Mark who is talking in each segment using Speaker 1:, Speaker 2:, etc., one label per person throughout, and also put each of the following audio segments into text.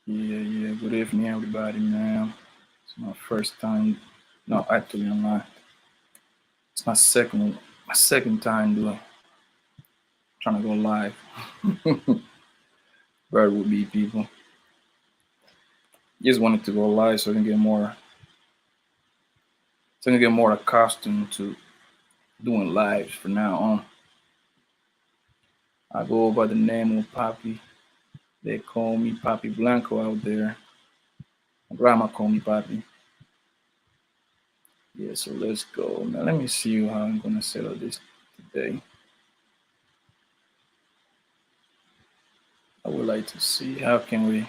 Speaker 1: Yeah. Good evening, everybody, man. It's my first time. No, actually, I'm not. It's my second time doing trying to go live. Where would be people? Just wanted to go live so I can get more accustomed to doing lives from now on. I go by the name of Papi. They call me Papi Blanco out there. My grandma call me Papi. Yeah, so let's go. Now let me see how I'm gonna settle this today. I would like to see how can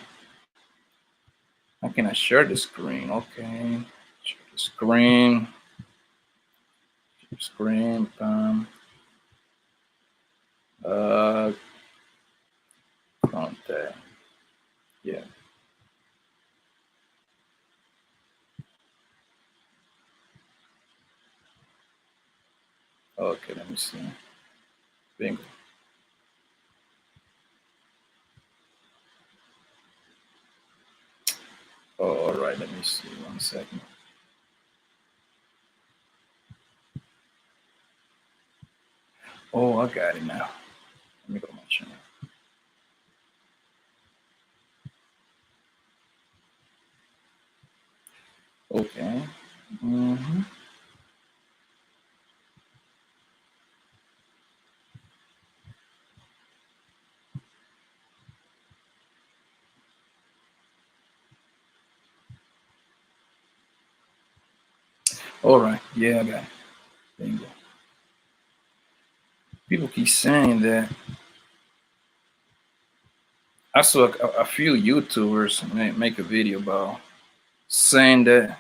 Speaker 1: I share the screen? Okay. Share the screen, uh, contact. Yeah. Okay, let me see. Bingo. Oh, all right, let me see. 1 second. Oh, I got it now. Let me go to my channel. Okay. Mm-hmm. All right. Yeah, I got it. Bingo. People keep saying that. I saw a few YouTubers make a video about saying that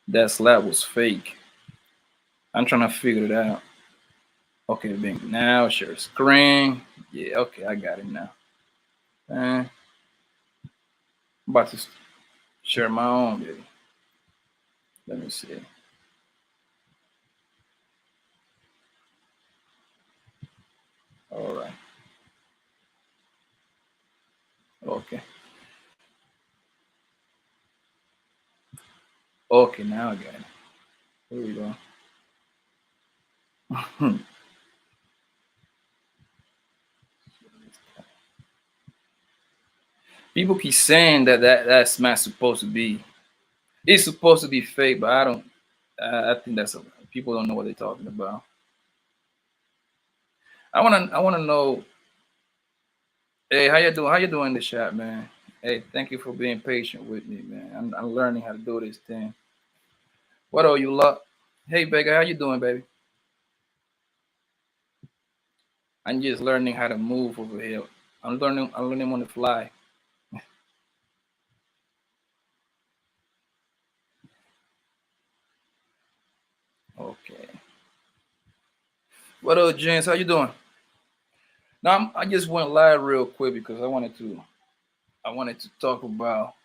Speaker 1: that slap was fake. I'm trying to figure it out. Okay, bingo. Now share screen. Yeah, okay, I got it now. I'm about to share my own video. Let me see. All right. Okay. Okay, now I got it. Here we go. People keep saying that's not supposed to be. It's supposed to be fake, but I don't. I think people don't know what they're talking about. I wanna know. Hey, how you doing? How you doing in the chat, man? Hey, thank you for being patient with me, man. I'm learning how to do this thing. What are you lot? Hey, Becca, how you doing, baby? I'm just learning how to move over here. I'm learning on the fly. Okay. What up, James? How you doing? Now I just went live real quick because I wanted to talk about.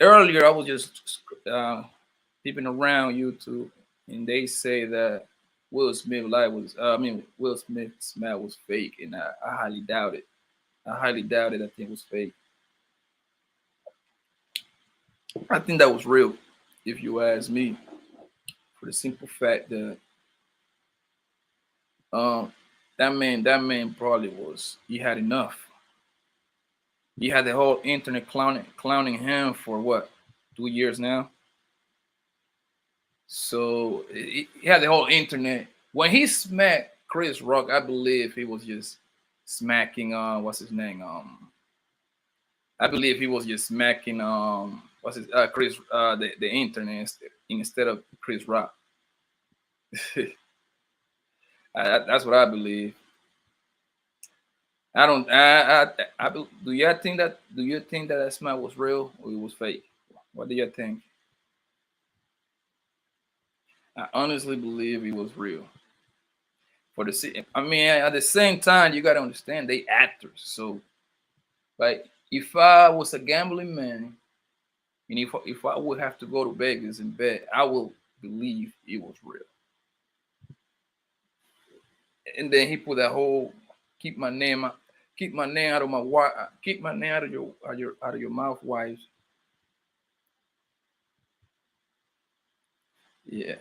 Speaker 1: Earlier I was just peeping around YouTube, and they say that Will Smith live was. Will Smith's smile was fake, and I highly doubt it. I highly doubt it. I think it was fake. I think that was real, if you ask me, for the simple fact that um that man probably he had enough. He had the whole internet clowning him for what 2 years now. So he had the whole internet. When he smacked Chris Rock, I believe he was just smacking what's his name? I believe he was just smacking what's his Chris the internet instead of Chris Rock. That's what I believe. I don't. Do you think that smack was real or it was fake? What do you think? I honestly believe it was real. At the same time, you gotta understand they actors. So, like, if I was a gambling man, and if I would have to go to Vegas and bet, I will believe it was real. And then he put that whole keep my name out. Keep my name keep my name out of your mouth, wives. Yeah.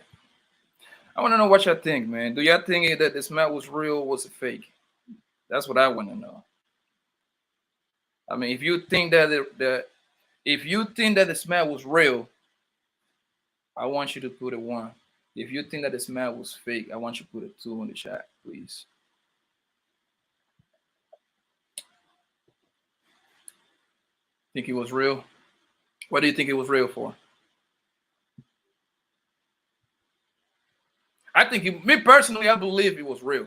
Speaker 1: I want to know what y'all think, man. Do y'all think that the smell was real or was it fake? That's what I want to know. I mean, if you think that if you think that the smell was real, I want you to put a one. If you think that the smell was fake, I want you to put a two in the chat, please. Think it was real? What do you think it was real for? I think me personally, I believe it was real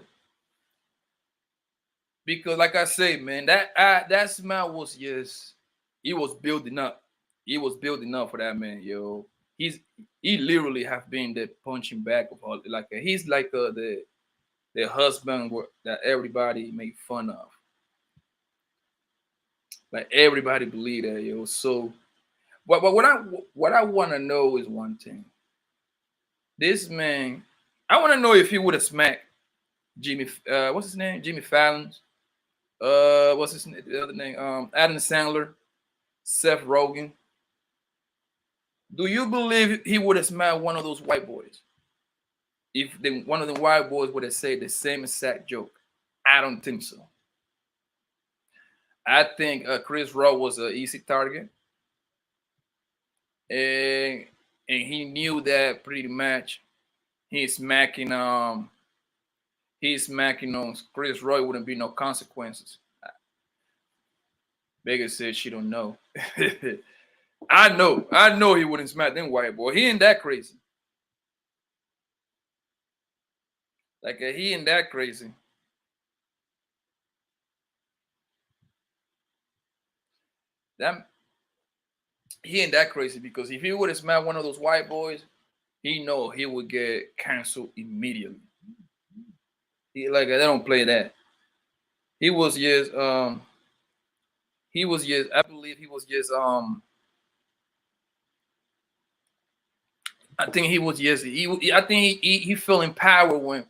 Speaker 1: because, like I say, man, that smell was just he was building up. He was building up for that man, yo. He's he literally have been the punching bag of all like he's like the husband that everybody made fun of. Like everybody believe that, yo. So, but what I want to know is one thing. This man, I want to know if he would have smacked Jimmy. What's his name? Jimmy Fallon's. What's the other name? Adam Sandler, Seth Rogen. Do you believe he would have smacked one of those white boys? If one of the white boys would have said the same exact joke? I don't think so. I think Chris Rock was an easy target, and he knew that pretty much. He's smacking on Chris Roy wouldn't be no consequences. Vegas said she don't know. I know he wouldn't smack them white boy. He ain't that crazy. Like he ain't that crazy. That he ain't that crazy because if he would have smacked one of those white boys, he know he would get canceled immediately. They don't play that. He was just I believe he was just I think he was just I think he felt empowered when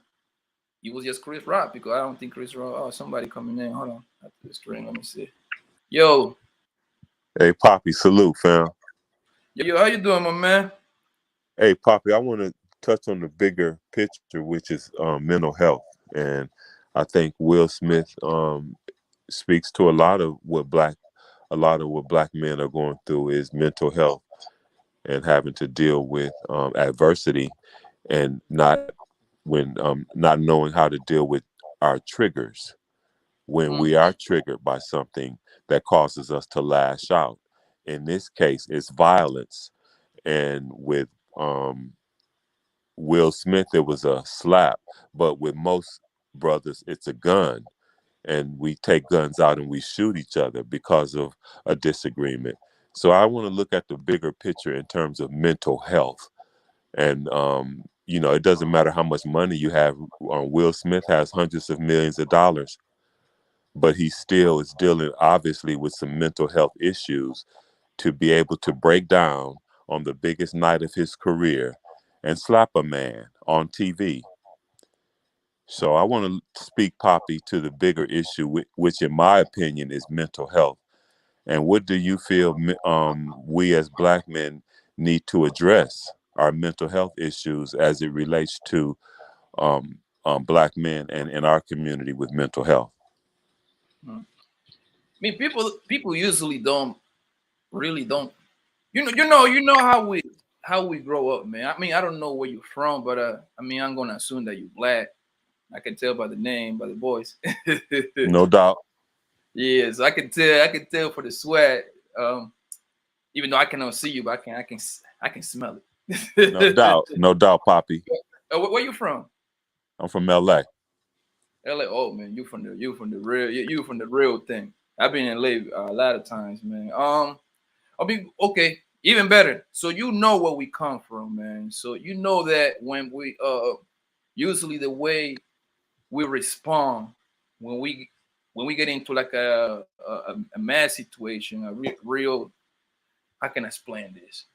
Speaker 1: he was just Chris Rock because I don't think Chris Rock. Oh, somebody coming in. Hold on. After the string, let me see. Yo,
Speaker 2: Hey, Poppy, salute, fam.
Speaker 1: yo, how you doing, my man?
Speaker 2: Hey, Poppy, I want to touch on the bigger picture, which is mental health, and I think Will Smith speaks to a lot of what black men are going through is mental health and having to deal with adversity and not knowing how to deal with our triggers when we
Speaker 1: Mm,
Speaker 2: are triggered by something that causes us to lash out. In this case, it's violence, and with um, Will Smith, it was a slap, but with most brothers, it's a gun. And we take guns out and we shoot each other because of a disagreement. So I want to look at the bigger picture in terms of mental health. And, it doesn't matter how much money you have. Will Smith has hundreds of millions of dollars, but he still is dealing, obviously, with some mental health issues to be able to break down on the biggest night of his career and slap a man on TV. So I want to speak, Poppy, to the bigger issue, which in my opinion is mental health. And what do you feel we as black men need to address our mental health issues as it relates to black men and in our community with mental health?
Speaker 1: mm. I mean, people usually don't really don't. You know how we grow up, man. I mean, I don't know where you're from, but I mean, I'm gonna assume that you're black. I can tell by the name, by the voice.
Speaker 2: No doubt.
Speaker 1: Yes, I can tell for the sweat. Even though I cannot see you, but I can smell
Speaker 2: No
Speaker 1: it.
Speaker 2: doubt. No doubt, Poppy.
Speaker 1: Where you from?
Speaker 2: I'm from LA.
Speaker 1: LA. Oh man, you from the real you from the real thing. I've been in LA a lot of times, man. I mean, okay, even better. So you know where we come from, man. So you know that when we usually the way we respond when we get into like a mad situation, real. How can I explain this?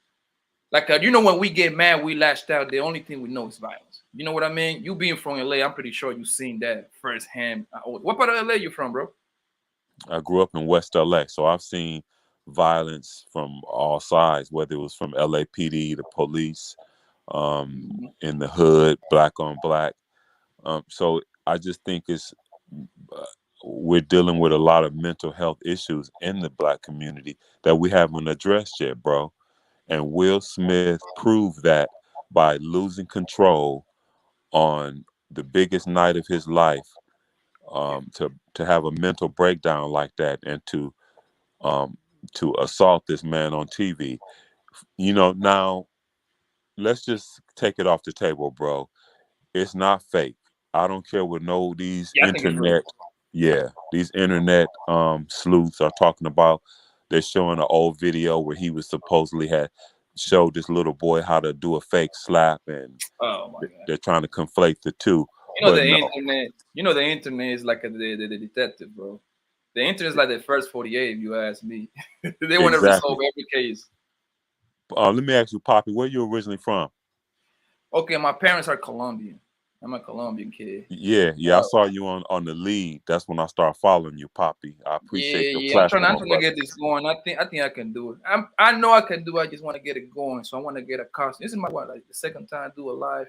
Speaker 1: Like when we get mad, we lashed out. The only thing we know is violence. You know what I mean? You being from LA, I'm pretty sure you've seen that firsthand. What part of LA you from, bro?
Speaker 2: I grew up in West LA, so I've seen violence from all sides, whether it was from LAPD, the police,
Speaker 1: Mhm.
Speaker 2: in the hood, black on black. So I just think uh, we're dealing with a lot of mental health issues in the black community that we haven't addressed yet, bro. And Will Smith proved that by losing control on the biggest night of his life,
Speaker 1: Yeah,
Speaker 2: to have a mental breakdown like that, and um, to assault this man on TV. Now let's just take it off the table, bro. It's not fake. I don't care what these
Speaker 1: yeah, I think it's real.
Speaker 2: internet, yeah, these internet sleuths are talking about. They're showing an old video where he was supposedly had showed this little boy how to do a fake slap, and
Speaker 1: Oh my god.
Speaker 2: they're trying to conflate the two.
Speaker 1: You know
Speaker 2: But
Speaker 1: the
Speaker 2: no,
Speaker 1: internet. You know the internet is like the detective, bro. The internet is like the first 48. If you ask me, they want to resolve
Speaker 2: exactly.
Speaker 1: every case.
Speaker 2: Let me ask you, Poppy, where you originally from?
Speaker 1: Okay, my parents are Colombian. I'm a Colombian kid.
Speaker 2: Yeah, yeah, I
Speaker 1: Uh,
Speaker 2: saw you on the lead. That's when I started following you, Poppy. I appreciate
Speaker 1: yeah,
Speaker 2: your
Speaker 1: yeah. I'm
Speaker 2: platform,
Speaker 1: trying to
Speaker 2: brother.
Speaker 1: get this going. I think I can do it. I know I can do it. I just want to get it going. So I want to get a costume. This is my what, like the second time I do a live.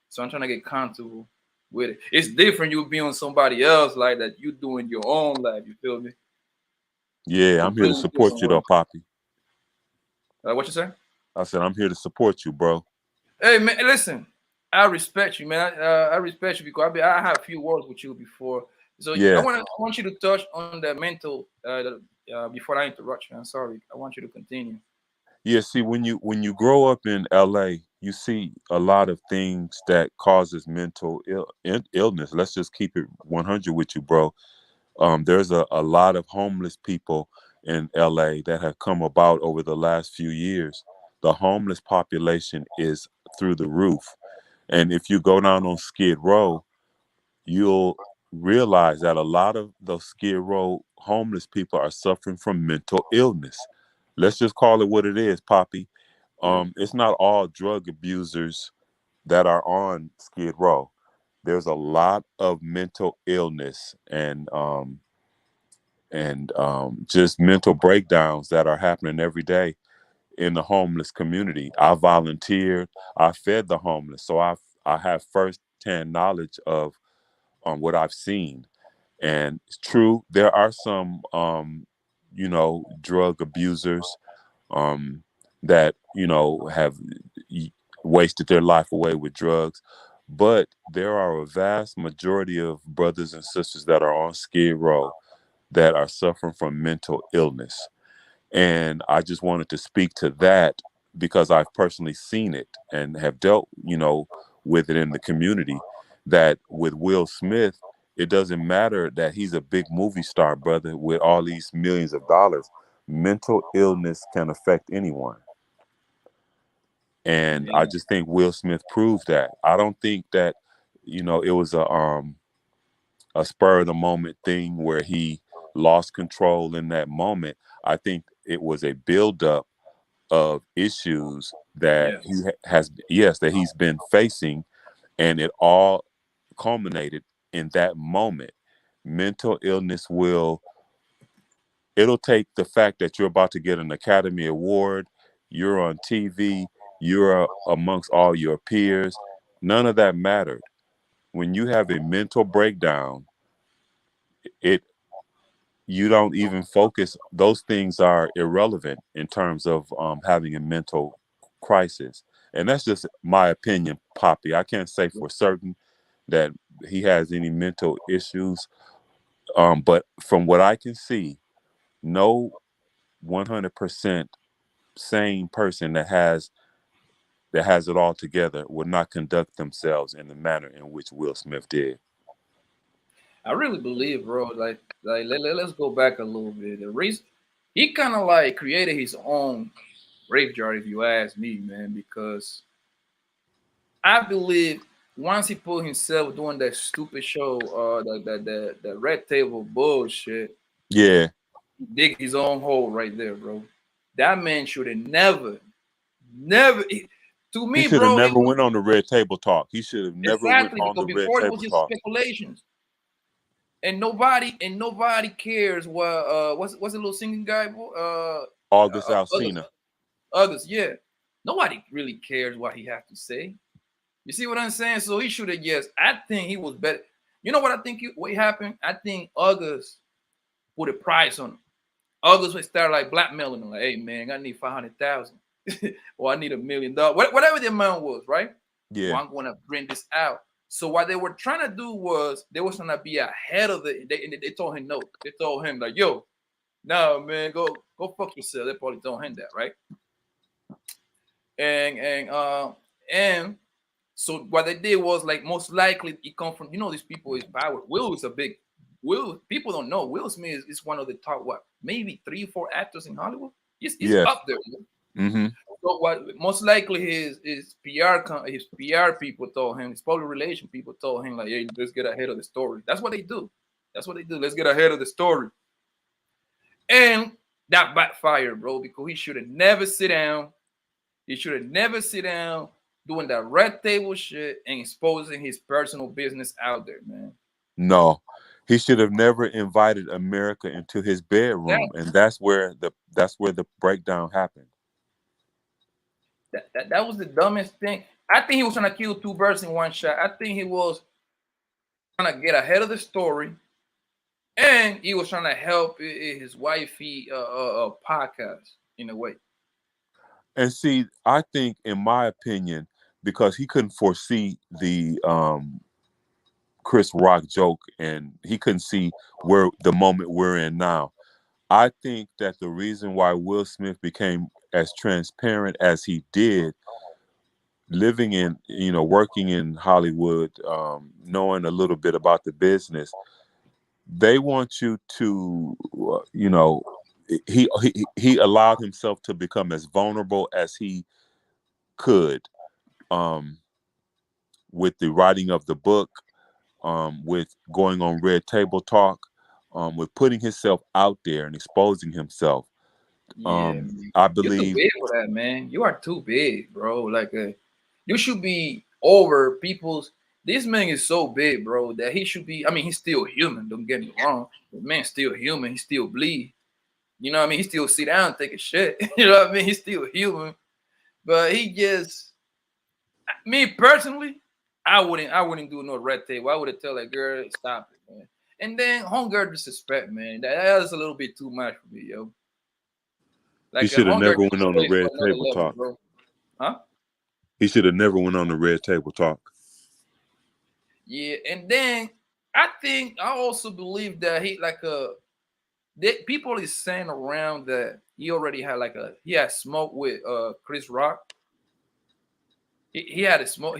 Speaker 1: So I'm trying to get comfortable with it. It's different. You be on somebody else like that. You doing your own life. You feel me?
Speaker 2: Yeah, I'm here to
Speaker 1: Completely
Speaker 2: support
Speaker 1: different
Speaker 2: you, though,
Speaker 1: world.
Speaker 2: Poppy.
Speaker 1: What you say?
Speaker 2: I said I'm here to support you, bro.
Speaker 1: Hey man, listen. I respect you, man. I respect you because I had a few words with you before. So
Speaker 2: Yeah,
Speaker 1: I want you to touch on the mental before I interrupt you. I'm sorry. I want you to continue.
Speaker 2: yeah. See, when you grow up in LA, you see a lot of things that causes mental illness. Let's just keep it 100 with you, bro. There's a lot of homeless people in LA that have come about over the last few years. The homeless population is through the roof. And if you go down on Skid Row, you'll realize that a lot of those Skid Row homeless people are suffering from mental illness. Let's just call it what it is, Poppy.
Speaker 1: Yeah.
Speaker 2: It's not all drug abusers that are on Skid Row. There's a lot of mental illness and just mental breakdowns that are happening every day in the homeless community. I volunteered. I fed the homeless, so I have firsthand knowledge of what I've seen. And it's true, there are some drug abusers um, that have wasted their life away with drugs. But there are a vast majority of brothers and sisters that are on Skid Row that are suffering from mental illness. And I just wanted to speak to that because I've personally seen it and have dealt, with it in the community. That with Will Smith, it doesn't matter that he's a big movie star, brother, with all these millions of dollars. Mental illness can affect anyone. And I
Speaker 1: Yeah.
Speaker 2: just think Will Smith proved that. I don't think that, it was a spur of the moment thing where he lost control in that moment. I think it was a buildup of issues that
Speaker 1: Yes.
Speaker 2: that he's been facing, and it all culminated in that moment. Mental illness it'll take the fact that you're about to get an Academy Award, you're on TV, you're amongst all your peers. None of that mattered. When you have a mental breakdown, it you don't even focus. Those things are irrelevant in terms of having a mental crisis. And that's just my opinion, Poppy. I can't say for certain that he has any mental issues. But from what I can see, no 100% sane person that has it all together would not conduct themselves in the manner in which Will Smith did.
Speaker 1: I really believe, bro. Let's go back a little bit. The reason he kind of like created his own graveyard, if you ask me, man, because I believe once he put himself doing that stupid show, the red table bullshit,
Speaker 2: Yeah,
Speaker 1: he dig his own hole right there, bro. That man should have never. To
Speaker 2: he
Speaker 1: me,
Speaker 2: should have
Speaker 1: bro, it
Speaker 2: never
Speaker 1: was
Speaker 2: went on the Red Table Talk. He should have never went
Speaker 1: exactly
Speaker 2: on
Speaker 1: because
Speaker 2: the Red
Speaker 1: before it was
Speaker 2: Table
Speaker 1: just
Speaker 2: Talk.
Speaker 1: speculations. and nobody cares what what's the little singing guy,
Speaker 2: August
Speaker 1: August,
Speaker 2: Alsina.
Speaker 1: August, yeah. Nobody really cares what he has to say. You see what I'm saying? So he should have, yes. I think he was better. You know what I think what happened? I think August put a price on him. August would start like blackmailing him, like, hey man, I need 500,000 or I need $1 million, whatever the amount was, right? Or
Speaker 2: Yeah.
Speaker 1: I'm gonna bring this out. So what they were trying to do was they was trying to be ahead of it. They told him no. They told him like, yo, no man, go fuck yourself. They probably told him that, right? And so what they did was like most likely it come from these people is power. Will is a big Will. People don't know Will Smith is one of the top what maybe 3 or 4 actors in Hollywood. He's
Speaker 2: Yes.
Speaker 1: up there.
Speaker 2: Mm-hmm.
Speaker 1: So what most likely his PR people told him, his public relation people told him like, hey, let's get ahead of the story. That's what they do. That's what they do. Let's get ahead of the story. And that backfired, bro, because he should have never sit down. He should have never sit down doing that red table shit and exposing his personal business out there, man.
Speaker 2: No, he should have never invited America into his bedroom,
Speaker 1: Exactly.
Speaker 2: and that's where the breakdown happened.
Speaker 1: That was the dumbest thing. I think he was trying to kill two birds in one shot. I think he was trying to get ahead of the story, and he was trying to help his wifey podcast in a way.
Speaker 2: And see, I think, in my opinion, because he couldn't foresee the Chris Rock joke, and he couldn't see where the moment we're in now. I think that the reason why Will Smith became as transparent as he did, living in, working in Hollywood, knowing a little bit about the business, they want you to, he allowed himself to become as vulnerable as he could, um, with the writing of the book, with going on Red Table Talk, with putting himself out there and exposing himself.
Speaker 1: Yeah, man.
Speaker 2: I
Speaker 1: You're too
Speaker 2: believe
Speaker 1: big for that, man. You are too big, bro. Like, you should be over people's. This man is so big, bro, that he should be. I mean, he's still human. Don't get me wrong. The man's still human. He still bleed. You know what I mean? He still sit down and take a shit. You know what I mean? He's still human. But he just, me personally, I wouldn't do no red tape. I would have tell that girl, stop it, man. And then homegirl disrespect, man. That is a little bit too much for me, yo.
Speaker 2: he
Speaker 1: Like a
Speaker 2: should have
Speaker 1: homegirl
Speaker 2: never went on the
Speaker 1: disrespect for
Speaker 2: Red
Speaker 1: another
Speaker 2: Table
Speaker 1: level,
Speaker 2: Talk.
Speaker 1: bro. Huh?
Speaker 2: He should have never went on the Red Table Talk.
Speaker 1: Yeah, and then I also believe that he like people is saying around that he already had he had smoke with Chris Rock. He had smoke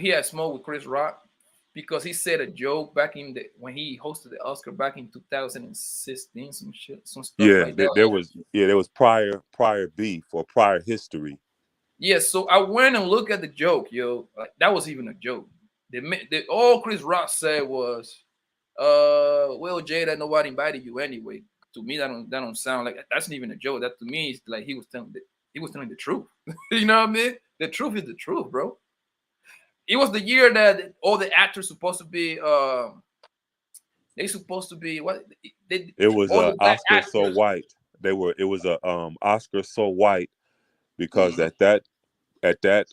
Speaker 1: with Chris Rock because he said a joke back in the when he hosted the Oscar back in 2016, some stuff
Speaker 2: Yeah,
Speaker 1: like that.
Speaker 2: there was prior beef or prior history.
Speaker 1: Yeah, so I went and looked at the joke, yo. Like that was even a joke. All Chris Rock said was, well, Jay, that nobody invited you anyway. To me, that don't sound like that's not even a joke. That to me is like he was telling the truth. You know what I mean? The truth is the truth, bro. It was the year that all the actors supposed to be they supposed to be what they
Speaker 2: It was
Speaker 1: all
Speaker 2: a
Speaker 1: the black
Speaker 2: Oscar so
Speaker 1: actors.
Speaker 2: white. It was a Oscar so white because
Speaker 1: Mhm.
Speaker 2: at that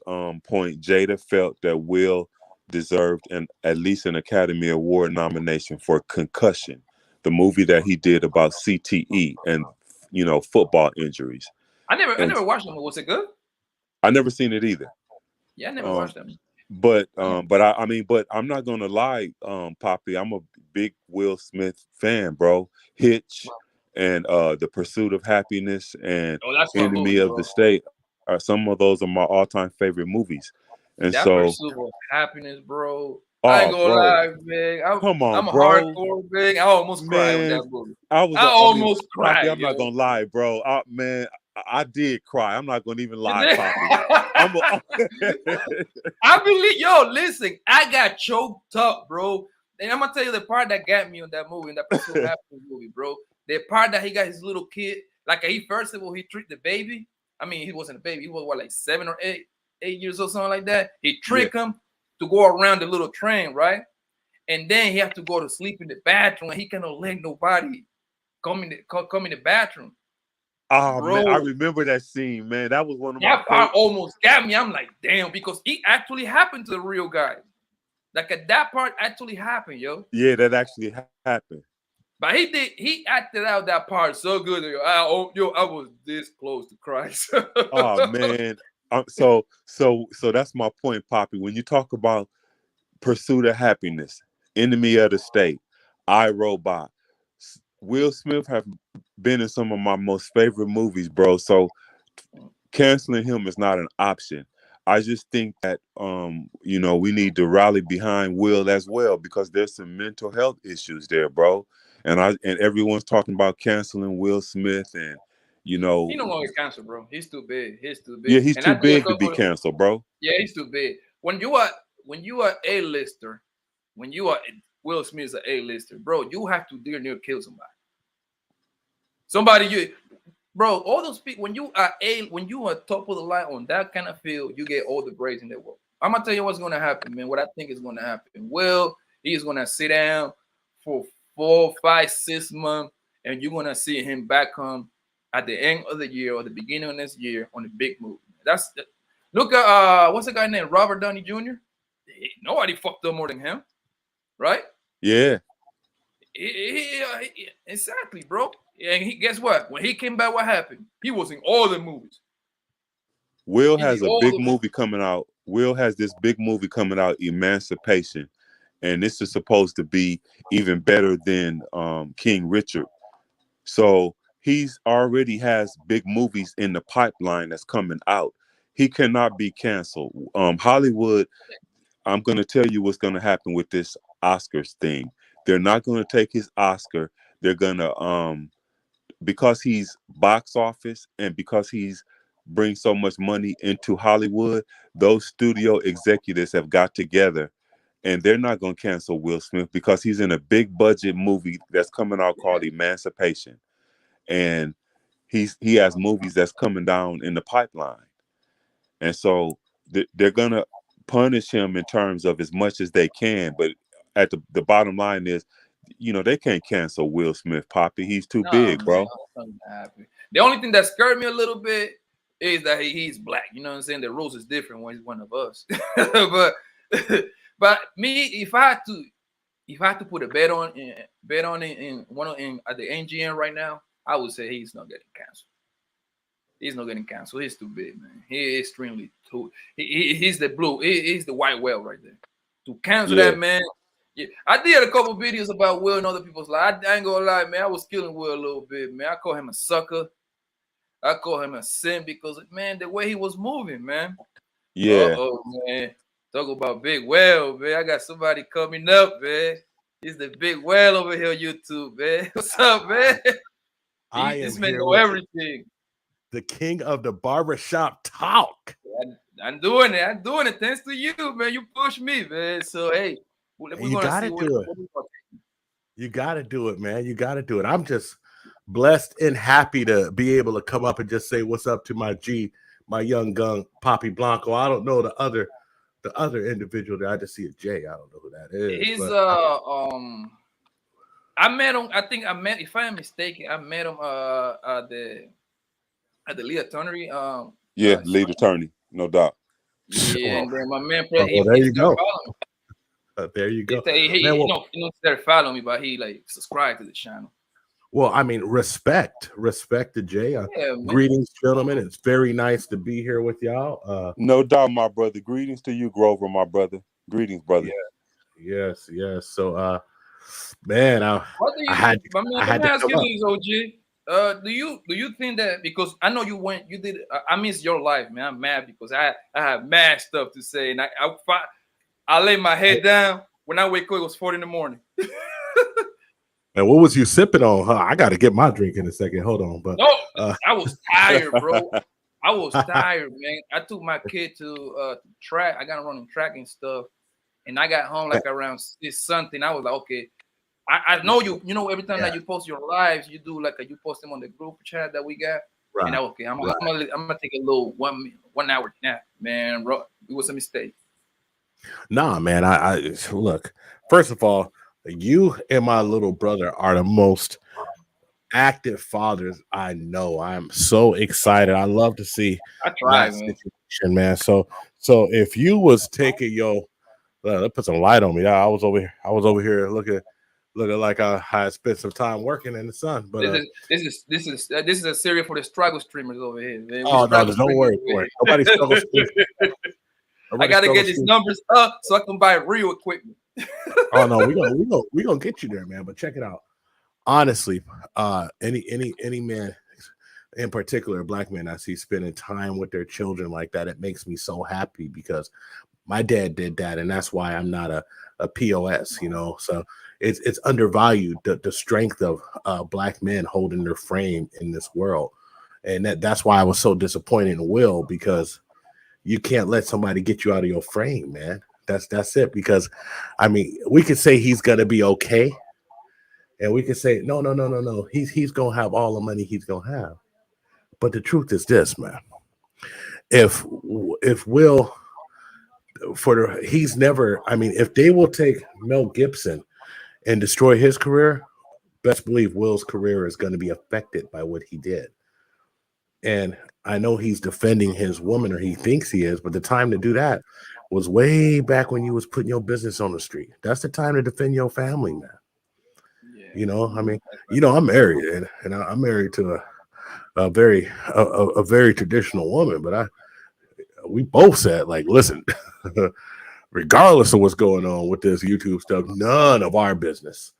Speaker 2: point, Jada felt that Will deserved at least an Academy Award nomination for Concussion, the movie that he did about CTE and football injuries.
Speaker 1: I
Speaker 2: And
Speaker 1: never watched them. Was it good?
Speaker 2: I never seen it either.
Speaker 1: Yeah, I never
Speaker 2: Um,
Speaker 1: watched them.
Speaker 2: but
Speaker 1: I never.
Speaker 2: but I'm not gonna lie, Poppy. I'm a big Will Smith fan, bro. Hitch and The Pursuit of Happiness and
Speaker 1: Oh, that's my
Speaker 2: Enemy
Speaker 1: movie,
Speaker 2: of the
Speaker 1: bro.
Speaker 2: State. Some of those are my all-time favorite movies. And
Speaker 1: That
Speaker 2: so,
Speaker 1: pursuit of happiness, bro. I ain't
Speaker 2: oh,
Speaker 1: gonna
Speaker 2: bro,
Speaker 1: lie, man. I'm
Speaker 2: come on,
Speaker 1: I'm a
Speaker 2: bro,
Speaker 1: hardcore, man. I almost cried with
Speaker 2: man.
Speaker 1: that movie. I
Speaker 2: I mean,
Speaker 1: almost
Speaker 2: Poppy,
Speaker 1: cried,
Speaker 2: I'm not
Speaker 1: yo.
Speaker 2: gonna lie, bro. Man, I did cry. I'm not gonna even
Speaker 1: You
Speaker 2: lie,
Speaker 1: did?
Speaker 2: Poppy. I'm a,
Speaker 1: I believe, yo, listen, I got choked up, bro. And I'm gonna tell you the part that got me on that movie, in that Pursuit of Happiness movie, bro. The part that he got his little kid, like he first of all, he tricked the baby. I mean, he wasn't a baby, he was what, like 7 or 8 years or something like that. He
Speaker 2: yeah,
Speaker 1: tricked him to go around the little train, right? and then he have to go to sleep in the bathroom, and he cannot let nobody come in the bathroom.
Speaker 2: Oh man, I
Speaker 1: Bro,
Speaker 2: remember that scene, man. That was one of my
Speaker 1: that
Speaker 2: favorite.
Speaker 1: part almost got me. I'm like, damn, because it actually happened to the real guy. Like that part actually happened, yo.
Speaker 2: Yeah, that actually happened.
Speaker 1: But he acted out that part so good. I was this close to Christ.
Speaker 2: Oh man. So that's my point, Poppy. When you talk about Pursuit of Happiness, Enemy of the State, I, Robot, Will Smith have been in some of my most favorite movies, bro. So canceling him is not an option. I just think that we need to rally behind Will as well, because there's some mental health issues there, bro. And everyone's talking about canceling Will Smith, and
Speaker 1: He no longer cancer, bro. He's too big. He's too
Speaker 2: yeah,
Speaker 1: big.
Speaker 2: he's
Speaker 1: And
Speaker 2: too
Speaker 1: I did a
Speaker 2: big to be
Speaker 1: couple.
Speaker 2: canceled, bro.
Speaker 1: Yeah, he's too big. When you are A-lister, when you are Will Smith is an A-lister, bro, you have to dear near kill somebody. Somebody you bro, all those people when you are top of the line on that kind of field, you get all the praise in the world. I'm gonna tell you what's gonna happen, man. What I think is gonna happen. Will, he's gonna sit down for 4, 5, 6 months, and you're gonna see him back on at the end of the year or the beginning of next year on a big move. Look at what's the guy named Robert Downey Jr. Nobody fucked up more than him, right?
Speaker 2: Yeah.
Speaker 1: Exactly, bro. And guess what? When he came back, what happened? He was in all the movies.
Speaker 2: Will
Speaker 1: He did
Speaker 2: has a
Speaker 1: all
Speaker 2: big
Speaker 1: the
Speaker 2: movie coming out. Will has this big movie coming out, Emancipation, and this is supposed to be even better than King Richard. So he's already has big movies in the pipeline that's coming out. He cannot be canceled. Hollywood, I'm going to tell you what's going to happen with this Oscars thing. They're not going to take his Oscar. They're going to because he's box office and because he's brings so much money into Hollywood, those studio executives have got together and they're not going to cancel Will Smith because he's in a big budget movie that's coming out called Emancipation. And he has movies that's coming down in the pipeline. And so they're going to punish him in terms of as much as they can, but at the bottom line is, they can't cancel Will Smith, Poppy. He's too
Speaker 1: no,
Speaker 2: big,
Speaker 1: man.
Speaker 2: bro.
Speaker 1: Nothing happened. The only thing that scared me a little bit is that he's black. You know what I'm saying? The rules is different when he's one of us. but but me, if I had to put a bet on it in at the NGN right now, I would say he's not getting canceled. He's not getting canceled. He's too big, man. He is extremely too. He's the blue. He's the white whale right there. To cancel
Speaker 2: Yeah.
Speaker 1: that, man. Yeah, I did a couple videos about Will and other people's life. I ain't gonna lie, man. I was killing Will a little bit, man. I call him a sucker. I call him a simp because, man, the way he was moving, man.
Speaker 2: Yeah.
Speaker 1: Man. Talk about big whale, man. I got somebody coming up, man. He's the big whale over here on YouTube, man. What's up, man?
Speaker 3: I am
Speaker 1: This man
Speaker 3: here
Speaker 1: know
Speaker 3: with
Speaker 1: everything.
Speaker 3: the king of the barbershop talk.
Speaker 1: I'm doing it. I'm doing it. Thanks to you, man. You push me, man. So hey, we're
Speaker 3: You
Speaker 1: gonna
Speaker 3: got
Speaker 1: see
Speaker 3: to
Speaker 1: what
Speaker 3: do it. You got to do it, man. You got to do it. I'm just blessed and happy to be able to come up and just say what's up to my young gun, Poppy Blanco. I don't know the other individual there. I just see a J. I don't know who that is.
Speaker 1: he's
Speaker 3: But
Speaker 1: I met him. I think I met, if I am mistaken, I met him at the Leah Turnery.
Speaker 2: Yeah, lead attorney, no doubt.
Speaker 1: Yeah,
Speaker 3: well,
Speaker 1: and then my man,
Speaker 3: well,
Speaker 1: he
Speaker 3: there you
Speaker 1: started
Speaker 3: go.
Speaker 1: following
Speaker 3: There you go.
Speaker 1: me.
Speaker 3: Man,
Speaker 1: He don't start following me, but he like subscribed to the channel.
Speaker 3: well, I mean, respect to Jay.
Speaker 1: Yeah, man.
Speaker 3: Greetings, gentlemen. It's very nice to be here with y'all.
Speaker 2: No doubt, my brother. Greetings to you, Grover, my brother. Greetings, brother.
Speaker 3: Yes. So, man,
Speaker 1: What do
Speaker 3: I
Speaker 1: you,
Speaker 3: had
Speaker 1: my man?
Speaker 3: I
Speaker 1: Let
Speaker 3: had
Speaker 1: me
Speaker 3: to
Speaker 1: ask
Speaker 3: come
Speaker 1: you
Speaker 3: up.
Speaker 1: this, OG. Do you think that because I know you did I miss your life, man. I'm mad because I have mad stuff to say, and I lay my head down. When I wake up, it was 4 in the morning.
Speaker 3: And what was you sipping on? Huh? I got to get my drink in a second. Hold on, but
Speaker 1: No, I was tired, bro. I was tired, man. I took my kid to track. I got running track and stuff, and I got home like around 6 something. I was like, okay. I know you. You know, every time that you post your lives, you do like you post them on the group chat that we got.
Speaker 3: right.
Speaker 1: And okay, I'm gonna take a little 1 hour nap, man. Bro, it was a mistake.
Speaker 3: Nah, man. I look. First of all, you and my little brother are the most active fathers I know. I'm so excited. I love to see
Speaker 1: I try,
Speaker 3: that
Speaker 1: man.
Speaker 3: situation, man. So if you was taking your let's put some light on me. I was over here looking like I had spent some time working in the sun. But
Speaker 1: This is a series for the struggle streamers over here, man. We
Speaker 3: oh no,
Speaker 1: struggle
Speaker 3: there's no
Speaker 1: streamers
Speaker 3: worry,
Speaker 1: over
Speaker 3: don't worry. Nobody struggles.
Speaker 1: here. I
Speaker 3: Nobody
Speaker 1: gotta get
Speaker 3: struggles.
Speaker 1: these numbers up so I can buy real equipment.
Speaker 3: Oh no, we gonna get you there, man. But check it out. Honestly, any man in particular, a black man I see spending time with their children like that, it makes me so happy because my dad did that, and that's why I'm not a POS, you know. So it's undervalued the strength of black men holding their frame in this world, and that's why I was so disappointed in Will, because you can't let somebody get you out of your frame, man. That's it. Because I mean, we could say he's gonna be okay, and we could say no. He's gonna have all the money he's gonna have. But the truth is this, man. If if Will he's never, I mean, if they will take Mel Gibson and destroy his career, best believe Will's career is going to be affected by what he did. And I know he's defending his woman, or he thinks he is, but the time to do that was way back when you was putting your business on the street. That's the time to defend your family, man.
Speaker 1: Yeah.
Speaker 3: You know, I mean, I'm married, and I'm married to a very traditional woman, but we both said, like, listen, regardless of what's going on with this YouTube stuff, none of our business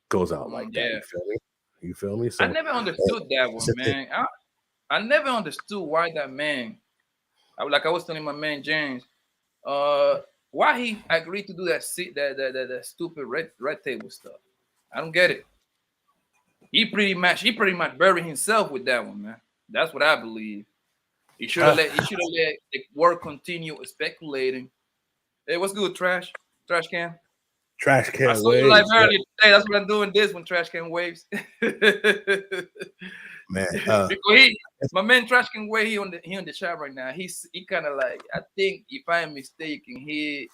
Speaker 3: goes out like that.
Speaker 1: Yeah.
Speaker 3: You feel me? You feel me?
Speaker 1: I
Speaker 3: So
Speaker 1: never understood that one, man. I never understood why that man, like I was telling my man James, why he agreed to do that stupid red table stuff. I don't get it. He pretty much buried himself with that one, man. That's what I believe. He should have let the world continue speculating. Hey, what's good, trash can?
Speaker 3: trash
Speaker 1: I
Speaker 3: can
Speaker 1: saw you live
Speaker 3: waves,
Speaker 1: earlier today. That's what I'm doing this when trash can waves.
Speaker 3: man.
Speaker 1: Because my man trash can wave, he on the chat right now. He kind of like, I think if I am mistaken, he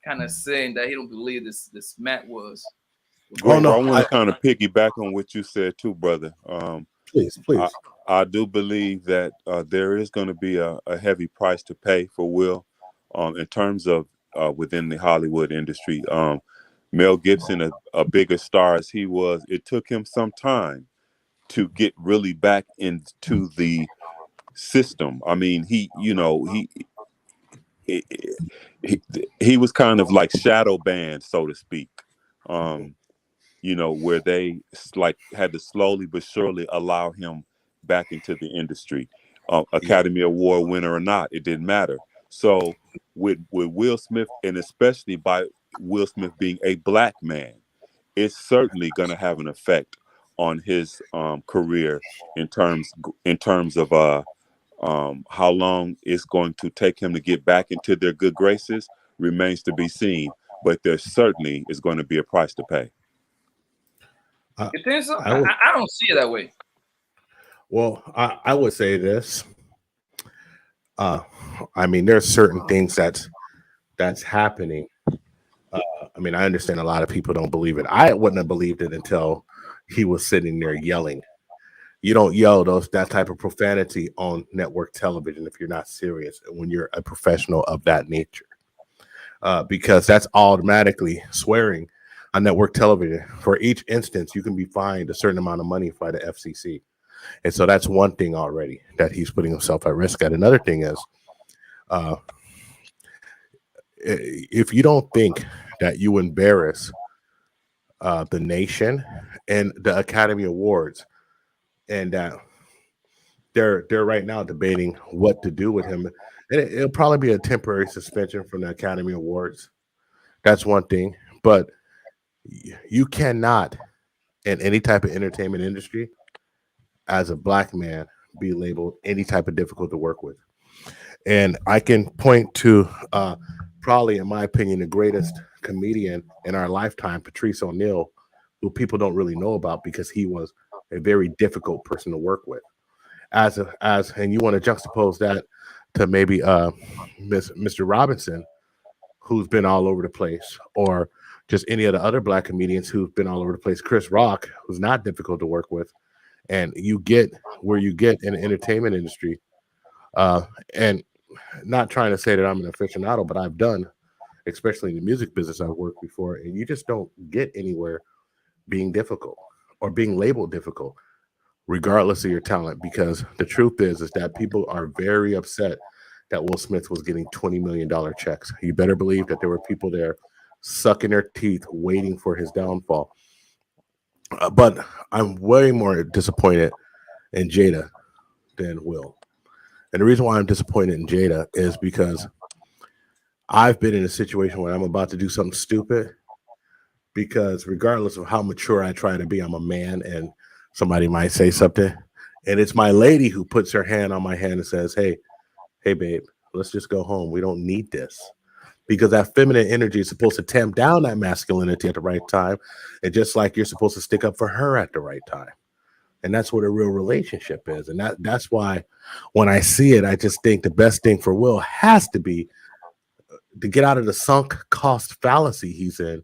Speaker 1: kind of saying that he don't believe this Matt was
Speaker 3: Oh
Speaker 2: Grover, I
Speaker 3: no,
Speaker 2: want to kind of piggyback on what you said too, brother.
Speaker 3: please,
Speaker 2: I,
Speaker 3: please.
Speaker 2: I do believe that there is going to be a heavy price to pay for Will, in terms of within the Hollywood industry. Mel Gibson, a bigger star as he was, it took him some time to get really back into the system. I mean, he he, he was kind of like shadow banned, so to speak. Um, where they like had to slowly but surely allow him back into the industry.
Speaker 3: Yeah.
Speaker 2: Academy Award winner or not, it didn't matter. So with Will Smith, and especially by Will Smith being a black man, it's certainly going to have an effect on his career in terms of how long it's going to take him to get back into their good graces remains to be seen. But there certainly is going to be a price to pay.
Speaker 3: I,
Speaker 1: You think so?
Speaker 3: I would,
Speaker 1: I don't see it that way.
Speaker 3: well, I would say this. Uh, I mean, there's certain things that's happening. I mean, I understand a lot of people don't believe it. I wouldn't have believed it until he was sitting there yelling. You don't yell that type of profanity on network television if you're not serious when you're a professional of that nature, because that's automatically swearing on network television. For each instance, you can be fined a certain amount of money by the FCC, and so that's one thing already that he's putting himself at risk at. Another thing is, uh, if you don't think that you embarrass the nation and the Academy Awards, and that they're right now debating what to do with him. And it'll probably be a temporary suspension from the Academy Awards. That's one thing. But you cannot, in any type of entertainment industry, as a black man, be labeled any type of difficult to work with. And I can point to probably, in my opinion, the greatest comedian in our lifetime, Patrice O'Neill, who people don't really know about because he was a very difficult person to work with. And you want to juxtapose that to maybe Mr. Robinson, who's been all over the place, or just any of the other black comedians who've been all over the place. Chris Rock, who's not difficult to work with, and you get where you get in the entertainment industry. Uh, and not trying to say that I'm an aficionado, but I've done, especially in the music business, I've worked before, and you just don't get anywhere being difficult or being labeled difficult, regardless of your talent. Because the truth is that people are very upset that Will Smith was getting $20 million checks. You better believe that there were people there sucking their teeth, waiting for his downfall. But I'm way more disappointed in Jada than Will. And the reason why I'm disappointed in Jada is because I've been in a situation where I'm about to do something stupid, because regardless of how mature I try to be, I'm a man and somebody might say something. And it's my lady who puts her hand on my hand and says, hey, babe, let's just go home. We don't need this. Because that feminine energy is supposed to tamp down that masculinity at the right time. And just like you're supposed to stick up for her at the right time. And that's what a real relationship is. And that's why when I see it, I just think the best thing for Will has to be to get out of the sunk cost fallacy he's in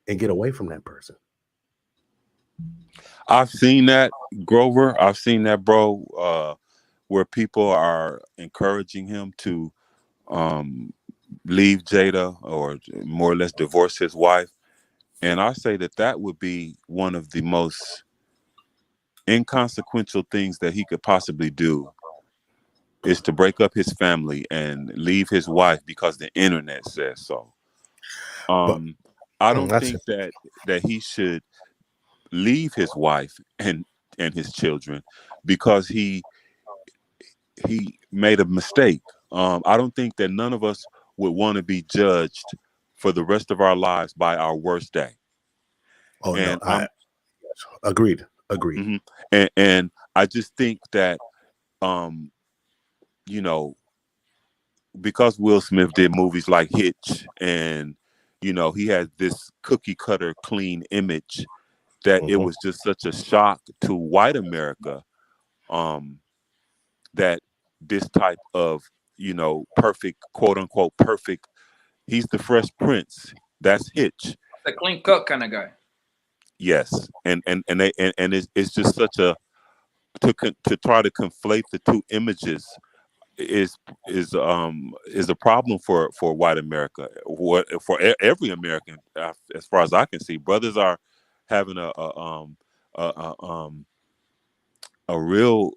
Speaker 3: and get away from that person.
Speaker 2: I've seen that, Grover. I've seen that, bro, where people are encouraging him to leave Jada, or more or less divorce his wife. And I say that would be one of the most inconsequential things that he could possibly do, is to break up his family and leave his wife because the internet says so.
Speaker 3: But
Speaker 2: I don't
Speaker 3: that's
Speaker 2: think that he should leave his wife and his children because he made a mistake. I don't think that none of us would want to be judged for the rest of our lives by our worst day.
Speaker 3: Oh
Speaker 2: And
Speaker 3: no, I agreed.
Speaker 2: Mm-hmm. And I just think that you know, because Will Smith did movies like Hitch, and he had this cookie cutter clean image, that it was just such a shock to white America, that this type of perfect, quote unquote perfect, he's the Fresh Prince, that's Hitch,
Speaker 1: The clean cut kind of guy.
Speaker 2: yes, and it's just such a to try to conflate the two images is a problem for white America, for every American, as far as I can see. Brothers are having a real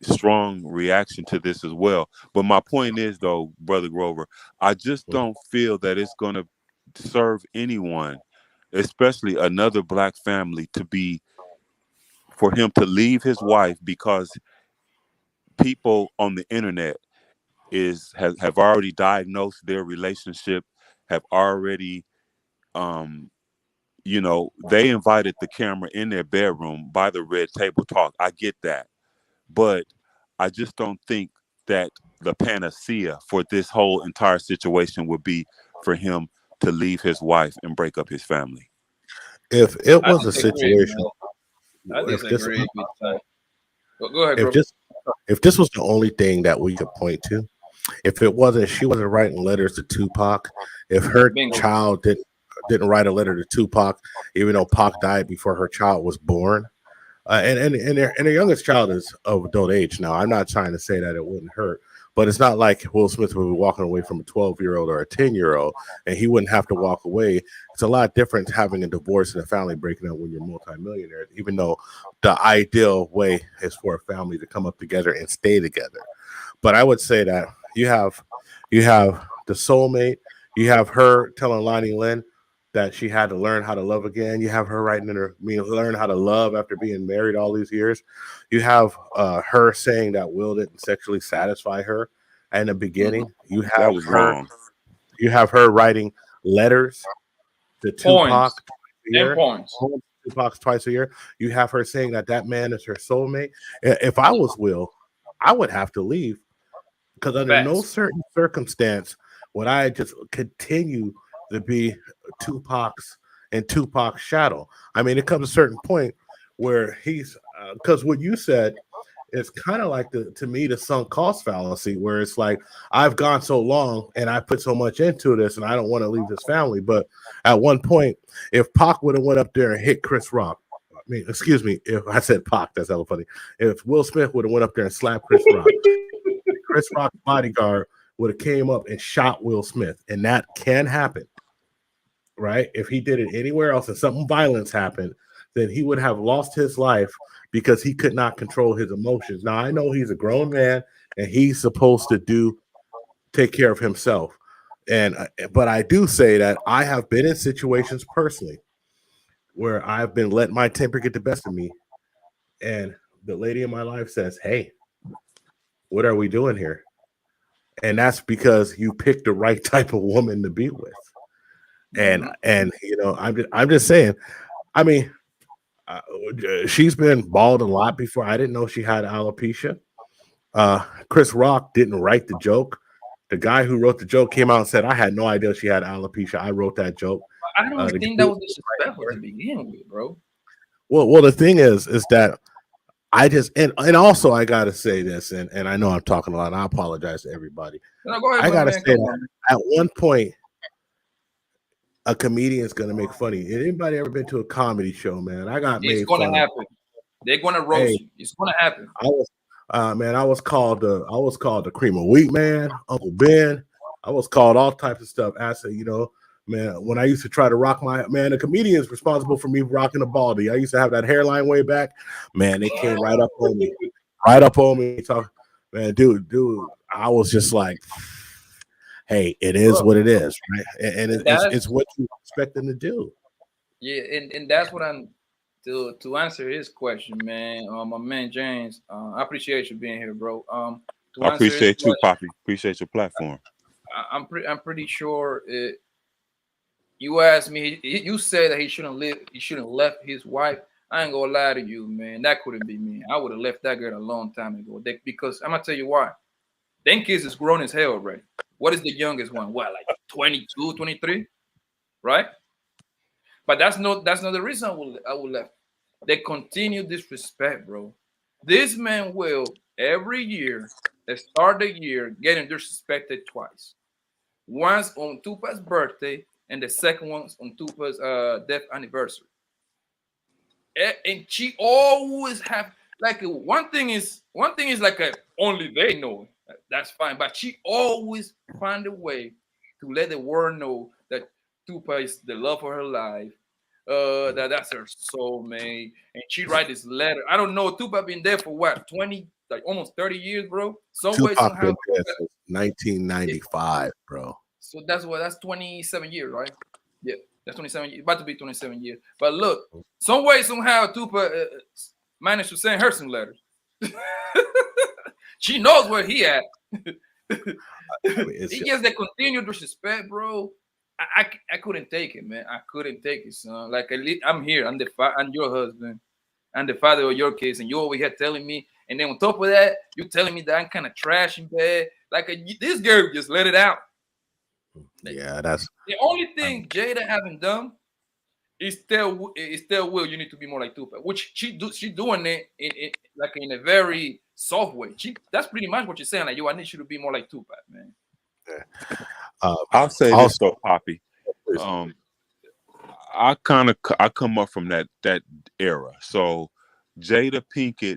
Speaker 2: strong reaction to this as well. But my point is, though, Brother Grover, I just don't feel that it's going to serve anyone, especially another black family, for him to leave his wife because people on the internet have already diagnosed their relationship, have already they invited the camera in their bedroom by the red table talk. I get that. But I just don't think that the panacea for this whole entire situation would be for him to leave his wife and break up his family.
Speaker 3: If it
Speaker 1: I
Speaker 3: was a
Speaker 1: disagree,
Speaker 3: situation,
Speaker 1: I disagree with that. Go ahead,
Speaker 3: if
Speaker 1: bro.
Speaker 3: this was the only thing that we could point to, if it wasn't, she wasn't writing letters to Tupac, if her
Speaker 1: Bingo.
Speaker 3: child didn't write a letter to Tupac, even though Pac died before her child was born, and their youngest child is of adult age now. I'm not trying to say that it wouldn't hurt, but it's not like Will Smith would be walking away from a 12-year-old or a 10-year-old, and he wouldn't have to walk away. It's a lot different having a divorce and a family breaking up when you're multimillionaire, even though the ideal way is for a family to come up together and stay together. But I would say that you have the soulmate, you have her telling Lonnie Lynn that she had to learn how to love again. You have her writing in her, learn how to love after being married all these years. You have her saying that Will didn't sexually satisfy her in the beginning. You
Speaker 2: That
Speaker 3: have
Speaker 2: was
Speaker 3: her,
Speaker 2: wrong.
Speaker 3: you have her writing letters to Tupac
Speaker 1: Points.
Speaker 3: twice a
Speaker 1: 10
Speaker 3: year.
Speaker 1: points.
Speaker 3: Tupac's twice a year. You have her saying that man is her soulmate. If I was Will, I would have to leave, because under no
Speaker 1: Facts.
Speaker 3: certain circumstance would I just continue to be Tupac's Tupac's shadow. I mean, it comes a certain point where he's because what you said it's kind of like to me the sunk cost fallacy, where it's like I've gone so long and I put so much into this and I don't want to leave this family. But at one point, if Pac would have went up there and hit Chris Rock, I mean, excuse me, if I said Pac, that's hella funny. If Will Smith would have went up there and slapped Chris Rock, Chris Rock's bodyguard would have came up and shot Will Smith, and that can happen, right? If he did it anywhere else and something violence happened, then he would have lost his life because he could not control his emotions. Now I know he's a grown man and he's supposed to take care of himself, and but I do say that I have been in situations personally where I've been letting my temper get the best of me, and the lady in my life says, "Hey, what are we doing here?" And that's because you picked the right type of woman to be with. And you know, I'm just saying. I mean, uh, she's been bald a lot before. I didn't know she had alopecia. Chris Rock didn't write the joke. The guy who wrote the joke came out and said, "I had no idea she had alopecia. I wrote that joke."
Speaker 1: I don't think that was disrespectful to begin with, bro.
Speaker 3: Well, the thing is that I just and also I gotta say this, and I know I'm talking a lot. And I apologize to everybody.
Speaker 1: No, go ahead,
Speaker 3: I gotta
Speaker 1: man.
Speaker 3: say that at one point, a comedian's gonna make fun of you. Anybody ever been to a comedy show, man? I got made fun of. It's gonna
Speaker 1: happen. They're gonna roast you. It's gonna happen.
Speaker 3: I was, man, I was called the cream of wheat man, Uncle Ben. I was called all types of stuff. I said, you know, man, when I used to try to rock the comedian is responsible for me rocking a baldy. I used to have that hairline way back. Man, they came right up on me, talk, man, dude. I was just like, hey, it is what it is, right? And it's what you expect them to do.
Speaker 1: Yeah, and that's what I'm to answer his question, man. My man James, I appreciate you being here, bro.
Speaker 2: I appreciate you, Poppy. Appreciate your platform.
Speaker 1: I'm pretty sure you asked me. You said that he shouldn't left his wife. I ain't gonna lie to you, man. That couldn't be me. I would have left that girl a long time ago. Because I'm gonna tell you why. Them kids is grown as hell already. What is the youngest one? What, like 22, 23? Right? But that's not the reason I would left. They continue disrespect, bro. This man will every year they start the year getting disrespected twice. Once on Tupac's birthday, and the second one's on Tupac's death anniversary. And she always have like one thing is like only they know. That's fine, but she always find a way to let the world know that Tupac is the love of her life. That's her soulmate, and she write this letter. I don't know. Tupac been there for what 20, like almost 30 years, bro. Some way
Speaker 3: Tupac
Speaker 1: somehow.
Speaker 3: Been there since 1995, bro.
Speaker 1: So that's 27 years, right? Yeah, that's 27 years, about to be 27 years. But look, some way, somehow, Tupac managed to send her some letters. She knows where he at. He gets the continued disrespect, bro. I couldn't take it, man. I couldn't take it, son. Like I'm here. I'm your husband. I'm the father of your kids, and you're over here telling me. And then on top of that, you're telling me that I'm kind of trash in bed. Like this girl just let it out.
Speaker 3: Yeah, that's
Speaker 1: the only thing Jada haven't done is tell Will you need to be more like Tupac, which she doing it in a very soft way. That's pretty much what you're saying. Like, yo, I need you to be more like Tupac, man.
Speaker 3: Yeah.
Speaker 2: I'll say this though, Poppy. I come up from that era. So Jada Pinkett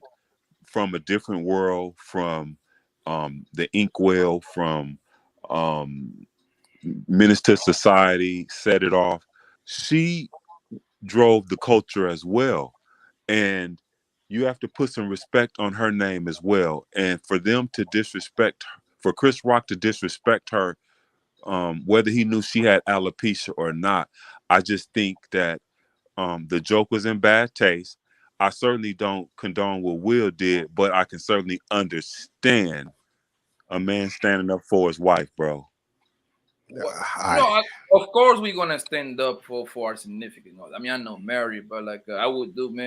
Speaker 2: from a different world, from the Inkwell, from Menace to Society, Set It Off. She drove the culture as well. And you have to put some respect on her name as well. And for them to disrespect, for Chris Rock to disrespect her, whether he knew she had alopecia or not, I just think that the joke was in bad taste. I certainly don't condone what Will did, but I can certainly understand a man standing up for his wife, bro.
Speaker 1: Of course we're gonna stand up for our significant other. I mean, I'm not married, but like I would do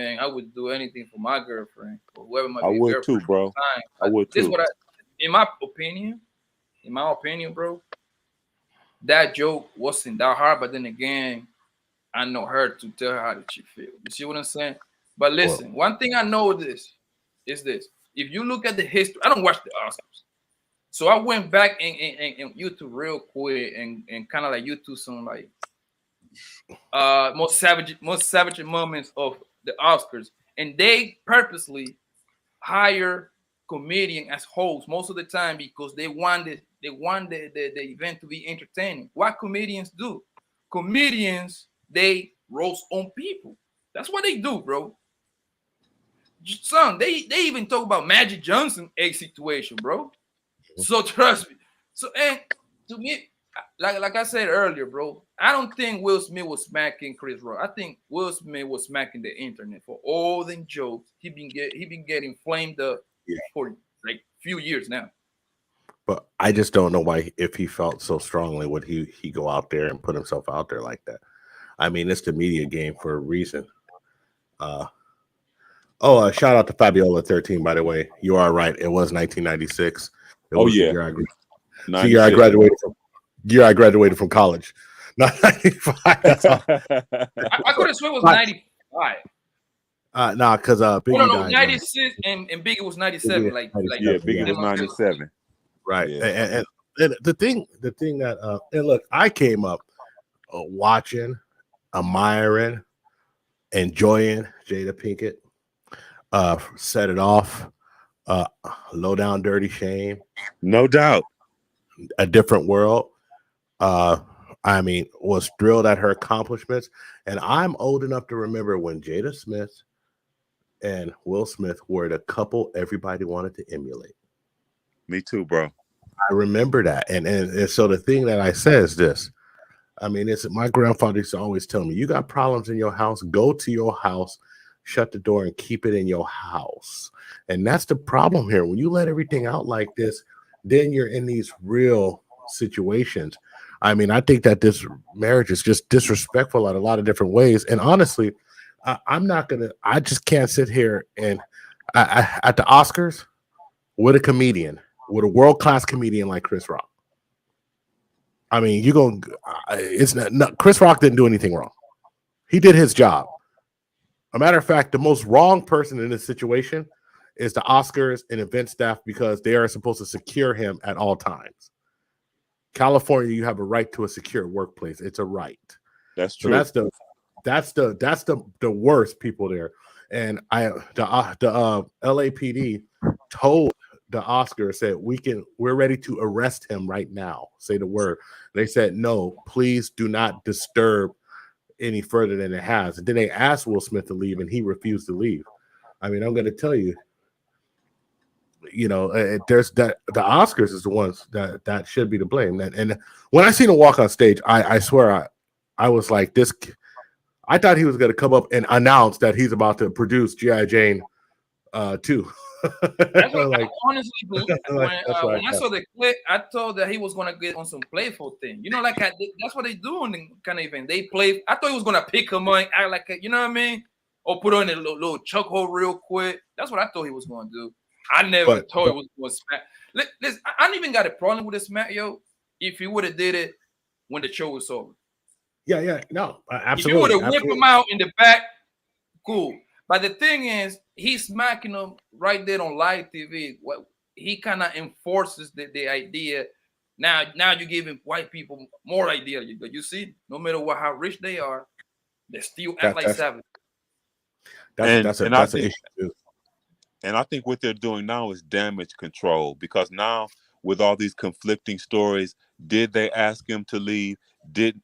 Speaker 1: anything for my girlfriend or whoever my girlfriend.
Speaker 2: I would too, bro. I would too.
Speaker 1: This is what in my opinion, bro. That joke wasn't that hard, but then again, I know her to tell her how did she feel. You see what I'm saying? But listen, one thing I know is this. If you look at the history, I don't watch the Oscars. So I went back and YouTube real quick and kind of like YouTube some like most savage moments of the Oscars, and they purposely hire comedian as hosts most of the time because they want the event to be entertaining. What comedians do? Comedians they roast on people. That's what they do, bro. Son, they even talk about Magic Johnson a situation, bro. So trust me. So and to me, like I said earlier, bro, I don't think Will Smith was smacking Chris Rock. I think Will Smith was smacking the internet for all the jokes he been getting flamed up
Speaker 3: Yeah.
Speaker 1: for like few years now.
Speaker 3: But I just don't know why, if he felt so strongly, would he go out there and put himself out there like that? I mean, it's the media game for a reason. Shout out to Fabiola 13, by the way. You are right. It was 1996. It was the year I graduated from. Year I graduated from college. Not 95. That's all.
Speaker 1: I could have sworn it was 95.
Speaker 3: Nah, because Biggie
Speaker 1: No,
Speaker 3: died.
Speaker 1: 96 and Biggie was 97.
Speaker 2: Biggie was 97.
Speaker 3: Right.
Speaker 2: Yeah.
Speaker 3: And the thing that and look, I came up watching, admiring, enjoying Jada Pinkett set it off, Low Down Dirty Shame,
Speaker 2: No doubt.
Speaker 3: A Different World. I mean, was thrilled at her accomplishments. And I'm old enough to remember when Jada Smith and Will Smith were the couple everybody wanted to emulate.
Speaker 2: Me too, bro.
Speaker 3: I remember that. And so the thing that I say is this. I mean, it's my grandfather used to always tell me, you got problems in your house, go to your house, shut the door and keep it in your house. And that's the problem here. When you let everything out like this, then you're in these real situations. I mean, I think that this marriage is just disrespectful in a lot of different ways. And honestly, I just can't sit here and at the Oscars with a world-class comedian like Chris Rock. I mean, it's not Chris Rock didn't do anything wrong. He did his job. A matter of fact, the most wrong person in this situation is the Oscars and event staff because they are supposed to secure him at all times. California, you have a right to a secure workplace. It's a right.
Speaker 2: That's true.
Speaker 3: So that's the worst people there. And the LAPD told the Oscars, said we're ready to arrest him right now. Say the word. They said no, please do not disturb any further than it has. And then they asked Will Smith to leave, and he refused to leave. I mean, I'm going to tell you, there's that the Oscars is the ones that should be to blame. And when I seen him walk on stage, I swear I was like this. I thought he was going to come up and announce that he's about to produce G.I. Jane 2.
Speaker 1: That's what I honestly believe. When I saw the clip, I thought that he was gonna get on some playful thing. That's what they do in the kind of event. They play. I thought he was gonna pick him up, act like you know what I mean, or put on a little chuck hole real quick. That's what I thought he was gonna do. I never thought it was gonna smack. Listen, I don't even got a problem with the smack, yo. If he would have did it when the show was over.
Speaker 3: Yeah, no, absolutely.
Speaker 1: If you would have whipped him out in the back, cool. But the thing is, he's smacking them right there on live TV. What he kind of enforces the idea. Now you're giving white people more idea. You see, no matter how rich they are, they still act like savage.
Speaker 3: That's an issue too.
Speaker 2: And I think what they're doing now is damage control, because now with all these conflicting stories, did they ask him to leave? Did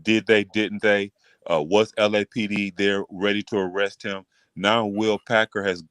Speaker 2: they? Didn't they? Was LAPD there ready to arrest him? Now Will Packer has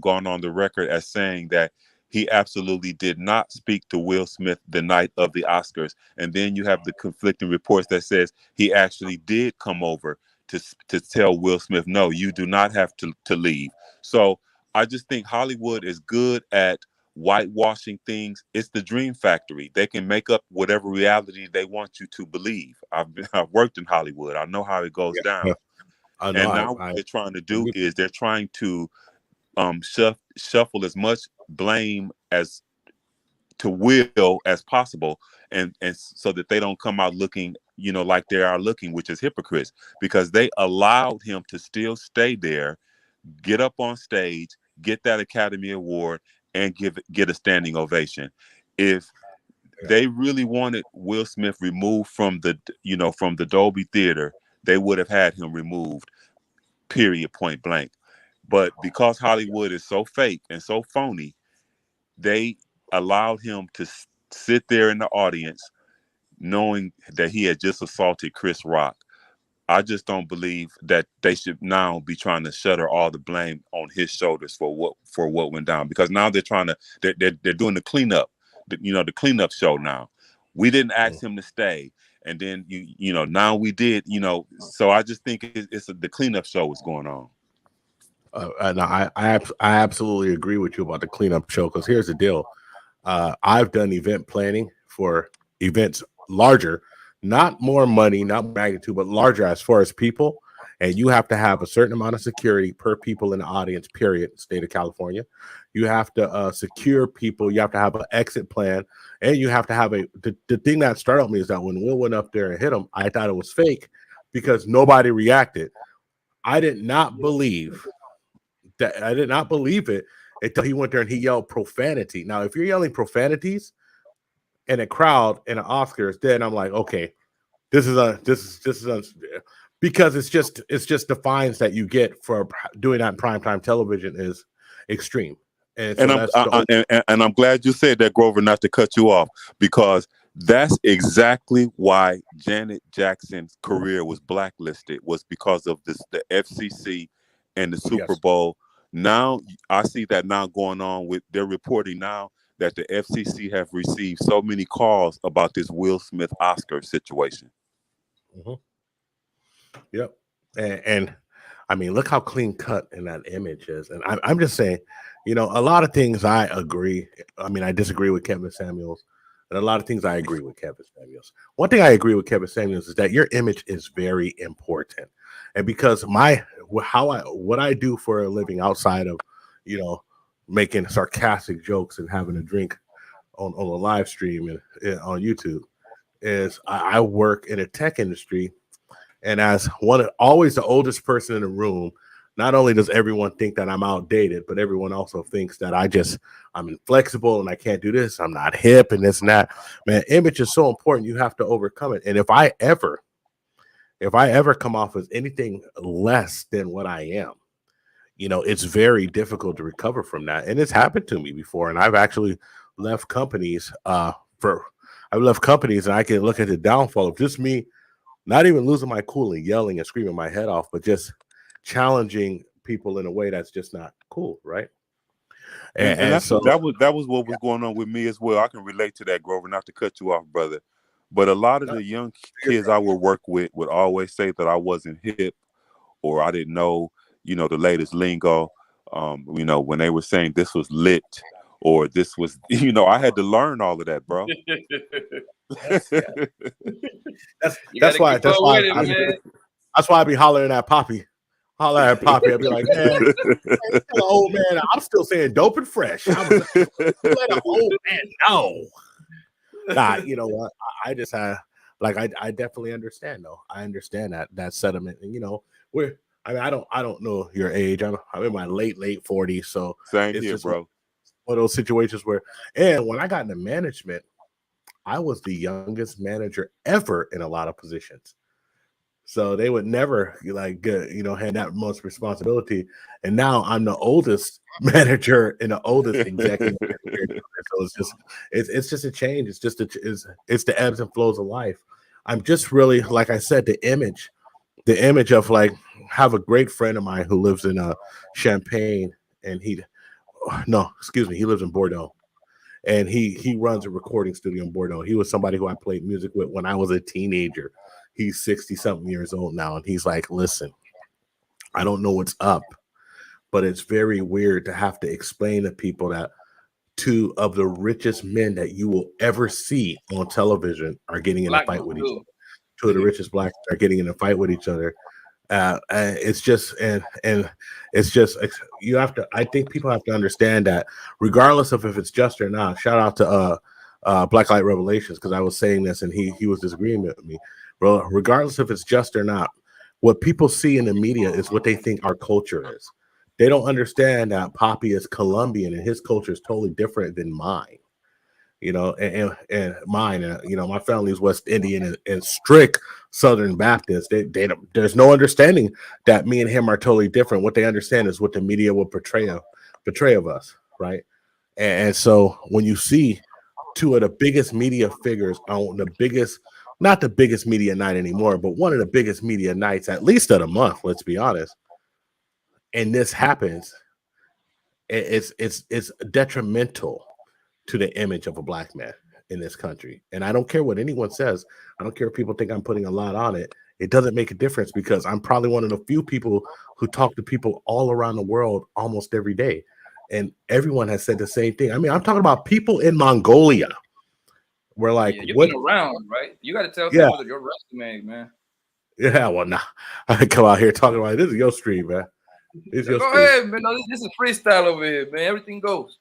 Speaker 2: gone on the record as saying that he absolutely did not speak to Will Smith the night of the Oscars. And then you have the conflicting reports that says he actually did come over to tell Will Smith, no, you do not have to leave. So I just think Hollywood is good at whitewashing things. It's the dream factory. They can make up whatever reality they want you to believe. I've worked in Hollywood. I know how it goes down. And now what they're trying to do is they're trying to shuffle as much blame as to Will as possible, and so that they don't come out looking, like they are looking, which is hypocrites, because they allowed him to still stay there, get up on stage, get that Academy Award, and get a standing ovation. If they really wanted Will Smith removed from the from the Dolby Theater, they would have had him removed. Period. Point blank. But because Hollywood is so fake and so phony, they allowed him to sit there in the audience, knowing that he had just assaulted Chris Rock. I just don't believe that they should now be trying to shutter all the blame on his shoulders for what went down, because now they're doing the cleanup, the cleanup show now. We didn't ask him to stay, and then now we did, so I just think the cleanup show is going on.
Speaker 3: And I absolutely agree with you about the cleanup show, because here's the deal. I've done event planning for events larger, not more money, not magnitude, but larger as far as people. And you have to have a certain amount of security per people in the audience, period, state of California. You have to secure people. You have to have an exit plan. And you have to have the thing that startled me is that when Will went up there and hit him, I thought it was fake because nobody reacted. I did not believe it until he went there and he yelled profanity. Now, if you're yelling profanities in a crowd in an Oscars, then I'm like, okay, this is because it's just the fines that you get for doing that in primetime television is extreme. And so
Speaker 2: I'm glad you said that, Grover, not to cut you off, because that's exactly why Janet Jackson's career was blacklisted, was because of the FCC and the Super Bowl. Now I see that now going on they're reporting now that the FCC have received so many calls about this Will Smith Oscar situation.
Speaker 3: Mm-hmm. Yep. And I mean, look how clean cut in that image is. And I'm just saying, a lot of things I agree. I mean, I disagree with Kevin Samuels, and a lot of things I agree with Kevin Samuels. One thing I agree with Kevin Samuels is that your image is very important. And because what I do for a living outside of, making sarcastic jokes and having a drink on a live stream and on YouTube, is I work in a tech industry. And as always the oldest person in the room, not only does everyone think that I'm outdated, but everyone also thinks that I'm inflexible and I can't do this. I'm not hip and this and that. Man, image is so important. You have to overcome it. And if I ever come off as anything less than what I am, it's very difficult to recover from that. And it's happened to me before. And I've actually left companies and I can look at the downfall of just me not even losing my cool and yelling and screaming my head off, but just challenging people in a way that's just not cool, right?
Speaker 2: And so that was what was going on with me as well. I can relate to that, Grover, not to cut you off, brother. But a lot of the young kids I would work with would always say that I wasn't hip, or I didn't know, the latest lingo. When they were saying this was lit, or this was, I had to learn all of that, bro.
Speaker 3: That's why I be hollering at Poppy. I'd be like, man, old man, I'm still saying dope and fresh. Let an old man know. Nah, you know what? I just had I definitely understand though. I understand that sentiment, and I don't know your age. I'm in my late 40s, so
Speaker 2: same here, bro.
Speaker 3: One of those situations where, and when I got into management, I was the youngest manager ever in a lot of positions. So they would never had that much responsibility. And now I'm the oldest manager and the oldest executive. So it's just a change. It's just it's the ebbs and flows of life. I'm just really, like I said, the image of have a great friend of mine who lives in Champaign, and he lives in Bordeaux. And he runs a recording studio in Bordeaux. He was somebody who I played music with when I was a teenager. He's 60-something years old now. And he's like, listen, I don't know what's up, but it's very weird to have to explain to people that two of the richest men that you will ever see on television are getting in a fight with each other. Two of the richest blacks are getting in a fight with each other. It's just and it's just I think people have to understand that regardless of if it's just or not. Shout out to Black Light Revelations, because I was saying this and he was disagreeing with me. Bro, regardless if it's just or not, what people see in the media is what they think our culture is. They don't understand that Poppy is Colombian and his culture is totally different than mine. And mine, my family is West Indian and strict Southern Baptist. They don't, there's no understanding that me and him are totally different. What they understand is what the media will portray of us, right? And so when you see two of the biggest media figures on the biggest, not the biggest media night anymore, but one of the biggest media nights, at least of the month, let's be honest, and this happens, it's detrimental to the image of a black man in this country. And I don't care what anyone says. I don't care if people think I'm putting a lot on it. It doesn't make a difference because I'm probably one of the few people who talk to people all around the world almost every day. And everyone has said the same thing. I mean, I'm talking about people in Mongolia. We're like,
Speaker 1: Yeah, you've
Speaker 3: what?
Speaker 1: been around, right? You got to tell
Speaker 3: Yeah,
Speaker 1: people that your resume, man.
Speaker 3: yeah. Well, nah, I come out here talking about this is your stream, man. It's your
Speaker 1: Go
Speaker 3: stream.
Speaker 1: ahead, man. No, this is freestyle over here, man. Everything goes.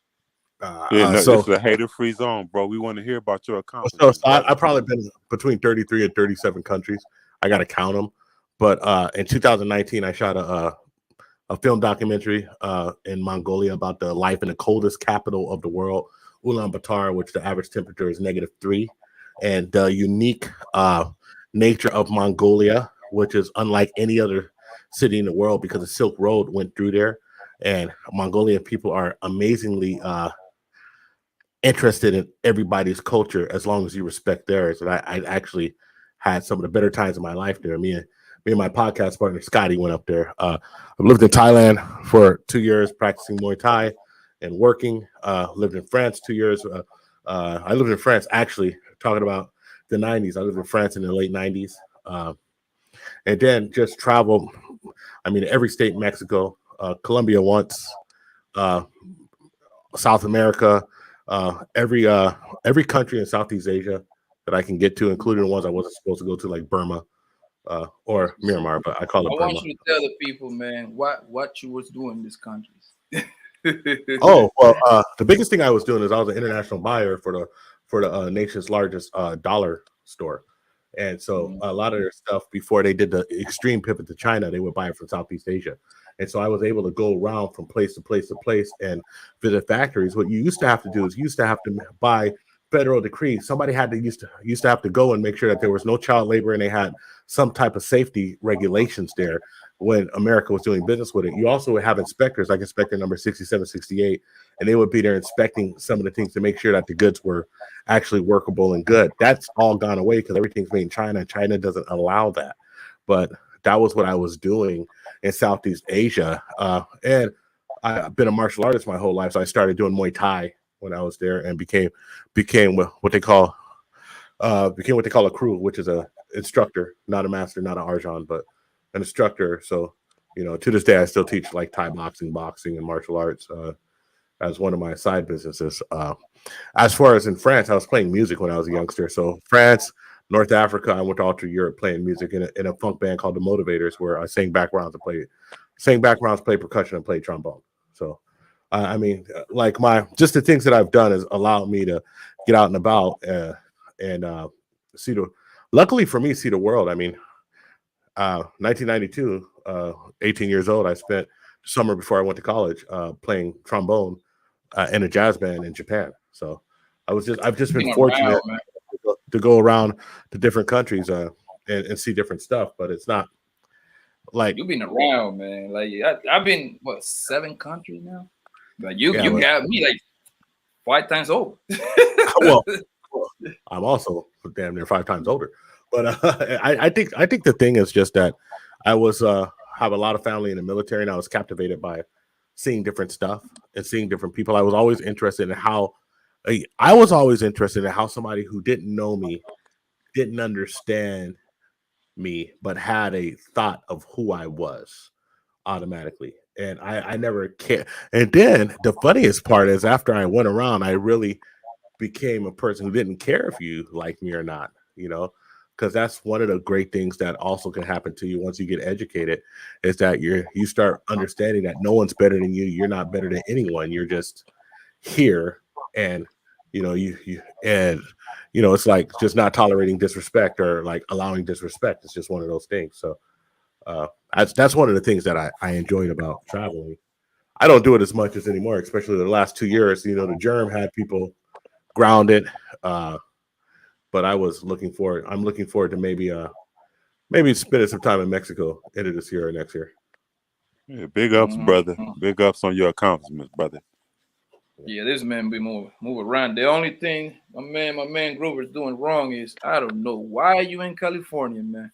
Speaker 2: Yeah, no,
Speaker 3: So
Speaker 2: this is a hater-free zone, bro. We want to hear about your
Speaker 3: So,
Speaker 2: accomplishments, brother.
Speaker 3: I've probably been between 33 and 37 countries. I got to count them. But in 2019, I shot a film documentary in Mongolia about the life in the coldest capital of the world, Ulaanbaatar, which the average temperature is -3, and the unique nature of Mongolia, which is unlike any other city in the world because the Silk Road went through there. And Mongolian people are amazingly interested in everybody's culture as long as you respect theirs. And I actually had some of the better times of my life there. Me and my podcast partner Scotty went up there. I've lived in Thailand for 2 years practicing Muay Thai and working. Lived in France 2 years. I lived in France actually, talking about the 90s. I lived in France in the late 90s. And then just traveled, I mean, every state in Mexico, Colombia once, South America, every country in Southeast Asia that I can get to, including the ones I wasn't supposed to go to, like Burma or Myanmar, but I call
Speaker 1: I
Speaker 3: it
Speaker 1: want
Speaker 3: Burma.
Speaker 1: you to tell the people, man, what you was doing in these countries.
Speaker 3: Oh well, the biggest thing I was doing is I was an international buyer for the nation's largest dollar store, and so a lot of their stuff before they did the extreme pivot to China, they would buy it from Southeast Asia. And so I was able to go around from place to place to place and visit factories. What you used to have to do is you used to have to buy federal decree. Somebody had to used to have to go and make sure that there was no child labor and they had some type of safety regulations there when America was doing business with it. You also would have inspectors like inspector number 67, 68, and they would be there inspecting some of the things to make sure that the goods were actually workable and good. That's all gone away because everything's made in China, and China doesn't allow that. But that was what I was doing in Southeast Asia. And I've been a martial artist my whole life, so I started doing Muay Thai when I was there and became what they call a crew, which is a instructor, not a master, not an arjan, but an instructor. So, to this day, I still teach like Thai boxing, and martial arts as one of my side businesses. As far as in France, I was playing music when I was a youngster. So France, North Africa, I went all through Europe playing music in a funk band called the Motivators, where I sang backgrounds, played percussion, and played trombone. So, I mean, like just the things that I've done has allowed me to get out and about and see luckily for me, see the world. I mean, 1992, 18 years old, I spent the summer before I went to college playing trombone in a jazz band in Japan. So I've just been fortunate to go around to different countries and see different stuff, but it's not like
Speaker 1: you've been around, man. Like I've been 7 countries now. But you got me like 5 times over.
Speaker 3: well, I'm also damn near 5 times older. But I think the thing is just that I was have a lot of family in the military, and I was captivated by seeing different stuff and seeing different people. I was always interested in how somebody who didn't know me, didn't understand me, but had a thought of who I was automatically. And I never cared. And then the funniest part is after I went around, I really became a person who didn't care if you like me or not, because that's one of the great things that also can happen to you once you get educated, is that you start understanding that no one's better than you. You're not better than anyone. You're just here, and it's like just not tolerating disrespect or like allowing disrespect. It's just one of those things. So that's one of the things that I enjoyed about traveling. I don't do it as much as anymore, especially the last 2 years. You know, the germ had people grounded. But I'm looking forward to maybe spending some time in Mexico end of this year or next year.
Speaker 2: Yeah, big ups, brother. Big ups on your accomplishments, brother.
Speaker 1: Yeah, this man be move around. The only thing my man Grover's doing wrong is I don't know why you in California, man.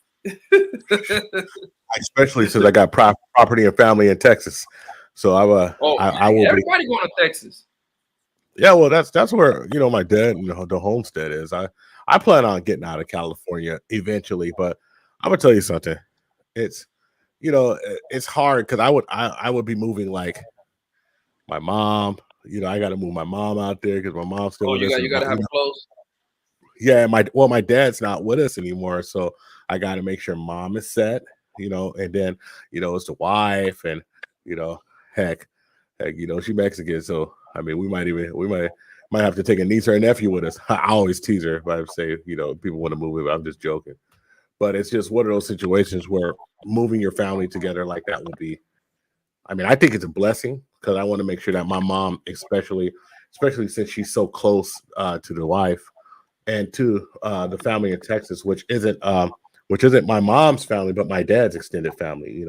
Speaker 3: Especially since I got property and family in Texas, so I will
Speaker 1: everybody going to Texas.
Speaker 3: Yeah, well, that's where my dad the homestead is. I plan on getting out of California eventually, but I'm gonna tell you something. It's it's hard because I would be moving like my mom. I got to move my mom out there because my mom's still with us.
Speaker 1: You got to have it close.
Speaker 3: Yeah, my dad's not with us anymore, so I got to make sure mom is set. And then it's the wife, and heck, she's Mexican, so I mean we might have to take a niece or a nephew with us. I always tease her if I say people want to move it, but I'm just joking. But it's just one of those situations where moving your family together like that would be. I mean, I think it's a blessing because I want to make sure that my mom, especially since she's so close to the wife and to the family in Texas, which isn't my mom's family, but my dad's extended family,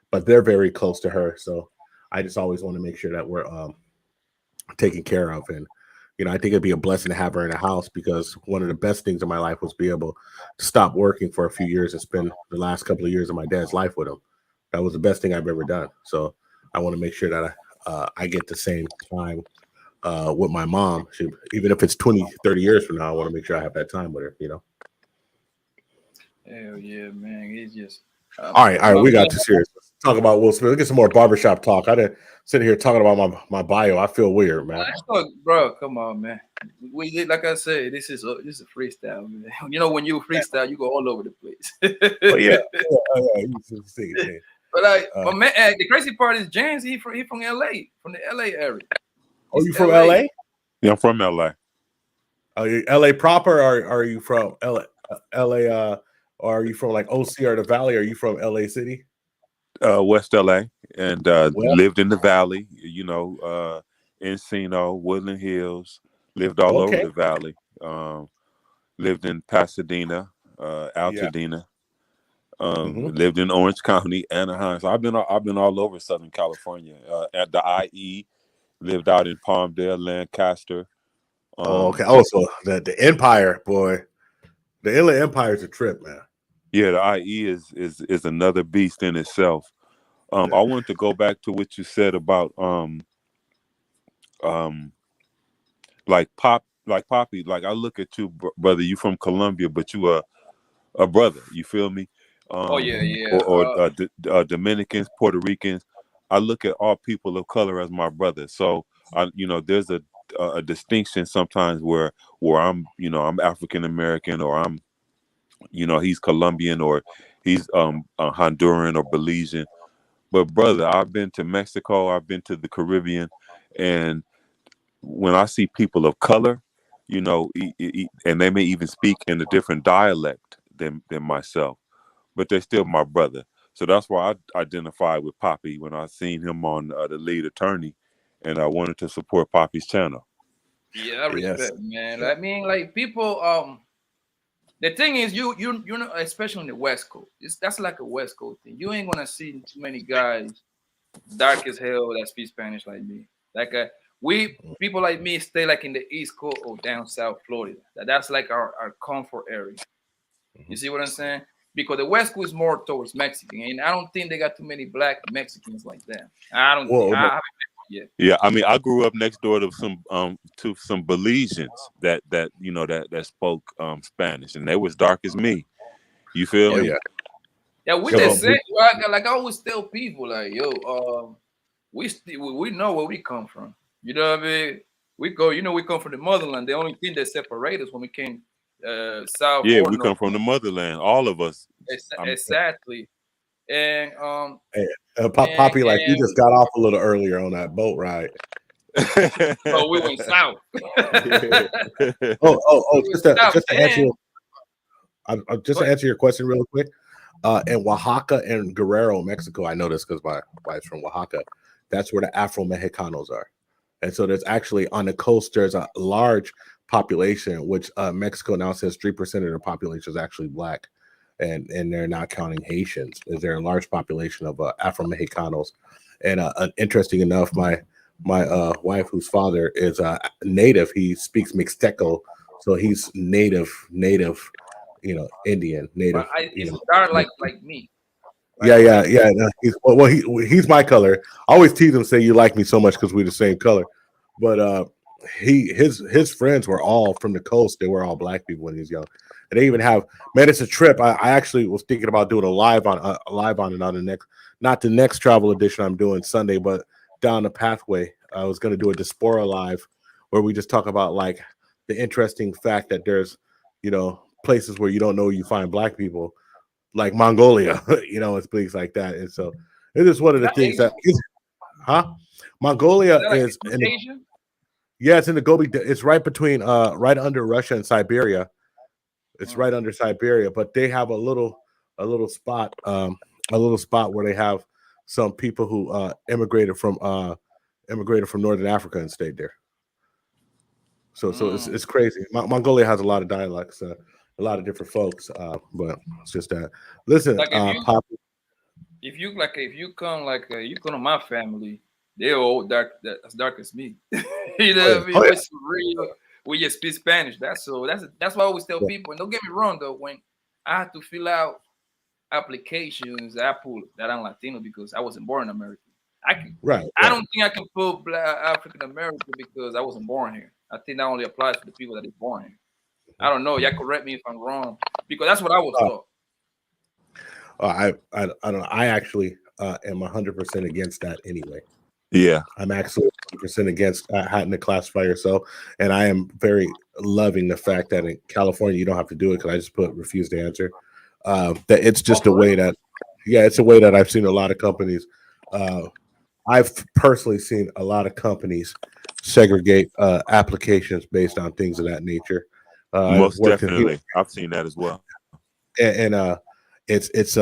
Speaker 3: but they're very close to her. So I just always want to make sure that we're taken care of. And, I think it'd be a blessing to have her in the house because one of the best things in my life was be able to stop working for a few years and spend the last couple of years of my dad's life with him. That was the best thing I've ever done. So I want to make sure that I get the same time with my mom. Even if it's 20, 30 years from now, I want to make sure I have that time with her,
Speaker 1: Hell yeah, man. It's just
Speaker 3: all right. We got too serious. Let's talk about Will Smith. Let's get some more barbershop talk. I didn't sit here talking about my bio. I feel weird, man.
Speaker 1: Bro, come on, man. We like I said, this is a freestyle, man. When you freestyle, you go all over the place.
Speaker 3: But yeah.
Speaker 1: But my man, the crazy part is James. He from LA, from the LA area.
Speaker 3: Oh, you from LA?
Speaker 2: Yeah, I'm from LA.
Speaker 3: Are you LA proper, or are you from LA? Or are you from like OC or the Valley? Or are you from LA City?
Speaker 2: West LA, and lived in the Valley. Encino, Woodland Hills. Lived all over the Valley. Lived in Pasadena, Altadena. Lived in Orange County, Anaheim. So I've been all over Southern California. At the IE, lived out in Palmdale, Lancaster.
Speaker 3: Okay. Oh, so the Empire, boy, the Inland Empire is a trip, man.
Speaker 2: Yeah, the IE is another beast in itself. I wanted to go back to what you said about like Poppy. Like I look at you, brother. You from Colombia, but you are a brother. You feel me? Or Dominicans, Puerto Ricans. I look at all people of color as my brother. So there's a distinction sometimes where I'm I'm African American, or I'm he's Colombian, or he's Honduran or Belizean. But brother, I've been to Mexico, I've been to the Caribbean, and when I see people of color, and they may even speak in a different dialect than myself, but they're still my brother. So that's why I identified with Poppy when I seen him on The Lead Attorney, and I wanted to support Poppy's channel.
Speaker 1: Yeah, I respect, man. I mean, like people, the thing is, you know, especially in the West Coast, that's like a West Coast thing. You ain't gonna see too many guys dark as hell that speak Spanish like me. Like people like me stay like in the East Coast or down South Florida. That's like our comfort area. You see what I'm saying? Because the West Coast is more towards Mexican, and I don't think they got too many black Mexicans like that. I don't. Think, I haven't met yet.
Speaker 2: Yeah, I mean, I grew up next door to some Belizeans that spoke Spanish, and they was dark as me. You feel me?
Speaker 1: Yeah, we just say like I always tell people like, yo, we know where we come from. You know what I mean? We come from the motherland. The only thing that separates us when we came south.
Speaker 2: Yeah, we come from the motherland. All of us.
Speaker 1: Exactly. And
Speaker 3: Poppy, like you just got off a little earlier on that boat ride.
Speaker 1: So we went south.
Speaker 3: Just to answer your question real quick. In Oaxaca and Guerrero, Mexico, I know this because my wife's from Oaxaca. that's where the Afro Mexicanos are. And so there's actually on the coast, there's a large population, which Mexico now says 3% of their population is actually black. And they're not counting Haitians. Is there a large population of Afro Mexicanos? And interesting enough, my wife, whose father is native, he speaks Mixteco, so he's native, Indian,
Speaker 1: But
Speaker 3: native,
Speaker 1: it's dark like me.
Speaker 3: yeah,
Speaker 1: Like
Speaker 3: yeah,
Speaker 1: like
Speaker 3: yeah. No, he's my color. I always tease him, say you like me so much because we're the same color. But his friends were all from the coast. They were all black people when he was young. And they even have man, it's a trip. I actually was thinking about doing a live on it on the next, not the next travel edition I'm doing Sunday, but down the pathway. I was going to do a diaspora live where we just talk about like the interesting fact that there's places where you don't know you find black people like Mongolia, it's places like that. And so it is one of
Speaker 1: is
Speaker 3: the
Speaker 1: that
Speaker 3: things
Speaker 1: Asia?
Speaker 3: that is, huh?
Speaker 1: Is
Speaker 3: Mongolia
Speaker 1: that like
Speaker 3: is in the,
Speaker 1: Asia?
Speaker 3: yeah, it's in the Gobi. It's right between right under Russia and Siberia. It's
Speaker 1: Mm.
Speaker 3: right under Siberia, but they have a little spot where they have some people who immigrated from Northern Africa and stayed there. So it's
Speaker 1: Mm.
Speaker 3: crazy. Mongolia has a lot of dialects, a lot of different folks, but it's just that. Listen,
Speaker 1: Like
Speaker 3: Pop.
Speaker 1: if you come you come to my family, they're all dark as dark as me. You
Speaker 3: Oh
Speaker 1: know
Speaker 3: yeah,
Speaker 1: what I mean?
Speaker 3: oh yeah,
Speaker 1: What's real? We just speak Spanish. That's why I always tell
Speaker 3: yeah.
Speaker 1: people. And don't get me wrong though, when I had to fill out applications, I put that I'm Latino because I wasn't born in America.
Speaker 3: Right,
Speaker 1: I
Speaker 3: right.
Speaker 1: don't think I can put African American because I wasn't born here. I think that only applies to the people that is born here. I don't know. Y'all correct me if I'm wrong because that's what I was
Speaker 3: Uh,
Speaker 1: taught.
Speaker 3: I don't know. I actually am 100% against that anyway.
Speaker 2: Yeah.
Speaker 3: I'm actually 100% against having to classify yourself, and I am very loving the fact that in California you don't have to do it because I just put refuse to answer. That it's
Speaker 1: Oh,
Speaker 3: just a
Speaker 1: for
Speaker 3: way
Speaker 1: real?
Speaker 3: that, yeah, it's a way that I've seen a lot of companies. Uh, I've personally seen a lot of companies segregate applications based on things of that nature. I've
Speaker 2: Most
Speaker 3: worked in here,
Speaker 2: definitely. I've seen that as well.
Speaker 3: and it's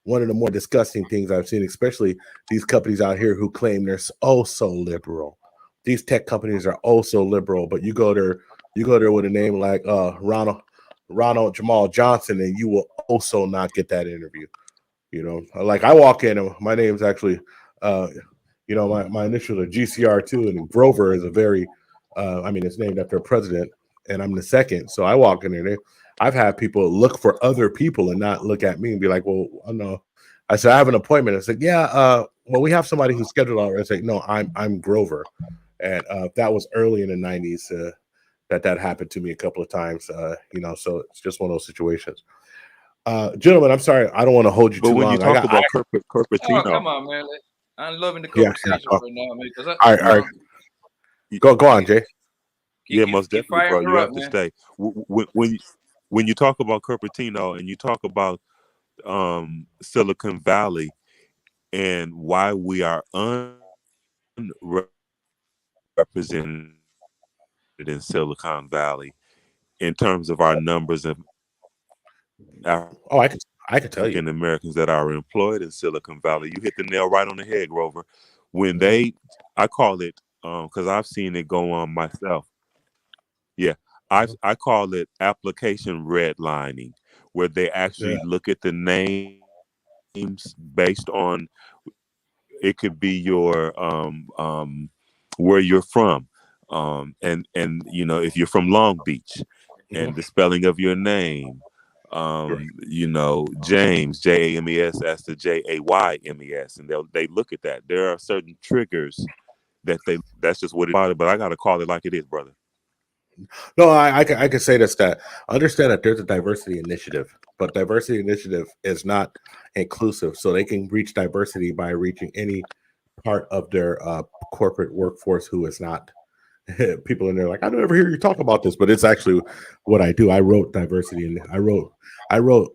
Speaker 3: one of the more disgusting things I've seen, especially these companies out here who claim they're oh so liberal. These tech companies are oh so liberal, but you go there with a name like Ronald Jamal Johnson, and you will also not get that interview. Like I walk in and my name's actually, uh, my initials are GCR2, and Grover is a very, I mean, it's named after a president, and I'm the second. So I walk in there. I've had people look for other people and not look at me and be like, well, oh, no. I said, I have an appointment. I said, yeah, well, we have somebody who's scheduled already. I said, no, I'm Grover. And that was early in the 90s that happened to me a couple of times, so it's just one of those situations. Gentlemen, I'm sorry. I don't want to hold you
Speaker 2: But
Speaker 3: too
Speaker 2: when you
Speaker 3: long.
Speaker 2: talk about
Speaker 1: Oh,
Speaker 2: Cupertino,
Speaker 1: come on, man. I'm loving the
Speaker 3: Yeah, yeah.
Speaker 1: conversation
Speaker 3: All
Speaker 1: right now, man. Because
Speaker 3: right, all right. Go on,
Speaker 1: keep,
Speaker 3: Jay.
Speaker 2: yeah,
Speaker 1: keep
Speaker 2: most
Speaker 1: keep
Speaker 2: definitely,
Speaker 1: firing
Speaker 2: bro. You
Speaker 1: her up,
Speaker 2: have to
Speaker 1: man.
Speaker 2: stay. When you talk about Cupertino and you talk about Silicon Valley and why we are unrepresented in Silicon Valley in terms of our numbers of
Speaker 3: Oh, I could tell you.
Speaker 2: African Americans that are employed in Silicon Valley, you hit the nail right on the head, Grover. When
Speaker 3: Mhm.
Speaker 2: I call it, because I've seen it go on myself. Yeah,
Speaker 3: Mhm.
Speaker 2: I call it application redlining, where they
Speaker 3: Yeah.
Speaker 2: actually look at the names based on it could be your where you're from, and if you're from Long Beach,
Speaker 3: Mhm.
Speaker 2: and the spelling of your name,
Speaker 3: Right.
Speaker 2: James James as to Jaymes, and they look at that. There are certain triggers that's just what it is. But I gotta call it like it is, brother.
Speaker 3: No, I can say this, that understand that there's a diversity initiative, but diversity initiative is not inclusive. So they can reach diversity by reaching any part of their corporate workforce who is not people in there. Like, I don't ever hear you talk about this, but it's actually what I do. I wrote diversity, and I wrote.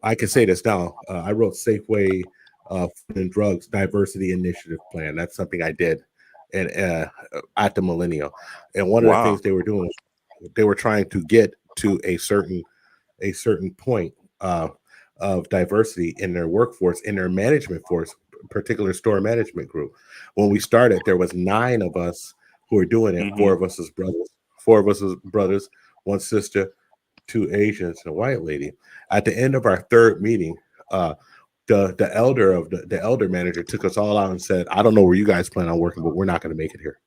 Speaker 3: I can say this now. I wrote Safeway Food and Drugs Diversity Initiative Plan. That's something I did, and at the Millennial. And one of the things
Speaker 2: Wow.
Speaker 3: they were doing was they were trying to get to a certain point of diversity in their workforce, in their management force, particular store management group. When we started, there was 9 of us who were doing it. 4 of us as brothers. 4 of us as brothers. 1 sister, 2 Asians, and a white lady. At the end of our 3rd meeting, the elder of the elder manager took us all out and said, "I don't know where you guys plan on working, but we're not going to make it here."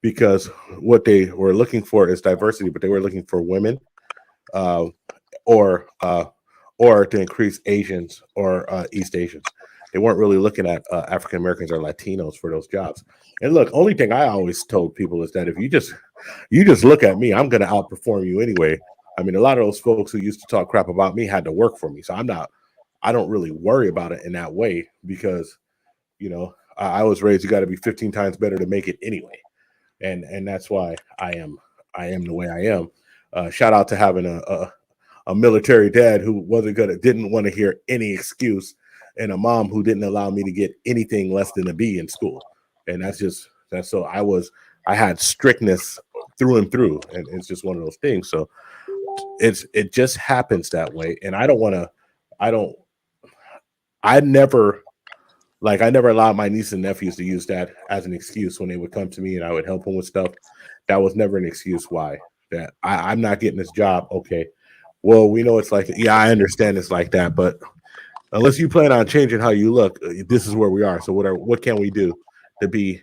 Speaker 3: Because what they were looking for is diversity, but they were looking for women, uh, or to increase Asians or East Asians. They weren't really looking at African Americans or Latinos for those jobs. And look, only thing I always told people is that if you just look at me, I'm going to outperform you anyway. I mean, a lot of those folks who used to talk crap about me had to work for me, so I don't really worry about it in that way because, I was raised you got to be 15 times better to make it anyway, and that's why I am the way I am. Shout out to having a military dad who didn't want to hear any excuse, and a mom who didn't allow me to get anything less than a B in school, and that's so I had strictness through and through, and it's just one of those things. So it just happens that way, and I never allowed my niece and nephews to use that as an excuse when they would come to me and I would help them with stuff. That was never an excuse why that I'm not getting this job. Okay, well, we know it's like, yeah, I understand it's like that, but unless you plan on changing how you look, this is where we are. So what can we do to be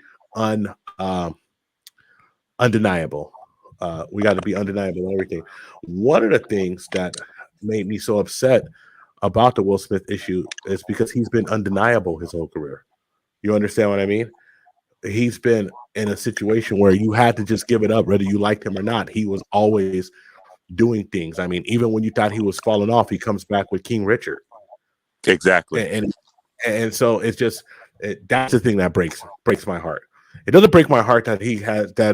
Speaker 3: undeniable? We got to be undeniable in everything. One of the things that made me so upset about the Will Smith issue is because he's been undeniable his whole career. You understand what I mean? He's been in a situation where you had to just give it up, whether you liked him or not. He was always doing things. I mean, even when you thought he was falling off, he comes back with King Richard.
Speaker 2: Exactly.
Speaker 3: And so it's just that's the thing that breaks my heart. It doesn't break my heart that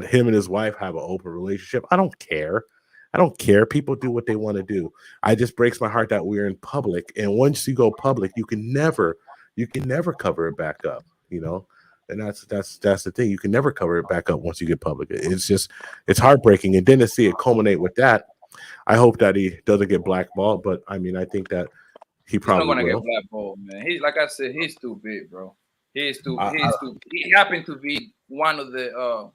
Speaker 3: him and his wife have an open relationship. I don't care. People do what they want to do. I just breaks my heart that we're in public, and once you go public, you can never cover it back up. And that's the thing. You can never cover it back up once you get public. It's heartbreaking, and then to see it culminate with that. I hope that he doesn't get blackballed, but I mean, I think that he probably
Speaker 1: not gonna
Speaker 3: will.
Speaker 1: get blackballed, man. He's like I said, he's too big, bro. He's too. He happened to be one of the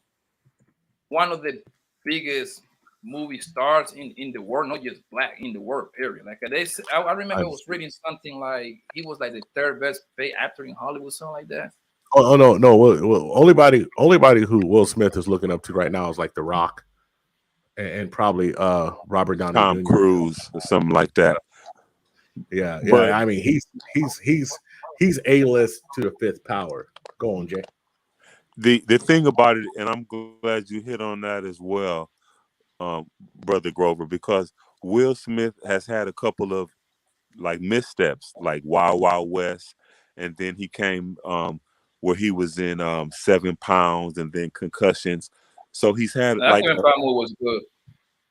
Speaker 1: biggest movie stars in the world, not just black, in the world, period. Like I remember I was reading something like he was like the 3rd best paid actor in Hollywood, something like that.
Speaker 3: Oh no! Well, only body who Will Smith is looking up to right now is like The Rock, and probably Robert Downey
Speaker 2: Tom
Speaker 3: Jr.
Speaker 2: Cruise or something like that.
Speaker 3: Yeah.
Speaker 2: But
Speaker 3: I mean, he's A-list to the 5th power. Go on, Jay.
Speaker 2: the thing about it, and I'm glad you hit on that as well, Brother Grover, because Will Smith has had a couple of like missteps, like Wild Wild West, and then he came where he was in 7 Pounds, and then Concussions. So he's had
Speaker 1: That 7 Pound movie was good.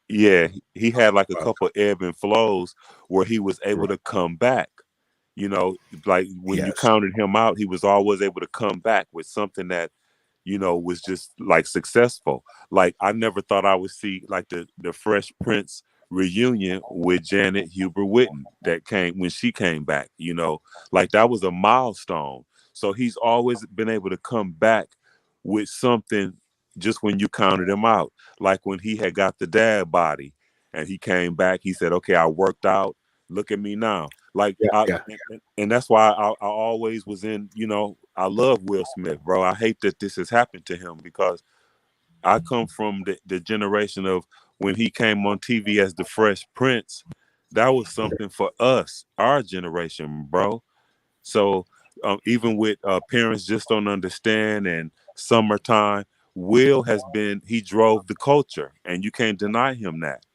Speaker 2: Yeah, he had like a couple ebb and flows where he was able to come back. Like when you counted him out, he was always able to come back with something that, was just like successful. Like I never thought I would see like the Fresh Prince reunion with Janet Huber Whitten that came when she came back, like that was a milestone. So he's always been able to come back with something just when you counted him out. Like when he had got the dad body and he came back, he said, okay, I worked out. Look at me now. Like, and that's why I always was in, I love Will Smith, bro. I hate that this has happened to him because I come from the generation of when he came on TV as the Fresh Prince. That was something for us, our generation, bro. So even with Parents Just Don't Understand and Summertime, Will he drove the culture, and you can't deny him that.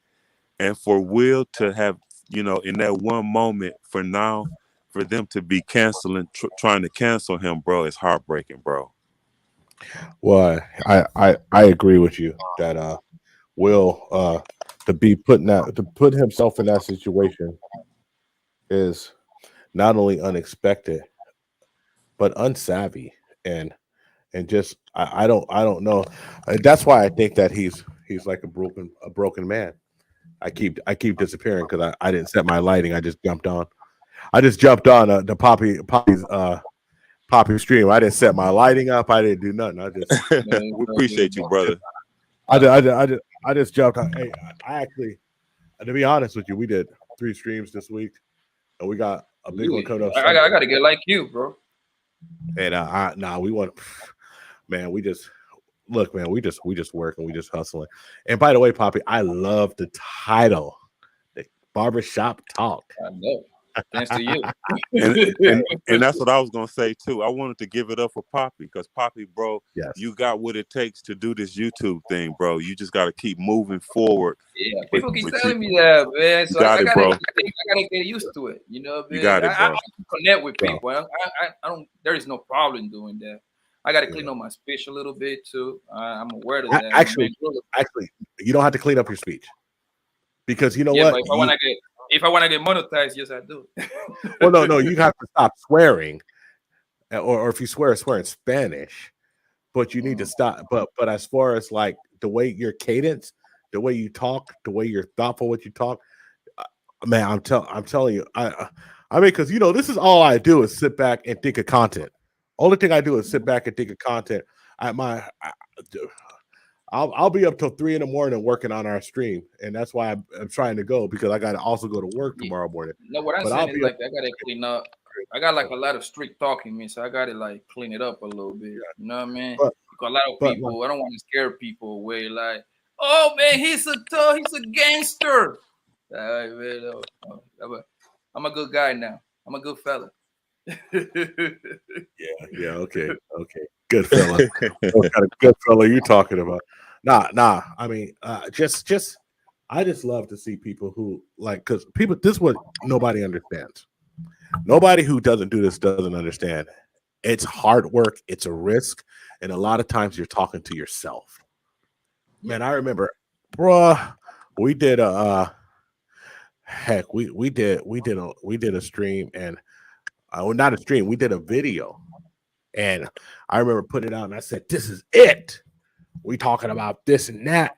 Speaker 2: And for Will to have, in that one moment for them to be trying to cancel him, bro, it's heartbreaking, bro.
Speaker 3: Well, I agree with you that Will to put himself in that situation is not only unexpected but unsavvy and just I don't know. That's why I think that he's like a broken man. I keep disappearing because I didn't set my lighting. I just jumped on the Poppy's Poppy stream. I didn't set my lighting up. I didn't do nothing. I just
Speaker 2: We appreciate you, brother.
Speaker 3: I just jumped on. Hey, I actually, to be honest with you, we did 3 streams this week, and we got a big one coming up.
Speaker 1: I gotta get like you, bro.
Speaker 3: And we want, man. We just look, man. We just work and we just hustling. And by the way, Poppy, I love the title, the Barbershop Talk.
Speaker 1: I know. Thanks to you.
Speaker 2: and that's what I was gonna say too. I wanted to give it up for Poppy because Poppy, bro,
Speaker 3: yes,
Speaker 2: you got what it takes to do this YouTube thing, bro. You just got to keep moving forward.
Speaker 1: Yeah, people keep telling me that, man. So I gotta get used to it. You know, man.
Speaker 2: You got it, bro.
Speaker 1: I connect with people. I don't. There is no problem doing that. I got to clean up my speech a little bit too. I'm aware of that.
Speaker 3: Actually, you don't have to clean up your speech because you know what?
Speaker 1: But if I want to get monetized, yes, I do.
Speaker 3: Well, no, you have to stop swearing, or if you swear in Spanish, but you need to stop. But as far as like the way your cadence, the way you talk, the way you're thoughtful, what you talk, man, I'm telling you, I mean, because you know, this is all I do is sit back and think of content. Only thing I do is sit back and think of content. I'll be up till 3 a.m. working on our stream, and that's why I'm trying to go because I got to also go to work tomorrow morning.
Speaker 1: No, what I'm saying is like I got to clean up. I got like a lot of street talking, man, so I got to like clean it up a little bit. You know what I mean? Because a lot of people, I don't want to scare people away. Like, oh man, he's a gangster. Man, I'm a good guy now. I'm a good fella.
Speaker 3: yeah, okay, good fella. What kind of good fella you talking about? Nah. I mean, I just love to see people who like, because people, this is what nobody understands. Nobody who doesn't do this doesn't understand. It's hard work. It's a risk, and a lot of times you're talking to yourself. Man, I remember, bruh, we did a we did a stream, and not a stream. We did a video, and I remember putting it out, and I said, "This is it. We talking about this and that.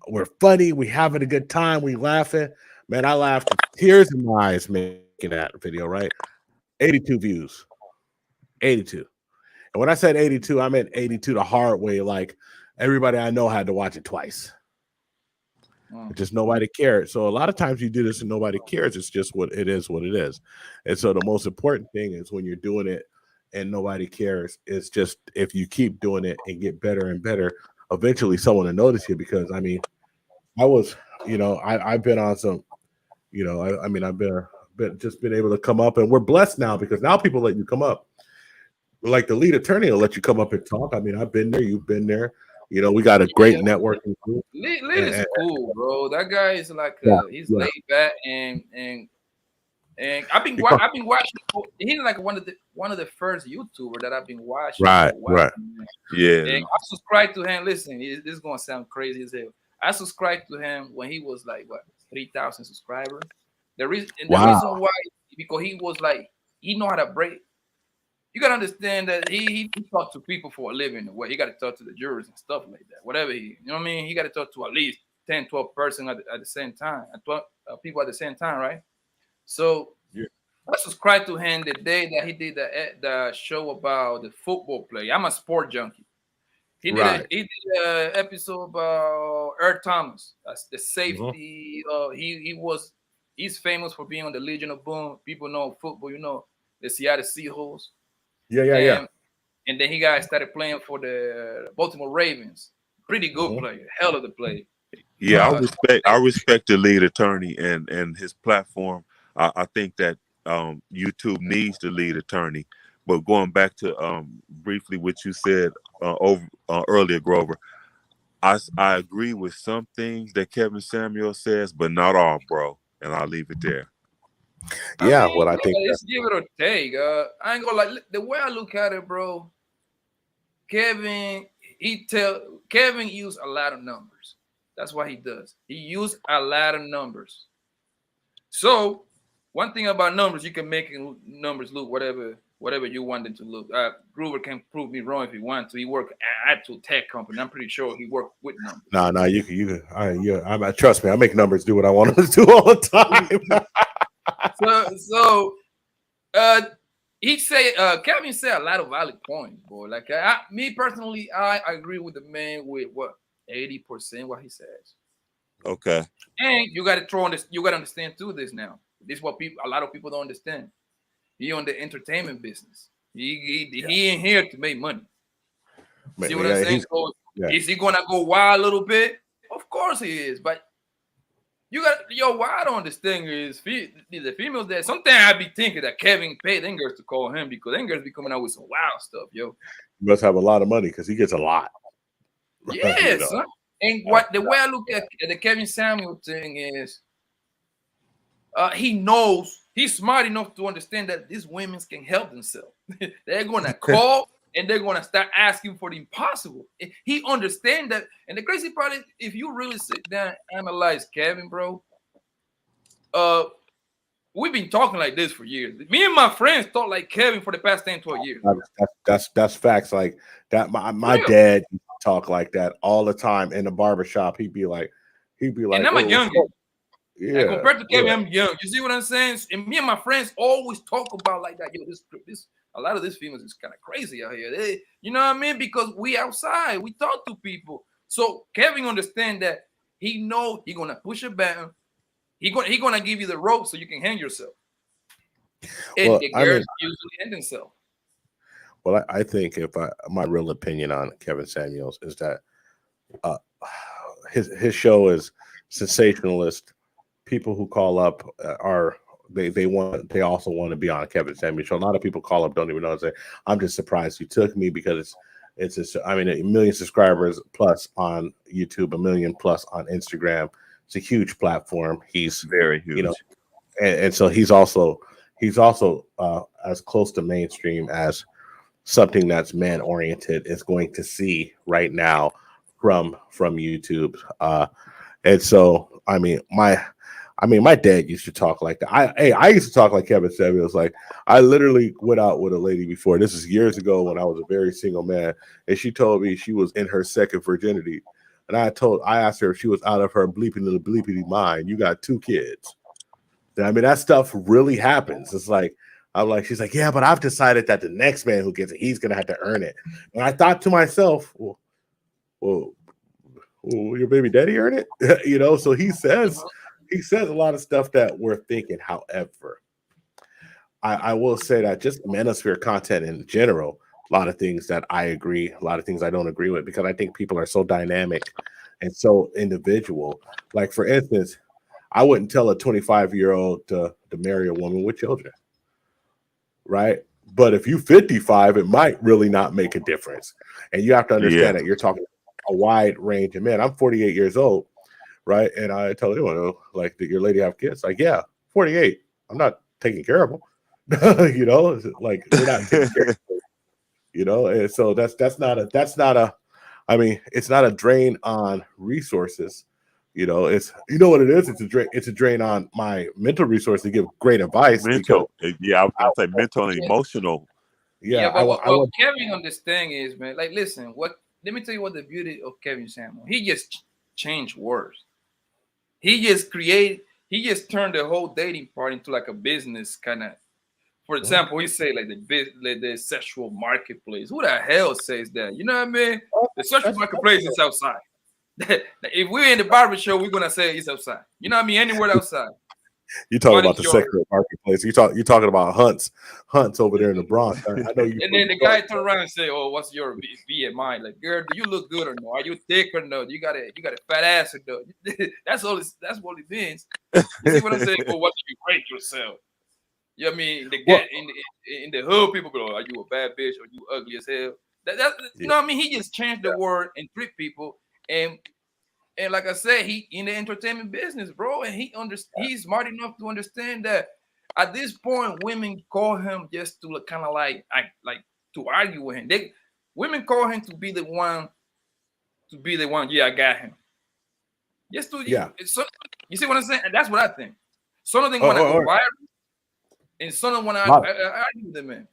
Speaker 3: We're funny. We having a good time. We laughing. Man, I laughed tears in my eyes making that video. Right, 82 views, 82. And when I said 82, I meant 82 the hard way. Like everybody I know had to watch it twice. Just nobody cared. So a lot of times you do this and nobody cares. It's just what it is. And so the most important thing is when you're doing it and nobody cares, it's just if you keep doing it and get better and better, eventually someone will notice you. Because I mean, I was, you know, I've been on some, you know, I mean, I've been able to come up, and we're blessed now because now people let you come up. Like the lead attorney will let you come up and talk. I mean, I've been there, you've been there. You know, we got a great networking group.
Speaker 1: Lead is cool, bro. That guy is like he's laid back and I've been watching. He's like one of the first YouTuber that I've been watching.
Speaker 2: Right. Yeah.
Speaker 1: And I subscribed to him. Listen, this is gonna sound crazy as hell. I subscribed to him when he was like 3,000 subscribers. The reason why, because he was like, he know how to break. You gotta understand that he talks to people for a living. Where he got to talk to the jurors and stuff like that. Whatever you know what I mean. He got to talk to at least 10, 12 person at the same time, 12 people at the same time, right? So I subscribed to him the day that he did the show about the football play. I'm a sport junkie. He did an episode about Earl Thomas. That's the safety. He's famous for being on the Legion of Boom. People know football. You know the Seattle Seahawks.
Speaker 3: Yeah.
Speaker 1: And then he started playing for the Baltimore Ravens. Pretty good player, hell of the player.
Speaker 2: Yeah, I respect the lead attorney and his platform. I think that YouTube needs the lead attorney. But going back to briefly what you said earlier, Grover, I agree with some things that Kevin Samuel says, but not all, bro. And I'll leave it there.
Speaker 3: I think
Speaker 1: it's give it or take. I ain't gonna like the way I look at it, bro. Kevin used a lot of numbers. That's what he does. He used a lot of numbers. So one thing about numbers, you can make numbers look whatever you want them to look. Groover can prove me wrong if he wants to. He worked at actual tech company. I'm pretty sure he worked with numbers.
Speaker 3: No, you can. Trust me. I make numbers do what I want them to do all the time.
Speaker 1: he say Kevin said a lot of valid points, boy. Like me personally, I agree with the man with what 80% what he says.
Speaker 2: Okay.
Speaker 1: And you got to throw on this. You got to understand too. This now. This is what a lot of people don't understand. He on the entertainment business. He ain't here to make money. See what I'm saying? So is he gonna go wild a little bit? Of course he is. But you got what I don't understand is the females that sometimes I be thinking that Kevin paid them girls to call him because them girls be coming out with some wild stuff, yo.
Speaker 3: He must have a lot of money because he gets a lot.
Speaker 1: Yes, you know? And what the way I look at the Kevin Samuel thing is, he knows he's smart enough to understand that these women can help themselves. They're gonna call and they're gonna start asking for the impossible. He understands that. And the crazy part is, if you really sit down and analyze Kevin, bro, we've been talking like this for years. Me and my friends talk like Kevin for the past 10, 12 years.
Speaker 3: That's facts. Like that. My dad talk like that all the time in the barbershop. He'd be like,
Speaker 1: and I'm a young. Yeah, like compared to Kevin, I'm young. You see what I'm saying? And me and my friends always talk about like that. Yo, this a lot of these females is kind of crazy out here. You know what I mean? Because we outside, we talk to people. So Kevin understand that he know he gonna push a button. He gonna give you the rope so you can hang yourself. And the girls usually end themselves.
Speaker 3: Well, I think my real opinion on Kevin Samuels is that his show is sensationalist. People who call up they also want to be on Kevin Samuels show. A lot of people call up, don't even know. And say, I'm just surprised you took me because it's a million subscribers plus on YouTube, 1 million plus on Instagram. It's a huge platform. He's
Speaker 2: very huge,
Speaker 3: and so he's also as close to mainstream as something that's man oriented is going to see right now from YouTube. And so my dad used to talk like that. I used to talk like Kevin Samuels. Like I literally went out with a lady before. This is years ago when I was a very single man, and she told me she was in her second virginity. And I asked her if she was out of her bleepity mind. You got 2 kids. I mean, that stuff really happens. It's like she's like, yeah, but I've decided that the next man who gets it, he's gonna have to earn it. And I thought to myself, well, your baby daddy earn it? So he says a lot of stuff that we're thinking. However, I will say that just manosphere content in general, a lot of things that I agree, a lot of things I don't agree with, because I think people are so dynamic and so individual. Like, for instance, I wouldn't tell a 25-year-old to marry a woman with children, right? But if you 55, it might really not make a difference. And you have to understand that you're talking a wide range of men. I'm 48 years old, right? And I tell anyone, like, did your lady have kids? Like, yeah, 48. I'm not taking care of them. Like, we're not taking care of them, and so that's not a it's not a drain on resources. It's what it is. It's a drain on my mental resource to give great advice.
Speaker 2: Mental, I'll say mental and emotional.
Speaker 1: Yeah, but what Kevin understand is, man, like, listen, let me tell you what the beauty of Kevin Samuel. He just changed words. He just turned the whole dating part into like a business kind of. For example, he say like the sexual marketplace. Who the hell says that? You know what I mean? The sexual marketplace is outside. If we're in the barbershop, we're gonna say it's outside. You know what I mean? Anywhere outside.
Speaker 3: You talking about the sexual marketplace? You talking about hunts over there in the Bronx? I know you.
Speaker 1: And then the guy turn around and say, "Oh, what's your BMI? Like, girl, do you look good or no? Are you thick or no? You got a fat ass or no?" That's what it means. You see what I'm saying? Oh, what do you rate yourself? You know what I mean? In the hood, people go, "Are you a bad bitch or you ugly as hell?" You know what I mean? He just changed the word and trick people. And like I said, he in the entertainment business, bro, and he's smart enough to understand that at this point, women call him just to kind of like to argue with him. Women call him to be the one. Yeah, I got him. Just to you see what I'm saying? And that's what I think. Some of them want to go viral, and some of them want to argue with them, man.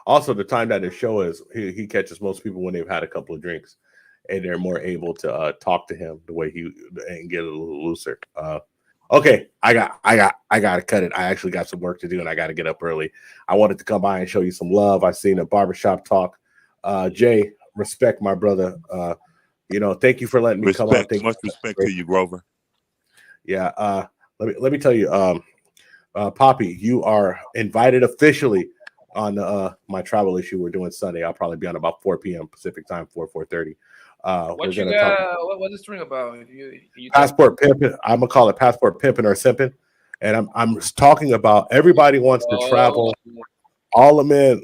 Speaker 3: Also, the time that his show is, he catches most people when they've had a couple of drinks, and they're more able to talk to him the way and get a little looser. Okay, I got to cut it. I actually got some work to do, and I got to get up early. I wanted to come by and show you some love. I seen a barbershop talk. Jay, respect my brother. Thank you for letting me come on.
Speaker 2: Respect,
Speaker 3: Thank
Speaker 2: much respect to you, Grover.
Speaker 3: Yeah. Let me tell you, Poppy, you are invited officially on my travel issue we're doing Sunday. I'll probably be on about 4 p.m. Pacific time, 4:30. We're
Speaker 1: What you
Speaker 3: gonna talk
Speaker 1: got? What's the string about? If you talk.
Speaker 3: passport pimping. I'm gonna call it passport pimping or simping, and I'm talking about everybody wants to
Speaker 1: Oh,
Speaker 3: travel. All the men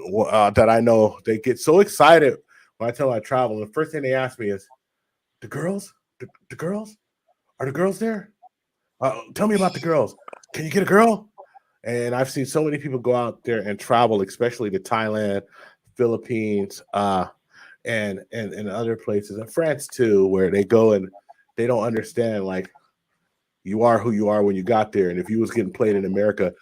Speaker 3: that I know, they get so excited when I tell them I travel. And the first thing they ask me is, "The girls? The girls? Are the girls there? Tell me about the girls. Can you get a girl?" And I've seen so many people go out there and travel, especially to Thailand, Philippines, and other places, and France too, where they go and they don't understand like you are who you are when you got there, and if you was getting played in America,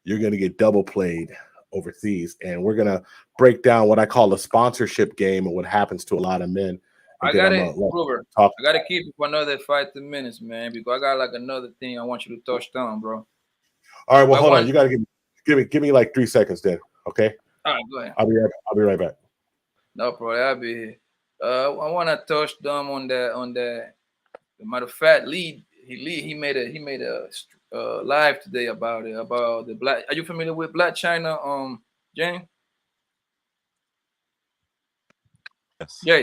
Speaker 3: you're gonna get double played overseas. And we're gonna break down what I call the sponsorship game and what happens to a lot of men. And
Speaker 1: I
Speaker 3: then
Speaker 1: got
Speaker 3: I'm
Speaker 1: it,
Speaker 3: gonna
Speaker 1: Grover.
Speaker 3: talk.
Speaker 1: I gotta keep it for another 5 to 10 minutes, man, because I got like another thing I want you to touch down, bro.
Speaker 3: All right, well,
Speaker 1: But I
Speaker 3: hold on.
Speaker 1: want.
Speaker 3: You gotta give me like 3 seconds then. Okay,
Speaker 1: All right, go ahead.
Speaker 3: I'll be right back.
Speaker 1: No problem. I'll be here. I want to touch down on that. Matter of fact, he made a live today about the black. Are you familiar with Black China? Jane.
Speaker 2: Yes.
Speaker 1: Jay,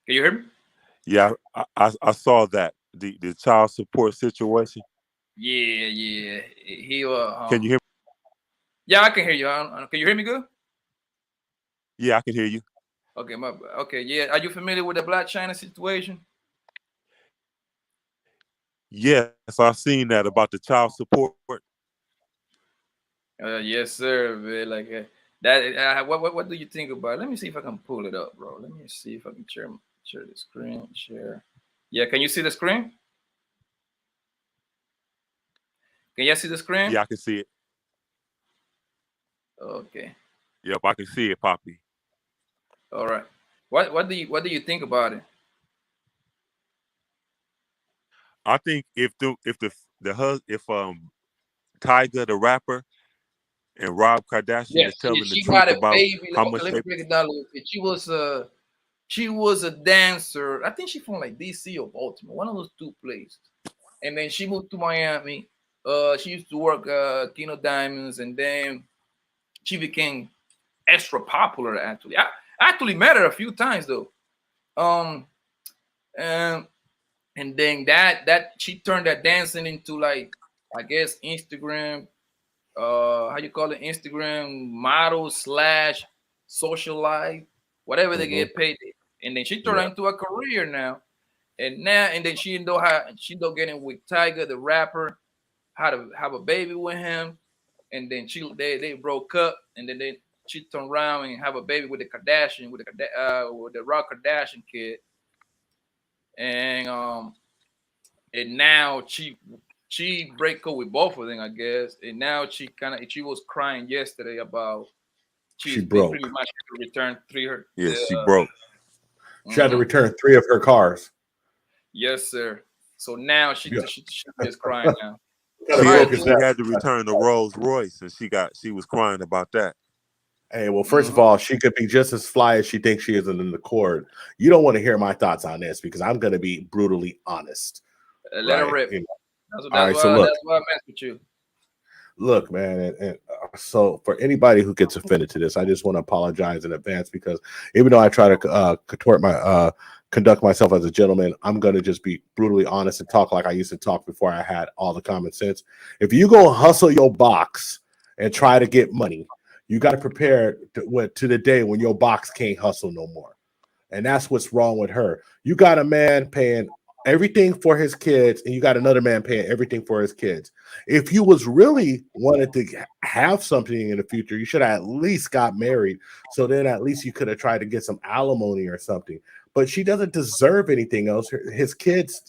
Speaker 1: can you hear me?
Speaker 2: Yeah, I saw that the child support situation.
Speaker 1: Yeah, yeah. He
Speaker 2: Can you hear me?
Speaker 1: Yeah, I can hear you. Can you hear me good?
Speaker 2: Yeah, I can hear you.
Speaker 1: Okay, okay, yeah. Are you familiar with the Black China situation?
Speaker 2: Yes, I've seen that about the child support.
Speaker 1: Yes, sir. Man. Like that. What do you think about it? Let me see if I can pull it up, bro. Let me see if I can share the screen. Share. Yeah, can you see the screen? Can you see the screen?
Speaker 2: Yeah, I can see it.
Speaker 1: Okay.
Speaker 2: Yep, I can see it, Poppy.
Speaker 1: All right. What do you think about it?
Speaker 2: I think if Tyga the rapper and Rob Kardashian
Speaker 1: Yes,
Speaker 2: is telling the
Speaker 1: she had
Speaker 2: truth
Speaker 1: a
Speaker 2: about
Speaker 1: baby.
Speaker 2: how
Speaker 1: Okay,
Speaker 2: much
Speaker 1: let me
Speaker 2: they
Speaker 1: break it down a little bit. She was a dancer. I think she from like DC or Baltimore, one of those two places. And then she moved to Miami. She used to work Kino Diamonds, and then she became extra popular. Actually, I actually met her a few times though. Um, and and then that she turned that dancing into like I guess Instagram. How you call it? Instagram model slash social life, whatever they
Speaker 3: Hmm.
Speaker 1: get paid. And then she turned
Speaker 3: Yeah,
Speaker 1: it into a career now. And then she ended up getting with Tiger the rapper, how to have a baby with him, and then they broke up, and then she turned around and have a baby with the Kardashian with the Rock Kardashian kid, and and now she break up with both of them, I guess, and now she was crying yesterday about
Speaker 3: she
Speaker 1: they
Speaker 3: broke.
Speaker 1: pretty much returned three her
Speaker 2: yeah,
Speaker 1: the
Speaker 2: she broke.
Speaker 3: She had to
Speaker 1: mhm.
Speaker 3: return 3 of her cars.
Speaker 1: Yes, sir. So now
Speaker 3: Yeah,
Speaker 1: she just crying now.
Speaker 3: kind of
Speaker 2: She
Speaker 1: Crying
Speaker 3: broke
Speaker 2: had
Speaker 3: his
Speaker 1: to
Speaker 2: she
Speaker 3: neck.
Speaker 2: had to return the Rolls Royce, and she was crying about that.
Speaker 3: Hey, well, first of
Speaker 1: hmm
Speaker 3: all, she could be just as fly as she thinks she is in the court. You don't want to hear my thoughts on this because I'm going to be brutally honest,
Speaker 1: let her
Speaker 3: right?
Speaker 1: rip.
Speaker 3: You know,
Speaker 1: That's what
Speaker 3: all
Speaker 1: that's
Speaker 3: right, so
Speaker 1: why
Speaker 3: look,
Speaker 1: that's why I mess with you.
Speaker 3: man, so for anybody who gets offended to this, I just want to apologize in advance because even though I try to conduct myself as a gentleman, I'm going to just be brutally honest and talk like I used to talk before I had all the common sense. If you go hustle your box and try to get money, you got to prepare to the day when your box can't hustle no more. And that's what's wrong with her. You got a man paying everything for his kids, and you got another man paying everything for his kids. If you was really wanted to have something in the future, you should have at least got married. So then at least you could have tried to get some alimony or something. But she doesn't deserve anything else. His kids,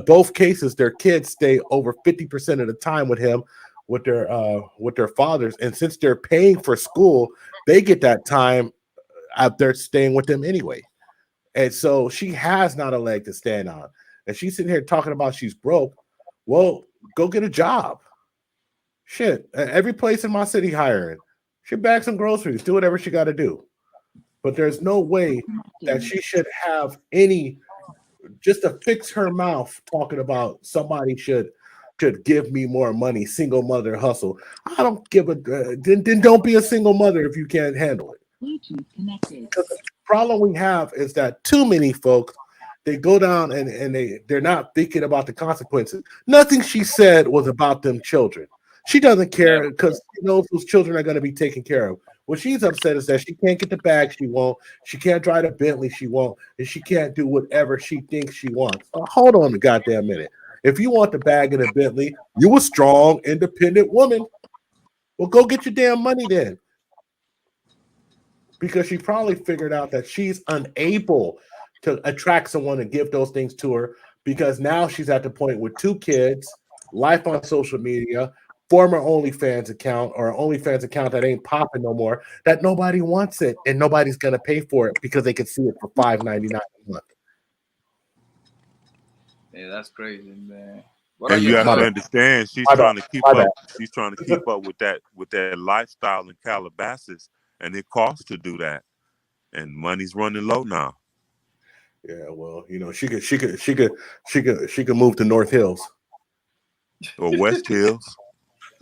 Speaker 3: both cases, their kids stay over 50% of the time with him, with their fathers. And since they're paying for school, they get that time out there staying with them anyway. And so she has not a leg to stand on. and she's sitting here talking about she's broke. Well, go get a job. Shit, every place in my city hiring. She bag some groceries, do whatever she got to do. But there's no way that she should have any just to fix her mouth talking about somebody should give me more money. Single mother hustle. I don't give a then don't be a single mother if you can't handle it. Bluetooth connected. The problem we have is that too many folks they go down and they're not thinking about the consequences. Nothing she said was about them children. She doesn't care because she knows those children are going to be taken care of. What she's upset is that she can't get the bag she wants, she can't drive the Bentley she wants, and she can't do whatever she thinks she wants. Hold on a goddamn minute. If you want the bag and the Bentley, you a strong, independent woman. Well, go get your damn money then. Because she probably figured out that she's unable to attract someone and give those things to her because now she's at the point with 2 kids, life on social media, former OnlyFans account or an OnlyFans account that ain't popping no more, that nobody wants it and nobody's going to pay for it because they can see it for $5.99 a month.
Speaker 1: Yeah, that's crazy, man.
Speaker 2: And you have to understand, she's trying to keep up. She's trying to keep up with that lifestyle in Calabasas, and it costs to do that. And money's running low now.
Speaker 3: Yeah, well, you know, she could move to North Hills
Speaker 2: or West Hills.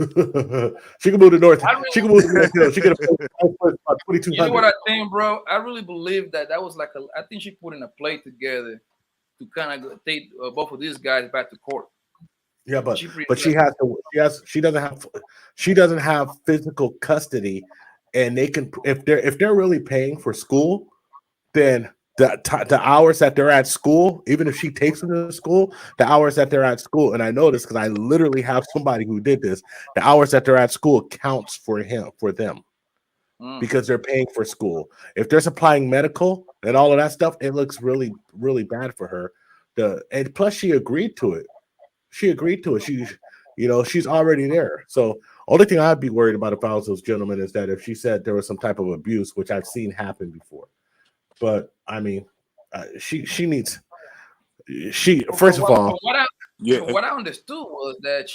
Speaker 3: She can move to North. She can move to North Hills. She can afford about 2,200.
Speaker 1: You know what I think, bro? I really believe that was like I think she put in a play together to kind of take both of these guys back to court.
Speaker 3: Yeah, but she doesn't have physical custody, and they can if they're really paying for school, then the hours that they're at school, even if she takes them to school, the hours that they're at school, and I know this because I literally have somebody who did this. The hours that they're at school counts for them because they're paying for school. If they're supplying medical and all of that stuff, it looks really, really bad for her. And plus, she agreed to it. She's already there. So only thing I'd be worried about if I was those gentlemen is that if she said there was some type of abuse, which I've seen happen before. But I mean, she needs. First of all,
Speaker 1: what I understood was that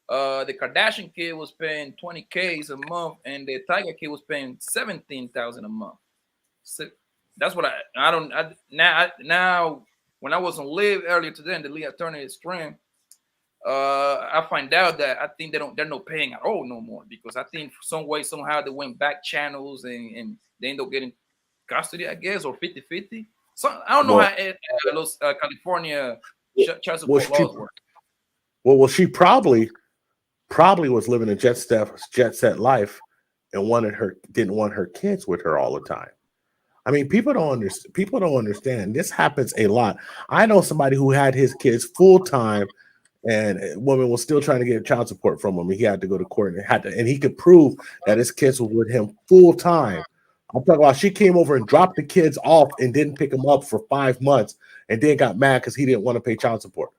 Speaker 1: the Kardashian kid was paying $20,000 a month, and the Tiger kid was paying $17,000 a month. So that's what now when I was on live earlier today in the league attorney stream, I find out that I think they're not paying at all no more because I think some way somehow they went back channels and they end up getting custody, I guess, or 50-50. So I don't know how those California child support laws work.
Speaker 3: Well, she probably was living a jet set life and didn't want her kids with her all the time. I mean, people don't understand. This happens a lot. I know somebody who had his kids full time, and a woman was still trying to get child support from him. He had to go to court and he could prove that his kids were with him full time. I'm talking about she came over and dropped the kids off and didn't pick them up for 5 months, and then got mad because he didn't want to pay child support.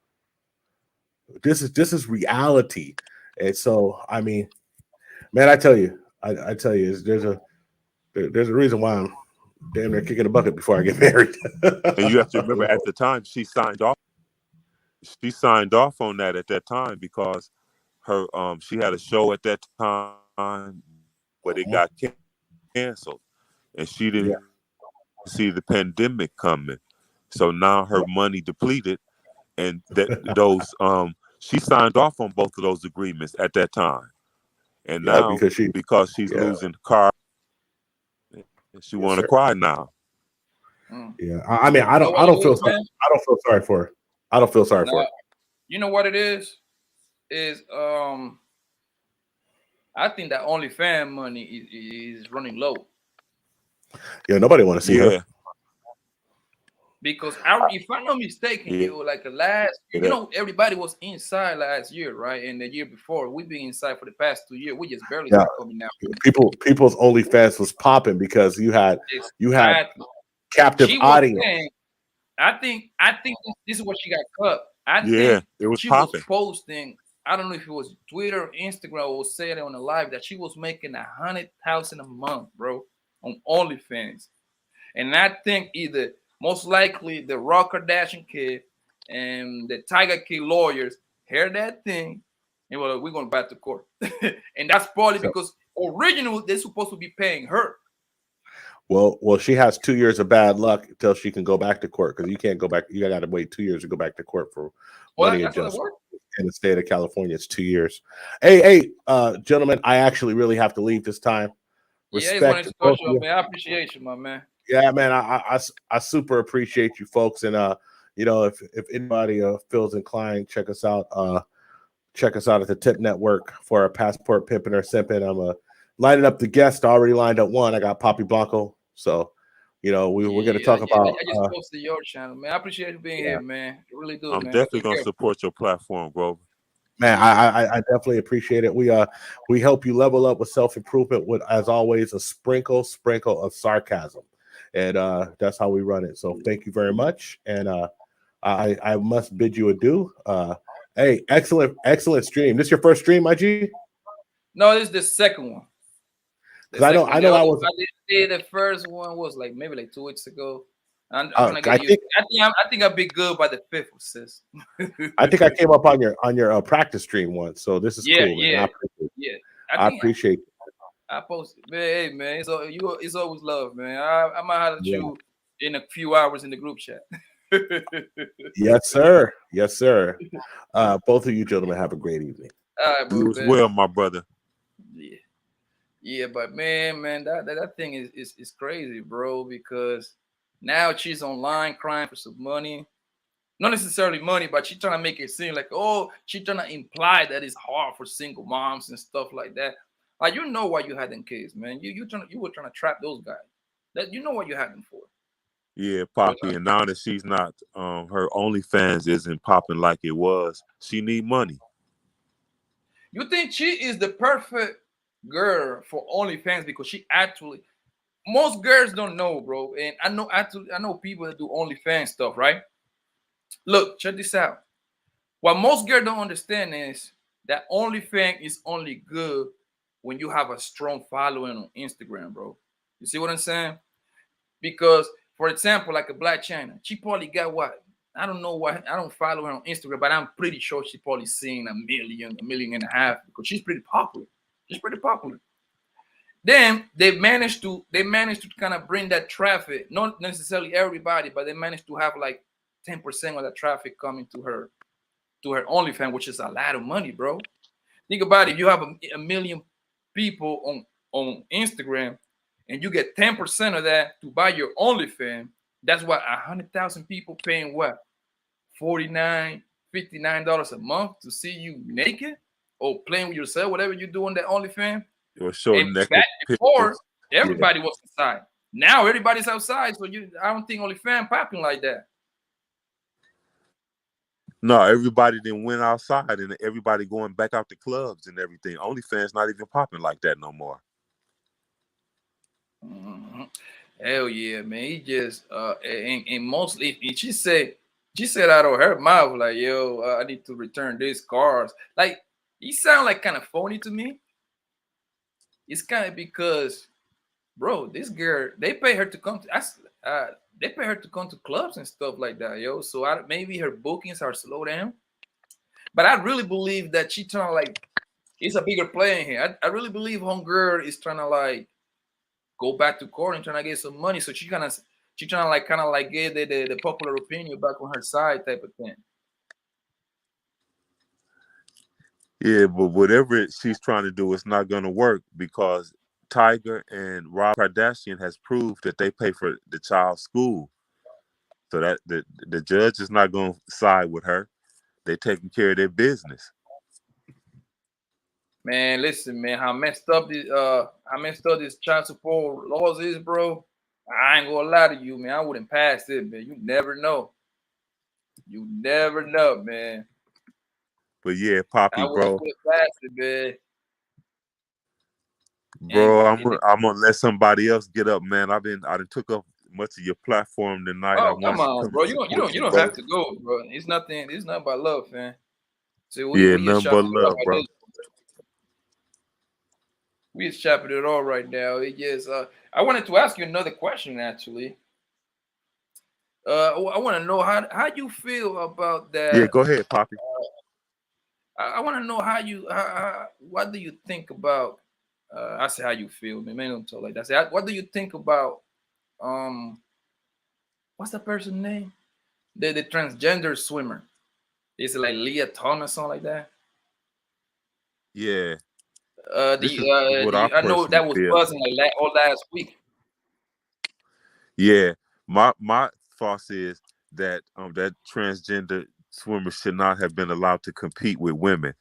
Speaker 3: This is reality, and so I mean, man, I tell you, there's a reason why I'm damn near kicking a bucket before I get married.
Speaker 2: And you have to remember, at the time she signed off. She signed off on that at that time because her she had a show at that time where they got canceled, and she didn't see the pandemic coming. So now her money depleted, and those she signed off on both of those agreements at that time, and now because she's losing car, she want to cry now.
Speaker 3: Yeah, I mean, I don't feel sorry for her. I don't feel sorry for her.
Speaker 1: You know what it is? I think that OnlyFans money is running low.
Speaker 3: Yeah, nobody want to see her.
Speaker 1: Because if I'm not mistaken, like the last, everybody was inside last year, right? And the year before, we've been inside for the past 2 years. We just barely started coming out.
Speaker 3: People's OnlyFans was popping because you had captive audience.
Speaker 1: I think this is what she got cut. I
Speaker 2: think it was
Speaker 1: she
Speaker 2: popping.
Speaker 1: Was posting. I don't know if it was Twitter or Instagram or saying it on the live that she was making $100,000 a month, bro, on OnlyFans. And I think either most likely the Rock Kardashian kid and the Tiger Kid lawyers heard that thing, and well, we're going back to court, and that's probably
Speaker 3: So,
Speaker 1: because originally they're supposed to be paying her.
Speaker 3: well, she has 2 years of bad luck until she can go back to court because you can't go back. You got to wait 2 years to go back to court for
Speaker 1: Well,
Speaker 3: money
Speaker 1: that's what it
Speaker 3: adjustment.
Speaker 1: works.
Speaker 3: In the state of California, it's 2 years. Hey, gentlemen, I actually really have to leave this time.
Speaker 1: Yeah, I just wanted
Speaker 3: Respect
Speaker 1: to
Speaker 3: both
Speaker 1: touch
Speaker 3: of you.
Speaker 1: on, man. I appreciate you, my man.
Speaker 3: Yeah, man, I super appreciate you folks, and if anybody feels inclined, check us out. Check us out at the Tip Network for our passport pimping or simping. I'm lining up the guest. I already lined up one. I got Poppy Blanco, so we're going to talk about.
Speaker 1: I just posted your channel, man. I appreciate you being here, man. I really do,
Speaker 2: I'm
Speaker 1: man.
Speaker 2: definitely
Speaker 1: Take
Speaker 2: gonna
Speaker 1: care.
Speaker 2: support your platform, bro.
Speaker 3: Man, I definitely appreciate it. We help you level up with self-improvement with, as always, a sprinkle of sarcasm. And that's how we run it. So thank you very much. And I must bid you adieu. Hey, excellent stream. This your first stream, my G?
Speaker 1: No, this is the second one.
Speaker 3: Because I know I was.
Speaker 1: I did the first one was like maybe like 2 weeks ago. I'm gonna
Speaker 3: I
Speaker 1: get
Speaker 3: think
Speaker 1: I think I'll be good by the fifth or sixth.
Speaker 3: I think I came up on your practice stream once. So this is cool, man. I appreciate it.
Speaker 1: I posted, man. Hey, man, it's always love, man. I might have
Speaker 3: Yeah.
Speaker 1: you in a few hours in the group chat.
Speaker 3: Yes, sir. Yes, sir. Both of you gentlemen have a great evening.
Speaker 1: All right, bro.
Speaker 2: You as well, my brother.
Speaker 1: Yeah, yeah, but man, that thing is crazy, bro. Because now she's online crying for some money. Not necessarily money, but she's trying to make it seem like, oh, she's trying to imply that it's hard for single moms and stuff like that. Like, you know why you had them kids, man. You were trying to trap those guys. That you know what you had them for.
Speaker 2: Yeah, Poppy. And now that she's not, her OnlyFans isn't popping like it was. She need money.
Speaker 1: You think she is the perfect girl for OnlyFans because she actually, most girls don't know, bro. And I know people that do OnlyFans stuff, right? Look, check this out. What most girls don't understand is that OnlyFans is only good when you have a strong following on Instagram, bro. You see what I'm saying? Because, for example, like a Black Chyna, she probably got what? I don't know what. I don't follow her on Instagram, but I'm pretty sure she's probably seen a million and a half because she's pretty popular. She's pretty popular. Then they managed to kind of bring that traffic, not necessarily everybody, but they managed to have like 10% of the traffic coming to her OnlyFans, which is a lot of money, bro. Think about it. You have a million people on Instagram, and you get 10% of that to buy your OnlyFans. That's what 100,000 people paying what $49, $59 a month to see you naked or playing with yourself, whatever you do on that OnlyFans.
Speaker 2: Or show
Speaker 1: And
Speaker 2: naked
Speaker 1: back before,
Speaker 2: pictures.
Speaker 1: everybody was inside. Now everybody's outside, so I don't think OnlyFans popping like that.
Speaker 2: No, everybody then went outside and everybody going back out to clubs and everything. OnlyFans not even popping like that no more.
Speaker 1: Mm-hmm. Hell yeah, man. He just and mostly she said out of her mouth like, yo, I need to return these cars. Like, he sound like kind of phony to me. It's kind of because, bro, this girl, they pay her to come to they pay her to come to clubs and stuff like that, yo. So maybe her bookings are slow down. But I really believe that she trying to like, it's a bigger play in here. I really believe homegirl is trying to like go back to court and trying to get some money. So she trying to like kind of like get the popular opinion back on her side type of thing.
Speaker 2: Yeah, but whatever she's trying to do, it's not gonna work because Tiger and Rob Kardashian has proved that they pay for the child's school. So that the judge is not gonna side with her. They're taking care of their business.
Speaker 1: Man, listen, man, how messed up this child support laws is, bro. I ain't gonna lie to you, man. I wouldn't pass it, man. You never know. You never know, man.
Speaker 2: But yeah, Poppy,
Speaker 1: I
Speaker 2: bro.
Speaker 1: wouldn't pass it, man.
Speaker 2: Bro, I'm gonna let somebody else get up, man. I done took up much of your platform tonight.
Speaker 1: Oh, come on, bro. You don't have to go, bro. It's nothing but love, man. So we just
Speaker 2: nothing but
Speaker 1: chopping it up
Speaker 2: love, bro.
Speaker 1: We just chopping it all right now. It just I wanted to ask you another question actually. I want to know how you feel about
Speaker 2: Yeah,
Speaker 1: that.
Speaker 2: go ahead, Poppy.
Speaker 1: I want to know what do you think about? I say how you feel. Man, don't talk like that. I say, what do you think about um what's the person's name? The transgender swimmer. Is it like Leah Thomas, something like that?
Speaker 2: Yeah, this is what I
Speaker 1: I know
Speaker 2: personally
Speaker 1: that was
Speaker 2: feel.
Speaker 1: buzzing like all last week.
Speaker 2: Yeah, my thoughts is that that transgender swimmer should not have been allowed to compete with women.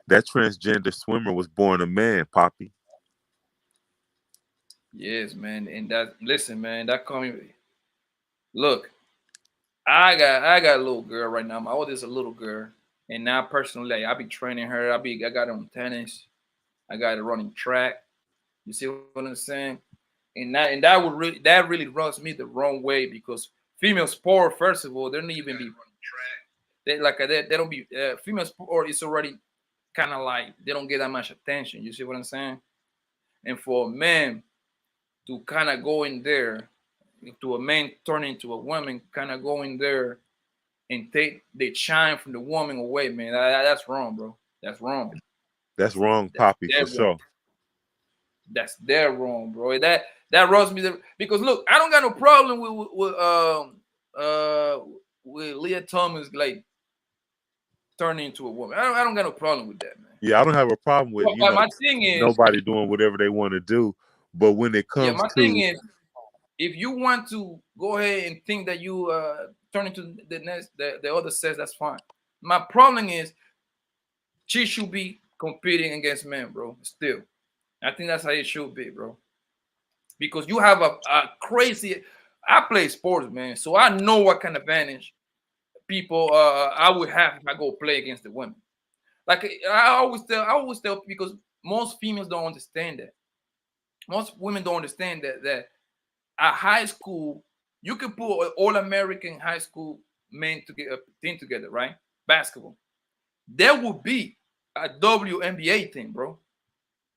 Speaker 2: That transgender swimmer was born a man, Poppy.
Speaker 1: Yes, man. And that listen, man, that coming. Look, I got a little girl right now. My oldest a little girl, and now personally, like, I be training her. I got her on tennis. I got her running track. You see what I'm saying? That really rubs me the wrong way because female sport, first of all, they don't even be running track. They don't be female sport is already kind of like they don't get that much attention. You see what I'm saying? And for a man to kind of go in there, to a man turning into a woman, kind of go in there and take the shine from the woman away, man. That's wrong, bro. That's wrong.
Speaker 2: That's wrong,
Speaker 1: That's
Speaker 2: Poppy, for
Speaker 1: dead wrong.
Speaker 2: sure.
Speaker 1: That's dead wrong, bro. That rubs me because look, I don't got no problem with Leah Thomas like turning into a woman. I don't got no problem with that, man.
Speaker 2: Yeah, I don't have a problem with
Speaker 1: But my thing is,
Speaker 2: nobody doing whatever they want to do, but when it
Speaker 1: yeah,
Speaker 2: comes
Speaker 1: my thing
Speaker 2: to
Speaker 1: is, if you want to go ahead and think that you turn into the other sex, that's fine. My problem is she should be competing against men, bro. Still, I think that's how it should be, bro. Because you have a crazy. I play sports, man, so I know what kind of advantage people I would have if I go play against the women. Like I always tell because most females don't understand that. Most women don't understand that at high school you can put an all American high school men to get a team together, right? Basketball. There would be a WNBA team, bro.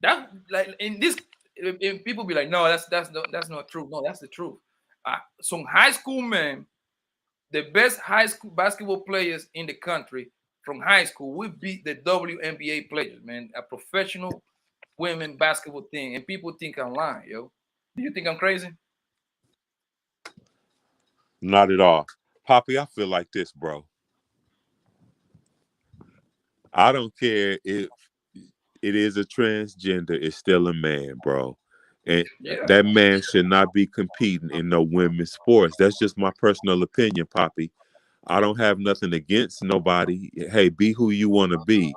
Speaker 1: That like in this, if people be like, no, that's not true. No, that's the truth. Some high school men, the best high school basketball players in the country from high school would be the WNBA players, man. A professional women basketball team, and people think I'm lying, yo. Do you think I'm crazy?
Speaker 2: not at all. Poppy, I feel like this, bro. I don't care if it is a transgender, it's still a man, bro. And
Speaker 1: Yeah,
Speaker 2: that man should not be competing in no women's sports. That's just my personal opinion, Poppy. I don't have nothing against nobody. Hey, be who you want to be,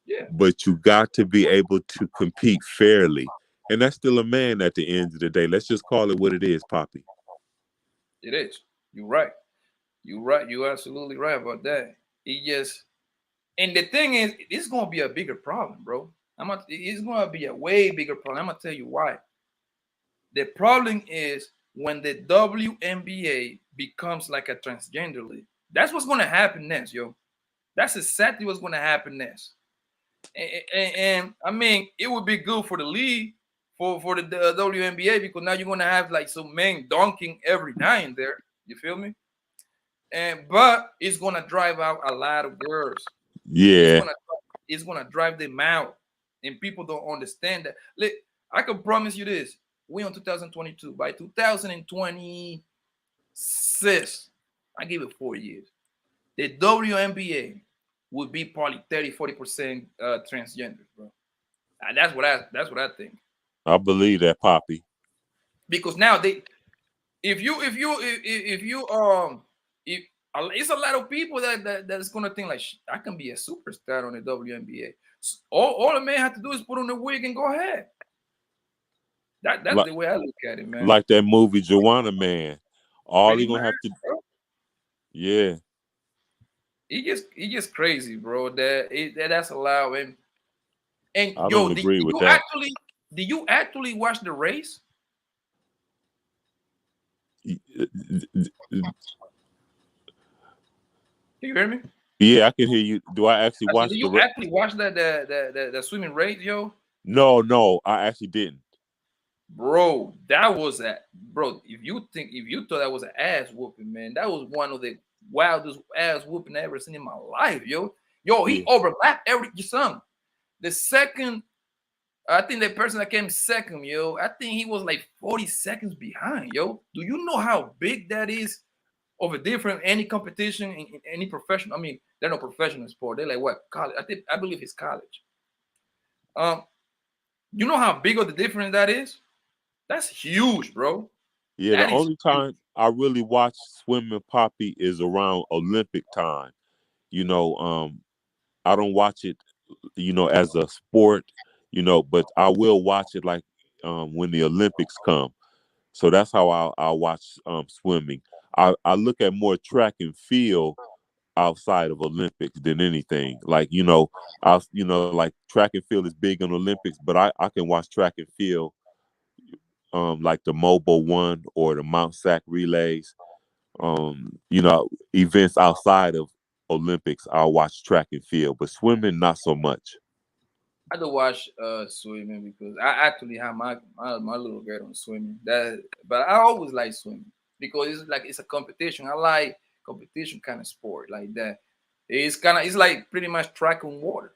Speaker 1: yeah,
Speaker 2: but you got to be able to compete fairly. And that's still a man at the end of the day. Let's just call it what it is, Poppy.
Speaker 1: it is. You're right. You're right. You're absolutely right about that. It just and the thing is, it's gonna be a bigger problem, bro. It's gonna be a way bigger problem. I'm gonna tell you why. The problem is when the WNBA becomes like a transgender league. That's what's gonna happen next, yo. That's exactly what's gonna happen next. And I mean, it would be good for the league, for the WNBA because now you're gonna have like some men dunking every night in there. You feel me? And but it's gonna drive out a lot of girls. It's
Speaker 2: Yeah,
Speaker 1: gonna it's gonna drive them out, and people don't understand that. Look, I can promise you this: we on 2022. By 2026, I give it 4 years. The WNBA would be probably 30-40% transgenders, bro. That's what I think.
Speaker 2: I believe that, Poppy.
Speaker 1: Because now they, if you if it's a lot of people that's gonna think like I can be a superstar on the WNBA. All the man have to do is put on the wig and go ahead. That's
Speaker 2: Like,
Speaker 1: the way I look at it, man.
Speaker 2: like that movie Joanna Man. All he
Speaker 1: Pretty
Speaker 2: gonna
Speaker 1: much,
Speaker 2: have to,
Speaker 1: bro.
Speaker 2: yeah.
Speaker 1: It just crazy, bro. That's allowed. And
Speaker 2: I don't
Speaker 1: yo,
Speaker 2: agree with that.
Speaker 1: did you actually watch the race? Do you hear me?
Speaker 2: Yeah, I can hear you. Do I actually
Speaker 1: I said,
Speaker 2: watch
Speaker 1: did
Speaker 2: the?
Speaker 1: you actually watch the swimming race, yo?
Speaker 2: No, no, I actually didn't.
Speaker 1: Bro, that was a bro. If you thought that was an ass whooping, man, that was one of the wildest ass whooping I ever seen in my life, yo. Yo, he
Speaker 2: Yeah,
Speaker 1: overlapped every son. The second, I think the person that came second, yo, I think he was like 40 seconds behind, yo. Do you know how big that is of a different any competition in any professional? I mean, they're not professional sport. They're like what college? I believe it's college. Um, you know how big of the difference that is? That's huge, bro.
Speaker 2: yeah. The
Speaker 1: That is
Speaker 2: only
Speaker 1: huge.
Speaker 2: time I really watch swimming, Poppy, is around Olympic time. You know, I don't watch it, as a sport, but I will watch it like when the Olympics come. So that's how I'll watch swimming. I look at more track and field outside of Olympics than anything. Like, like track and field is big in Olympics, but I can watch track and field like the Mobile One or the Mount Sac relays. Events outside of Olympics, I'll watch track and field, but swimming not so much.
Speaker 1: I do watch swimming because I actually have my little girl on swimming. But I always like swimming because it's like it's a competition. I like competition kind of sport like that. It's like pretty much track on water.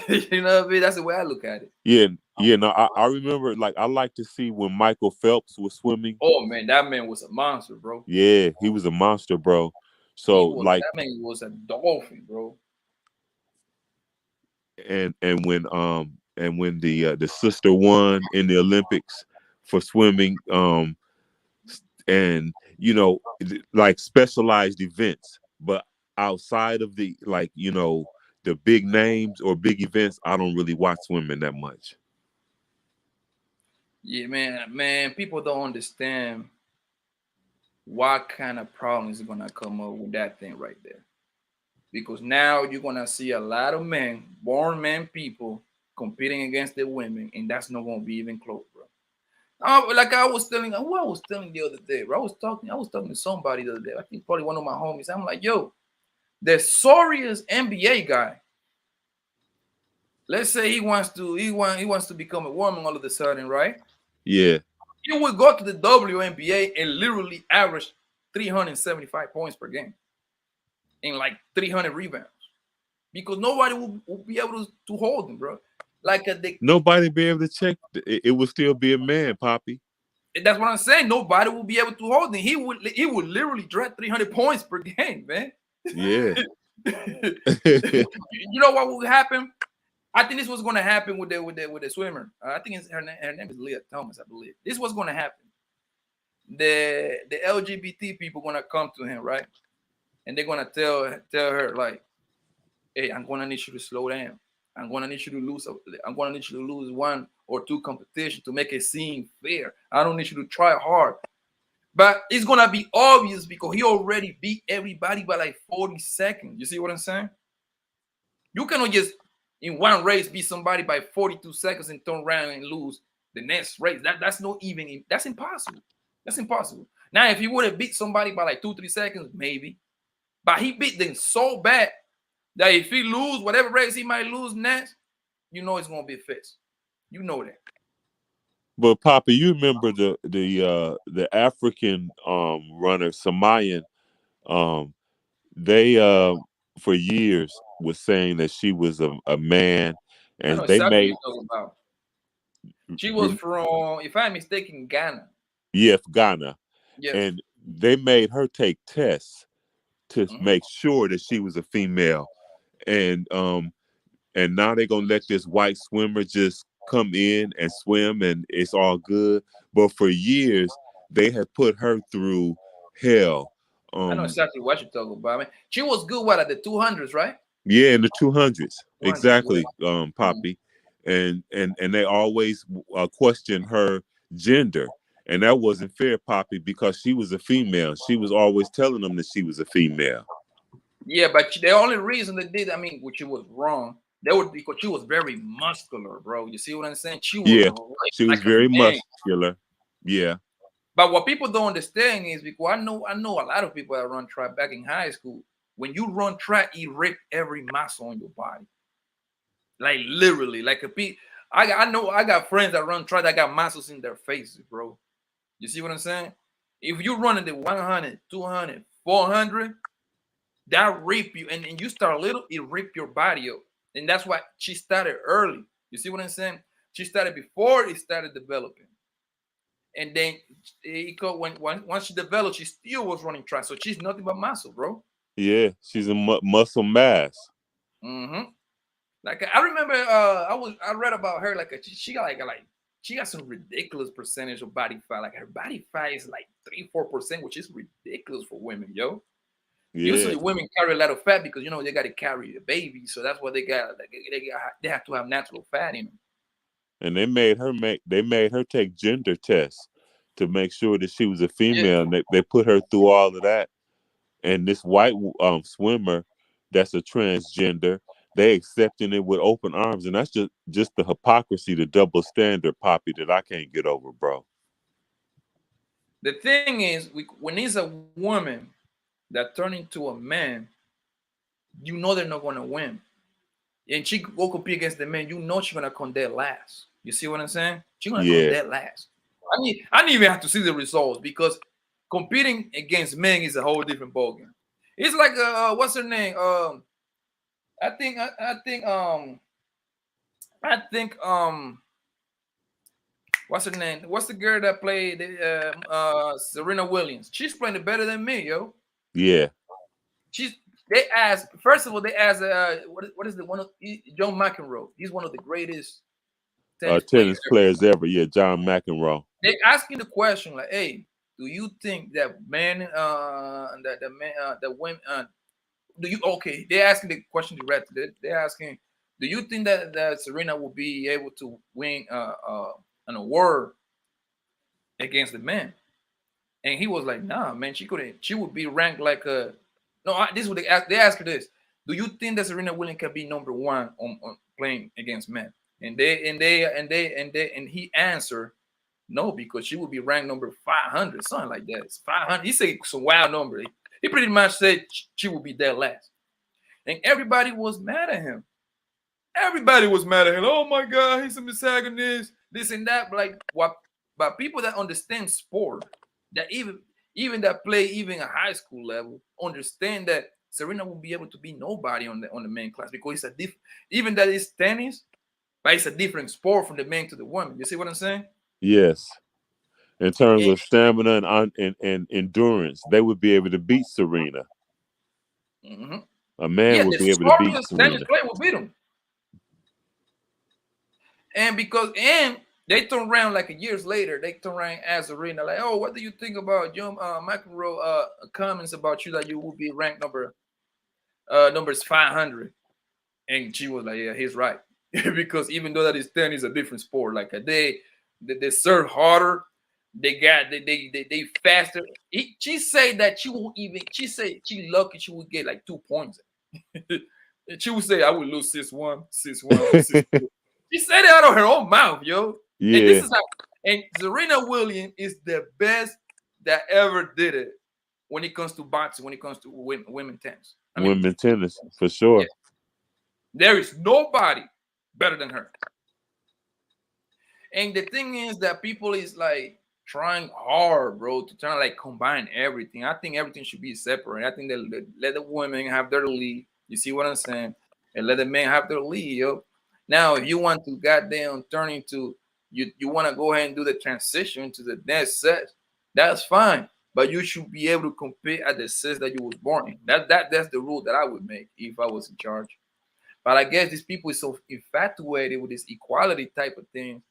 Speaker 1: You know what I mean? That's the way I look at it.
Speaker 2: Yeah, yeah. No, I remember, like, I like to see when Michael Phelps was swimming.
Speaker 1: Oh man, that man was a monster, bro.
Speaker 2: Yeah, he was a monster, bro.
Speaker 1: He
Speaker 2: So
Speaker 1: was
Speaker 2: like,
Speaker 1: that man was a dolphin, bro.
Speaker 2: and when the sister won in the Olympics for swimming, and like specialized events, but outside of the, like, the big names or big events, I don't really watch swimming that much.
Speaker 1: Yeah, man, people don't understand what kind of problems is gonna come up with that thing right there. Because now you're gonna see a lot of men, born men people, competing against the women, and that's not gonna be even close, bro. Like I was telling, who I was telling the other day, bro. I was talking to somebody the other day. I think probably one of my homies. I'm like, yo, the sorriest NBA guy. Let's say he wants to become a woman all of a sudden, right?
Speaker 2: Yeah.
Speaker 1: He would go to the WNBA and literally average 375 points per game and like 300 rebounds because nobody will be able to hold him, bro. Like
Speaker 2: Nobody be able to check. It would still be a man, Poppy.
Speaker 1: that's what I'm saying. Nobody will be able to hold him. He would literally drop 300 points per game, man.
Speaker 2: Yeah.
Speaker 1: You know what will happen? I think this was going to happen with the swimmer. I think her name is Leah Thomas, I believe. This was going to happen. The LGBT people going to come to him, right? And they're going to tell her like, hey, I'm gonna need you to slow down. I'm gonna need you to lose. I'm gonna need you to lose one or two competition to make it seem fair. I don't need you to try hard. But it's gonna be obvious because he already beat everybody by like 40 seconds. You see what I'm saying? You cannot just in one race beat somebody by 42 seconds and turn around and lose the next race. That's not even that's impossible. That's impossible. Now, if he would have beat somebody by like 2-3 seconds, maybe. But he beat them so bad that if he lose whatever race he might lose next, you know it's gonna be a fist. You know that.
Speaker 2: But Papa, you remember the African runner Samayan? Um, they for years was saying that she was a man,
Speaker 1: I know
Speaker 2: and they
Speaker 1: exactly what
Speaker 2: made
Speaker 1: you're talking about. She was from, if I'm mistaken, Ghana.
Speaker 2: EF Ghana,
Speaker 1: Yes.
Speaker 2: and they made her take tests to
Speaker 1: Hmm.
Speaker 2: make sure that she was a female, and now they're gonna let this white swimmer just come in and swim and it's all good. But for years they had put her through hell.
Speaker 1: I know
Speaker 2: um
Speaker 1: exactly what you're talking about. I mean, she was good. What at the 200s, right?
Speaker 2: yeah, in the 200s,
Speaker 1: 200s,
Speaker 2: exactly.
Speaker 1: yeah. Mhm.
Speaker 2: Poppy, and they always question her gender, and that wasn't fair, Poppy, because she was a female. She was always telling them that she was a female.
Speaker 1: Yeah, but the only reason they did, I mean, which was wrong, they would because she was very muscular, bro. You see what I'm saying? She was
Speaker 2: Yeah, she was
Speaker 1: like a
Speaker 2: very
Speaker 1: man.
Speaker 2: muscular. Yeah.
Speaker 1: But what people don't understand is because I know a lot of people that run track back in high school. When you run track, you rip every muscle on your body, like literally, like I know I got friends that run track that got muscles in their faces, bro. You see what I'm saying? If you running the 100, 200, 400, that rip you, and you start little, it rip your body up. And that's why she started early. You see what I'm saying? She started before it started developing. And then once she developed, she still was running track. So she's nothing but muscle, bro.
Speaker 2: Yeah, she's a muscle mass.
Speaker 1: Mm-hmm. Like I remember, I read about her. Like she got like she got some ridiculous percentage of body fat. Like her body fat is like 3-4%, which is ridiculous for women, yo.
Speaker 2: Yeah,
Speaker 1: Usually women carry a lot of fat because they got to carry a baby, so that's what they got. Like, they have to have natural fat in them.
Speaker 2: and they made her take gender tests to make sure that she was a
Speaker 1: Yeah,
Speaker 2: female. And they put her through all of that. And this white swimmer, that's a transgender, they accepting it with open arms, and that's just the hypocrisy, the double standard, Poppy, that I can't get over, bro.
Speaker 1: the thing is, when it's a woman that turn into a man, they're not going to win. And she go compete against the man, she's gonna come dead last. You see what I'm saying? She's gonna come
Speaker 2: Yeah,
Speaker 1: dead last. I didn't even have to see the results because competing against men is a whole different ballgame. It's like what's her name? I think I think what's her name? What's the girl that played Serena Williams? She's playing it better than me, yo.
Speaker 2: yeah.
Speaker 1: They asked, first of all, they asked what is the one of John McEnroe? He's one of the greatest tennis players
Speaker 2: Tennis
Speaker 1: ever.
Speaker 2: players ever. Yeah, John McEnroe.
Speaker 1: They asking the question like, hey, do you think that men the women do you okay? They're asking the question directly. They're asking, do you think that Serena will be able to win an award against the men? And he was like, nah, man, she couldn't. She would be ranked like a no. This is what they ask. They ask her this: do you think that Serena Williams can be number one on playing against men? And he answered no, because she would be ranked number 500, something like that. It's 500. He said some wild number. He pretty much said she would be dead last, and everybody was mad at him. Everybody was mad at him. Oh my God, he's a misogynist, this and that. But people that understand sport, that even that play even a high school level, understand that Serena will be able to be nobody on the main class because it's a different. Even that it's tennis, but it's a different sport from the man to the woman. You see what I'm saying?
Speaker 2: Yes. In terms
Speaker 1: And,
Speaker 2: of stamina and endurance, they would be able to beat Serena.
Speaker 1: mm-hmm.
Speaker 2: A man
Speaker 1: Yeah,
Speaker 2: would
Speaker 1: the
Speaker 2: be able to beat
Speaker 1: strongest tennis
Speaker 2: Serena.
Speaker 1: player will beat him. And they turn around like years later, they turn around and ask Serena, like, oh, what do you think about John McEnroe comments about you that you will be ranked numbers 500? And she was like, yeah, he's right. Because even though that is tennis, a different sport. Like they serve harder, they faster. She said that she said she lucky she would get like 2 points. She would say, I would lose 6-1, 6-1, 6-2. She said it out of her own mouth, yo. And this
Speaker 2: Yeah,
Speaker 1: is how. And Serena Williams is the best that ever did it when it comes to boxing, when it comes to women tennis. I mean,
Speaker 2: women tennis for
Speaker 1: yeah,
Speaker 2: sure.
Speaker 1: there is nobody better than her. And the thing is that people is like trying hard, bro, to try to like combine everything. I think everything should be separate. I think that let the women have their lead. You see what I'm saying? And let the men have their lead, yo. Now, if you want to goddamn turn into you want to go ahead and do the transition to the next set, that's fine. But you should be able to compete at the set that you was born in. That's the rule that I would make if I was in charge. But I guess these people is so infatuated with this equality type of thing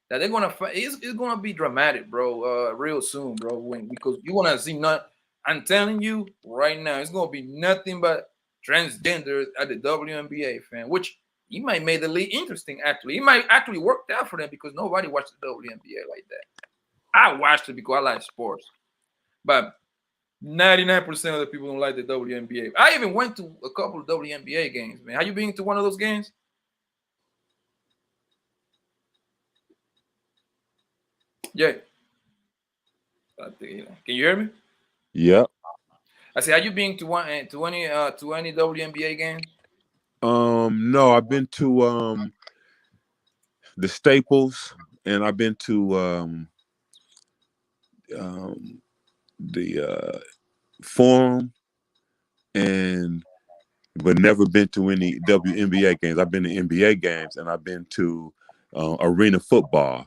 Speaker 1: that they're gonna fight. It's gonna be dramatic, bro. Real soon, bro. Because you wanna see not. I'm telling you right now, it's gonna be nothing but transgenders at the WNBA, fan. Which he might make the league interesting. Actually, it might actually work out for them because nobody watched the WNBA like that. I watched it because I like sports, but 99% of the people don't like the WNBA. I even went to a couple of WNBA games, man. Have you been to one of those games? Yeah. Can you hear me?
Speaker 2: Yep.
Speaker 1: I said, have you been to any WNBA games?
Speaker 2: No, I've been to the Staples, and I've been to the Forum, and but never been to any WNBA games. I've been to NBA games, and I've been to arena football.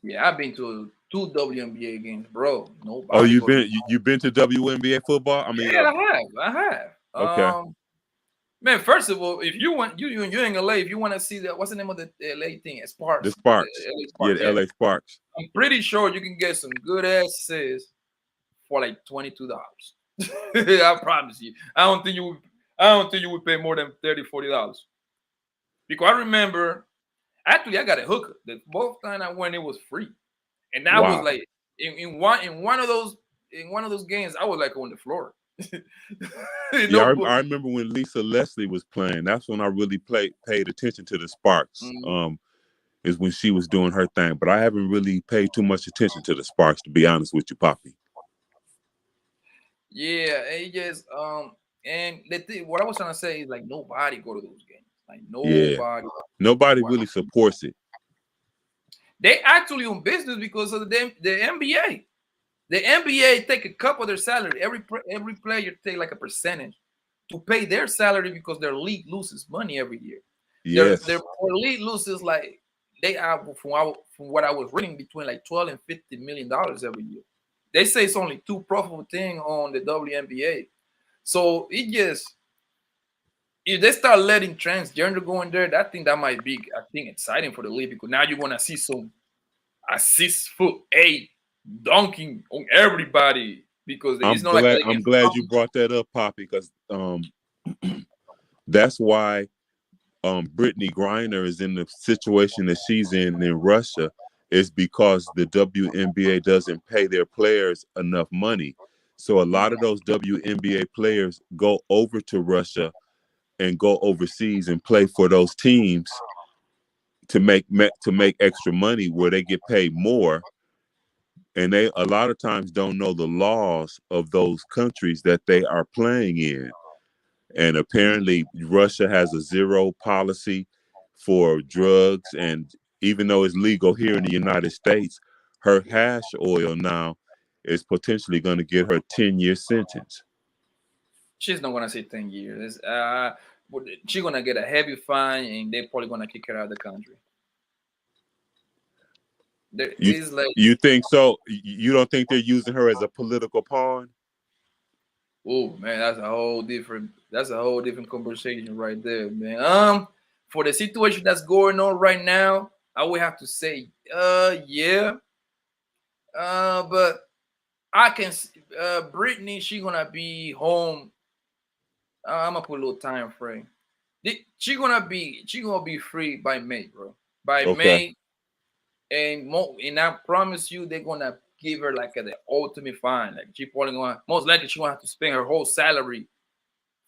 Speaker 1: Yeah, I've been to 2 WNBA games, bro.
Speaker 2: Oh,
Speaker 1: Nobody go to.
Speaker 2: you've been to WNBA football? I mean,
Speaker 1: Yeah, I have.
Speaker 2: okay,
Speaker 1: Man, first of all, if you want you're in LA, if you want to see that, what's the name of the LA thing?
Speaker 2: the
Speaker 1: Sparks,
Speaker 2: Sparks,
Speaker 1: LA
Speaker 2: yeah,
Speaker 1: Sparks.
Speaker 2: the
Speaker 1: Yeah,
Speaker 2: LA Sparks.
Speaker 1: I'm pretty sure you can get some good asses for like $22. I promise you. I don't think you would pay more than $30, $40. Because I remember, actually, I got a hooker. The both time I went, it was free, and I was
Speaker 2: Wow.
Speaker 1: like, in one of those games, I was like on the floor.
Speaker 2: Yeah, I remember when Lisa Leslie was playing. That's when I really paid attention to the Sparks.
Speaker 1: Mm-hmm.
Speaker 2: Is when she was doing her thing. But I haven't really paid too much attention to the Sparks, to be honest with you, Poppy.
Speaker 1: Yeah, it just and what I was trying to say is like nobody go to those games. Like
Speaker 2: Yeah,
Speaker 1: nobody.
Speaker 2: nobody really supports it.
Speaker 1: They actually on business because of the NBA. The NBA take a cut of their salary. Every player take like a percentage to pay their salary because their league loses money every year.
Speaker 2: Yes.
Speaker 1: Their league loses like they have from what I was reading between like $12 and $50 million every year. They say it's only two profitable thing on the WNBA. So it just if they start letting transgender go in there, that might be I think exciting for the league because now you're gonna see some a 6'8" dunking on everybody because it's not like
Speaker 2: I'm glad you brought that up, Poppy, because that's why Brittany Griner is in the situation that she's in Russia, is because the WNBA doesn't pay their players enough money. So a lot of those WNBA players go over to Russia and go overseas and play for those teams to make extra money where they get paid more. And they a lot of times don't know the laws of those countries that they are playing in. And apparently Russia has a zero policy for drugs. And even though it's legal here in the United States, her hash oil now is potentially going to get her a 10-year sentence.
Speaker 1: she's not gonna say 10 years. But she's gonna get a heavy fine and they're probably gonna kick her out of the country. There's like
Speaker 2: You think so? You don't think they're using her as a political pawn?
Speaker 1: oh man, that's a whole different conversation right there, man. For the situation that's going on right now, I would have to say, yeah. But I can Brittany, she gonna be home. I'm gonna put a little time frame. She gonna be free by May, bro. By
Speaker 2: Okay.
Speaker 1: May, and I promise you, they're gonna give her like the ultimate fine. Like she probably gonna most likely she gonna have to spend her whole salary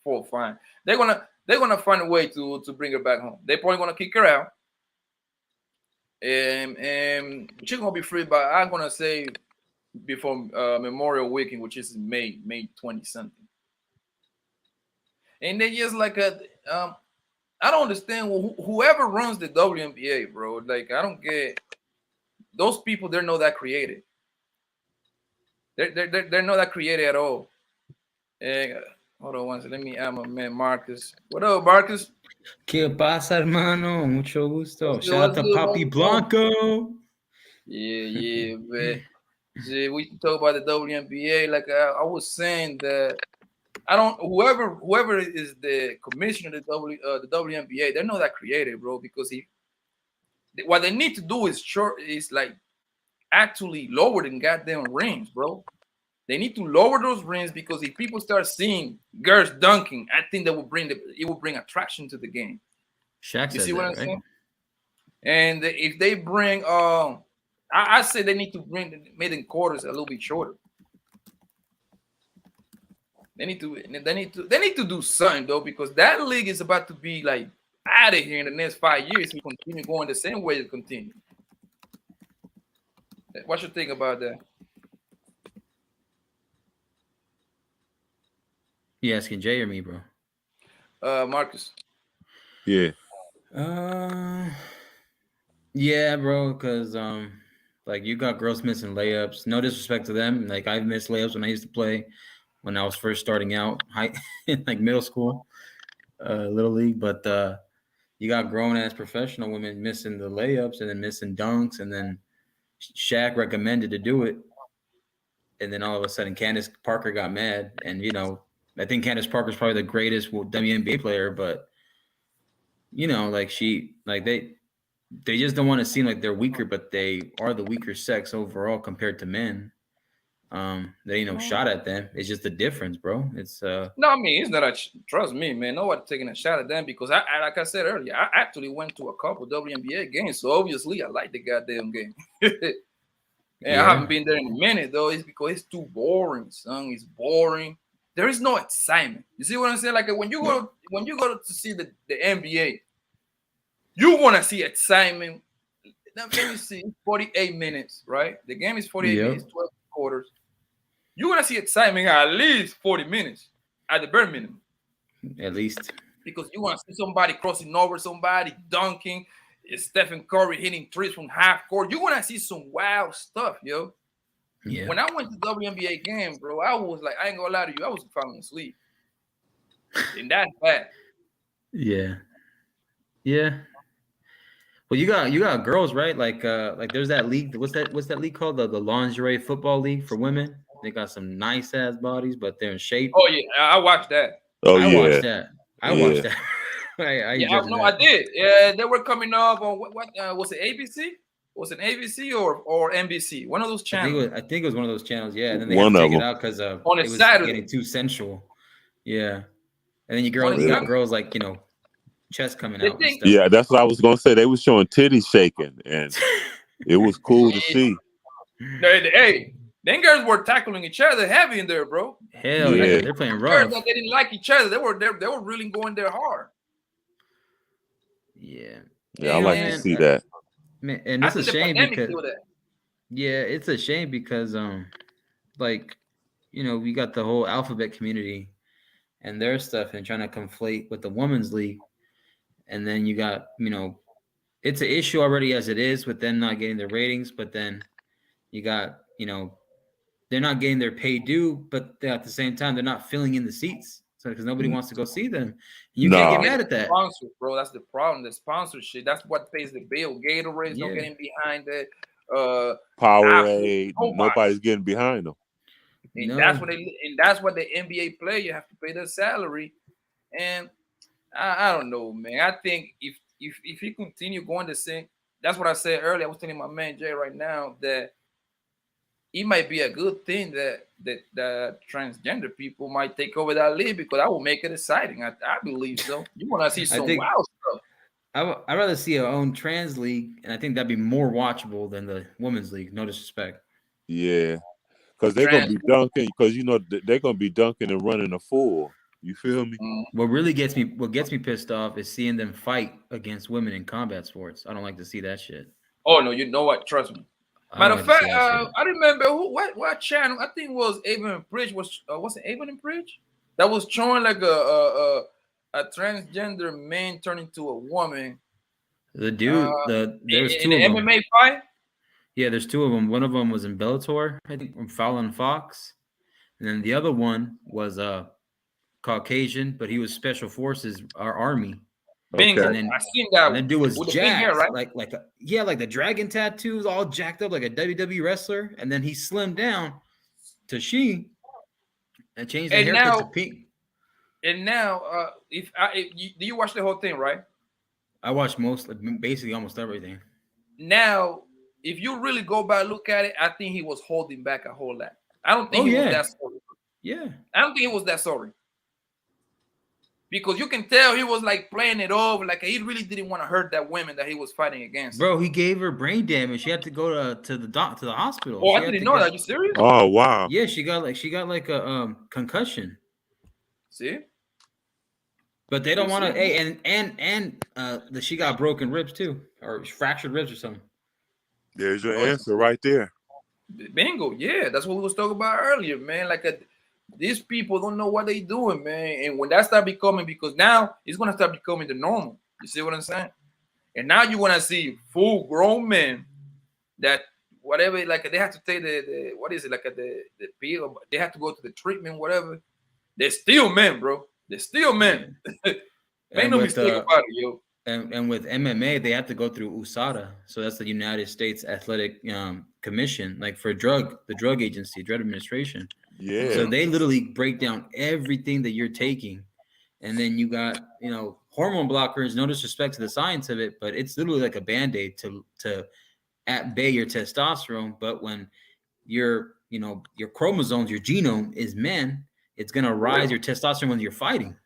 Speaker 1: for a fine. They're gonna find a way to bring her back home. They're probably gonna kick her out, and she's gonna be free. But I'm gonna say before Memorial Weekend, which is May 20 something. And they just like I don't understand whoever runs the WNBA, bro. Like I don't get those people. They're not that creative. They're not that creative at all. Hold on one second. Let me add my man Marcus. What up, Marcus?
Speaker 4: ¿Qué pasa, hermano? Mucho gusto.
Speaker 1: What's
Speaker 4: Shout out to
Speaker 1: good,
Speaker 4: Papi Blanco.
Speaker 1: Yeah, man. See, we can talk about the WNBA. Like I was saying that I don't whoever is the commissioner of the WNBA, they're not that creative, bro. Because what they need to do is like actually lower the goddamn rings, bro. They need to lower those rings because if people start seeing girls dunking, I think that will bring attraction to the game.
Speaker 4: Shaq
Speaker 1: You
Speaker 4: said
Speaker 1: see what
Speaker 4: that,
Speaker 1: I'm
Speaker 4: right?
Speaker 1: saying? And if they bring, I say they need to bring the maiden quarters a little bit shorter. They need to do something though because that league is about to be like out of here in the next 5 years. If we continue going the same way it continue. What you think about that?
Speaker 4: You asking Jay or me, bro?
Speaker 1: Marcus.
Speaker 2: Yeah.
Speaker 4: Yeah, bro, because like you got girls missing layups. No disrespect to them. Like I've missed layups when I used to play when I was first starting out, in like middle school, little league. But you got grown ass professional women missing the layups and then missing dunks, and then Shaq recommended to do it, and then all of a sudden Candace Parker got mad, and I think Candace Parker's probably the greatest WNBA player, but like they just don't want to seem like they're weaker, but they are the weaker sex overall compared to men. There ain't no shot at them. It's just the difference, bro. It's
Speaker 1: No, I mean it's not a trust me, man. No one taking a shot at them because I like I said earlier, I actually went to a couple WNBA games, so obviously I like the goddamn game. And I haven't been there in a minute though. It's because it's too boring, son. It's boring. There is no excitement. You see what I'm saying? Like when you go to see the NBA, you want to see excitement. Let me see, 48 minutes, right? The game is 48 minutes, 12 quarters. You want to see excitement at least 40 minutes at the bare minimum.
Speaker 4: At least.
Speaker 1: Because you want to see somebody crossing over somebody, dunking, Stephen Curry hitting threes from half court. You want to see some wild stuff, yo.
Speaker 4: Yeah.
Speaker 1: When I went to WNBA game, bro, I was like, I ain't gonna lie to you, I was falling asleep. And that's bad.
Speaker 4: Yeah. Yeah. Well, you got girls, right? Like there's that league. What's that league called? The lingerie football league for women. They got some nice ass bodies, but they're in shape.
Speaker 1: Oh yeah, I watched that.
Speaker 2: Oh
Speaker 4: I
Speaker 2: yeah,
Speaker 4: watched that. I watched that.
Speaker 1: I did. Yeah, they were coming up on what was it, ABC? Was it ABC or NBC? One of those channels.
Speaker 4: I think it was one of those channels. Yeah, and then they
Speaker 2: One
Speaker 4: had to
Speaker 2: of
Speaker 4: take it
Speaker 2: them.
Speaker 4: out because
Speaker 1: On a
Speaker 4: it was
Speaker 1: Saturday.
Speaker 4: getting too sensual. Yeah, and then you
Speaker 1: On a
Speaker 4: got
Speaker 1: Saturday.
Speaker 4: girls like chest coming
Speaker 1: The
Speaker 4: out.
Speaker 1: thing-
Speaker 4: And stuff.
Speaker 2: Yeah, that's what I was gonna say. They was showing titties shaking, and it was cool to see.
Speaker 1: Hey, them girls were tackling each other heavy in there, bro.
Speaker 4: Hell
Speaker 2: Yeah.
Speaker 4: yeah, they're playing
Speaker 1: Girls
Speaker 4: rough.
Speaker 1: that they didn't like each other. They were really going there hard.
Speaker 4: Yeah,
Speaker 2: Yeah, I like to see that.
Speaker 4: man, and
Speaker 1: I
Speaker 4: it's a
Speaker 1: think the
Speaker 4: shame
Speaker 1: pandemic
Speaker 4: because
Speaker 1: killed that.
Speaker 4: yeah, it's a shame because like we got the whole alphabet community and their stuff and trying to conflate with the women's league, and then you got it's an issue already as it is with them not getting their ratings, but then you got they're not getting their pay due, but at the same time they're not filling in the seats, so because nobody wants to go see them. You can't get mad at that.
Speaker 1: Sponsors, bro, that's the problem. The sponsorship, that's what pays the bill. Gatorade's not getting behind it.
Speaker 2: Powerade, nobody's getting behind them.
Speaker 1: And that's what the NBA player have to pay their salary. And I don't know, man. I think if he continue going the same, that's what I said earlier. I was telling my man Jay right now that it might be a good thing that the transgender people might take over that league because that will make it exciting. I believe so. You want to see some wild stuff.
Speaker 4: I'd rather see our own trans league, and I think that'd be more watchable than the women's league. No disrespect.
Speaker 2: Yeah, because they're gonna be dunking. Because they're gonna be dunking and running a full. You feel me?
Speaker 4: What gets me pissed off is seeing them fight against women in combat sports. I don't like to see that shit.
Speaker 1: Oh no, you know what? Trust me. Matter of fact, I remember what channel. I think it was Avon and Bridge. Was it Avon and Bridge that was showing like a transgender man turning to a woman.
Speaker 4: The dude, there's two
Speaker 1: in
Speaker 4: of
Speaker 1: the
Speaker 4: them.
Speaker 1: MMA fight.
Speaker 4: Yeah, there's two of them. One of them was in Bellator, I think, from Fallon Fox, and then the other one was Caucasian, but he was Special Forces, our Army.
Speaker 1: Bingo.
Speaker 4: And then,
Speaker 1: I seen that.
Speaker 4: And that dude was jacked,
Speaker 1: hair, right?
Speaker 4: like the dragon tattoos, all jacked up like a WWE wrestler. And then he slimmed down to she and changed the haircut to pink.
Speaker 1: And now, do you watch the whole thing, right?
Speaker 4: I watched basically almost everything.
Speaker 1: Now, if you really go back look at it, I think he was holding back a whole lot. I don't think he was that sorry.
Speaker 4: Yeah.
Speaker 1: I don't think he was that sorry. Because you can tell he was like playing it over, like he really didn't want to hurt that woman that he was fighting against.
Speaker 4: Bro, he gave her brain damage. She had to go to the hospital.
Speaker 1: Oh, I didn't know that. Are you serious?
Speaker 2: Oh wow.
Speaker 4: Yeah, she got like a concussion.
Speaker 1: See?
Speaker 4: But they don't want to. Hey, and she got broken ribs too, or fractured ribs or something.
Speaker 2: There's your answer right there.
Speaker 1: Bingo. Yeah, that's what we was talking about earlier, man. Like these people don't know what they doing, man. And when that start becoming, because now it's gonna start becoming the normal. You see what I'm saying? And now you want to see full grown men that whatever, like they have to take the what is it, like the pill, they have to go to the treatment, whatever. They're still men, bro. They're still men.
Speaker 4: Yeah.
Speaker 1: Make no mistake about it, yo.
Speaker 4: And with MMA, they have to go through USADA, so that's the United States Athletic Commission, like for the drug agency, drug administration.
Speaker 2: Yeah.
Speaker 4: So they literally break down everything that you're taking, and then you got hormone blockers. No disrespect to the science of it, but it's literally like a band-aid to at bay your testosterone. But when your chromosomes, your genome is men, it's gonna rise your testosterone when you're fighting.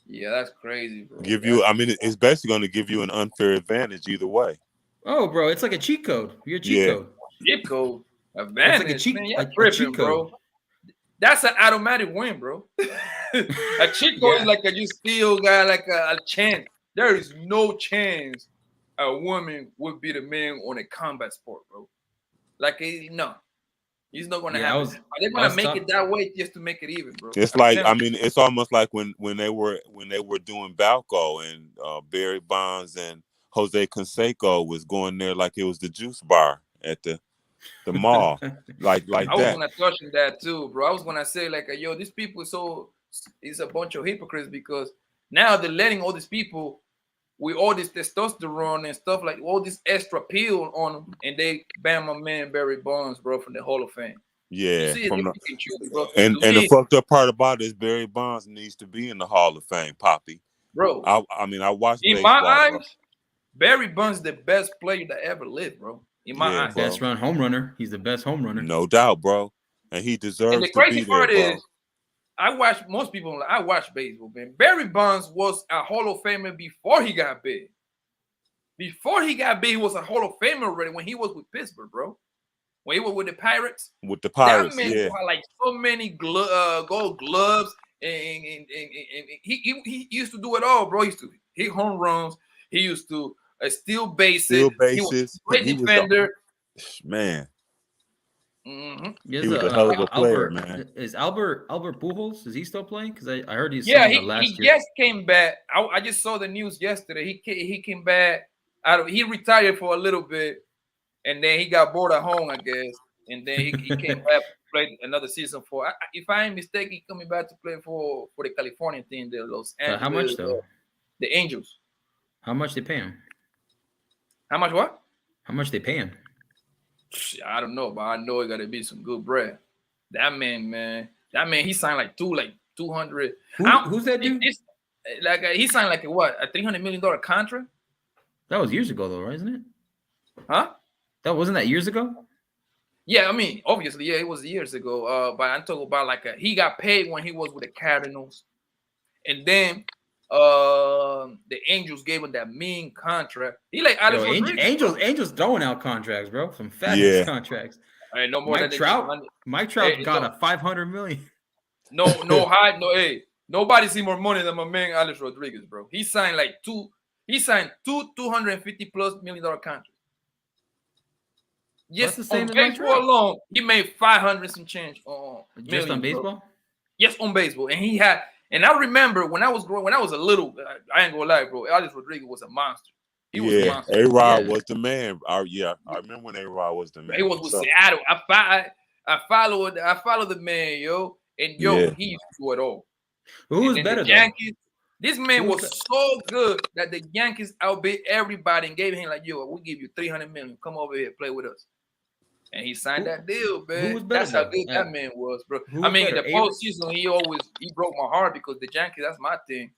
Speaker 1: Yeah, that's crazy, bro.
Speaker 2: It's basically going to give you an unfair advantage either way.
Speaker 4: Oh, bro, it's like a cheat code. Your cheat code.
Speaker 1: Cheat code. Advantage.
Speaker 4: It's like
Speaker 1: man, you're tripping, bro. That's an automatic win, bro. A cheat code is like you still got like a chance. There is no chance a woman would be the man on a combat sport, bro. Like, no. He's not gonna happen. They're gonna make it that way just to make it even, bro.
Speaker 2: It's like it's almost like when they were doing Balco and Barry Bonds and Jose Canseco was going there like it was the juice bar at the mall, like
Speaker 1: I
Speaker 2: that.
Speaker 1: was gonna touch on that too, bro. I was gonna say like, yo, these people it's a bunch of hypocrites because now they're letting all these people with all this testosterone and stuff, like all this extra pill on them, and they ban my man Barry Bonds, bro, from the Hall of Fame.
Speaker 2: Yeah,
Speaker 1: bro.
Speaker 2: And the fucked up part about it is Barry Bonds needs to be in the Hall of Fame, Poppy.
Speaker 1: Bro,
Speaker 2: I watched
Speaker 1: in
Speaker 2: baseball,
Speaker 1: my eyes,
Speaker 2: bro.
Speaker 1: Barry Bonds is the best player that ever lived, bro. In my eyes,
Speaker 4: best home runner. He's the best home runner,
Speaker 2: no doubt, bro. And he deserves. And the crazy part is,
Speaker 1: I watch baseball, man. Barry Bonds was a Hall of Famer before he got big. Before he got big, he was a Hall of Famer already when he was with Pittsburgh, bro. When he was with the Pirates.
Speaker 2: With the Pirates,
Speaker 1: that man had like so many gold gloves, and he used to do it all, bro. He used to hit home runs. He used to steal bases. He was a great defender.
Speaker 2: Man.
Speaker 1: Mm-hmm.
Speaker 2: He was a hell of a player, man.
Speaker 4: Is Albert Pujols? Is he still playing? Because I heard he's
Speaker 1: he just came back. I just saw the news yesterday. He came back he retired for a little bit, and then he got bored at home, I guess, and then he came back to play another season for. If I ain't mistaken, he's coming back to play for the California team, the Los Angeles.
Speaker 4: How much though?
Speaker 1: The Angels.
Speaker 4: How much they pay him?
Speaker 1: How much what?
Speaker 4: How much they pay him?
Speaker 1: I don't know, but I know it got to be some good bread. That man, he signed like 200.
Speaker 4: Who's that dude?
Speaker 1: He signed like a $300 million contract.
Speaker 4: That was years ago, though, right? Isn't it?
Speaker 1: Huh?
Speaker 4: That wasn't that years ago?
Speaker 1: Yeah, I mean, obviously, yeah, it was years ago. But I'm talking about he got paid when he was with the Cardinals, and then the Angels gave him that mean contract. He like Alex Rodriguez.
Speaker 4: Angels throwing out contracts, bro. Some fat contracts.
Speaker 1: No more
Speaker 4: Mike Trout got a $500 million.
Speaker 1: Hey, nobody see more money than my man Alex Rodriguez, bro. He signed two $250+ million contracts. Yes, on baseball alone, he made 500 some change
Speaker 4: just on baseball.
Speaker 1: Bro. Yes, on baseball, and he had. And I remember when I was a little, I ain't gonna lie, bro. Alex Rodriguez was a monster. He was a monster.
Speaker 2: A-Rod was the man. I remember when A-Rod was the man.
Speaker 1: He was with Seattle. I followed the man, yo, and he used to do it all.
Speaker 4: Who was better,
Speaker 1: the Yankees? This man was so good that the Yankees outbid everybody and gave him we'll give you $300 million. Come over here, play with us. And he signed that deal, man. That's how good that man was, bro. The postseason, he broke my heart because the Yankees, that's my thing.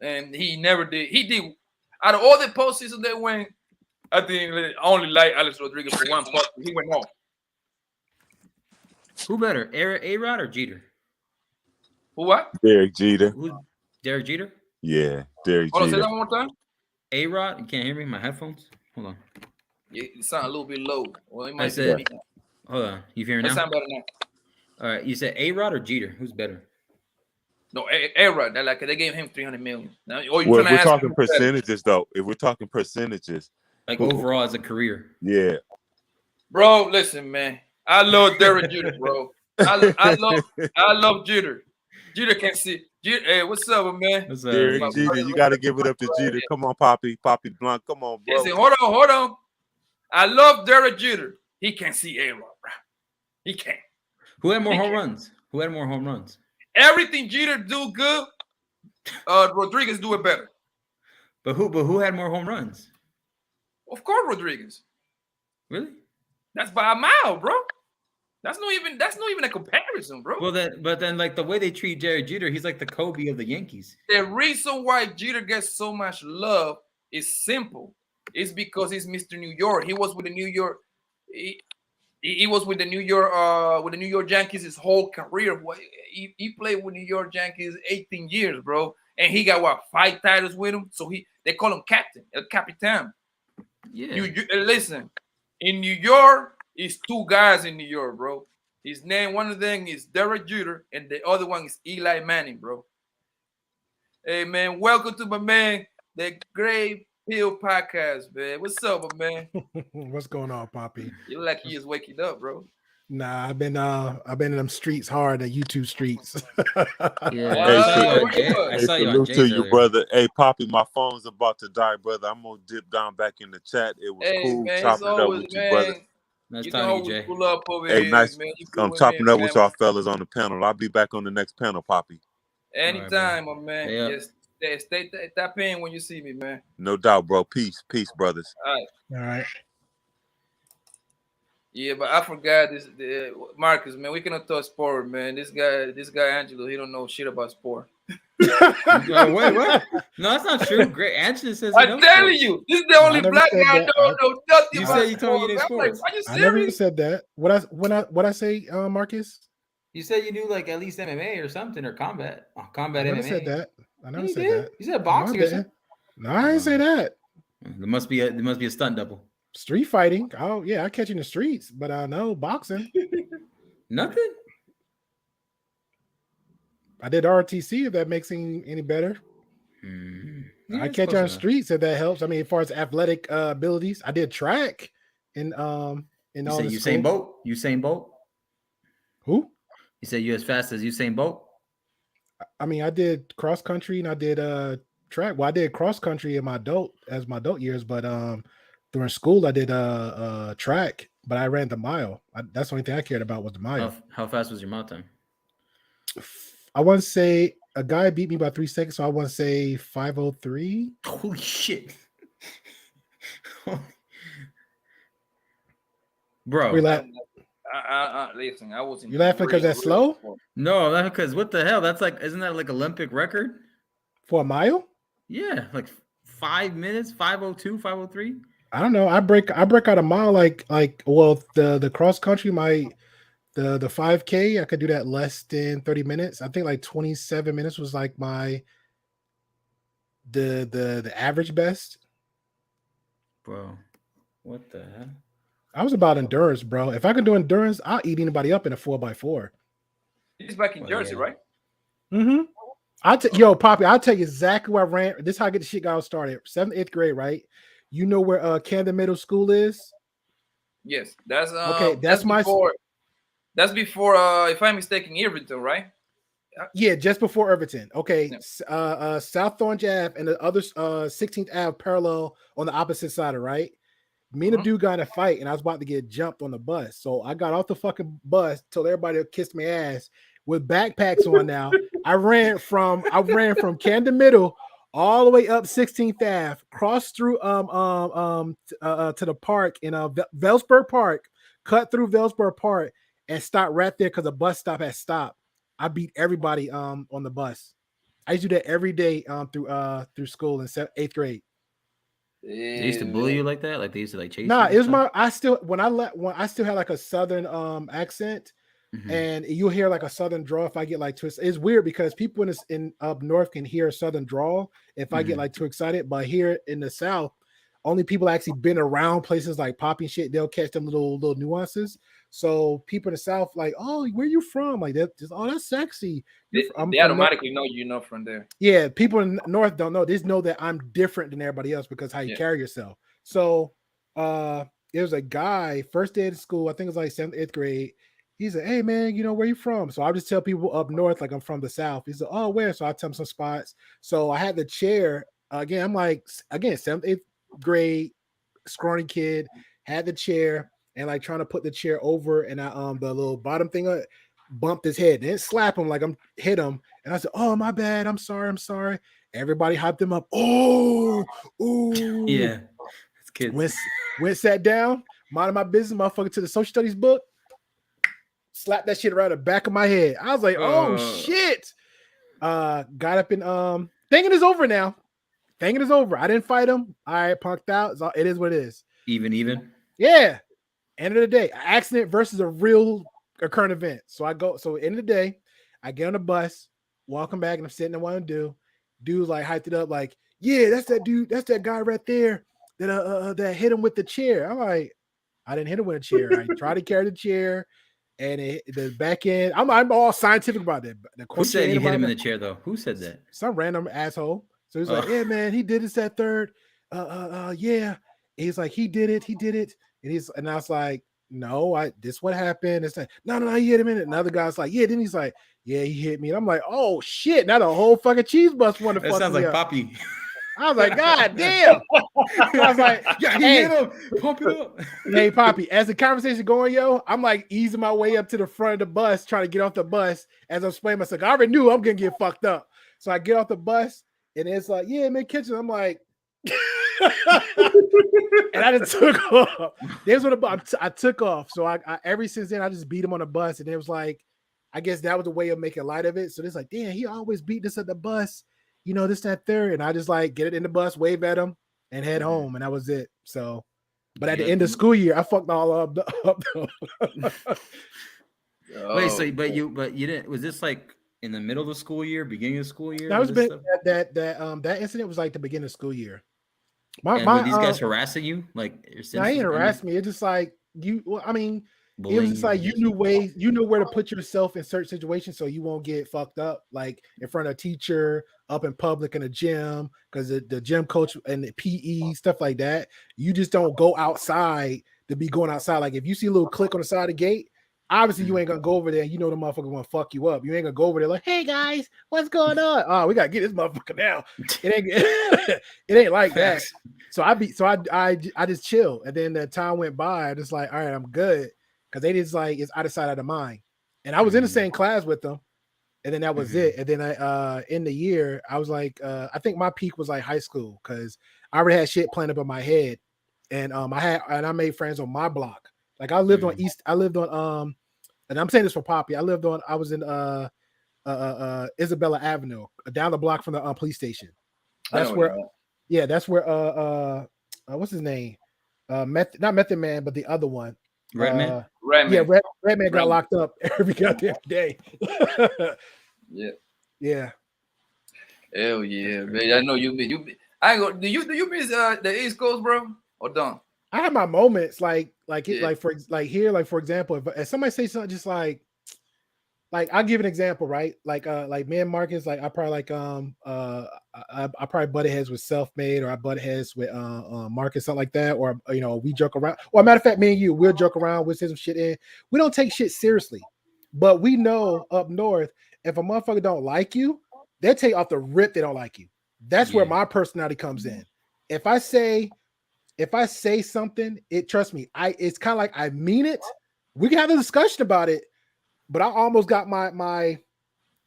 Speaker 1: And he never did. He did. Out of all the postseasons they went, I think I only like Alex Rodriguez for one part. He went off.
Speaker 4: Who better, A-Rod or Jeter?
Speaker 1: Who what?
Speaker 2: Derek Jeter.
Speaker 4: Derek Jeter?
Speaker 2: Yeah, Derek Jeter.
Speaker 1: Hold on, say that one more time.
Speaker 4: A-Rod, you can't hear me? My headphones? Hold on.
Speaker 1: Yeah, you sound a little bit low. Well,
Speaker 4: I said, hold on. You hear me now?
Speaker 1: Sound better now.
Speaker 4: All right, you said A-Rod or Jeter? Who's better?
Speaker 1: No, A-Rod. They gave him $300 million. Now,
Speaker 2: if we're talking percentages, though, like
Speaker 4: overall as a career.
Speaker 2: Yeah.
Speaker 1: Bro, listen, man. I love Derek Jeter, bro. I love Jeter. Jeter can see. Hey, what's up, man?
Speaker 4: What's
Speaker 2: Derek
Speaker 1: My
Speaker 2: Jeter,
Speaker 1: brother
Speaker 2: you
Speaker 1: right
Speaker 2: got to give it up to
Speaker 1: here.
Speaker 2: Jeter. Come on, Poppy Blunt. Come on, bro.
Speaker 1: Listen, hold on. I love Derek Jeter. He can't see A-Rod, bro. He can't.
Speaker 4: Who had more
Speaker 1: He
Speaker 4: home
Speaker 1: can't.
Speaker 4: runs? Who had more home runs?
Speaker 1: Everything Jeter do good, Rodriguez do it better.
Speaker 4: But who had more home runs?
Speaker 1: Of course, Rodriguez.
Speaker 4: Really?
Speaker 1: That's by a mile, bro. That's not even a comparison, bro.
Speaker 4: Well, then, like the way they treat Derek Jeter, he's like the Kobe of the Yankees.
Speaker 1: The reason why Jeter gets so much love is simple. It's because he's Mr. New York. He was with the New York. He was with the New York Yankees his whole career. He played with New York Yankees 18 years, bro, and he got 5 titles with him. So they call him captain, El Capitan.
Speaker 4: Yeah.
Speaker 1: Listen, in New York, it's 2 guys in New York, bro. His name, one of them is Derek Jeter, and the other one is Eli Manning, bro. Hey man, welcome to my man, the Great Pill Podcast, man. What's up, my man?
Speaker 5: What's going on, Poppy?
Speaker 1: You look like you just waking up, bro.
Speaker 5: Nah, I've been in them streets hard, the YouTube streets.
Speaker 4: Yeah, I
Speaker 1: Hey,
Speaker 4: saw you on
Speaker 2: salute
Speaker 4: Jay's
Speaker 2: to you,
Speaker 4: earlier.
Speaker 2: brother. Hey, Poppy, my phone's about to die, brother. I'm gonna dip down back in the chat. It was cool
Speaker 1: man,
Speaker 2: chopping it up with you, brother.
Speaker 4: Nice
Speaker 1: You can
Speaker 4: talking to
Speaker 1: always
Speaker 4: you, Jay.
Speaker 1: pull up over
Speaker 2: Hey,
Speaker 1: here,
Speaker 2: nice.
Speaker 1: man. You
Speaker 2: I'm
Speaker 1: good
Speaker 2: chopping
Speaker 1: with
Speaker 2: up
Speaker 1: me,
Speaker 2: with
Speaker 1: man.
Speaker 2: y'all fellas on the panel. I'll be back on the next panel, Poppy.
Speaker 1: Anytime, my man.
Speaker 4: Stay up.
Speaker 1: Just stay tap in when you see me, man.
Speaker 2: No doubt, bro. Peace, brothers.
Speaker 1: All right.
Speaker 5: All right.
Speaker 1: Yeah, but I forgot this, Marcus, man. We cannot talk sport, man. This guy Angelo, he don't know shit about sport.
Speaker 4: Oh, wait, what? No, that's not true. Great Angela says
Speaker 1: I'm telling you, this is the only
Speaker 5: never
Speaker 1: black
Speaker 5: said
Speaker 1: guy
Speaker 5: that.
Speaker 1: don't know nothing
Speaker 4: You
Speaker 1: about
Speaker 4: said you told me you
Speaker 1: sport.
Speaker 4: didn't
Speaker 1: I'm like,
Speaker 4: sports.
Speaker 1: are you
Speaker 5: I never
Speaker 1: serious?
Speaker 5: said that. What I say, Marcus?
Speaker 4: You said you knew like at least MMA or something or combat. Combat
Speaker 5: I never
Speaker 4: MMA.
Speaker 5: said that. I never
Speaker 4: You
Speaker 5: said
Speaker 4: did.
Speaker 5: that.
Speaker 4: You said
Speaker 5: No,
Speaker 4: boxing
Speaker 5: I
Speaker 4: or something.
Speaker 5: didn't. No, I didn't say that.
Speaker 4: There must be a stunt double.
Speaker 5: Street fighting. Oh yeah, I catch you in the streets, but I know boxing.
Speaker 4: Nothing.
Speaker 5: I did RTC if that makes any better.
Speaker 4: Yeah,
Speaker 5: I
Speaker 4: it's
Speaker 5: catch you
Speaker 4: close
Speaker 5: on the
Speaker 4: enough.
Speaker 5: streets if that helps. I mean, as far as athletic abilities, I did track in
Speaker 4: You
Speaker 5: all
Speaker 4: say
Speaker 5: the
Speaker 4: Usain
Speaker 5: school.
Speaker 4: Bolt? Usain Bolt?
Speaker 5: Who?
Speaker 4: You say you as fast as Usain Bolt?
Speaker 5: I mean, I did cross country and I did track. Well, I did cross country in my adult years, but during school I did track, but I ran the mile. That's the only thing I cared about was the mile.
Speaker 4: How fast was your mile time?
Speaker 5: I want to say a guy beat me by 3 seconds, so I want to say 5:03.
Speaker 4: Holy shit. Bro.
Speaker 1: Listen, I wasn't.
Speaker 5: You laughing because that's slow?
Speaker 4: No, that's because what the hell? That's like, isn't that like Olympic record?
Speaker 5: For a mile?
Speaker 4: Yeah, like 5 minutes, 5:02, 5:03.
Speaker 5: I don't know. I break out a mile like well the cross country the 5K I could do that less than 30 minutes. I think like 27 minutes was like my the average best.
Speaker 4: Bro, what the hell?
Speaker 5: I was about endurance, bro. If I could do endurance, I'll eat anybody up in a 4x4.
Speaker 1: He's back in Jersey, right?
Speaker 5: Mm-hmm. Yo, Poppy, I'll tell you exactly where I ran. This is how I get the shit got started. 7th, 8th grade, right? You know where Camden Middle School is?
Speaker 1: Yes, that's
Speaker 5: okay. That's
Speaker 1: before, if I'm mistaken, Irvington, right?
Speaker 5: Yeah, just before Irvington. Okay, yeah. South Orange Ave and the other 16th Ave parallel on the opposite side, right? Me and a dude got in a fight, and I was about to get jumped on the bus. So I got off the fucking bus, told everybody to kiss my ass with backpacks on. Now I ran from Camden Middle all the way up 16th Ave, crossed through to the park in Velsburg Park, cut through Velsburg Park, and stopped right there because the bus stop had stopped. I beat everybody on the bus. I used to do that every day through school in 8th grade.
Speaker 4: They used to bully you like that? Like they used to like chase you?
Speaker 5: Nah, it was I still had like a southern accent, and you'll hear like a southern drawl if I get like too. It's weird because people in up north can hear a southern drawl if I get like too excited, but here in the south, only people actually been around places like Poppy and shit, they'll catch them little nuances. So people in the south like, oh, where you from? Like that, just that's sexy.
Speaker 1: They automatically know you're not from there.
Speaker 5: Yeah, people in the north don't know. They just know that I'm different than everybody else because how you carry yourself. So there was a guy, first day of school, I think it was like 7th, 8th grade. He's like, hey man, you know where you from? So I just tell people up north, like I'm from the south. He's like, oh, where? So I tell him some spots. So I had the chair again. I'm like, again, 7th, 8th grade, scrawny kid, had the chair and like trying to put the chair over, and I the little bottom thing bumped his head. Didn't slap him like I'm hit him. And I said, oh my bad, I'm sorry. Everybody hyped him up. Oh, ooh,
Speaker 4: Yeah, it's kids.
Speaker 5: Went sat down, minding my business, motherfucker, to the social studies book. Slapped that shit around the back of my head. I was like, oh shit. Got up and thinking it's over now. Thinking it's over. I didn't fight him. All right, punked out. It is what it is.
Speaker 4: Even.
Speaker 5: Yeah. End of the day, accident versus a real current event. So end of the day, I get on the bus, walking back, and I'm sitting there what to do. Dude's like hyped it up, like, yeah, that's that dude, that's that guy right there that hit him with the chair. I'm like, I didn't hit him with a chair. I tried to carry the chair. And the back end, I'm all scientific about that.
Speaker 4: Who said he hit him in the chair though? Who said that?
Speaker 5: Some random asshole. So he's like, yeah, man, he did this at third. Yeah. He's like, he did it. And I was like, no, this what happened. It's like, no, he hit him in it. Another guy's like, yeah, then he's like, yeah, he hit me. And I'm like, oh shit, now the whole fucking cheese bus want to fuck me. That
Speaker 4: sounds like Poppy.
Speaker 5: I was like, God damn. I was like, yeah, he hit him. Pump it up. Hey, Poppy, as the conversation going, I'm like easing my way up to the front of the bus, trying to get off the bus as I'm explaining myself. I already knew I'm going to get fucked up. So I get off the bus, and it's like, yeah, man, kitchen. I'm like, and I just took off. There's what I took off. So I ever since then, I just beat him on the bus. And it was like, I guess that was a way of making light of it. So it's like, damn, he always beat us at the bus. You know, this, that, third. And I just like get it in the bus, wave at him, and head home. And that was it. So, but at the end of school year, I fucked all up.
Speaker 4: Wait, but you didn't, was this like in the middle of the school year, beginning of the school year?
Speaker 5: That was that incident was like the beginning of school year.
Speaker 4: Were these guys harassing you? Like,
Speaker 5: no, he ain't harassed me. It's just like it was just like you knew where to put yourself in certain situations so you won't get fucked up, like in front of a teacher, up in public in a gym, because the gym coach and the PE stuff like that. You just don't go outside to be going outside. Like if you see a little click on the side of the gate, obviously you ain't gonna go over there. You know the motherfucker gonna fuck you up. You ain't gonna go over there like, hey guys, what's going on? Oh, we gotta get this motherfucker now. It ain't like that. So I just chill. And then the time went by. I just like, all right, I'm good. Because they just like, it's out of sight, out of mind. And I was in the same class with them. And then that was it. And then I in the year, I was like, I think my peak was like high school, because I already had shit planned up in my head. And I made friends on my block. Like I lived on and I'm saying this for Poppy. I was in Isabella Avenue, down the block from the police station. That's where what's his name? Not Method Man, but the other one.
Speaker 4: Redman.
Speaker 5: Yeah, Redman got locked up every goddamn day. Yeah.
Speaker 1: Hell yeah, man. I know you be. I ain't go. Do you miss the East Coast, bro? Or don't?
Speaker 5: I have my moments for example, if somebody say something just like I'll give an example, right? Like me and Marcus, like I probably I probably butted heads with Self-Made, or I butted heads with Marcus, something like that, or we joke around. Well, matter of fact, me and you, we'll joke around, we'll say some shit in. We don't take shit seriously, but we know up north, if a motherfucker don't like you, they take off the rip they don't like you. That's where my personality comes in. If I say something, trust me, it's kind of like I mean it. We can have a discussion about it, but I almost got my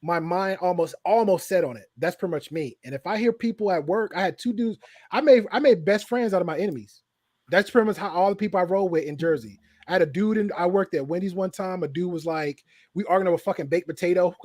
Speaker 5: mind almost set on it. That's pretty much me. And if I hear people at work, I had two dudes. I made best friends out of my enemies. That's pretty much how all the people I roll with in Jersey. I had a dude, and I worked at Wendy's one time. A dude was like, we arguing over fucking baked potato.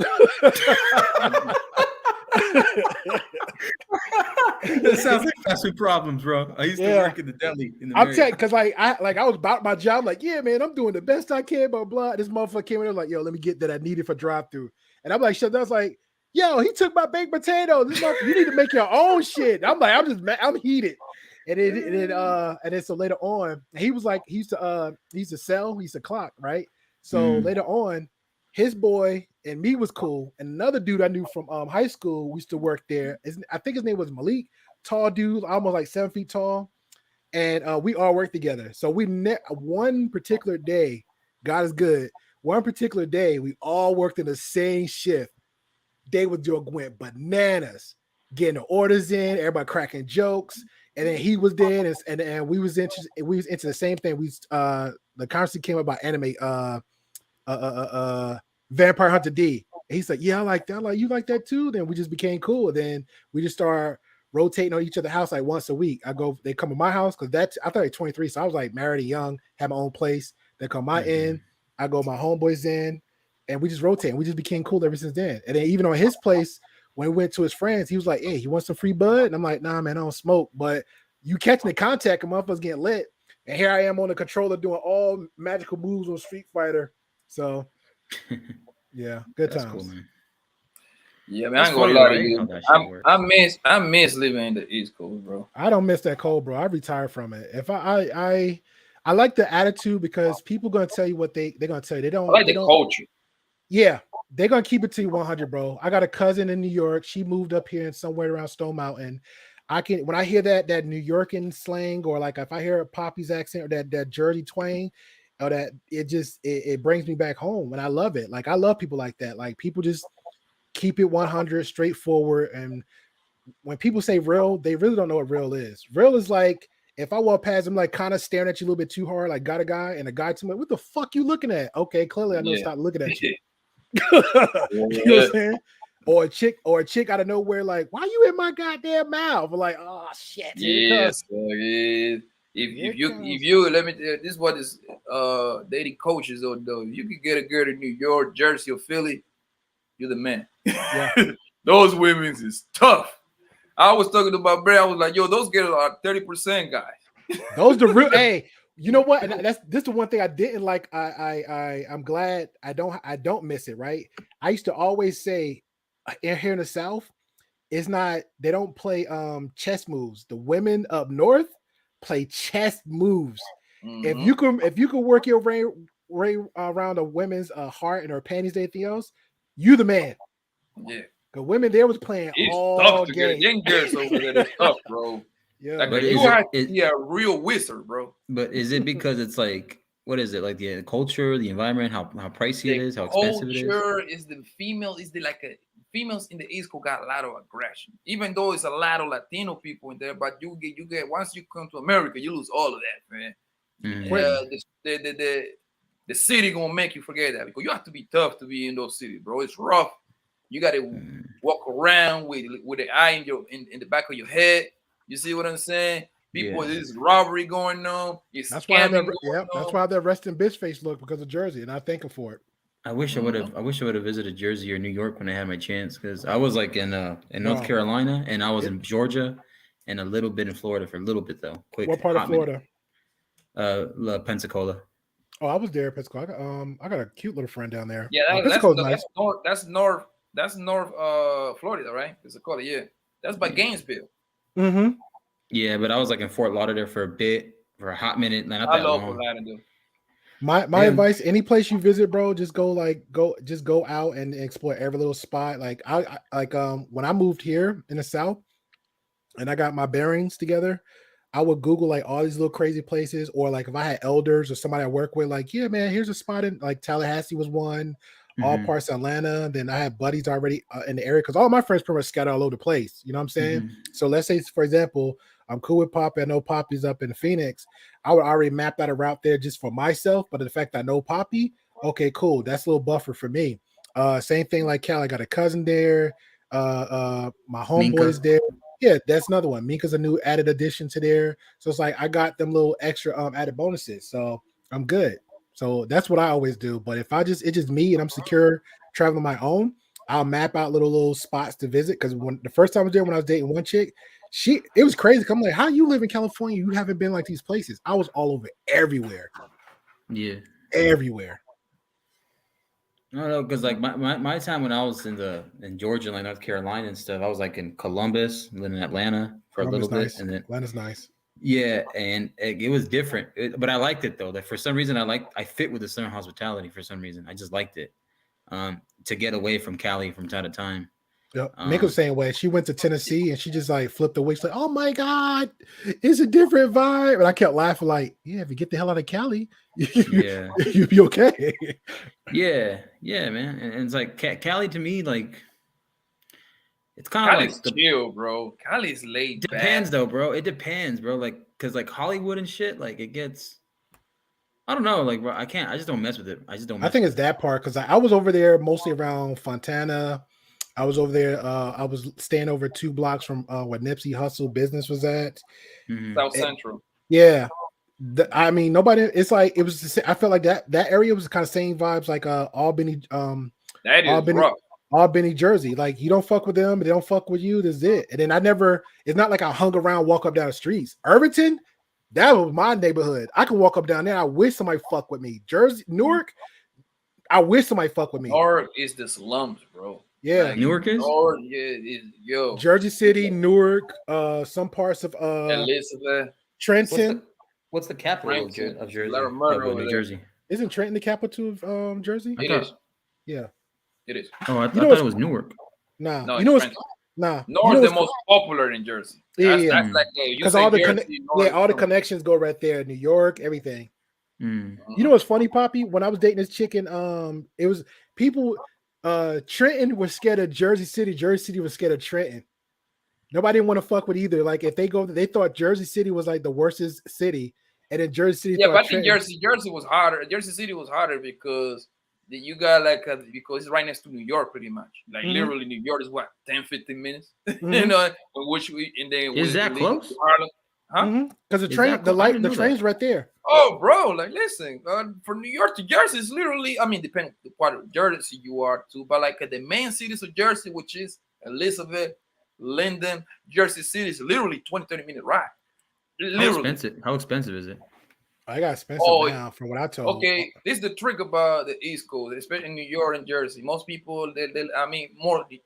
Speaker 4: That sounds like fast food problems, bro. I used to work in the deli.
Speaker 5: I'm telling, because I was about my job. Like, yeah, man, I'm doing the best I can. Blah blah. This motherfucker came in and was like, yo, let me get that I needed for drive-through. And I'm like, shut. I was like, yo, he took my baked potato. This motherfucker, you need to make your own shit. I'm like, I'm heated. And then so later on, he was like, he used to sell, he used to clock, right? So later on, his boy and me was cool, and another dude I knew from high school used to work there. I think his name was Malik, tall dude, almost like 7 feet tall, and we all worked together. So one particular day, God is good, one particular day, we all worked in the same shift. They went bananas, getting the orders in, everybody cracking jokes. And then he was there, and we was into the same thing. The conversation came up about anime, Vampire Hunter D. And he's like, yeah, I like that. I'm like, you like that too? Then we just became cool. And then we just started rotating on each other's house like once a week. They come to my house because I thought I was 23, so I was like married and young, had my own place. They come my end, I go my homeboys in, and we just rotate. And we just became cool ever since then. And then even on his place, when we went to his friends, he was like, hey, you want some free bud? And I'm like, nah, man, I don't smoke. But you catching the contact and motherfuckers getting lit. And here I am on the controller doing all magical moves on Street Fighter. So yeah, good times. Cool, man.
Speaker 1: Yeah, man, I ain't gonna lie to you. I miss living in the East Coast, bro.
Speaker 5: I don't miss that cold, bro. I retired from it. If I like the attitude because people gonna tell you what they're gonna tell you. They don't
Speaker 1: I like the culture.
Speaker 5: Yeah, they're gonna keep it to you 100, bro. I got a cousin in New York. She moved up here and somewhere around Stone Mountain. When I hear that New Yorkin slang, or like if I hear a Poppy's accent or that Jersey twang, or that it brings me back home, and I love it. Like I love people like that. Like people just keep it 100, straightforward. And when people say real, they really don't know what real is. Real is like if I walk past them, like kind of staring at you a little bit too hard, like got a guy, and a guy to me, what the fuck you looking at? Okay, clearly I know to stop looking at you. You know what I'm saying? Or a chick out of nowhere, like, why you in my goddamn mouth? Like, oh shit.
Speaker 1: Yes, if you let me tell you, this is what is dating coaches though. If you could get a girl in New York, Jersey, or Philly, you're the man.
Speaker 5: Yeah.
Speaker 1: Those women is tough. I was talking to my brother. I was like, yo, those girls are 30% guys.
Speaker 5: Those the real. Hey, you know what? And this the one thing I didn't like. I'm glad I don't miss it. Right. I used to always say here in the South, it's not. They don't play chess moves. The women up north play chess moves. Mm-hmm. If you can work your way around a woman's heart and her panties, and anything else, you the man.
Speaker 1: Yeah.
Speaker 5: The women there was playing
Speaker 1: it's
Speaker 5: all
Speaker 1: tough
Speaker 5: game.
Speaker 1: Young girls over there, it's tough, bro.
Speaker 5: Yeah,
Speaker 1: like, but you have to be a real wizard, bro.
Speaker 4: But is it because it's like, what is it, like the culture, the environment, how pricey it is, how expensive it is?
Speaker 1: Culture is the female is the females in the East Coast got a lot of aggression. Even though it's a lot of Latino people in there, but you get once you come to America, you lose all of that, man. Mm-hmm. The city gonna make you forget that because you have to be tough to be in those cities, bro. It's rough. You got to walk around with the eye in the back of your head. You see what I'm saying? People, there's robbery going on.
Speaker 5: That's why that resting bitch face look because of Jersey, and I thank him for it.
Speaker 4: I wish I would have visited Jersey or New York when I had my chance, because I was like in North Carolina, and I was in Georgia, and a little bit in Florida for a little bit though.
Speaker 5: What part of Florida?
Speaker 4: Pensacola.
Speaker 5: Oh, I was there, Pensacola. I got a cute little friend down there.
Speaker 1: Yeah,
Speaker 5: Pensacola's nice.
Speaker 1: That's North Florida, right? Pensacola, yeah. That's by Gainesville.
Speaker 5: Mm-hmm.
Speaker 4: Yeah, but I was like in Fort Lauderdale for a hot minute. Not
Speaker 1: I
Speaker 4: that
Speaker 1: love
Speaker 4: long.
Speaker 1: Fort Lauderdale.
Speaker 5: My advice: any place you visit, bro, just go out and explore every little spot. Like when I moved here in the South, and I got my bearings together, I would Google like all these little crazy places, or like if I had elders or somebody I work with, like, yeah, man, here's a spot in like Tallahassee was one. All parts of Atlanta. Then I had buddies already in the area because all my friends pretty much scattered all over the place. You know what I'm saying? Mm-hmm. So let's say, for example, I'm cool with Poppy. I know Poppy's up in Phoenix. I would already map out a route there just for myself. But the fact I know Poppy, okay, cool. That's a little buffer for me. Same thing like Cal. I got a cousin there. My homeboys there. Yeah, that's another one. Minka's a new added addition to there. So it's like I got them little extra added bonuses. So I'm good. So that's what I always do. But if it's just me and I'm secure traveling on my own, I'll map out little spots to visit. Because the first time I was there, when I was dating one chick, it was crazy. I'm like, how you live in California? You haven't been like these places. I was all over everywhere.
Speaker 4: Yeah.
Speaker 5: Everywhere.
Speaker 4: No, because like my time when I was in Georgia, like North Carolina and stuff, I was like in Columbus, then in Atlanta for a little bit. And then
Speaker 5: Atlanta's nice.
Speaker 4: Yeah, and it was different, but I liked it though. Like for some reason, I fit with the Southern hospitality. For some reason, I just liked it. To get away from Cali from time to time,
Speaker 5: Yep. Nick was the same way. She went to Tennessee and she just like flipped the wig. She's like, oh my God, it's a different vibe. And I kept laughing, like, yeah, if you get the hell out of Cali,
Speaker 4: Yeah.
Speaker 5: you'll be okay.
Speaker 4: Yeah, man. And it's like Cali to me, like it's kind of
Speaker 1: Cali's
Speaker 4: like
Speaker 1: chill, bro. Cali's laid back.
Speaker 4: depends though, bro. It depends, bro. Like, cause like Hollywood and shit, like it gets. I don't know, like, bro. I just don't mess with it. I just don't.
Speaker 5: I think it's that part because I was over there mostly around Fontana. I was over there. I was staying over 2 blocks from where Nipsey Hussle business was at.
Speaker 1: South Central.
Speaker 5: Yeah. I mean, nobody. It's like it was. I felt like that area was kind of same vibes like Albany.
Speaker 1: That is rough.
Speaker 5: Albany, Jersey. Like you don't fuck with them, they don't fuck with you. That's it. And then I never. It's not like I hung around, walk up down the streets. Irvington, that was my neighborhood. I could walk up down there. I wish somebody fuck with me. Jersey, Newark. I wish somebody fuck with me.
Speaker 1: Newark is the slums, bro.
Speaker 5: Yeah,
Speaker 1: like,
Speaker 4: Newark is.
Speaker 1: Newark, yo.
Speaker 5: Jersey City, Newark, some parts of
Speaker 1: Elizabeth,
Speaker 5: Trenton.
Speaker 4: What's the capital of Jersey? New Jersey.
Speaker 5: Isn't Trenton the capital of Jersey?
Speaker 1: It is.
Speaker 5: Yeah,
Speaker 1: it is.
Speaker 4: Oh, I thought it was Newark.
Speaker 5: Nah,
Speaker 1: no,
Speaker 5: you know what's
Speaker 1: Newark's the most popular in Jersey. That's like
Speaker 5: because all the connections go right there. New York, everything.
Speaker 4: Mm.
Speaker 5: You know what's funny, Poppy? When I was dating this chicken, it was people. Trenton was scared of Jersey City. Jersey City was scared of Trenton. Nobody didn't want to fuck with either. Like if they thought Jersey City was like the worstest city, and then Jersey City.
Speaker 1: Yeah, but I think Jersey was harder. Jersey City was harder because you got because it's right next to New York, pretty much. Like literally, New York is what 10-15 minutes. You know,
Speaker 4: Is that close?
Speaker 1: Huh?
Speaker 5: Because the train's right there.
Speaker 1: Oh, bro, like listen, from New York to Jersey is literally, I mean, depending on the part of Jersey you are too, but like the main cities of Jersey, which is Elizabeth, Linden, Jersey City, is literally 20-30 minute ride. Literally.
Speaker 4: How expensive is it?
Speaker 5: I got expensive now from what I told.
Speaker 1: Okay, this is the trick about the East Coast, especially in New York and Jersey. Most people,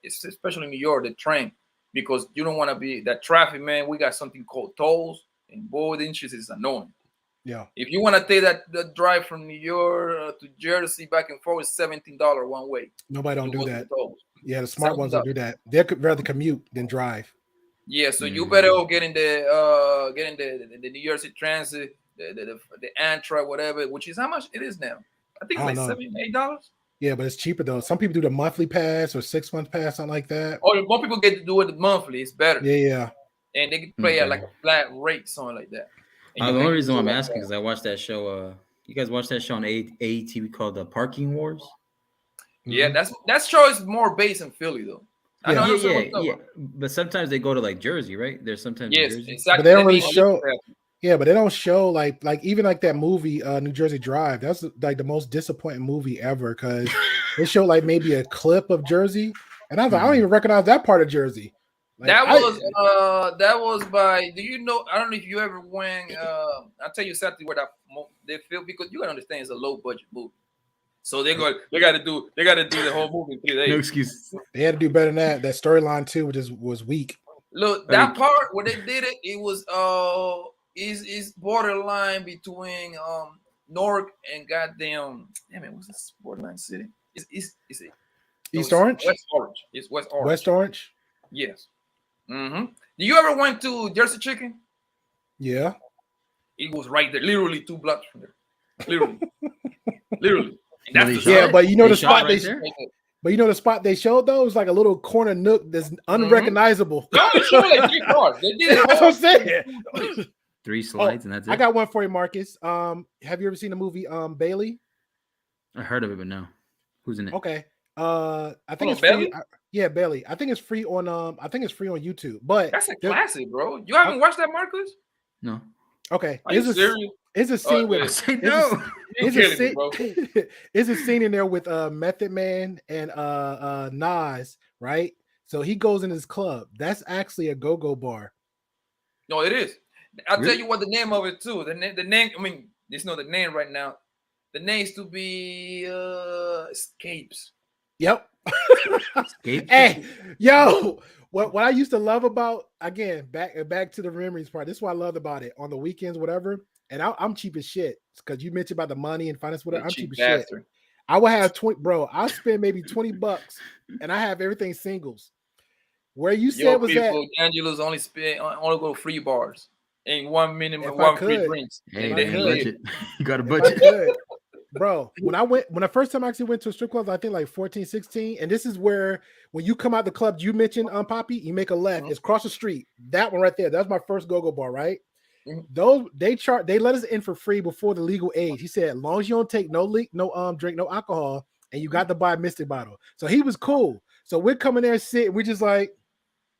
Speaker 1: especially in New York, they train because you don't want to be that traffic, man. We got something called tolls, and boy, the inches is annoying.
Speaker 5: Yeah.
Speaker 1: If you want to take that drive from New York to Jersey back and forth, it's $17 one way.
Speaker 5: Nobody don't do that. Yeah, the smart ones don't do that. They could rather commute than drive.
Speaker 1: Yeah, so you better get in the New Jersey Transit, the Amtrak, whatever, which is how much it is now. I think it's like $7-8.
Speaker 5: Yeah, but it's cheaper though. Some people do the monthly pass or 6-month pass, something like that.
Speaker 1: Oh, more people get to do it monthly. It's better.
Speaker 5: Yeah.
Speaker 1: And they can pay at like a flat rate, something like that.
Speaker 4: The only reason why I'm asking is I watched that show. You guys watched that show on AETV called The Parking Wars?
Speaker 1: Yeah, that show is more based in Philly though.
Speaker 4: Yeah. But sometimes they go to like Jersey, right? There's sometimes
Speaker 1: yes,
Speaker 4: Jersey.
Speaker 1: exactly.
Speaker 5: But they don't really show. Yeah, but they don't show like even like that movie, New Jersey Drive. That's like the most disappointing movie ever because they show like maybe a clip of Jersey, and I was like, I don't even recognize that part of Jersey. Like,
Speaker 1: that was by. Do you know? I don't know if you ever went. I'll tell you exactly where they film because you gotta understand it's a low budget movie. So they got to do the whole movie in 3 days.
Speaker 4: No excuse.
Speaker 5: They had to do better than that. That storyline too, which was weak.
Speaker 1: Look, that part where they did it, it was is borderline between Newark and goddamn. Damn it, what's this borderline city? Is it
Speaker 5: East Orange?
Speaker 1: West Orange. It's West Orange.
Speaker 5: West Orange.
Speaker 1: Yes. Mm-hmm. Do you ever went to Jersey Chicken?
Speaker 5: Yeah.
Speaker 1: It was right there, literally 2 blocks from there. Literally.
Speaker 5: But you know the spot but you know the spot they showed though was like a little corner nook that's unrecognizable.
Speaker 1: No, they showed like 3 cars. They did it.
Speaker 5: That's what I'm saying.
Speaker 4: 3 slides and that's it.
Speaker 5: I got one for you, Marcus. Have you ever seen the movie Bailey?
Speaker 4: I heard of it, but no. Who's in it?
Speaker 5: Okay. I think it's free. Yeah, Bailey. I think it's free on YouTube. But
Speaker 1: that's a classic, bro. You haven't watched that, Marcus?
Speaker 4: No.
Speaker 5: Okay.
Speaker 1: Are you serious?
Speaker 5: It's a scene with
Speaker 4: no.
Speaker 5: It's a scene in there with Method Man and Nas, right? So he goes in his club. That's actually a go-go bar.
Speaker 1: No, it is. I'll tell you what the name of it too. The name. I mean, there's no the name right now. The name is to be Escapes.
Speaker 5: Yep. Hey, yo, what I used to love about again back to the memories part. This is what I loved about it on the weekends, whatever. And I'm cheap as shit because you mentioned about the money and finance, whatever. I'm cheap as shit. I would have 20, bro. I'll spend maybe $20 and I have everything singles. Where you
Speaker 1: Yo,
Speaker 5: said was
Speaker 1: people, Angelo's only go free bars. Ain't 1 minute,
Speaker 5: If I
Speaker 1: one free
Speaker 5: could.
Speaker 1: drinks.
Speaker 4: Hey,
Speaker 5: If
Speaker 1: They
Speaker 5: I
Speaker 4: man,
Speaker 5: could.
Speaker 4: budget. You got a
Speaker 5: if I
Speaker 4: budget.
Speaker 5: could, bro, when the first time I actually went to a strip club, I think like 14, 16, and this is where when you come out the club you mentioned Poppy, you make a left. It's across the street. That one right there. That's my first go-go bar, right? Those they let us in for free before the legal age. He said, as long as you don't take no drink, no alcohol, and you got to buy a Mystic bottle. So he was cool. So we're coming there sitting, we're just like,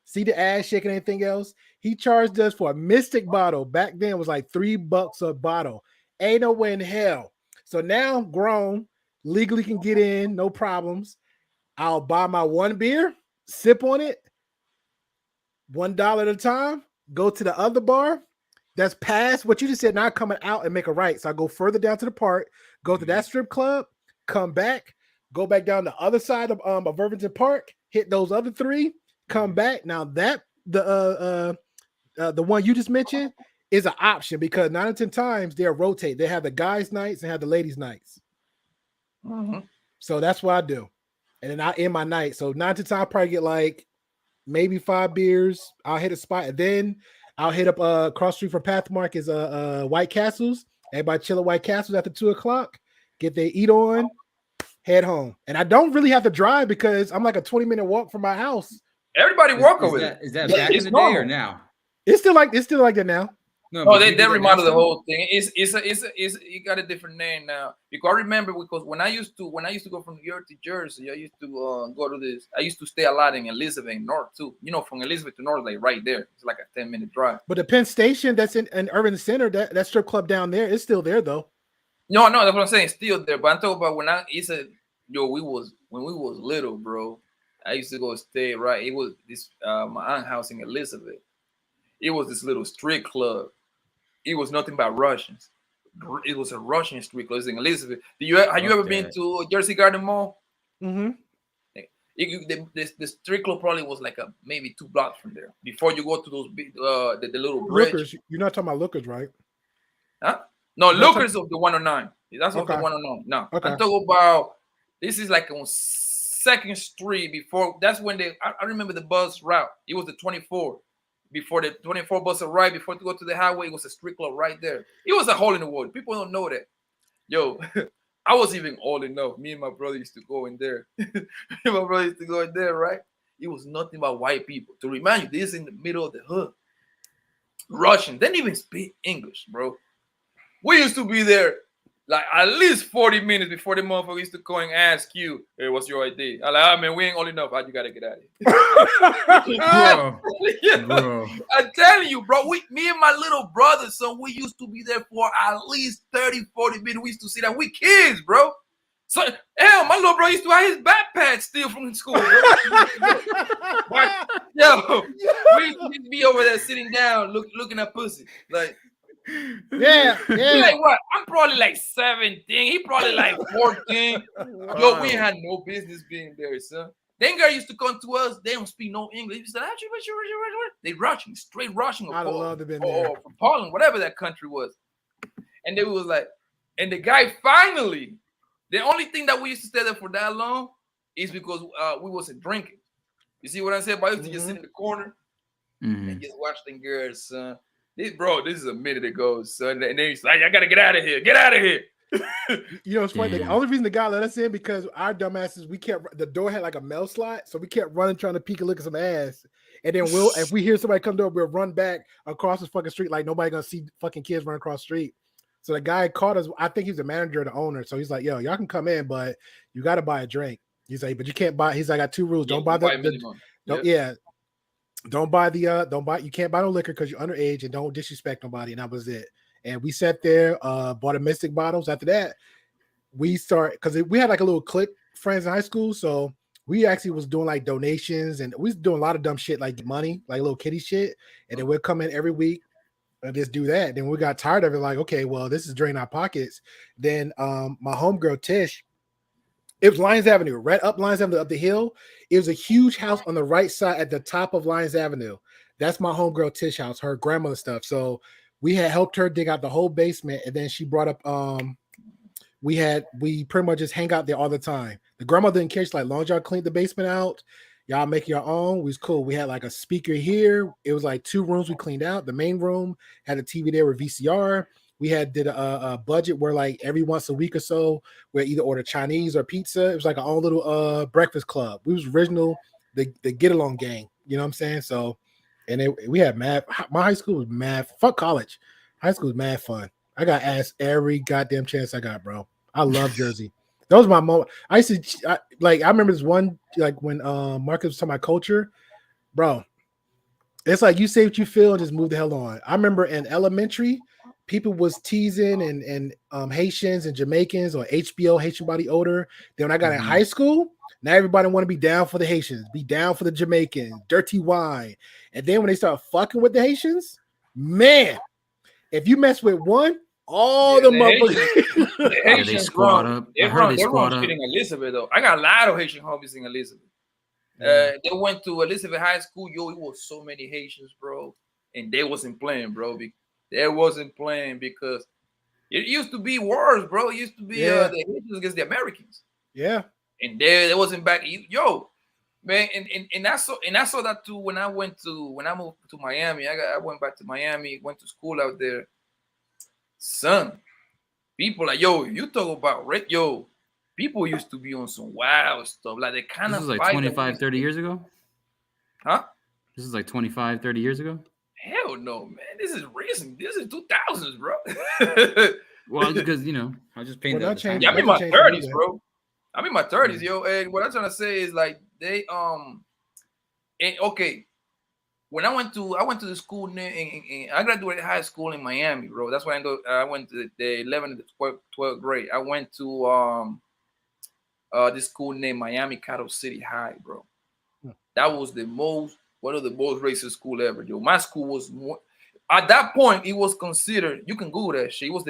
Speaker 5: see the ass shaking, anything else. He charged us for a Mystic bottle. Back then it was like $3 a bottle. Ain't no way in hell. So now I'm grown, legally can get in, no problems. I'll buy my one beer, sip on it, $1 at a time, go to the other bar. That's past what you just said, now coming out and make a right. So I go further down to the park, go to that strip club, come back, go back down the other side of Irvington Park, hit those other three, come back. Now that the one you just mentioned is an option because 9 or 10 times they'll rotate. They have the guys' nights and have the ladies' nights. So that's what I do. And then I end my night. So 9 to 10, I'll probably get like maybe 5 beers. I'll hit a spot. And then I'll hit up cross street from Pathmark is White Castles. Everybody chill at White Castles after 2 o'clock. Get their eat on, head home. And I don't really have to drive because I'm like a 20-minute walk from my house.
Speaker 1: Everybody walk over it.
Speaker 4: Is that back in the day or now?
Speaker 5: It's still like that now.
Speaker 1: No, they remodeled the whole thing. It's it got a different name now. Because I remember because when I used to go from New York to Jersey, I used to go to this. I used to stay a lot in Elizabeth North too. You know, from Elizabeth to North, like right there. It's like a 10-minute drive.
Speaker 5: But the Penn Station that's in Urban Center, that strip club down there is still there though. No,
Speaker 1: that's what I'm saying. It's still there. But I'm talking about when we was little, bro. I used to go stay right. It was this my aunt's house in Elizabeth. It was this little street club. It was nothing but Russians. It was a Russian street club in Elizabeth. Have you ever been to Jersey Garden Mall?
Speaker 5: Mm-hmm.
Speaker 1: The street club probably was like maybe 2 blocks from there. Before you go to those big the little bridge.
Speaker 5: Lookers. You're not talking about Lookers, right?
Speaker 1: Huh? No, Lookers of the 109. That's of the 109. No, okay. I'm talking about this is like on 2nd Street before. That's when I remember the bus route. It was the 24. Before the 24 bus arrived, before to go to the highway, it was a street club right there. It was a hole in the wall. People don't know that. Yo, I was even old enough. Me and my brother used to go in there. Right? It was nothing but white people. To remind you, this is in the middle of the hood. Russian. They didn't even speak English, bro. We used to be there like at least 40 minutes before the motherfucker used to go and ask you, hey, what's your ID? I'm like, man, we ain't old enough. You gotta get out of here. Bro. I'm telling you, bro, me and my little brother, son, we used to be there for at least 30, 40 minutes. We used to see that. We kids, bro. So, hell, my little bro used to have his backpack still from school, bro. Yo, we used to be over there sitting down, looking at pussy. Like,
Speaker 5: yeah.
Speaker 1: Like what? I'm probably like 17. He probably like 14. Wow. Yo, we had no business being there, son. Then girl used to come to us. They don't speak no English. He said, they Russian, straight Russian.
Speaker 5: I'd love to be there.
Speaker 1: Or from Poland, whatever that country was. And they was like, and the guy finally, the only thing that we used to stay there for that long is because we wasn't drinking. You see what I'm saying? But I used to just sit in the corner and just watch them girls, son. This is a minute ago, son. And then he's like, I gotta get out of here. Get out of here.
Speaker 5: You know, it's funny. The only reason the guy let us in because our dumbasses, the door had like a mail slot, so we kept running trying to peek and look at some ass. And then if we hear somebody come door, we'll run back across the fucking street like nobody gonna see fucking kids run across the street. So the guy caught us. I think he's the manager or the owner. So he's like, yo, y'all can come in, but you gotta buy a drink. He's like, but you can't buy. He's like, I got 2 rules. Don't buy you can't buy no liquor because you're underage and don't disrespect nobody. And that was it. And we sat there, bought a Mystic bottles. After that, we because we had like a little clique friends in high school. So we actually was doing like donations and we was doing a lot of dumb shit like money, like little kiddie shit. And then we'd come in every week and just do that. Then we got tired of it. Like, okay, well, this is draining our pockets. Then my homegirl Tish, it was Lyons Avenue, right up Lyons Avenue, up the hill. It was a huge house on the right side at the top of Lyons Avenue. That's my homegirl Tish house, her grandmother stuff. So we had helped her dig out the whole basement, and then she brought up we pretty much just hang out there all the time. The grandmother didn't care. She's like, long as y'all cleaned the basement out, Y'all make your own. We was cool. We had like a speaker here. It was like 2 rooms we cleaned out. The main room had a TV there with VCR. We did a budget where like every once a week or so we either order Chinese or pizza. It was like our own little breakfast club. We was original, the get along gang. You know what I'm saying? So, and we had mad. My high school was mad. Fuck college. High school was mad fun. I got asked every goddamn chance I got, bro. I love Jersey. That was my moment. I remember this one, like when Marcus was talking about culture, bro. It's like you say what you feel and just move the hell on. I remember in elementary, people was teasing and Haitians and Jamaicans or HBO Haitian body odor. Then when I got in high school, now everybody want to be down for the Haitians, be down for the Jamaicans, dirty wine. And then when they start fucking with the Haitians, man, if you mess with one, all the motherfuckers.
Speaker 1: The Haitians
Speaker 4: they squad up.
Speaker 1: They
Speaker 4: I heard they
Speaker 1: run
Speaker 4: squad up.
Speaker 1: shit in Elizabeth though. I got a lot of Haitian homies in Elizabeth. They went to Elizabeth High School. Yo, it was so many Haitians, bro, and they wasn't playing, bro. They wasn't playing because it used to be wars, bro. It used to be the Haitians against the Americans.
Speaker 5: Yeah,
Speaker 1: and there wasn't back. Yo, man, and I saw that too when I moved to Miami. I went back to Miami, went to school out there. Son, people like, yo, you talk about people used to be on some wild stuff. Like, they kind
Speaker 4: This
Speaker 1: of
Speaker 4: is like 25, 30 years ago?
Speaker 1: Huh?
Speaker 4: This is like 25, 30 years ago?
Speaker 1: Hell no, man. This is recent. This is 2000s, bro.
Speaker 4: Well, because, I just painted
Speaker 5: Well,
Speaker 4: out the time.
Speaker 1: Yeah, I'm in my 30s, bro. I'm in my 30s, yo. And what I'm trying to say is, like, they okay. When I went to the school I graduated high school in Miami, bro. That's why I went to the 11th and the 12th grade. I went to this school named Miami Cattle City High, bro. That was one of the most racist school ever, yo. My school was at that point, it was considered, you can Google that shit. It was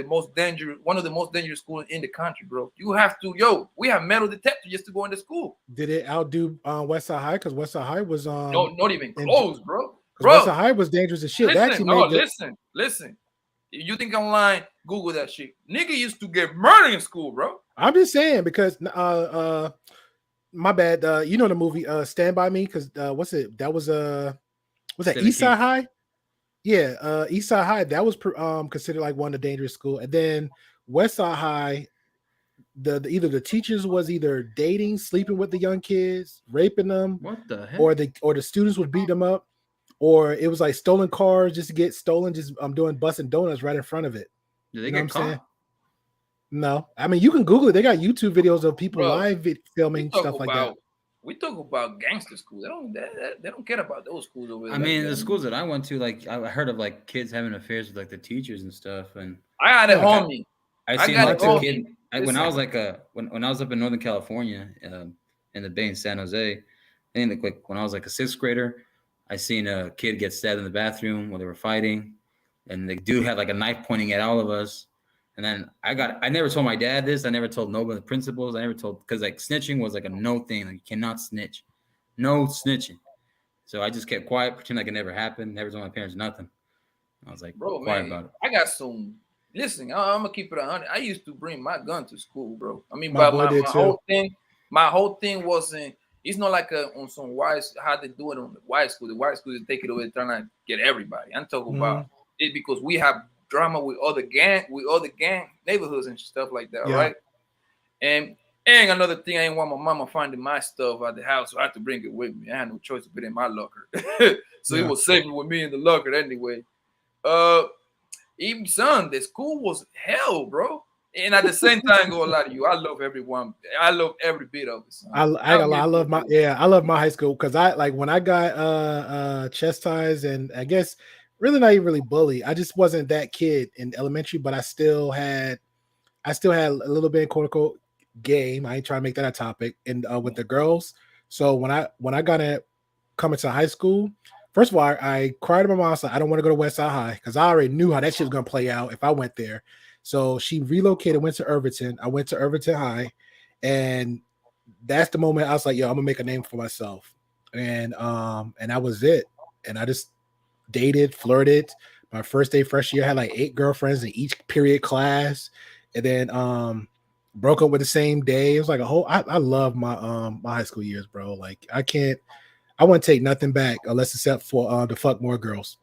Speaker 1: one of the most dangerous schools in the country, bro. You have to, we have metal detectors just to go into school.
Speaker 5: Did it outdo Westside High? Because Westside High was
Speaker 1: no, not even close, bro.
Speaker 5: Westside High was dangerous as shit.
Speaker 1: Listen. You think I'm lying? Google that shit. Nigga used to get murdered in school, bro.
Speaker 5: I'm just saying because my bad. You know the movie Stand By Me? Because what's it? That was that Eastside High? Yeah, Eastside High. That was considered like one of the dangerous schools. And then Westside High, either the teachers was either dating, sleeping with the young kids, raping them,
Speaker 4: what the heck?
Speaker 5: or the students would beat them up, or it was like stolen cars just to get stolen. Just doing busting donuts right in front of it.
Speaker 4: Did they get caught?
Speaker 5: No, I mean you can Google it. They got YouTube videos of people live filming stuff like that.
Speaker 1: We talk about gangster schools. They don't care about those schools over there.
Speaker 4: I mean, the schools that I went to, like I heard of like kids having affairs with like the teachers and stuff. And
Speaker 1: I had a homie.
Speaker 4: I seen like a kid when I was like when I was up in Northern California, in the Bay in San Jose. I think like when I was like a 6th grader, I seen a kid get stabbed in the bathroom while they were fighting, and the dude had like a knife pointing at all of us. And then I never told my dad this. I never told nobody, the principals. I never told, because like snitching was like a no thing. Like you cannot snitch. No snitching. So I just kept quiet, pretend like it never happened. Never told my parents nothing. I was like, quiet about it.
Speaker 1: I got some. Listen, I'm gonna keep it 100. I used to bring my gun to school, bro. I mean, my whole thing wasn't. It's not like on some how they do it on the white school. The white school, they take it over, trying to get everybody. I'm talking about it because we have drama with other gang neighborhoods and stuff like that, right? And another thing, I didn't want my mama finding my stuff at the house, so I had to bring it with me. I had no choice to put it in my locker. So it was safe with me in the locker anyway. Even son, the school was hell, bro. And at the same time, go a lot of you. I love everyone. I love every bit of it. Son.
Speaker 5: I love my high school because when I got chastised and I guess really not even really bullied. I just wasn't that kid in elementary, but I still had a little bit of quote unquote game. I ain't trying to make that a topic. And with the girls. So when I got coming to high school, first of all, I cried to my mom. So I don't want to go to Westside High because I already knew how that shit was gonna play out if I went there. So she relocated, went to Irvington. I went to Irvington High, and that's the moment I was like, yo, I'm gonna make a name for myself. And that was it. And I just dated, flirted. My first day, freshman year, I had like 8 girlfriends in each period class. And then broke up with the same day. It was like a whole. I love my high school years, bro. Like I wouldn't take nothing back unless except for to fuck more girls.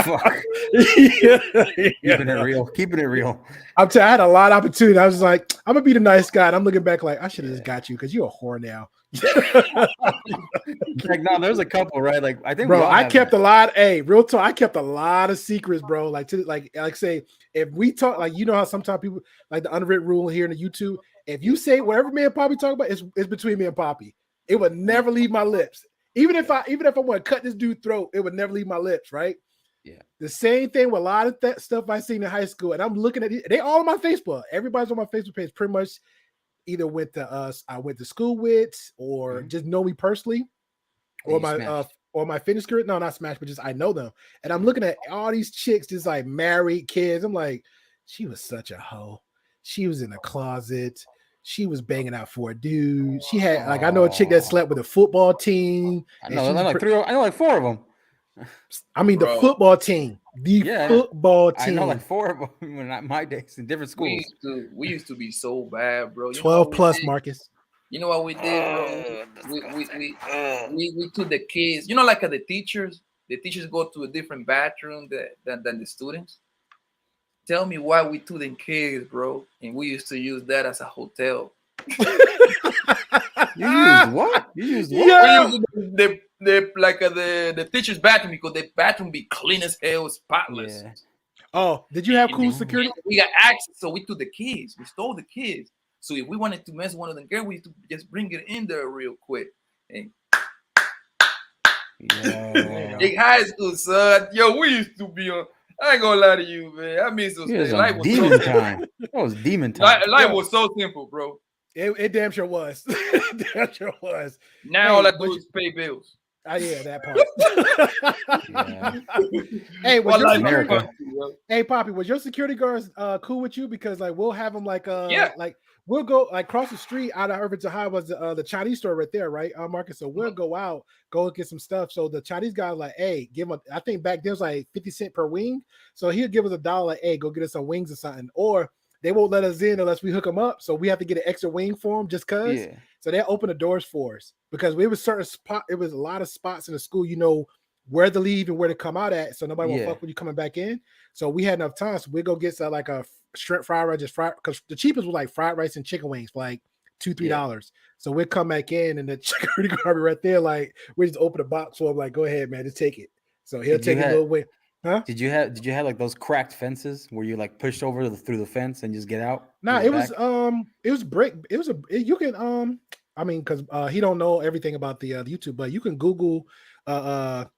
Speaker 4: Fuck.
Speaker 5: Yeah.
Speaker 4: Keeping it real. Keeping it real.
Speaker 5: I had a lot of opportunity. I was like, I'm gonna be the nice guy. And I'm looking back like I should have just got you because you're a whore now.
Speaker 4: Like, no, there's a couple, right? Like, I think,
Speaker 5: bro, I kept a lot. Hey, real talk, I kept a lot of secrets, bro. Like say, if we talk, like, you know how sometimes people like the unwritten rule here in the YouTube. If you say whatever me and Poppy talk about, it's between me and Poppy. It would never leave my lips. Even if I want to cut this dude's throat, it would never leave my lips, right?
Speaker 4: Yeah.
Speaker 5: The same thing with a lot of that stuff I seen in high school, and I'm looking at it. They all on my Facebook. Everybody's on my Facebook page. Pretty much, either went to us, I went to school with, or just know me personally, or my fitness career. No, not Smash, but just I know them. And I'm looking at all these chicks, just like married kids. I'm like, she was such a hoe. She was in a closet. She was banging out for a dude. She had like I know a chick that slept with a football team.
Speaker 4: I know like 4 of them.
Speaker 5: I mean, the football team. Football team.
Speaker 4: I know like 4 of them in my days in different schools.
Speaker 1: We used to be so bad, bro.
Speaker 5: 12 plus, Marcus.
Speaker 1: You know what we did, bro? We took the kids. You know, like the teachers go to a different bathroom than the students. Tell me why we took them kids, bro, and we used to use that as a hotel.
Speaker 4: You used what?
Speaker 5: Yeah.
Speaker 1: We used the teacher's bathroom because the bathroom be clean as hell, spotless.
Speaker 4: Yeah.
Speaker 5: Oh, did you have cool security?
Speaker 1: We got access, so we took the kids. We stole the kids. So if we wanted to mess one of them girls, we used to just bring it in there real quick. And in high school, son, we used to be on. I ain't gonna lie to you, man. I miss those things. Life was
Speaker 4: demon time. That was demon time.
Speaker 1: Life was so simple, bro.
Speaker 5: It damn sure was. Damn sure was.
Speaker 1: Now all I do is pay bills.
Speaker 5: Yeah, that part. Hey, Poppy, was your security guards cool with you? Because like we'll have them like like we'll go like across the street out of Irvington High was the Chinese store right there, right, Marcus? So we'll go get some stuff. So the Chinese guy like, hey, give him. I think back then it was like 50 cents per wing. So he'll give us $1, like, hey, go get us some wings or something. Or they won't let us in unless we hook them up. So we have to get an extra wing for them just cause. Yeah. So they'll open the doors for us because we was certain spot. It was a lot of spots in the school, you know, where to leave and where to come out at. So nobody will fuck when you coming back in. So we had enough time. So we'll go get like a shrimp fried rice, just fried, because the cheapest was like fried rice and chicken wings for like $2-3. So we'll come back in and the security guard right there, like we just open the box for him, like, go ahead, man, just take it. So he'll take a little way. Huh? Did you have like those cracked fences where you like pushed over through the fence and just get out? Nah, it was brick. You can I mean, because he don't know everything about the YouTube, but you can Google Frank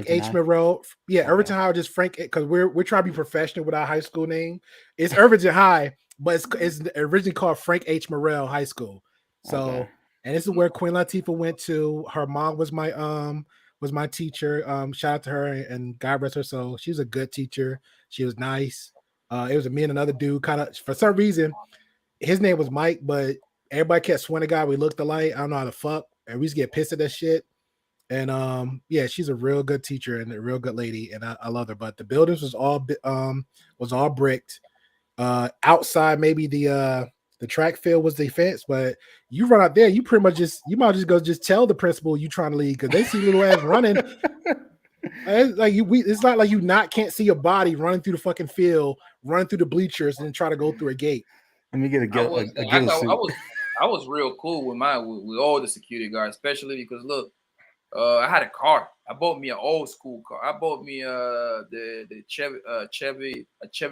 Speaker 5: H. Monroe. Yeah, Irvington High, just Frank, because we're trying to be professional with our high school name. It's Irvington High, but it's originally called Frank H. Morrell High School. So and this is where Queen Latifah went to. Her mom was my teacher. Shout out to her and God rest her soul. She was a good teacher. She was nice. It was me and another dude. Kind of for some reason, his name was Mike, but everybody kept swearing to God we looked alike. I don't know how to fuck, and we used to get pissed at that shit. And she's a real good teacher and a real good lady, and I love her. But the buildings was all bricked. Outside, maybe the track field was the fence, but you run out there, you pretty much you might just go tell the principal you trying to leave because they see little ass running. It's not like you can't see your body running through the fucking field, running through the bleachers, and then try to go through a gate. Let me get
Speaker 1: I was real cool with all the security guards, especially because look, I had a car. I bought me an old school car. I bought me the Chevy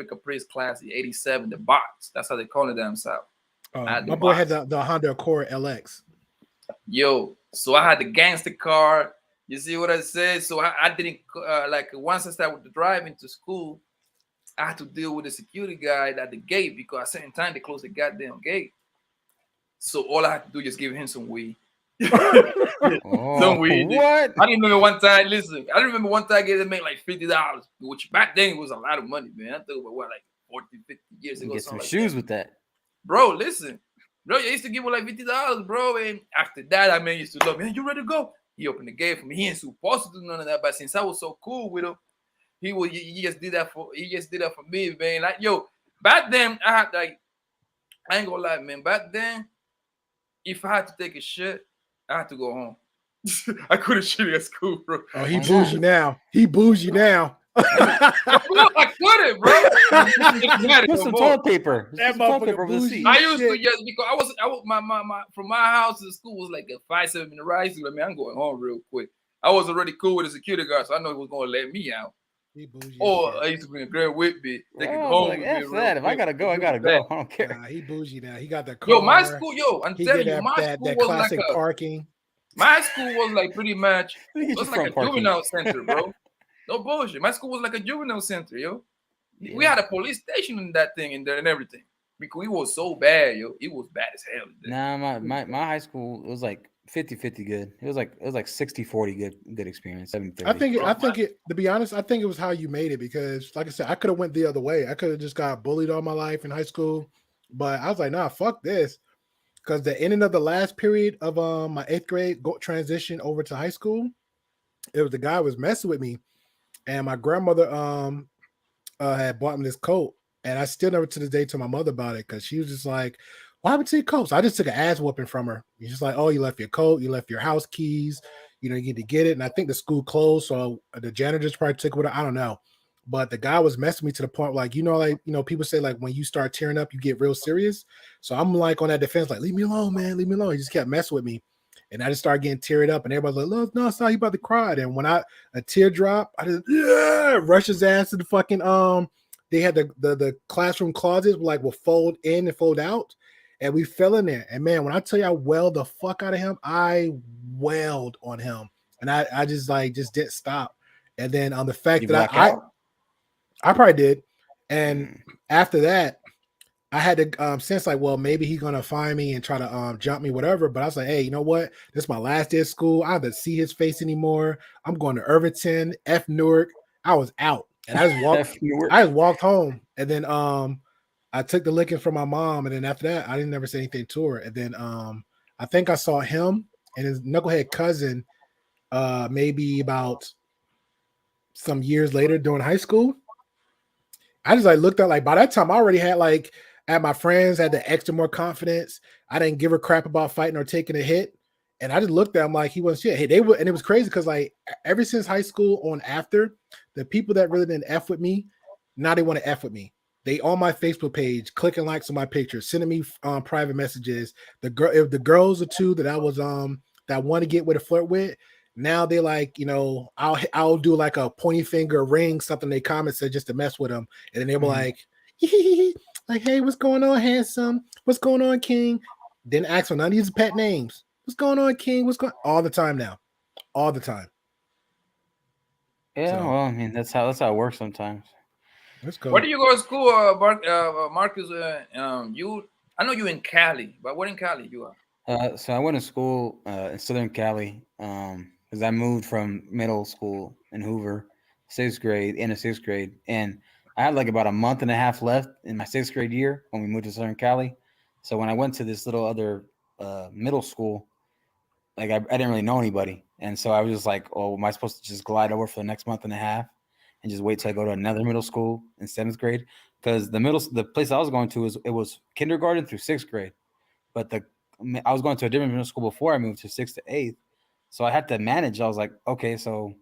Speaker 1: Caprice Classic 87, the box. That's how they call it down south.
Speaker 5: My boy had the Honda Accord LX.
Speaker 1: Yo, so I had the gangster car. You see what I said? So I didn't once I started driving to school, I had to deal with the security guy at the gate because at a certain time they closed the goddamn gate. So all I had to do is just give him some weed. Some weed. What? I remember one time. Listen, I remember one time I gave them like $50, which back then was a lot of money, man. I think about like 40, 50 years ago.
Speaker 4: Get some shoes with that,
Speaker 1: bro. Listen, bro, you used to give me like $50, bro, and after that, I man used to love me. You ready to go? He opened the gate for me. He ain't supposed to do none of that, but since I was so cool with him, he just did that for me, man. Like, yo, back then I had like, I ain't gonna lie, man. Back then, if I had to take a shit, I had to go home. I couldn't shit at school, bro.
Speaker 5: Oh, he bougie now. He bougie now.
Speaker 1: I couldn't, bro.
Speaker 4: Put some toilet paper.
Speaker 5: That
Speaker 4: Put some toilet
Speaker 5: motherfucker
Speaker 4: paper over the
Speaker 5: bougie.
Speaker 4: seat.
Speaker 1: I used to,
Speaker 5: Shit.
Speaker 1: yes, because I was my from my house to the school was like a 5-7 minute ride. So I mean, I'm going home real quick. I was already cool with the security guard, so I know he was gonna let me out.
Speaker 5: He bougie.
Speaker 1: Or I used to bring a girl with me, take it
Speaker 4: Oh,
Speaker 1: home
Speaker 4: like,
Speaker 1: with
Speaker 4: F
Speaker 1: me. Real
Speaker 4: that. If I
Speaker 1: quick.
Speaker 4: gotta go, I gotta go. I don't care.
Speaker 5: Nah, he bougie now. He got the car.
Speaker 1: Yo, my school, I'm
Speaker 5: He
Speaker 1: telling
Speaker 5: get
Speaker 1: you, my
Speaker 5: that
Speaker 1: school was
Speaker 5: classic
Speaker 1: like
Speaker 5: parking.
Speaker 1: my school was like pretty much,
Speaker 4: Let me
Speaker 1: it
Speaker 4: get
Speaker 1: was
Speaker 4: your
Speaker 1: like a
Speaker 4: front parking.
Speaker 1: juvenile center, bro. No bullshit. My school was like a juvenile center, yo. We
Speaker 4: Yeah.
Speaker 1: had a police station in that thing in there and everything. Because it was so bad, yo. It was bad as hell.
Speaker 4: Nah, my high school, it was like 50-50 good. It was like 60-40 good experience. 70-30.
Speaker 5: I think it to be honest, I think it was how you made it because like I said, I could have went the other way. I could have just got bullied all my life in high school. But I was like, nah, fuck this. Because the ending of the last period of my 8th grade transition over to high school, it was the guy was messing with me. And my grandmother had bought me this coat. And I still never to this day told my mother about it because she was just like, "What happened to your coat?" So I just took an ass whooping from her. She's just like, "Oh, you left your coat, you left your house keys, you need to get it." And I think the school closed, so the janitors probably took it with her. I don't know. But the guy was messing me to the point, like, people say, like, when you start tearing up, you get real serious. So I'm like on that defense, like, leave me alone, man, leave me alone. He just kept messing with me. And I just started getting teared up, and everybody's like, "Look, no, sorry, you about to cry." And when a tear drop, I just rush his ass to the fucking they had the classroom closets will fold in and fold out, and we fell in there. And man, when I tell you I wailed the fuck out of him, I wailed on him, and I just didn't stop. And then on the fact that I probably did, and after that, I had to sense like, well, maybe he's gonna find me and try to jump me, whatever. But I was like, hey, you know what? This is my last day of school. I don't have to see his face anymore. I'm going to Irvington, F Newark. I was out. And I just walked home. And then I took the licking from my mom. And then after that, I didn't never say anything to her. And then I think I saw him and his knucklehead cousin maybe about some years later during high school. I just looked at by that time I already had at my friends, had the extra more confidence. I didn't give a crap about fighting or taking a hit. And I just looked at him like he wasn't shit. Hey, they were, and it was crazy because ever since high school on after, the people that really didn't F with me, now they want to F with me. They on my Facebook page, clicking likes on my pictures, sending me private messages. The girls are two that I was that I want to get with a flirt with. Now they I'll do a pointy finger ring, something they comment said just to mess with them. And then they were like, hey, what's going on, handsome? What's going on, king? Didn't ask for none of these pet names. What's going on, king? What's going all the time now? All the time.
Speaker 4: Yeah, well, I mean that's how it works sometimes.
Speaker 5: Let's go.
Speaker 1: Where do you go to school, Marcus? I know you in Cali, but where in Cali you are?
Speaker 4: So I went to school in Southern Cali because I moved from middle school in Hoover, end of 6th grade, and I had about a month and a half left in my 6th grade year when we moved to Southern Cali. So when I went to this little other middle school, I didn't really know anybody, and so I was just like, "Oh, am I supposed to just glide over for the next month and a half and just wait till I go to another middle school in 7th grade?" Because the place I was going to was kindergarten through 6th grade, but I was going to a different middle school before I moved to 6th to 8th, so I had to manage. I was like, okay, so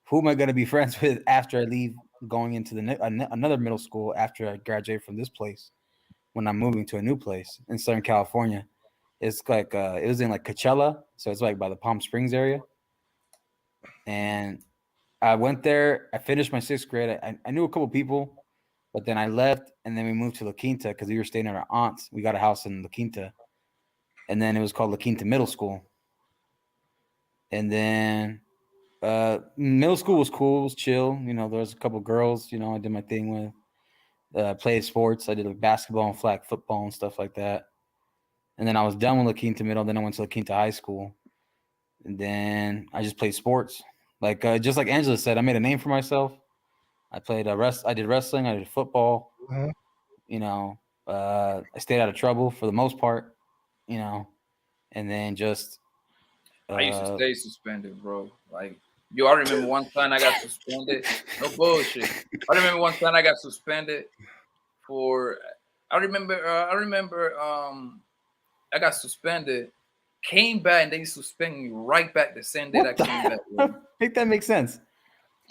Speaker 4: who am I going to be friends with after I leave, going into another middle school after I graduate from this place when I'm moving to a new place in Southern California? It's it was in Coachella, so it's by the Palm Springs area. And I went there. I finished my 6th grade. I knew a couple people, but then I left, and then we moved to La Quinta because we were staying at our aunt's. We got a house in La Quinta, and then it was called La Quinta Middle School. And then middle school was cool. It was chill. There was a couple girls, I did my thing with. Played sports. I did basketball and flag football and stuff like that. And then I was done with La Quinta Middle. Then I went to La Quinta High School. And then I just played sports. Just like Angela said, I made a name for myself. I played I did wrestling. I did football.
Speaker 5: Uh-huh.
Speaker 4: I stayed out of trouble for the most part, and then just.
Speaker 1: I used to stay suspended, bro. Yo, I remember one time I got suspended. No bullshit. I remember one time I got suspended for. I remember. I got suspended. Came back and they suspended me right back the same day
Speaker 4: What
Speaker 1: that
Speaker 4: the
Speaker 1: I came back.
Speaker 4: hell? Make that make sense.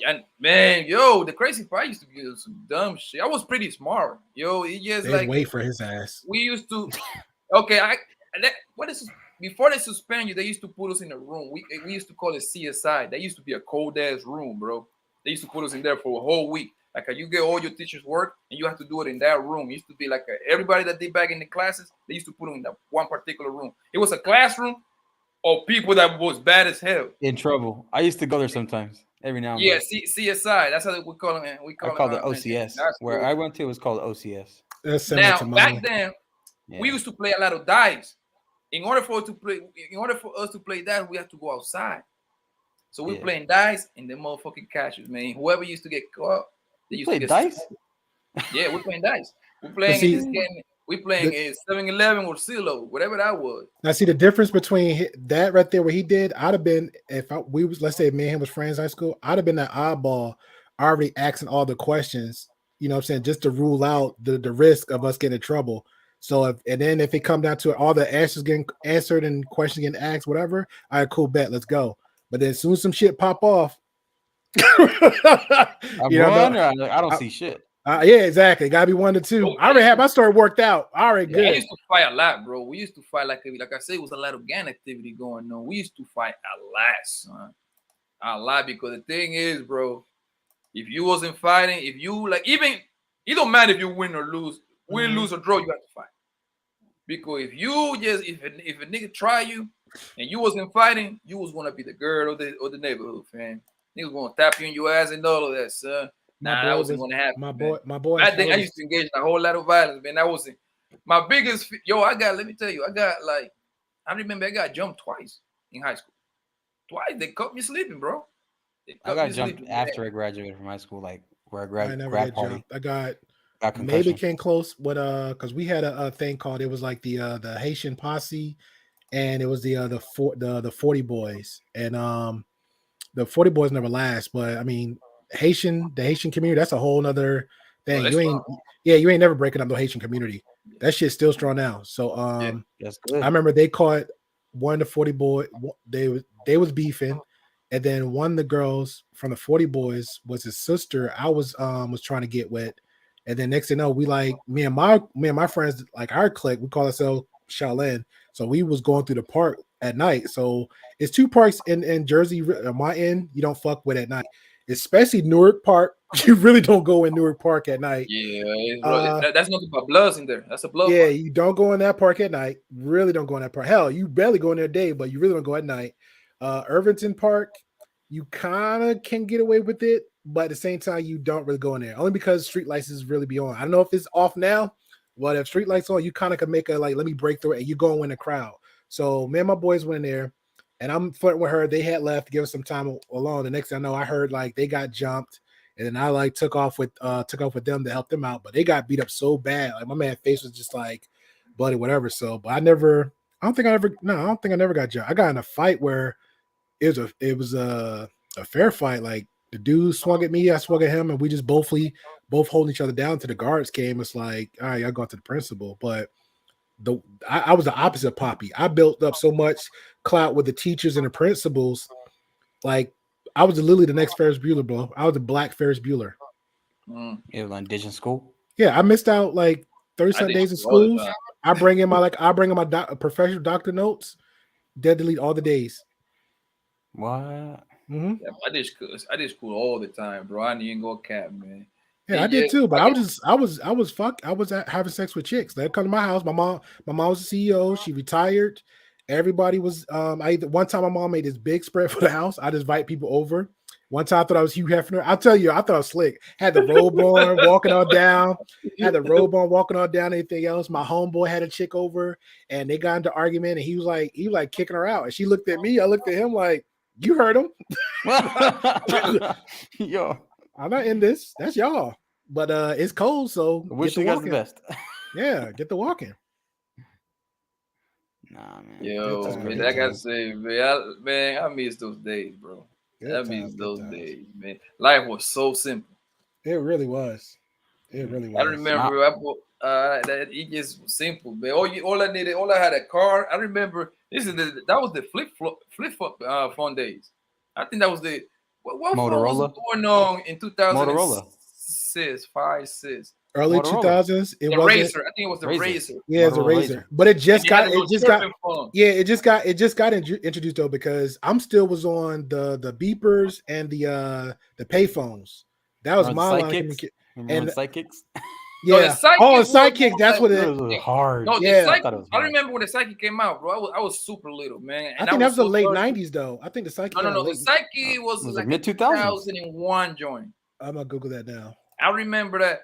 Speaker 1: And man, yo, the crazy part, I used to do some dumb shit. I was pretty smart. Yo, it just
Speaker 5: They'd
Speaker 1: like
Speaker 5: wait for his ass.
Speaker 1: we used to. Okay, what is before they suspend you? They used to put us in a room. We used to call it CSI. That used to be a cold ass room, bro. They used to put us in there for a whole week. Like you get all your teachers' work and you have to do it in that room. It used to be like everybody that did back in the classes. They used to put them in that one particular room. It was a classroom of people that was bad as hell.
Speaker 4: In trouble. I used to go there sometimes. Every now and then.
Speaker 1: Yeah, CSI. That's how we call them. We
Speaker 4: I
Speaker 1: call
Speaker 4: called
Speaker 1: them
Speaker 4: it OCS. Where I went to, it was called OCS.
Speaker 5: That's similar
Speaker 1: now
Speaker 5: to
Speaker 1: back
Speaker 5: mine.
Speaker 1: then,
Speaker 4: Yeah.
Speaker 1: we used to play a lot of dice. In order for us to play that, we have to go outside. So we're playing dice and the motherfucking catchers, man. Whoever used to get caught, they used to get
Speaker 4: dice.
Speaker 1: Yeah, we're playing dice. We're playing in this game. We're playing a 7-Eleven or CeeLo, whatever that was.
Speaker 5: Now, see the difference between that right there, what he did. I'd have been let's say me and him was friends in high school. I'd have been that oddball, already asking all the questions. You know what I'm saying, just to rule out the risk of us getting in trouble. So if it come down to it, all the answers getting answered and questions getting asked, whatever, all right, cool, bet, let's go. But then as soon as some shit pop off,
Speaker 4: I don't see shit.
Speaker 5: Yeah, exactly. Gotta be 1 to 2. I already had my story worked out. All right, good.
Speaker 1: I used to fight a lot, bro. We used to fight like I said, it was a lot of gang activity going on. We used to fight a lot, son. A lot, because the thing is, bro, if you wasn't fighting, if you even it don't matter if you win or lose, lose or draw, you have to fight. Because if a nigga try you and you wasn't fighting, you was gonna be the girl or the neighborhood, fam. Niggas gonna tap you in your ass and all of that, son. That wasn't gonna happen.
Speaker 5: My boy.
Speaker 1: I think I used to engage in a whole lot of violence, man. That wasn't my biggest. Let me tell you, I remember I got jumped twice in high school. Twice they caught me sleeping, bro.
Speaker 4: I got jumped after I graduated from high school, like where I graduated.
Speaker 5: I never got jumped. I got maybe came close, but because we had a thing called, it was like the Haitian posse, and it was the 40 boys, and the 40 boys never last, but I mean the Haitian community, that's a whole nother thing. You ain't never breaking up the Haitian community. That shit's still strong now. So
Speaker 4: that's good.
Speaker 5: I remember they caught one of the 40 boys. They was beefing, and then one of the girls from the 40 boys was his sister. I was trying to get with, and then next thing you know, we me and my friends, like our clique, we call ourselves Shaolin. So we was going through the park at night. So it's 2 parks in Jersey. On my end, you don't fuck with at night, especially Newark Park. You really don't go in Newark Park at night.
Speaker 1: Yeah, that's nothing but bloods in there. That's a blood.
Speaker 5: Yeah,
Speaker 1: park.
Speaker 5: You don't go in that park at night. Really don't go in that park. Hell, you barely go in there day, but you really don't go at night. Irvington Park, you kind of can get away with it, but at the same time, you don't really go in there. Only because street lights is really be on. I don't know if it's off now, but if street lights on, you kind of can make let me break through it, and you go and win the crowd. So me and my boys went in there, and I'm flirting with her. They had left to give us some time alone. The next thing I know, I heard they got jumped, and then I took off with them to help them out. But they got beat up so bad. Like my man's face was just bloody, whatever. So, but I don't think I never got jumped. I got in a fight where it was a fair fight. Like the dude swung at me, I swung at him, and we just both holding each other down until the guards came. It's like, all right, y'all going to the principal. But I was the opposite of Poppy. I built up so much clout with the teachers and the principals. Like I was literally the next Ferris Bueller, bro. I was the black Ferris Bueller.
Speaker 4: It was on digital school.
Speaker 5: Yeah, I missed out 30-some days of schools. I bring in my professional doctor notes. Dead delete all the days.
Speaker 4: What?
Speaker 5: Mm-hmm.
Speaker 1: Yeah, I did school all the time, bro. I didn't even go cap, man.
Speaker 5: Yeah, I did too, but I was having sex with chicks. They'd come to my house. My mom was the CEO. She retired. Everybody was one time my mom made this big spread for the house. I just invite people over. One time I thought I was Hugh Hefner. I'll tell you, I thought I was slick. Had the robe on, walking all down. Anything else. My homeboy had a chick over, and they got into argument, and he was kicking her out. And she looked at me. I looked at him like, you heard him.
Speaker 4: Yo.
Speaker 5: I'm not in this. That's y'all. But it's cold, so
Speaker 4: wish you guys the best.
Speaker 5: Yeah, get the walking.
Speaker 4: Nah, man.
Speaker 1: Yo, man, I gotta say, man, I miss those days, bro. That means those days, man. Life was so simple.
Speaker 5: It really was. It really was.
Speaker 1: I remember that it just was simple, man. All I needed, all I had a car. I remember that was the flip phone days. I think that was the what phone was going on in 2006, 5, 6.
Speaker 5: Early 2000s. It was
Speaker 1: Razor. I think it was the Razor.
Speaker 5: Yeah, it's a Razor. But it just got introduced though, because I'm still was on the beepers and the payphones. That was my line.
Speaker 6: And Sidekicks.
Speaker 5: Yeah. The Sidekick. That's what it
Speaker 6: was hard.
Speaker 1: No, yeah. I remember when the Sidekick came out, bro. I was super little, man.
Speaker 5: And I think that was the late 90s, though. I think the Sidekick.
Speaker 1: No. The Sidekick was like
Speaker 6: mid
Speaker 1: 2001 joint.
Speaker 5: I'm gonna Google that now.
Speaker 1: I remember that.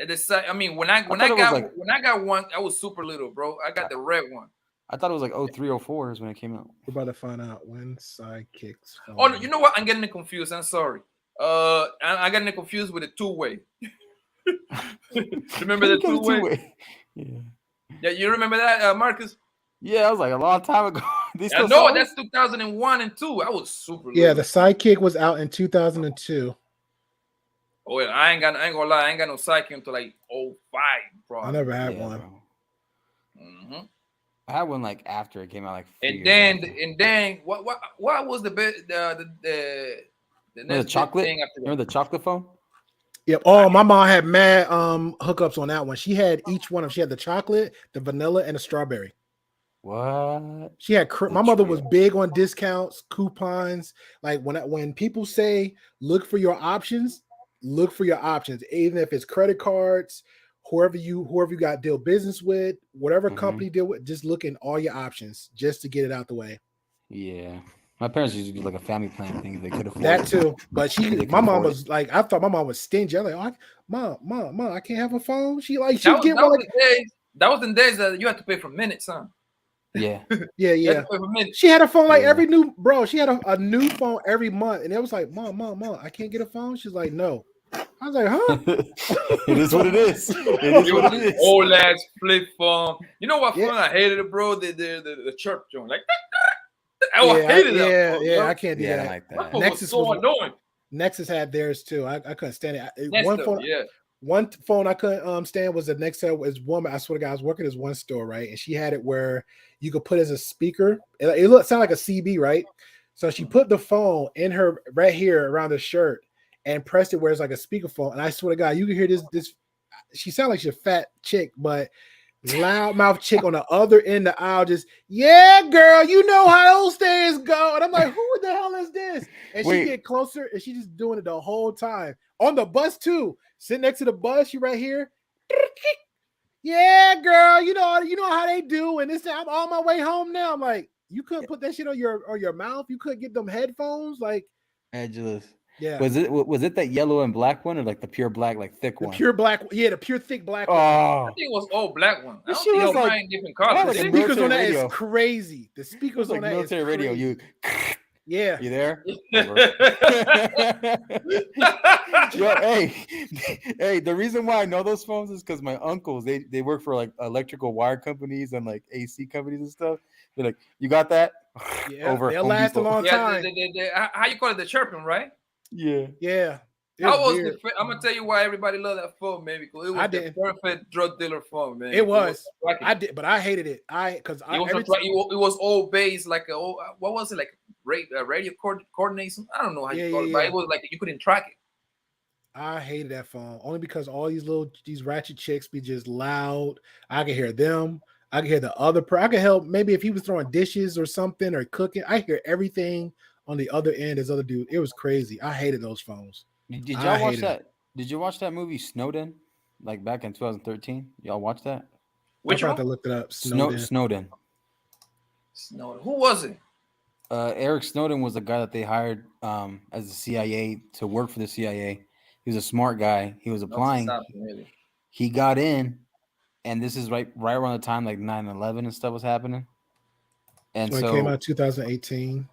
Speaker 1: I mean, when I got one, I was super little, bro. I got the red one.
Speaker 6: I thought it was like 03, 04 is when it came out.
Speaker 5: We're about to find out when Sidekicks.
Speaker 1: Oh, no, you know what? I'm getting it confused. I'm sorry. I got it confused with the two-way. Remember the two-way? Yeah, you remember that, Marcus?
Speaker 6: Yeah, that was like a long time ago.
Speaker 1: No, that's 2001 and 2. I was super little.
Speaker 5: Yeah, the Sidekick was out in 2002.
Speaker 1: Oh, yeah, I ain't gonna lie, I ain't got no Sidekick until like 05, bro.
Speaker 5: I never had one.
Speaker 1: Mm-hmm.
Speaker 6: I had one like after it came out, like.
Speaker 1: And then what was the
Speaker 6: chocolate thing after that? Remember the chocolate phone?
Speaker 5: Yep. Oh, my mom had mad hookups on that one. She had each one of. She had the chocolate, the vanilla, and the strawberry.
Speaker 6: What?
Speaker 5: She had. My mother was big on discounts, coupons. Like when people say look for your options, even if it's credit cards, whoever you got deal business with, whatever company deal with, just look in all your options just to get it out the way.
Speaker 6: Yeah. My parents used to do like a family plan thing. They could afford
Speaker 5: that too, but my mom was like, I thought my mom was stingy. I'm like, mom, I can't have a phone. She get one.
Speaker 1: That was the days that you had to pay for minutes, huh?
Speaker 6: Yeah,
Speaker 5: yeah. She had a phone like every new bro. She had a new phone every month, and it was like, mom, I can't get a phone. She's like, no. I was like, huh?
Speaker 6: It is what it is. It
Speaker 1: was an old ass flip phone. You know what phone I hated it, bro? The chirp joint, like. I hated that.
Speaker 5: Yeah, I can't do that.
Speaker 6: Like that.
Speaker 1: Nexus was so annoying.
Speaker 5: Nexus had theirs too. I couldn't stand it. One phone I couldn't stand was the Nexus. Was one. I swear to God, I was working at this one store, right? And she had it where you could put it as a speaker. It sounded like a CB, right? So she put the phone in her right here around the shirt and pressed it where it's like a speakerphone. And I swear to God, you can hear this. She sounded like she's a fat chick, but loudmouth chick on the other end of the aisle just, yeah, girl, you know how those things go. And I'm like, who the hell is this? And she get closer and she just doing it the whole time. On the bus too. Sitting next to the bus, she right here. Yeah, girl, you know how they do. And this I'm on my way home now. I'm like, you couldn't put that shit on your mouth. You couldn't get them headphones. Like
Speaker 6: Angelus.
Speaker 5: Yeah.
Speaker 6: Was it that yellow and black one or like the pure black, like thick one?
Speaker 5: The pure black, the pure thick black one.
Speaker 1: I think it was all black one. I don't think it was different colors.
Speaker 5: The speakers on that is crazy. The speakers on that
Speaker 6: military radio. You
Speaker 5: yeah.
Speaker 6: You there? Yo, hey, the reason why I know those phones is because my uncles, they work for like electrical wire companies and like AC companies and stuff. They're like, you got that?
Speaker 5: Yeah, they'll last a long time.
Speaker 1: How you call it? The chirping, right?
Speaker 5: Yeah.
Speaker 1: I'm gonna tell you why everybody loved that phone, man. Because it was the perfect drug dealer phone, man.
Speaker 5: It was. I did, but I hated it. It
Speaker 1: was all based like what was it, like radio coordination? I don't know how you call it, but it was like you couldn't track it.
Speaker 5: I hated that phone only because all these ratchet chicks be just loud. I could hear them. I could hear the other. I could help maybe if he was throwing dishes or something or cooking. I hear everything on the other end. This other dude, it was crazy. I hated those phones.
Speaker 6: Did y'all watch that? Did you watch that movie Snowden? Like back in 2013? Y'all watch that?
Speaker 1: Which one?
Speaker 5: I have to look it up.
Speaker 6: Snowden.
Speaker 1: Who was it?
Speaker 6: Eric Snowden was the guy that they hired as the CIA to work for the CIA. He was a smart guy. He was applying. He got in, and this is right around the time like 9/11 and stuff was happening. And so
Speaker 5: it came out 2018.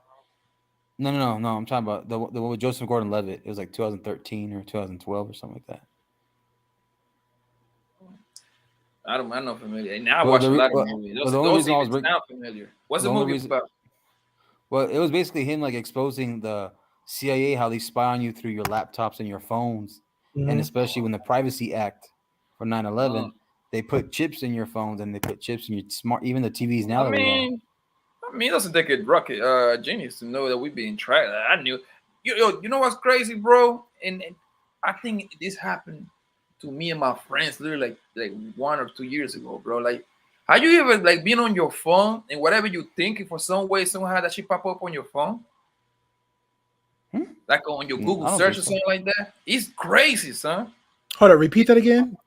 Speaker 6: No. I'm talking about the one with Joseph Gordon-Levitt. It was like 2013 or 2012 or something like that.
Speaker 1: I'm not familiar. Now I watch a lot of movies. Those sound familiar. What's the movie about?
Speaker 6: Well, it was basically him like exposing the CIA, how they spy on you through your laptops and your phones, and especially when the Privacy Act for 9/11, they put chips in your phones and they put chips in your smart, even the TVs now that we have.
Speaker 1: I mean, it doesn't take a rocket genius to know that we're being tracked. I knew. You know what's crazy, bro? And I think this happened to me and my friends literally like 1 or 2 years ago, bro. Like, how you ever like being on your phone and whatever you think for some way somehow that shit pop up on your phone, like on your Google search or something like that? It's crazy, son.
Speaker 5: Hold on, repeat that again.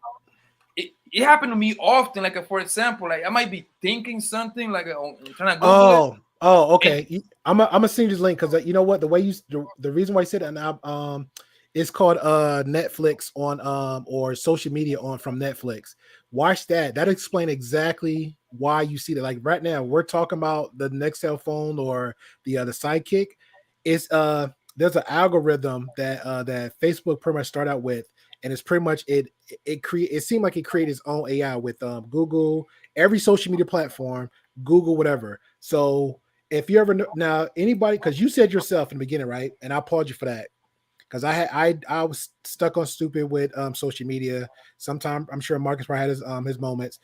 Speaker 1: It happened to me often. Like, for example, like I might be thinking something like I'm trying to Google it.
Speaker 5: Oh, okay. I'm gonna send you this link because you know what, the way you the reason why I said that it's called Netflix on or social media on from Netflix. Watch that. That explains exactly why you see that. Like right now, we're talking about the Nextel phone or the Sidekick. It's there's an algorithm that that Facebook pretty much started out with, and it's pretty much it seemed like it created its own AI with Google, every social media platform, Google, whatever. So if you ever now anybody, because you said yourself in the beginning, right? And I applaud you for that. Because I was stuck on stupid with social media. Sometimes I'm sure Marcus probably had his moments.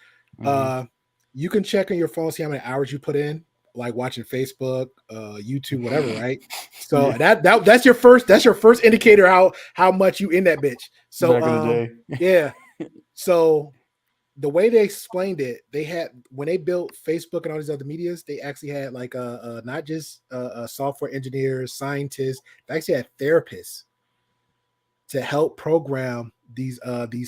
Speaker 5: You can check on your phone, see how many hours you put in, like watching Facebook, YouTube, whatever, right? So that's your first indicator how much you in that bitch. So
Speaker 6: back in the day.
Speaker 5: Yeah. So the way they explained it, they had when they built Facebook and all these other medias, they actually had like not just software engineers, scientists, they actually had therapists to help program these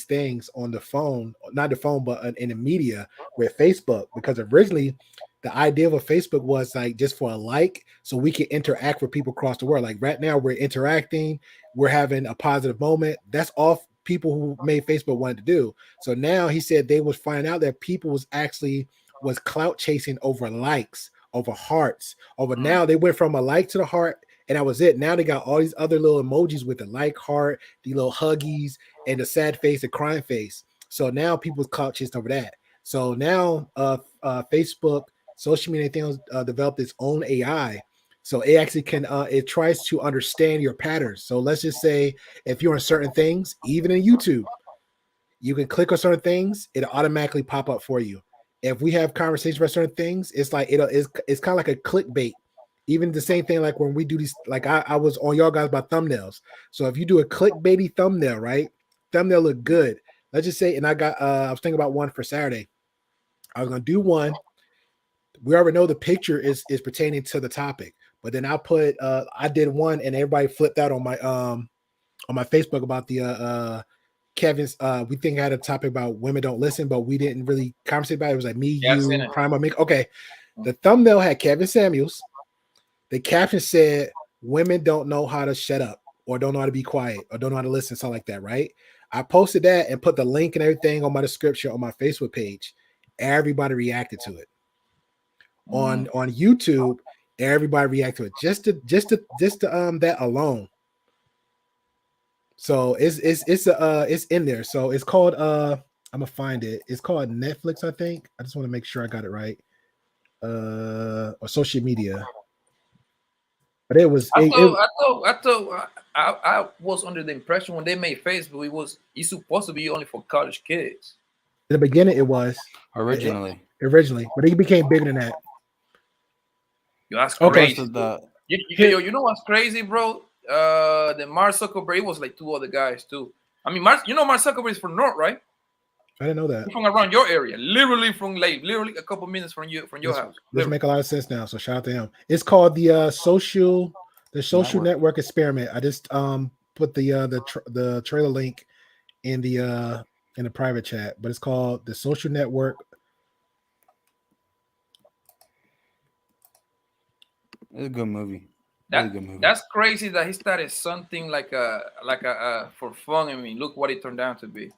Speaker 5: things on the phone, not the phone, but in the media with Facebook. Because originally the idea of a Facebook was like just for a like, so we can interact with people across the world. Like right now we're interacting, we're having a positive moment. That's all people who made Facebook wanted to do. So now he said they was finding out that people was clout chasing over likes, over hearts, over now they went from a like to the heart, and that was it. Now they got all these other little emojis with the like heart, the little huggies, and the sad face, the crying face. So now people's clout chasing over that. So now Facebook, social media, things developed its own AI. So it actually can it tries to understand your patterns. So let's just say if you're on certain things, even in YouTube, you can click on certain things, it'll automatically pop up for you. If we have conversations about certain things, it's like it's kind of like a clickbait. Even the same thing like when we do these, like I was on y'all guys about thumbnails. So if you do a clickbaity thumbnail, right? Thumbnail look good. Let's just say, and I was thinking about one for Saturday. I was gonna do one. We already know the picture is pertaining to the topic, but then I did one and everybody flipped out on my Facebook about the Kevin's we think I had a topic about women don't listen, but we didn't really conversate about it. It was like me, you, Prime, Mick. Okay. The thumbnail had Kevin Samuels. The caption said, "Women don't know how to shut up, or don't know how to be quiet, or don't know how to listen," something like that, right? I posted that and put the link and everything on my description on my Facebook page. Everybody reacted to it. On YouTube, everybody reacted to it. Just to that alone. So it's in there. So it's called I'm gonna find it. It's called Netflix, I think. I just want to make sure I got it right. Or social media. But it was. I
Speaker 1: was under the impression when they made Facebook, it's supposed to be only for college kids.
Speaker 5: In the beginning, it was
Speaker 6: originally,
Speaker 5: but it became bigger than that.
Speaker 1: Yo, that's crazy.
Speaker 6: Okay.
Speaker 1: You know what's crazy, bro? The Mark Zuckerberg, it was like 2 other guys too. I mean, Mark Zuckerberg is from North, right?
Speaker 5: I didn't know that.
Speaker 1: He's from around your area, literally a couple minutes from your house.
Speaker 5: This make a lot of sense now. So shout out to him. It's called the social network experiment. I just put the trailer link in the private chat, but it's called the social network.
Speaker 6: It's a good movie.
Speaker 1: That's crazy that he started something like a for fun. I mean, look what it turned out to be.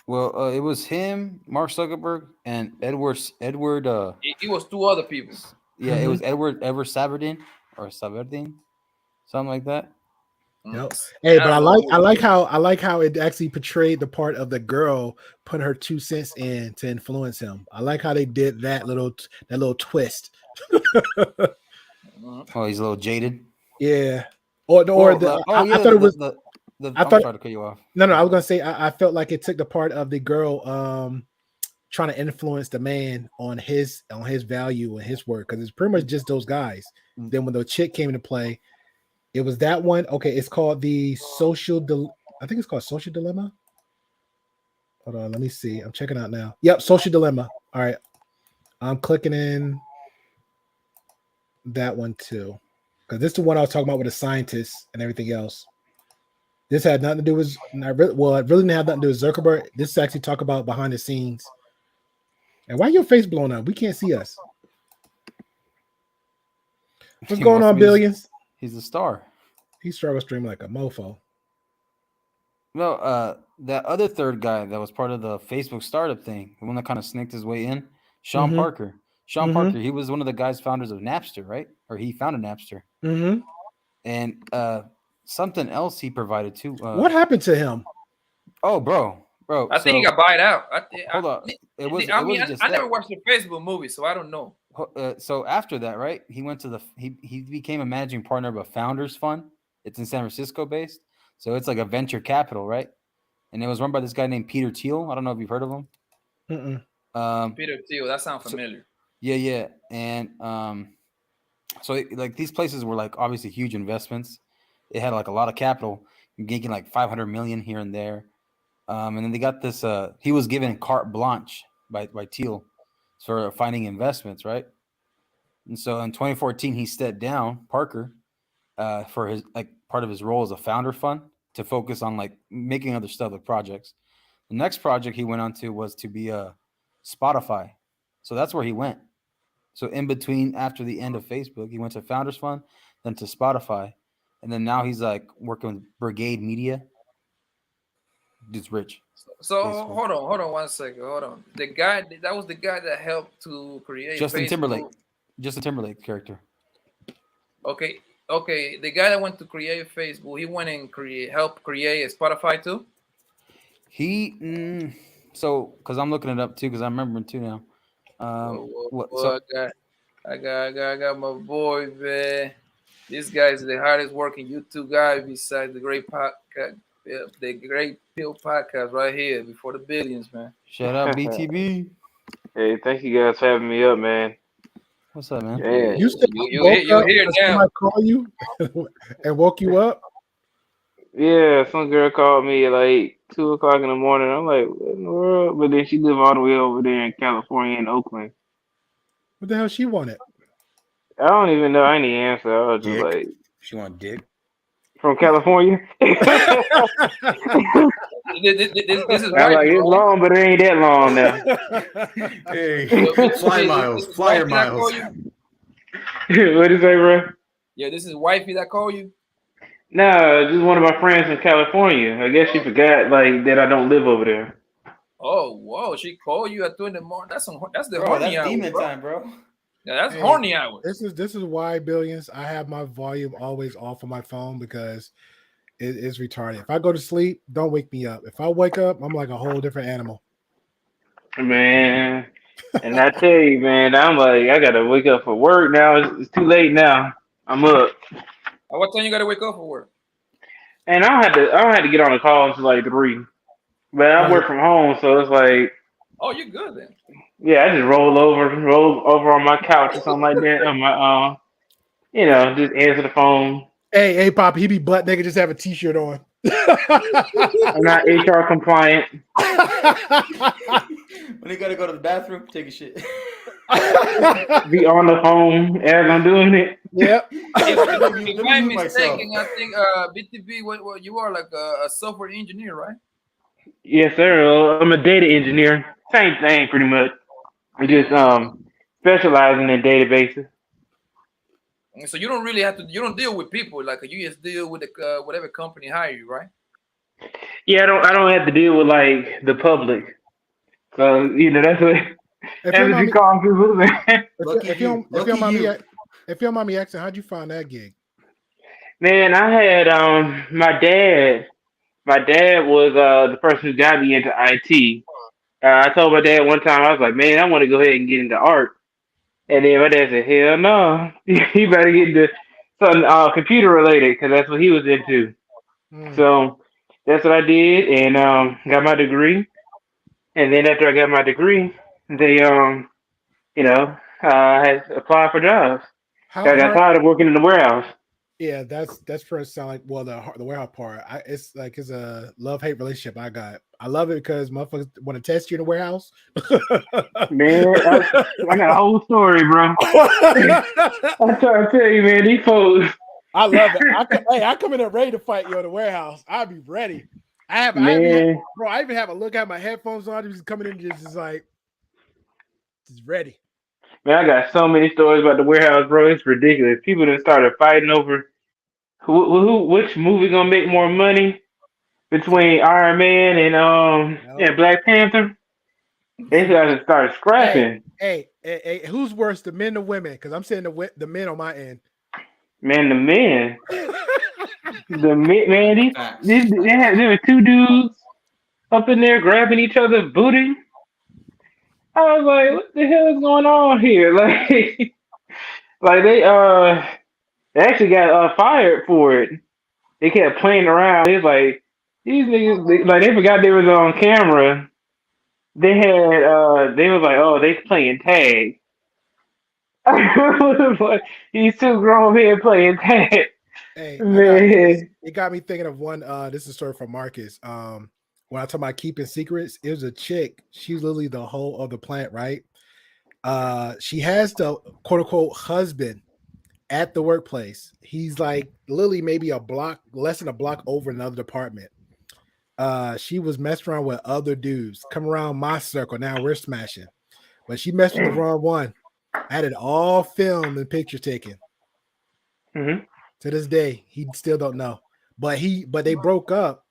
Speaker 6: Well, it was him, Mark Zuckerberg, and Edward. It
Speaker 1: was 2 other people.
Speaker 6: Yeah, it was Edward Savardin, something like that.
Speaker 5: Yep. Hey, but I like how it actually portrayed the part of the girl putting her 2 cents in to influence him. I like how they did that little twist.
Speaker 6: Oh, he's a little jaded.
Speaker 5: Yeah. Or
Speaker 6: Well,
Speaker 5: the
Speaker 6: yeah,
Speaker 5: I thought it was I
Speaker 6: I'm
Speaker 5: thought
Speaker 6: sorry to cut you off.
Speaker 5: no, I was gonna say I felt like it took the part of the girl trying to influence the man on his value and his work, because it's pretty much just those guys. Then when the chick came into play, it was that one. Okay, it's called the I think it's called Social Dilemma. Hold on, let me see. I'm checking out now. Yep, Social Dilemma. All right, I'm clicking in that one too, because this is the one I was talking about with the scientists and everything else. This had nothing to do with it really didn't have nothing to do with Zuckerberg. This is actually talk about behind the scenes. And why your face blown up? We can't see us. What's going on, Billions?
Speaker 6: He's a star.
Speaker 5: He struggle streaming like a mofo.
Speaker 6: No, that other third guy that was part of the Facebook startup thing, the one that kind of snaked his way in, Sean Parker. Sean Parker, he was one of the guys founders of Napster, right? Or he founded Napster. And something else he provided too.
Speaker 5: What happened to him?
Speaker 6: Oh, bro.
Speaker 1: I think he got bought out.
Speaker 6: Hold on.
Speaker 1: I never watched the Facebook movie, so I don't know.
Speaker 6: So after that, right? He went to he became a managing partner of a founders fund. It's in San Francisco based. So it's like a venture capital, right? And it was run by this guy named Peter Thiel. I don't know if you've heard of him.
Speaker 1: Peter Thiel, that sounds familiar.
Speaker 6: Yeah. And so like these places were like obviously huge investments. It had like a lot of capital, making like 500 million here and there. And then they got this. He was given carte blanche by Thiel for finding investments, right? And so in 2014, he stepped down, Parker, for his like part of his role as a founder fund to focus on like making other stuff like projects. The next project he went on to was to be a Spotify. So that's where he went. So in between, after the end of Facebook, he went to Founders Fund, then to Spotify, and then now he's like working with Brigade Media. Dude's rich.
Speaker 1: So hold on 1 second. Hold on. The guy that was the guy that helped to create
Speaker 6: Justin
Speaker 1: Facebook.
Speaker 6: Timberlake character.
Speaker 1: Okay. The guy that went to create Facebook, he went and helped create Spotify too.
Speaker 6: So because I'm looking it up too, because I remember it too now.
Speaker 1: I got my boy, man. This guy is the hardest working YouTube guy besides the Great Podcast, the Great Pill Podcast right here before the billions, man.
Speaker 6: Shout out BTB.
Speaker 7: Hey, thank you guys for having me up, man.
Speaker 6: What's up, man?
Speaker 7: Yeah.
Speaker 1: You're here now.
Speaker 5: Somebody call you and woke you up?
Speaker 7: Yeah, some girl called me at like 2:00 in the morning. I'm like, what in the world? But then she live all the way over there in California in Oakland.
Speaker 5: What the hell she wanted?
Speaker 7: I don't even know any answer. I was just like,
Speaker 6: she want dick
Speaker 7: from California.
Speaker 1: This is
Speaker 7: I'm like, it's long, but it ain't that long now.
Speaker 3: Hey, flyer miles.
Speaker 7: What is that, bro?
Speaker 1: Yeah, this is wifey that called you.
Speaker 7: No, just one of my friends from California. I guess she forgot like that I don't live over there.
Speaker 1: Oh, whoa! She called you at 2 in the morning. That's the horny hour,
Speaker 6: demon
Speaker 1: bro.
Speaker 6: time, bro.
Speaker 1: Yeah, that's horny hour.
Speaker 5: This is why, Billions, I have my volume always off on my phone, because it is retarded. If I go to sleep, don't wake me up. If I wake up, I'm like a whole different animal.
Speaker 7: Man, and I tell you, man, I'm like, I gotta wake up for work now. It's too late now. I'm up.
Speaker 1: At what time you gotta wake up for work?
Speaker 7: And I don't have to get on the call until like 3. But I work from home, so it's like,
Speaker 1: oh, you're good then.
Speaker 7: Yeah, I just roll over on my couch or something like that. On my just answer the phone.
Speaker 5: Hey, Pop, he be butt naked, just have a t-shirt on.
Speaker 7: I'm not HR compliant.
Speaker 6: When you gotta go to the bathroom, take a shit.
Speaker 7: Be on the phone as I'm doing it.
Speaker 5: Yep.
Speaker 1: If I'm mistaken, I think BTB, what you are like a software engineer, right?
Speaker 7: Yes, sir. I'm a data engineer. Same thing, pretty much. I just specializing in databases.
Speaker 1: So you don't really you don't deal with people, like you just deal with the whatever company hire you, right?
Speaker 7: Yeah, I don't have to deal with like the public. So that's what you call people.
Speaker 5: If you don't mind me asking, how'd you find that gig?
Speaker 7: Man, I had my dad. My dad was the person who got me into IT. I told my dad one time, I was like, man, I want to go ahead and get into art. And then my dad said, hell no, you better get into something computer related because that's what he was into. So that's what I did, and got my degree. And then after I got my degree, they had applied for jobs.
Speaker 5: How
Speaker 7: I got
Speaker 5: hard?
Speaker 7: tired of working in the warehouse.
Speaker 5: Yeah, that's first sound like the warehouse part. It's like it's a love-hate relationship I got. I love it because motherfuckers want to test you in the warehouse.
Speaker 7: Man, I got a whole story, bro. I'm trying to tell you, man, these folks.
Speaker 5: I love it. I come in there ready to fight you in the warehouse. I'll be ready. I even have a look at my headphones on. Just coming in, just like, just ready.
Speaker 7: Man, I got so many stories about the warehouse, bro. It's ridiculous. People that started fighting over which movie gonna make more money between Iron Man and Black Panther. They guys started scrapping.
Speaker 5: Hey, who's worse, the men or women? Because I'm saying the men on my end.
Speaker 7: Man, the men. The men, man, there were two dudes up in there grabbing each other's booty. I was like, what the hell is going on here? Like they actually got fired for it. They kept playing around. It's like these niggas, they forgot they was on camera. They had they was like, oh, they playing tag. These two grown men playing tag.
Speaker 5: Hey,
Speaker 7: man,
Speaker 5: it got me thinking of one. This is a story from Marcus. When I talk about keeping secrets, it was a chick. She's literally the whole of the plant, right? She has the quote unquote husband at the workplace. He's like literally maybe less than a block over in another department. She was messing around with other dudes. Come around my circle. Now we're smashing. But she messed with the wrong one. I had it all filmed and picture taken.
Speaker 7: Mm-hmm.
Speaker 5: To this day, he still don't know. But they broke up.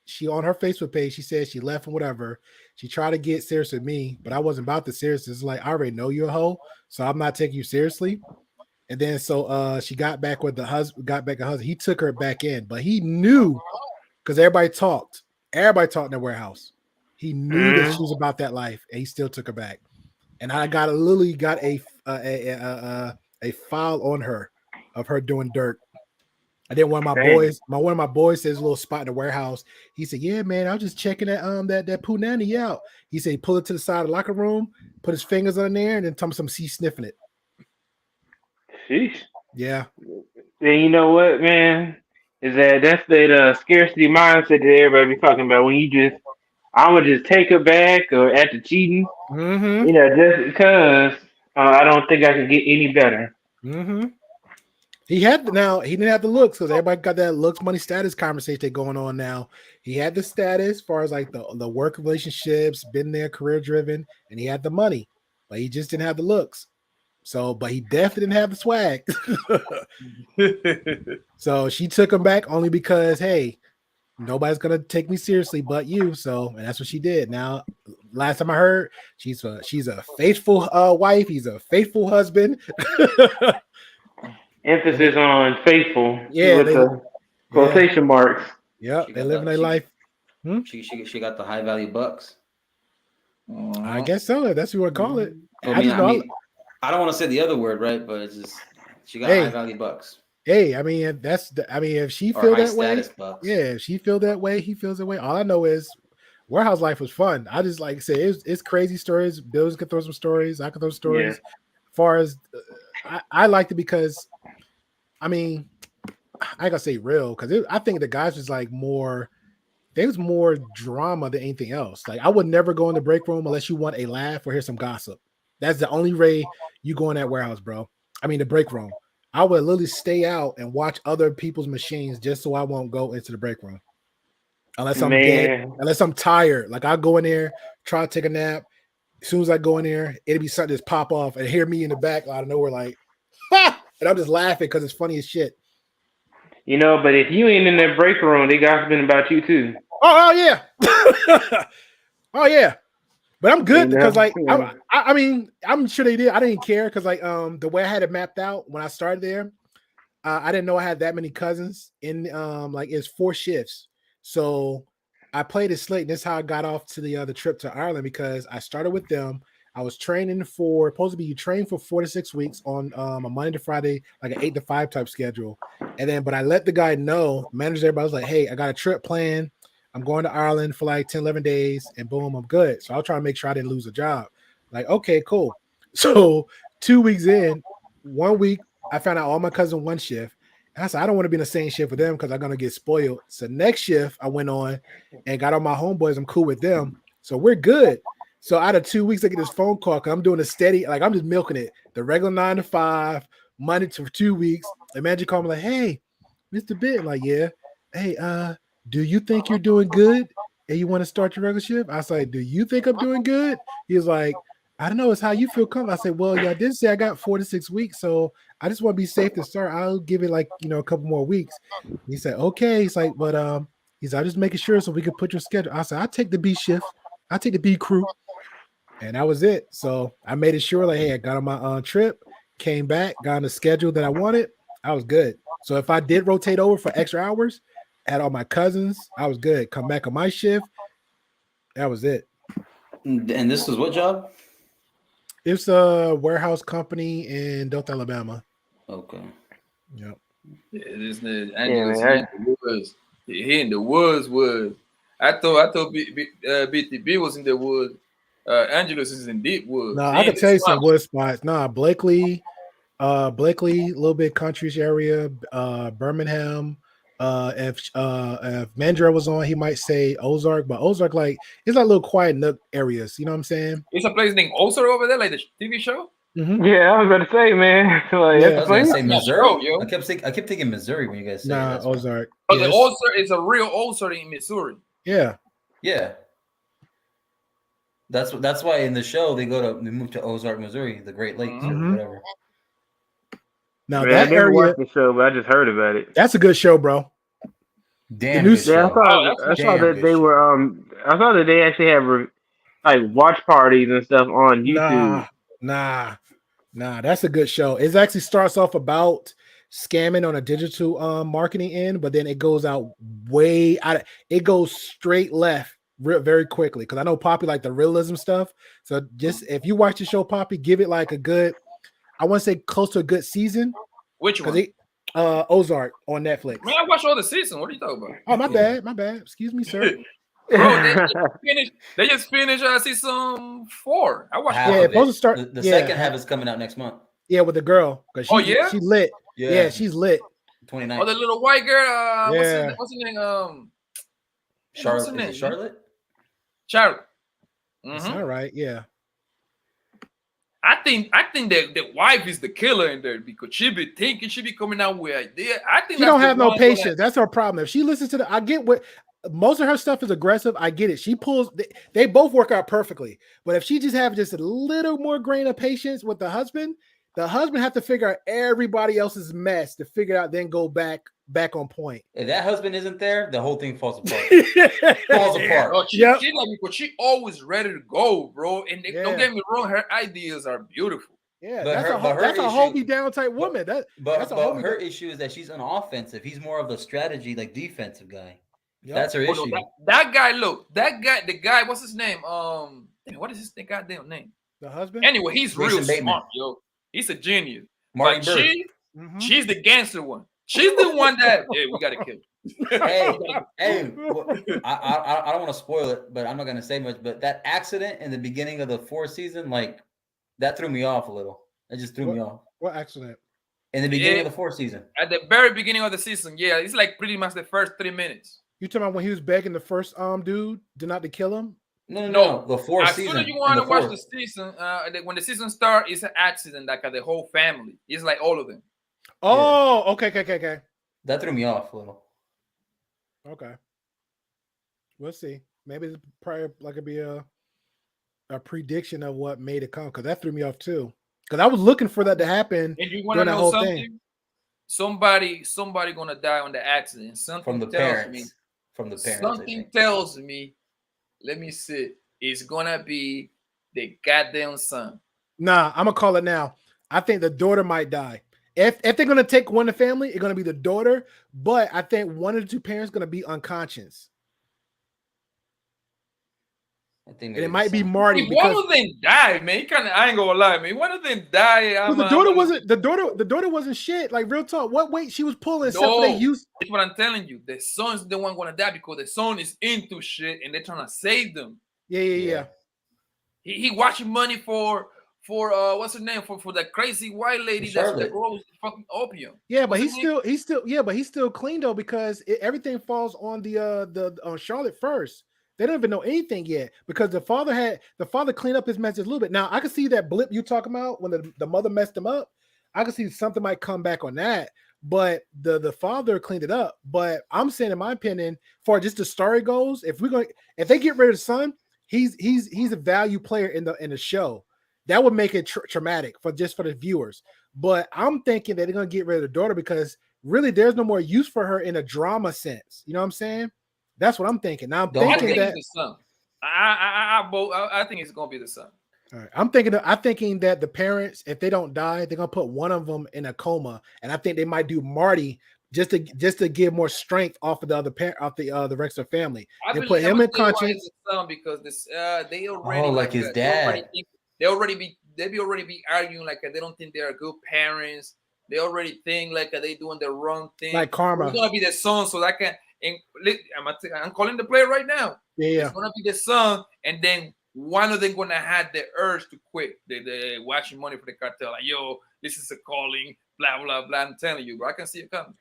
Speaker 5: She on her Facebook page, she said she left and whatever. She tried to get serious with me, but I wasn't about to serious. It's like I already know you're a hoe, so I'm not taking you seriously. And then so she got back with the husband, He took her back in, but he knew because everybody talked in the warehouse. He knew that she was about that life, and he still took her back. And I literally got a file on her of her doing dirt. And then one of my boys says a little spot in the warehouse. He said, "Yeah, man, I was just checking that punani out." He said, he pulled it to the side of the locker room, put his fingers on there, and then told me some sniffing it.
Speaker 7: Sheesh.
Speaker 5: Yeah.
Speaker 7: Then you know what, man? That's the scarcity mindset that everybody be talking about. When you just, I would just take her back or after cheating, just because I don't think I can get any better.
Speaker 5: Mm-hmm. He didn't have the looks because everybody got that looks, money, status conversation going on now. He had the status as far as like the work relationships, been there, career driven, and he had the money, but he just didn't have the looks. So, but he definitely didn't have the swag. So she took him back only because, hey, nobody's gonna take me seriously but you. So, and that's what she did. Now, last time I heard, she's a faithful wife. He's a faithful husband.
Speaker 7: Emphasis on faithful.
Speaker 5: Yeah,
Speaker 7: with the quotation marks.
Speaker 5: Yeah, they living their life.
Speaker 4: She got the high value bucks.
Speaker 5: I guess so. That's what you want to call it.
Speaker 4: I don't want to say the other word, right? But it's just she got high value bucks.
Speaker 5: Hey, if she feel that way, if she feel that way, he feels that way. All I know is warehouse life was fun. I just like say it's crazy stories. Bills can throw some stories. I can throw stories.
Speaker 7: Yeah.
Speaker 5: As far as I liked it because, I gotta say real because I think the guys was like more. There was more drama than anything else. Like I would never go in the break room unless you want a laugh or hear some gossip. That's the only way you go in that warehouse, bro. The break room. I would literally stay out and watch other people's machines just so I won't go into the break room. Unless I'm dead, unless I'm tired. Like I go in there, try to take a nap. As soon as I go in there, it'll be something just pop off and hear me in the back out of nowhere, like, ha! And I'm just laughing because it's funny as shit.
Speaker 7: But if you ain't in that break room, they gossiping about you too.
Speaker 5: Oh yeah. Oh yeah. But I'm good because I'm sure they did. I didn't care because the way I had it mapped out when I started there, I didn't know I had that many cousins in it's 4 shifts. So I played it slate. And this is how I got off to the trip to Ireland because I started with them. I was training for supposed to be you train for 4 to 6 weeks on a Monday to Friday, like an 8 to 5 type schedule. And then, but I let the guy know, manager, everybody was like, hey, I got a trip planned. I'm going to Ireland for like 10, 11 days, and boom, I'm good. So I'll try to make sure I didn't lose a job. Like, okay, cool. So 2 weeks in, 1 week, I found out all my cousins one shift. And I said, I don't want to be in the same shift with them because I'm going to get spoiled. So next shift, I went on and got on my homeboys. I'm cool with them. So we're good. So out of 2 weeks, I get this phone call because I'm doing a steady, like I'm just milking it. The regular 9 to 5, Monday to 2 weeks. The manager called me like, hey, Mr. Bitt. I'm like, yeah. Hey, do you think you're doing good and you want to start your regular shift? I was like, do you think I'm doing good? He was like, I don't know. It's how you feel comfortable. I said, well, y'all did say I got 4 to 6 weeks. So I just want to be safe to start. I'll give it like, a couple more weeks. He said, okay. He's like, but he's I'm just making sure so we can put your schedule. I said, I'll take the B shift. I'll take the B crew. And that was it. So I made it sure like, hey, I got on my trip, came back, got on the schedule that I wanted. I was good. So if I did rotate over for extra hours, had all my cousins, I was good. Come back on my shift. That was it.
Speaker 6: And this was what job?
Speaker 5: It's a warehouse company in Dothan, Alabama.
Speaker 6: Okay.
Speaker 5: Yep.
Speaker 1: Yeah, this nigga Angeles he in the woods. I thought BTB was in the woods. Angeles is in deep woods.
Speaker 5: No, I can tell you some wood spots. Nah, Blakely, a little bit country's area, Birmingham. If Mandra was on, he might say Ozark, but Ozark like it's like little quiet nook areas. You know what I'm saying?
Speaker 1: It's a place named Ozark over there, like the TV show.
Speaker 5: Mm-hmm.
Speaker 7: Yeah, I was about to say, man. Like,
Speaker 5: Yeah.
Speaker 6: I was gonna say Missouri.
Speaker 1: Show, yo.
Speaker 6: I kept thinking Missouri when you guys say
Speaker 5: Nah,
Speaker 6: that.
Speaker 5: Ozark.
Speaker 1: Oh, the Ozark is a real Ozark in Missouri.
Speaker 5: Yeah.
Speaker 6: Yeah. That's why in the show they move to Ozark, Missouri, the Great Lakes or whatever.
Speaker 5: Now
Speaker 7: man,
Speaker 5: that
Speaker 7: I never
Speaker 5: area,
Speaker 7: watched the show, but I just heard about it.
Speaker 5: that's a good show, bro.
Speaker 6: Damn good show.
Speaker 7: I saw that they were I saw that they actually have like watch parties and stuff on YouTube.
Speaker 5: Nah, that's a good show. It actually starts off about scamming on a digital marketing end, but then it goes out way out. It goes straight left very quickly because I know Poppy like the realism stuff. So just if you watch the show, Poppy, give it like a good, I want to say close to a good season.
Speaker 1: Which one?
Speaker 5: Ozark on Netflix.
Speaker 1: Man, I watched all the season. What are you talking about?
Speaker 5: Oh, my bad. Excuse me, sir.
Speaker 1: Bro, they just finished season 4. I watched.
Speaker 5: Yeah, supposed to start.
Speaker 6: The second half is coming out next month.
Speaker 5: Yeah, with the girl. She lit. Yeah, she's lit.
Speaker 6: 29.
Speaker 1: Oh, the little white girl.
Speaker 5: Yeah.
Speaker 1: What's her name?
Speaker 6: Charlotte.
Speaker 1: What's her name?
Speaker 6: Charlotte.
Speaker 1: Charlotte.
Speaker 5: That's all right. Yeah.
Speaker 1: I think that the wife is the killer in there because she be thinking, she be coming out with ideas. I think
Speaker 5: she don't have no patience. That's her problem. If she listens to I get what most of her stuff is aggressive. I get it. She pulls. They both work out perfectly. But if she just have just a little more grain of patience with the husband have to figure out everybody else's mess to figure out, then go back on point.
Speaker 6: If that husband isn't there, the whole thing falls apart. Falls apart.
Speaker 1: Oh, she like me because she always ready to go, bro. And don't get me wrong, her ideas are beautiful.
Speaker 5: Yeah, that's a hold me down type woman.
Speaker 6: But her issue is that she's an offensive. He's more of a strategy, like defensive guy. Yep. That's her issue.
Speaker 1: That guy, what's his name? What is his goddamn name?
Speaker 5: The husband?
Speaker 1: Anyway, he's real smart, yo. He's a genius. But she's the gangster one. She's the one that we gotta kill.
Speaker 6: hey, I don't want to spoil it, but I'm not gonna say much. But that accident in the beginning of the 4th season, like that threw me off a little. It just threw me off.
Speaker 5: What accident?
Speaker 6: In the beginning of the 4th season.
Speaker 1: At the very beginning of the season, yeah, it's like pretty much the first 3 minutes.
Speaker 5: You talking about when he was begging the first dude not to kill him?
Speaker 6: No, the 4th season.
Speaker 1: As soon as you want to watch the season, when the season starts, it's an accident, like the whole family. It's like all of them.
Speaker 5: Oh, okay.
Speaker 6: That threw me off a little.
Speaker 5: Okay. We'll see. Maybe it's probably like it'd be a prediction of what made it come, because that threw me off too. Because I was looking for that to happen.
Speaker 1: And you want to know something? Thing. Somebody gonna die on the accident. Something
Speaker 6: from the parents. From the parents.
Speaker 1: Something tells me. Let me see. It's gonna be the goddamn son.
Speaker 5: Nah, I'm gonna call it now. I think the daughter might die. If they're gonna take one of the family, it's gonna be the daughter. But I think one of the two parents gonna be unconscious.
Speaker 6: I think
Speaker 5: And it might be Marty.
Speaker 1: If one of them die, man, I ain't gonna lie, man. One of them die.
Speaker 5: The daughter wasn't shit. Like real talk. What weight she was pulling? Except for they used.
Speaker 1: That's what I'm telling you. The son's the one gonna die because the son is into shit and they're trying to save them.
Speaker 5: Yeah.
Speaker 1: He watching money for what's her name for that crazy white lady that's the girl with fucking opium.
Speaker 5: Yeah, but he's still clean though because everything falls on the Charlotte first. They don't even know anything yet because the father cleaned up his mess a little bit. Now I can see that blip you talking about when the mother messed him up. I can see something might come back on that, but the father cleaned it up. But I'm saying, in my opinion, for just the story goes, if they get rid of the son, he's a value player in the show. That would make it traumatic for the viewers. But I'm thinking that they're gonna get rid of the daughter because really there's no more use for her in a drama sense. You know what I'm saying? That's what I'm thinking. Now I'm thinking that
Speaker 1: the son. I think it's gonna be the son.
Speaker 5: All right. I'm thinking that the parents, if they don't die, they're gonna put one of them in a coma, and I think they might do Marty just to give more strength off of the other parent, off the rest of the family. They put him in conscience
Speaker 1: because they already
Speaker 6: like his dad.
Speaker 1: They already be arguing like they don't think they are good parents. They already think like they doing the wrong thing.
Speaker 5: Like karma.
Speaker 1: It's gonna be the son, so that can. I'm calling the play right now.
Speaker 5: Yeah.
Speaker 1: It's gonna be the son, and then one of them gonna have the urge to quit. The watching money for the cartel. Like, yo, this is a calling. Blah blah blah. I'm telling you, bro. I can see it coming.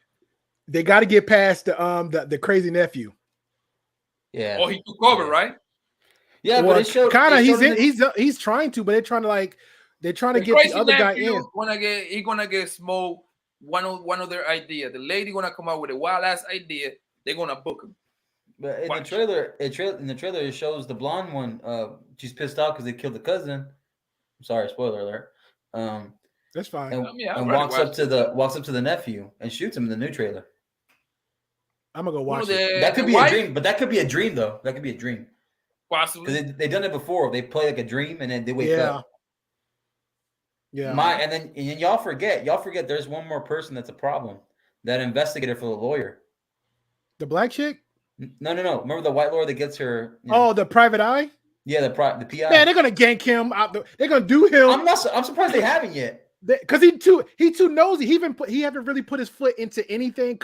Speaker 5: They got to get past the crazy nephew.
Speaker 6: Yeah.
Speaker 1: Oh, he took over, right?
Speaker 6: Yeah, well, but it showed
Speaker 5: kind of. He's trying to, but they're trying to get the other guy in.
Speaker 1: He's gonna get smoked. One of their idea. The lady gonna come out with a wild ass idea. They're gonna book him.
Speaker 6: But in the trailer, it shows the blonde one. She's pissed off because they killed the cousin. I'm sorry, spoiler alert.
Speaker 5: That's fine.
Speaker 6: And walks up to the nephew and shoots him in the new trailer.
Speaker 5: I'm gonna go watch it.
Speaker 6: That could be a dream, but that could be a dream though. That could be a dream.
Speaker 1: Possibly.
Speaker 6: Because they've done it before. They play like a dream and then they wake up.
Speaker 5: Yeah.
Speaker 6: And y'all forget there's one more person that's a problem. That investigator for the lawyer.
Speaker 5: The black chick?
Speaker 6: No. Remember the white lawyer that gets her?
Speaker 5: The private eye?
Speaker 6: Yeah, the PI.
Speaker 5: Man, they're gonna gank him out. They're gonna do him.
Speaker 6: I'm surprised they haven't yet.
Speaker 5: Because he too nosy. He haven't really put his foot into anything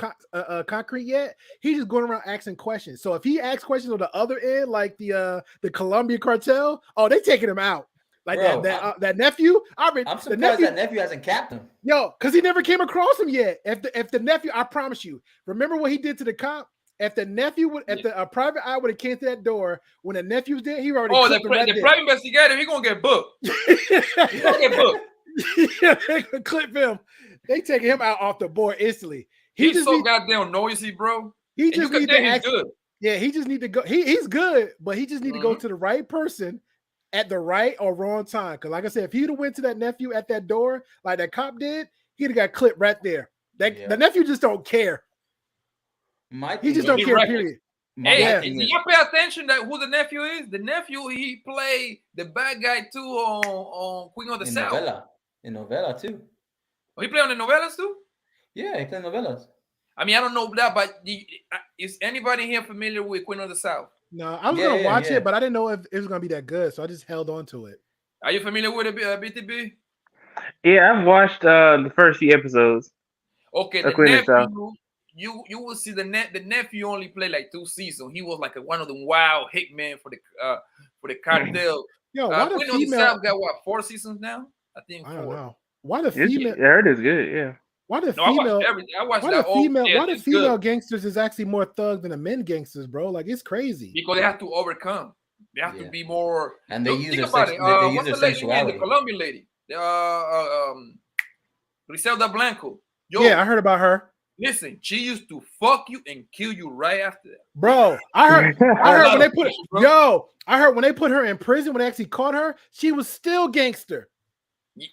Speaker 5: concrete yet. He's just going around asking questions. So if he asks questions on the other end, like the Columbia cartel, they taking him out. Like that nephew.
Speaker 6: I'm surprised that nephew hasn't capped him.
Speaker 5: Yo, because he never came across him yet. If the nephew, I promise you, remember what he did to the cop? If the nephew would, if the private eye would have came to that door when the nephew was there, he already.
Speaker 1: The private investigator, he gonna get booked. He gonna get booked.
Speaker 5: Yeah, they could clip him. They take him out off the board instantly.
Speaker 1: He's so goddamn noisy, bro.
Speaker 5: He just need to act good. Yeah, he just need to go. He's good, but he just need to go to the right person at the right or wrong time. Because, like I said, if he'd have went to that nephew at that door like that cop did, he'd have got clipped right there. The nephew just don't care. He just don't care. Period.
Speaker 1: Hey, do you pay attention that who the nephew is? The nephew, he played the bad guy too on Queen of the South.
Speaker 6: In novella too.
Speaker 1: Oh, he played on the novellas too?
Speaker 6: Yeah, he played novellas.
Speaker 1: I mean, I don't know that, but is anybody here familiar with Queen of the South?
Speaker 5: No, I was gonna watch it, but I didn't know if it was gonna be that good, so I just held on to it.
Speaker 1: Are you familiar with it, BTB?
Speaker 7: Yeah, I've watched the first few episodes.
Speaker 1: Okay, the nephew, you will see the nephew only played like 2 seasons. He was like one of the wild hitmen for the cartel.
Speaker 5: Yo, why the
Speaker 1: Queen
Speaker 5: female
Speaker 1: of the South got 4 seasons now? I think 4.
Speaker 5: I don't know. Why the female?
Speaker 7: I heard it's good. Yeah.
Speaker 5: Why the female? Why the female
Speaker 1: good.
Speaker 5: Gangsters is actually more thug than the men gangsters, bro? Like it's crazy.
Speaker 1: Because they have to overcome. They have to be more.
Speaker 6: And they use their
Speaker 1: sexuality. The Colombian lady, Griselda Blanco. Yo,
Speaker 5: yeah, I heard about her.
Speaker 1: Listen, she used to fuck you and kill you right after that.
Speaker 5: Bro, I heard when they put I heard when they put her in prison, when they actually caught her, she was still gangster.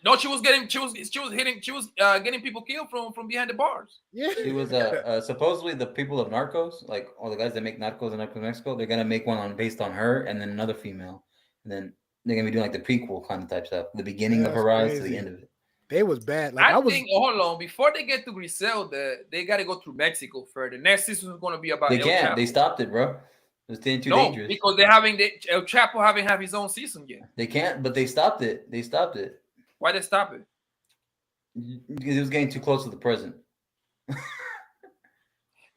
Speaker 1: No, she was getting people killed from behind the bars.
Speaker 5: Yeah.
Speaker 6: She was supposedly the people of Narcos, like all the guys that make Narcos in Mexico, they're gonna make one based on her and then another female. And then they're gonna be doing like the prequel kind of type stuff. The beginning of her rise to the end of it.
Speaker 5: They was bad.
Speaker 1: Like I think hold on, before they get to Griselda, they gotta go through Mexico first. The next season is gonna be about
Speaker 6: They stopped it, bro. It's getting too
Speaker 1: No,
Speaker 6: dangerous.
Speaker 1: because they're having El Chapo haven't had his own season yet.
Speaker 6: They can't, but they stopped it. They stopped it.
Speaker 1: Why they stop it?
Speaker 6: Because it was getting too close to the present.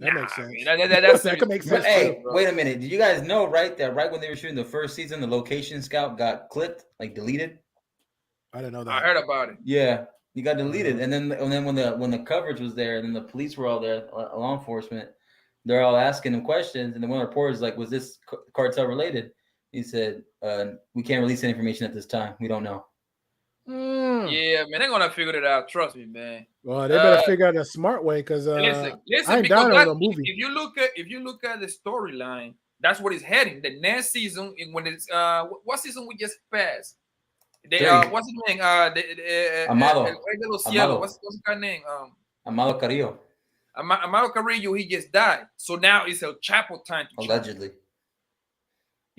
Speaker 5: That makes sense.
Speaker 1: That
Speaker 5: could make sense.
Speaker 6: Hey, wait a minute. Did you guys know, right, that right when they were shooting the first season, the location scout got clipped, like deleted?
Speaker 5: I didn't know that.
Speaker 1: I heard about it.
Speaker 6: Yeah, he got deleted, and then when the coverage was there, and then the police were all there, law enforcement, they're all asking him questions, and then one reporter is like, "Was this cartel related?" He said, "We can't release any information at this time. We don't know."
Speaker 1: Yeah, man, they're gonna figure it out. Trust me, man.
Speaker 5: Well, they better figure out a smart way because
Speaker 1: listen,
Speaker 5: I ain't down on a movie.
Speaker 1: If you look at the storyline, that's what it's heading. The next season, when it's what season we just passed? What's his name?
Speaker 6: Amado.
Speaker 1: What's his guy's name?
Speaker 6: Amado Carrillo.
Speaker 1: Amado Carrillo. He just died. So now it's El Chapo time to
Speaker 6: allegedly.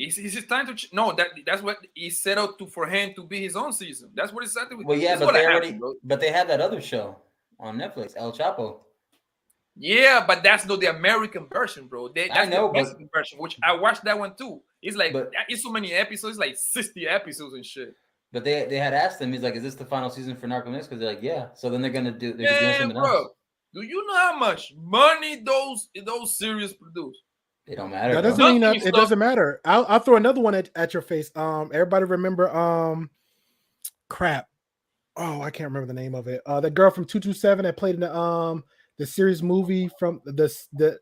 Speaker 1: It's his time to no. That's what he set out for him to be his own season. That's what he said.
Speaker 6: Well, yeah, but they had that other show on Netflix, El Chapo.
Speaker 1: Yeah, but that's not the American version, bro. That's the Mexican version, which I watched that one too. It's like it's so many episodes, like 60 episodes and shit.
Speaker 6: But they had asked him, he's like, "Is this the final season for Narcos?" Because they're like, "Yeah." So then they're doing something else.
Speaker 1: Do you know how much money those series produce?
Speaker 6: It don't matter.
Speaker 5: That doesn't mean it doesn't matter. I'll throw another one at your face. Everybody remember crap. Oh, I can't remember the name of it. The girl from 227 that played in the series movie from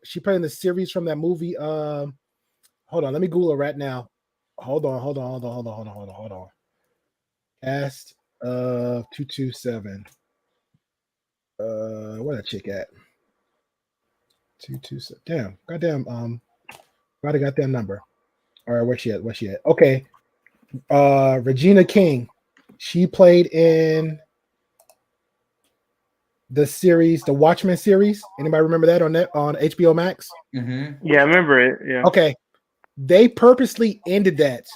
Speaker 5: she played in the series from that movie. Hold on, let me Google it right now. Hold on. Cast of 227. Where that chick at? 227. Damn, goddamn. Got a goddamn number. All right, where's she at? Okay. Regina King. She played in the series, the Watchmen series. Anybody remember that on HBO Max?
Speaker 6: Mm-hmm.
Speaker 7: Yeah, I remember it. Yeah.
Speaker 5: Okay. They purposely ended that.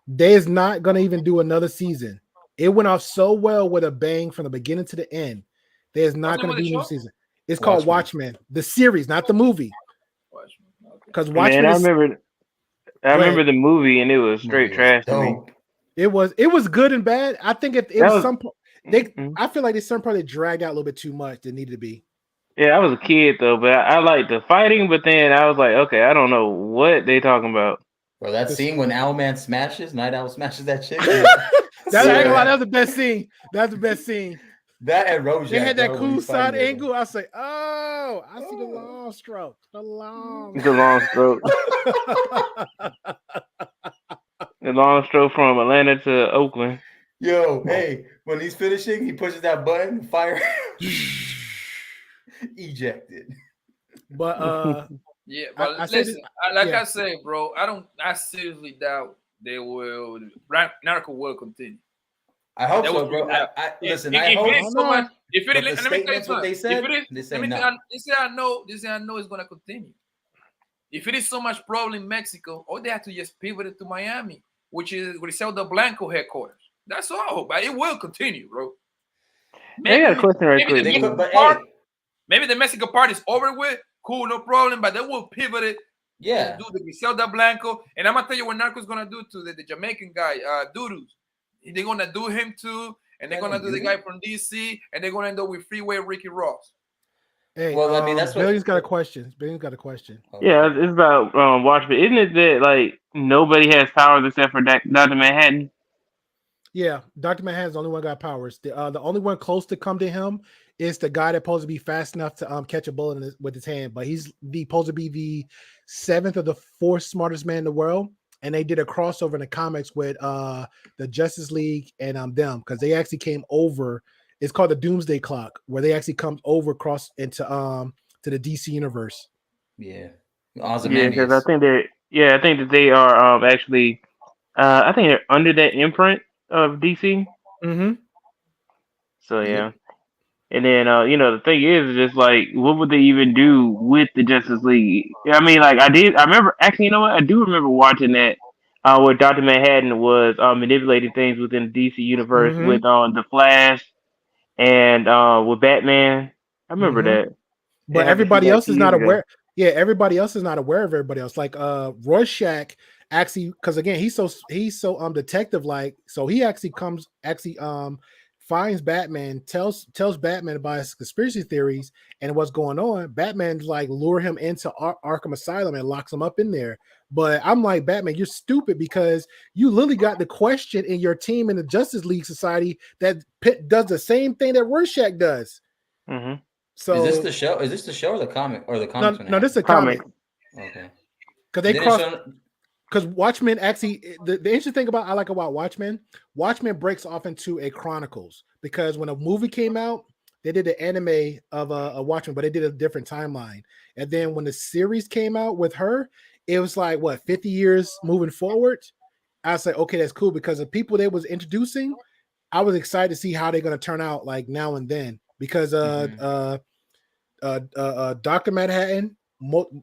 Speaker 5: They is not gonna even do another season. It went off so well with a bang from the beginning to the end. There's not going to be a new season. It's called Watchmen, the series, not the movie. Because Watchmen.
Speaker 7: Man, I remember the movie, and it was straight trash to me.
Speaker 5: It was good and bad. I think it was some. I feel like there's some part that dragged out a little bit too much than needed to be.
Speaker 7: Yeah, I was a kid though, but I liked the fighting. But then I was like, okay, I don't know what they talking about.
Speaker 6: Bro, that scene when Owlman smashes, Night Owl smashes that chick.
Speaker 5: That was the best scene. That's the best scene.
Speaker 6: That and Rojak.
Speaker 5: They had that cool side angle. I say, oh, I see the long stroke. The long
Speaker 7: stroke. The long stroke from Atlanta to Oakland.
Speaker 6: Yo, hey, when he's finishing, he pushes that button, fire. Ejected.
Speaker 5: But
Speaker 1: yeah, but listen, I say, bro, I seriously doubt Narco will continue.
Speaker 6: I hope so, bro. Listen, I hope
Speaker 1: so much. If it
Speaker 6: is, let me what they said. They say no.
Speaker 1: They say I know it's gonna continue. If it is so much problem in Mexico, all they have to just pivot it to Miami, which is Griselda Blanco headquarters. That's all, but it will continue, bro.
Speaker 7: Maybe, I got a question right quick.
Speaker 1: Maybe the Mexico part is over with. Cool, no problem. But they will pivot it.
Speaker 6: Yeah.
Speaker 1: Do the Griselda Blanco, and I'm gonna tell you what Narco's gonna do to the Jamaican guy, Dudus. They're gonna do him too, and they're gonna do the guy from DC, and they're gonna end up with Freeway Ricky Ross.
Speaker 5: Hey, well, I mean, that's what Billy's got a question.
Speaker 7: Yeah, it's about Watchmen. Isn't it that like nobody has powers except for Dr. Manhattan?
Speaker 5: Yeah, Dr. Manhattan's the only one got powers. The only one close to come to him is the guy that's supposed to be fast enough to catch a bullet with his hand, but he's supposed to be the 7th or the 4th smartest man in the world. And they did a crossover in the comics with the Justice League and them because they actually came over. It's called the Doomsday Clock, where they actually come over across into to the DC universe.
Speaker 6: Yeah,
Speaker 7: because I think that they are actually. I think they're under that imprint of DC.
Speaker 5: Mm-hmm.
Speaker 7: So yeah. And then, the thing is just like, what would they even do with the Justice League? I mean, like, I remember, actually, you know what? I do remember watching that where Dr. Manhattan was manipulating things within the DC universe with the Flash and with Batman. I remember that.
Speaker 5: But everybody else is not aware. Yeah, everybody else is not aware of everybody else. Like Rorschach actually, because again, he's so detective like, so he actually finds Batman, tells Batman about his conspiracy theories and what's going on. Batman like lure him into Arkham Asylum and locks him up in there. But I'm like, Batman, you're stupid because you literally got the question in your team in the Justice League Society that does the same thing that Rorschach does.
Speaker 7: Mm-hmm.
Speaker 5: So
Speaker 4: is this the show? Is this the show or the comic or the comics?
Speaker 5: No, this is a comic.
Speaker 4: Okay.
Speaker 5: Because they cross. Because Watchmen actually, the interesting thing I like about Watchmen breaks off into a Chronicles, because when a movie came out, they did the anime of a Watchmen, but they did a different timeline. And then when the series came out with her, it was like 50 years moving forward. I was like, okay, that's cool, because the people they was introducing, I was excited to see how they're gonna turn out like now and then, because Dr. Manhattan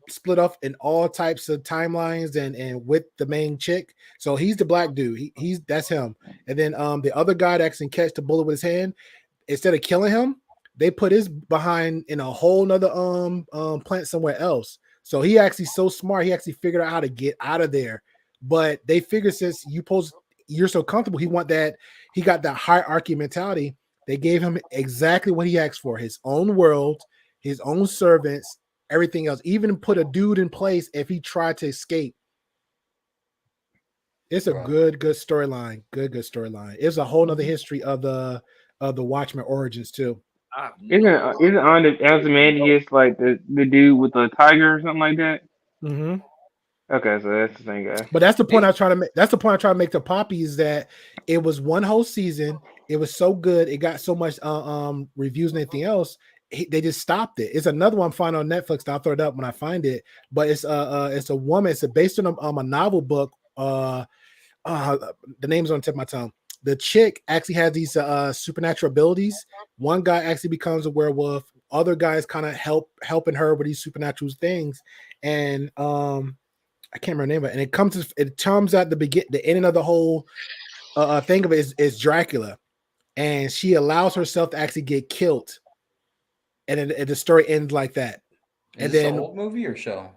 Speaker 5: split off in all types of timelines and with the main chick. So he's the black dude. That's him. And then the other guy that can catch the bullet with his hand, instead of killing him, they put his behind in a whole nother plant somewhere else. So he actually so smart, he actually figured out how to get out of there. But they figured since you're so comfortable, he got that hierarchy mentality. They gave him exactly what he asked for: his own world, his own servants, everything else. Even put a dude in place if he tried to escape. It's a good storyline. Good storyline. It's a whole nother history of the Watchmen origins too.
Speaker 7: Isn't on the Ozymandias like the dude with the tiger or something like that?
Speaker 5: Mm-hmm.
Speaker 7: Okay, so that's the same guy.
Speaker 5: But that's the point I try to make. That's the point I try to make to Poppy, is that it was one whole season. It was so good. It got so much reviews and anything else. They just stopped it. It's another one I'm finding on Netflix. I'll throw it up when I find it. But it's a woman. It's based on a novel book. The name's on the tip of my tongue. The chick actually has these supernatural abilities. One guy actually becomes a werewolf. Other guys kind of helping her with these supernatural things. And I can't remember the name of it. And it comes at the ending of the whole thing of it is Dracula, and she allows herself to actually get killed. And the story ends like that.
Speaker 4: Is this an old movie or show?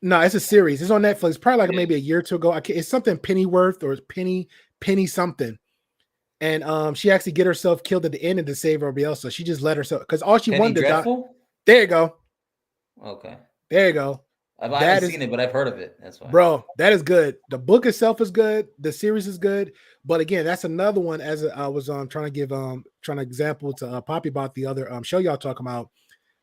Speaker 5: No, it's a series. It's on Netflix. Probably like maybe a year or two ago. It's something Pennyworth or Penny something. And she actually get herself killed at the end and to save everybody else. So she just let herself, because all she wanted to die. There you go.
Speaker 4: Okay.
Speaker 5: There you go.
Speaker 4: I haven't seen it, but I've heard of it. That's why.
Speaker 5: Bro, that is good. The book itself is good. The series is good. But again, that's another one. As I was trying to give example to Poppy about the other show y'all talking about.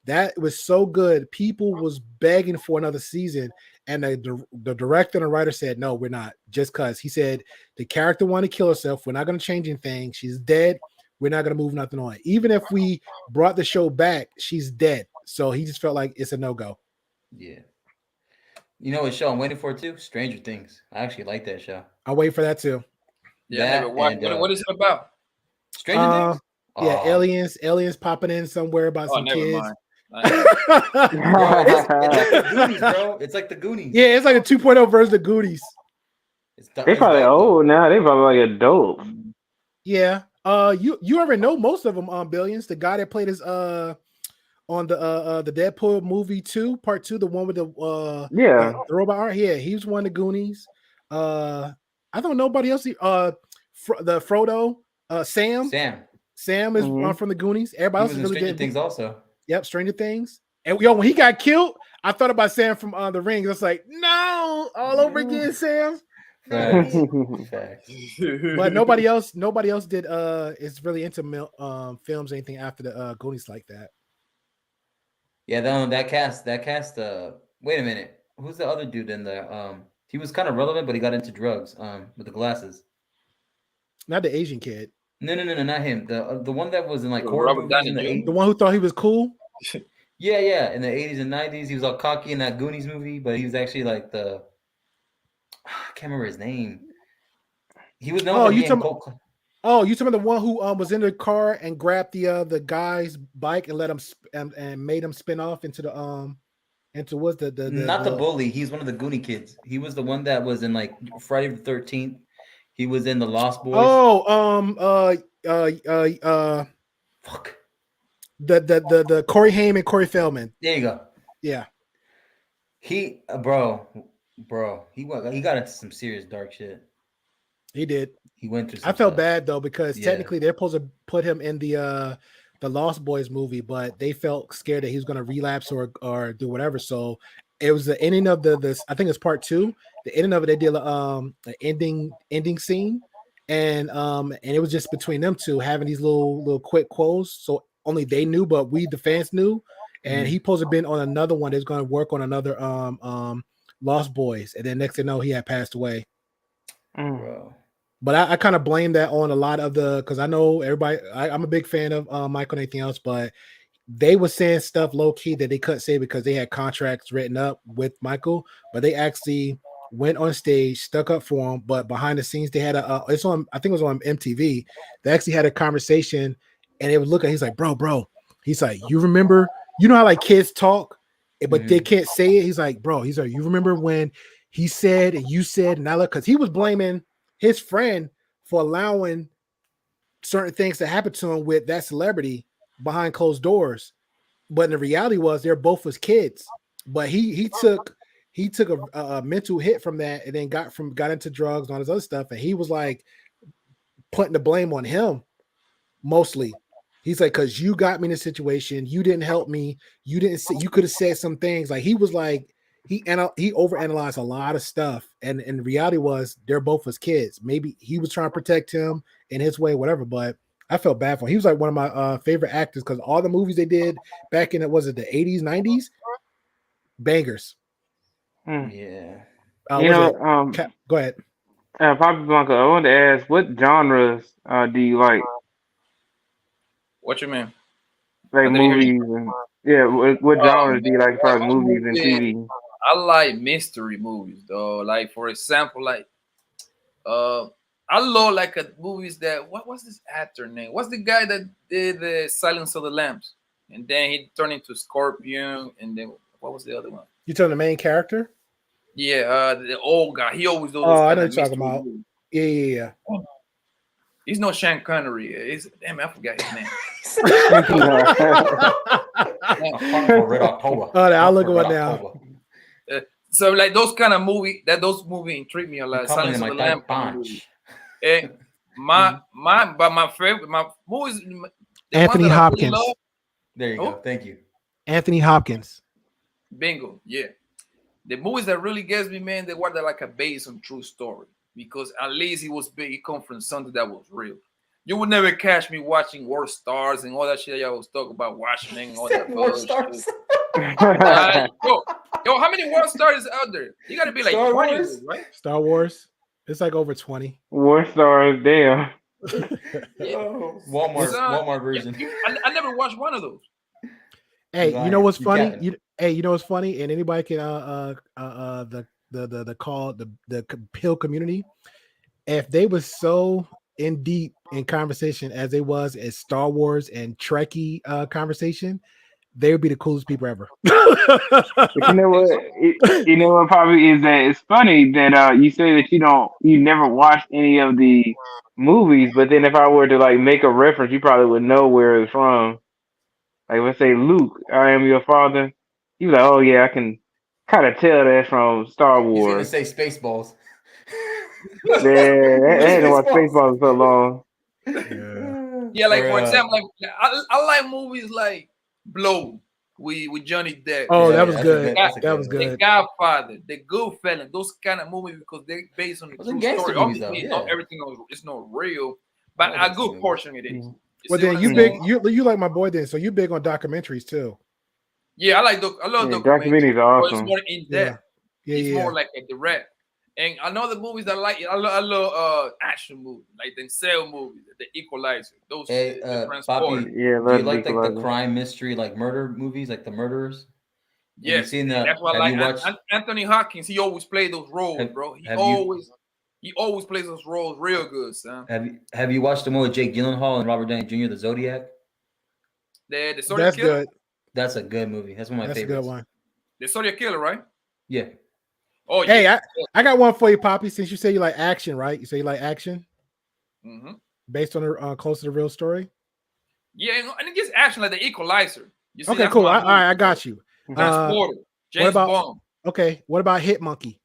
Speaker 5: That was so good. People was begging for another season, and the director and the writer said, "No, we're not." Just because he said the character wanted to kill herself, we're not going to change anything. She's dead. We're not going to move nothing on. Even if we brought the show back, she's dead. So he just felt like it's a no-go.
Speaker 4: Yeah. You know what show I'm waiting for too? Stranger Things. I actually like that show.
Speaker 5: I'll wait for that too.
Speaker 1: Yeah, what is it about?
Speaker 4: Stranger Things?
Speaker 5: Yeah, aliens popping in somewhere about some kids.
Speaker 1: Mind.
Speaker 4: Bro, it's like the Goonies, bro. It's like the Goonies.
Speaker 5: Yeah, it's like a 2.0 version of Goonies.
Speaker 7: They're probably old now. They're probably like adults.
Speaker 5: Yeah. You already know most of them on Billions. The guy that played his on the Deadpool movie 2, part 2, the one with the the robot art. Yeah, he was one of the Goonies. I don't know nobody else. The Frodo, Sam is one from the Goonies. Everybody else is really
Speaker 4: Stranger Things also.
Speaker 5: Yep, Stranger Things. And when he got killed, I thought about Sam from The Rings. I was like, no, all over again, Sam.
Speaker 4: Facts.
Speaker 5: But nobody else did is really into films or anything after the Goonies like that.
Speaker 4: Yeah, that cast wait a minute. Who's the other dude in there? He was kind of relevant, but he got into drugs with the glasses.
Speaker 5: Not the Asian kid.
Speaker 4: No, not him. The one that was in like horror movies in the 80s.
Speaker 5: The one who thought he was cool?
Speaker 4: Yeah. In the 80s and 90s, he was all cocky in that Goonies movie, but he was actually like I can't remember his name. He was known
Speaker 5: you talking about the one who was in the car and grabbed the guy's bike and let him and made him spin off into the into what's the
Speaker 4: bully. He's one of the Goonie kids. He was the one that was in like Friday the 13th. He was in the Lost Boys.
Speaker 5: Fuck. The Corey Haim and Corey Feldman.
Speaker 4: There you go.
Speaker 5: Yeah.
Speaker 4: Bro, he got into some serious dark shit.
Speaker 5: He did.
Speaker 4: He went through.
Speaker 5: I felt bad though because
Speaker 4: Yeah.
Speaker 5: technically they're supposed to put him in the Lost Boys movie, but they felt scared that he was going to relapse or do whatever. So it was the ending of this. I think it's part 2. The ending of it, they did an ending scene, and it was just between them two having these little quick quotes. So only they knew, but we the fans knew. And he supposed to have been on another one that's going to work on another Lost Boys, and then next thing you know, he had passed away.
Speaker 4: Bro.
Speaker 5: But I kind of blame that on a lot of because I know everybody. I'm a big fan of Michael and anything else, but they were saying stuff low key that they couldn't say because they had contracts written up with Michael. But they actually went on stage, stuck up for him. But behind the scenes, they had it's on. I think it was on MTV. They actually had a conversation, and they would look at. He's like, bro. He's like, you remember? You know how like kids talk, but they can't say it. He's like, bro. He's like, you remember when he said and you said, and I look because he was blaming his friend for allowing certain things to happen to him with that celebrity behind closed doors. But the reality was they're both was kids. But he took a mental hit from that and then got into drugs and all this other stuff. And he was like putting the blame on him mostly. He's like, because you got me in a situation, you didn't help me, you didn't say, you could have said some things. Like he was like, he overanalyzed a lot of stuff, and the reality was they're both his kids. Maybe he was trying to protect him in his way, whatever. But I felt bad for him. He was like one of my favorite actors because all the movies they did back in the 80s, 90s, bangers.
Speaker 4: Yeah.
Speaker 5: Go ahead.
Speaker 7: Papa Blanco, I wanted to ask, what genres do you like?
Speaker 1: What you mean?
Speaker 7: Like movies and what genres do you like for movies and TV?
Speaker 1: I like mystery movies though. Like for example, like I love like movies that what's this actor name? What's the guy that did the Silence of the Lambs? And then he turned into Scorpion, and then what was the other one?
Speaker 5: You telling the main character?
Speaker 1: Yeah, the old guy. He always does.
Speaker 5: Oh, I know what you're talking about. Movies. Yeah.
Speaker 1: He's no Sean Connery. Damn, I forgot his name.
Speaker 5: I'll look at it now.
Speaker 1: So like those kind of movies intrigue me a lot. Silence of the Lambs. My favorite movies.
Speaker 5: Anthony Hopkins.
Speaker 1: Really
Speaker 4: there you go. Thank you.
Speaker 5: Anthony Hopkins.
Speaker 1: Bingo. Yeah. The movies that really gets me, man, they were like a based on true story. Because at least he come from something that was real. You would never catch me watching World Stars and all that shit y'all was talking about watching and all that.
Speaker 4: World Stars.
Speaker 1: Yo, how many World Stars is out there? You got to be like
Speaker 4: Star
Speaker 1: 20,
Speaker 4: Wars?
Speaker 1: right?
Speaker 5: Star Wars. It's like over 20.
Speaker 7: War Stars, damn.
Speaker 4: Walmart version.
Speaker 1: I never watched one of those.
Speaker 5: Hey, you know what's funny? You know what's funny? And anybody can the call the pill community, if they were so in deep in conversation as they was as Star Wars and Trekkie conversation, they would be the coolest people ever.
Speaker 7: You know what? You know what probably is that it's funny that you say that you never watched any of the movies, but then if I were to like make a reference, you probably would know where it's from. Like let's say Luke, I am your father. You like, oh yeah, I can kind of tell that from Star Wars.
Speaker 4: He's gonna say Spaceballs.
Speaker 7: Yeah, I hadn't watched Spaceballs in so long.
Speaker 1: Yeah, like for example, like I like movies like Blow with Johnny Depp.
Speaker 5: Oh, that was good. That was good.
Speaker 1: The Godfather, The Goodfellas, those kind of movies because they're based on the true story. Obviously, not everything is not real, but a good portion it is.
Speaker 5: Well, then you like my boy then, so you big on documentaries too.
Speaker 1: Yeah, I love
Speaker 7: documentaries. Are awesome.
Speaker 1: It's more in depth. It's more like a direct. And I know the movies that I love action movies, like the Denzel movies, The Equalizer. Those
Speaker 4: Poppy, do you like the crime mystery, like murder movies, like The Murderers?
Speaker 1: Yeah, that's why I like Anthony Hopkins. He always plays those roles, bro. He always plays those roles real good, son.
Speaker 4: Have you watched the movie with Jake Gyllenhaal and Robert Downey Jr., The Zodiac?
Speaker 1: The Zodiac Killer?
Speaker 5: Good.
Speaker 4: That's a good movie. That's one of my favorites.
Speaker 5: That's a good one.
Speaker 1: The Zodiac Killer, right?
Speaker 4: Yeah.
Speaker 1: Oh,
Speaker 5: hey,
Speaker 1: yeah.
Speaker 5: I got one for you, Poppy. Since you say you like action, right? You say you like action, based on close to the real story.
Speaker 1: Yeah, and it gets action like The Equalizer.
Speaker 5: Okay, cool. All right, I got you.
Speaker 1: Transporter, James Bond.
Speaker 5: Okay, what about Hit Monkey?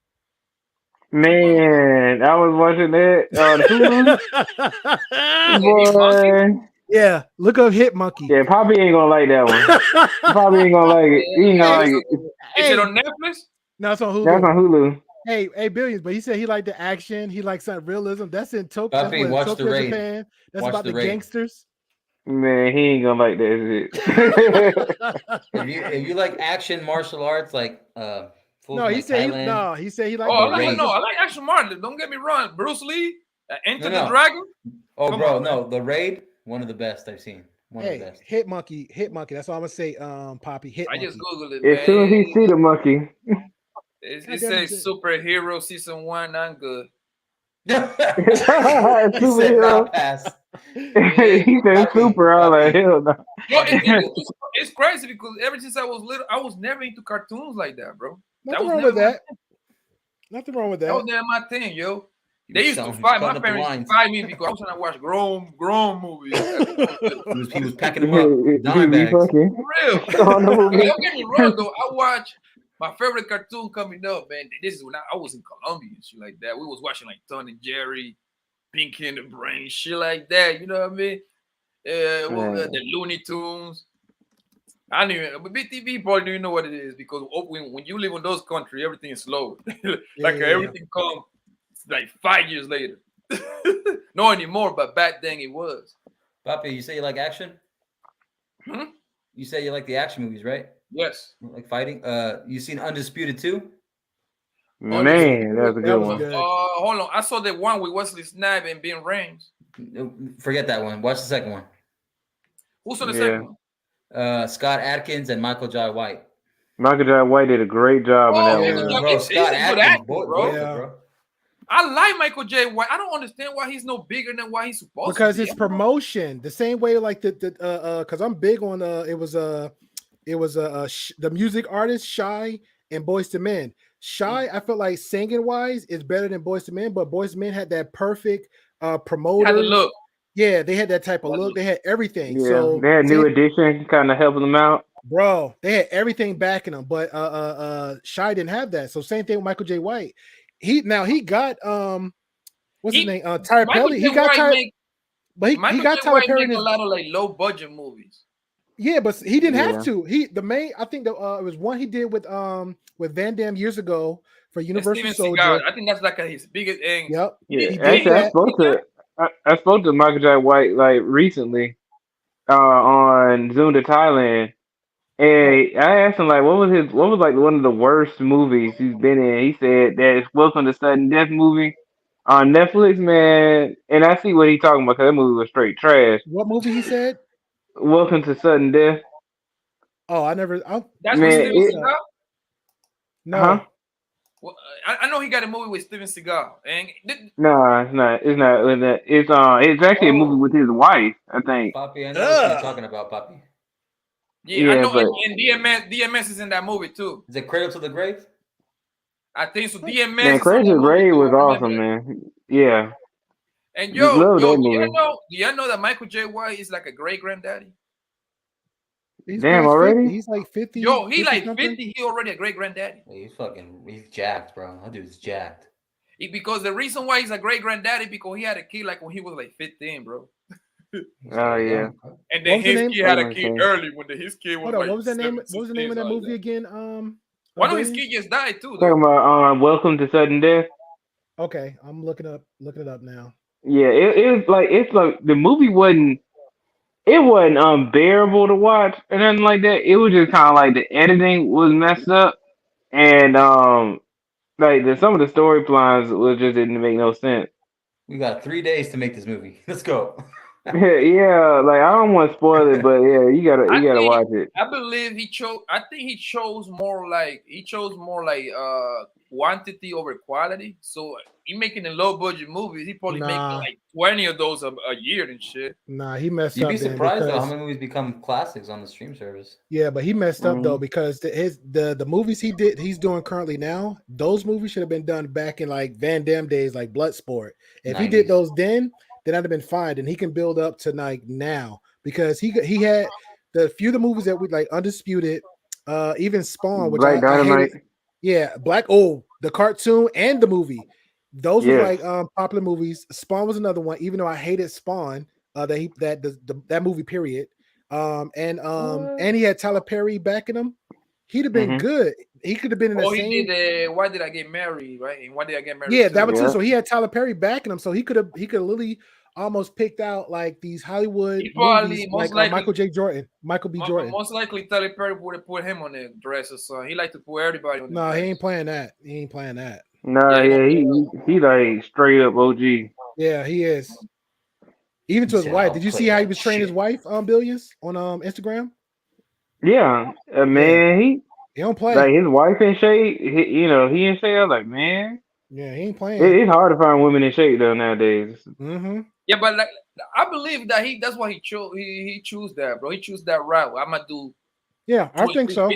Speaker 7: Man, I was watching that on Hulu. Boy.
Speaker 5: Yeah, look up Hit Monkey.
Speaker 7: Yeah, Poppy ain't gonna like that one. Poppy ain't gonna like it. He ain't gonna like it.
Speaker 1: Is it on Netflix?
Speaker 5: No, it's on Hulu.
Speaker 7: That's on Hulu.
Speaker 5: Hey, Billions, but he said he liked the action. He liked some realism. That's in Tokyo.
Speaker 4: Papi, watch
Speaker 5: Tokyo,
Speaker 4: The Raid.
Speaker 5: Japan. That's
Speaker 4: Watch
Speaker 5: about
Speaker 4: The
Speaker 5: the
Speaker 4: Raid.
Speaker 5: gangsters.
Speaker 7: Man, he ain't gonna like that shit.
Speaker 4: If you like action martial arts, like
Speaker 5: No, he said he said he liked
Speaker 1: Oh,
Speaker 5: the Raid.
Speaker 1: I like action Martin. Don't get me wrong. Bruce Lee, Enter the
Speaker 4: No.
Speaker 1: Dragon.
Speaker 4: Oh,
Speaker 1: Come
Speaker 4: bro,
Speaker 1: on,
Speaker 4: no, The Raid, one of the best I've seen. One of the best.
Speaker 5: Hit Monkey. That's all I'm gonna say. Poppy, Hit Monkey.
Speaker 1: I just googled it,
Speaker 7: As soon as he see the monkey.
Speaker 1: It says superhero season 1. I'm good.
Speaker 4: He said
Speaker 7: Superhero.
Speaker 4: not pass.
Speaker 7: He said super. I was like, hell no.
Speaker 1: It's crazy because ever since I was little, I was never into cartoons like that, bro.
Speaker 5: Nothing wrong with that. Nothing wrong with that.
Speaker 1: That was never my thing, yo. They used to
Speaker 4: Selling-
Speaker 1: fight.
Speaker 4: selling
Speaker 1: My
Speaker 4: up the
Speaker 1: parents
Speaker 4: lines.
Speaker 1: used to fight me because I was trying to watch grown movies.
Speaker 4: He was packing them up. Dime bags.
Speaker 1: For real.
Speaker 7: On the movie.
Speaker 1: Don't get me wrong, though. I watch my favorite cartoon coming up, man. This is when I was in Colombia and shit like that. We was watching like Tom and Jerry, Pinky and the Brain, shit like that. You know what I mean? The Looney Tunes. I don't even, but BTV probably don't even know what it is because when you live in those countries, everything is slow. Everything comes like 5 years later. Not anymore, but back then it was.
Speaker 4: Papi, you say you like action? You say you like the action movies, right?
Speaker 1: Yes.
Speaker 4: Like fighting? You seen Undisputed too?
Speaker 7: Man, that's a good one.
Speaker 1: Hold on. I saw the one with Wesley Snipes and Ben Rames.
Speaker 4: Forget that one. Watch the second one.
Speaker 1: Who's on the second one?
Speaker 4: Scott Adkins and Michael Jai White.
Speaker 7: Michael Jai White did a great job in that one.
Speaker 4: Bro, Scott Adkins, bro.
Speaker 1: I like Michael J. White. I don't understand why he's no bigger than what he's supposed
Speaker 5: because
Speaker 1: to be.
Speaker 5: It's promotion. The same way like because I'm big on the music artist Shy and Boyz II Men. Shy, I feel like singing wise is better than Boyz II Men, but Boyz II Men had that perfect promoter.
Speaker 1: Had the look.
Speaker 5: Yeah, they had that type of look. They had everything.
Speaker 7: Yeah,
Speaker 5: so
Speaker 7: they had New Edition kind of helping them out.
Speaker 5: Bro, they had everything backing them, but Shy didn't have that. So same thing with Michael J. White. He got what's his name? Tyler Perry. He got Tyler, but he got Tyler Perry in
Speaker 1: a lot of like low budget movies.
Speaker 5: Yeah, but he didn't have to. I think it was one he did with Van Damme years ago for Universal Soldier.
Speaker 1: I think that's like his biggest thing.
Speaker 5: Yep.
Speaker 7: Yeah, actually, I spoke to Michael J. White like recently on Zoom to Thailand. And I asked him like, what was like one of the worst movies he's been in? He said that Welcome to Sudden Death movie on Netflix, man. And I see what he's talking about because that movie was straight trash.
Speaker 5: What movie he said?
Speaker 7: Welcome to Sudden Death.
Speaker 5: Oh, I never.
Speaker 1: That's with Steven Seagal?
Speaker 5: No.
Speaker 7: Huh?
Speaker 1: Well, I know he got a movie with Steven Seagal. And
Speaker 7: no, it's not. It's not. It's actually a movie with his wife, I think.
Speaker 4: Papi, I know what you're talking about, Papi.
Speaker 1: Yeah, I know. And DMS is in that movie too.
Speaker 4: Is it Cradle to the Grave?
Speaker 1: I think so. DMS.
Speaker 7: Man, Cradle to the Grave was awesome, man. Yeah.
Speaker 1: And do you know that Michael J. White is like a great granddaddy?
Speaker 7: Damn, already?
Speaker 5: He's like 50.
Speaker 1: Yo, he like 50. He already a great granddaddy.
Speaker 4: He's jacked, bro. That dude's jacked.
Speaker 1: Because the reason why he's a great granddaddy because he had a kid like when he was like 15, bro.
Speaker 7: Oh yeah.
Speaker 1: And then his kid had a kid early when his kid was like.
Speaker 5: What was the name? What was the name of that movie again?
Speaker 1: One of his kids just died too.
Speaker 7: Talking about Welcome to Sudden Death.
Speaker 5: Okay, I'm looking it up now.
Speaker 7: Yeah, it's like the movie wasn't unbearable to watch and nothing like that. It was just kind of like the editing was messed up, and like some of the storylines just didn't make no sense.
Speaker 4: We got 3 days to make this movie. Let's go.
Speaker 7: Yeah, like I don't want to spoil it, but yeah, you gotta watch it.
Speaker 1: I believe he chose. I think he chose more like quantity over quality. So he making the low budget movies. He probably making like 20 of those a year and shit.
Speaker 5: Nah, he messed up.
Speaker 4: You'd be surprised though how many movies become classics on the stream service.
Speaker 5: Yeah, but he messed up though because the movies he's doing currently now. Those movies should have been done back in like Van Damme days, like Bloodsport. If 90s. He did those then I'd have been fine, and he can build up to like now because he had the movies that we like Undisputed, even Spawn, which
Speaker 7: Black Dynamite.
Speaker 5: Yeah, the cartoon and the movie. Those were like popular movies. Spawn was another one, even though I hated Spawn, that movie, period. And he had Tyler Perry backing him. He'd have been good. He could have been in the same.
Speaker 1: He did Why Did I Get Married, right? And Why Did I Get Married?
Speaker 5: Yeah, that was too. So he had Tyler Perry backing him. So he could have literally almost picked out like these Hollywood movies, like Michael B. Jordan.
Speaker 1: Most likely, Tyler Perry would have put him on the dresser. So he liked to put everybody on.
Speaker 5: No, he ain't playing that.
Speaker 7: Nah, he like straight up OG.
Speaker 5: Yeah, he is. Even to his wife. Did you see how he was training his wife on Billions on Instagram?
Speaker 7: Yeah, man,
Speaker 5: he don't play.
Speaker 7: Like his wife in shape. He in shape. I was like, man.
Speaker 5: Yeah, he ain't playing.
Speaker 7: It's hard to find women in shape though nowadays.
Speaker 5: Mm-hmm.
Speaker 1: Yeah, but like I believe that that's why he chose. He chose that, bro. He chose that route. I'm gonna do.
Speaker 5: Yeah, I think so.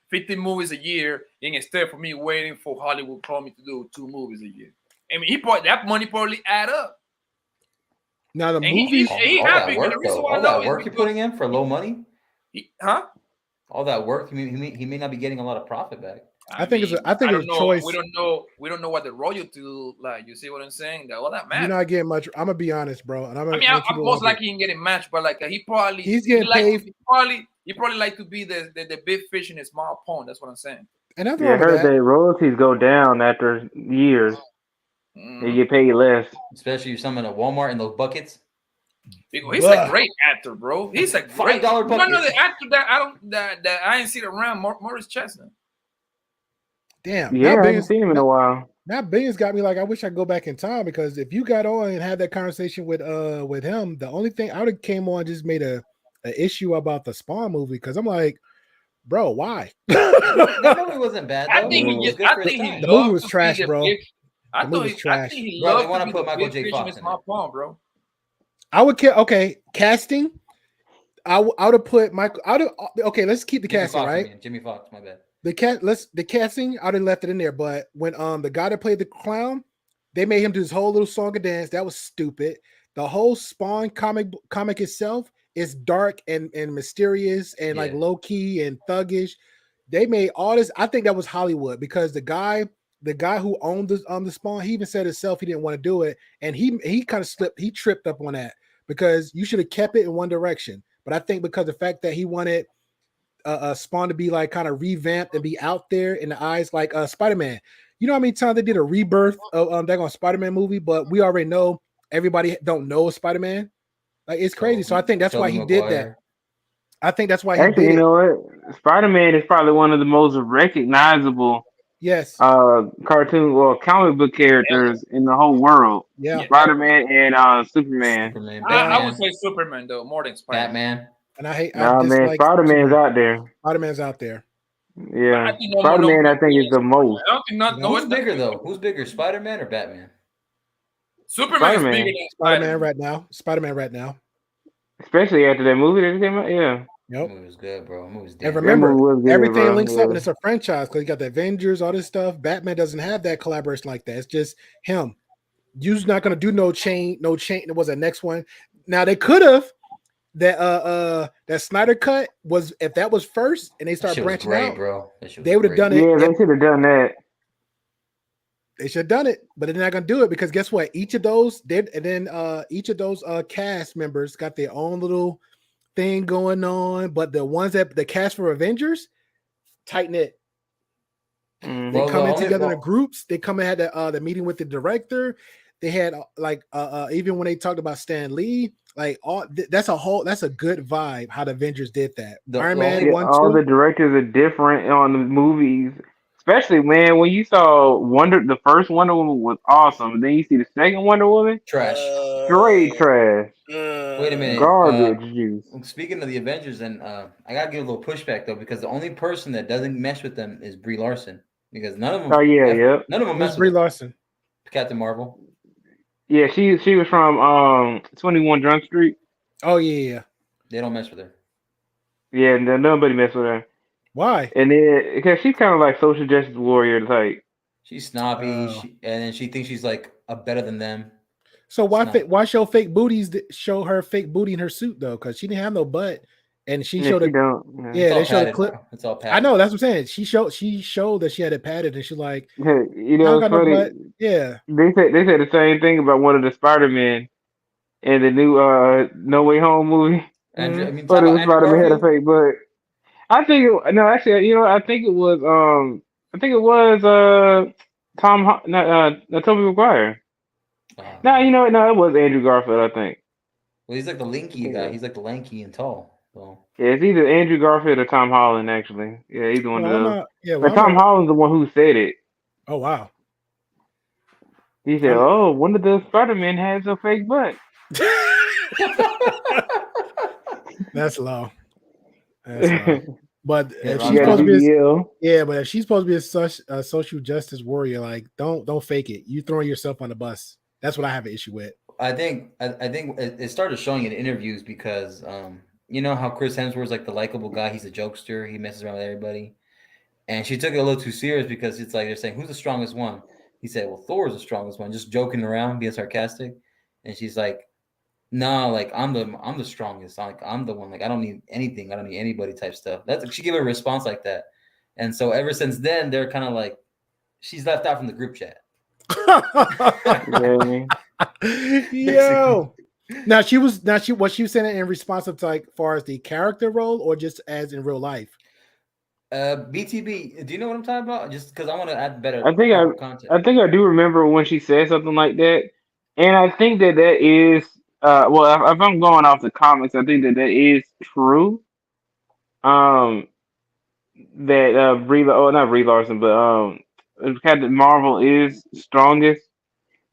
Speaker 1: 15 movies a year, instead for me waiting for Hollywood call me to do 2 movies a year. I mean, that money probably add up.
Speaker 5: Now the movies,
Speaker 8: all that work you're putting in for low money, all that work, he may not be getting a lot of profit back.
Speaker 5: I think it's a choice.
Speaker 1: We don't know what the royalty like. You see what I'm saying? That all that match.
Speaker 5: You're not getting much. I'm gonna be honest, bro. And I'm
Speaker 1: most likely he getting matched, but like he's
Speaker 5: getting paid.
Speaker 1: He probably like to be the big fish in a small pond. That's what I'm saying.
Speaker 5: And I
Speaker 7: heard that royalties go down after years. You get paid less,
Speaker 8: especially if someone at Walmart in those buckets.
Speaker 1: He's a great actor, bro. He's a great
Speaker 8: $5 bucket.
Speaker 1: One of the actor that I ain't seen around, Morris Chestnut.
Speaker 5: Damn.
Speaker 7: Yeah, I haven't seen him in a while.
Speaker 5: That Billions got me like, I wish I could go back in time, because if you got on and had that conversation with him, the only thing I would have came on just made a issue about the Spawn movie, because I'm like, bro, why?
Speaker 8: That movie wasn't bad though.
Speaker 5: The movie was trash, bro.
Speaker 1: I thought he trash.
Speaker 8: Bro, they want to put Michael J. Fox in it.
Speaker 1: Bro.
Speaker 5: I would casting. I would have put Michael. Okay, let's keep the casting, right?
Speaker 8: Jimmy Fox, my bad.
Speaker 5: The casting, I would have left it in there. But when the guy that played the clown, they made him do this whole little song and dance. That was stupid. The whole Spawn comic itself is dark and mysterious and like low key and thuggish. They made all this. I think that was Hollywood, because the guy who owned the Spawn, he even said himself he didn't want to do it, and he kind of slipped. He tripped up on that, because you should have kept it in one direction. But I think because the fact that he wanted Spawn to be like kind of revamped and be out there in the eyes, like Spider-Man. You know how many times they did a rebirth of that on Spider-Man movie, but we already know everybody don't know Spider-Man. Like, it's crazy. So I think that's why he did that. I think that's why he did it.
Speaker 7: You know what? Spider-Man is probably one of the most recognizable cartoon or comic book characters in the whole world.
Speaker 5: Yeah.
Speaker 7: Spider-Man and Superman.
Speaker 1: I would say Superman though, more than Spider-Man.
Speaker 8: Batman.
Speaker 5: And I hate
Speaker 7: man, Spider-Man's out there.
Speaker 5: Spider-Man's out there.
Speaker 7: Yeah. Spider-Man I think is the most.
Speaker 8: Who's bigger though? Who's bigger, Spider-Man or Batman?
Speaker 1: Superman is bigger than
Speaker 5: Spider-Man right now. Spider-Man right now.
Speaker 7: Especially after that movie that came out. Yeah.
Speaker 5: Yep.
Speaker 8: That movie was good, bro.
Speaker 5: And remember, everything links up, and it's a franchise, because you got the Avengers, all this stuff. Batman doesn't have that collaboration like that. It's just him. You're not gonna do no chain. It was the next one. Now they could have that Snyder cut was, if that was first and they start branching out,
Speaker 8: bro.
Speaker 5: They would have done it.
Speaker 7: Yeah, they should have done that.
Speaker 5: They should have done it, but they're not gonna do it, because guess what? Each of those cast members got their own little thing going on, but the ones that the cast for Avengers, tight knit. They come in together in groups. They come and had the meeting with the director. They had even when they talked about Stan Lee, like that's a good vibe how the Avengers did that. Iron Man 1, 2.
Speaker 7: All the directors are different on the movies. Especially, man, when you saw the first Wonder Woman was awesome. Then you see the second Wonder Woman,
Speaker 8: trash,
Speaker 7: straight trash.
Speaker 8: Wait a minute,
Speaker 7: garbage juice.
Speaker 8: Speaking of the Avengers, and I gotta give a little pushback though, because the only person that doesn't mesh with them is Brie Larson, because none of them.
Speaker 7: Oh yeah,
Speaker 8: none of them mesh with
Speaker 5: Brie Larson.
Speaker 8: Captain Marvel.
Speaker 7: Yeah, she was from 21 Jump Street.
Speaker 5: Oh yeah.
Speaker 8: They don't mess with her.
Speaker 7: Yeah, nobody mess with her.
Speaker 5: Why?
Speaker 7: And then because she's kind of like social justice warrior type.
Speaker 8: She's snobby, and then she thinks she's like better than them.
Speaker 5: So why show fake booties? Show her fake booty in her suit though, because she didn't have no butt and she
Speaker 7: Yeah,
Speaker 5: showed
Speaker 7: she
Speaker 5: it.
Speaker 7: don't.
Speaker 5: Yeah, they showed a
Speaker 8: padded,
Speaker 5: clip.
Speaker 8: bro. It's all padded.
Speaker 5: I know, that's what I'm saying. She showed that she had it padded, and she's like,
Speaker 7: Yeah. You
Speaker 5: I
Speaker 7: know,
Speaker 5: don't
Speaker 7: it's
Speaker 5: got no
Speaker 7: funny.
Speaker 5: butt. Yeah.
Speaker 7: They said the same thing about one of the Spider-Man in the new No Way Home movie.
Speaker 8: Andrew, I
Speaker 5: Mhm.
Speaker 8: mean,
Speaker 7: But
Speaker 8: talk
Speaker 7: it
Speaker 8: about
Speaker 7: was
Speaker 8: Andrew
Speaker 7: Spider-Man had a
Speaker 8: Garfield.
Speaker 7: fake butt. I think no, actually, you know, I think it was Tobey Maguire. No, you know, no, it was Andrew Garfield. I think.
Speaker 8: Well, he's like the
Speaker 7: I
Speaker 8: lanky
Speaker 7: think it
Speaker 8: guy.
Speaker 7: was.
Speaker 8: He's like the lanky and tall. So
Speaker 7: Yeah, it's either Andrew Garfield or Tom Holland. Actually, yeah, either one of
Speaker 5: Well, I'm
Speaker 7: those.
Speaker 5: not. Yeah. Well,
Speaker 7: But
Speaker 5: I'm
Speaker 7: Tom
Speaker 5: not.
Speaker 7: Holland's the one who said it.
Speaker 5: Oh wow.
Speaker 7: He said,
Speaker 5: I'm.
Speaker 7: "Oh, one of the Spider-Men has a fake butt."
Speaker 5: That's low. That's low. But
Speaker 8: yeah,
Speaker 5: if
Speaker 8: Ron
Speaker 5: she's
Speaker 7: You got
Speaker 5: supposed to
Speaker 8: Bell.
Speaker 5: be,
Speaker 7: DDL.
Speaker 5: yeah, but if she's supposed to be a social justice warrior, like don't fake it. You throwing yourself on the bus. That's what I have an issue with.
Speaker 8: I think it started showing in interviews because you know how Chris Hemsworth's like the likable guy. He's a jokester. He messes around with everybody, and she took it a little too serious because it's like they're saying who's the strongest one. He said, "Well, Thor's the strongest one," just joking around, being sarcastic, and she's like, "No, like I'm the strongest. Like I'm the one. Like I don't need anything. I don't need anybody." Type stuff. That's she gave a response like that, and so ever since then they're kind of like she's left out from the group chat.
Speaker 7: Yeah.
Speaker 5: Yo. Now she was saying it in response to like far as the character role or just as in real life.
Speaker 8: BTB, do you know what I'm talking about? Just because I want to add better
Speaker 7: I think
Speaker 8: proper content.
Speaker 7: I think I do remember when she said something like that, and I think that is well, if I'm going off the comics, I think that is true. Um, that not Brie Larson, but Captain Marvel is strongest.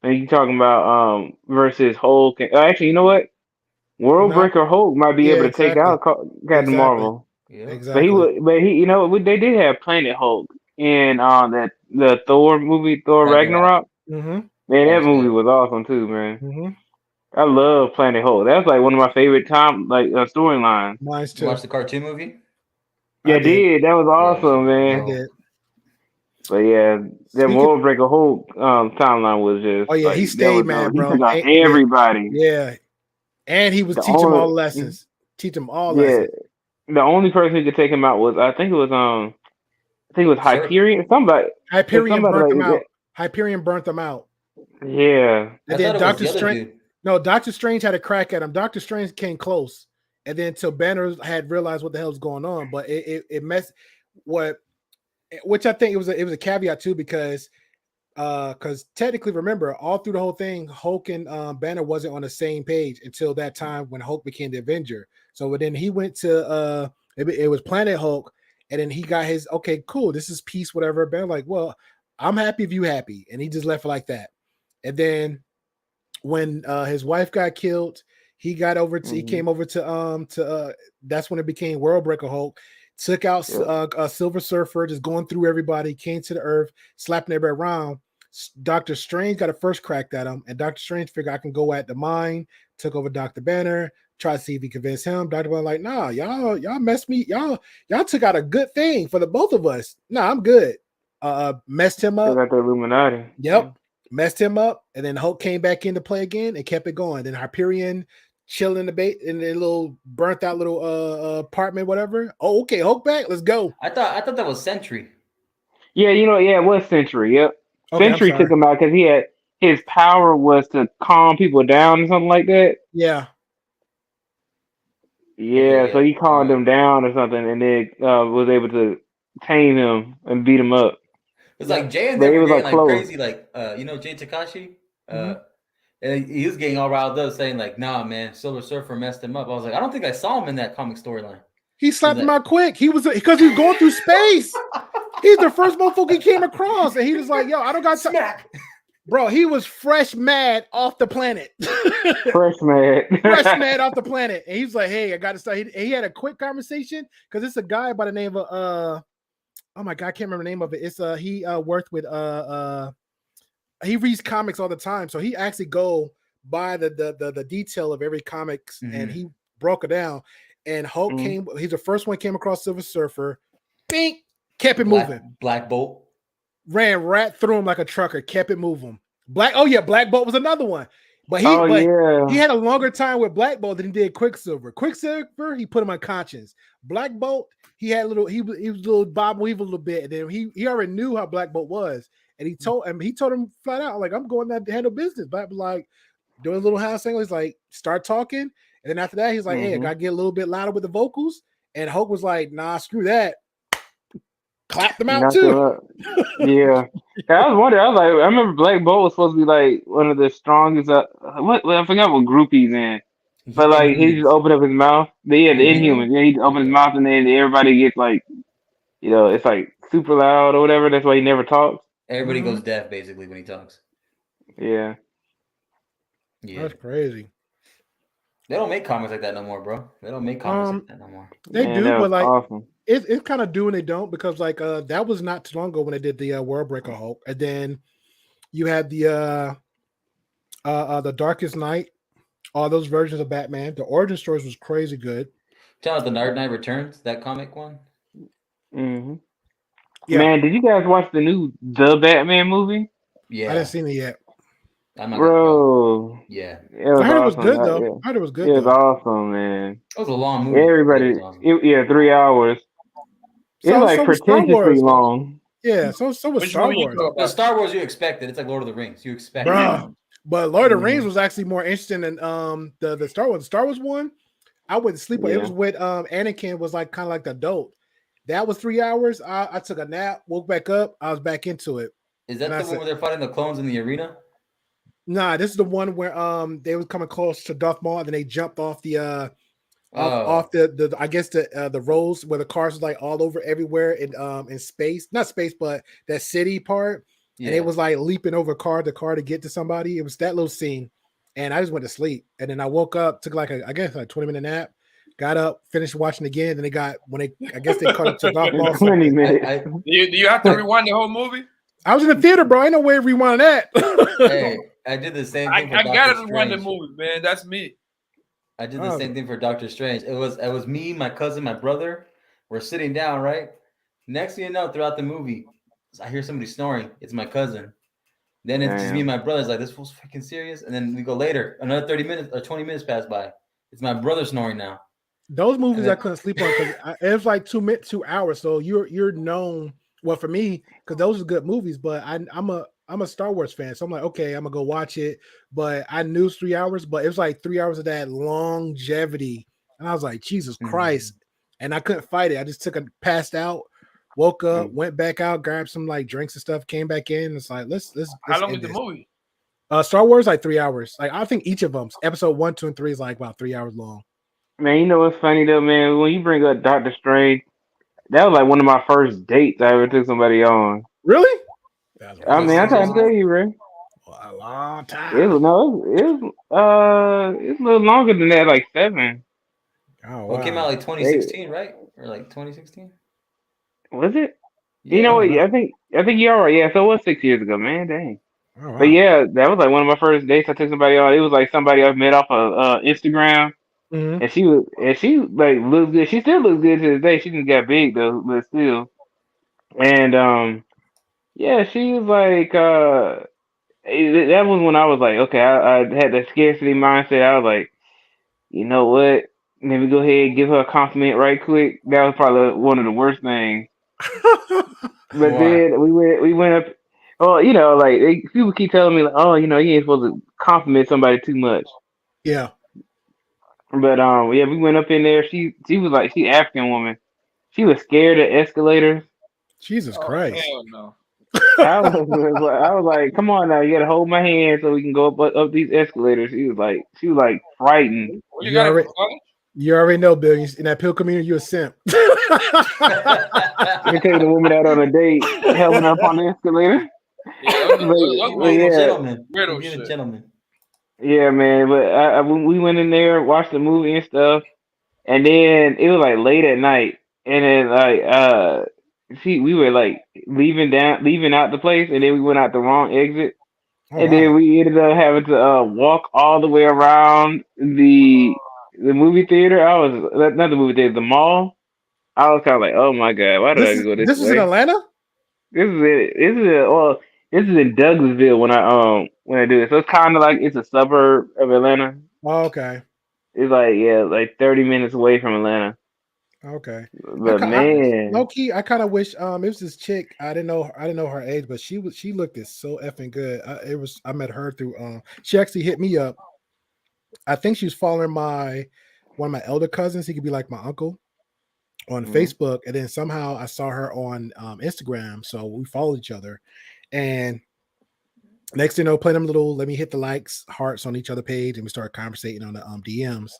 Speaker 7: And you talking about versus Hulk? Actually, you know what? World
Speaker 5: Not
Speaker 7: Breaker Hulk might be
Speaker 5: yeah,
Speaker 7: able to take
Speaker 5: exactly.
Speaker 7: out Captain
Speaker 5: Exactly.
Speaker 7: Marvel,
Speaker 8: Yeah.
Speaker 5: Exactly.
Speaker 7: you know, they did have Planet Hulk in that the Thor movie, Thor
Speaker 8: Ragnarok.
Speaker 7: Ragnarok.
Speaker 5: Mm-hmm.
Speaker 7: Man,
Speaker 8: That
Speaker 7: that
Speaker 8: was
Speaker 7: movie
Speaker 8: good.
Speaker 7: was awesome too, man.
Speaker 5: Mm-hmm.
Speaker 7: I love Planet Hulk. That's like one of my favorite storylines.
Speaker 5: Mine's
Speaker 8: You
Speaker 5: too.
Speaker 8: watched the cartoon movie?
Speaker 5: I
Speaker 7: Yeah,
Speaker 5: did.
Speaker 7: did that was
Speaker 8: Yeah, it was
Speaker 7: awesome,
Speaker 5: I
Speaker 7: man.
Speaker 8: bro.
Speaker 5: did.
Speaker 7: But yeah, that
Speaker 5: Speaking.
Speaker 7: World Breaker Hulk timeline was
Speaker 5: Oh
Speaker 7: just
Speaker 5: yeah, he
Speaker 7: like that
Speaker 5: stayed,
Speaker 7: was
Speaker 5: man,
Speaker 7: he
Speaker 5: bro.
Speaker 7: took out
Speaker 5: Yeah,
Speaker 7: everybody.
Speaker 5: yeah. And he was
Speaker 7: The
Speaker 5: teaching them all
Speaker 7: only
Speaker 5: lessons. Teach them all
Speaker 7: yeah,
Speaker 5: lessons.
Speaker 7: the only person who could take him out was I think it was
Speaker 8: Sir,
Speaker 7: Hyperion.
Speaker 5: Hyperion
Speaker 7: Somebody
Speaker 5: burnt
Speaker 7: like
Speaker 5: them
Speaker 7: that.
Speaker 5: out. Hyperion burnt them out.
Speaker 7: Yeah.
Speaker 5: And
Speaker 8: I
Speaker 5: then
Speaker 8: thought it was
Speaker 5: Doctor
Speaker 8: the other
Speaker 5: Strange.
Speaker 8: dude.
Speaker 5: No, Doctor Strange had a crack at him. Doctor Strange came close, and then till Banner had realized what the hell was going on. But it messed what, which I think it was a caveat too, because technically, remember, all through the whole thing, Hulk and Banner wasn't on the same page until that time when Hulk became the Avenger. So then he went to it was Planet Hulk, and then he got his okay, cool, this is peace, whatever. Banner like, well, I'm happy if you happy, and he just left it like that. And then when his wife got killed, he came over to that's when it became World Breaker Hulk. Took out a Silver Surfer, just going through everybody, came to the Earth, slapping everybody around. Doctor Strange got a first crack at him, and Doctor Strange figured I can go at the mind, took over Dr. Banner, try to see if he convinced him. Dr. Banner like, nah, y'all messed me, y'all took out a good thing for the both of us. Nah, I'm good. Messed him up.
Speaker 7: Still got the Illuminati.
Speaker 5: Yep. Messed him up, and then Hulk came back into play again and kept it going. Then Hyperion chilling in the bait in the little burnt out little apartment, whatever. Oh, okay, Hulk back. Let's go.
Speaker 8: I thought that was Sentry.
Speaker 7: Yeah, it was Sentry. Yep.
Speaker 5: Okay,
Speaker 7: Sentry took him out because he had his power was to calm people down or something like that.
Speaker 5: Yeah.
Speaker 7: Yeah,
Speaker 8: Okay,
Speaker 7: so
Speaker 8: yeah.
Speaker 7: he calmed him down or something, and then was able to tame him and beat him up.
Speaker 8: It's like Jay and
Speaker 7: But
Speaker 8: they
Speaker 7: it
Speaker 8: were
Speaker 7: was
Speaker 8: getting
Speaker 7: like
Speaker 8: like
Speaker 7: close.
Speaker 8: crazy, like you know Jay Takashi? And he was getting all riled up saying, like, nah, man, Silver Surfer messed him up. I was like, I don't think I saw him in that comic storyline.
Speaker 5: He slapped him out quick. He was because he was going through space. He's the first motherfucker he came across, and he was like, "Yo, I don't got
Speaker 8: smack."
Speaker 5: Bro, he was fresh mad off the planet.
Speaker 7: Fresh mad
Speaker 5: off the planet, and he was like, "Hey, I got to start." He had a quick conversation because it's a guy by the name of oh my god, I can't remember the name of it. It's he worked with he reads comics all the time, so he actually go by the detail of every comics, and he broke it down. And Hulk came. He's the first one came across Silver Surfer. Bink, kept it moving.
Speaker 8: Black Bolt
Speaker 5: ran right through him like a trucker. Kept it moving. Black Bolt was another one. But he had a longer time with Black Bolt than he did Quicksilver. Quicksilver, he put him unconscious. Black Bolt, he was a little Bob Weevil a little bit, and then he already knew how Black Bolt was, and he told him flat out, like, I'm going to handle business. Black was like doing a little house thing. He's like, start talking, and then after that, he's like, hey, I gotta get a little bit louder with the vocals, and Hulk was like, nah, screw that. Clap them out too.
Speaker 7: Yeah, I was wondering. I was like, I remember Black Bolt was supposed to be like one of the strongest. I forgot what group he's in, but like he just opened up his mouth. The Inhumans. Yeah, he opened his mouth and then everybody gets like, it's like super loud or whatever. That's why he never talks.
Speaker 8: Everybody goes deaf basically when he talks.
Speaker 7: Yeah.
Speaker 5: That's crazy.
Speaker 8: They don't make comics like that no more, bro. They don't make comics like that no more.
Speaker 5: They do, but like
Speaker 7: awesome.
Speaker 5: It's kind of do and they don't, because like that was not too long ago when they did the World Breaker Hulk, and then you had the Darkest Night, all those versions of Batman. The origin stories was crazy good.
Speaker 8: Tell us the Dark Knight Returns, that comic one.
Speaker 7: Mm-hmm. Yeah. Man, did you guys watch the new The Batman movie?
Speaker 8: Yeah,
Speaker 5: I didn't see it yet.
Speaker 7: Bro,
Speaker 8: yeah,
Speaker 5: I heard it was good though. I heard it was good.
Speaker 7: It was awesome, man.
Speaker 8: It was a long movie.
Speaker 7: Everybody, awesome. 3 hours. It's like pretentiously long.
Speaker 5: Yeah, so was Star Wars.
Speaker 8: The Star Wars you expected. It's like Lord of the Rings. You expect it.
Speaker 5: But Lord of the Rings was actually more interesting than the Star Wars. The Star Wars one, I wouldn't sleep with. It was with Anakin was like kind of like the adult. That was 3 hours. I took a nap, woke back up, I was back into it.
Speaker 8: Is that the one where they're fighting the clones in the arena?
Speaker 5: Nah, this is the one where they was coming close to Darth Maul, and then they jumped off the off the I guess the roads where the cars was like all over everywhere in space, not space, but that city part. Yeah. And it was like leaping over car to get to somebody. It was that little scene, and I just went to sleep. And then I woke up, took like a 20-minute nap, got up, finished watching again. Then they caught up to Darth Maul.
Speaker 7: 20 minutes.
Speaker 1: Do you have to rewind the whole movie?
Speaker 5: I was in the theater, bro. Ain't no way of rewinding that.
Speaker 8: Hey, I did the same thing.
Speaker 1: I gotta rewind the movie, man. That's me.
Speaker 8: I did the same thing for Doctor Strange. It was me, my cousin, my brother. We're sitting down, right? Next thing you know, throughout the movie, I hear somebody snoring. It's my cousin. Then it's just me and my brother's like, this fool's freaking serious. And then we go later, another 30 minutes or 20 minutes pass by. It's my brother snoring now.
Speaker 5: Those movies I couldn't sleep on because it was like 2 hours. So you're known. Well, for me, because those are good movies, but I'm a Star Wars fan, so I'm like, okay, I'm gonna go watch it. But I knew 3 hours, but it was like 3 hours of that longevity, and I was like, Jesus Christ, and I couldn't fight it. I just passed out, woke up, went back out, grabbed some like drinks and stuff, came back in. It's like let's
Speaker 1: How long is the movie?
Speaker 5: Star Wars like 3 hours. Like I think each of them, episode 1, 2, and 3 is like about 3 hours long.
Speaker 7: Man, you know what's funny though, man? When you bring up Doctor Strange. That was like one of my first dates I ever took somebody on.
Speaker 5: Really?
Speaker 7: I mean, I'm trying to tell you, Ray.
Speaker 5: A long time.
Speaker 7: It was a little longer than that, like 7.
Speaker 5: Oh,
Speaker 8: wow. It came out like 2016, right? Or like 2016?
Speaker 7: Was it?
Speaker 8: Yeah,
Speaker 7: you know what? I think you're all right. Yeah, so it was 6 years ago, man. Dang.
Speaker 5: Oh, wow.
Speaker 7: But yeah, that was like one of my first dates I took somebody on. It was like somebody I met off of Instagram.
Speaker 5: Mm-hmm.
Speaker 7: And she like looks good. She still looks good to this day. She just got big though, but still. And yeah, she was like that was when I was like, okay, I had that scarcity mindset. I was like, you know what? Let me go ahead and give her a compliment right quick. That was probably one of the worst things. But then we went up. Oh, like people keep telling me like, oh, you ain't supposed to compliment somebody too much.
Speaker 5: Yeah.
Speaker 7: But yeah, we went up in there. She was like, she African woman. She was scared of escalators.
Speaker 5: Jesus Christ!
Speaker 1: Hell no.
Speaker 7: I was like, come on now, you gotta hold my hand so we can go up these escalators. She was like frightened.
Speaker 5: You already know, Bill. In that pill community, you're a simp.
Speaker 7: You take the woman out on a date, helping up on the escalator.
Speaker 8: Gentleman.
Speaker 7: Yeah, man, but we went in there, watched the movie and stuff, and then it was like late at night, and then like we were like leaving out the place, and then we went out the wrong exit, and then we ended up having to walk all the way around the movie theater. Not the movie theater, the mall. I was kind of like, oh my god, why did I go this way?
Speaker 5: This is in Atlanta.
Speaker 7: This is it. Well, This is in Douglasville when I do it. So it's kind of like it's a suburb of Atlanta.
Speaker 5: Oh, okay.
Speaker 7: It's like 30 minutes away from Atlanta.
Speaker 5: Okay.
Speaker 7: But man,
Speaker 5: Low key, I kind of wish it was this chick. I didn't know her age, but she looked it so effing good. I met her through she actually hit me up. I think she was following one of my elder cousins. He could be like my uncle on Facebook, and then somehow I saw her on Instagram, so we followed each other. And next thing you know, play them little let me hit the likes, hearts on each other page, and we started conversating on the DMs.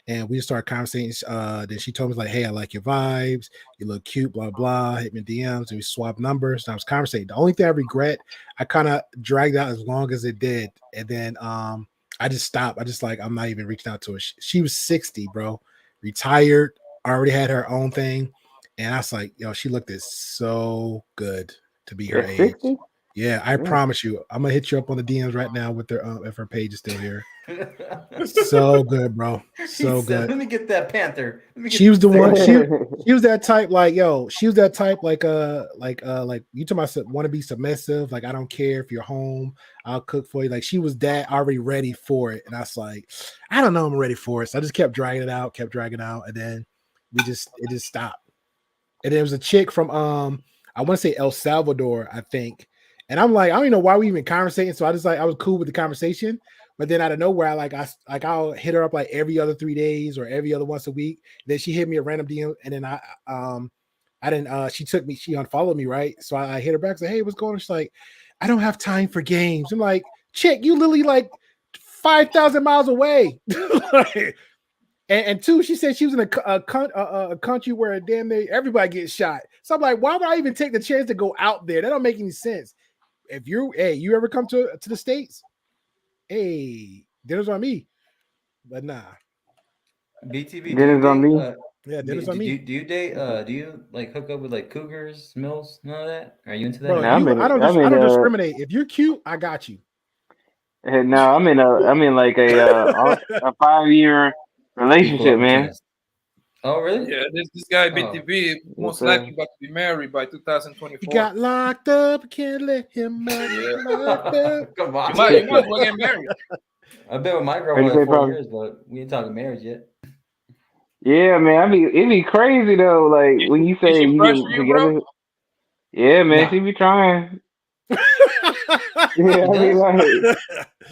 Speaker 5: And we just started conversating. Then she told me like, "Hey, I like your vibes. You look cute." Blah blah. Hit me DMs, and we swapped numbers. And I was conversating. The only thing I regret, I kind of dragged out as long as it did, and then I just stopped. I just like I'm not even reaching out to her. She was 60, bro, retired, already had her own thing, and I was like, yo, she looked so good to be her age.
Speaker 7: 60?
Speaker 5: Yeah, I promise you, I'm gonna hit you up on the DMs right now with her if her page is still here. So good, bro. So good.
Speaker 8: Let me get that Panther.
Speaker 5: She was the one. She was that type. Like, yo, she was that type. Like you told myself, want to be submissive. Like, I don't care if you're home. I'll cook for you. Like, she was that already ready for it. And I was like, I don't know, I'm ready for it. So I just kept dragging it out, and then it just stopped. And there was a chick from I want to say El Salvador, I think. And I'm like, I don't even know why we even conversating. So I was cool with the conversation. But then out of nowhere, I'll hit her up like every other 3 days or every other once a week. Then she hit me a random DM, and then I didn't. She unfollowed me, right? So I hit her back, say, "Hey, what's going on?" She's like, "I don't have time for games." I'm like, "Chick, you literally like 5,000 miles away." and two, she said she was in a country where damn near everybody gets shot. So I'm like, why would I even take the chance to go out there? That don't make any sense. If you ever come to the States? Hey, dinner's on me, but nah.
Speaker 8: BTV,
Speaker 7: Dinner's on me.
Speaker 5: Yeah, dinner's on me.
Speaker 8: Do you date? Do you like hook up with like cougars, mills, none of that? Are you into that?
Speaker 5: Bro,
Speaker 7: No,
Speaker 5: I don't discriminate. If you're cute, I got you.
Speaker 7: No, I'm in like a 5-year relationship, man.
Speaker 8: Oh, really?
Speaker 1: Yeah, this guy BTV most likely about to be married by 2024.
Speaker 5: He got locked up. Can't let him out.
Speaker 1: Yeah.
Speaker 8: Come on.
Speaker 1: You might as well get married.
Speaker 8: I've been with my girl for like 4 years, but we ain't talking marriage yet.
Speaker 7: Yeah, man. It'd be crazy though. Like when you say you get together.
Speaker 1: Bro?
Speaker 7: Yeah, man. She be trying. Yeah, I mean, like,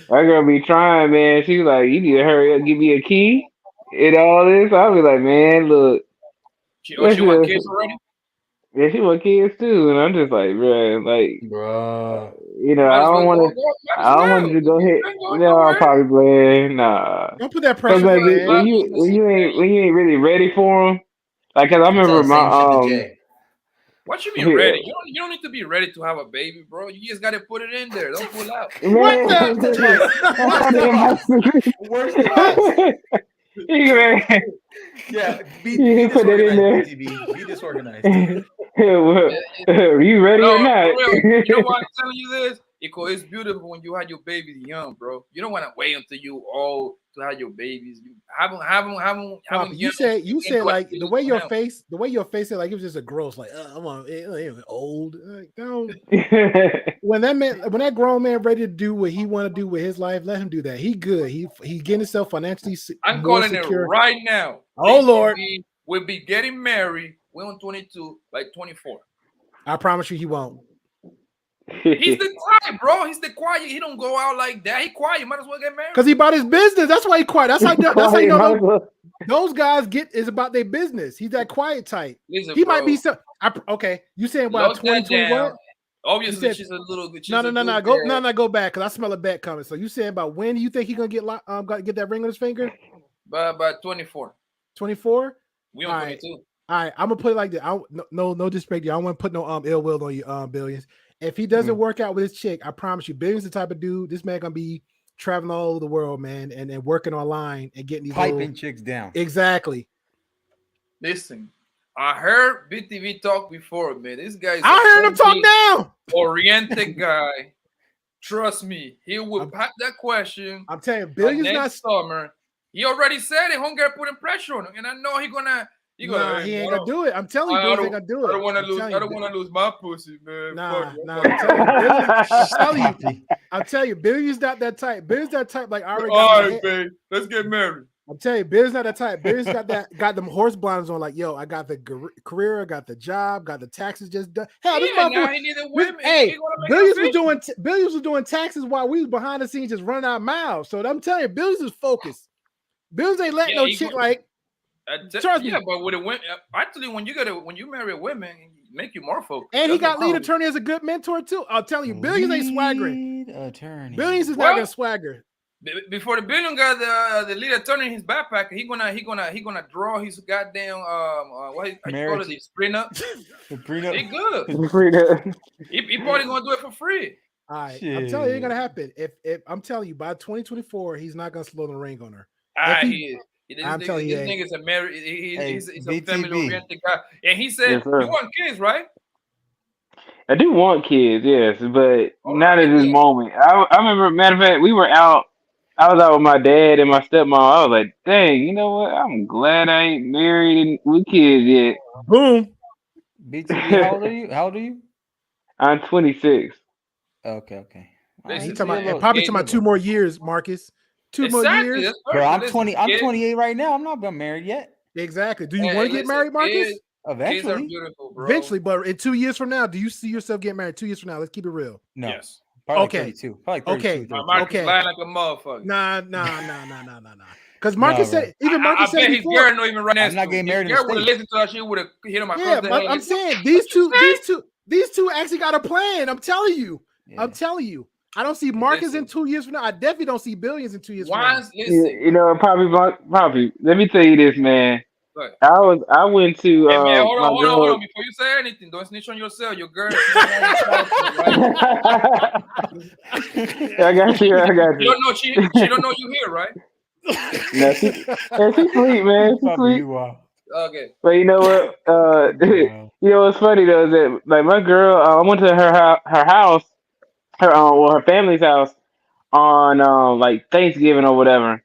Speaker 7: my girl be trying, man. She like, you need to hurry up, give me a key and all this. I'll be like, man, look.
Speaker 1: She want kids already?
Speaker 7: Yeah, she want kids too, and I'm just like, bro, you know, I don't want to go hit. No, I'll probably play. Nah,
Speaker 5: don't put that pressure on, man.
Speaker 7: When you ain't really ready for them. Like, cause I remember my
Speaker 1: What you mean ready? You don't need to be ready to have a baby, bro. You just gotta put it in there. Don't pull out.
Speaker 5: What the?
Speaker 8: Worse than that. Yeah, be disorganized. Be disorganized.
Speaker 7: Are you ready or not?
Speaker 1: You know why I'm telling you this? Because it's beautiful when you have your babies young, bro. You don't want to wait until you old to have your babies. You have them.
Speaker 5: You said like the way your face said like it was just a gross like I'm on old. Like, don't. when that grown man ready to do what he want to do with his life, let him do that. He good. He getting himself financially.
Speaker 1: I'm calling secure. It right now.
Speaker 5: Oh Lord,
Speaker 1: we'll be getting married. We're on 22, like 24.
Speaker 5: I promise you, he won't.
Speaker 1: He's the type, bro. He's the quiet. He don't go out like that. He quiet. You might as well get married.
Speaker 5: Because he about his business. That's why he quiet. That's how you know those guys is about their business. He's that quiet type.
Speaker 1: Listen,
Speaker 5: he
Speaker 1: bro,
Speaker 5: might be so. Okay, you saying about 2021?
Speaker 1: Obviously, she's a little.
Speaker 5: Go back because I smell a bet coming. So you saying about when do you think he gonna get get that ring on his finger?
Speaker 1: By 24.
Speaker 5: 24.
Speaker 1: We on 22.
Speaker 5: All right, I'm gonna put it like that. No disrespect. I don't want to put no ill will on you, Billions. If he doesn't work out with his chick, I promise you, Billions the type of dude. This man gonna be traveling all over the world, man, and working online and getting these
Speaker 6: piping chicks down.
Speaker 5: Exactly.
Speaker 1: Listen, I heard BTV talk before, man. This guy's
Speaker 5: I heard him talk now.
Speaker 1: Oriented guy. Trust me, he will pack that question.
Speaker 5: I'm telling you, Billions
Speaker 1: next summer. He already said it. Hunger putting pressure on him, and I know he gonna
Speaker 5: Nah, he ain't gonna do it. I'm telling you, Billions ain't gonna do it.
Speaker 1: I don't want to lose my pussy, man.
Speaker 5: Nah,
Speaker 1: Fuck it.
Speaker 5: nah. I'm telling you, Billions not that type. Billions that type. Like I already got.
Speaker 1: All right, babe. Let's get married.
Speaker 5: I'm telling you, Billions not that type. Billions got them horse blinders on. Like, yo, I got the career, I got the job, got the taxes just done. Hell, this motherfucker. Hey, Billions was doing taxes while we was behind the scenes just running our mouths. So I'm telling you, Billions is focused. Billions ain't letting no chick like. Trust me.
Speaker 1: But with a woman, actually, when you marry a woman, it make you more focused.
Speaker 5: And he got lead attorney as a good mentor too. I'll tell you, Billions ain't swaggering. Billions is not gonna swagger.
Speaker 1: Before the Billion got the lead attorney in his backpack, he gonna draw his goddamn what you call it, his prenup.
Speaker 6: The prenup.
Speaker 1: He good. He probably gonna do it for free.
Speaker 5: All right, I'm telling you, it ain't gonna happen. If I'm telling you, by 2024, he's not gonna slow the ring on her. I'm telling you,
Speaker 1: this nigga's a married. He's a family-oriented guy, and he said,
Speaker 7: Yes,
Speaker 1: "You want kids, right?"
Speaker 7: I do want kids, yes, but not at this moment. I remember, matter of fact, we were out. I was out with my dad and my stepmom. I was like, dang, you know what? I'm glad I ain't married and with kids yet.
Speaker 5: Boom.
Speaker 6: BTB, how old are you?
Speaker 7: I'm 26.
Speaker 6: Okay.
Speaker 5: He talking about, probably talking about 2 more years, Marcus. 2 more years.
Speaker 6: Bro, I'm 20. I'm 28 right now. I'm not married yet.
Speaker 5: Exactly. Do you want to get married, Marcus?
Speaker 6: Eventually.
Speaker 1: Kids are beautiful, bro.
Speaker 5: Eventually, but in 2 years from now, do you see yourself getting married 2 years from now? Let's keep it real.
Speaker 6: No.
Speaker 1: Yes.
Speaker 6: Probably 32. Probably 32.
Speaker 1: Marcus lying like a motherfucker.
Speaker 5: Nah. Because Marcus said, even Marcus said before.
Speaker 1: Garrett not even right now.
Speaker 6: I'm not getting married.
Speaker 1: Garrett would have listened to that shit, would have hit him across the head.
Speaker 5: I'm saying these two actually got a plan. I'm telling you. I don't see Marcus in 2 years from now. I definitely don't see Billions in 2 years from now.
Speaker 7: You know, Poppy, let me tell you this, man. I went to
Speaker 1: hey, man, hold on. Before you say anything, don't snitch on yourself. Your girl.
Speaker 7: I got you.
Speaker 1: She don't know you here, right?
Speaker 7: No, she sleep, man. She sleep.
Speaker 1: Okay.
Speaker 7: But you know what? You know what's funny though is that like my girl, I went to her house, her family's house on like Thanksgiving or whatever.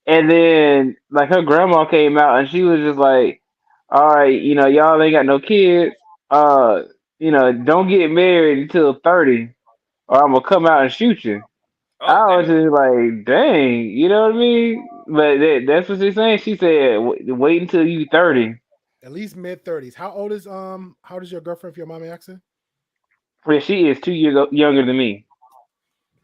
Speaker 7: And then, like, her grandma came out and she was just like, all right, you know, y'all ain't got no kids. You know, don't get married until 30 or I'm going to come out and shoot you. I was just like, dang, you know what I mean? But that's what she's saying. She said, wait until you 30.
Speaker 5: At least mid-30s. How old is your girlfriend, if your mommy asking?
Speaker 7: Yeah, she is 2 years younger than me.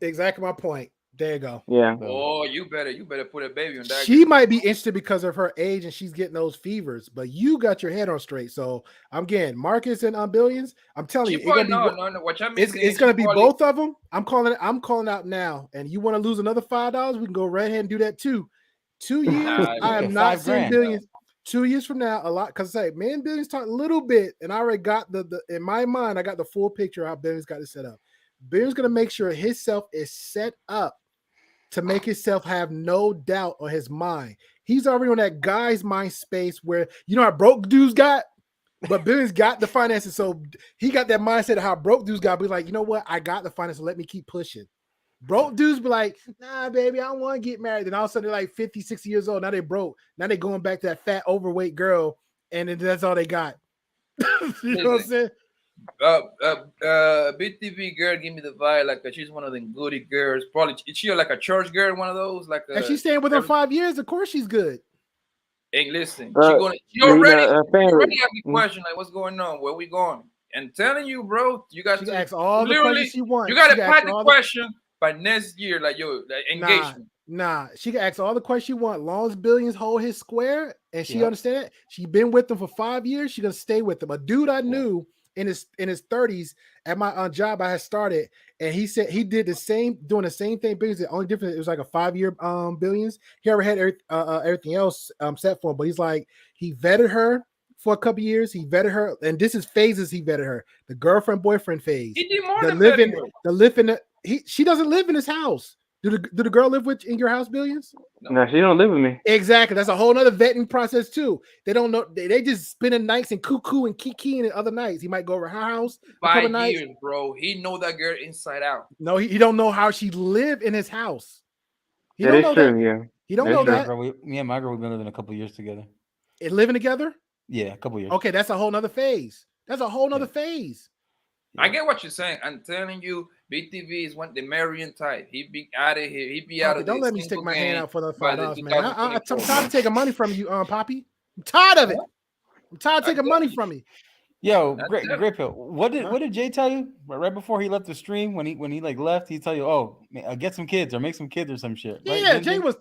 Speaker 5: Exactly my point. There you go.
Speaker 7: Yeah.
Speaker 1: Oh, you better put a baby on that.
Speaker 5: She might be interested because of her age and she's getting those fevers, but you got your head on straight. So I'm getting Marcus and Billions. I'm telling you, it's gonna be both of them. I'm calling out now. And you want to lose another $5? We can go right ahead and do that too. 2 years. I am not saying Billions. 2 years from now, a lot because me and Billions talk a little bit, and I already got the in my mind. I got the full picture of how Billions got it set up. Billions gonna make sure himself is set up to make himself have no doubt on his mind. He's already on that guy's mind space where, you know how broke dudes got, but Billions got the finances. So he got that mindset of how broke dudes got. Be like, you know what? I got the finances. Let me keep pushing. Broke dudes be like, nah, baby, I don't want to get married. Then all of a sudden they're like 50, 60 years old. Now they broke. Now they going back to that fat, overweight girl. And then that's all they got. You know what I'm saying?
Speaker 1: BTV girl give me the vibe like she's one of them goody girls. Probably is she like a church girl, one of those? Like
Speaker 5: and she's staying with him 5 years. Of course she's good.
Speaker 1: Hey, listen, she already asked the question like, what's going on? Where we going? And telling you, bro, you got to
Speaker 5: ask all the questions she wants.
Speaker 1: You got to pack the question by next year, like engagement.
Speaker 5: Nah, she can ask all the questions you want. Long as Billions hold his square, and she understand it. She been with him for 5 years. She gonna stay with him. A dude I knew in his 30s at my job I had started, and he said he did doing the same thing. Billions, the only difference it was like a 5-year Billions. He already had everything else set for him, but he's like he vetted her for a couple years. He vetted her, and this is phases. He vetted her, the girlfriend boyfriend phase.
Speaker 1: He did more than vetting.
Speaker 5: She doesn't live in his house. Do the girl live in your house, Billions?
Speaker 7: No, she don't live with me.
Speaker 5: Exactly. That's a whole nother vetting process too. They don't know. They just spending nights and cuckoo and kikiing and other nights. He might go over her house.
Speaker 1: 5 years, bro. He know that girl inside out.
Speaker 5: No, he don't know how she lived in his house. He
Speaker 7: that
Speaker 5: don't
Speaker 7: is
Speaker 5: know
Speaker 7: true.
Speaker 5: That.
Speaker 7: Yeah.
Speaker 5: He don't know that.
Speaker 6: Me and my girl, we've been living a couple years together.
Speaker 5: And living together?
Speaker 6: Yeah, a couple years.
Speaker 5: Okay, that's a whole nother phase. That's a whole nother phase.
Speaker 1: I get what you're saying. I'm telling you, BTV is the Marion type. He be out of here. He be out of
Speaker 5: Don't
Speaker 1: this
Speaker 5: let me stick my hand out for the
Speaker 1: by the
Speaker 5: $5, man. I'm
Speaker 1: 2024.
Speaker 5: tired of taking money from you, Poppy. I'm tired of it. I'm tired of taking money from you.
Speaker 6: Yo, Great Pill. What did Jay tell you right before he left the stream? When he like left, he tell you, "Oh, man, get some kids or make some kids or some shit." Right?
Speaker 5: Yeah, Jay was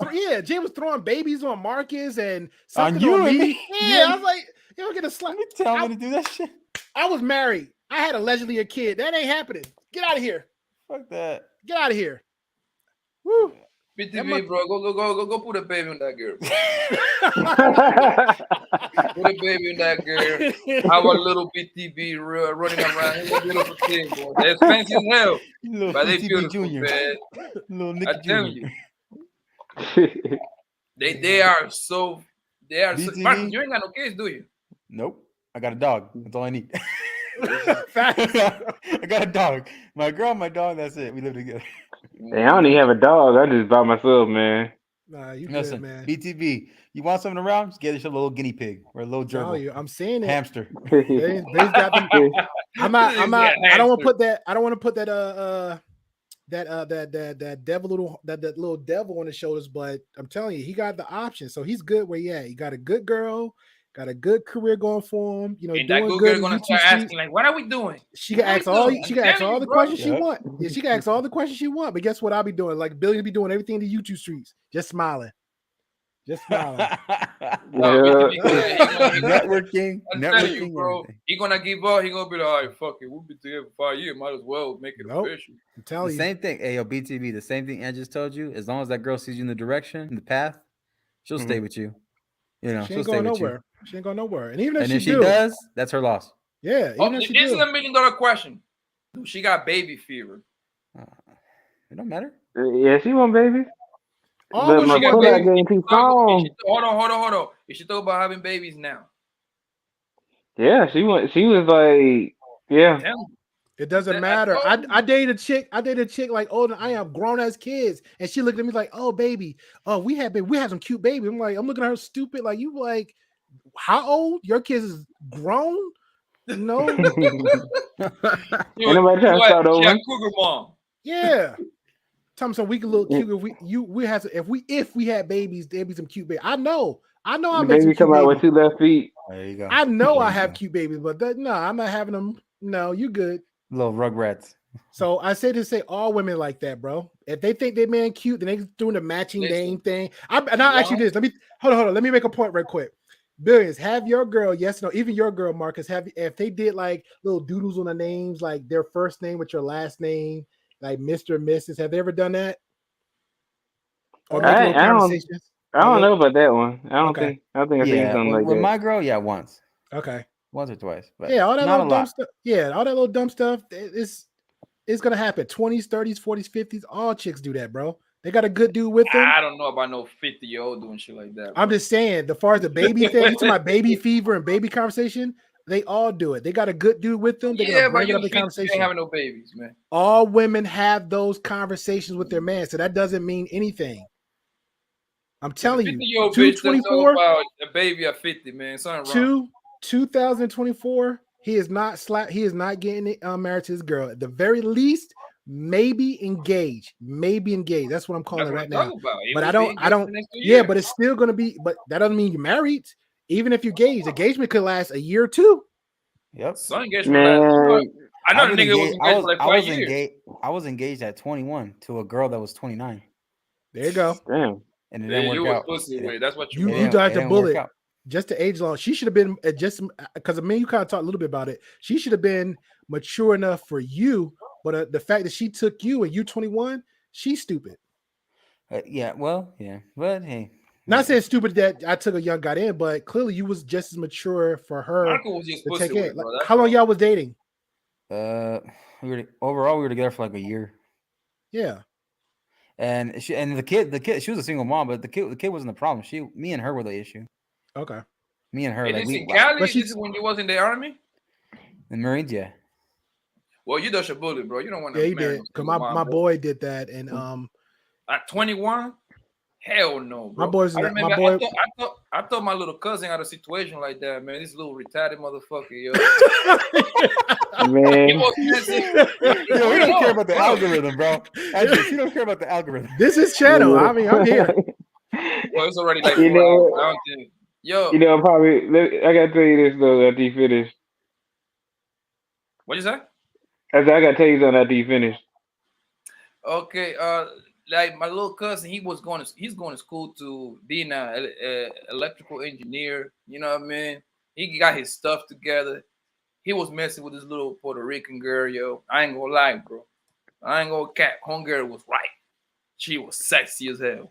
Speaker 5: throwing babies on Marcus and
Speaker 6: On
Speaker 5: something
Speaker 6: you
Speaker 5: on
Speaker 6: and
Speaker 5: me.
Speaker 6: me.
Speaker 5: Yeah, I was like, you don't get a slap.
Speaker 6: You tell me to do that shit.
Speaker 5: I was married. I had allegedly a kid. That ain't happening. Get out of here.
Speaker 6: Fuck that.
Speaker 5: Get out of here. Woo.
Speaker 1: BTV, bro, go put a baby on that girl. Put a baby on that girl. Our little BTV running around. He's a beautiful kid, boy. They're expensive as hell, but they beautiful,
Speaker 6: Junior.
Speaker 1: man.
Speaker 6: Little Nicky
Speaker 1: I tell
Speaker 6: Junior.
Speaker 1: you, they are so. Marcus, you ain't got no kids, do you?
Speaker 6: Nope. I got a dog. That's all I need. I got a dog. My girl, my dog. That's it. We live together.
Speaker 7: Hey, I don't even have a dog. I just by myself, man.
Speaker 5: Nah, you
Speaker 6: Listen,
Speaker 5: good, man.
Speaker 6: BTB. You want something around? Just get yourself a little guinea pig or a little gerbil.
Speaker 5: I'm saying it.
Speaker 6: Hamster.
Speaker 5: They's got them. I'm not. I don't want to put that. I don't want to put that. That little devil on his shoulders. But I'm telling you, he got the option. So he's good where he at. He got a good girl. Got a good career going for him. You know,
Speaker 1: and
Speaker 5: doing
Speaker 1: that good
Speaker 5: good.
Speaker 1: girl gonna start asking like, "What are we doing?"
Speaker 5: She can ask all. She can ask all the questions she want. Yeah, she can ask all the questions she want. But guess what? I'll be doing like Billy be doing everything in the YouTube streets, just smiling, just smiling.
Speaker 6: Networking,
Speaker 1: you, bro. He gonna give up. He gonna be like, "All right, fuck it. We'll be together for 5 years. Might as well make it official."
Speaker 5: I'm telling
Speaker 6: you, same thing. Hey, yo, BTB, the same thing I just told you. As long as that girl sees you in the direction, in the path, she'll stay with you. You know,
Speaker 5: she ain't going nowhere. She ain't going nowhere. And even if
Speaker 6: she does, that's her loss.
Speaker 5: Yeah.
Speaker 1: This is $1 million question. She got baby fever.
Speaker 6: It don't matter.
Speaker 7: Yeah, she want babies.
Speaker 1: But
Speaker 7: my foot out getting too strong.
Speaker 1: Hold on. Is she talking about having babies now?
Speaker 7: Yeah, she was like, yeah.
Speaker 5: It doesn't matter. I dated a chick like older than I am, grown as kids, and she looked at me like, "Oh, baby, we had some cute baby." I'm looking at her stupid, like you like, how old? Your kids is grown? No.
Speaker 7: Ain't nobody trying to start over.
Speaker 1: She a cougar mom.
Speaker 5: Yeah. Tell me some we can little cute. If we had babies, there'd be some cute babies. I know. I make
Speaker 7: baby come out with 2 left feet.
Speaker 6: There you go.
Speaker 5: I know I have cute babies, but no, I'm not having them. No, you good.
Speaker 6: Little rugrats.
Speaker 5: So I say to say all women like that, bro. If they think their man cute, then they doing the matching name thing. I'll ask you this. Hold on. Let me make a point real quick. Billions, have your girl, yes, no, even your girl, Marcus, if they did like little doodles on the names, like their first name with your last name, like Mr. and Mrs. Have they ever done that? Or make little conversations?
Speaker 7: I don't know about that one. I don't think I've seen something like that.
Speaker 6: With my girl, once.
Speaker 5: Okay.
Speaker 6: Once or twice. But
Speaker 5: all that little dumb stuff. Yeah, all that little dumb stuff. It's gonna happen. 20s, 30s, 40s, 50s. All chicks do that, bro. They got a good dude with them.
Speaker 1: I don't know about no 50-year-old doing shit like that. Bro.
Speaker 5: I'm just saying, as far as the baby thing, to my baby fever and baby conversation, they all do it. They got a good dude with them. They're gonna bring it up the conversation.
Speaker 1: Ain't having no babies, man.
Speaker 5: All women have those conversations with their man, so that doesn't mean anything. I'm telling you,
Speaker 1: 224 about a baby at 50, man. Something wrong.
Speaker 5: 2024, he is not getting married to his girl. At the very least, maybe engaged. That's what I'm calling it right now. But I don't. Yeah, but it's still gonna be. But that doesn't mean you're married. Even if you're engaged, engagement could last a year or two.
Speaker 6: Yep.
Speaker 1: Some engagement lasts. I know the nigga was engaged for like 5 years.
Speaker 6: I was engaged at 21 to a girl that was 29.
Speaker 5: There you go.
Speaker 7: Damn.
Speaker 6: And it didn't work out.
Speaker 1: That's what you
Speaker 5: dodged a bullet. Just to age long, she should have been just because you kind of talked a little bit about it. She should have been mature enough for you, but the fact that she took you and you 21, she's stupid.
Speaker 6: But hey,
Speaker 5: not saying stupid that I took a young guy in, but clearly you was just as mature for her.
Speaker 1: Michael was just
Speaker 5: to
Speaker 1: pussy
Speaker 5: take
Speaker 1: with,
Speaker 5: it.
Speaker 1: bro.
Speaker 5: How long y'all was dating?
Speaker 6: We were together for like a year.
Speaker 5: Yeah.
Speaker 6: And the kid, she was a single mom, but the kid wasn't the problem. Me and her were the issue.
Speaker 5: Okay.
Speaker 6: Me and her.
Speaker 1: Hey, this is when you was in the army?
Speaker 6: The Marines, yeah.
Speaker 1: Well, you dodged a bullet, bro. You don't want to.
Speaker 5: Yeah, he did. Because my boy did that, and
Speaker 1: at 21. Hell no, bro.
Speaker 5: My boys,
Speaker 1: I remember
Speaker 5: my boy.
Speaker 1: I thought my little cousin had a situation like that, man. This little retarded motherfucker, yo.
Speaker 7: Man.
Speaker 1: He was messing.
Speaker 6: Yo, we don't care about the algorithm, bro. You don't care about the algorithm.
Speaker 5: This is channel. I mean, I'm here.
Speaker 1: Well, it's already like
Speaker 7: You
Speaker 1: 4
Speaker 7: know,
Speaker 1: hours. Yo,
Speaker 7: you know, probably. I gotta tell you this though. After you finish,
Speaker 1: what you say?
Speaker 7: I gotta tell you something after you finish.
Speaker 1: Okay, like my little cousin, he's going to school to be an electrical engineer. You know what I mean? He got his stuff together. He was messing with this little Puerto Rican girl, yo. I ain't gonna lie, bro. I ain't gonna cap. Homegirl was right. She was sexy as hell.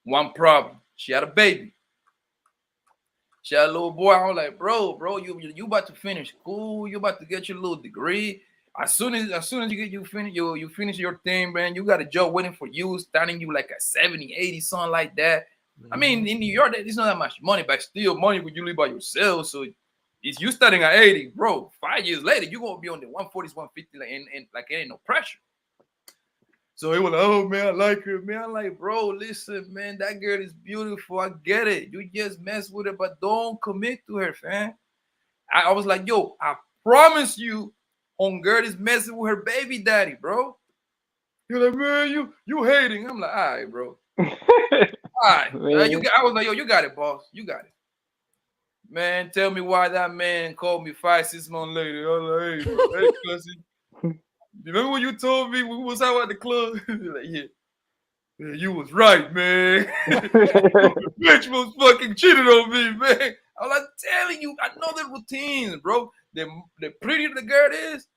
Speaker 1: One problem, she had a baby. She had a little boy. I was like, bro, you about to finish school. You about to get your little degree. As soon as you finish your thing, man, you got a job waiting for you, starting you like a 70, 80, something like that. I mean, in New York, it's not that much money, but still money when you live by yourself. So it's you starting at 80, bro. 5 years later, you're gonna be on the 140s, 150, and like it ain't no pressure. So he was like, oh man, I like her, man. I'm like, bro, listen, man, that girl is beautiful. I get it. You just mess with her, but don't commit to her, fam. I was like, yo, I promise you, homegirl is messing with her baby daddy, bro. You're like, man, you hating. I'm like, all right, bro. All right. I was like, yo, you got it, boss. You got it. Man, tell me why that man called me 5, 6 months later. I was like, hey, cousin. You remember when you told me we was out at the club? Like, yeah, you was right, man. Bitch was fucking cheating on me, man. I was like telling you, I know the routines, bro. The prettier the girl is,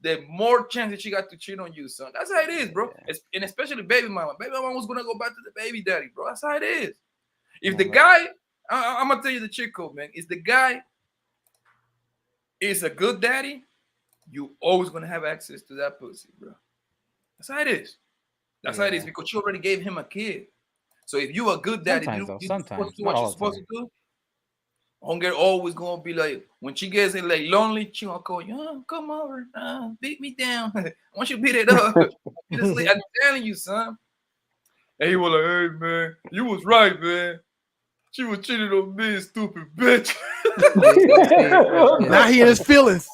Speaker 1: the more chance that she got to cheat on you, son. That's how it is, bro. And especially baby mama. Baby mama was gonna go back to the baby daddy, bro. That's how it is. If the guy, I'm gonna tell you the trick code, man. If the guy is a good daddy, you always gonna have access to that pussy, bro. That's how it is. That's how it is because you already gave him a kid. So if you a good daddy,
Speaker 6: sometimes,
Speaker 1: do what you're supposed to do. Homegirl always gonna be like, when she gets like lonely, she gonna call you, oh, come over, beat me down. I want you to beat it up. I'm telling you, son. And he was like, hey man, you was right, man. She was cheating on me, stupid bitch.
Speaker 5: Now he in his feelings.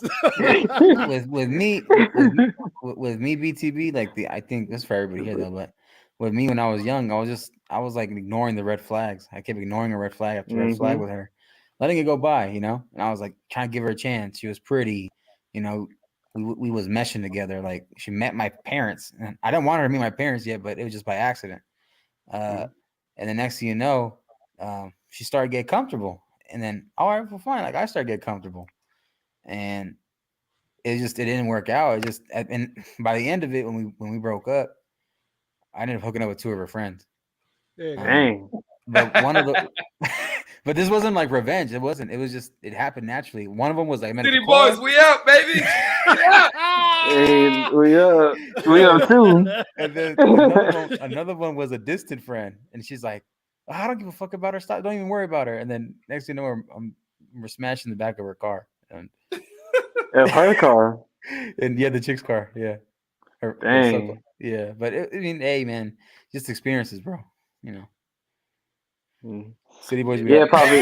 Speaker 6: with me, BTB, like I think this is for everybody here though, but with me when I was young, I was like ignoring the red flags. I kept ignoring a red flag after red flag with her, letting it go by, you know. And I was like trying to give her a chance. She was pretty, you know. We was meshing together. Like she met my parents, and I didn't want her to meet my parents yet, but it was just by accident. And the next thing you know, she started getting comfortable, and then all right, well, fine. Like I started getting comfortable, and it didn't work out. And by the end of it, when we broke up, I ended up hooking up with 2 of her friends.
Speaker 7: Dang.
Speaker 6: But one of the, but this wasn't like revenge. It wasn't. It was just it happened naturally. One of them was like,
Speaker 1: City boys, we out, baby.
Speaker 7: Hey, we up too.
Speaker 6: And then another one was a distant friend, and she's like, oh, I don't give a fuck about her. Stop. Don't even worry about her. And then next thing you know, we're smashing the back of her car. And
Speaker 7: her car.
Speaker 6: And the chick's car. Yeah.
Speaker 7: Dang.
Speaker 6: Yeah, but I mean, hey, man, just experiences, bro. You know. City boys.
Speaker 7: Poppy.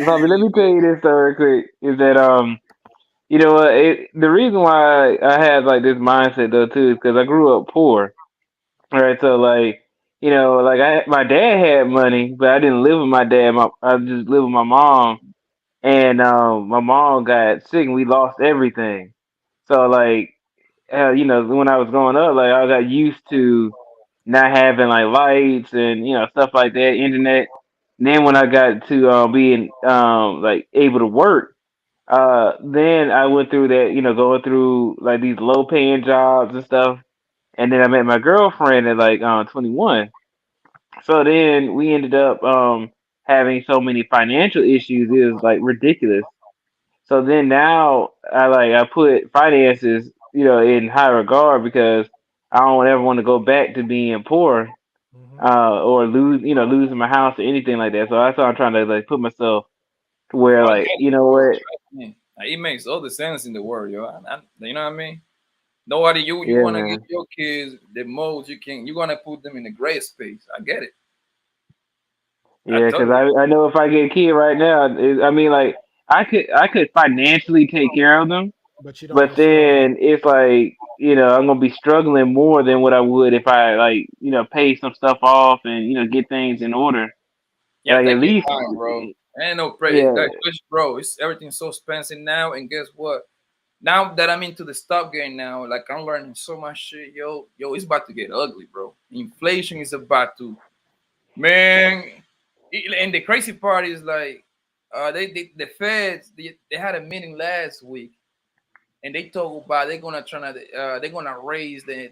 Speaker 7: Let me tell you this real quick. Is that you know what? The reason why I have like this mindset though too is because I grew up poor. All right, so like you know, like my dad had money, but I didn't live with my dad. I just lived with my mom, and my mom got sick, and we lost everything. So like, you know, when I was growing up, like I got used to not having like lights and you know stuff like that, internet. And then when I got to being like able to work, then I went through that, you know, going through like these low paying jobs and stuff. And then I met my girlfriend at like 21. So then we ended up having so many financial issues. It was like ridiculous. So then now I put finances, you know, in high regard because I don't ever want to go back to being poor or losing my house or anything like that. So that's why I'm trying to like put myself to where like, you know what?
Speaker 1: It makes all the sense in the world, yo. You know what I mean? Nobody, you want to get your kids the most you can. You want to put them in a gray space. I get it.
Speaker 7: Yeah, because I know if I get a kid right now, I mean, like I could financially take care of them,
Speaker 5: But you don't want
Speaker 7: but
Speaker 5: to struggle.
Speaker 7: then it's like I'm gonna be struggling more than what I would if I like pay some stuff off and get things in order.
Speaker 1: Yeah,
Speaker 7: Like at
Speaker 1: take your
Speaker 7: least,
Speaker 1: time, bro. Ain't no
Speaker 7: yeah,
Speaker 1: like, bro. It's everything's so expensive now, and guess what? Now that I'm into the stock game now, like I'm learning so much shit, yo, it's about to get ugly, bro. Inflation is about to, man. And the crazy part is like, the Feds they had a meeting last week, and they talk about they're gonna raise the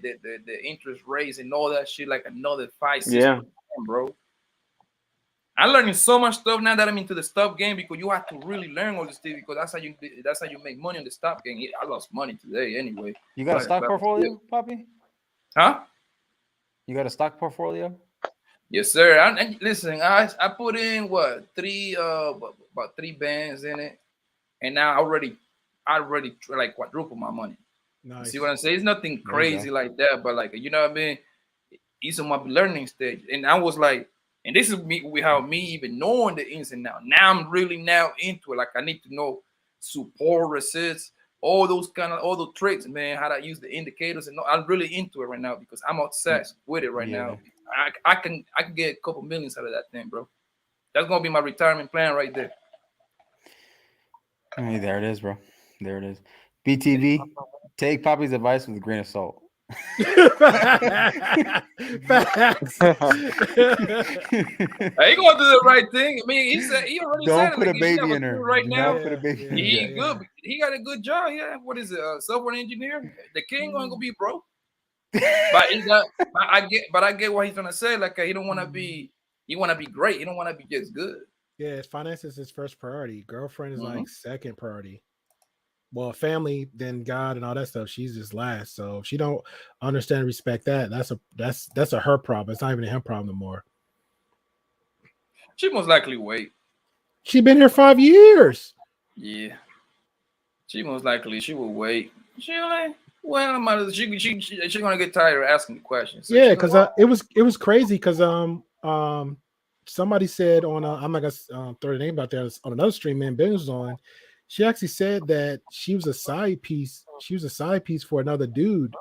Speaker 1: interest rates and all that shit like another 5-6%,
Speaker 7: yeah,
Speaker 1: bro. I'm learning so much stuff now that I'm into the stock game because you have to really learn all this stuff because that's how you make money on the stock game. I lost money today anyway.
Speaker 6: You got a stock portfolio,
Speaker 1: still.
Speaker 6: Poppy?
Speaker 1: Huh?
Speaker 6: You got a stock portfolio?
Speaker 1: Yes, sir. And listen, I put in about 3 bands in it, and now I already like quadruple my money.
Speaker 5: Nice.
Speaker 1: You see what I'm saying? It's nothing crazy like that, but like you know what I mean. It's on my learning stage, and I was like, and this is me without me even knowing the ins and outs. Now I'm really now into it. Like I need to know support, resist, all those tricks, man. How to use the indicators, and I'm really into it right now because I'm obsessed with it right now. I can get a couple millions out of that thing, bro. That's gonna be my retirement plan right there.
Speaker 6: Hey, there it is, bro. There it is. BTV, take Poppy's advice with a grain of salt.
Speaker 5: Facts.
Speaker 1: He gonna do the right thing. I mean, he already
Speaker 6: Don't
Speaker 1: said
Speaker 6: put
Speaker 1: it.
Speaker 6: a baby in her.
Speaker 1: Right
Speaker 6: Do
Speaker 1: now,
Speaker 6: not put a baby in her.
Speaker 1: he good. He got a good job. Yeah, what is it? Software engineer. The king gonna be broke. But I get what he's gonna say. Like he don't want to be. He want to be great. He don't want to be just good.
Speaker 5: Yeah, finance is his first priority. Girlfriend is like second priority. Well, family, then God, and all that stuff. She's just last. So if she don't understand and respect that, that's a her problem. It's not even a him problem no more.
Speaker 1: She most likely wait.
Speaker 5: She been here 5 years.
Speaker 1: Yeah. She most likely she will wait. She like, well, she gonna get tired of asking the questions. So
Speaker 5: yeah, because it was crazy because somebody said on I'm not gonna throw the name out there on another stream, man. Ben was on. She actually said that she was a side piece. She was a side piece for another dude,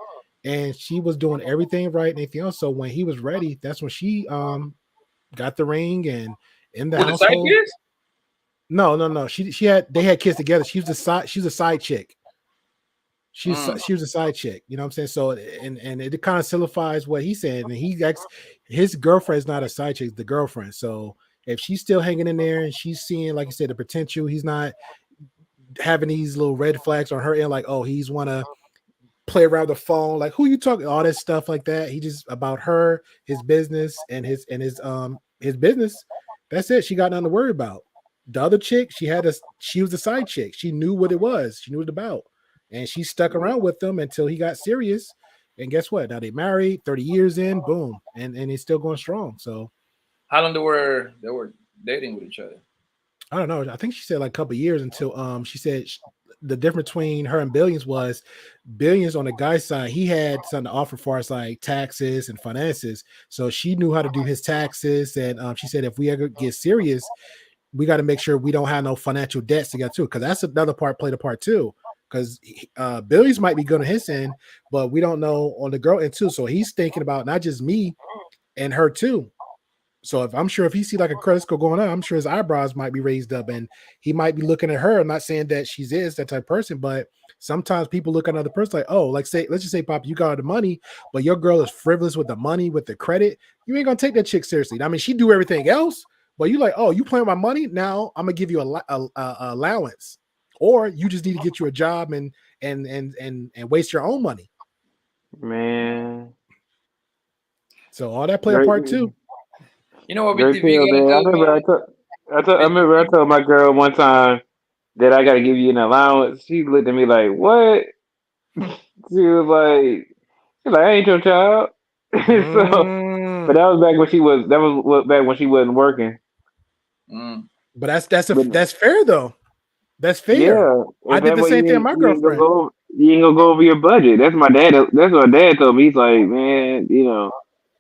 Speaker 5: and she was doing everything right and anything else. So when he was ready, that's when she got the ring and in the household. No. They had kids together. She was a side chick. She was a side chick. You know what I'm saying? So and it kind of solidifies what he said. And his girlfriend is not a side chick, the girlfriend. So if she's still hanging in there and she's seeing, like you said, the potential, he's not having these little red flags on her end, like, oh, he's want to play around the phone, like, who you talking, all that stuff like that. He just about her, his business, and his business. That's it. She got nothing to worry about. The other chick, she was a side chick. She knew what it was. She knew what it about, and she stuck around with him until he got serious. And guess what? Now they married, 30 years in, boom, and he's still going strong. So,
Speaker 1: how long they were dating with each other?
Speaker 5: I don't know. I think she said like a couple of years until she said the difference between her and Billions was Billions on the guy's side, he had something to offer for us like taxes and finances. So she knew how to do his taxes. And she said if we ever get serious, we got to make sure we don't have no financial debts together too, because that's another part played a part too. Because Billions might be good on his end, but we don't know on the girl end too. So he's thinking about not just me and her too. So if he see like a credit score going on, I'm sure his eyebrows might be raised up and he might be looking at her. I'm not saying that she is that type of person, but sometimes people look at another person like, oh, let's just say, Pop, you got the money, but your girl is frivolous with the money, with the credit. You ain't gonna take that chick seriously. I mean, she do everything else, but you like, oh, you playing with my money? Now I'm gonna give you a allowance, or you just need to get you a job and waste your own money.
Speaker 7: Man.
Speaker 5: So all that play a part too.
Speaker 1: You know what?
Speaker 7: I remember I told my girl one time that I got to give you an allowance. She looked at me like, "What?" She was like, "I ain't your child." But that was back when she was. That was back when she wasn't working.
Speaker 5: But that's fair though. That's fair.
Speaker 7: Yeah,
Speaker 5: I did the same thing with my girlfriend.
Speaker 7: You ain't gonna go over your budget. That's my dad. That's what Dad told me. He's like, man,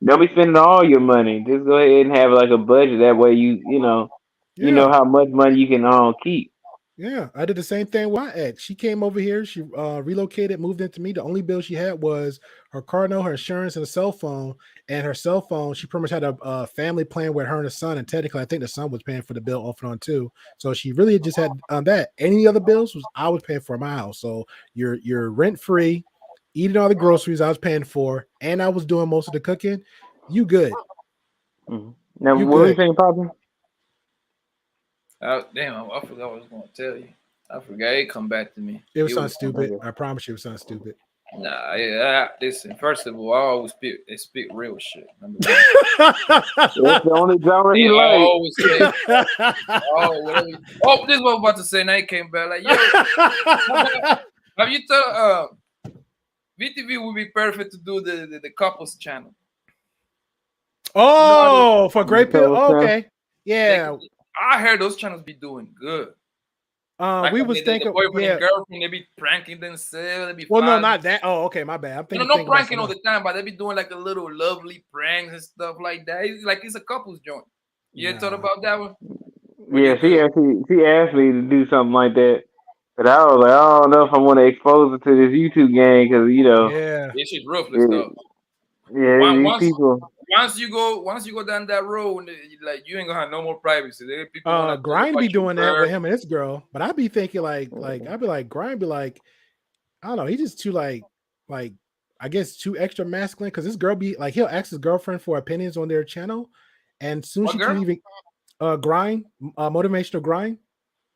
Speaker 7: Don't be spending all your money. Just go ahead and have like a budget. That way, you know how much money you can keep.
Speaker 5: Yeah, I did the same thing with my ex. She came over here. She relocated, moved into me. The only bill she had was her car note, her insurance, and a cell phone. And her cell phone, she pretty much had a family plan with her and the son. And technically, I think the son was paying for the bill off and on too. So she really just had that. Any other bills was I was paying for in my house. So you're rent free, eating all the groceries I was paying for, and I was doing most of the cooking. You good?
Speaker 7: Mm-hmm. Now,
Speaker 5: You
Speaker 7: what were you
Speaker 5: good?
Speaker 7: saying, Papa?
Speaker 1: Damn, I forgot what I was going to tell you. I forgot. It come back to me.
Speaker 5: It was something stupid. I promise you, it was something stupid.
Speaker 1: Nah, listen. First of all, I always speak real shit. Number one.
Speaker 7: That's the only genre he likes.
Speaker 1: Always say, oh, this is what I'm about to say. Now he came back like, yo, have you thought VTV would be perfect to do the couples channel?
Speaker 5: Oh, for Great Pill. Oh, okay, yeah.
Speaker 1: I heard those channels be doing good.
Speaker 5: Like we was thinking,
Speaker 1: the boyfriend and girlfriend, they be pranking themselves. They be
Speaker 5: no, not that. Oh, okay, my bad. I'm thinking,
Speaker 1: no pranking all the time, but they be doing like a little lovely pranks and stuff like that. It's a couples joint. You ever thought about that one?
Speaker 7: Yeah, she asked me to do something like that, but I was like, I don't know if I want to expose her to this YouTube gang because
Speaker 1: this is ruthless though.
Speaker 7: Yeah, these people.
Speaker 1: Once you go down that road, like you ain't gonna have no more privacy.
Speaker 5: Grind be doing that with him and his girl, but I'd be thinking like I'd be like Grind be like, I don't know, he's just too like I guess too extra masculine because this girl be like he'll ask his girlfriend for opinions on their channel, and soon she can even Grind motivational Grind.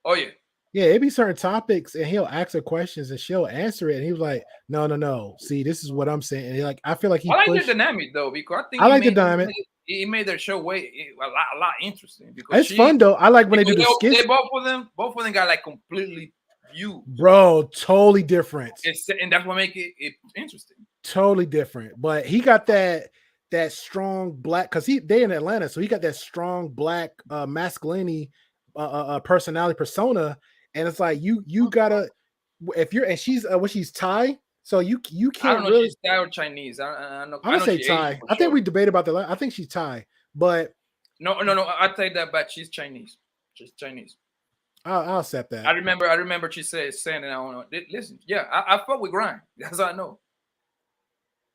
Speaker 1: Oh yeah.
Speaker 5: Yeah, it'd be certain topics, and he'll ask her questions, and she'll answer it. And he was like, "No. See, this is what I'm saying." And like, I feel like
Speaker 1: I like the dynamic though, because
Speaker 5: I like the dynamic.
Speaker 1: He made their show a lot interesting. Because
Speaker 5: it's fun though. I like when they do the skits.
Speaker 1: Both of them got like completely views.
Speaker 5: Bro, totally different.
Speaker 1: And that's what make it interesting.
Speaker 5: Totally different. But he got that strong black because they in Atlanta, so he got that strong black masculinity personality persona. And it's like you gotta if you're and she's she's Thai, so you can't
Speaker 1: I don't know
Speaker 5: really
Speaker 1: if she's Thai or Chinese. I know.
Speaker 5: I'm gonna say Thai. I think we debated about that. I think she's Thai, but
Speaker 1: no. I take that back. She's Chinese. She's Chinese.
Speaker 5: I'll accept that.
Speaker 1: I remember she saying it. I don't know. Listen, yeah, I fuck with Grind. That's all I know.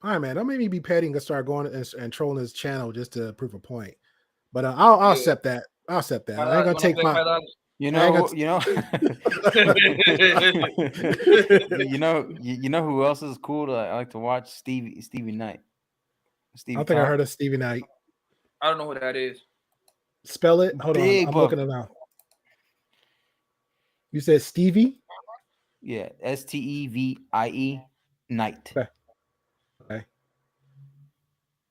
Speaker 5: All right, man. Don't make me be petty and start going and trolling his channel just to prove a point. But I'll accept that. I'll accept that. I ain't gonna take my.
Speaker 6: You know who else is cool I like to watch? Stevie Knight.
Speaker 5: I don't think I heard of Stevie Knight.
Speaker 1: I don't know who that is.
Speaker 5: Spell it. Hold on. I'm looking it up. You said Stevie?
Speaker 6: Yeah, STEVIE Knight.
Speaker 5: Okay.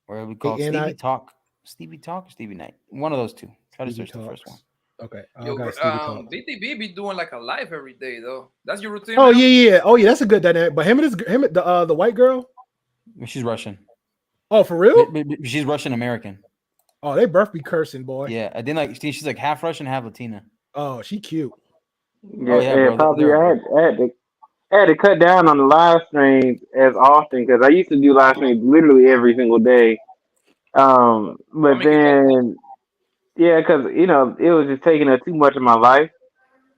Speaker 6: Or we call Stevie Talk. Stevie Talk or Stevie Knight? One of those two. Try to search the first one.
Speaker 5: Okay.
Speaker 1: VTV be doing like a live every day though. That's your routine.
Speaker 5: Oh yeah. Oh yeah, that's a good dynamic. But the white girl.
Speaker 6: She's Russian.
Speaker 5: Oh, for real?
Speaker 6: She's Russian American.
Speaker 5: Oh, they both be cursing, boy.
Speaker 6: Yeah, I didn't like. She's like half Russian, half Latina.
Speaker 5: Oh, she cute.
Speaker 7: Yeah, probably. I had to cut down on the live streams as often because I used to do live streams literally every single day. But then. Yeah, because it was just taking up too much of my life,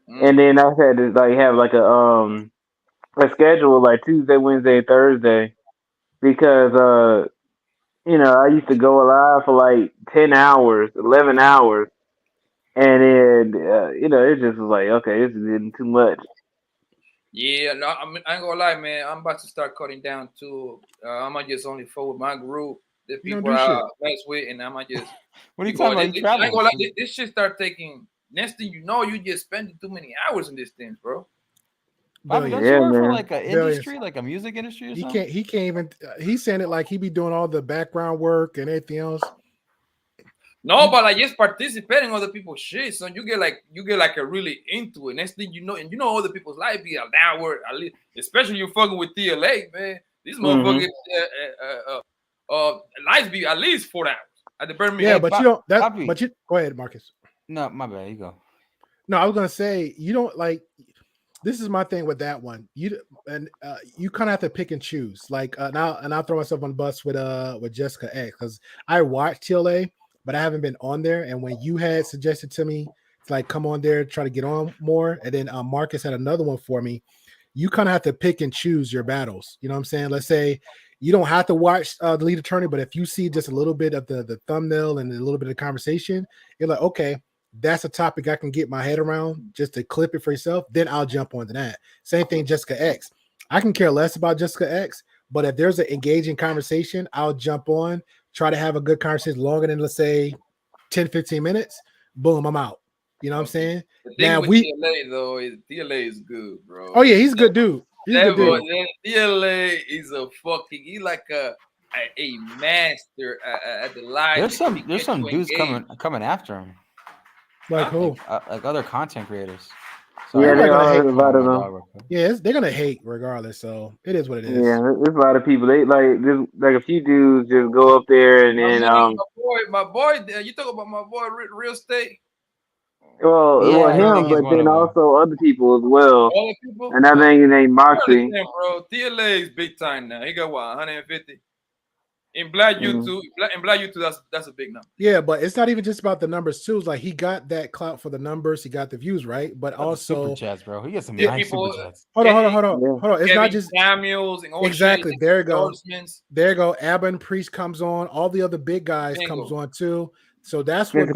Speaker 7: and then I had to have like a schedule like Tuesday, Wednesday, Thursday, because I used to go live for like 10 hours, 11 hours, and then it just was like, okay, this is getting too much.
Speaker 1: Yeah, no, I ain't gonna lie, man. I'm about to start cutting down too. I might just only forward my group. The people I mess with, and I might just.
Speaker 6: What are you talking about?
Speaker 1: I ain't gonna lie, this shit start taking. Next thing you know, you just spending too many hours in this thing, bro.
Speaker 6: Bobby, don't you work for like an industry, like a music industry or something?
Speaker 5: He can't even. He's saying it like he be doing all the background work and everything else.
Speaker 1: No, but like just participating in other people's shit, so you get like a really into it. Next thing you know, and other people's life be an hour at least, especially you fucking with TLA, man. These motherfuckers. Lives be at least 4 hours at the Birmingham.
Speaker 5: Yeah, but you don't. But you go ahead, Marcus.
Speaker 6: No, my bad. You go.
Speaker 5: No, I was gonna say you don't like. this is my thing with that one. You kind of have to pick and choose. Like now, and I'll throw myself on the bus with Jessica X because I watched TLA, but I haven't been on there. And when you had suggested to me to like come on there, try to get on more, and then Marcus had another one for me. You kind of have to pick and choose your battles. You know what I'm saying? Let's say you don't have to watch the lead attorney, but if you see just a little bit of the thumbnail and a little bit of conversation, you're like, okay, that's a topic I can get my head around just to clip it for yourself. Then I'll jump onto that. Same thing, Jessica X. I can care less about Jessica X, but if there's an engaging conversation, I'll jump on, try to have a good conversation longer than, let's say, 10, 15 minutes. Boom, I'm out. You know what I'm saying?
Speaker 1: The thing now with TLA though is TLA is good, bro.
Speaker 5: Oh yeah, he's a good dude. He's a good dude.
Speaker 1: TLA is he's like a master at the live.
Speaker 6: There's some dudes coming after him.
Speaker 5: Like who?
Speaker 6: Like other content creators.
Speaker 7: So yeah, there are a lot of them.
Speaker 5: Yeah, they're gonna hate regardless. So it is what it is.
Speaker 7: Yeah, there's a lot of people. They like a few dudes just go up there and then
Speaker 1: my boy. You talk about my boy Real Estate.
Speaker 7: Well, him, but then also other people as well.
Speaker 1: Other people?
Speaker 7: And I think his name Moxie.
Speaker 1: Bro, TLA is big time now. He got what 150. In Black YouTube, in Black YouTube, that's a big number.
Speaker 5: Yeah, but it's not even just about the numbers too. It's like he got that clout for the numbers, he got the views, right? But also
Speaker 6: super chats, bro. He gets some nice
Speaker 5: people,
Speaker 6: super chats.
Speaker 5: Hold on. It's not just
Speaker 1: Samuels and
Speaker 5: exactly. There you go. There you go. Abin Priest comes on. All the other big guys comes on too. So that's what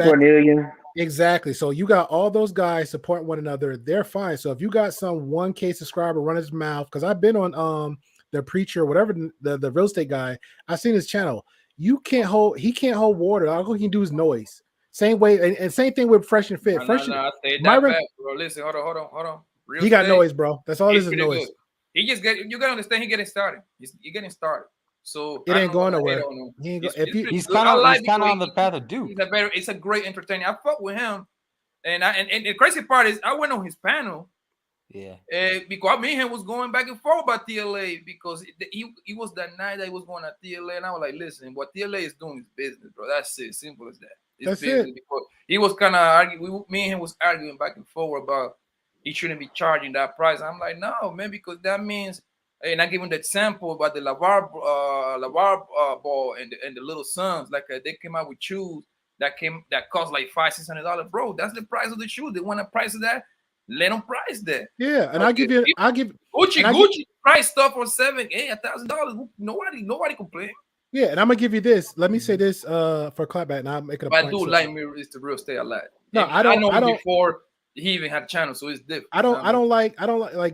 Speaker 5: exactly. So you got all those guys support one another. They're fine. So if you got some 1K subscriber run his mouth, because I've been on the preacher, whatever the real estate guy, I've seen his channel. He can't hold water. All he can do is noise. Same way, and same thing with Fresh and Fit.
Speaker 1: Myron, bro. Listen, hold on.
Speaker 5: He got noise, bro. That's all this is noise.
Speaker 1: Good. You gotta understand. He getting started. He's getting started. So
Speaker 5: it ain't going nowhere.
Speaker 6: He's kind of on the path of Duke.
Speaker 1: It's a great entertainer. I fuck with him, and the crazy part is I went on his panel.
Speaker 6: Yeah.
Speaker 1: Because me and him was going back and forth about TLA because he was that night that he was going at TLA, and I was like, listen, what TLA is doing is business, bro. That's it. Simple as that. It's business. It. Because he was kind of arguing. Me and him was arguing back and forth about he shouldn't be charging that price. I'm like, no, man, because that means. And I give him the example about the Lavar ball and the little sons. Like they came out with shoes that cost like $500-$600. Bro, that's the price of the shoe. They want to price that. Let them price that.
Speaker 5: Yeah, and I give
Speaker 1: Gucci price stuff for $7,000-$8,000. Nobody complain.
Speaker 5: Yeah, and I'm gonna give you this. Let me say this for clapback, and I'm making a point.
Speaker 1: I do like me is the real estate a lot.
Speaker 5: No, I don't.
Speaker 1: Before he even had a channel, so it's different.
Speaker 5: I don't like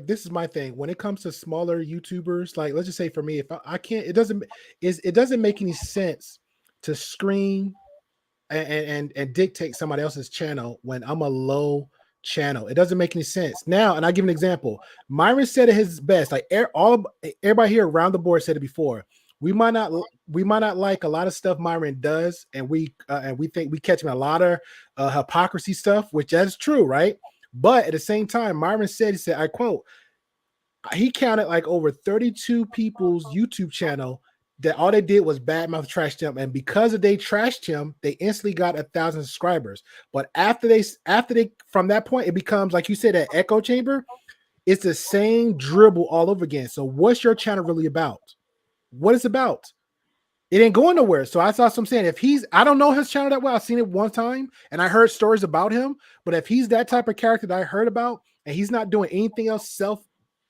Speaker 5: this is my thing. When it comes to smaller YouTubers, like let's just say for me, if I can't, it doesn't make any sense to screen and dictate somebody else's channel when I'm a low channel. It doesn't make any sense. Now, and I'll give an example. Myron said it his best. Like everybody here around the board said it before. We might not like a lot of stuff Myron does, and we think we catch him a lot of hypocrisy stuff, which that's true, right? But at the same time, Myron said, he said, I quote, he counted like over 32 people's YouTube channel that all they did was badmouth trash him, and because they trashed him, they instantly got 1,000 subscribers. But after they from that point, it becomes like you said, that echo chamber. It's the same dribble all over again. So what's your channel really about? What it's about? It ain't going nowhere. So I saw some saying I don't know his channel that well. I've seen it one time and I heard stories about him, but if he's that type of character that I heard about and he's not doing anything else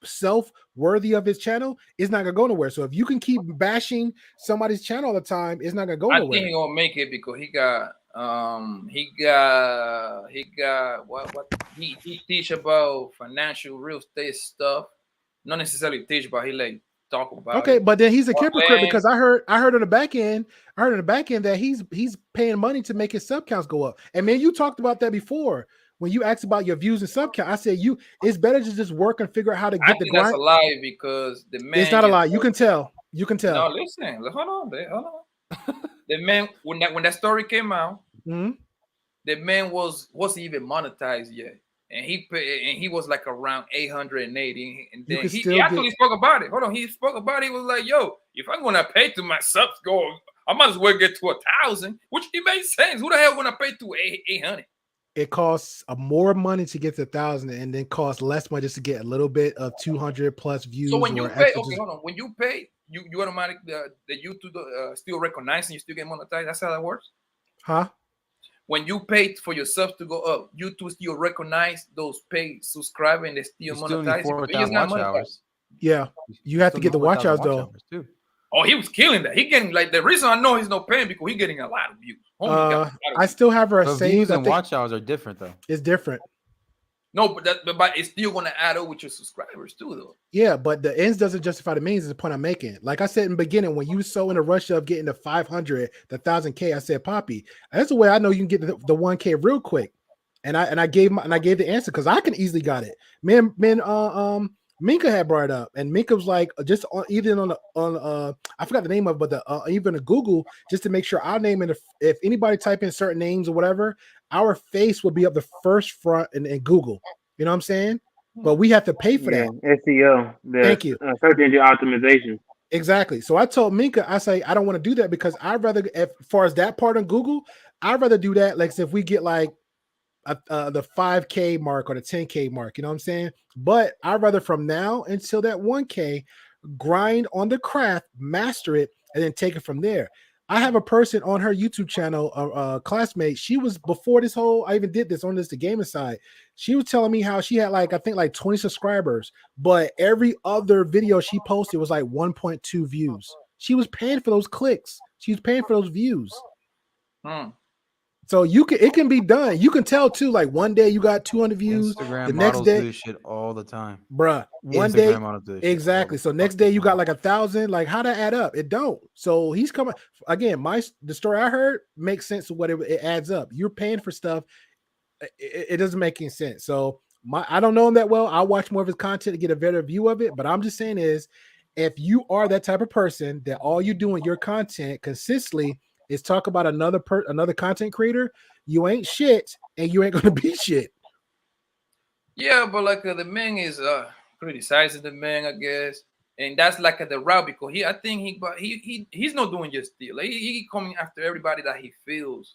Speaker 5: self worthy of his channel, it's not gonna go nowhere. So if you can keep bashing somebody's channel all the time, it's not gonna go nowhere.
Speaker 1: I think he's gonna make it because he teach about financial real estate stuff. Not necessarily teach, but he like talk about
Speaker 5: it. But then he's a hypocrite because I heard on the back end that he's paying money to make his sub counts go up. And man, you talked about that before when you asked about your views and sub count. I said it's better to just work and figure out how to get the grind.
Speaker 1: That's a lie because the man.
Speaker 5: It's not a lie. You can tell.
Speaker 1: No, listen. Hold on. The man when that story came out, the man wasn't even monetized yet. And he was like around 880, and then he actually spoke about it. Hold on, he spoke about it. He was like, "Yo, if I'm gonna pay to my subs, I might as well get to 1,000," which it makes sense. Who the hell gonna pay to 800?
Speaker 5: it costs more money to get to 1,000, and then costs less money just to get a little bit of 200 plus views.
Speaker 1: So when you
Speaker 5: or
Speaker 1: pay,
Speaker 5: extra
Speaker 1: okay, hold on. When you pay, you automatically the YouTube still recognize and you still get monetized. That's how that works.
Speaker 5: Huh?
Speaker 1: When you pay for your subs to go up, YouTube still recognize those paid subscribers and they still monetize.
Speaker 6: 4,000 watch hours.
Speaker 5: Yeah, you have to get the watch hours though.
Speaker 6: Too.
Speaker 1: Oh, he was killing that. He getting like the reason I know he's not paying because he getting a lot of views.
Speaker 5: I still have her
Speaker 6: saved.
Speaker 5: saved.
Speaker 6: Views and watch hours are different though.
Speaker 5: It's different.
Speaker 1: No, but it's still going to add up with your subscribers too, though.
Speaker 5: Yeah, but the ends doesn't justify the means. Is the point I'm making. Like I said in the beginning, when you so in a rush of getting the 500, the 1,000K, I said, Poppy, that's the way I know you can get the 1K real quick. And I gave the answer because I can easily got it. Minka had brought it up, and Minka was like, just on even on I forgot the name of it, but even a Google, just to make sure our name and if anybody type in certain names or whatever, our face will be up the first front in Google. You know what I'm saying? But we have to pay for that.
Speaker 7: SEO.
Speaker 5: Thank you.
Speaker 7: Search engine optimization.
Speaker 5: Exactly. So I told Minka, I say I don't want to do that because I'd rather, as far as that part on Google, I'd rather do that. Like if we get like the 5K mark or the 10K mark, you know what I'm saying? But I'd rather from now until that 1K grind on the craft, master it, and then take it from there. I have a person on her YouTube channel, a classmate. She was before this whole, I even did this on the gaming side. She was telling me how she had like, I think like 20 subscribers, but every other video she posted was like 1.2 views. She was paying for those clicks. She was paying for those views. So it can be done. You can tell too. Like one day you got 200 views.
Speaker 6: Instagram
Speaker 5: the next day
Speaker 6: do this shit all the time,
Speaker 5: bruh. One day, exactly. So next day you got like 1,000. Like how that add up? It don't. So he's coming again. The story I heard makes sense of what it adds up. You're paying for stuff. It doesn't make any sense. So I don't know him that well. I'll watch more of his content to get a better view of it. But I'm just saying is, if you are that type of person that all you do in your content consistently is talk about another content creator, you ain't shit and you ain't gonna be shit.
Speaker 1: Yeah, but like the man is criticizing the man, I guess, and that's like the route because I think he's not doing just steal. Like, he coming after everybody that he feels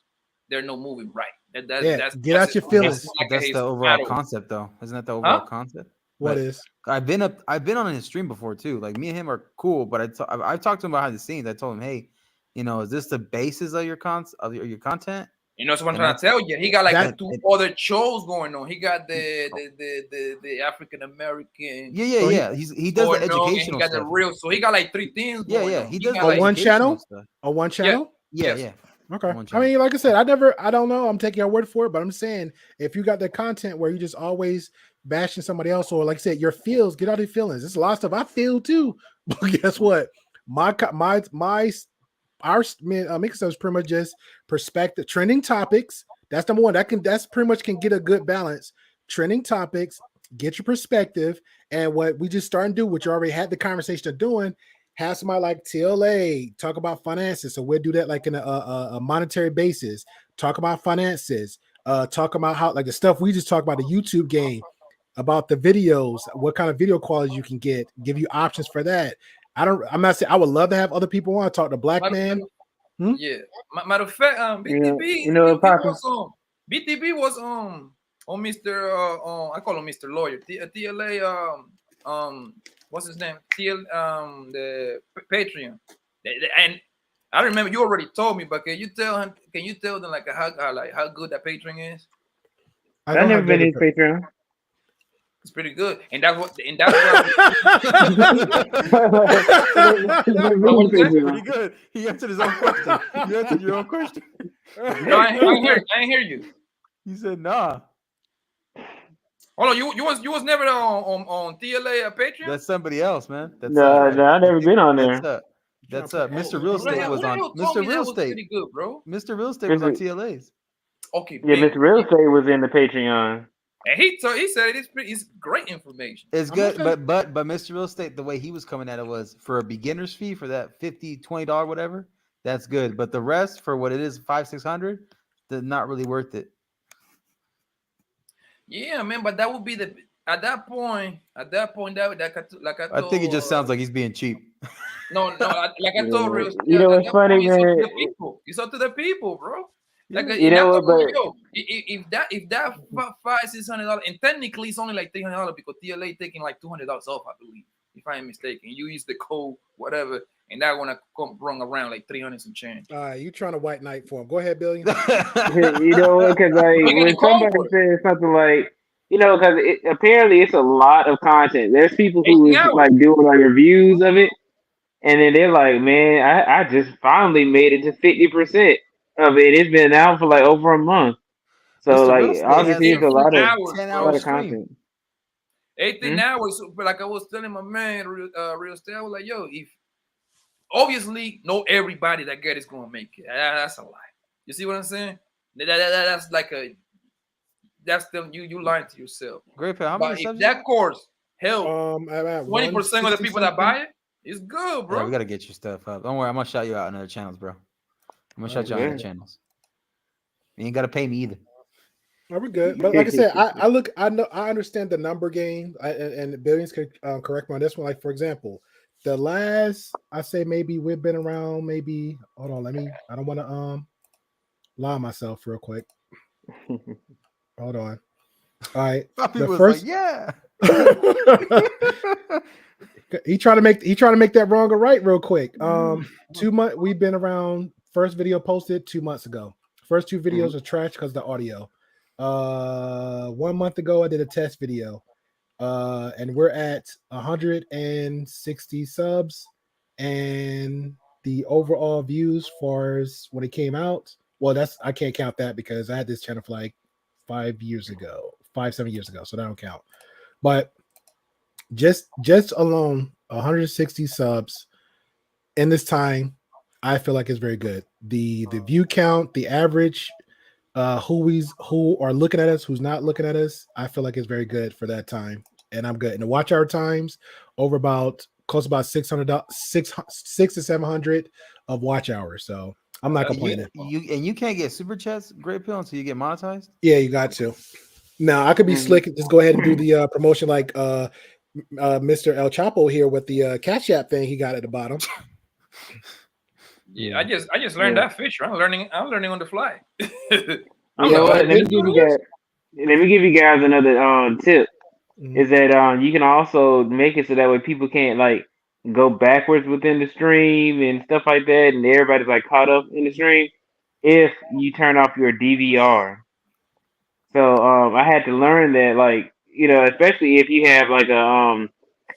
Speaker 1: they're not moving right. That's
Speaker 5: get out your feelings.
Speaker 6: That's the overall concept, though. Isn't that the overall concept?
Speaker 5: What is?
Speaker 6: I've been on his stream before too. Like me and him are cool, but I've talked to him behind the scenes. I told him, hey, you know, is this the basis of your content?
Speaker 1: You know, so what I'm trying to tell you. He got like two other shows going on. He got the African American.
Speaker 6: Yeah. He does the educational.
Speaker 1: He got the real. So he got like three things. Going on.
Speaker 6: He does
Speaker 5: on one channel. On one channel.
Speaker 6: Yeah.
Speaker 5: Okay. I mean, like I said, I don't know. I'm taking your word for it, but I'm saying if you got the content where you just always bashing somebody else, or like I said, your feels, get out of your feelings. There's a lot of stuff I feel too. But guess what? Our mix is pretty much just perspective, trending topics. That's number one. That's pretty much can get a good balance. Trending topics, get your perspective, and what we just starting to do, which you already had the conversation of doing, have somebody like TLA talk about finances. So we'll do that like in a monetary basis. Talk about finances. Talk about how like the stuff we just talked about, the YouTube game, about the videos, what kind of video quality you can get, give you options for that. I'm not saying I would love to have other people on. Talk to Black Man.
Speaker 1: Yeah. Matter of fact, BTB, BTB was on Mr. I call him Mr. Lawyer. TLA what's his name? The Patreon. And I remember you already told me, but can you tell them like how good that Patreon is?
Speaker 7: I've never been in Patreon.
Speaker 1: It's pretty good, and that's what.
Speaker 6: Pretty good. He answered his own question. You answered your own question.
Speaker 1: No, I ain't hear you.
Speaker 6: You said nah.
Speaker 1: Hold on, you was never on TLA Patreon.
Speaker 6: That's somebody else, man.
Speaker 7: No, I've never been on there.
Speaker 6: That's Mr. Real Estate was on. Mr. Real Estate,
Speaker 1: pretty good, bro.
Speaker 6: Mr. Real Estate was on TLA's.
Speaker 1: Okay.
Speaker 7: Yeah, Mr. Real Estate was in the Patreon.
Speaker 1: And he said it's great information.
Speaker 6: It's good, but Mr. Real Estate, the way he was coming at it was for a beginner's fee for that $50-$20 whatever. That's good, but the rest for what it is $500-$600, they're not really worth it.
Speaker 1: Yeah, man, but that would be at that point that
Speaker 6: I think it just sounds like he's being cheap.
Speaker 1: No, like I told Real Estate.
Speaker 7: You know what's funny, man?
Speaker 1: It's up to the people, bro. Like
Speaker 7: You know what? But
Speaker 1: yo, if that $500-$600, and technically it's only like $300 because TLA taking like $200 off, I believe, if I am mistaken. You use the code whatever, and that gonna come run around like 300 some change.
Speaker 5: You trying to white knight for him? Go ahead, Billion.
Speaker 7: you know what? Because like
Speaker 1: I get
Speaker 7: when
Speaker 1: the code
Speaker 7: somebody
Speaker 1: for it.
Speaker 7: says something like, because apparently it's a lot of content. There's people who
Speaker 1: 18
Speaker 7: is
Speaker 1: hours.
Speaker 7: like doing like reviews of it, and then they're like, man, I just finally made it to 50% of it. It's been out for like over a month. So
Speaker 6: Mr.
Speaker 7: like
Speaker 6: Real Estate has
Speaker 7: obviously it's a
Speaker 1: 18
Speaker 7: lot of
Speaker 1: hours,
Speaker 6: 10-hour
Speaker 7: lot of
Speaker 1: bro.
Speaker 6: stream.
Speaker 7: content.
Speaker 1: 18 hours. But like I was telling my man, Real Estate, I was like, yo, if obviously not everybody that get is gonna make it. That's a lie. You see what I'm saying? That's like that's telling you lying to yourself.
Speaker 6: Great pal. How
Speaker 1: But
Speaker 6: many
Speaker 1: if
Speaker 6: subs?
Speaker 1: that course help
Speaker 5: I'm at
Speaker 1: 20% of the people that buy it, it's good, bro.
Speaker 6: Yeah, we gotta get your stuff up. Don't worry, I'm gonna shout you out on other channels, bro. I'm gonna shout you out on other channels. You ain't gotta pay me either.
Speaker 5: Are we good? But like I said, I know, I understand the number game, and Billions could correct me on this one. Like for example, the last, I say maybe we've been around. Maybe hold on, I don't want to lie myself real quick. Hold on. All right, the first,
Speaker 6: like, yeah.
Speaker 5: he trying to make that wrong or right real quick. 2 months we've been around. First video posted 2 months ago. First 2 videos are trash because the audio. 1 month ago I did a test video, and we're at 160 subs, and the overall views far as when it came out. Well, I can't count that because I had this channel for like 7 years ago, so that don't count. But just alone 160 subs in this time, I feel like it's very good. The view count, the average, who are looking at us, who's not looking at us, I feel like it's very good for that time, and I'm good. And the watch hour times over close about 600 to 700 of watch hours. So I'm not complaining.
Speaker 6: You can't get super chats, Great Pill, until you get monetized.
Speaker 5: Yeah, you got to. Now I could be slick and just go ahead and do the promotion like Mr. El Chapo here with the Cash App thing he got at the bottom.
Speaker 1: Yeah, I just learned that feature. I'm learning on the fly.
Speaker 7: Let me give you guys another tip. Is that you can also make it so that way people can't like go backwards within the stream and stuff like that, and everybody's like caught up in the stream if you turn off your DVR. So I had to learn that, like, especially if you have like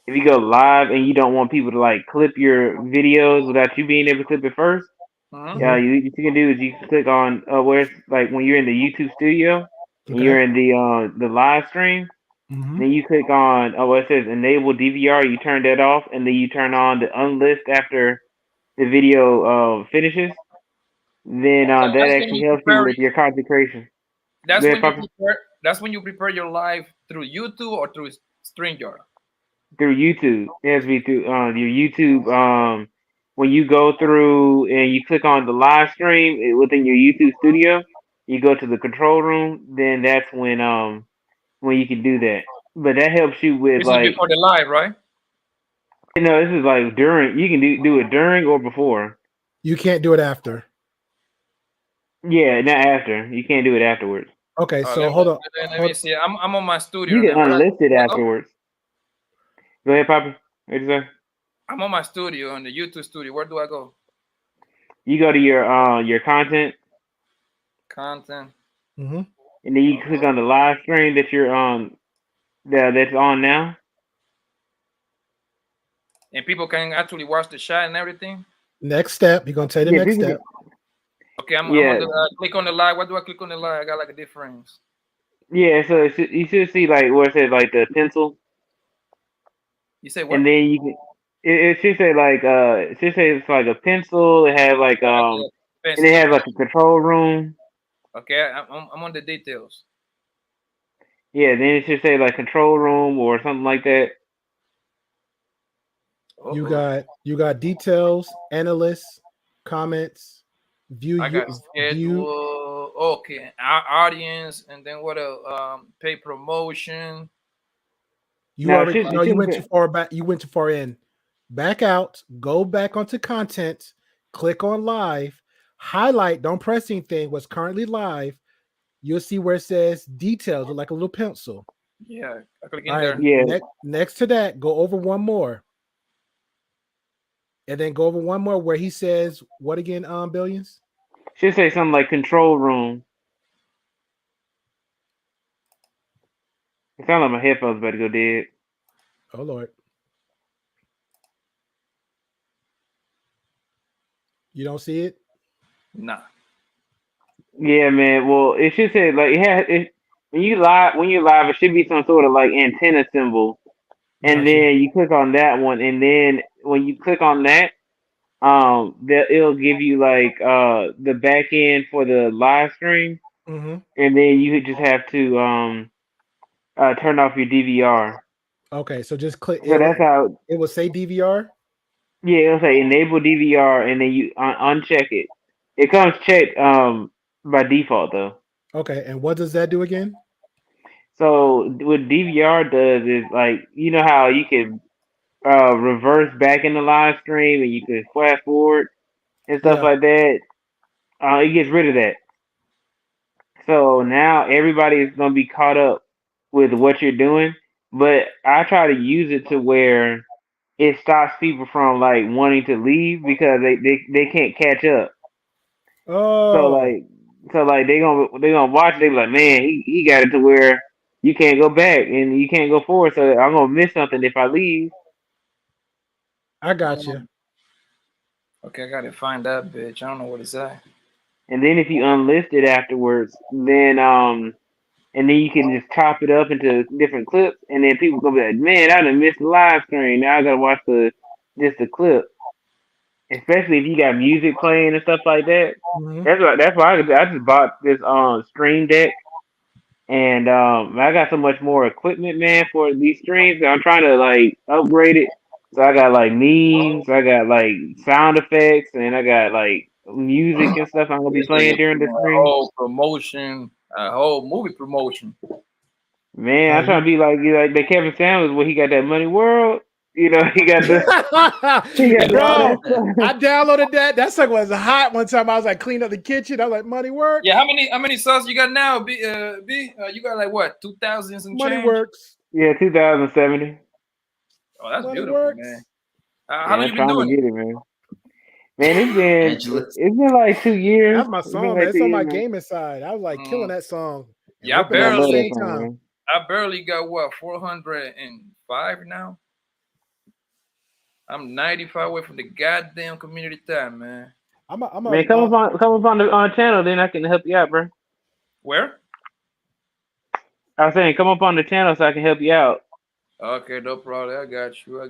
Speaker 7: if you go live and you don't want people to like clip your videos without you being able to clip it first. What you can do is you can click on where it's like when you're in the YouTube studio and you're in the live stream. Then you click on where it says enable DVR. You turn that off, and then you turn on the unlist after the video finishes. Then that actually helps you with your content creation.
Speaker 1: That's when you prepare your live through YouTube or through StreamYard.
Speaker 7: Through YouTube, it has to be through your YouTube. When you go through and you click on the live stream within your YouTube studio, you go to the control room. Then that's when you can do that. But that helps you with
Speaker 1: this is before the live, right?
Speaker 7: This is like during. You can do it during or before.
Speaker 5: You can't do it after.
Speaker 7: Yeah, not after. You can't do it afterwards.
Speaker 5: Okay, so hold on.
Speaker 1: Let me see. I'm on my studio.
Speaker 7: You can unlist it afterwards. Go ahead, Papa. What you say?
Speaker 1: I'm on my studio on the YouTube studio. Where do I go?
Speaker 7: You go to your content.
Speaker 1: Content.
Speaker 7: And then you click on the live stream that you're on. That's on now.
Speaker 1: And people can actually watch the shot and everything.
Speaker 5: Next step, you're gonna take the next step.
Speaker 1: Okay, I'm on the, click on the live. What do I click on the live? I got like a difference.
Speaker 7: Yeah, so you should see like where it says like the pencil.
Speaker 1: You say what?
Speaker 7: And then you can. It should say like it should say it's like a pencil. It has like and it has like a control room.
Speaker 1: Okay, I'm on the details.
Speaker 7: Yeah, then it should say like control room or something like that.
Speaker 5: You got details, analysts, comments, view.
Speaker 1: I got schedule. Okay, our audience, and then what else? Pay promotion.
Speaker 5: You went too far back. You went too far in. Back out. Go back onto content. Click on live. highlight, don't press anything, what's currently live, you'll see where it says details with like a little pencil.
Speaker 1: Yeah, I click
Speaker 5: All
Speaker 1: in
Speaker 5: right,
Speaker 1: there.
Speaker 7: Yeah.
Speaker 5: next to that, go over one more. And then go over one more where he says, what again, Billions?
Speaker 7: Should say something like control room. It sounds like my headphones about to go dead.
Speaker 5: Oh, Lord. You don't see it?
Speaker 1: Nah.
Speaker 7: Yeah, man. Well, it should say like when you live, it should be some sort of like antenna symbol, and
Speaker 5: Gotcha.
Speaker 7: then you click on that one, and then when you click on that, it'll give you like the back end for the live stream,
Speaker 5: Mm-hmm.
Speaker 7: and then you just have to turn off your DVR.
Speaker 5: Okay, so just click
Speaker 7: So that's how.
Speaker 5: it will say DVR.
Speaker 7: Yeah, it'll say enable DVR, and then you uncheck it. It comes checked by default though.
Speaker 5: Okay, and what does that do again?
Speaker 7: So what DVR does is like you know how you can reverse back in the live stream and you can flash forward and stuff
Speaker 5: Yeah.
Speaker 7: like that. It gets rid of that. So now everybody is gonna be caught up with what you're doing. But I try to use it to where it stops people from like wanting to leave because they can't catch up. So
Speaker 5: Oh,
Speaker 7: like they gonna watch. They be like, man, he got it to where you can't go back and you can't go forward. So I'm gonna miss something if I leave.
Speaker 5: I got you.
Speaker 1: Okay, I gotta find that bitch. I don't know what it's at.
Speaker 7: And then if you unlist it afterwards, then and then you can just chop it up into different clips, and then people gonna be like, man, I done missed the live stream. Now I gotta watch just the clip. Especially if you got music playing and stuff like that.
Speaker 5: Mm-hmm.
Speaker 7: That's why I just bought this stream deck. And I got so much more equipment, man, for these streams. I'm trying to like upgrade it. So I got like memes, I got like sound effects, and I got like music and stuff I'm gonna be
Speaker 1: Yeah, so
Speaker 7: playing
Speaker 1: you're
Speaker 7: during the
Speaker 1: doing a
Speaker 7: stream.
Speaker 1: whole promotion, a whole movie promotion.
Speaker 7: Man,
Speaker 5: Oh,
Speaker 7: I'm trying to be like the Kevin Samuels where he got that Money World. You know, he got all
Speaker 5: Bro,
Speaker 7: that stuff.
Speaker 5: I downloaded that. That song was hot one time. I was like, clean up the kitchen. I was like, money works.
Speaker 1: Yeah, how many songs you got now? You got like what 2000s and
Speaker 5: Money
Speaker 1: change?
Speaker 5: works.
Speaker 7: Yeah, 2070.
Speaker 1: Oh, that's
Speaker 5: Money
Speaker 1: beautiful,
Speaker 5: works.
Speaker 1: man. How
Speaker 7: Yeah,
Speaker 1: long
Speaker 7: I'm
Speaker 1: you been
Speaker 7: trying to
Speaker 1: doing it?
Speaker 7: get it, man. Man, it's been like 2 years.
Speaker 5: That's my
Speaker 7: It's been
Speaker 5: song, man.
Speaker 7: like
Speaker 5: It's
Speaker 7: 2
Speaker 5: on
Speaker 7: years
Speaker 5: my
Speaker 7: now.
Speaker 5: gaming side. I was like killing that song and
Speaker 1: Yeah,
Speaker 5: ripping it
Speaker 7: I
Speaker 5: at the
Speaker 7: love that
Speaker 5: same
Speaker 7: song,
Speaker 5: time.
Speaker 7: man.
Speaker 1: I barely got what 405 now. I'm 95 away from the goddamn community time, man.
Speaker 7: Man, come up on the channel, then I can help you out, bro.
Speaker 1: Where?
Speaker 7: I was saying, come up on the channel so I can help you out.
Speaker 1: Okay, no problem. I got you.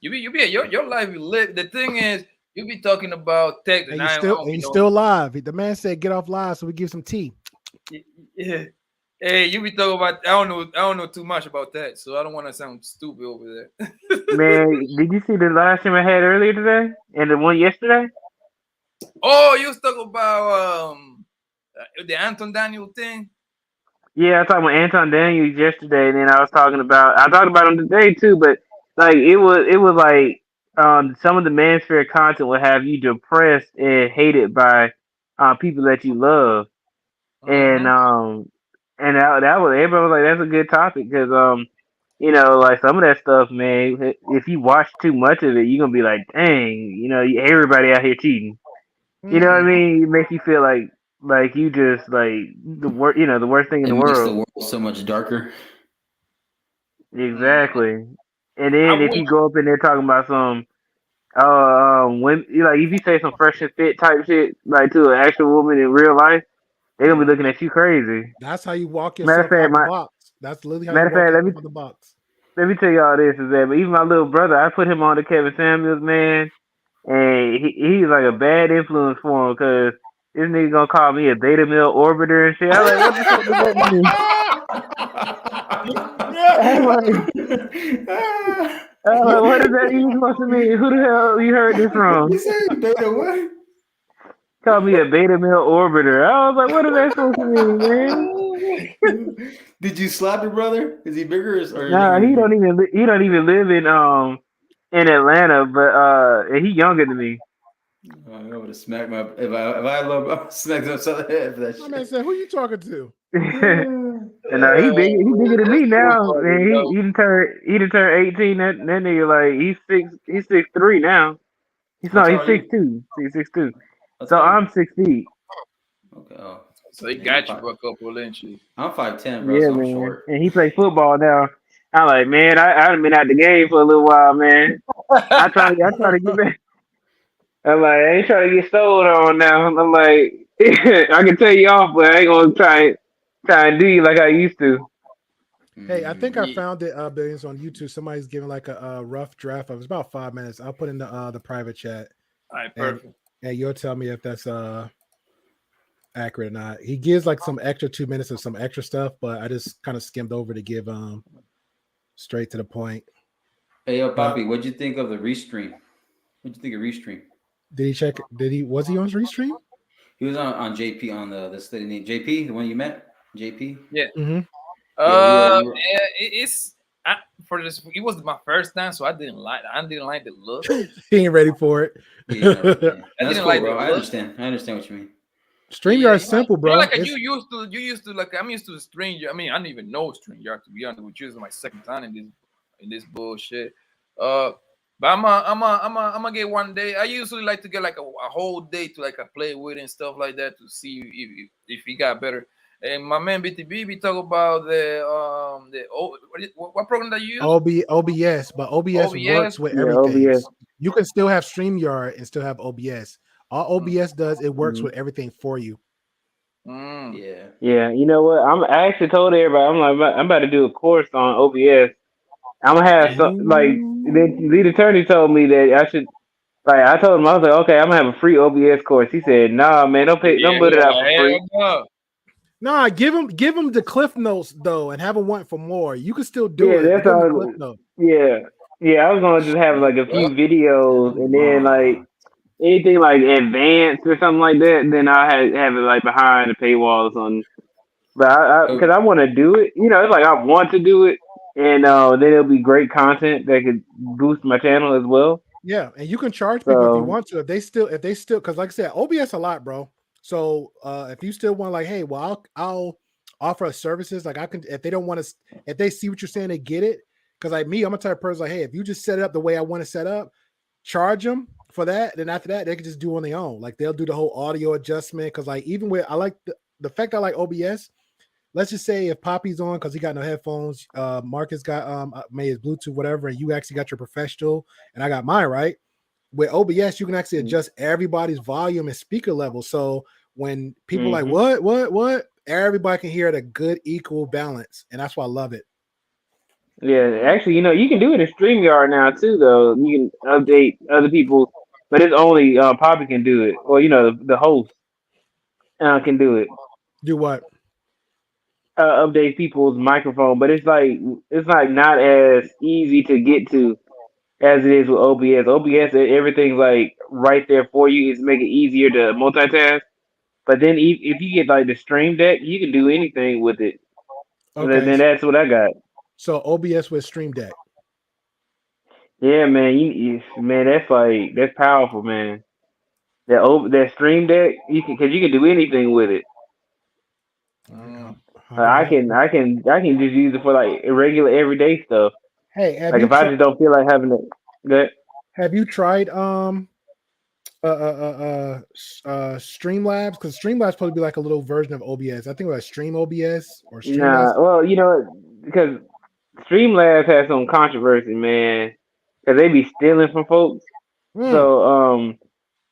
Speaker 1: You be your life you live. The thing is, you be talking about tech, and
Speaker 5: And
Speaker 1: I don't be
Speaker 5: you
Speaker 1: knowing.
Speaker 5: still live. The man said get off live so we give some tea.
Speaker 1: Yeah. Hey, you be talking about I don't know too much about that, so I don't want to sound stupid over there.
Speaker 7: Man, did you see the live stream I had earlier today and the one yesterday?
Speaker 1: Oh, you was talking about the Anton Daniel thing?
Speaker 7: Yeah, I talked about Anton Daniels yesterday, and then I talked about him today too. But like it was like some of the Mansphere content will have you depressed and hated by people that you love, and
Speaker 1: Mm-hmm.
Speaker 7: that was everybody was like that's a good topic because you know like some of that stuff, man. If you watch too much of it, you're gonna be like, dang, you know, everybody out here cheating. You know what I mean? It makes you feel like you just like the worst thing in
Speaker 8: It
Speaker 7: the
Speaker 8: makes the
Speaker 7: world.
Speaker 8: world so much darker.
Speaker 7: Exactly. And
Speaker 1: I
Speaker 7: then if
Speaker 1: wish.
Speaker 7: you go up in there talking about some when like if you say some fresh and fit type shit like to an actual woman in real life, they're gonna be looking at you crazy.
Speaker 5: That's how you walk
Speaker 7: Matter of
Speaker 5: yourself
Speaker 7: fact,
Speaker 5: out the box. That's literally how you
Speaker 7: matter of
Speaker 5: walk
Speaker 7: fact,
Speaker 5: yourself out the box.
Speaker 7: let me tell y'all this is that but even my little brother, I put him on to Kevin Samuels, man, and he's like a bad influence for him because this nigga gonna call me a beta male orbiter and shit. I'm like, what the fuck does that mean? I'm like, what does that even supposed to mean? Who the hell you heard this from?
Speaker 8: You say beta what?
Speaker 7: Called me a beta male orbiter. I was like, what is that supposed to mean, man?
Speaker 8: Did you slap your brother? Is he bigger or
Speaker 7: Nah,
Speaker 8: younger than you?
Speaker 7: he don't even live in Atlanta, but he younger than me.
Speaker 4: I would have smacked my if I love smacked him upside the head for that
Speaker 5: My
Speaker 4: shit.
Speaker 5: man said, "Who you talking to?"
Speaker 7: And he bigger than me
Speaker 1: That's so
Speaker 7: now.
Speaker 1: funny,
Speaker 7: And
Speaker 1: though.
Speaker 7: he done turned 18. That nigga like he's 6'3" now.
Speaker 4: How tall
Speaker 7: He's
Speaker 4: are you?
Speaker 7: 6'2". He's 6'2".
Speaker 4: How
Speaker 7: So
Speaker 4: tall are you?
Speaker 7: I'm 6 feet.
Speaker 4: Okay. Oh.
Speaker 1: So he
Speaker 4: Yeah,
Speaker 1: got you for a couple of inches.
Speaker 4: I'm 5'10", bro,
Speaker 7: Yeah,
Speaker 4: so I'm
Speaker 7: man.
Speaker 4: short.
Speaker 7: And he play football now. I'm like, man, I done been out the game for a little while, man. I try to get back. I'm like, I ain't trying to get sold on now. I'm like, I can tell you off, but I ain't gonna try and do you like I used to.
Speaker 5: Hey, I think I
Speaker 1: Yeah.
Speaker 5: found it, Billions, on YouTube. Somebody's giving like a rough draft of it's about 5 minutes. I'll put in the private chat,
Speaker 1: All right,
Speaker 5: and
Speaker 1: perfect.
Speaker 5: you'll tell me if that's accurate or not. He gives like some extra 2 minutes of some extra stuff, but I just kind of skimmed over to give straight to the point.
Speaker 4: Hey, yo,
Speaker 5: But
Speaker 4: Poppy, what'd you think of the restream? What'd you think of restream?
Speaker 5: did he check? Was he on Restream?
Speaker 4: He was on JP on the study name JP, the one you met, JP.
Speaker 1: Yeah.
Speaker 5: Mm-hmm.
Speaker 4: Yeah,
Speaker 1: Yeah, it's for this. It was my first time, so I didn't like the look.
Speaker 5: He ain't ready for it.
Speaker 4: Yeah, no, yeah.
Speaker 1: I
Speaker 4: That's
Speaker 1: didn't
Speaker 4: cool,
Speaker 1: like the
Speaker 4: bro. I
Speaker 1: look.
Speaker 4: understand. I understand what you mean.
Speaker 5: StreamYard is simple,
Speaker 1: You know,
Speaker 5: bro.
Speaker 1: like you used to like I'm used to the stranger. I mean, I didn't even know stranger to be honest with you. This is my second time in this bullshit. Uh, but I'm gonna get one day. I usually like to get like a whole day to like play with and stuff like that to see if he got better. And my man BTB be talk about what program that you use?
Speaker 5: OBS, but OBS
Speaker 1: OBS.
Speaker 5: works with
Speaker 7: Yeah,
Speaker 5: everything.
Speaker 7: OBS.
Speaker 5: You can still have StreamYard and still have OBS. All OBS does, it works
Speaker 7: Mhm.
Speaker 5: with everything for you.
Speaker 4: Yeah.
Speaker 7: Yeah, you know what? I actually told everybody I'm about to do a course on OBS. I'm gonna have some like the lead attorney told me that I should like I told him I was like, okay, I'm gonna have a free OBS course. He said, nah, man, don't
Speaker 1: Yeah,
Speaker 7: put it out for free.
Speaker 1: hell no.
Speaker 5: Nah, give him the cliff notes though, and have him want for more. You can still do
Speaker 7: Yeah,
Speaker 5: it, but
Speaker 7: that's
Speaker 5: give him the cliff
Speaker 7: all.
Speaker 5: notes.
Speaker 7: Yeah, yeah. I was gonna just have like a
Speaker 1: Well,
Speaker 7: few videos, and then like anything like advanced or something like that. Then I have it like behind the paywall or something. But because I want to do it, you know, it's like I want to do it, and then it'll be great content that could boost my channel as well.
Speaker 5: Yeah, and you can charge people if you
Speaker 7: So
Speaker 5: want to. If they still, because like I said, OBS a lot, bro. So if you still want, like, hey, well, I'll offer services. Like I can, if they don't want to, if they see what you're saying, they get it. Because like me, I'm a type of person like, hey, if you just set it up the way I want to set up, charge them for that. Then after that, they can just do on their own. Like they'll do the whole audio adjustment. Because like even with I like the fact I like OBS. Let's just say if Poppy's on because he got no headphones, Marcus got made his Bluetooth, whatever, and you actually got your professional, and I got mine, right? With OBS, you can actually adjust everybody's volume and speaker level. So when people like what, everybody can hear at a good equal balance, and that's why I love it.
Speaker 7: yeah, actually, you know, you can do it in StreamYard now too, though. You can update other people, but it's only Poppy can do it, or you know, the host can do it.
Speaker 5: Do what?
Speaker 7: Update people's microphone, but it's like not as easy to get to as it is with OBS. OBS, everything's like right there for you. It's make it easier to multitask. But then if you get like the Stream Deck, you can do anything with it.
Speaker 5: Okay,
Speaker 7: Then that's what I got.
Speaker 5: so OBS with Stream Deck.
Speaker 7: Yeah, man, man, that's powerful, man. That Stream Deck, because you can do anything with it. I can just use it for like irregular everyday stuff.
Speaker 5: Hey, have
Speaker 7: Like
Speaker 5: you
Speaker 7: if I just don't feel like having it, good.
Speaker 5: have you tried Streamlabs? Because Streamlabs supposed to be like a little version of OBS. I think it was like Stream OBS or Streamlabs.
Speaker 7: Nah, well, you know, because Streamlabs has some controversy, man, because they be stealing from folks. So,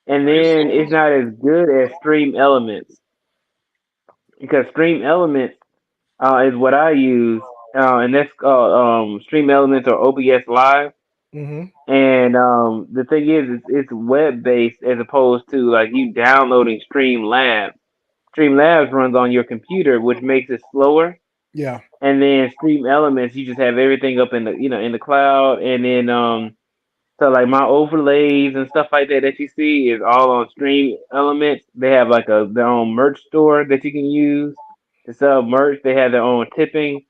Speaker 7: and
Speaker 1: Are you
Speaker 7: then
Speaker 1: serious?
Speaker 7: it's not as good as Stream Elements because Stream Elements is what I use, and that's called Stream Elements or OBS Live.
Speaker 5: Mm-hmm.
Speaker 7: And the thing is, it's web based as opposed to like you downloading Streamlabs. Streamlabs runs on your computer, which makes it slower.
Speaker 5: Yeah.
Speaker 7: And then Stream Elements, you just have everything up in the in the cloud, and then so like my overlays and stuff like that you see is all on Stream Elements. They have like their own merch store that you can use to sell merch. They have their own tipping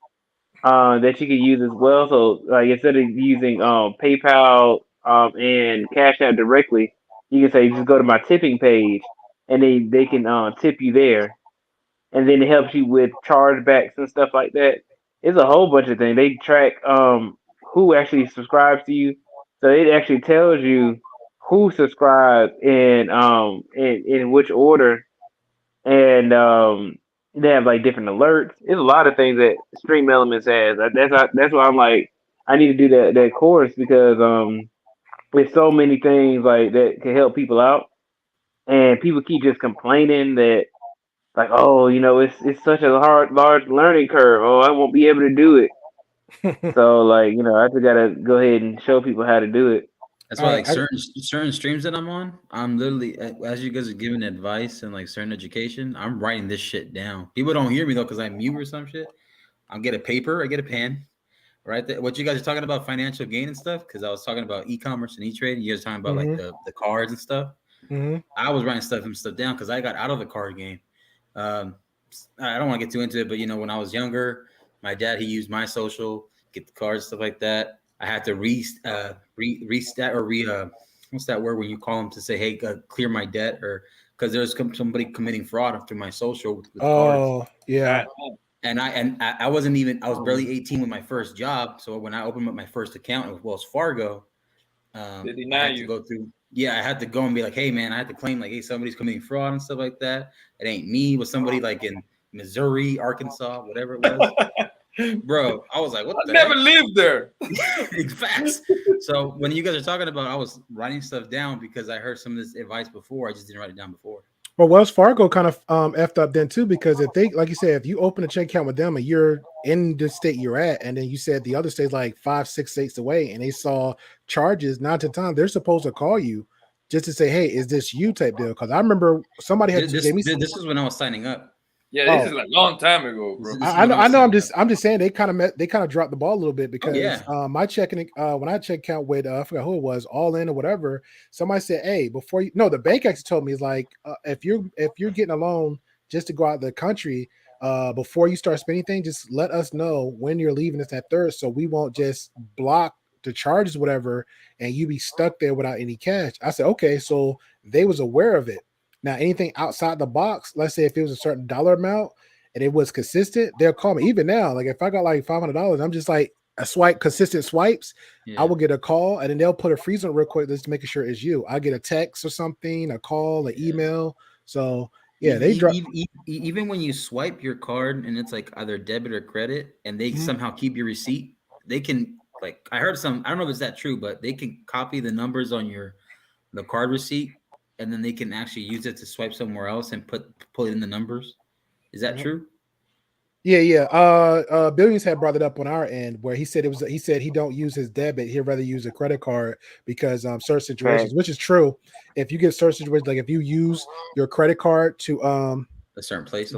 Speaker 7: that you can use as well. So like instead of using PayPal and Cash App directly, you can say just go to my tipping page, and they can tip you there, and then it helps you with chargebacks and stuff like that. It's a whole bunch of things. They track who actually subscribes to you, so it actually tells you who subscribed and in which order, and they have like different alerts. There's a lot of things that Stream Elements has. That's why I'm like I need to do that course because with so many things like that can help people out, and people keep just complaining that like, oh, it's such a large learning curve. Oh, I won't be able to do it. So like, I just gotta go ahead and show people how to do it.
Speaker 4: That's why, like certain streams that I'm on, I'm literally, as you guys are giving advice and like certain education, I'm writing this shit down. People don't hear me though because I'm mute or some shit. I'll get a paper, I get a pen, right? What you guys are talking about financial gain and stuff, because I was talking about e-commerce and e-trade. You guys are talking about like the cards and stuff. I was writing stuff down because I got out of the card game. I don't want to get too into it, but when I was younger, my dad, he used my social, get the cards, stuff like that. I had to restat or what's that word when you call them to say, hey, clear my debt, or because there's somebody committing fraud through my social with cards.
Speaker 5: Yeah.
Speaker 4: And I wasn't even, I was barely 18 with my first job. So when I opened up my first account with Wells Fargo,
Speaker 1: they deny you.
Speaker 4: I had to go and be like, hey man, I had to claim like, hey, somebody's committing fraud and stuff like that. It ain't me. It was somebody like in Missouri, Arkansas, whatever it was. Bro, I was like, what the
Speaker 1: never lived there.
Speaker 4: Facts. So when you guys are talking about, I was writing stuff down because I heard some of this advice before. I just didn't write it down before.
Speaker 5: Well, Wells Fargo kind of effed up then too, because if they, like you said, if you open a check account with them and you're in the state you're at, and then you said the other state's like 5-6 states away, and they saw charges, 9 to 10, they're supposed to call you just to say, hey, is this you type deal? Because I remember somebody had
Speaker 4: this is when I was signing up.
Speaker 1: Yeah, this is like a long time ago, bro.
Speaker 5: I know. I'm just saying they kind of dropped the ball a little bit because my checking when I checked account with I forgot who it was, All In or whatever. Somebody said, "Hey, the bank actually told me is like if you're getting a loan just to go out of the country, before you start spending things, just let us know when you're leaving us that third, so we won't just block the charges, whatever, and you be stuck there without any cash." I said, okay, so they was aware of it. Now, anything outside the box, let's say if it was a certain dollar amount and it was consistent, they'll call me. Even now, like if I got like $500, I'm just like consistent swipes. I will get a call and then they'll put a freeze on real quick, just making sure it's you. I get a text or something, a call, an email. So they drop.
Speaker 4: Even when you swipe your card and it's like either debit or credit, and they somehow keep your receipt, they can, like, I heard I don't know if it's that true, but they can copy the numbers on the card receipt, and then they can actually use it to swipe somewhere else and pull in the numbers. Is that true?
Speaker 5: Yeah. Billions had brought it up on our end where he said he don't use his debit. He'd rather use a credit card because certain situations, which is true. If you get certain situations, like if you use your credit card to
Speaker 4: a certain place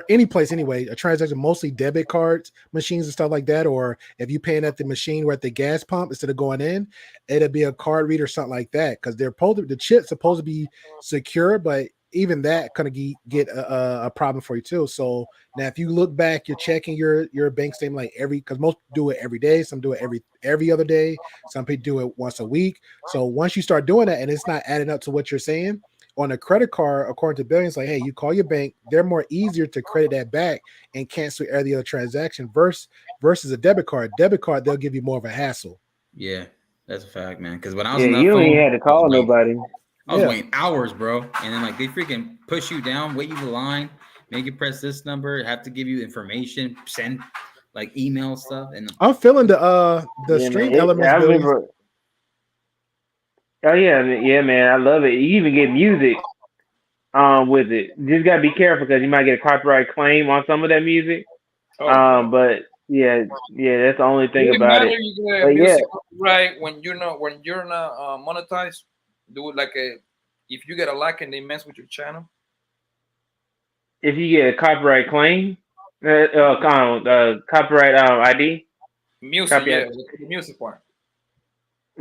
Speaker 5: any place anyway, a transaction, mostly debit cards, machines and stuff like that, or if you're paying at the machine or at the gas pump instead of going in, it'll be a card reader or something like that, because the chip's supposed to be secure, but even that kind of get a problem for you too. So now if you look back, you're checking your bank statement like because most do it every day, some do it every other day, some people do it once a week. So once you start doing that and it's not adding up to what you're saying on a credit card, according to Billions, like, hey, you call your bank, they're more easier to credit that back and cancel every other transaction versus a debit card. Debit card, they'll give you more of a hassle.
Speaker 4: Yeah, that's a fact, man. Because when I was
Speaker 7: on that phone, you ain't had to call nobody.
Speaker 4: I was waiting hours, bro. And then like they freaking push you down, wait you in the line, make you press this number, have to give you information, send like email stuff. And
Speaker 5: I'm feeling the Stream Elements.
Speaker 7: I remember. Oh yeah, man, I love it. You even get music with it. Just gotta be careful because you might get a copyright claim on some of that music. But yeah, that's the only thing about it.
Speaker 1: You get music right when you're not monetized. Do it like if you get a like and they mess with your channel.
Speaker 7: If you get a copyright claim, copyright ID.
Speaker 1: Music, the music part.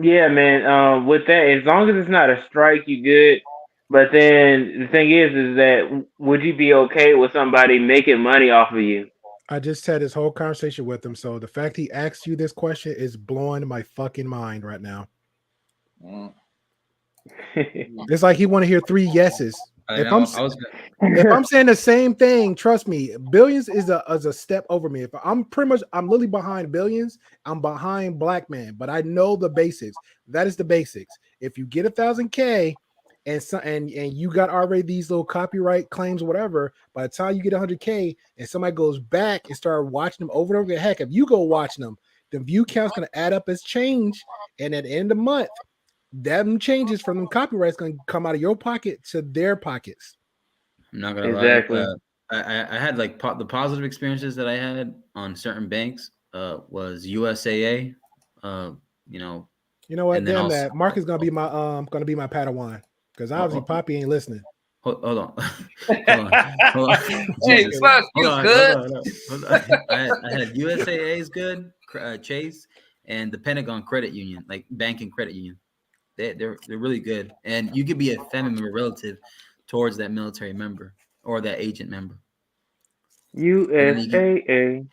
Speaker 7: Yeah, man. With that, as long as it's not a strike, you good. But then the thing is that would you be okay with somebody making money off of you?
Speaker 5: I just had this whole conversation with him, so the fact he asked you this question is blowing my fucking mind right now. It's like he want to hear 3 yeses.
Speaker 4: I
Speaker 5: If
Speaker 4: know.
Speaker 5: if I'm saying the same thing, trust me, Billions is a step over me. If I'm literally behind Billions, I'm behind Black Man, but I know the basics. That is the basics. If you get 1,000K and you got already these little copyright claims or whatever, by the time you get 100K and somebody goes back and start watching them over and over again, heck, if you go watching them, the view count's gonna add up as change, and at the end of the month, them changes from them copyrights gonna come out of your pocket to their pockets.
Speaker 4: I'm not gonna
Speaker 7: Exactly.
Speaker 4: lie. I had like the positive experiences that I had on certain banks was USAA. You
Speaker 5: know what? Damn
Speaker 4: also,
Speaker 5: that. Mark is gonna be my Padawan because obviously Poppy ain't listening.
Speaker 4: Hold on. Hold on.
Speaker 1: Hey, Slash, you good?
Speaker 4: Hold on. I had USAA is good, Chase, and the Pentagon Credit Union, like bank and credit union. They're really good, and you could be a family member relative towards that military member or that agent member.
Speaker 7: USAA.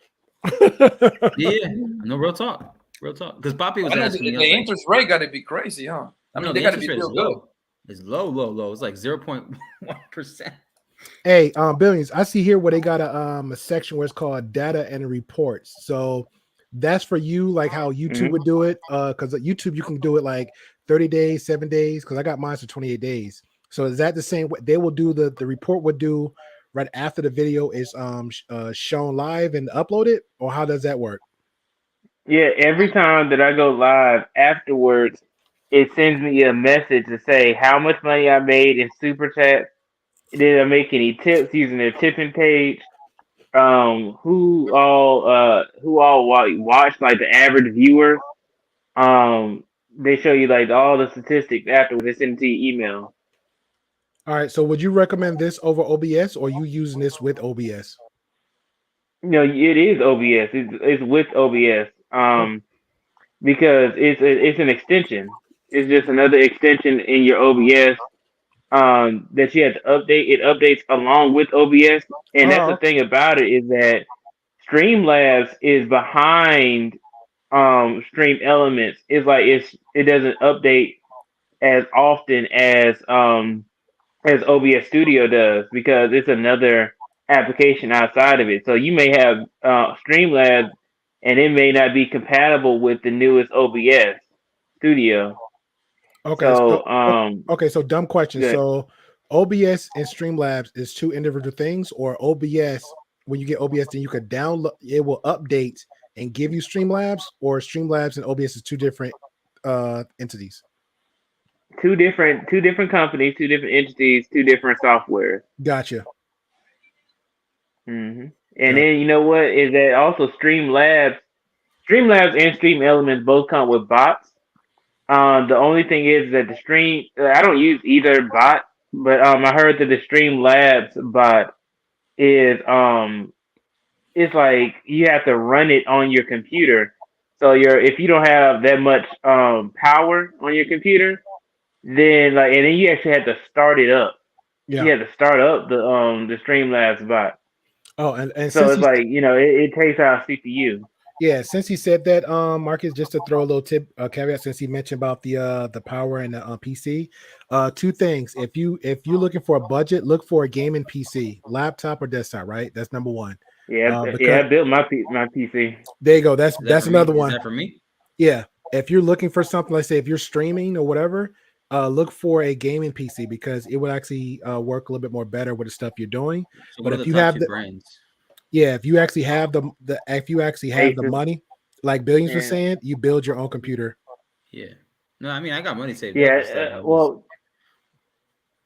Speaker 4: Yeah, no, real talk, because Poppy was asking me.
Speaker 1: The interest rate got to be crazy, huh? I mean,
Speaker 4: the
Speaker 1: they got to
Speaker 4: interest
Speaker 1: be
Speaker 4: rate is
Speaker 1: real good.
Speaker 4: low. It's low. It's like 0.1%.
Speaker 5: Hey, Billions, I see here where they got a section where it's called data and reports. So that's for you, like how YouTube would do it. Because at YouTube you can do it like 30 days, 7 days. Because I got mine for 28 days. So is that the same way they will do the report would do right after the video is shown live and uploaded, or how does that work?
Speaker 7: Yeah, every time that I go live afterwards, it sends me a message to say how much money I made in super chat. Did I make any tips using their tipping page? Who all watched, like the average viewer. They show you like all the statistics afterwards. They send it to your email.
Speaker 5: All right. So would you recommend this over OBS, or you using this with OBS?
Speaker 7: No, it is OBS. It's with OBS. Because it's an extension. It's just another extension in your OBS. That you have to update. It updates along with OBS, and that's the thing about it is that Streamlabs is behind Stream Elements. It's like it doesn't update as often as OBS Studio does because it's another application outside of it. So you may have Streamlabs, and it may not be compatible with the newest OBS Studio.
Speaker 5: Okay. So dumb question.
Speaker 7: Good.
Speaker 5: So OBS and Streamlabs is two individual things, or OBS, when you get OBS, then you could download, it will update and give you Streamlabs, or Streamlabs and OBS is two different entities.
Speaker 7: Two different companies, two different entities, two different software.
Speaker 5: Gotcha.
Speaker 7: And then you know what is that also Streamlabs and Stream Elements both come with bots. The only thing is that I don't use either bot, but I heard that the Streamlabs bot is it's like you have to run it on your computer. So if you don't have that much power on your computer, then and then you actually have to start it up.
Speaker 5: Yeah.
Speaker 7: You have to start up the Streamlabs bot.
Speaker 5: Oh, and
Speaker 7: so it's like it takes out CPU.
Speaker 5: Yeah, since he said that, Marcus, just to throw a little caveat, since he mentioned about the power and the PC, two things. If you're looking for a budget, look for a gaming PC, laptop or desktop. Right, that's number one.
Speaker 7: Yeah, I built my PC.
Speaker 5: There you go. That's another one.
Speaker 4: Is that for me?
Speaker 5: Yeah, if you're looking for something, let's say if you're streaming or whatever, look for a gaming PC because it would actually work a little bit more better with the stuff you're doing.
Speaker 4: So
Speaker 5: but
Speaker 4: if
Speaker 5: you have
Speaker 4: brands.
Speaker 5: Yeah, if you actually have the money, like Billions was saying, you build your own computer.
Speaker 4: Yeah. No, I mean I got money saved.
Speaker 7: Yeah. Well,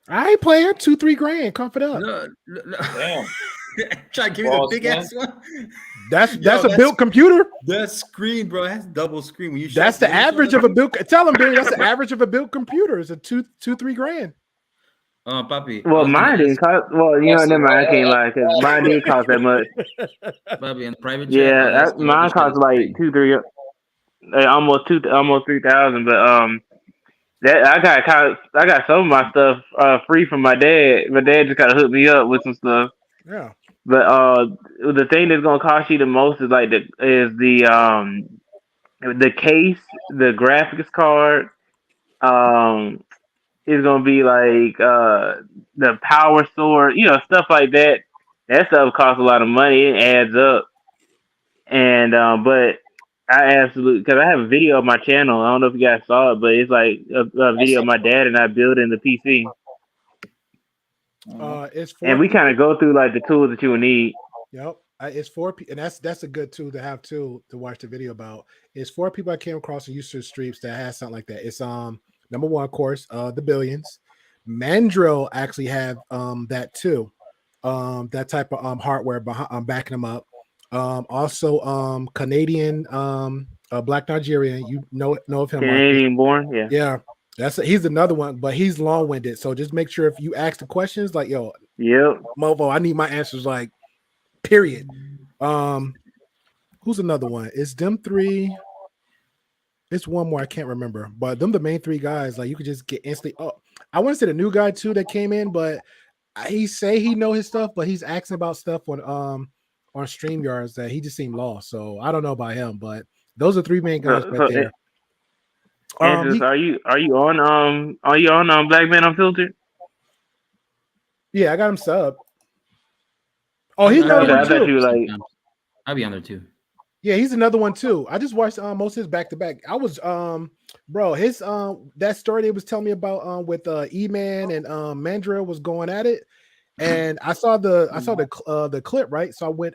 Speaker 5: I ain't playing $2-3 grand. Cough it up.
Speaker 4: No.
Speaker 1: Damn.
Speaker 4: Try to give me the big ass one.
Speaker 5: That's a built computer.
Speaker 4: That screen, bro, has double screen. When you
Speaker 5: that's the average of a built. Tell them, Billy, that's the average of a built computer. It's a $2-3 grand.
Speaker 4: Papi.
Speaker 7: Well, mine didn't cost. Well, never mind. I can't lie because mine didn't cost that much.
Speaker 4: Papi, in the private chat.
Speaker 7: Yeah, mine cost like $2-3, almost 3,000. But that I got some of my stuff free from my dad. My dad just kind of hooked me up with some stuff.
Speaker 5: Yeah.
Speaker 7: But the thing that's gonna cost you the most is like the case, the graphics card, is gonna be like the power sword, stuff like that. That stuff costs a lot of money. It adds up, and but I absolutely because I have a video of my channel. I don't know if you guys saw it, but it's like a video of my dad and I building the PC.
Speaker 5: It's 4
Speaker 7: and we
Speaker 5: people.
Speaker 7: kind of go through like the tools that you will need.
Speaker 5: Yep. It's 4 people, and that's a good tool to have too to watch the video about. It's 4 people I came across on YouTube streams that has something like that. It's number one, of course, the Billions. Mandrill actually have that too. That type of hardware behind backing them up. Also Canadian Black Nigerian. You know of him,
Speaker 7: Canadian born, yeah.
Speaker 5: Yeah. He's another one, but he's long-winded. So just make sure if you ask the questions, like, yo,
Speaker 7: yep,
Speaker 5: Movo, I need my answers like period. Who's another one? It's them 3. It's one more I can't remember, but them the main 3 guys. Like you could just get instantly. Oh, I want to say the new guy too that came in, but he say he know his stuff, but he's asking about stuff on StreamYards that he just seemed lost. So I don't know about him, but those are 3 main guys right there.
Speaker 7: Andrews, are you on Black Man Unfiltered?
Speaker 5: Yeah, I got him sub. Oh, he's another one too.
Speaker 4: I'll be on there too.
Speaker 5: Yeah, he's another one too. I just watched most of his back to back. I was bro, his that story they was telling me about with E-Man and Mandrill was going at it, and I saw the clip, right? So I went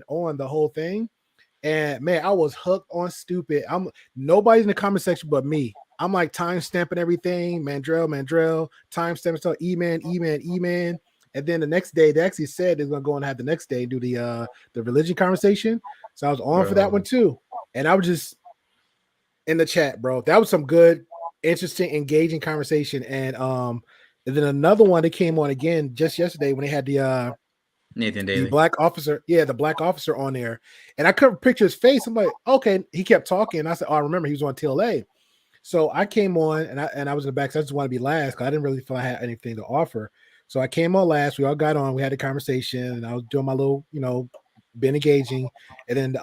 Speaker 5: on the whole thing, and man, I was hooked on stupid. Nobody's in the comment section but me. I'm like time stamping everything, Mandrill, time stamping stuff, E-Man. And then the next day, they actually said they're gonna go and have the next day do the religion conversation. So I was on for that one too. And I was just in the chat, bro. That was some good, interesting, engaging conversation. And then another one that came on again just yesterday when they had the
Speaker 4: Nathan Daly,
Speaker 5: the black officer, the black officer on there. And I couldn't picture his face. I'm like, okay. He kept talking. I said, oh, I remember he was on TLA. So I came on and I was in the back. So I just want to be last because I didn't really feel I had anything to offer. So I came on last. We all got on. We had a conversation, and I was doing my little, been engaging. And then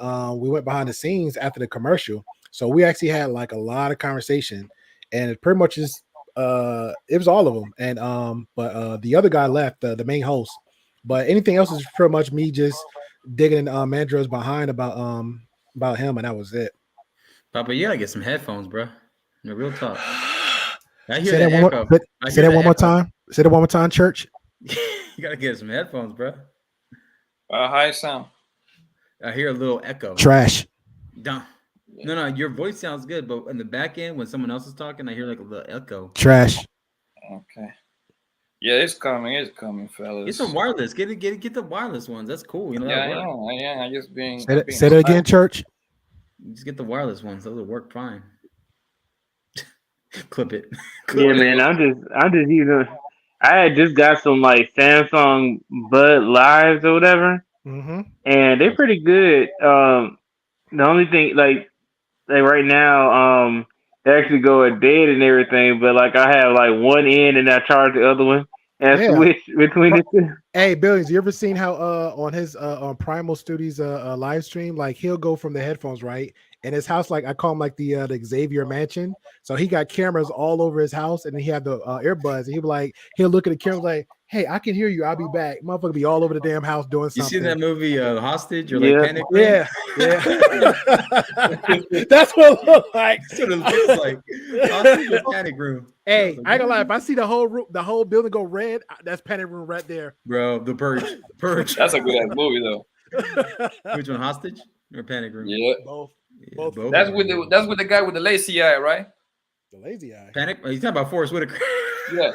Speaker 5: we went behind the scenes after the commercial. So we actually had like a lot of conversation, and it pretty much is it was all of them. And but the other guy left, the main host. But anything else is pretty much me just digging in Mandrill's behind about him, and that was it.
Speaker 4: Papa, you gotta get some headphones, bro. No, real talk. I hear
Speaker 5: say
Speaker 4: that
Speaker 5: that
Speaker 4: echo.
Speaker 5: Say that one more time. Say that one more time, church.
Speaker 4: You gotta get some headphones, bro.
Speaker 1: High sound.
Speaker 4: I hear a little echo.
Speaker 5: Trash.
Speaker 4: No, your voice sounds good, but in the back end, when someone else is talking, I hear like a little echo.
Speaker 5: Trash.
Speaker 1: Okay. Yeah, it's coming, fellas.
Speaker 4: Get some wireless. Get the wireless ones. That's cool.
Speaker 5: Yeah.
Speaker 1: I just being.
Speaker 5: Say that again, church.
Speaker 4: Just get the wireless ones. Those will work fine. Clip it.
Speaker 7: Yeah, man. I'm just using. I had just got some like Samsung Bud Lives or whatever, and they're pretty good. The only thing, like right now, they actually go a dead and everything, but like I have like one end and I charge the other one and I switch between the two.
Speaker 5: Hey, Billions, you ever seen how on his on Primal Studios live stream, like he'll go from the headphones, right? And his house, like I call him like the Xavier Mansion. So he got cameras all over his house, and then he had the earbuds, and he'll look at the camera like, "Hey, I can hear you. I'll be back." Motherfucker be all over the damn house doing something.
Speaker 4: You seen that movie Hostage or like Panic Room?
Speaker 5: Yeah. That's what it looks like.
Speaker 4: That's what it looks like. Hostage or Panic Room.
Speaker 5: Hey, I ain't gonna lie. If I see the whole building go red, that's Panic Room right there,
Speaker 4: bro. The Purge.
Speaker 1: That's a good ass movie though.
Speaker 4: Which one, Hostage or Panic Room?
Speaker 1: Yeah,
Speaker 5: both.
Speaker 1: That's with the guy with the lazy eye, right?
Speaker 5: The lazy eye.
Speaker 4: Panic. He's talking about Forrest Whitaker.
Speaker 1: Yeah.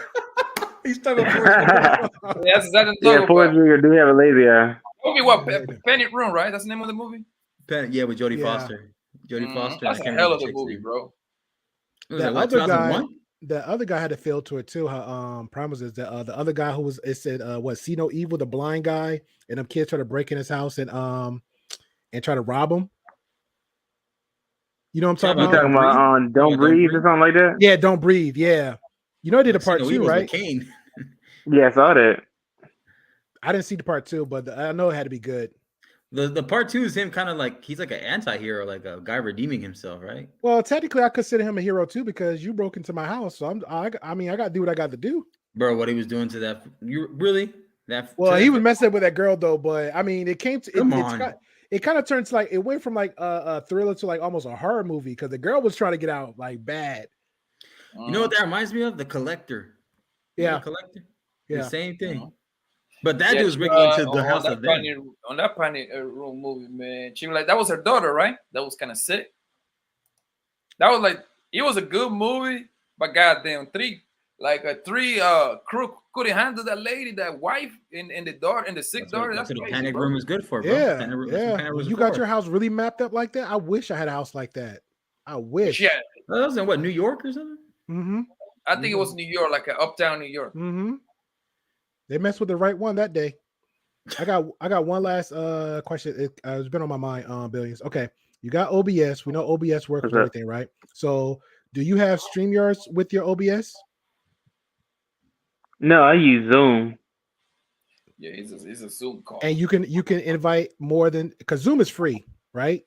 Speaker 4: He's talking about Forrest Whitaker.
Speaker 1: That's exactly
Speaker 7: yeah, Forrest Whitaker do have a lazy eye.
Speaker 1: Movie what? Panic Room, right? That's the name of the movie.
Speaker 4: Yeah, with Jodie Foster. Jodie Foster.
Speaker 1: That's a hell of a movie, bro.
Speaker 5: The other guy had a feel to it too. How Primus is the other guy who was see no evil, the blind guy, and them kids try to break in his house and try to rob him. You know what I'm talking about?
Speaker 7: You talking about Don't Breathe or something like that?
Speaker 5: Yeah, Don't Breathe. Yeah, you know I did a part 2, right?
Speaker 7: Yeah, I saw that.
Speaker 5: I didn't see the part 2, but I know it had to be good.
Speaker 4: The part 2 is him kind of like he's like an anti-hero, like a guy redeeming himself, right?
Speaker 5: Well, technically, I consider him a hero too because you broke into my house. So I mean, I got to do what I got to do.
Speaker 4: Bro, what he was doing to that? You really that?
Speaker 5: Well, he was messing with that girl though, but I mean, it came to
Speaker 4: Come on.
Speaker 5: It kind of turns like it went from like a thriller to like almost a horror movie because the girl was trying to get out like bad.
Speaker 4: You know what that reminds me of? The Collector.
Speaker 5: Yeah,
Speaker 4: the Collector.
Speaker 5: Yeah,
Speaker 4: the same thing. But that dude was breaking into the house of them.
Speaker 1: On that Panic Room movie, man, she was like, that was her daughter, right? That was kind of sick. That was like, it was a good movie, but goddamn, three crew couldn't handle that lady, that wife, and the daughter, and the sick daughter.
Speaker 4: That's what a Panic Room is good for, bro.
Speaker 5: Yeah. You got your house really mapped up like that? I wish I had a house like that. I wish.
Speaker 1: Yeah.
Speaker 4: That was in what, New York or something?
Speaker 5: Mm-hmm.
Speaker 1: I think it was New York, like uptown New York.
Speaker 5: Mm-hmm. They messed with the right one that day. I got one last question. It's been on my mind, Billions. Okay, you got OBS. We know OBS works with everything, right? So, do you have StreamYards with your OBS?
Speaker 7: No, I use Zoom.
Speaker 1: Yeah, it's a Zoom call.
Speaker 5: And you can invite more than because Zoom is free, right?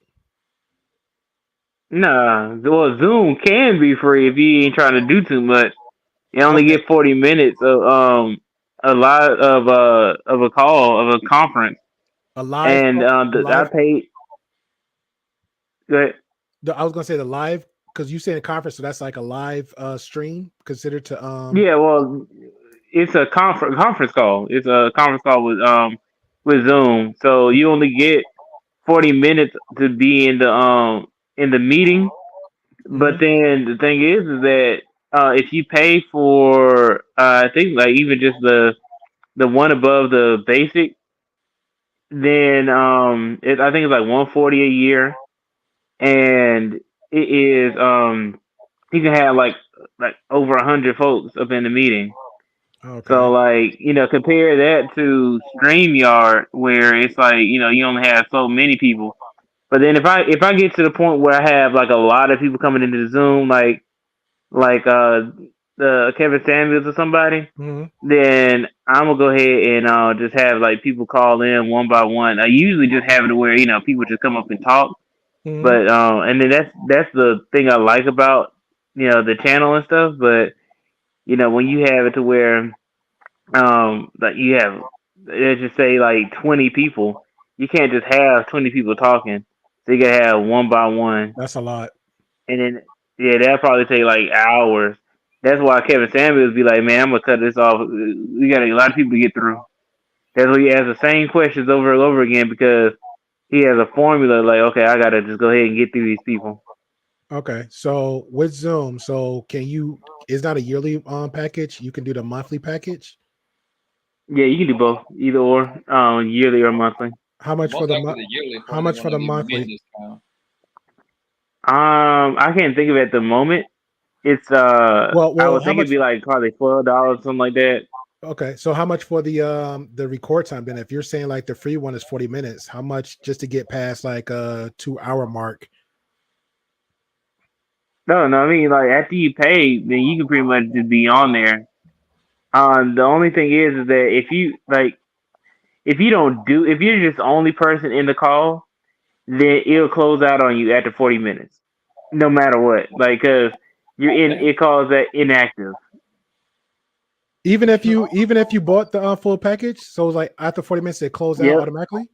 Speaker 7: Nah, well, Zoom can be free if you ain't trying to do too much. You only get 40 minutes of a lot of a call of a conference.
Speaker 5: A live
Speaker 7: and I paid. Go ahead.
Speaker 5: I was gonna say the live because you said a conference, so that's like a live stream considered to
Speaker 7: Yeah, well, it's a conference call. It's a conference call with Zoom. So you only get 40 minutes to be in the meeting. But then the thing is that if you pay for I think like even just the one above the basic, then I think it's like 140 a year, and it is you can have like over 100 folks up in the meeting.
Speaker 5: Okay.
Speaker 7: So like compare that to StreamYard where it's like you only have so many people. But then if I get to the point where I have like a lot of people coming into the Zoom, like the Kevin Samuels or somebody, then I'm gonna go ahead and just have like people call in one by one. I usually just have it where people just come up and talk. But and then that's the thing I like about the channel and stuff. But when you have it to where like you have, let's just say like 20 people, you can't just have 20 people talking. So you gotta have one by one.
Speaker 5: That's a lot.
Speaker 7: And then that'll probably take like hours. That's why Kevin Samuels be like, man, I'm gonna cut this off. We got a lot of people to get through. That's why he asks the same questions over and over again because he has a formula. Like, okay, I gotta just go ahead and get through these people.
Speaker 5: Okay, so with Zoom, is that a yearly package? You can do the monthly package.
Speaker 7: Yeah, you can do both, either or, yearly or monthly.
Speaker 5: How much for the monthly? How much for the monthly?
Speaker 7: I can't think of it at the moment. It's I would think it'd be like probably $12, something like that.
Speaker 5: Okay, so how much for the record time then? If you're saying like the free one is 40 minutes, how much just to get past like a 2-hour mark?
Speaker 7: No, I mean like after you pay, then you can pretty much just be on there. The only thing is that if you're just the only person in the call, then it'll close out on you after 40 minutes, no matter what. Like, cause it calls that inactive.
Speaker 5: Even if you bought the full package, so like after 40 minutes it closed out automatically.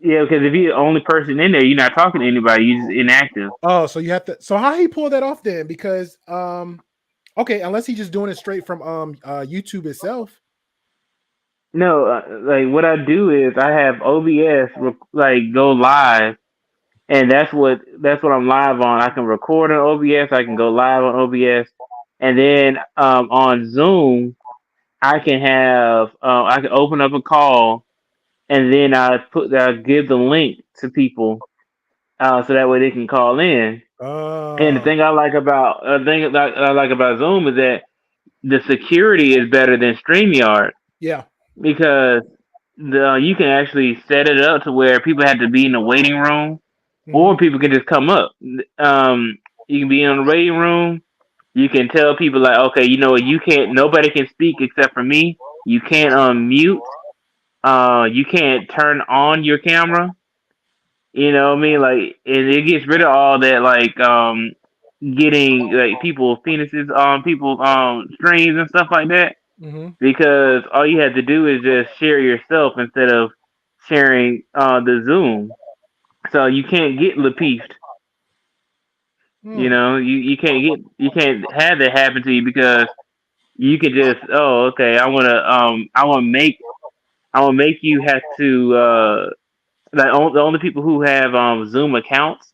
Speaker 7: Yeah, because if you're the only person in there, you're not talking to anybody. You're just inactive.
Speaker 5: Oh, so you have to. So how he pull that off then? Because okay, unless he's just doing it straight from YouTube itself.
Speaker 7: No, like what I do is I have OBS like go live, and that's what I'm live on. I can record on OBS, I can go live on OBS, and then on Zoom, I can have I can open up a call, and then I give the link to people, so that way they can call in. And the thing I like about Zoom is that the security is better than StreamYard.
Speaker 5: Yeah.
Speaker 7: Because you can actually set it up to where people have to be in the waiting room, or people can just come up. You can be in the waiting room. You can tell people like, okay, you can't. Nobody can speak except for me. You can't unmute. you can't turn on your camera. You know what I mean? Like, and it gets rid of all that, like, getting like people's penises on people's screens and stuff like that.
Speaker 5: Mm-hmm.
Speaker 7: Because all you have to do is just share yourself instead of sharing the Zoom. So you can't get lepeefed. You know, you can't have that happen to you because you can just, oh, okay, I wanna make you have to the only people who have Zoom accounts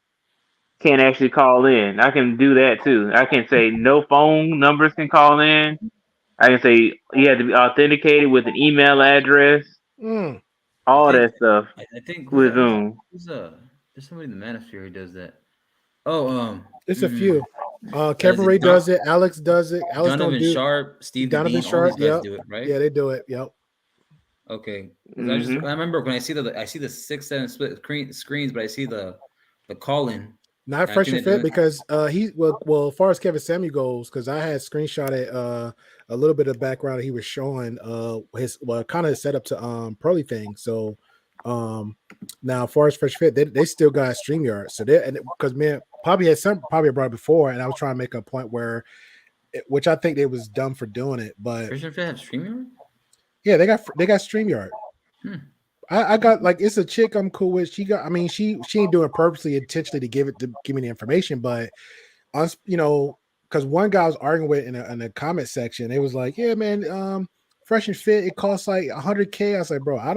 Speaker 7: can actually call in. I can do that too. I can say no phone numbers can call in. I can say you have to be authenticated with an email address,
Speaker 5: Mm.
Speaker 7: all that stuff
Speaker 8: I think who's
Speaker 7: with
Speaker 8: that?
Speaker 7: Zoom.
Speaker 8: There's somebody in the Manosphere who does that. Oh,
Speaker 5: It's a few.
Speaker 8: does
Speaker 5: Kevin
Speaker 8: it
Speaker 5: Ray
Speaker 8: Don-
Speaker 5: does it. Alex does it. Alex don't
Speaker 8: Donovan
Speaker 5: do.
Speaker 8: Sharp, Steve
Speaker 5: Donovan
Speaker 8: Devine, all these
Speaker 5: Sharp.
Speaker 8: guys
Speaker 5: Yep.
Speaker 8: do it, right?
Speaker 5: Yeah, they do it. Yep.
Speaker 8: Okay, because
Speaker 7: Mm-hmm.
Speaker 8: I remember when I see the 6-7 split screens, but I see the call in.
Speaker 5: Not fresh and fit because he well as far as Kevin Samuel goes, because I had screenshotted a little bit of background he was showing his kind of set up to Pearly thing. So now as far as fresh fit, they still got StreamYard. So they and because man probably brought it before, and I was trying to make a point where which I think they was dumb for doing it, but
Speaker 8: Fresh and Fit have StreamYard?
Speaker 5: yeah, they got StreamYard. I got like it's a chick I'm cool with. She ain't doing it purposely intentionally to give me the information, but us, because one guy I was arguing with in the comment section, it was like, yeah, man, fresh and fit, it costs like $100K. I was like, bro, I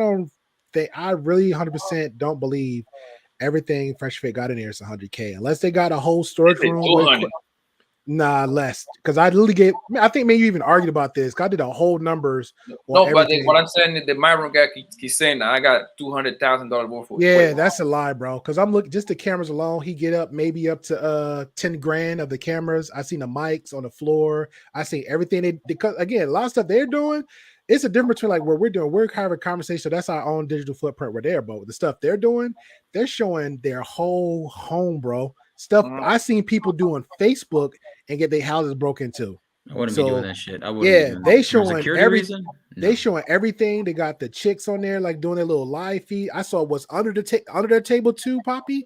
Speaker 5: really 100% don't believe everything fresh fit got in there is $100K unless they got a whole storage room with. Nah, less because I literally I think maybe you even argued about this. I did a whole numbers.
Speaker 1: No, but what I'm saying is the Myron guy keeps saying that I got $200,000 more for.
Speaker 5: Yeah, that's a lie, bro. Because I'm looking just the cameras alone. He get up maybe up to 10 grand of the cameras. I seen the mics on the floor. I see everything because again, a lot of stuff they're doing. It's a difference between like what we're doing. We're having a conversation. So that's our own digital footprint. We're there, but the stuff they're doing, they're showing their whole home, bro. Stuff I seen people doing Facebook and get their houses broken into.
Speaker 8: I wouldn't be doing that shit. I wouldn't.
Speaker 5: Yeah, they showing
Speaker 8: everything.
Speaker 5: They showing everything. They got the chicks on there, like doing their little live feed. I saw what's under their table too, Poppy.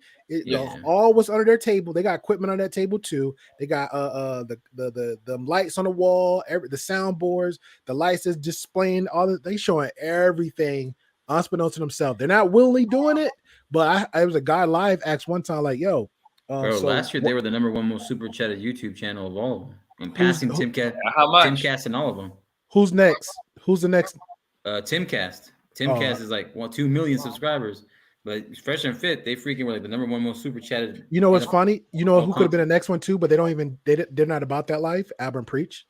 Speaker 5: All what's under their table. They got equipment on that table too. They got the lights on the wall, the soundboards, the lights is displaying all the. They showing everything unbeknownst to themselves. They're not willingly doing it, but I was a guy live asked one time like, "Yo,
Speaker 8: bro, last year they were the #1 most super chatted YouTube channel of all of them, and passing Timcast and all of them.
Speaker 5: Who's next? Who's the next?
Speaker 8: Timcast. Timcast is like 2 million subscribers, but Fresh and Fit, they freaking were like the #1 most super chatted.
Speaker 5: You know what's funny? You know who could have been the next one too, but they're not about that life. Albert Preach.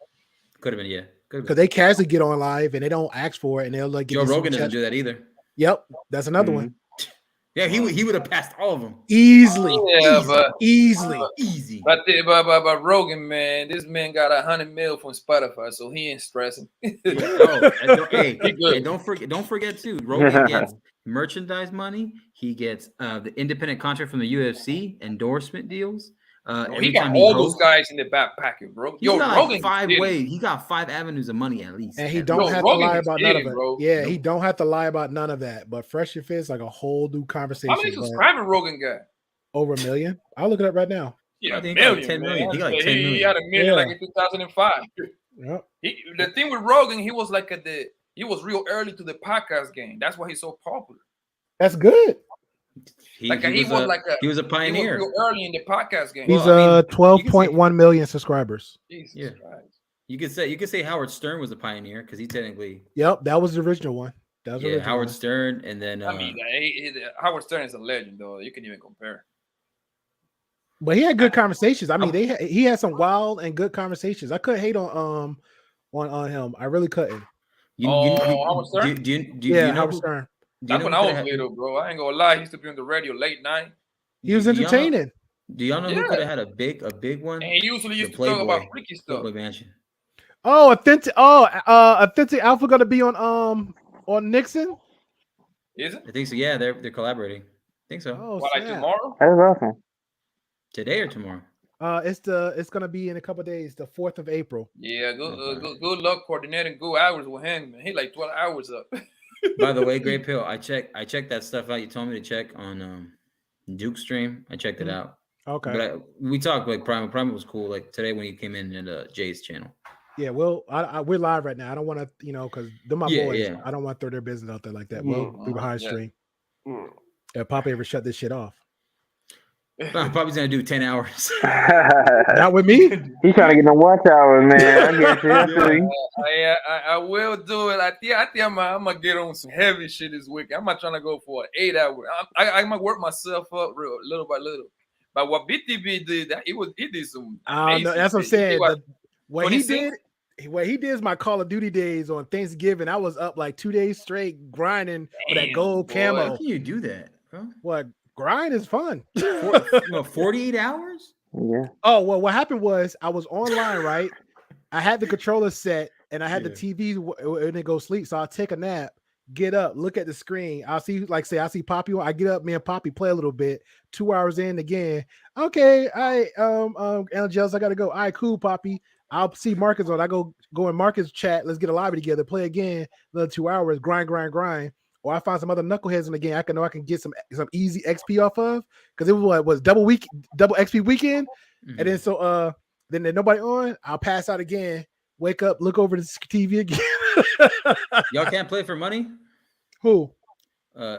Speaker 8: Could have been, yeah.
Speaker 5: Because they casually get on live and they don't ask for it, and they'll like.
Speaker 8: Joe Rogan doesn't do that either.
Speaker 5: Yep, that's another one.
Speaker 8: Yeah, he would have passed all of them
Speaker 5: easily.
Speaker 1: Yeah,
Speaker 5: easily.
Speaker 1: But Rogan, man, this man got $100 million from Spotify, so he ain't stressing.
Speaker 8: Don't forget too. Rogan gets merchandise money. He gets the independent contract from the UFC, endorsement deals.
Speaker 1: He got all those guys in the back pocket, bro.
Speaker 8: Yo, Rogan he got 5 avenues of money at least.
Speaker 5: And he don't have to lie about none of it. Bro. Yeah, he don't have to lie about none of that. But Fresh and Fit is like a whole new conversation.
Speaker 1: How many subscribers Rogan got?
Speaker 5: Over 1 million. I'll look it up right now.
Speaker 1: Yeah, I think he got 10 million. He got 10 million. He had 1 million like in 2005.
Speaker 5: Yep.
Speaker 1: The thing with Rogan, he was like he was real early to the podcast game. That's why he's so popular.
Speaker 5: That's good.
Speaker 8: He was a pioneer.
Speaker 1: He was real early in the podcast game.
Speaker 5: He's 12.1 million subscribers.
Speaker 1: Jesus Christ.
Speaker 8: You could say Howard Stern was a pioneer because he technically.
Speaker 5: Yep, that was the original one.
Speaker 8: Howard Stern, and then
Speaker 1: Howard Stern is a legend, though. You can even compare.
Speaker 5: But he had good conversations. I mean, he had some wild and good conversations. I couldn't hate on him. I really couldn't.
Speaker 1: Howard Stern?
Speaker 8: Do you know
Speaker 5: Howard Stern?
Speaker 1: That's when I was little, bro. I ain't gonna lie. He used to be on the radio late night.
Speaker 5: He was entertaining.
Speaker 8: Do y'all know who could have had a big one?
Speaker 1: And he usually used to talk about freaky stuff.
Speaker 5: Authentic Alpha gonna be on Nixon.
Speaker 1: Is it?
Speaker 8: I think so. Yeah, they're collaborating. I think so.
Speaker 5: Oh,
Speaker 1: like tomorrow?
Speaker 7: That's awesome.
Speaker 8: Today or tomorrow?
Speaker 5: It's gonna be in a couple of days, the 4th of April.
Speaker 1: Yeah, good luck coordinating good hours with him, man. He like 12 hours up.
Speaker 4: By the way, Great Pill, I checked that stuff out. You told me to check on Duke stream. I checked it out.
Speaker 5: Okay.
Speaker 4: But we talked like Prime was cool. Like today when he came in at Jay's channel.
Speaker 5: Yeah, well, we're live right now. I don't want to, because they're my boys. Yeah. I don't want to throw their business out there like that. We'll be behind stream. If Papa ever shut this shit off.
Speaker 4: Papa's gonna do 10 hours.
Speaker 5: Not with me.
Speaker 7: He's trying to get the watch hours, man. I guess
Speaker 1: I will do it. I think I'm gonna get on some heavy shit this week. I'm not trying to go for an 8 hour. I'm gonna work myself up little by little. But what BTB did, he did some.
Speaker 5: No, that's what I'm saying. What he did is my Call of Duty days on Thanksgiving. I was up like 2 days straight grinding for that gold camo.
Speaker 4: How can you do that? Huh?
Speaker 5: What? Grind is fun.
Speaker 4: 48 hours?
Speaker 7: Yeah.
Speaker 5: Oh, well, what happened was I was online, right? I had the controller set and I had the TV and it go sleep. So I'll take a nap, get up, look at the screen. I'll see, I see Poppy. I get up, me and Poppy play a little bit. 2 hours in again. Okay, Angels, I gotta go. All right, cool, Poppy. I'll see Marcus on. I go in Marcus chat. Let's get a lobby together, play again. Another 2 hours, grind. Or I find some other knuckleheads in the game. I can get some easy XP off of because it was double XP weekend, and then then there's nobody on. I'll pass out again, wake up, look over the TV again.
Speaker 4: Y'all can't play for money?
Speaker 5: Who?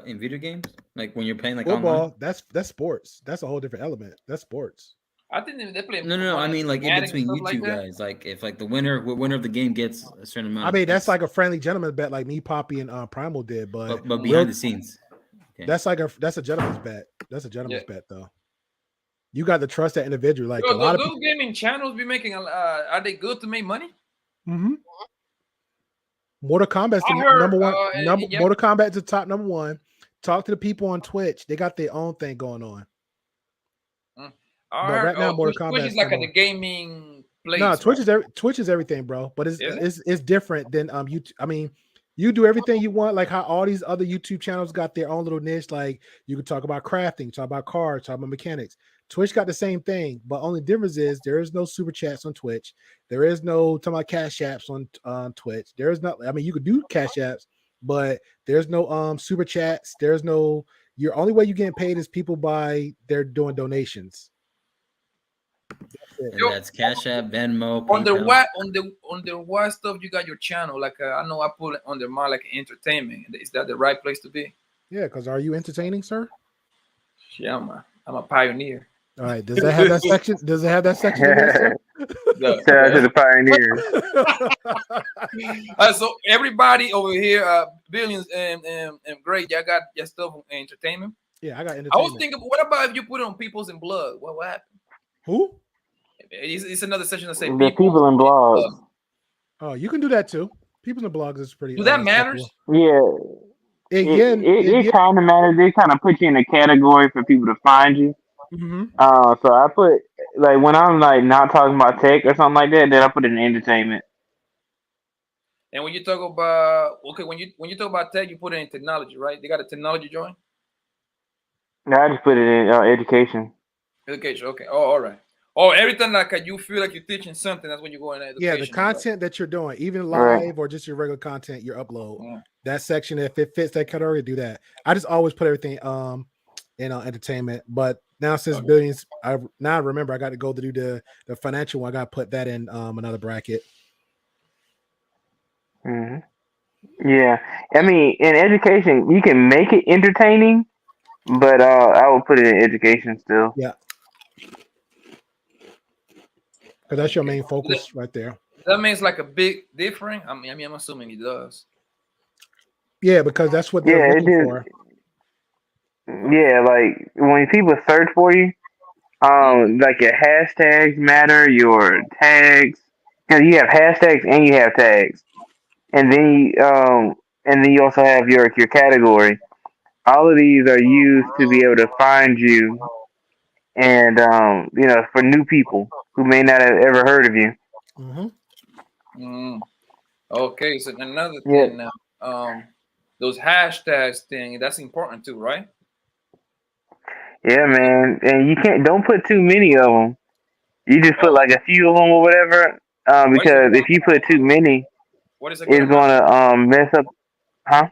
Speaker 4: In video games, like when you're playing like
Speaker 5: football.
Speaker 4: Online?
Speaker 5: That's sports. That's a whole different element. That's sports.
Speaker 1: I think they play.
Speaker 4: No. I mean, like in between you two guys, like if like the winner of the game gets a certain amount.
Speaker 5: I mean, that's like a friendly gentleman's bet, like me, Poppy, and Primal did. But
Speaker 4: behind the scenes,
Speaker 5: okay. That's a gentleman's bet. That's a gentleman's bet, though. You got to trust that individual. Like a lot of
Speaker 1: those gaming channels be making. Are they good to make money?
Speaker 5: Mm-hmm. Mortal Kombat's the number one. Mortal Kombat's the top number one. Talk to the people on Twitch. They got their own thing going on. But right now, Mortal Kombat.
Speaker 1: Twitch is like the gaming place.
Speaker 5: No, Twitch is everything, bro. But it's different than YouTube. I mean, you do everything you want, like how all these other YouTube channels got their own little niche. Like you can talk about crafting, talk about cars, talk about mechanics. Twitch got the same thing, but only difference is there is no super chats on Twitch. There is no talking about cash apps on Twitch. There is not. I mean, you could do cash apps, but there's no super chats. There's no. Your only way you getting paid is people they're doing donations.
Speaker 4: And that's Cash App, Venmo,
Speaker 1: on the what stuff you got your channel. Like I know I put it under my like entertainment. Is that the right place to be?
Speaker 5: Yeah, because are you entertaining, sir?
Speaker 1: Yeah, I'm a pioneer.
Speaker 5: All right. Does that have that section? Does it have that section?
Speaker 7: Shout out to the pioneers.
Speaker 1: So everybody over here, Billions and Great, y'all got your stuff on entertainment.
Speaker 5: Yeah, I got entertainment.
Speaker 1: I was thinking, what about if you put it on Peoples in Blood? What happened?
Speaker 5: Who?
Speaker 1: It's another section that say
Speaker 7: people in blogs.
Speaker 5: Oh, you can do that too. People in blogs is pretty.
Speaker 1: Do that matters?
Speaker 7: Yeah. It kind of matters. They kind of put you in a category for people to find you.
Speaker 5: Mm-hmm.
Speaker 7: So I put like when I'm like not talking about tech or something like that, then I put it in entertainment.
Speaker 1: And when you talk about when you talk about tech, you put it in technology, right? They got a technology joint.
Speaker 7: No, I just put it in education.
Speaker 1: Education, okay. Oh, all right. Oh, everything like you feel like you're teaching something. That's when you go in education.
Speaker 5: Yeah, the content that you're doing, even live or just your regular content, your upload. That section, if it fits that category, do that. I just always put everything in entertainment, but now since Billions, I remember I got to go to do the financial one. I got to put that in another bracket.
Speaker 7: Mm-hmm. Yeah, I mean, in education, you can make it entertaining, but I would put it in education still.
Speaker 5: Yeah. Because that's your main focus right there.
Speaker 1: That means like a big difference. I mean, I'm assuming it does.
Speaker 5: Yeah, because that's what they're looking for.
Speaker 7: Yeah, like when people search for you, like your hashtags matter, your tags. Because you have hashtags and you have tags, and then you also have your category. All of these are used to be able to find you, and for new people who may not have ever heard of you.
Speaker 5: Mm-hmm.
Speaker 1: Okay, so another thing now, those hashtags thing, that's important too, right?
Speaker 7: Yeah, man, and don't put too many of them. You just put like a few of them or whatever, because if you put too many, it's gonna mess up. Huh?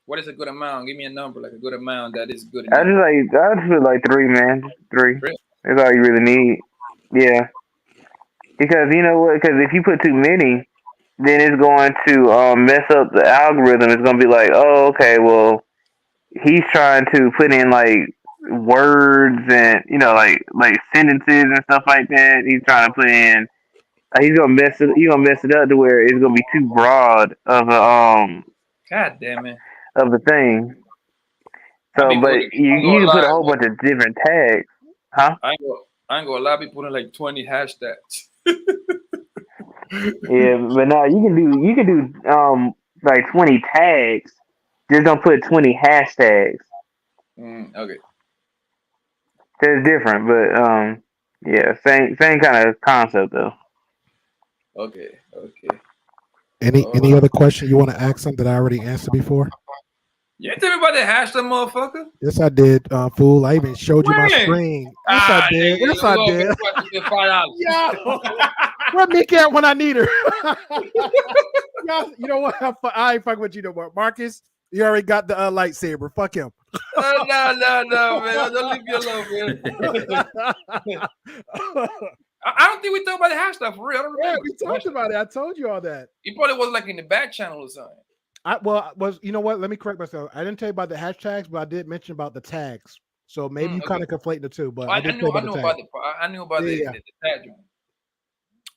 Speaker 1: What is a good amount? Give me a number, like a good amount that is good
Speaker 7: I
Speaker 1: enough.
Speaker 7: just put like 3, man. Just 3.
Speaker 1: Really?
Speaker 7: That's all you really need. Yeah, because you know what? Because if you put too many, then it's going to mess up the algorithm. It's going to be like, oh, okay, well, he's trying to put in like words and like sentences and stuff like that. He's trying to put in. He's gonna mess it. He's gonna mess it up to where it's gonna be too broad
Speaker 1: God damn it!
Speaker 7: of the thing.
Speaker 1: I
Speaker 7: So,
Speaker 1: be
Speaker 7: but
Speaker 1: putting. I ain't
Speaker 7: you
Speaker 1: gonna
Speaker 7: can put a
Speaker 1: lie.
Speaker 7: whole bunch of different tags, huh?
Speaker 1: I ain't gonna lie. I be putting like 20 hashtags.
Speaker 7: Yeah, but no, you can do like 20 tags. Just don't put 20 hashtags.
Speaker 1: Okay.
Speaker 7: That's different, but yeah, same kind of concept though.
Speaker 1: Okay.
Speaker 5: Any other question you want to ask them that I already answered before?
Speaker 1: You ain't tell me about the hashtag, motherfucker.
Speaker 5: Yes, I did, fool. I even showed you my
Speaker 1: When?
Speaker 5: screen. Yes, I did.
Speaker 1: Nigga,
Speaker 5: Yes, I
Speaker 1: Lord,
Speaker 5: did.
Speaker 1: $5.
Speaker 5: Yo, where Mickey at when I need her? Yo, you know what? I ain't fucking with you no more, Marcus. You already got the lightsaber. Fuck him.
Speaker 1: No, man. Don't leave me alone, man. I don't think we talked about the hashtag for real. I don't
Speaker 5: Yeah,
Speaker 1: remember.
Speaker 5: we talked about it. I told you all that.
Speaker 1: He probably was like in the back channel or something.
Speaker 5: You know what? Let me correct myself. I didn't tell you about the hashtags, but I did mention about the tags. So maybe you kind of conflate the two. But I
Speaker 1: knew about the tag.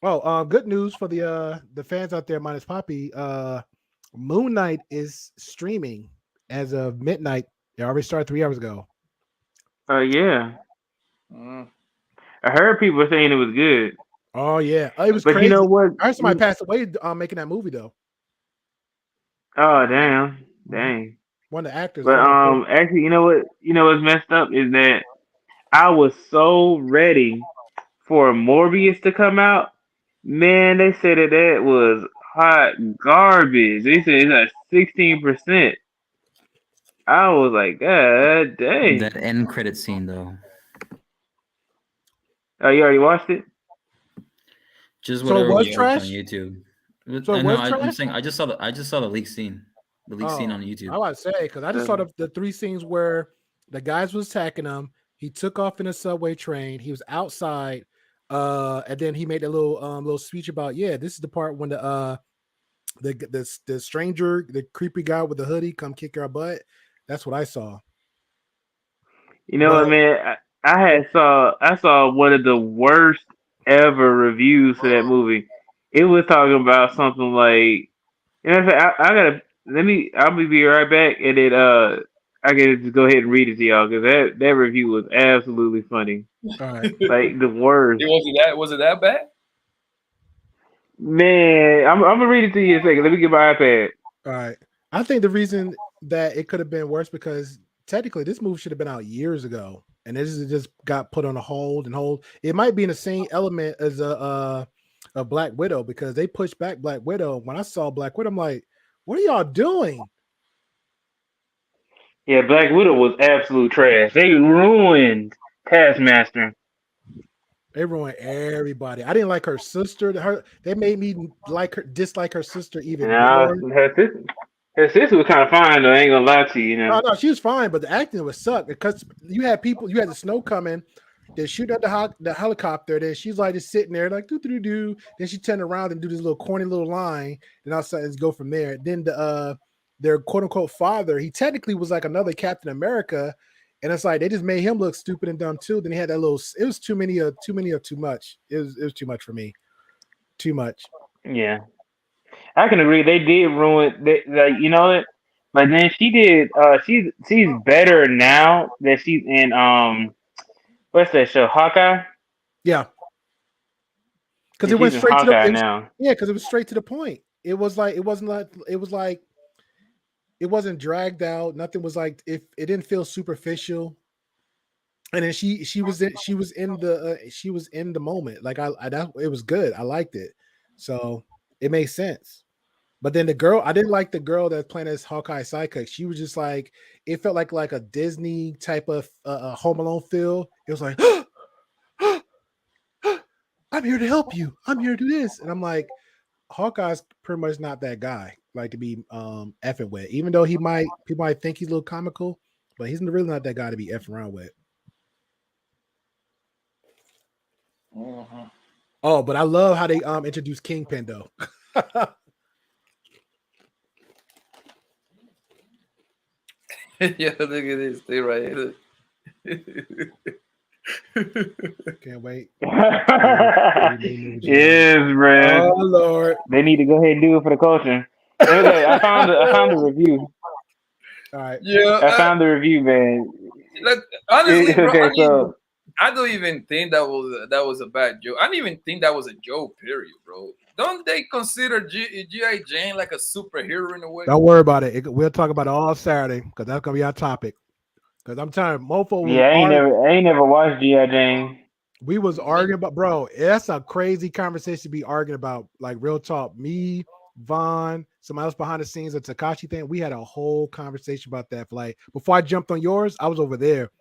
Speaker 5: Oh, good news for the fans out there, minus Poppy. Moon Knight is streaming as of midnight. It already started 3 hours ago.
Speaker 7: Yeah. I heard people saying it was good.
Speaker 5: Oh yeah, it was
Speaker 7: but
Speaker 5: crazy.
Speaker 7: You know what?
Speaker 5: I heard somebody passed away making that movie though.
Speaker 7: Oh dang.
Speaker 5: One of the actors.
Speaker 7: But actually, you know what? You know what's messed up is that I was so ready for Morbius to come out. Man, they said that was hot garbage. They said it's at 16%. I was like, God dang.
Speaker 8: That end credit scene though.
Speaker 7: Oh, you already watched it?
Speaker 8: Just whatever
Speaker 5: so it was
Speaker 8: we
Speaker 5: trash
Speaker 8: on YouTube.
Speaker 5: So
Speaker 8: no,
Speaker 5: trash?
Speaker 8: I'm saying I just saw the leak scene. The leak scene on YouTube.
Speaker 5: I would say because I just saw the 3 scenes where the guys was attacking him. He took off in a subway train. He was outside, and then he made a little speech about this is the part when the stranger, the creepy guy with the hoodie, come kick our butt. That's what I saw.
Speaker 7: You know what, man? I saw one of the worst ever reviews for that movie. It was talking about something like, I'll be right back, and then I can just go ahead and read it to y'all because that review was absolutely funny.
Speaker 5: All right.
Speaker 7: Like the worst.
Speaker 1: Was it that bad?
Speaker 7: Man, I'm gonna read it to you in a second. Let me get my iPad.
Speaker 5: All right. I think the reason that it could have been worse because technically this movie should have been out years ago, and this just got put on a hold. It might be in the same element as a Black Widow because they pushed back Black Widow. When I saw Black Widow, I'm like, what are y'all doing?
Speaker 7: Yeah, Black Widow was absolute trash. They ruined Taskmaster.
Speaker 5: They ruined everybody. I didn't like her sister. They made me dislike her sister even more.
Speaker 7: Her sister was kind of fine though. I ain't gonna lie to you.
Speaker 5: No, she was fine, but the acting was suck because you had the snow coming. They shoot at the helicopter. Then she's like just sitting there like do. Then she turned around and do this little corny little line. Then all of a sudden go from there. Then their quote unquote father, he technically was like another Captain America, and it's like they just made him look stupid and dumb too. Then he had that little. It was too many of too much. It was too much for me. Too much.
Speaker 7: Yeah, I can agree. They did ruin. You know it. But then she did. She's better now that she's in what's that show? Hawkeye.
Speaker 5: Yeah. Because
Speaker 7: it went straight
Speaker 5: to the
Speaker 7: now.
Speaker 5: Yeah, because it was straight to the point. It was like it wasn't dragged out. Nothing was like it didn't feel superficial. And then she was in the moment. Like it was good. I liked it. So it made sense. But then I didn't like the girl that's playing as Hawkeye sidekick. She was just like, it felt like a Disney type of Home Alone feel. It was like, I'm here to help you. I'm here to do this. And I'm like, Hawkeye's pretty much not that guy. like to be effing with. Even though people might think he's a little comical, but he's really not that guy to be effing around with. Oh, but I love how they introduced Kingpin though.
Speaker 1: Yeah, look at this thing right here.
Speaker 5: Can't wait.
Speaker 7: Yes, bro.
Speaker 5: Oh Lord,
Speaker 7: they need to go ahead and do it for the culture. Okay, I found the review.
Speaker 5: All right.
Speaker 1: Yeah,
Speaker 7: I found the review, man.
Speaker 1: Look, honestly, bro,
Speaker 7: Okay, so
Speaker 1: I don't even think that was a bad joke. I don't even think that was a joke. Period, bro. Don't they consider G.I. Jane like a superhero in a way?
Speaker 5: Don't worry about it. We'll talk about it all Saturday because that's gonna be our topic. Because I'm telling you, Mofo was
Speaker 7: yeah, I ain't never watched G.I. Jane.
Speaker 5: We was arguing about, bro. That's a crazy conversation to be arguing about. Like real talk. Me, Vaughn, somebody else behind the scenes, a Takashi thing. We had a whole conversation about that. For like before I jumped on yours, I was over there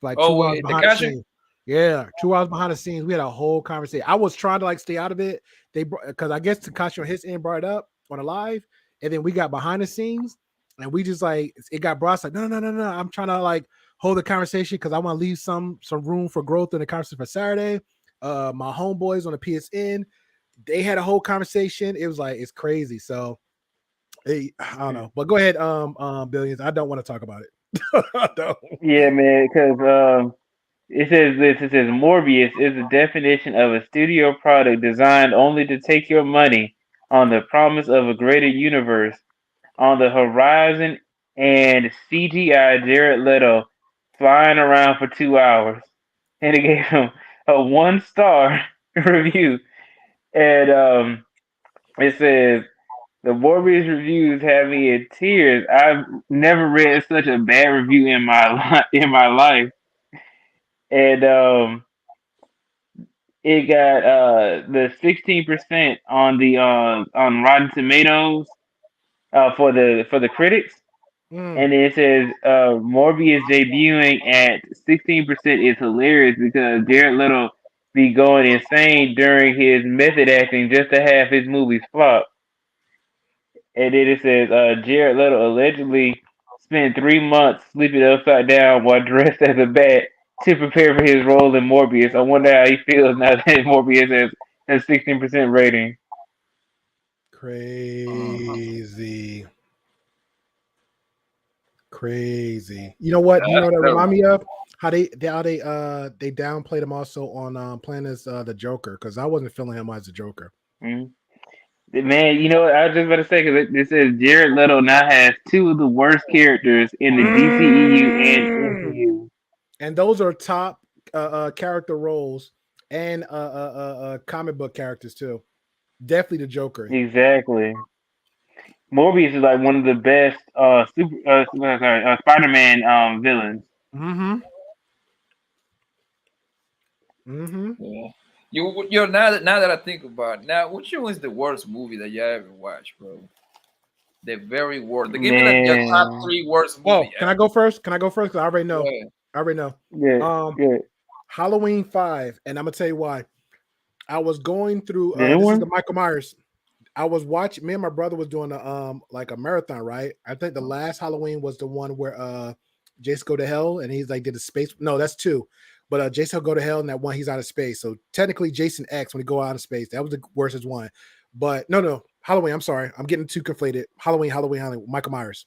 Speaker 5: for like 2 hours behind the scenes. Yeah, 2 hours behind the scenes. We had a whole conversation. I was trying to like stay out of it. Because I guess Takashi on his end brought it up on a live, and then we got behind the scenes, and we just like it got brought. It's like no. I'm trying to like hold the conversation because I want to leave some room for growth in the conversation for Saturday. My homeboys on the PSN, they had a whole conversation. It was like it's crazy. So I don't know, but go ahead, Billions. I don't want to talk about it. I don't.
Speaker 7: Yeah, man, because it says this. It says Morbius is the definition of a studio product designed only to take your money on the promise of a greater universe on the horizon, and CGI Jared Leto flying around for 2 hours, and it gave him a 1-star review. And it says the Morbius reviews have me in tears. I've never read such a bad review in my life, and it got the 16% on the on Rotten Tomatoes for the critics. And it says Morbius debuting at 16% is hilarious because Jared Leto be going insane during his method acting just to have his movies flop. And then it says Jared Leto allegedly spent 3 months sleeping upside down while dressed as a bat to prepare for his role in Morbius. I wonder how he feels now that Morbius has a 16% rating.
Speaker 5: Crazy. You know what? You know what that remind me of? How they downplayed him also on playing as the Joker, because I wasn't feeling him as a Joker.
Speaker 7: Mm-hmm. Man, you know what I was just about to say, because it says Jared Leto now has 2 of the worst characters in the DCEU and MCU.
Speaker 5: And those are top character roles and comic book characters too. Definitely the Joker.
Speaker 7: Exactly. Morbius is like one of the best Spider-Man villains.
Speaker 1: Yeah. You now that I think about it, now, which one is the worst movie that you ever watched, bro? The very worst. Give me your top 3 worst movie.
Speaker 5: Oh, can I go first? Can I go first? Because I already know.
Speaker 1: Yeah.
Speaker 5: I already know.
Speaker 7: Yeah.
Speaker 5: Halloween 5, and I'm gonna tell you why. I was going through this is the Michael Myers. I was watching. Me and my brother was doing like a marathon, right? I think the last Halloween was the one where Jason Go to Hell, and he's like did a space. No, that's 2. But Jason Go to Hell, and that one he's out of space. So technically, Jason X when he go out of space, that was the worst one. But no, Halloween. I'm sorry, I'm getting too conflated. Halloween. Michael Myers.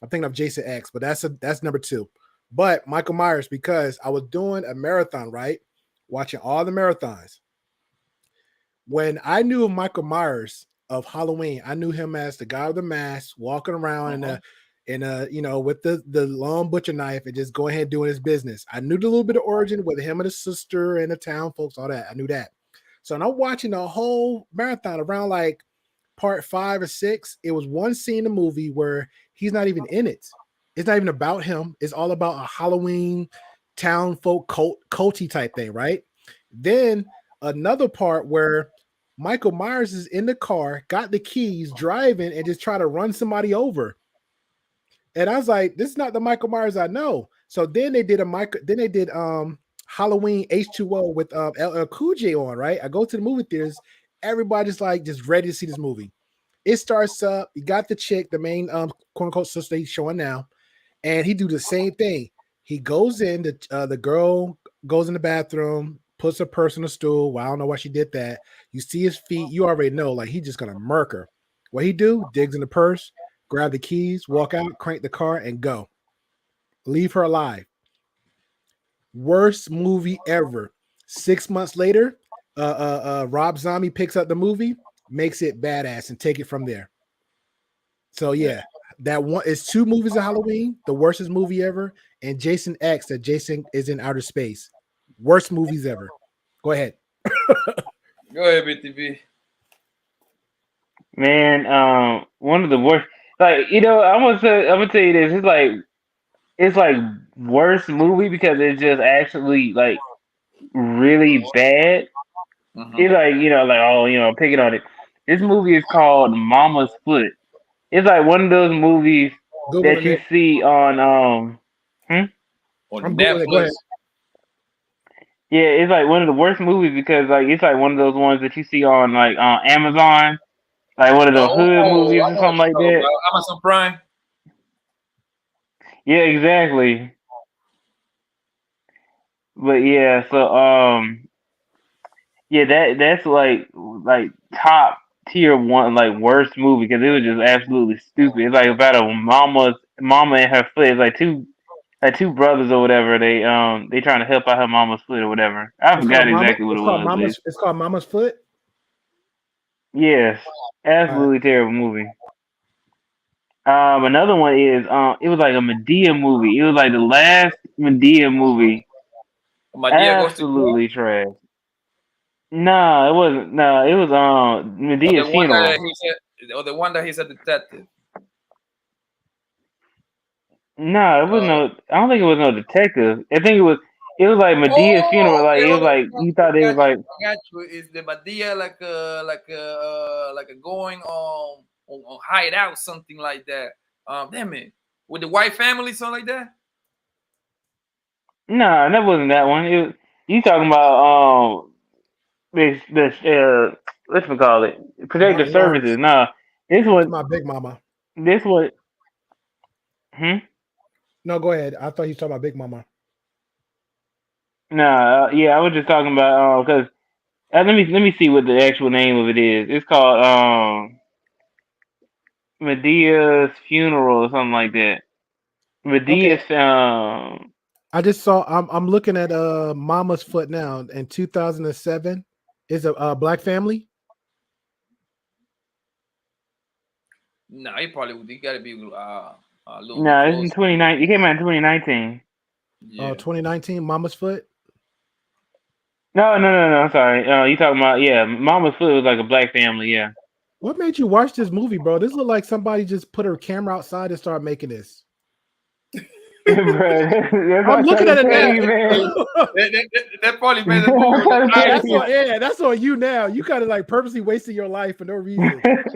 Speaker 5: I'm thinking of Jason X, but that's number 2. But Michael Myers, because I was doing a marathon, right? Watching all the marathons. When I knew of Michael Myers of Halloween, I knew him as the guy with the mask, walking around in a with the long butcher knife and just go ahead doing his business. I knew the little bit of origin with him and his sister and the town folks, all that. I knew that. So I'm watching the whole marathon around like part 5 or 6. It was one scene in the movie where he's not even in it. It's not even about him. It's all about a Halloween town folk culty type thing, right? Then another part where Michael Myers is in the car, got the keys, driving, and just try to run somebody over. And I was like, this is not the Michael Myers I know. So then they did Halloween H2O with LL Cool J on, right? I go to the movie theaters, everybody's like just ready to see this movie. It starts up. You got the chick, the main quote unquote sister he's showing now, and he do the same thing. He goes in. The girl goes in the bathroom, puts her purse on the stool. Well, I don't know why she did that. You see his feet. You already know, like he's just gonna murk her. What he do? Digs in the purse, grab the keys, walk out, crank the car, and go. Leave her alive. Worst movie ever. 6 months later, Rob Zombie picks up the movie, makes it badass, and take it from there. So yeah, that one is 2 movies of Halloween, the worstest movie ever, and Jason X, that Jason is in outer space. Worst movies ever. Go ahead.
Speaker 1: Go ahead, BTV.
Speaker 7: Man, one of the worst. Like I'm gonna tell you this. It's like worst movie because it's just actually like really bad. It's like picking on it. This movie is called Mama's Foot. It's like one of those movies that you see on
Speaker 1: on
Speaker 5: Netflix. Go ahead.
Speaker 7: Yeah, it's like one of the worst movies because like it's like one of those ones that you see on like on Amazon, like one of the hood movies or something like that.
Speaker 1: Amazon Prime.
Speaker 7: Yeah, exactly. But yeah, so yeah, that's like top tier one, like worst movie because it was just absolutely stupid. It's like about a mama and her foot. It's like two brothers or whatever. They trying to help out her mama's foot or whatever. I forgot exactly what it was.
Speaker 5: It's called Mama's Foot.
Speaker 7: Yes, absolutely terrible movie. Another one is it was like a Medea movie. It was like the last Medea movie. Absolutely trash. No, it wasn't. No, it was Medea's funeral.
Speaker 1: The one that he's a detective.
Speaker 7: No, it wasn't no. I don't think it was no detective. I think it was. It was like Medea's funeral. Like it was like he thought it was like.
Speaker 1: I got you. Is the Medea like a going on hideout, something like that? Damn it, with the white family, something like that.
Speaker 7: No, that wasn't that one. It was, you talking about this what's we call it? Protective services. No, this was
Speaker 5: my big mama.
Speaker 7: This was.
Speaker 5: No, go ahead. I thought you were talking about Big Mama.
Speaker 7: No, yeah, I was just talking about because let me see what the actual name of it is. It's called Medea's funeral or something like that. Medea's
Speaker 5: I just saw. I'm looking at Mama's Foot now. In 2007, is a black family.
Speaker 1: No, he probably would. He got to be a little.
Speaker 7: No, it's in 2019. It came out in 2019.
Speaker 5: Yeah. 2019, Mama's Foot.
Speaker 7: No. I'm sorry. You talking about Mama's Foot was like a black family. Yeah.
Speaker 5: What made you watch this movie, bro? This looked like somebody just put her camera outside and started making this.
Speaker 7: I'm
Speaker 5: looking at it now.
Speaker 1: That probably made the movie.
Speaker 5: That's on you now. You kind of like purposely wasting your life for no reason.
Speaker 7: That's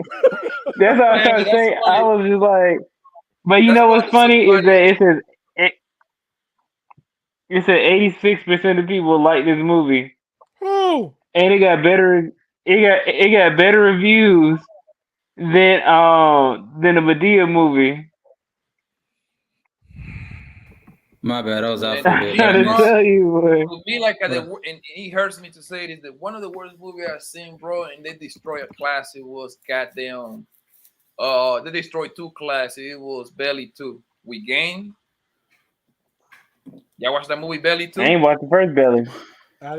Speaker 7: what I was trying to say. I was just like, but you know what's funny is that it said 86% of people like this movie.
Speaker 5: Oh,
Speaker 7: and it got better. It got better reviews than the Medea movie.
Speaker 4: My bad, I was out for a bit.
Speaker 1: To me, like, and he hurts me to say it, is that one of the worst movies I've seen, bro, and they destroy a classic was goddamn. They destroyed 2 classics. It was Belly 2. We Game. Y'all watch that movie Belly 2?
Speaker 7: I ain't watched the first Belly.
Speaker 5: I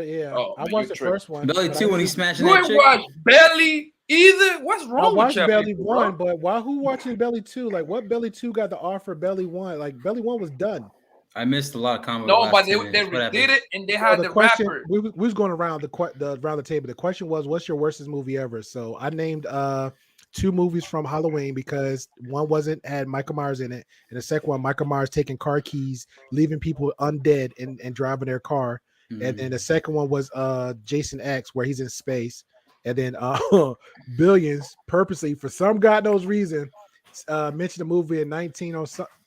Speaker 5: watched the first one.
Speaker 4: Belly 2 when he smashed
Speaker 1: that chick. You ain't watched Belly either? What's wrong with you?
Speaker 5: I watched Belly 1, but who watching Belly 2? Like, what Belly 2 got to offer Belly 1? Like, Belly 1 was done.
Speaker 4: I missed a lot of comments.
Speaker 1: No, but they did it, and they had the
Speaker 5: question,
Speaker 1: rapper.
Speaker 5: We was going around around the table. The question was, "What's your worstest movie ever?" So I named 2 movies from Halloween because one had Michael Myers in it, and the second one, Michael Myers taking car keys, leaving people undead and driving their car, and then the second one was Jason X, where he's in space, and then Billions purposely for some God knows reason mentioned a movie in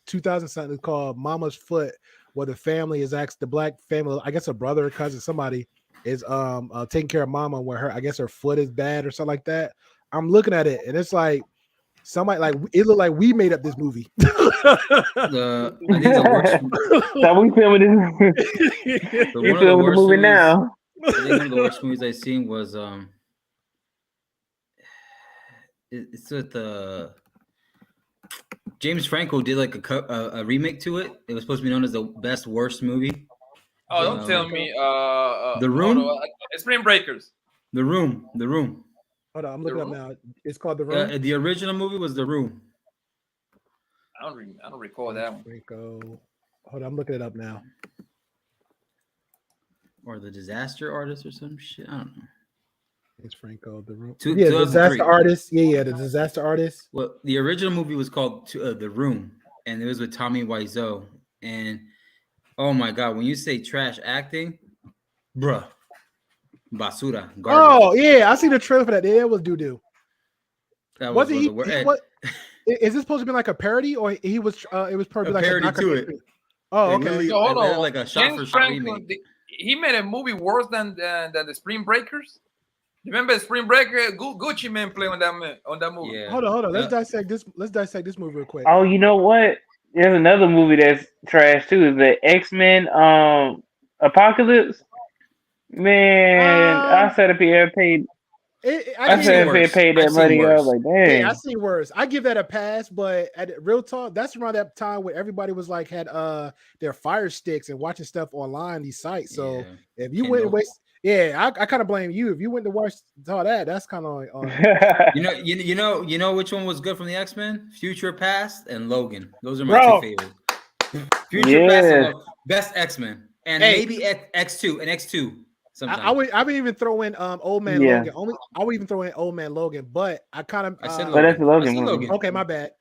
Speaker 5: 2000 something called Mama's Foot, where the family is actually the black family, I guess a brother or cousin, somebody is taking care of mama where her foot is bad or something like that. I'm looking at it, and it's like somebody like it looked like we made up this movie.
Speaker 4: I think the worst.
Speaker 7: So we filming this. We filming the movie now.
Speaker 4: I think one of the worst movies I've seen was it's with James Franco did like a remake to it. It was supposed to be known as the best worst movie.
Speaker 1: Oh, don't tell me.
Speaker 4: The Room.
Speaker 1: Spring Breakers.
Speaker 4: The Room.
Speaker 5: Hold on, I'm looking up now. It's called The Room.
Speaker 4: The original movie was The Room.
Speaker 1: I don't recall that one.
Speaker 5: Franco. Hold on, I'm looking it up now.
Speaker 4: Or The Disaster Artist or some shit. I don't know.
Speaker 5: It's Franco. The Room.
Speaker 4: Yeah,
Speaker 5: Disaster Artist. Yeah, The Disaster Artist.
Speaker 4: Well, the original movie was called The Room, and it was with Tommy Wiseau. And oh my god, when you say trash acting, bruh, basura. Garbage.
Speaker 5: Oh yeah, I see the trailer for that. Yeah, it was doo-doo.
Speaker 4: That was
Speaker 5: he is this supposed to be like a parody, or he was? It was probably like
Speaker 4: parody
Speaker 5: a
Speaker 4: to it.
Speaker 5: Oh, okay.
Speaker 1: So, hold on.
Speaker 4: Like a shot for shot remake.
Speaker 1: He made a movie worse than the Spring Breakers. Remember Spring Breaker? Gucci Mane played on that movie.
Speaker 5: Yeah. Hold on. Let's dissect this. Let's dissect this movie real quick.
Speaker 7: Oh, you know what? There's another movie that's trash too. Is the X-Men Apocalypse? Man, I said if he ever paid. I said if he paid that money, I was like, dang.
Speaker 5: Yeah, I see worse. I give that a pass, but at real talk, that's around that time where everybody was like had their Fire Sticks and watching stuff online these sites. So if you went and waste. Yeah, I kind of blame you. If you went to watch all that, that's kind of
Speaker 4: you know which one was good from the X-Men? Future Past and Logan. Those are my two favorites. Future Past and Logan. Best X-Men. And maybe X2 and X2 sometimes.
Speaker 5: I would even throw in Old Man Logan. I would even throw in Old Man Logan, but I kind of
Speaker 7: I said Logan. But that's Logan movie.
Speaker 5: Okay, my bad.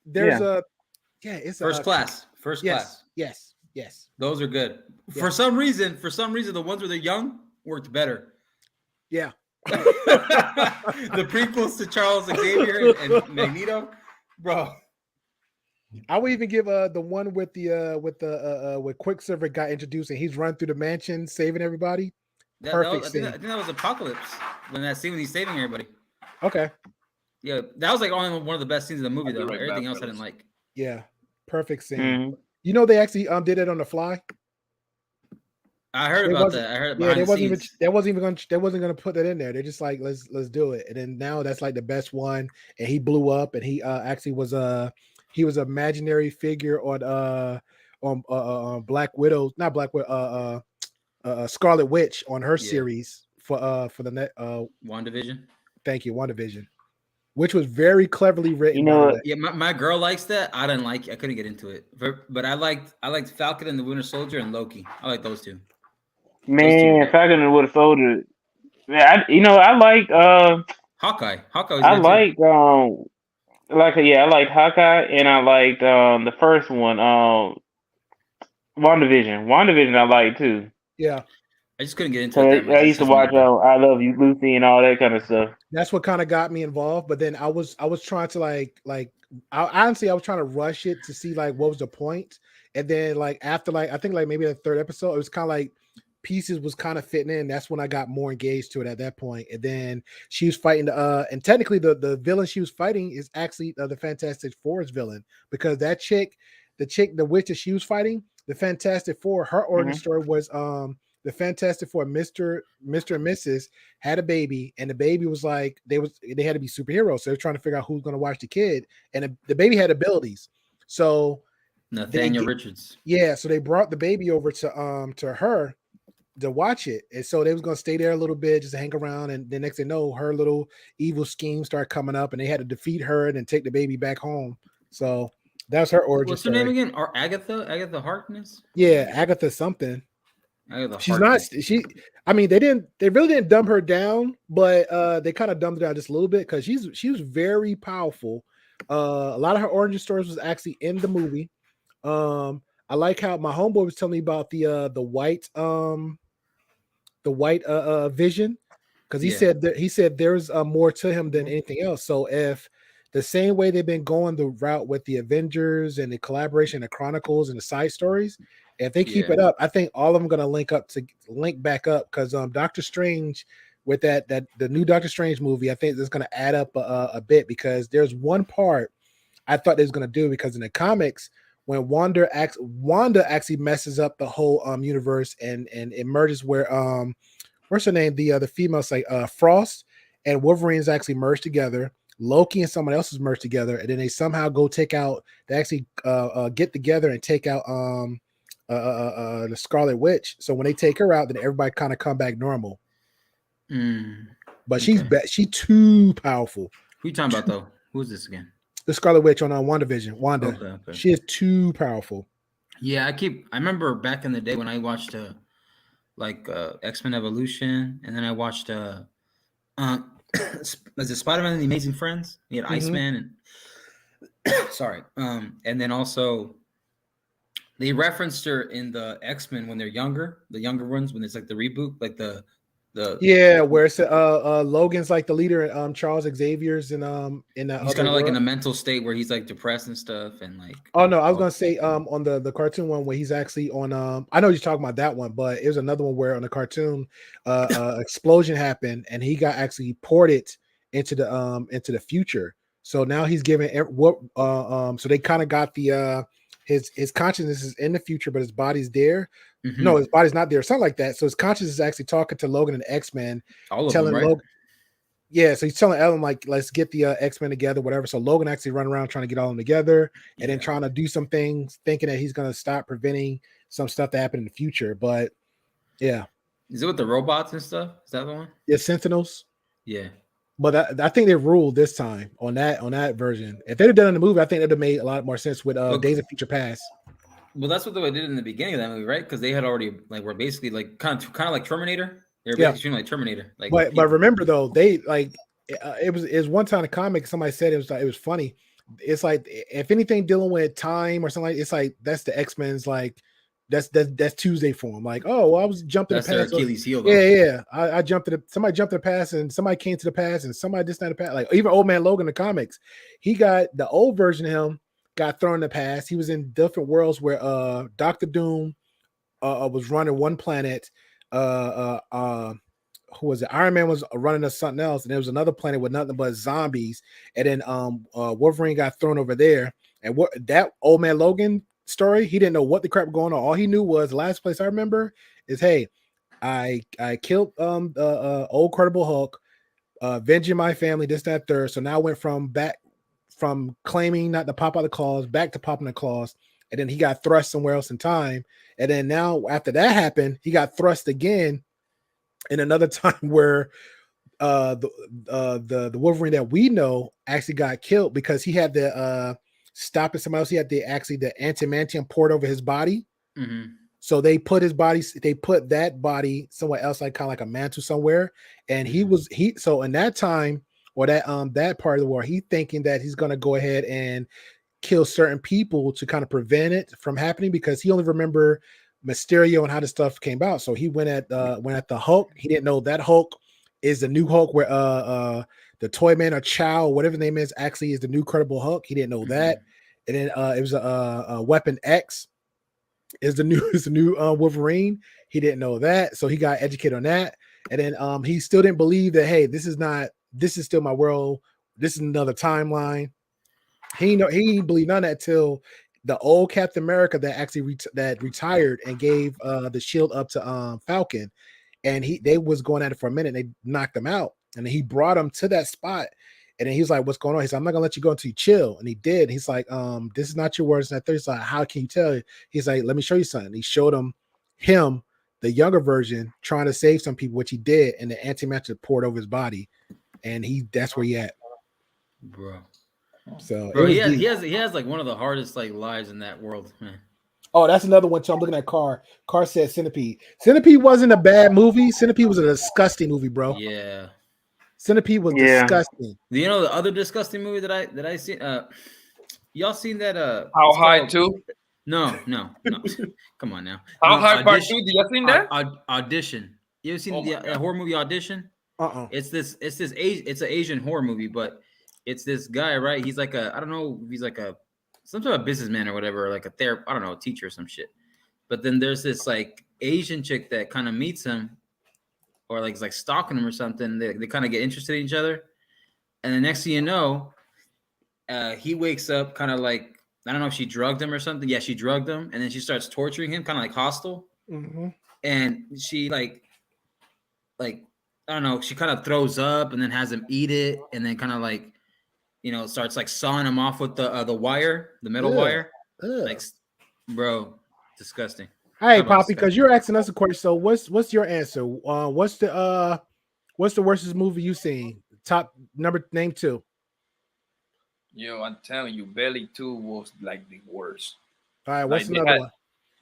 Speaker 5: There's it's
Speaker 4: First Class.
Speaker 5: Yes.
Speaker 4: Those are good. Yeah. For some reason, the ones where they're young worked better.
Speaker 5: Yeah.
Speaker 4: The prequels to Charles Xavier and Magneto, bro.
Speaker 5: I would even give the one with with Quicksilver got introduced and he's run through the mansion saving everybody. Perfect scene.
Speaker 4: I think that was Apocalypse when he's saving everybody.
Speaker 5: Okay.
Speaker 4: Yeah, that was like only one of the best scenes in the movie though. Everything else I didn't like.
Speaker 5: Yeah, perfect scene. Mm-hmm. You know they actually did it on the fly.
Speaker 4: I heard about that. I heard.
Speaker 5: Yeah, they wasn't even gonna put that in there. They're just like let's do it, and then now that's like the best one. And he blew up, and he actually was he was an imaginary figure on Black Widow, not Black Widow, Scarlet Witch on her series for the net
Speaker 4: WandaVision.
Speaker 5: Thank you, WandaVision. Which was very cleverly written.
Speaker 7: You know,
Speaker 4: yeah, my girl likes that. I didn't like it. I couldn't get into it. But I liked Falcon and the Winter Soldier and Loki. I like those two.
Speaker 7: Man, Falcon and the Winter Soldier. Man, I like
Speaker 4: Hawkeye.
Speaker 7: I like I liked Hawkeye and I liked the first one, WandaVision. WandaVision I like too.
Speaker 5: Yeah.
Speaker 4: I just couldn't get into it.
Speaker 7: I used to watch I Love You, Lucy, and all that kind of stuff.
Speaker 5: That's what kind of got me involved. But then I was trying to I was trying to rush it to see like what was the point. And then after I think maybe the third episode, it was kind of like pieces was kind of fitting in. That's when I got more engaged to it at that point. And then she was fighting and technically the villain she was fighting is actually the Fantastic Four's villain, because that the witch that she was fighting, the Fantastic Four, her origin story was the Fantastic Four, Mr. and Mrs. had a baby, and the baby was like they had to be superheroes. So they were trying to figure out who's going to watch the kid, and the baby had abilities. So
Speaker 4: Nathaniel Richards.
Speaker 5: Yeah, so they brought the baby over to her to watch it, and so they was going to stay there a little bit, just to hang around. And the next thing you know, her little evil scheme started coming up, and they had to defeat her and then take the baby back home. So that's her origin.
Speaker 4: What's her name again? Or Agatha Harkness?
Speaker 5: Yeah, Agatha something.
Speaker 4: She's
Speaker 5: not. They really didn't dumb her down, but they kind of dumbed her down just a little bit because she was very powerful. A lot of her origin stories was actually in the movie. I like how my homeboy was telling me about the white vision, because he said there's more to him than anything else. So if the same way they've been going the route with the Avengers and the collaboration, the Chronicles and the side stories, if they keep it up, I think all of them going to link back up, because Doctor Strange with that the new Doctor Strange movie, I think it's going to add up a bit, because there's one part I thought they was going to do, because in the comics, when Wanda actually messes up the whole universe, and it merges where what's her name, the female, like Frost and Wolverine's actually merged together. Loki and someone else is merged together, and then they somehow go take out. They actually get together and take out the Scarlet Witch. So when they take her out, then everybody kind of come back normal. But she's too powerful.
Speaker 4: Who you talking about though? Who's this again?
Speaker 5: The Scarlet Witch on WandaVision. Wanda.
Speaker 4: Okay.
Speaker 5: She is too powerful.
Speaker 4: Yeah, I remember back in the day when I watched X-Men Evolution, and then I watched was it Spider-Man and the Amazing Friends? He had Iceman and sorry. And then also they referenced her in the X-Men when they're younger, the younger ones, when it's like the reboot, like the
Speaker 5: where it's Logan's like the leader, Charles Xavier's in that.
Speaker 4: He's kind of like in a mental state where he's like depressed and stuff, and like.
Speaker 5: Oh no, I was gonna say on the cartoon one where he's actually on I know you're talking about that one, but it was another one where on the cartoon explosion happened and he got actually ported into the future. So now he's giving what so they kind of got the his consciousness is in the future, but his body's there. No, his body's not there, something like that. So his consciousness is actually talking to Logan and X-Men, telling Logan. Yeah, so he's telling Ellen, like, let's get the X-Men together, whatever. So Logan actually run around trying to get all of them together, and then trying to do some things, thinking that he's going to stop preventing some stuff to happen in the future. But yeah,
Speaker 4: is it with the robots and stuff? Is that the one?
Speaker 5: Yeah, Sentinels.
Speaker 4: Yeah,
Speaker 5: but I think they ruled this time on that version. If they'd have done it in the movie, I think it'd have made a lot more sense with Days of Future Past.
Speaker 4: Well, that's what they did in the beginning of that movie, right? Because they had already were basically kind of like Terminator. They're basically like Terminator.
Speaker 5: But remember though, they it was one time in a comic. Somebody said it was funny. It's like if anything dealing with time or something, it's like that's the X-Men's that's Tuesday for them. Like, oh, well, I was jumping the past.
Speaker 4: Achilles heel. Though.
Speaker 5: Yeah. I jumped somebody jumped to the past, and somebody came to the past, and somebody just not the past. Like even Old Man Logan in the comics, he got the old version of him got thrown in the past. He was in different worlds where Dr. Doom was running one planet. Who was it? Iron Man was running something else, and there was another planet with nothing but zombies. And then Wolverine got thrown over there. And what that Old Man Logan story, he didn't know what the crap was going on. All he knew was the last place I remember is, hey, I killed old Credible Hulk, avenging my family, this, that, third. So now I went from claiming not to pop out the claws back to popping the claws. And then he got thrust somewhere else in time. And then now after that happened, he got thrust again in another time where the Wolverine that we know actually got killed because he had the stopping somebody else. He had the antimantium poured over his body. So they put that body somewhere else, like kind of like a mantle somewhere. And so in that time, or that part of the war, he thinking that he's gonna go ahead and kill certain people to kind of prevent it from happening, because he only remember Mysterio and how the stuff came out. So he went at the Hulk. He didn't know that Hulk is the new Hulk, where the Toyman or Chow, whatever the name is, actually is the new Credible Hulk. He didn't know that. And then it was a Weapon X is the new Wolverine. He didn't know that, so he got educated on that. And then he still didn't believe that, hey, this is still my world. This is another timeline. He didn't believe none of that till the old Captain America that actually retired and gave the shield up to Falcon, and they was going at it for a minute. And they knocked him out, and then he brought him to that spot. And then he was like, "What's going on?" He said, "I'm not gonna let you go until you chill." And he did. He's like, "This is not your words." And he's like, "How can you tell?" He's like, "Let me show you something." He showed him the younger version trying to save some people, which he did, and the antimatter poured over his body, and that's where he at,
Speaker 4: bro.
Speaker 5: So
Speaker 4: bro, he has like one of the hardest lives in that world, man.
Speaker 5: Oh, that's another one too. I'm looking at Carr said Centipede. Centipede wasn't a bad movie. Centipede was a disgusting movie, bro.
Speaker 4: Yeah.
Speaker 5: Centipede was disgusting.
Speaker 4: You know the other disgusting movie that I seen? Y'all seen that?
Speaker 1: How High 2?
Speaker 4: No. Come on now.
Speaker 1: How High Part 2? Did you seen that?
Speaker 4: Audition. You ever seen the horror movie Audition? It's an Asian horror movie, but it's this guy, right? He's like I don't know if he's like some sort of businessman or whatever, like a therapist, I don't know, a teacher or some shit. But then there's this like Asian chick that kind of meets him, or like is like stalking him or something. They kind of get interested in each other, and the next thing you know, he wakes up kind of like, I don't know if she drugged him or something. Yeah, she drugged him, and then she starts torturing him, kind of like hostile.
Speaker 5: Mm-hmm.
Speaker 4: And she like I don't know, she kind of throws up and then has him eat it, and then kind of like, starts like sawing him off with the wire, the metal wire. Like, bro, disgusting.
Speaker 5: Hey, Poppy, because you're asking us a question. So what's your answer? What's the worstest movie you seen? Name 2.
Speaker 1: Yo, I'm telling you, Belly 2 was like the worst.
Speaker 5: All right, what's another one?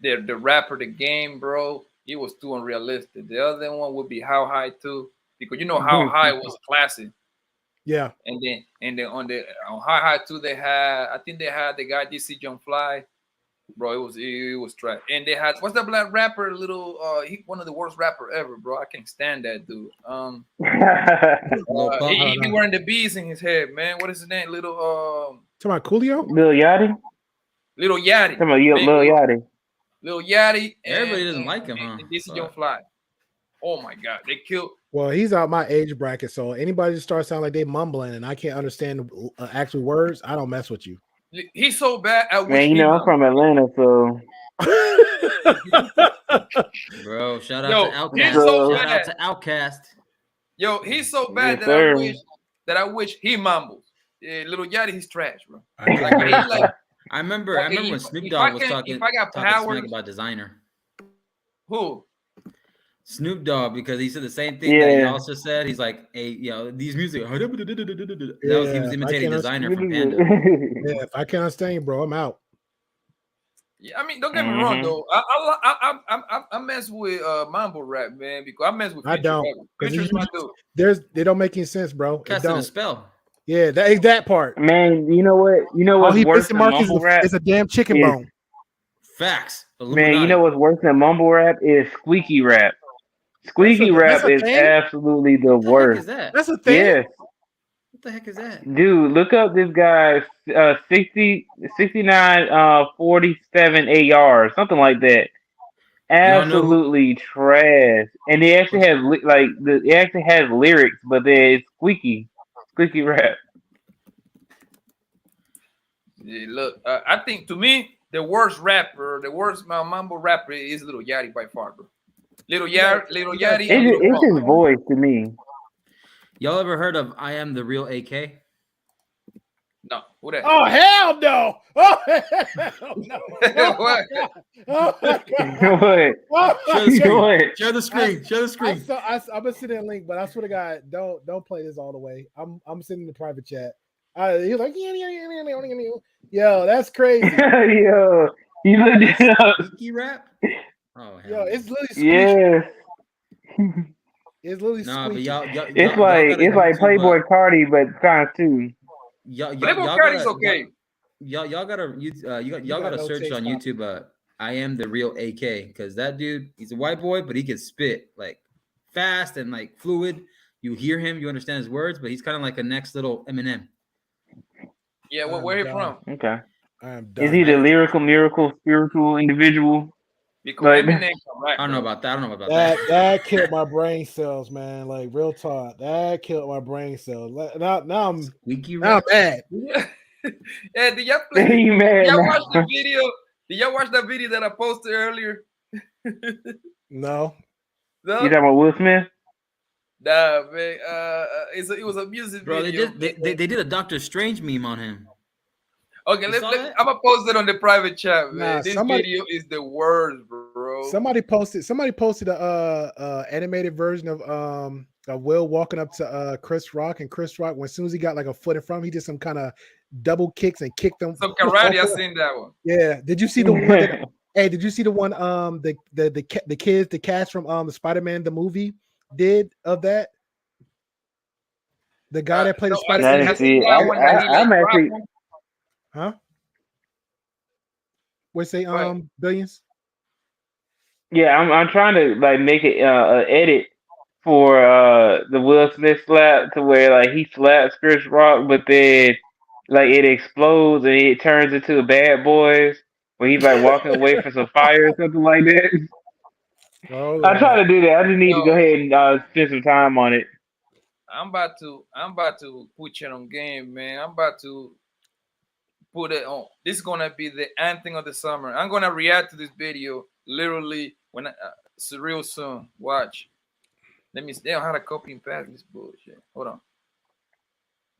Speaker 1: The rapper, the game, bro, it was too unrealistic. The other one would be How High 2, because How High was classic.
Speaker 5: Yeah.
Speaker 1: And then on How High 2 they had the guy DC John Fly. Bro, it was trash. And they had, what's that black rapper, he one of the worst rapper ever, bro. I can't stand that dude. He wearing the bees in his head, man. What is his name?
Speaker 5: Talking about Coolio?
Speaker 7: Lil Yachty.
Speaker 1: Lil Yachty.
Speaker 7: Talking about Lil Yachty.
Speaker 1: Lil Yachty.
Speaker 4: Everybody doesn't like him, huh?
Speaker 1: DC John Fly. Oh my God, they killed.
Speaker 5: Well, he's out my age bracket, so anybody that starts sounding like they mumbling and I can't understand actual words, I don't mess with you.
Speaker 1: He's so bad.
Speaker 7: Man, I'm from Atlanta, so.
Speaker 4: Bro, shout out to Outkast. Shout out to Outkast.
Speaker 1: Yo, he's so bad that I wish he mumbles. Lil Yachty, he's trash, bro.
Speaker 4: I remember when Snoop Dogg was talking smack about Designer.
Speaker 1: Who?
Speaker 5: Snoop Dogg, because he said the same thing that he also said. He's like, hey, these music. He was imitating Designer from Panda. Yeah, if I can't understand you, bro, I'm out.
Speaker 1: Yeah, I mean, don't get me wrong though. I mess with mumble rap, man, because I mess with.
Speaker 5: I don't. They don't make any sense, bro.
Speaker 4: Cast in a spell.
Speaker 5: Yeah, that part.
Speaker 7: Man, you know what? What's worse than mumble rap?
Speaker 5: It's a damn chicken bone.
Speaker 4: Facts.
Speaker 7: Man, you know what's worse than mumble rap is squeaky rap. Squeaky rap is absolutely the worst.
Speaker 5: That's a thing.
Speaker 7: Yeah.
Speaker 4: What the heck is that?
Speaker 7: Dude, look up this guy 69 47 AR, something like that. Absolutely trash. And it actually has lyrics, but it's squeaky rap.
Speaker 1: Yeah, look, I think to me the worst mumble rapper is Lil Yachty by far, bro. Lil Yachty.
Speaker 7: It's his voice to me.
Speaker 4: Y'all ever heard of I Am the Real AK?
Speaker 1: No. Who that?
Speaker 5: Oh, hell no. Oh, hell no.
Speaker 1: What?
Speaker 5: Oh, my
Speaker 7: God.
Speaker 4: Share the screen. Share the screen.
Speaker 5: I'm going to send that link, but I swear to God, don't play this all the way. I'm sending the private chat. He was like, yo, that's crazy.
Speaker 7: Yo, you look it up.
Speaker 4: Squeaky rap? Oh, hell.
Speaker 5: Yo, it's literally squeaky.
Speaker 7: Yes.
Speaker 5: It's literally squeaky.
Speaker 7: But it's like Playboy Cardi, but times 2.
Speaker 1: Playboy Cardi's okay.
Speaker 4: Y'all gotta search on YouTube. I Am the Real AK, because that dude, he's a white boy, but he can spit like fast and like fluid. You hear him, you understand his words, but he's kind of like a next little Eminem.
Speaker 1: Yeah, where he from?
Speaker 7: Okay. Is he the lyrical, miracle, spiritual individual?
Speaker 1: Because
Speaker 4: I don't know about that.
Speaker 5: That killed my brain cells, man. Like real talk. That killed my brain cells. Now I'm mad.
Speaker 1: Yeah, did y'all watch the video? Did y'all watch that video that I posted earlier?
Speaker 5: No.
Speaker 7: You talking about Will Smith?
Speaker 1: Nah, man. It was a music video.
Speaker 4: They did a Doctor Strange meme on him.
Speaker 1: Okay, I'm gonna post it on the private chat, man. This video is the worst, bro.
Speaker 5: Somebody posted a animated version of Will walking up to Chris Rock, and Chris Rock, as soon as he got like a foot in front of him, he did some kind of double kicks and kicked them.
Speaker 1: Some karate. I seen that one.
Speaker 5: Yeah. Did you see the one? Did you see the one? The kids, the cast from the Spider-Man the movie did of that. The guy that played Spider-Man.
Speaker 7: I'm actually.
Speaker 5: Huh? What say? Billions.
Speaker 7: Yeah, I'm trying to like make it an edit for the Will Smith slap to where like he slaps Chris Rock, but then like it explodes and it turns into a Bad Boys where he's like walking away from some fire or something like that.
Speaker 5: Oh,
Speaker 7: I try to do that. I just need to go ahead and spend some time on it.
Speaker 1: I'm about to put you on game, man. I'm about to put it on. This is gonna be the anthem of the summer. I'm gonna react to this video literally when it's real soon. Watch. Let me. They don't know how to copy and paste this bullshit. Hold on.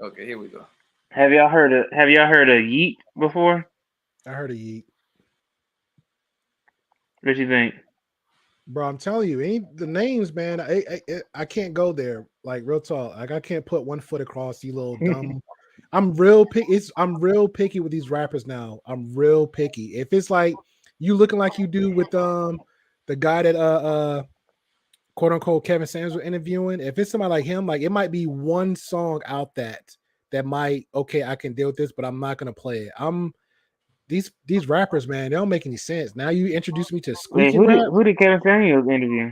Speaker 1: Okay, here we go.
Speaker 7: Have y'all heard of Yeet before?
Speaker 5: I heard of Yeet.
Speaker 7: What you think?
Speaker 5: Bro, I'm telling you, the names, man. I can't go there. Like real talk. Like I can't put one foot across these little dumb. I'm real picky. I'm real picky with these rappers now. I'm real picky. If it's like you looking like you do with the guy that quote unquote Kevin Samuels was interviewing, if it's somebody like him, like it might be one song out that might I can deal with this, but I'm not gonna play it. These rappers, man, they don't make any sense. Now you introduced me to squeaky rap.
Speaker 7: Who did Kevin Samuels interview?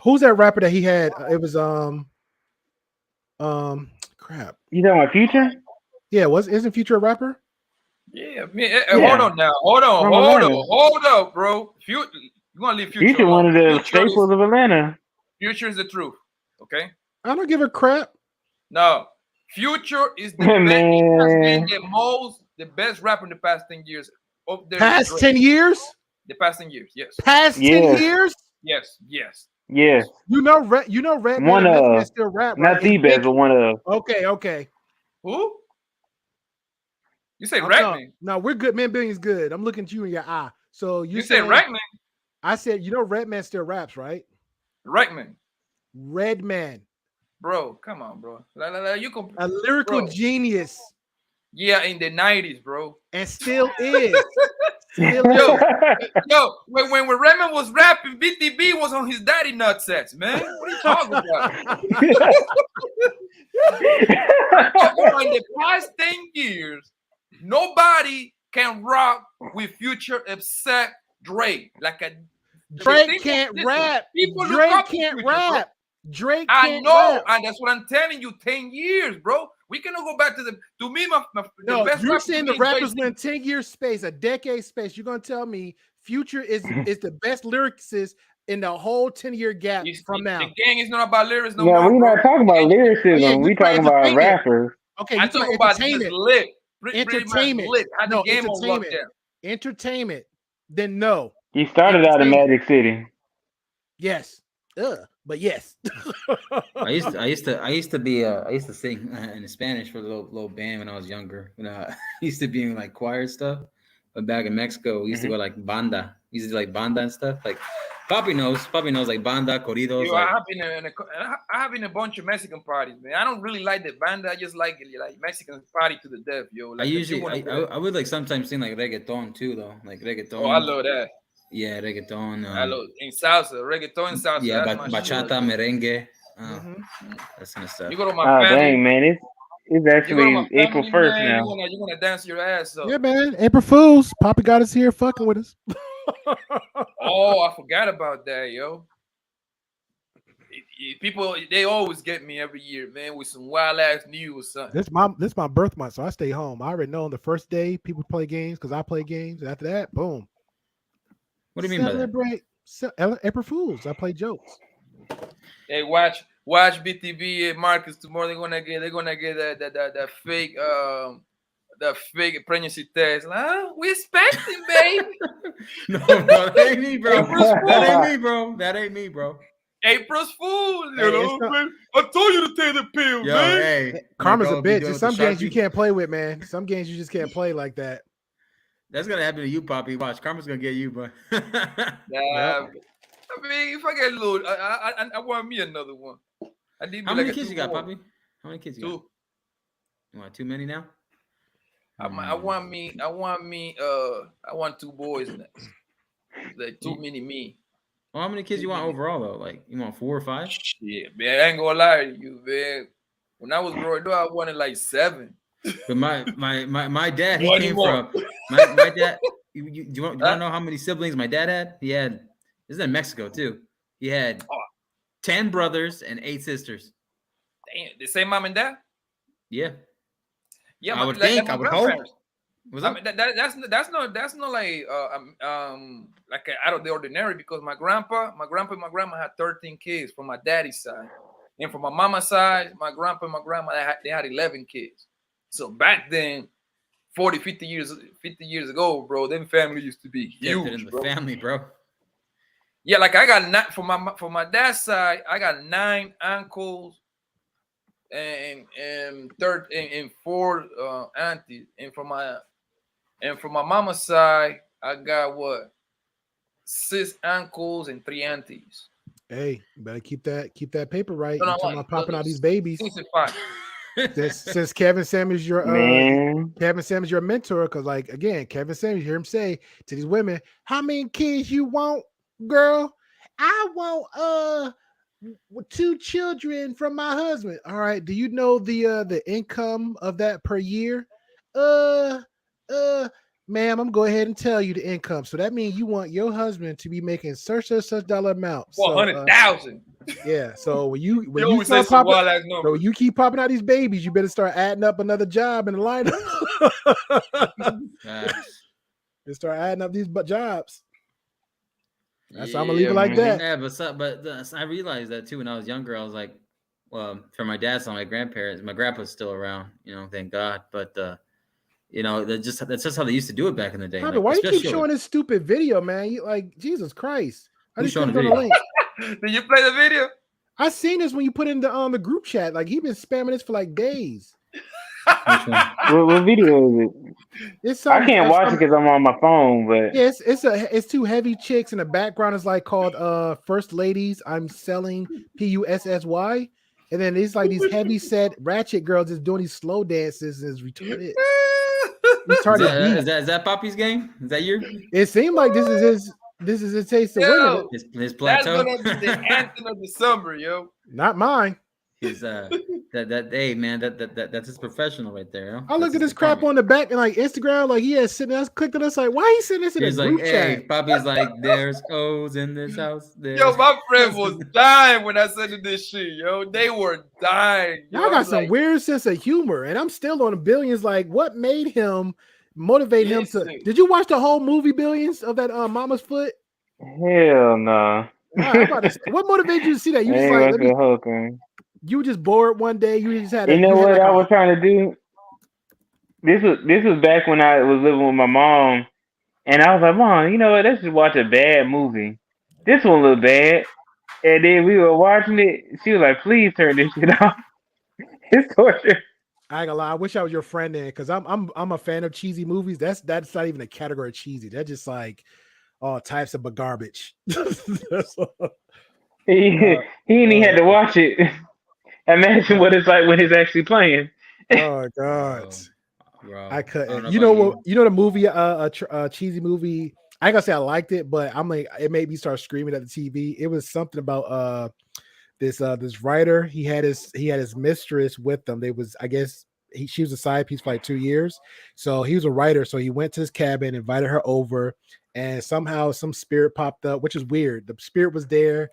Speaker 5: Who's that rapper that he had? It was crap.
Speaker 7: You talking about Future?
Speaker 5: Yeah, isn't Future a rapper?
Speaker 1: Yeah, man. Hold on now. Hold on, bro. You gonna leave Future?
Speaker 7: Future one of the staples of Atlanta.
Speaker 1: Future is the truth. Okay.
Speaker 5: I don't give a crap.
Speaker 1: No, Future is the best. The best rapper in the past 10 years.
Speaker 5: Past 10 years?
Speaker 1: The past 10 years, yes.
Speaker 5: Past 10 years?
Speaker 1: Yes.
Speaker 5: You know, Redman
Speaker 7: one of
Speaker 5: still rap,
Speaker 7: not
Speaker 5: right?
Speaker 7: the best, but one of.
Speaker 5: Okay.
Speaker 1: Who? You say Redman?
Speaker 5: No, we're good. Man, Billion's good. I'm looking at you in your eye. So you
Speaker 1: say Redman?
Speaker 5: I said, Redman still raps, right?
Speaker 1: Redman.
Speaker 5: Bro,
Speaker 1: come on, bro. You
Speaker 5: a lyrical genius.
Speaker 1: Yeah, in the 90s, bro.
Speaker 5: And still is.
Speaker 1: Yo, when Redman was rapping, BTB was on his daddy nutsets, man. What are you talking about? In the past 10 years, nobody can rock with Future except Drake.
Speaker 5: Drake can't rap. Drake can't rap. Drake can't rap.
Speaker 1: And that's what I'm telling you. 10 years, bro. We cannot go back to the best.
Speaker 5: You're saying the rappers went 10-year space, a decade space. You're gonna tell me Future is the best lyricist in the whole 10-year gap from now.
Speaker 1: The gang is not about lyrics no
Speaker 7: more.
Speaker 1: We're
Speaker 7: not talking about lyricism. We're talking about rappers.
Speaker 5: Okay,
Speaker 1: I talk about just lit.
Speaker 5: Entertainment.
Speaker 1: No, entertainment.
Speaker 5: Entertainment. Then no.
Speaker 7: He started out in Magic City.
Speaker 5: Yes. But yes.
Speaker 8: I used to sing in Spanish for a little band when I was younger. I used to be in like choir stuff. But back in Mexico, we used to go like banda. We used to do like banda and stuff. Like Papi knows like banda, corridos.
Speaker 1: Yo, I have been a bunch of Mexican parties, man. I don't really like the banda. I just like Mexican party to the death, yo. Like,
Speaker 8: I would like sometimes sing like reggaeton too, though. Like reggaeton.
Speaker 1: Oh, I love that.
Speaker 8: Yeah, reggaeton.
Speaker 1: I love in salsa, reggaeton and salsa.
Speaker 8: Yeah, bachata, merengue. That's kind of stuff.
Speaker 1: You go to my family.
Speaker 7: Dang, man, it's actually April 1st now.
Speaker 1: You're gonna dance your ass off.
Speaker 5: Yeah, man. April Fools. Papa got us here fucking with us.
Speaker 1: Oh, I forgot about that, yo. People, they always get me every year, man, with some wild ass news or something.
Speaker 5: This my birth month, so I stay home. I already know on the first day people play games because I play games. After that, boom.
Speaker 8: What do you mean by
Speaker 5: that? April Fools. I play jokes.
Speaker 1: Hey, watch BTV and Marcus tomorrow. They're gonna get that fake pregnancy test. We expecting, baby.
Speaker 8: No, bro, that ain't me, bro. That ain't me, bro.
Speaker 1: April's Fool, man. I told you to take the pill, man.
Speaker 5: Hey, karma's a bitch. There's some games you can't play with, man. Some games you just can't play like that.
Speaker 8: That's gonna happen to you, Poppy. Watch, karma's gonna get you, bro.
Speaker 1: I mean, if I get a little, I want me another one.
Speaker 8: How many kids you got, Poppy? How many kids you got?
Speaker 1: 2.
Speaker 8: You want too many now?
Speaker 1: I want 2 boys next. Like too many me.
Speaker 8: Well, how many kids you want overall though? Like you want 4 or 5?
Speaker 1: Shit, man, I ain't gonna lie to you, man. When I was growing up, I wanted like 7.
Speaker 8: But my dad, he came from my dad. You want to know how many siblings my dad had? He had. This is in Mexico too. He had 10 brothers and 8 sisters.
Speaker 1: Damn, the same mom and dad?
Speaker 8: Yeah.
Speaker 1: Yeah,
Speaker 8: I would think. I would hope.
Speaker 1: I mean, that's not like out of the ordinary, because my grandpa and my grandma had 13 kids from my daddy's side, and from my mama's side, my grandpa and my grandma they had 11 kids. So back then, 40, 50 years ago, bro, them family used to be huge,
Speaker 4: in the
Speaker 1: bro.
Speaker 4: family, bro.
Speaker 1: Yeah, like I got for my dad's side, I got 9 uncles and 4 aunties, and from my mama's side, I got 6 uncles and 3 aunties.
Speaker 5: Hey, you better keep that paper right.
Speaker 1: No,
Speaker 5: You're talking about popping out these babies. Since Kevin Samuels your Kevin Samuels your mentor, because like again, Kevin Samuels, you hear him say to these women, "How many kids you want, girl? I want 2 children from my husband." All right. Do you know the income of that per year? Ma'am, I'm going to go ahead and tell you the income. So that means you want your husband to be making such dollar amount.
Speaker 1: 100,000.
Speaker 5: Yeah. So when you start popping, so you keep popping out these babies, you better start adding up another job in the lineup. Just start adding up these jobs. That's I'm gonna leave it like that.
Speaker 4: Yeah, but I realized that too when I was younger. I was like, well, for my dad's side, my grandparents, my grandpa's still around, thank God. But that's just how they used to do it back in the day.
Speaker 5: Like, why you keep showing this stupid video, man? You like Jesus Christ. I just clicked on the link.
Speaker 1: Did you play the video?
Speaker 5: I seen this when you put in the group chat. Like he been spamming this for like days.
Speaker 7: What video is it? I can't watch it because I'm on my phone, but
Speaker 5: yeah, it's 2 heavy chicks, and the background is like called First Ladies I'm Selling PUSSY, and then it's like these heavy set ratchet girls just doing these slow dances and it's retarded.
Speaker 4: Is that Poppy's game? Is that your?
Speaker 5: It seemed like this is his taste of women.
Speaker 4: His plateau.
Speaker 1: That's gonna be the anthem of the summer, yo.
Speaker 5: Not mine.
Speaker 4: He's hey man, that's his professional right there.
Speaker 5: I looked at this crap on the back and like Instagram, like he had sitting there, clicked on us like, why he sitting this in a group chat? Hey,
Speaker 4: Poppy's like, there's O's in this house.
Speaker 1: Yo, my friend was dying when I said this shit, yo. They were dying.
Speaker 5: Y'all got some weird sense of humor, and I'm still on the Billions. Like, what made him motivate him to? Did you watch the whole movie Billions of that Mama's Foot?
Speaker 7: Hell no.
Speaker 5: What motivated you to see that? You just like the whole thing. You were just bored one day. You just had.
Speaker 7: You know what I was trying to do? This was back when I was living with my mom, and I was like, "Mom, you know what? Let's just watch a bad movie. This one look bad." And then we were watching it. She was like, "Please turn this shit off. It's torture."
Speaker 5: I ain't gonna lie. I wish I was your friend then, because I'm a fan of cheesy movies. That's not even a category of cheesy. They're just like all types of garbage.
Speaker 7: He ain't even had to watch it. Imagine what it's like when he's actually playing.
Speaker 5: Oh God, bro. I couldn't. You know what? You know the movie, a cheesy movie. I ain't gonna say I liked it, but I'm like, it made me start screaming at the TV. It was something about this writer. He had his mistress with them. They was, I guess, she was a side piece for like 2 years. So he was a writer. So he went to his cabin, invited her over, and somehow some spirit popped up, which is weird. The spirit was there,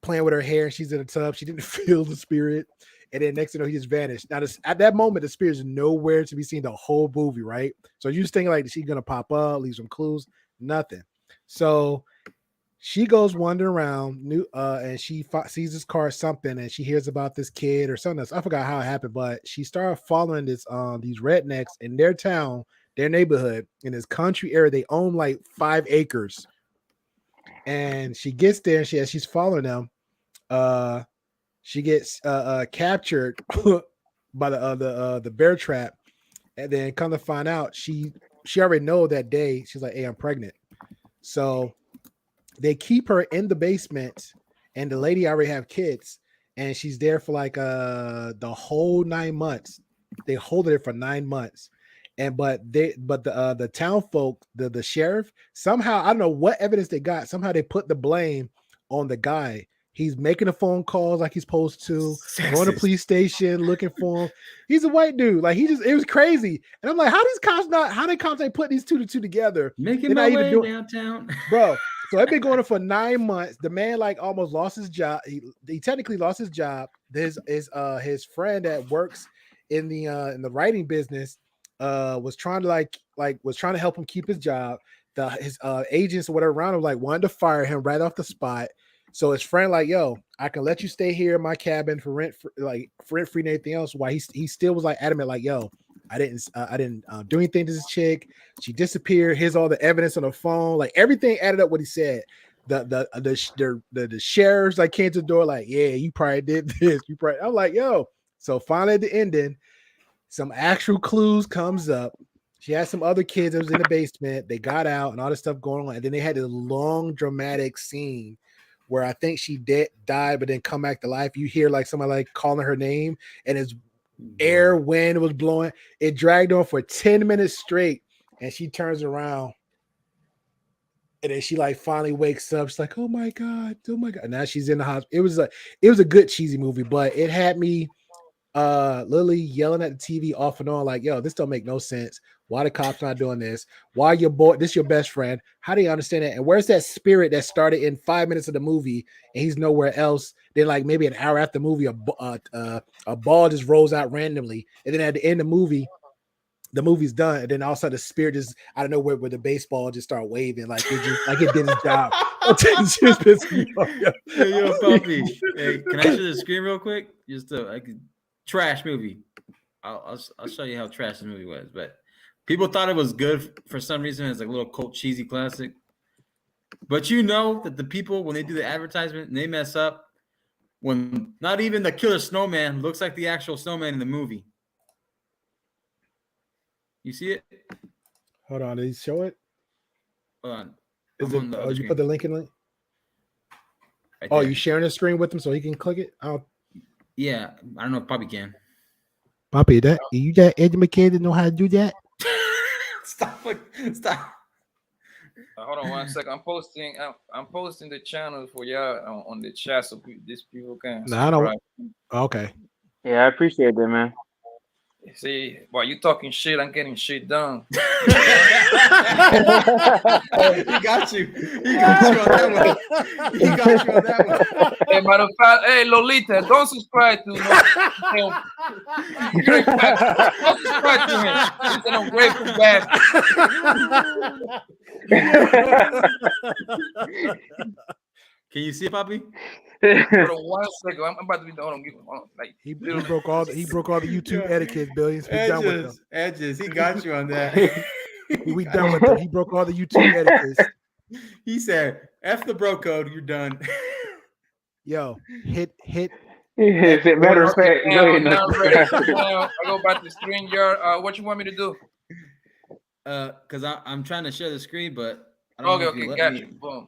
Speaker 5: playing with her hair. She's in a tub. She didn't feel the spirit. And then next thing you know, he just vanished. Now, at that moment, the spirit is nowhere to be seen the whole movie, right? So you just thinking like, is she going to pop up, leave some clues? Nothing. So she goes wandering around, and she sees this car or something, and she hears about this kid or something else. I forgot how it happened, but she started following these rednecks in their town, their neighborhood, in this country area. They own like 5 acres. And she gets there, and she's following them. She gets captured by the bear trap, and then come to find out, she already know that day. She's like, "Hey, I'm pregnant." So they keep her in the basement, and the lady already have kids, and she's there for like the whole 9 months. They hold her there for 9 months. But the town folk, the sheriff, somehow, I don't know what evidence they got. Somehow they put the blame on the guy. He's making the phone calls like he's supposed to, going to the police station looking for him. He's a white dude. Like it was crazy. And I'm like, how they cops ain't put these two together?
Speaker 4: Making my way downtown.
Speaker 5: Bro. So I've been going on for 9 months. The man like almost lost his job. He technically lost his job. His friend that works in the writing business was trying to was trying to help him keep his job. His agents or whatever around him wanted to fire him right off the spot. So his friend yo, I can let you stay here in my cabin for rent free and anything else. Why he still was adamant yo, I didn't do anything to this chick. She disappeared. Here's all the evidence on the phone. Everything added up what he said. The sheriffs came to the door yeah, you probably did this. You probably. I'm yo. So finally at the ending, some actual clues comes up. She had some other kids that was in the basement. They got out and all this stuff going on. And then they had this long dramatic scene where I think she died, but then come back to life. You hear somebody calling her name, and it's air, wind was blowing. It dragged on for 10 minutes straight, and she turns around, and then she finally wakes up. She's oh my god. And now she's in the hospital. It was a good cheesy movie, but it had me Lily yelling at the TV off and on yo, this don't make no sense. Why the cops not doing this? Why this your best friend? How do you understand that? And where's that spirit that started in 5 minutes of the movie and he's nowhere else? Then maybe an hour after the movie, a ball just rolls out randomly, and then at the end of the movie's done, and then all of a sudden the spirit just I don't know where the baseball just start waving it did its job.
Speaker 4: Yo, Puppy. Hey, can I show the screen real quick? Just trash movie. I'll show you how trash the movie was, but people thought it was good for some reason. It's a little cult cheesy classic. But you know that the people, when they do the advertisement, they mess up when not even the killer snowman looks like the actual snowman in the movie. You see it?
Speaker 5: Hold on, did he show it?
Speaker 4: Hold on.
Speaker 5: You put the link in?
Speaker 4: Right
Speaker 5: you sharing the screen with him so he can click it?
Speaker 4: Yeah, I don't know if Poppy can.
Speaker 5: Poppy, you that educated to know how to do that?
Speaker 4: Stop.
Speaker 1: Hold on 1 second. I'm posting the channel for y'all on the chat so these people can.
Speaker 5: No, I don't. Okay.
Speaker 7: Yeah, I appreciate that, man.
Speaker 1: See, while you talking shit, I'm getting shit done.
Speaker 4: He got you. He got you on that one.
Speaker 1: Hey, matter of fact, hey Lolita, don't subscribe to Great Bad. Don't subscribe to him. He's an ungrateful bastard.
Speaker 4: Can you see it, Poppy?
Speaker 1: Hold on 1 second. I'm about to be done.
Speaker 5: He broke all the YouTube etiquette, Billions. We done with him.
Speaker 4: Edges. He got you on that.
Speaker 5: We done with him. He broke all the YouTube etiquettes.
Speaker 4: He said, "F the bro code. You're done."
Speaker 5: Yo, hit.
Speaker 7: Matter of fact,
Speaker 1: I go back to StreamYard. What you want me to do?
Speaker 4: Because I'm trying to share the screen, but I
Speaker 1: don't
Speaker 4: know
Speaker 1: okay, got you. Boom.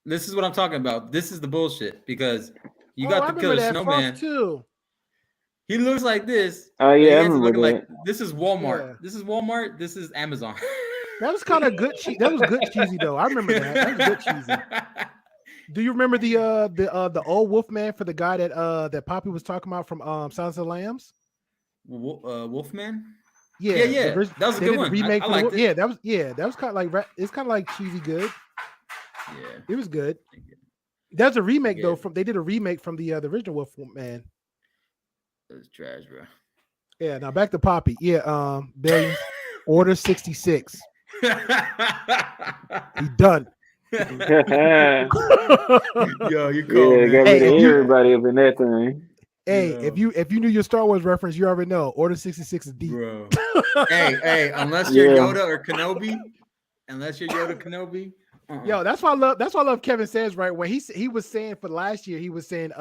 Speaker 4: This is what I'm talking about. This is the bullshit because you got the killer snowman
Speaker 5: too.
Speaker 4: He looks like this.
Speaker 7: Oh yeah, I
Speaker 4: remember that. This is Walmart. Yeah. This is Walmart. This is Amazon.
Speaker 5: That was kind of good. That was good cheesy though. I remember that. That was good cheesy. Do you remember the old Wolfman for the guy that Poppy was talking about from Silence of the Lambs?
Speaker 4: Wolfman.
Speaker 5: Yeah.
Speaker 4: That was a good one.
Speaker 5: Remake. That was kind of it's kind of like cheesy good.
Speaker 4: Yeah,
Speaker 5: it was good. That's a remake though. They did a remake from the original Wolfman.
Speaker 4: That's trash, bro.
Speaker 5: Yeah. Now back to Poppy. Yeah. Billions. Order 66. He done.
Speaker 4: Yo, you cold, man.
Speaker 7: Got rid of everybody up in that thing.
Speaker 5: Hey, if you knew your Star Wars reference, you already know. Order 66 is deep.
Speaker 4: Bro. hey, unless you're Yoda or Kenobi.
Speaker 5: Yo, that's why I love Kevin says right when he was saying for last year, he was saying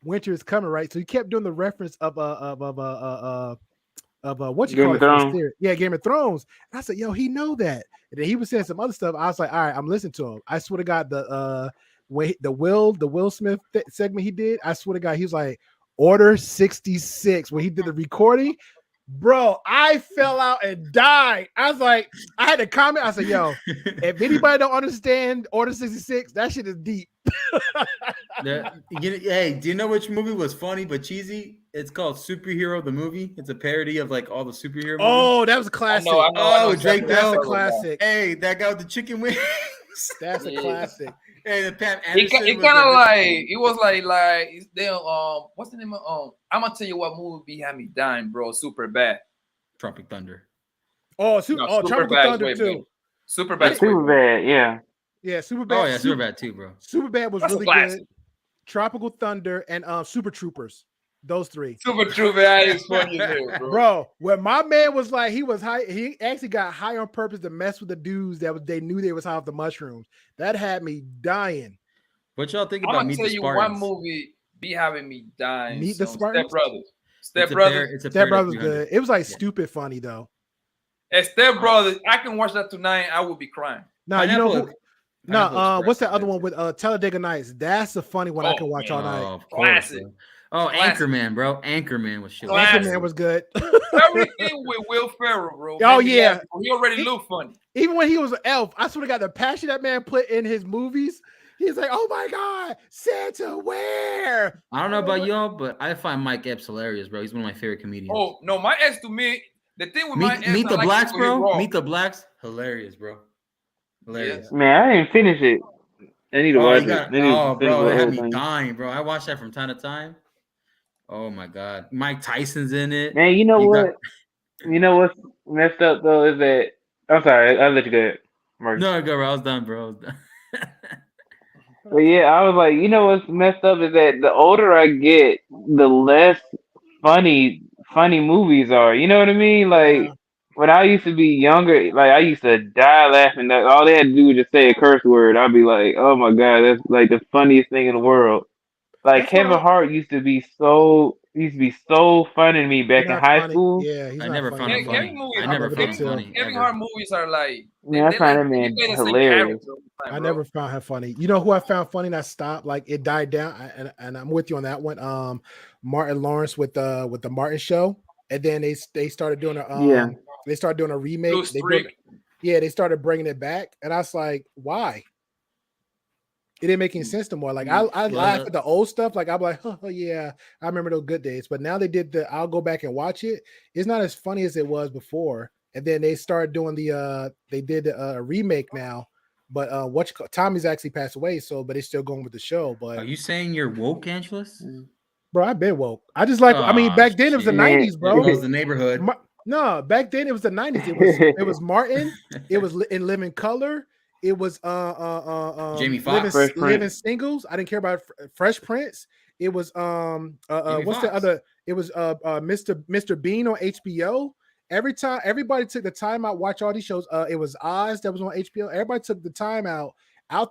Speaker 5: winter is coming, right? So he kept doing the reference of what you
Speaker 7: Game
Speaker 5: call it? Yeah, Game of Thrones. And I said, yo, he know that. And then he was saying some other stuff. I was like, all right, I'm listening to him. I swear to God, the Will Smith segment he did, I swear to God, he was like, Order 66 when he did the recording. Bro, I fell out and died. I was like, I had to comment. I said, yo, if anybody don't understand Order 66, that shit is deep.
Speaker 4: Hey, do you know which movie was funny but cheesy? It's called Superhero the Movie. It's a parody of like all the superhero movies.
Speaker 5: Oh, that was a classic.
Speaker 1: I know,
Speaker 4: Drake
Speaker 5: Bell.
Speaker 4: That's
Speaker 5: a classic.
Speaker 4: Hey, that guy with the chicken wings.
Speaker 5: That's a classic.
Speaker 4: Hey, the Pam Anderson.
Speaker 1: It kind of like it was like they what's the name of I'm gonna tell you what movie had me dying, bro. Super bad.
Speaker 4: Tropic Thunder.
Speaker 5: Oh,
Speaker 1: No,
Speaker 5: Tropical
Speaker 1: Superbad is
Speaker 5: Thunder
Speaker 1: way
Speaker 5: too.
Speaker 1: better. Superbad.
Speaker 7: Super bad, yeah.
Speaker 5: Yeah, Superbad.
Speaker 4: Oh yeah, super bad too, bro.
Speaker 5: Superbad was
Speaker 1: That's a
Speaker 5: really
Speaker 1: classic.
Speaker 5: good. Tropical Thunder and Super Troopers. Those three.
Speaker 1: Super Superbad is funny as hell, bro.
Speaker 5: Bro, when my man was like, he was high, he actually got high on purpose to mess with the dudes they knew they was high off the mushrooms. That had me dying.
Speaker 4: What y'all think
Speaker 1: I'm
Speaker 4: about
Speaker 1: gonna
Speaker 4: Meet
Speaker 1: tell
Speaker 4: the
Speaker 1: you
Speaker 4: Spartans?
Speaker 1: one movie be having me dying.
Speaker 5: Meet the
Speaker 1: Step
Speaker 5: Spartans?
Speaker 1: Brothers.
Speaker 4: It's
Speaker 1: Step
Speaker 4: a
Speaker 1: Brothers.
Speaker 4: pair- it's a
Speaker 5: Step
Speaker 4: pair to
Speaker 5: Brothers
Speaker 4: 300.
Speaker 5: good. It was like stupid funny though.
Speaker 1: And Step Brothers, I can watch that tonight. I will be crying.
Speaker 5: No, you know
Speaker 4: Pineapple-
Speaker 5: who?
Speaker 4: Pineapple
Speaker 5: No,
Speaker 4: Express
Speaker 5: what's that
Speaker 4: is
Speaker 5: other
Speaker 4: good,
Speaker 5: one
Speaker 4: too.
Speaker 5: with Talladega Nights? That's the funny one I can watch all night.
Speaker 4: Oh, of course,
Speaker 1: Classic.
Speaker 4: bro. Oh,
Speaker 1: Classic.
Speaker 4: Anchorman, bro. Anchorman was shit.
Speaker 1: Classic.
Speaker 5: Anchorman was good.
Speaker 1: Everything with Will Ferrell, bro.
Speaker 5: Oh,
Speaker 1: made me
Speaker 5: yeah.
Speaker 1: laugh. He already looked funny.
Speaker 5: Even when he was an elf, I swear to God, the passion that man put in his movies, he's like, oh my God, Santa, where?
Speaker 4: I don't know about y'all, but I find Mike Epps hilarious, bro. He's one of my favorite comedians.
Speaker 1: Oh, no, my ex to me, the thing with my ex,
Speaker 4: Meet
Speaker 1: I
Speaker 4: the
Speaker 1: like
Speaker 4: Blacks,
Speaker 1: it when he
Speaker 4: bro.
Speaker 1: raw.
Speaker 4: Meet the Blacks, hilarious, bro. Hilarious.
Speaker 7: Man, I didn't finish it. I need to watch
Speaker 4: you
Speaker 7: it.
Speaker 4: got,
Speaker 7: I need to
Speaker 4: oh,
Speaker 7: finish
Speaker 4: bro,
Speaker 7: the
Speaker 4: it had
Speaker 7: whole
Speaker 4: me
Speaker 7: thing.
Speaker 4: dying, bro. I watch that from time to time. Oh my God, Mike Tyson's in it.
Speaker 7: Man, you know
Speaker 4: You
Speaker 7: what?
Speaker 4: got-
Speaker 7: You know what's messed up though is that I'm sorry, I'll let you go ahead, Marcus.
Speaker 4: No, go, bro. I was done, bro. I was done.
Speaker 7: But yeah, I was like, you know what's messed up is that the older I get, the less funny movies are. You know what I mean? Like
Speaker 5: Yeah.
Speaker 7: when I used to be younger, like I used to die laughing. That all they had to do was just say a curse word. I'd be like, oh my God, that's like the funniest thing in the world. Like
Speaker 5: That's
Speaker 7: Kevin
Speaker 5: what
Speaker 7: Hart used to be so funny to me back
Speaker 5: He's
Speaker 7: in
Speaker 5: not
Speaker 7: high
Speaker 5: funny.
Speaker 7: school.
Speaker 5: Yeah, he's
Speaker 4: I
Speaker 5: not
Speaker 4: never
Speaker 5: funny.
Speaker 4: found him
Speaker 1: Kevin
Speaker 4: funny.
Speaker 1: movies,
Speaker 4: I never
Speaker 5: I
Speaker 4: found him
Speaker 5: never did
Speaker 4: funny.
Speaker 1: Kevin
Speaker 4: ever.
Speaker 1: Hart movies are like,
Speaker 7: Man, I find that man
Speaker 1: they play the same
Speaker 7: hilarious.
Speaker 1: character all the time,
Speaker 5: I
Speaker 1: bro.
Speaker 5: never found him funny. You know who I found funny and I stopped? Like it died down, and I'm with you on that one. Martin Lawrence with the Martin Show, and then they started doing a
Speaker 7: Yeah.
Speaker 5: they started doing a remake.
Speaker 1: Blue
Speaker 5: They
Speaker 1: Streak.
Speaker 5: they started bringing it back, and I was like, why? It didn't make any sense no more. Like I laugh at the old stuff. Like I'm like, oh yeah, I remember those good days. But now they did I'll go back and watch it. It's not as funny as it was before. And then they started doing they did a remake now. But Tommy's actually passed away, but it's still going with the show. But
Speaker 4: Are you saying you're woke, Angelus?
Speaker 5: bro, I've been woke. I just like. I mean, back then it was the
Speaker 4: shit.
Speaker 7: Man.
Speaker 5: '90s, bro.
Speaker 4: It was the neighborhood.
Speaker 5: No, back then it was the '90s. It was Martin. It was in Living Color. It was
Speaker 4: Jamie Foxx.
Speaker 5: Living Singles. I didn't care about Fresh Prince. It was what's the other? It was Mr. Bean on HBO. Every time everybody took the time out, watch all these shows. It was Oz that was on HBO. Everybody took the time out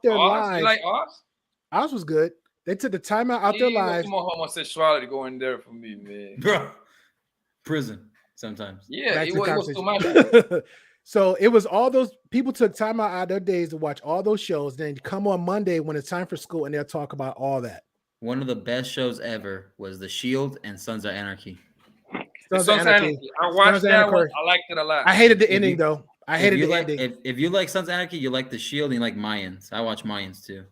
Speaker 5: their
Speaker 1: Oz?
Speaker 5: lives.
Speaker 1: You like Oz?
Speaker 5: Oz was good. They took the time out their lives.
Speaker 1: Too much homosexuality going there for me, man.
Speaker 4: Bro. Prison sometimes.
Speaker 1: Yeah,
Speaker 5: Back
Speaker 1: it
Speaker 5: to the
Speaker 1: was too much.
Speaker 5: So it was all those people took time out their days to watch all those shows. Then come on Monday when it's time for school and they'll talk about all that.
Speaker 4: One of the best shows ever was The Shield and Sons of Anarchy.
Speaker 1: Sons of Anarchy. I watched that one. I liked it a lot.
Speaker 5: I hated the ending though. I hated the ending.
Speaker 4: If you like Sons of Anarchy, you like The Shield and you like Mayans. I watch Mayans too.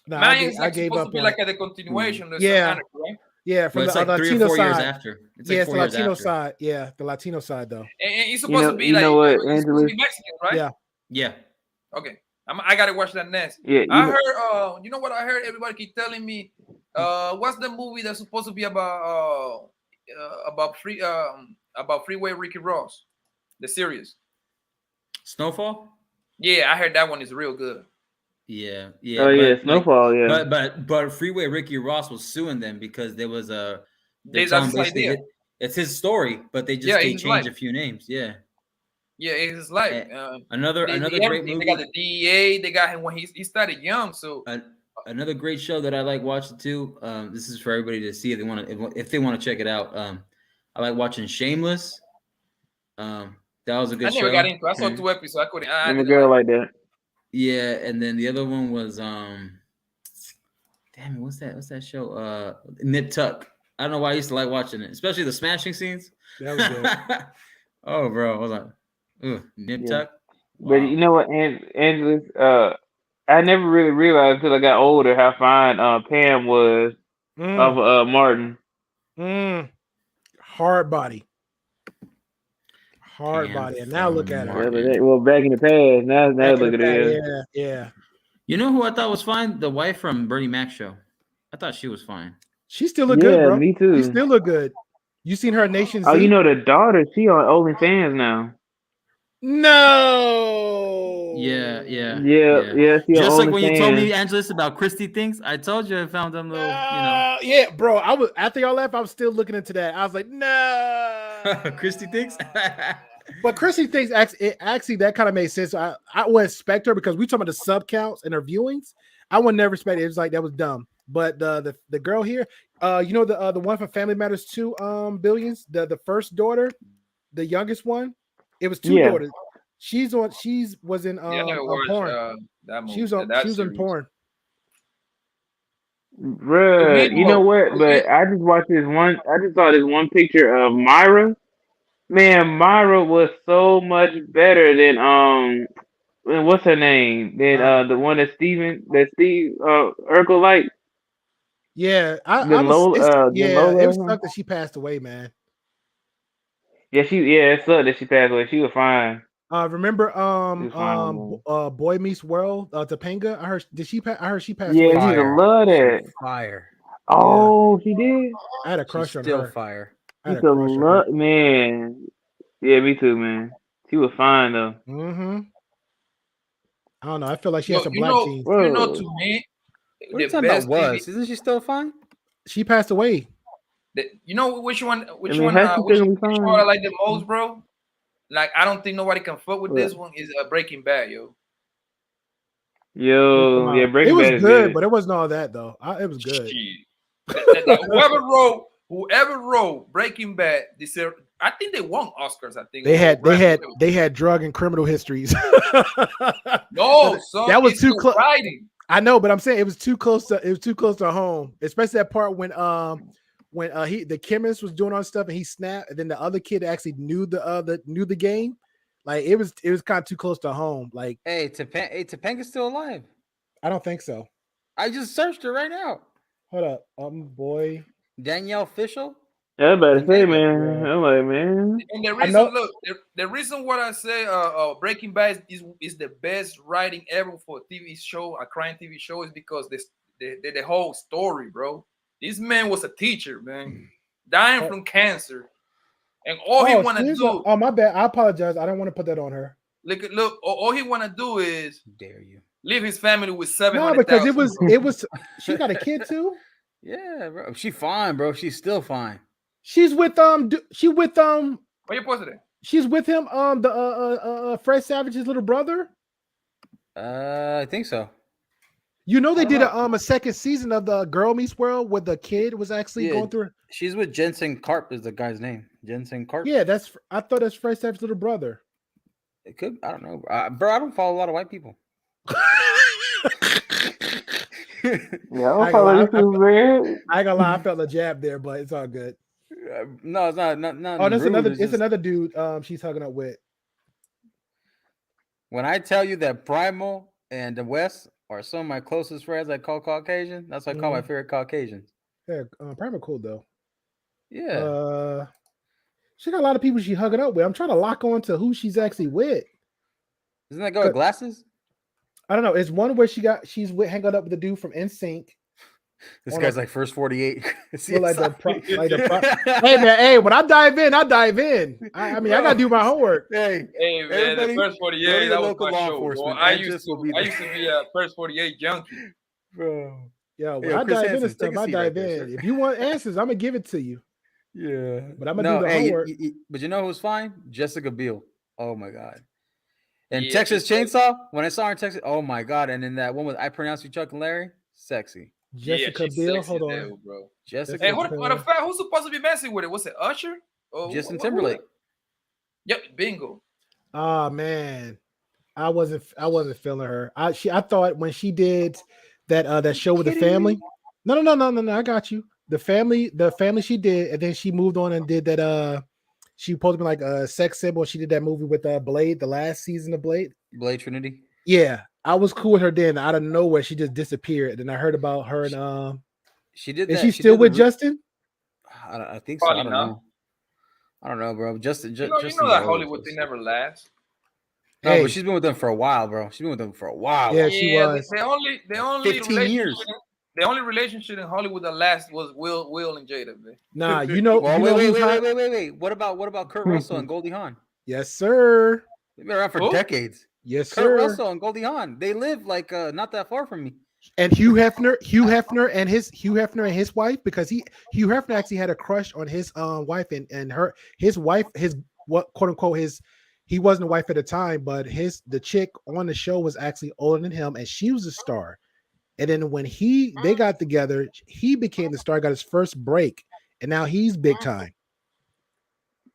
Speaker 5: No,
Speaker 1: Mayans
Speaker 5: I gave
Speaker 1: supposed
Speaker 5: up
Speaker 1: to be
Speaker 5: on
Speaker 1: like
Speaker 5: it.
Speaker 1: the continuation of
Speaker 5: Yeah.
Speaker 1: Sons of Anarchy, right?
Speaker 5: Yeah, from
Speaker 4: But
Speaker 5: the
Speaker 4: it's like 3
Speaker 5: Latino
Speaker 4: or 4 years
Speaker 5: side.
Speaker 4: after. It's
Speaker 5: Yeah,
Speaker 4: like
Speaker 5: it's
Speaker 4: 4
Speaker 5: the
Speaker 4: years
Speaker 5: Latino
Speaker 4: after.
Speaker 5: side. Yeah, the Latino side though.
Speaker 1: And he's supposed to be
Speaker 7: you
Speaker 1: like,
Speaker 7: know what,
Speaker 1: he's supposed to
Speaker 7: Angela?
Speaker 1: be Mexican, right?
Speaker 5: Yeah.
Speaker 4: Yeah.
Speaker 1: Okay. I gotta watch that next.
Speaker 7: Yeah,
Speaker 1: I heard you know what I heard? Everybody keep telling me what's the movie that's supposed to be about Freeway Ricky Ross, the series.
Speaker 4: Snowfall?
Speaker 1: Yeah, I heard that one is real good.
Speaker 4: Yeah, yeah.
Speaker 7: Oh yeah,
Speaker 4: but,
Speaker 7: Snowfall. Yeah.
Speaker 4: But Freeway Ricky Ross was suing them because there was a.
Speaker 1: That's his idea.
Speaker 4: It's his story, but they changed a few names. Yeah.
Speaker 1: Yeah, it's his life.
Speaker 4: Another great movie.
Speaker 1: They got the DEA. They got him when he started young. So
Speaker 4: another great show that I like watching too. This is for everybody to see if they want to check it out. I like watching Shameless. That was a good show.
Speaker 1: I never got into. I saw 2 episodes. I couldn't.
Speaker 7: I'm a girl like that.
Speaker 4: Yeah, and then the other one was damn it, what's that show? Nip Tuck. I don't know why I used to like watching it, especially the smashing scenes.
Speaker 5: That was good.
Speaker 4: Oh, bro, I was like, ooh, Nip Tuck.
Speaker 7: Wow. But you know what, Angela? I never really realized until I got older how fine Pam was of Martin.
Speaker 5: Hard body. And now look at her.
Speaker 7: Well, back in the past, now look at it.
Speaker 5: Yeah.
Speaker 4: You know who I thought was fine? The wife from Bernie Mac show. I thought she was fine.
Speaker 5: She still look good, bro.
Speaker 7: Me too.
Speaker 5: She still look good. You seen her Nation Z?
Speaker 7: Oh, you know the daughter, she on OnlyFans now.
Speaker 5: No.
Speaker 4: Yeah.
Speaker 7: She
Speaker 4: Just
Speaker 7: on
Speaker 4: like when you told me,
Speaker 7: OnlyFans.
Speaker 4: Angeles, about Christy things, I told you I found them little,
Speaker 5: Yeah, bro. I was after y'all left. I was still looking into that. I was like, no.
Speaker 4: Christy things.
Speaker 5: But Chrissy thinks actually that kind of made sense. I would expect her because we talking about the sub counts and her viewings. I would never expect it. It was like that was dumb. But the girl here, you know the one from Family Matters 2 billions, the first daughter, the youngest one. It was two daughters. She was in porn.
Speaker 1: That movie.
Speaker 5: She was in porn.
Speaker 7: Bruh, you know what? But I just watched this one. I just saw this one picture of Myra. Man, Myra was so much better than what's her name? Than the one that Steve Urkel like.
Speaker 5: Yeah,
Speaker 7: It
Speaker 5: was sucked that she passed away, man.
Speaker 7: Yeah, it sucked that she passed away. She was fine.
Speaker 5: Remember Boy Meets World, Topanga? I heard she passed away.
Speaker 7: Yeah, I love that.
Speaker 6: Fire.
Speaker 7: Oh, she did.
Speaker 5: I had a crush on
Speaker 6: still
Speaker 5: her.
Speaker 6: Fire.
Speaker 7: I had a crush on her. Man. Yeah, me too, man. She was fine though.
Speaker 5: Mm-hmm. I don't know. I feel like she had some black jeans.
Speaker 1: You know, to me,
Speaker 6: what are you talking about? Isn't she still fine?
Speaker 5: She passed away.
Speaker 1: You know which one I like the most, bro? Like, I don't think nobody can fuck with this one. Is Breaking Bad, yo.
Speaker 7: Yeah, Breaking Bad.
Speaker 5: It was good, but it wasn't all that though. It was good.
Speaker 1: Whoever wrote Breaking Bad, I think they won Oscars. I think
Speaker 5: they had drug and criminal histories.
Speaker 1: No, son,
Speaker 5: that was too close.
Speaker 1: I
Speaker 5: know, but I'm saying it was too close to home, especially that part when the chemist was doing all stuff and he snapped, and then the other kid actually knew the game. Like it was kind of too close to home. Like,
Speaker 6: Topanga's still alive.
Speaker 5: I don't think so.
Speaker 6: I just searched her right now.
Speaker 5: Hold up, boy,
Speaker 6: Danielle Fishel.
Speaker 7: Yeah, I better say, man. I'm like, man.
Speaker 1: And the reason, the reason what I say, Breaking Bad is the best writing ever for a TV show, a crime TV show, is because the whole story, bro. This man was a teacher, man, dying from cancer, and all he want to do.
Speaker 5: Oh, my bad. I apologize. I don't want to put that on her.
Speaker 1: Look. All he want to do is
Speaker 6: dare you
Speaker 1: leave his family with $700,000.
Speaker 5: No, because it was. She got a kid too.
Speaker 6: Yeah, bro. She's fine, bro. She's still fine.
Speaker 5: She's with
Speaker 1: What you posted it?
Speaker 5: She's with him. Fred Savage's little brother.
Speaker 6: I think so.
Speaker 5: You know they did a second season of the Girl Meets World where the kid was actually going through.
Speaker 6: She's with Jensen Karp is the guy's name. Jensen Karp.
Speaker 5: Yeah, I thought that's Fred Savage's little brother.
Speaker 6: It could. I don't know, bro. I don't follow a lot of white people.
Speaker 7: Yeah, I ain't gonna
Speaker 5: lie. I felt a jab there, but it's all good.
Speaker 6: No, it's not.
Speaker 5: Oh, that's another. It's another dude. She's hooking up with.
Speaker 6: When I tell you that Primal and the West are some of my closest friends, I call Caucasian. That's what I call my favorite Caucasians.
Speaker 5: Yeah, Primal cool though.
Speaker 6: Yeah.
Speaker 5: She got a lot of people she hugging up with. I'm trying to lock on to who she's actually with.
Speaker 6: Isn't that girl with glasses?
Speaker 5: I don't know. It's one where she's hanging out with the dude from NSYNC.
Speaker 6: This guy's like first 48.
Speaker 5: Hey man, hey, when I dive in. I mean, I gotta do my homework.
Speaker 1: Hey man, the first 48. That was my show. Well, I used to be a first 48 junkie,
Speaker 5: bro. Yeah, when I dive into stuff, I dive in. If you want answers, I'm gonna give it to you.
Speaker 6: Yeah,
Speaker 5: but I'm gonna do the homework.
Speaker 6: But you know who's fine? Jessica Biel. Oh my god. And Texas Chainsaw, when I saw her in Texas, oh my god! And in that one with I Pronounce You Chuck and Larry, sexy.
Speaker 5: Jessica Biel, hold on,
Speaker 1: bro.
Speaker 6: Jessica.
Speaker 1: Hey, who's supposed to be messing with it? Was it Usher?
Speaker 6: Justin Timberlake.
Speaker 1: Yep, bingo.
Speaker 5: Oh man, I wasn't feeling her. I thought when she did that show with the family. No. I got you. The family she did, and then she moved on and did that. She supposed to be like a sex symbol. She did that movie with Blade, the last season of Blade.
Speaker 6: Blade Trinity.
Speaker 5: Yeah, I was cool with her then. Out of nowhere, she just disappeared. And I heard about her and
Speaker 6: she did.
Speaker 5: Is she still with Justin?
Speaker 6: I think so. Probably I don't know, bro. Justin.
Speaker 1: You know that Hollywood thing never lasts.
Speaker 6: No, but she's been with them for a while, bro. She's been with them for a while.
Speaker 5: Yeah, she was.
Speaker 1: The only
Speaker 6: 15 years.
Speaker 1: The only relationship in Hollywood that lasted was Will and Jada. Man.
Speaker 5: Nah, you know.
Speaker 6: Well,
Speaker 5: you know
Speaker 6: wait. What about Kurt Russell and Goldie Hawn?
Speaker 5: Yes, sir.
Speaker 6: They've been around for decades.
Speaker 5: Yes,
Speaker 6: Kurt
Speaker 5: sir.
Speaker 6: Russell and Goldie Hawn. They live like not that far from me.
Speaker 5: And Hugh Hefner and his wife, because Hugh Hefner actually had a crush on his wife and his wife, his what quote unquote his he wasn't a wife at the time, but the chick on the show was actually older than him, and she was a star. And then when they got together, he became the star, got his first break, and now he's big time.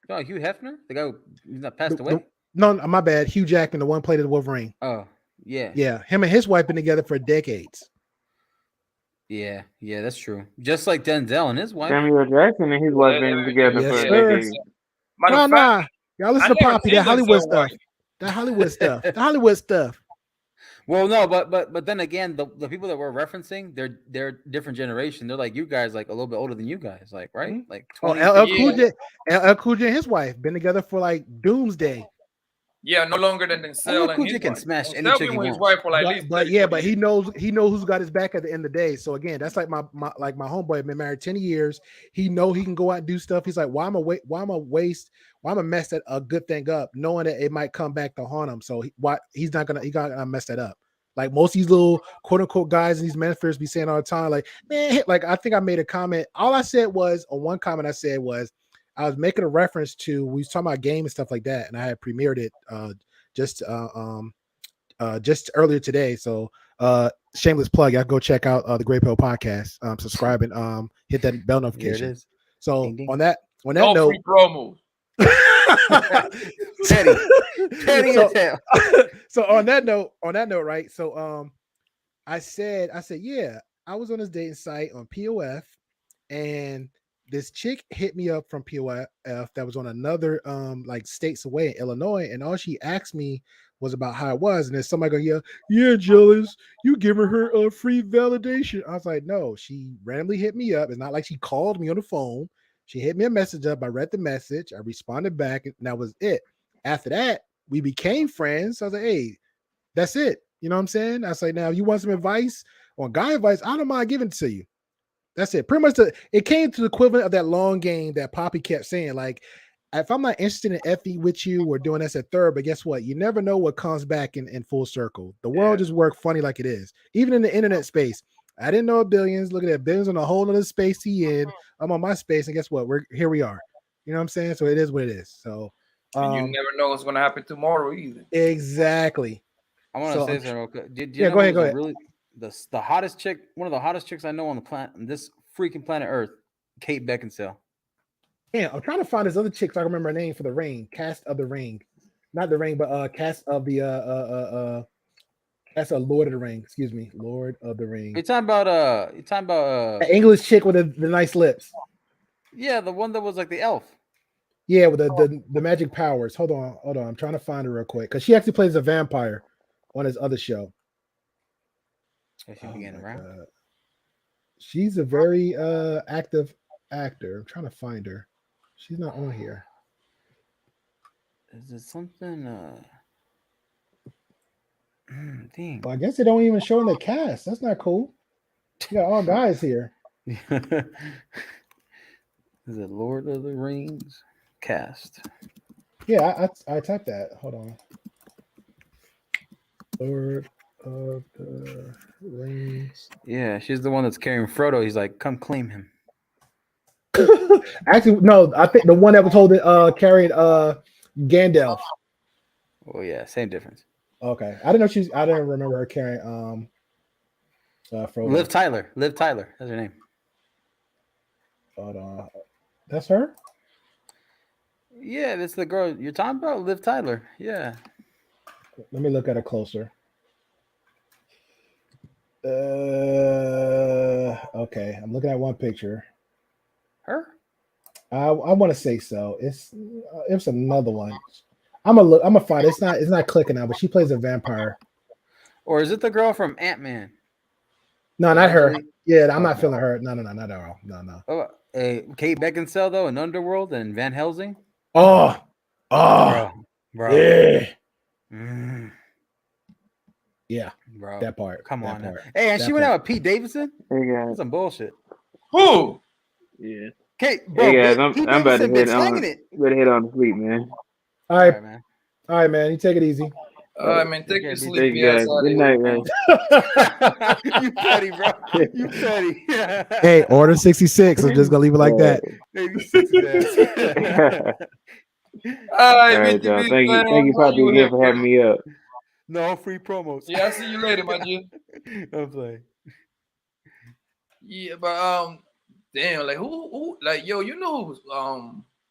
Speaker 6: Oh, Hugh Hefner, the guy who not passed away.
Speaker 5: No, my bad. Hugh Jackman, the one played the Wolverine.
Speaker 6: Oh, yeah.
Speaker 5: Yeah, him and his wife been together for decades.
Speaker 6: Yeah, that's true. Just like Denzel and his wife.
Speaker 7: Samuel Jackson and his wife been together for decades.
Speaker 5: Nah. Y'all listen to Poppy, that Hollywood stuff. That Hollywood stuff.
Speaker 6: Well, no, but then again, the people that we're referencing, they're different generation. They're like you guys, like a little bit older than you guys, like right?
Speaker 5: Mm-hmm.
Speaker 6: Like 20.
Speaker 5: LL Cool J and his wife been together for like doomsday.
Speaker 1: Yeah, no longer than Denzel and his
Speaker 6: can
Speaker 1: wife.
Speaker 6: smash any
Speaker 1: Denzel
Speaker 6: chick he
Speaker 1: been with his
Speaker 6: wants.
Speaker 1: wife for like at least.
Speaker 5: But he knows who's got his back at the end of the day. So again, that's like my homeboy been married 10 years. He know he can go out and do stuff. He's like, why am I mess that a good thing up, knowing that it might come back to haunt him. So he's not gonna mess that up. Like most of these little quote unquote guys and these managers be saying all the time, like, man, like I think I made a comment. All I said was, on one comment I said was, I was making a reference to, we was talking about game and stuff like that, and I had premiered it just earlier today. So shameless plug, y'all go check out the Great Pill podcast. Subscribe and hit that bell notification.
Speaker 6: Here it is.
Speaker 5: So
Speaker 6: ding, ding.
Speaker 5: on that
Speaker 1: No
Speaker 5: note,
Speaker 1: free promos.
Speaker 5: So on that note, right? So I said, yeah, I was on this dating site on POF, and this chick hit me up from POF that was on another like states away in Illinois, and all she asked me was about how it was, and then somebody go, yeah, jealous, you giving her a free validation. I was like, no, she randomly hit me up. It's not like she called me on the phone. She hit me a message up. I read the message. I responded back, and that was it. After that, we became friends. So I was like, hey, that's it. You know what I'm saying? I was like, now, if you want some advice on guy advice, I don't mind giving it to you. That's it. Pretty much it came to the equivalent of that long game that Poppy kept saying. Like, if I'm not interested in effing with you, we're doing this at third. But guess what? You never know what comes back in full circle. The world just works funny like it is. Even in the internet space. I didn't know Billions. Look at that. Billions on a whole other space he in. I'm on my space, and guess what? Here we are. You know what I'm saying? So it is what it is. So
Speaker 1: and you never know what's going to happen tomorrow either.
Speaker 5: Exactly.
Speaker 6: I want to say something real quick.
Speaker 5: Go ahead.
Speaker 6: Really, the hottest chick, one of the hottest chicks I know on the planet, on this freaking planet Earth, Kate Beckinsale.
Speaker 5: Yeah, I'm trying to find this other chick so I can remember her name for The Ring. Cast of The Ring, not The Ring, but cast of the That's a Lord of the Ring. Excuse me, Lord of the Ring.
Speaker 6: You're talking about
Speaker 5: an English chick with the nice lips.
Speaker 6: Yeah, the one that was like the elf.
Speaker 5: Yeah, with the magic powers. Hold on. I'm trying to find her real quick because she actually plays a vampire on his other show. She's a very active actor. I'm trying to find her. She's not on here.
Speaker 6: Is it something? Dang.
Speaker 5: Well, I guess they don't even show in the cast. That's not cool. You got all guys here.
Speaker 6: Is it Lord of the Rings cast?
Speaker 5: Yeah, I typed that. Hold on. Lord of the Rings.
Speaker 6: Yeah, she's the one that's carrying Frodo. He's like, come claim him.
Speaker 5: Actually, no, I think the one that was holding carried Gandalf.
Speaker 6: Oh yeah, same difference.
Speaker 5: Okay. I didn't remember her carrying Frodo.
Speaker 6: Liv Tyler. That's her name.
Speaker 5: Hold on. That's her?
Speaker 6: Yeah, that's the girl you're talking about, Liv Tyler. Yeah.
Speaker 5: Let me look at it closer. Okay, I'm looking at one picture.
Speaker 6: Her?
Speaker 5: I want to say so. It's another one. I'm gonna find it. It's not clicking now, but she plays a vampire.
Speaker 6: Or is it the girl from Ant-Man?
Speaker 5: No, not her. Yeah, I'm not feeling her. No, not at all. No.
Speaker 6: Oh, Kate Beckinsale though in Underworld and Van Helsing.
Speaker 5: Oh,
Speaker 6: bro.
Speaker 5: Yeah.
Speaker 6: Mm.
Speaker 5: Yeah,
Speaker 6: bro.
Speaker 5: that part.
Speaker 6: Come
Speaker 5: that
Speaker 6: on.
Speaker 5: part.
Speaker 6: Hey, and
Speaker 5: That
Speaker 6: she went
Speaker 5: part.
Speaker 6: out with Pete Davidson.
Speaker 7: Hey guys.
Speaker 6: That's some bullshit.
Speaker 1: Who?
Speaker 7: Yeah.
Speaker 6: Okay, bro.
Speaker 7: Hey guys,
Speaker 6: Pete
Speaker 7: I'm about to
Speaker 6: Davidson
Speaker 7: head
Speaker 6: been
Speaker 7: on.
Speaker 6: slanging it.
Speaker 7: Better head on to sleep, man.
Speaker 5: All
Speaker 6: All
Speaker 5: right,
Speaker 6: right, man.
Speaker 5: all right, man. You take it easy.
Speaker 1: I mean, take
Speaker 6: care,
Speaker 1: your
Speaker 6: dude.
Speaker 7: Thank
Speaker 1: sleepy
Speaker 7: you
Speaker 1: ass
Speaker 7: guys.
Speaker 1: out of
Speaker 7: Good
Speaker 1: here,
Speaker 7: night,
Speaker 1: man.
Speaker 6: You petty, bro. You petty.
Speaker 5: Hey, order 66. I'm just gonna leave it like that.
Speaker 6: 86 his ass.
Speaker 1: All right,
Speaker 7: All right,
Speaker 1: Mr.
Speaker 7: y'all.
Speaker 1: Big
Speaker 7: Thank
Speaker 1: man.
Speaker 7: you,
Speaker 1: Why
Speaker 7: Poppy,
Speaker 1: you
Speaker 7: again
Speaker 1: here,
Speaker 7: for having me up.
Speaker 6: No free promos.
Speaker 1: Yeah, I'll see you later, my G.
Speaker 6: I'm playing.
Speaker 1: Yeah, but damn, like who, like yo, you know,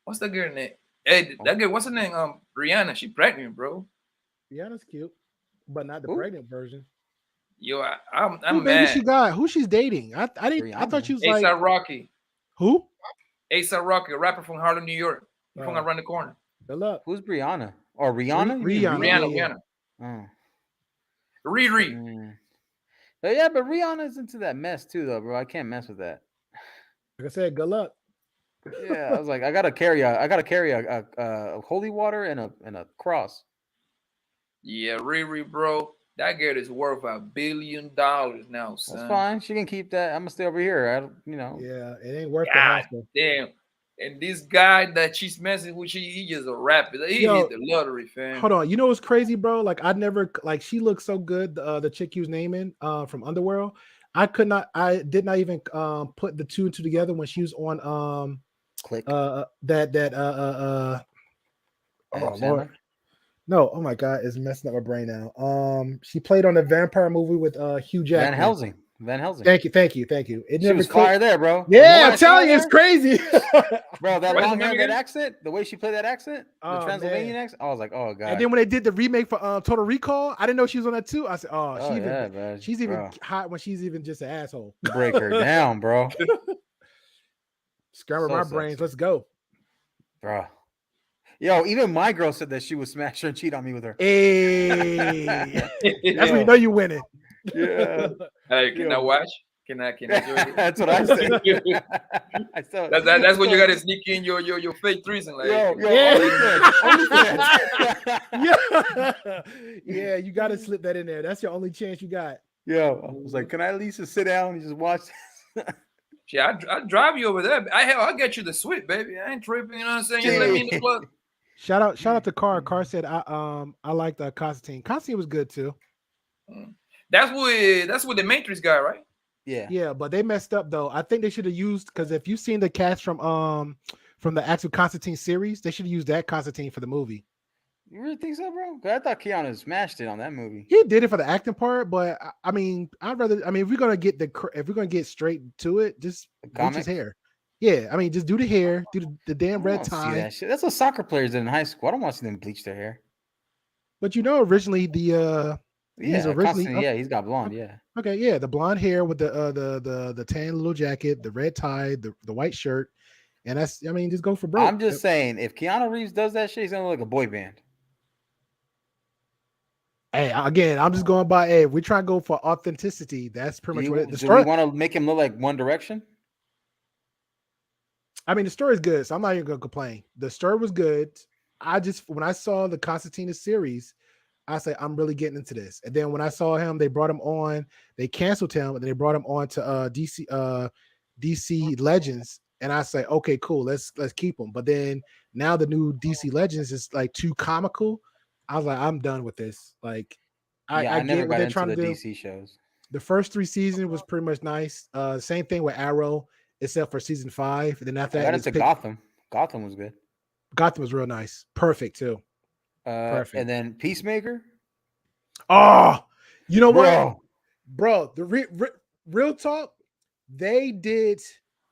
Speaker 1: what's that girl name? Hey, that girl, what's her name? Rihanna. She pregnant, bro.
Speaker 5: Rihanna's cute, but not the
Speaker 6: Who?
Speaker 5: pregnant version.
Speaker 1: Yo, I'm
Speaker 5: Who baby
Speaker 1: mad.
Speaker 5: she got? Who she's dating? I didn't. I thought she was like
Speaker 1: ASAP Rocky.
Speaker 5: who?
Speaker 1: ASAP Rocky, a rapper from Harlem, New York. He's from around the corner.
Speaker 5: Good luck.
Speaker 6: Who's Brianna? Or Rihanna? You mean
Speaker 5: Rihanna.
Speaker 1: Rihanna.
Speaker 6: Oh.
Speaker 1: Riri.
Speaker 6: But yeah, but Rihanna's into that mess too, though, bro. I can't mess with that.
Speaker 5: Like I said, good luck.
Speaker 6: Yeah, I was like, I gotta carry a holy water and a cross.
Speaker 1: Yeah, Riri, bro. That girl is worth $1 billion now, son.
Speaker 6: That's fine. She can keep that. I'm gonna stay over here.
Speaker 5: Yeah, it ain't worth the
Speaker 1: God
Speaker 5: hassle.
Speaker 1: damn. And this guy that she's messing with, he just a rapper. He hit the lottery, fam.
Speaker 5: Hold on. You know what's crazy, bro? Like I never like she looked so good. The chick he was naming from Underworld. I did not even put the two and two together when she was on
Speaker 6: Click.
Speaker 5: oh Lord. No, oh my god, it's messing up my brain now. She played on the vampire movie with Hugh Jackman.
Speaker 6: Van Helsing.
Speaker 5: Thank you. It
Speaker 6: She was fire there, bro.
Speaker 5: Yeah, I'm telling you, it's crazy.
Speaker 6: Bro, that long hair, that accent, the way she played that accent, the Transylvanian accent, I was like, oh god.
Speaker 5: And then when they did the remake for Total Recall, I didn't know she was on that too. I said, she's even hot when she's even just an asshole.
Speaker 6: Break her down, bro.
Speaker 5: Scramble my brains. Let's go,
Speaker 6: bro. Yo, even my girl said that she would smash her and cheat on me with her.
Speaker 5: Hey, that's when you know you're winning.
Speaker 6: Yeah.
Speaker 1: Hey, can I watch? Can I join it?
Speaker 6: That's what I said.
Speaker 1: That's when you gotta sneak in your fake threesome. Like,
Speaker 5: yeah, you gotta slip that in there. That's your only chance you got.
Speaker 6: Yo, I was like, can I at least just sit down and just watch this?
Speaker 1: Yeah, I'll drive you over there. I'll get you the suite, baby. I ain't tripping. You know what I'm saying? You let me in the plug.
Speaker 5: Shout out to Carr. Carr said I liked Constantine. Constantine was good too.
Speaker 1: That's with the Matrix guy, right?
Speaker 5: Yeah, but they messed up though. I think they should have used, because if you've seen the cast from the actual Constantine series, they should have used that Constantine for the movie.
Speaker 6: You really think so, bro? I thought Keanu smashed it on that movie.
Speaker 5: He did it for the acting part, but I mean, if we're gonna get straight to it, just bleach his hair. Yeah, I mean, just do the hair, do the damn red tie.
Speaker 6: That shit. That's what soccer players did in high school. I don't want to see them bleach their hair.
Speaker 5: But originally he's got blonde. Yeah. Okay. Yeah, the blonde hair with the tan little jacket, the red tie, the white shirt, and just go for broke.
Speaker 6: I'm just saying, if Keanu Reeves does that shit, he's gonna look like a boy band.
Speaker 5: Hey, again, I'm just going by. Hey, we try to go for authenticity. That's pretty much what it is.
Speaker 6: Do we want to make him look like One Direction?
Speaker 5: I mean, the story is good, so I'm not even gonna complain. The story was good. When I saw the Constantine series, I said, I'm really getting into this. And then when I saw him, they brought him on. They canceled him, and then they brought him on to DC Legends. And I say, okay, cool, let's keep him. But then now the new DC Legends is like too comical. I was like, I'm done with this. Like, I never get what they're trying to do.
Speaker 6: DC shows.
Speaker 5: The first 3 seasons was pretty much nice. Same thing with Arrow, except for season 5. And then after that,
Speaker 6: I got into Gotham. Gotham was good.
Speaker 5: Gotham was real nice. Perfect too. Perfect.
Speaker 6: And then Peacemaker.
Speaker 5: Oh, you know what, bro? The real talk, they did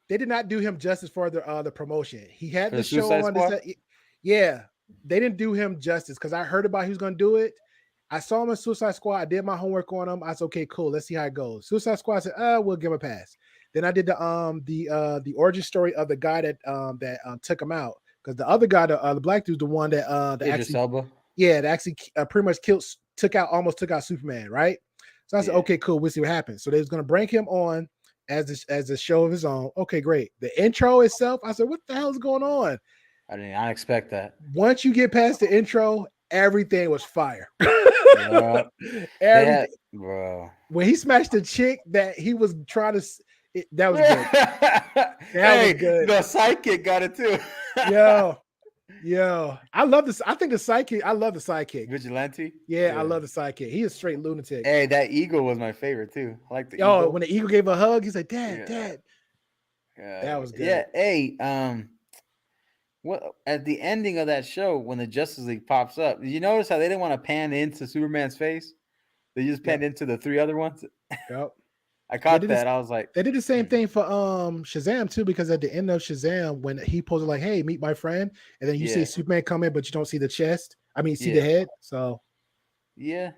Speaker 5: not do him justice for the promotion. He had the show on. Yeah, they didn't do him justice, because I heard about he was going to do it. I saw him in Suicide Squad. I did my homework on him. I said, okay, cool. Let's see how it goes. Suicide Squad, I said, we'll give him a pass. Then I did the origin story of the guy that took him out, because the other guy, the black dude's the one that
Speaker 6: Idris Elba.
Speaker 5: Yeah, that actually pretty much almost took out Superman, right? So I said, okay, cool. We'll see what happens. So they was going to bring him on as a show of his own. Okay, great. The intro itself, I said, what the hell is going on?
Speaker 6: I did not expect that.
Speaker 5: Once you get past the intro, everything was fire.
Speaker 6: bro.
Speaker 5: When he smashed the chick that he was trying to, that was good. That was good.
Speaker 6: The sidekick got it too.
Speaker 5: Yo, I love this. I think the sidekick. I love the sidekick.
Speaker 6: Vigilante.
Speaker 5: Yeah, I love the sidekick. He is straight lunatic.
Speaker 6: Hey, that eagle was my favorite too. I like the
Speaker 5: eagle.
Speaker 6: eagle.
Speaker 5: When the eagle gave a hug, he's like, Dad. That was good.
Speaker 6: Yeah. Hey, what at the ending of that show when the Justice League pops up? Did you notice how they didn't want to pan into Superman's face? They just panned into the three other ones.
Speaker 5: Yep.
Speaker 6: I caught that. I was like,
Speaker 5: they did the same thing for Shazam too, because at the end of Shazam, when he posted like, "Hey, meet my friend," and then you see Superman come in, but you don't see the chest. I mean, you see the head. So
Speaker 6: yeah.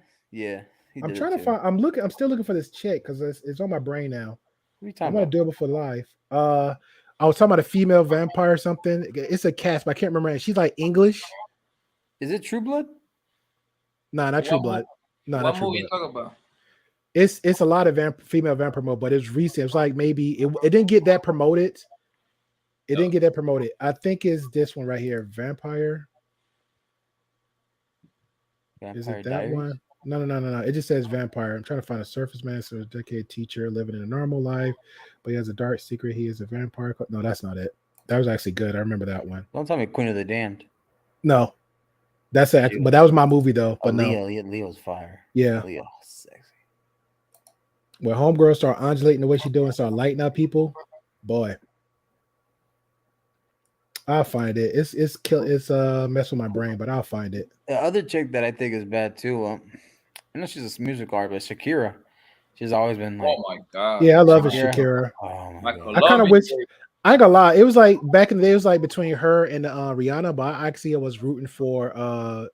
Speaker 5: I'm trying to find. I'm still looking for this chick because it's on my brain now.
Speaker 6: What are you talking
Speaker 5: I'm gonna do it before live. I was talking about a female vampire or something. It's a cast, but I can't remember. She's like English.
Speaker 6: Is it True Blood?
Speaker 5: No, not True Blood. No,
Speaker 1: what movie you talking about?
Speaker 5: It's a lot of female vampire mode, but it's recent. It's like maybe it didn't get that promoted. It didn't get that promoted. I think it's this one right here, Vampire. Is it that Diaries? One? No. It just says vampire. I'm trying to find a surface man, so a decade teacher living in a normal life, but he has a dark secret. He is a vampire. No, that's not it. That was actually good. I remember that one.
Speaker 6: Don't tell me Queen of the Damned.
Speaker 5: No, that's it. But that was my movie though. But
Speaker 6: Leo's fire.
Speaker 5: Yeah,
Speaker 6: Leo, sexy.
Speaker 5: When homegirls start undulating the way she's doing, start lighting up people, boy. I'll find it. It's mess with my brain, but I'll find it.
Speaker 6: The other chick that I think is bad too. I know she's a music artist, Shakira. She's always been like,
Speaker 1: oh my god.
Speaker 5: Yeah, I love Shakira.
Speaker 6: Oh my god.
Speaker 5: I kind of wish. I ain't gonna lie. It was like back in the day. It was like between her and Rihanna, but I was rooting for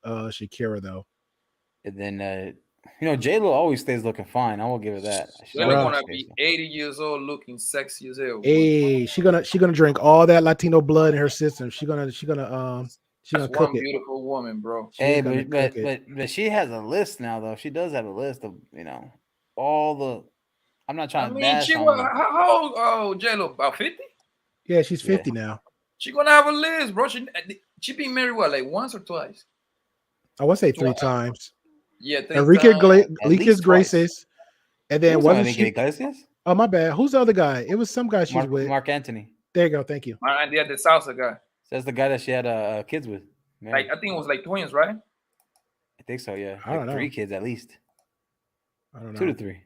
Speaker 5: Shakira though.
Speaker 6: And then J-Lo always stays looking fine. I will give her that.
Speaker 1: She's gonna be 80 years old, looking sexy as hell.
Speaker 5: Hey, she gonna drink all that Latino blood in her system. She gonna cook it.
Speaker 1: Beautiful woman, bro.
Speaker 6: Hey, but she has a list now, though. She does have a list of all the. I'm not trying to bash on her.
Speaker 1: How old? Oh, J-Lo, about 50?
Speaker 5: Yeah, she's 50 now.
Speaker 1: She gonna have a list, bro. She been married what, like once or twice?
Speaker 5: I want to say 3 times.
Speaker 1: Yeah,
Speaker 5: Enrique Iglesias, and then wasn't she?
Speaker 6: Iglesias?
Speaker 5: Oh, my bad. Who's the other guy? It was some guy she's with.
Speaker 6: Mark Anthony.
Speaker 5: There you go. Thank you.
Speaker 1: Yeah, the salsa guy.
Speaker 6: That's the guy that she had kids with.
Speaker 1: Man. Like I think it was like twins, right?
Speaker 6: I think so. Yeah,
Speaker 5: I don't know.
Speaker 6: 3 kids at least.
Speaker 5: I don't know.
Speaker 6: 2 to 3.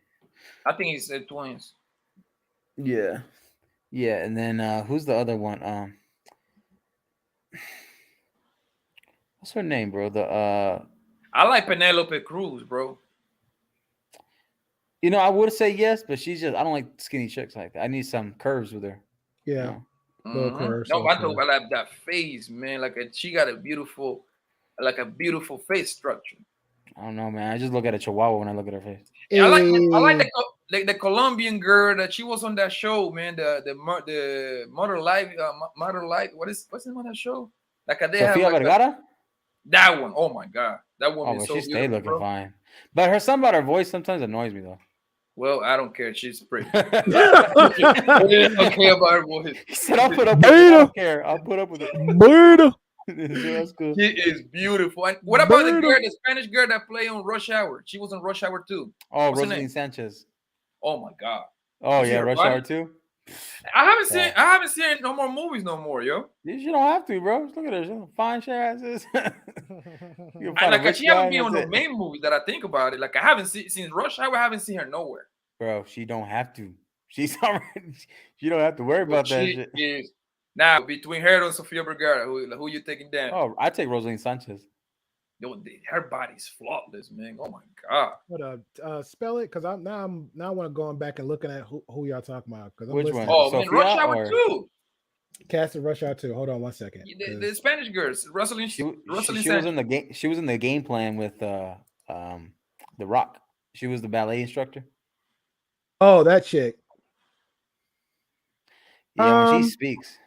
Speaker 1: I think he said twins.
Speaker 6: Yeah, and then who's the other one? What's her name, bro?
Speaker 1: I like Penelope Cruz, bro.
Speaker 6: I would say yes, but she's just I don't like skinny chicks like that. I need some curves with her.
Speaker 5: Yeah. Little curves.
Speaker 1: No, I talk about that face, man. She got a beautiful face structure.
Speaker 6: I don't know, man. I just look at a chihuahua when I look at her face.
Speaker 1: Yeah, I like the Colombian girl that she was on that show, man. The Mother Life. What's the name of that show?
Speaker 6: Sofia Vergara.
Speaker 1: That one. Oh my god, that woman is so
Speaker 6: she stayed looking fine. But something about her voice sometimes annoys me though.
Speaker 1: Well, I don't care. She's pretty. I don't care about her voice.
Speaker 6: He said, "I'll put up with it. I don't care. I'll put up with it." That's cool.
Speaker 1: She is beautiful. And what about the Spanish girl that played on Rush Hour? She was on Rush Hour too.
Speaker 6: Oh, Rosaline Sanchez.
Speaker 1: Oh my god.
Speaker 6: Oh yeah, Rush Hour 2.
Speaker 1: I haven't seen no more movies no more, yo.
Speaker 6: You don't have to, bro. Just look at her. She's fine shit asses.
Speaker 1: She haven't been on the main movies that I think about it. Like I haven't seen Rush Hour. I haven't seen her nowhere.
Speaker 6: Bro, she don't have to. She's already. You don't have to worry about that shit.
Speaker 1: Is, now between her and Sofia Vergara, who you taking down?
Speaker 6: Oh, I take Rosaline Sanchez.
Speaker 1: Yo, her body's flawless, man. Oh my god.
Speaker 5: What spell it? Because I want to go back and looking at who y'all talking about.
Speaker 6: Which one?
Speaker 1: Oh, man, Rush Hour 2.
Speaker 5: Cast of Rush Hour 2. Hold on one second.
Speaker 1: The Spanish girls, Rosaline.
Speaker 6: She was in the game. She was in the game plan with The Rock. She was the ballet instructor.
Speaker 5: Oh, that chick.
Speaker 6: Yeah, when she speaks.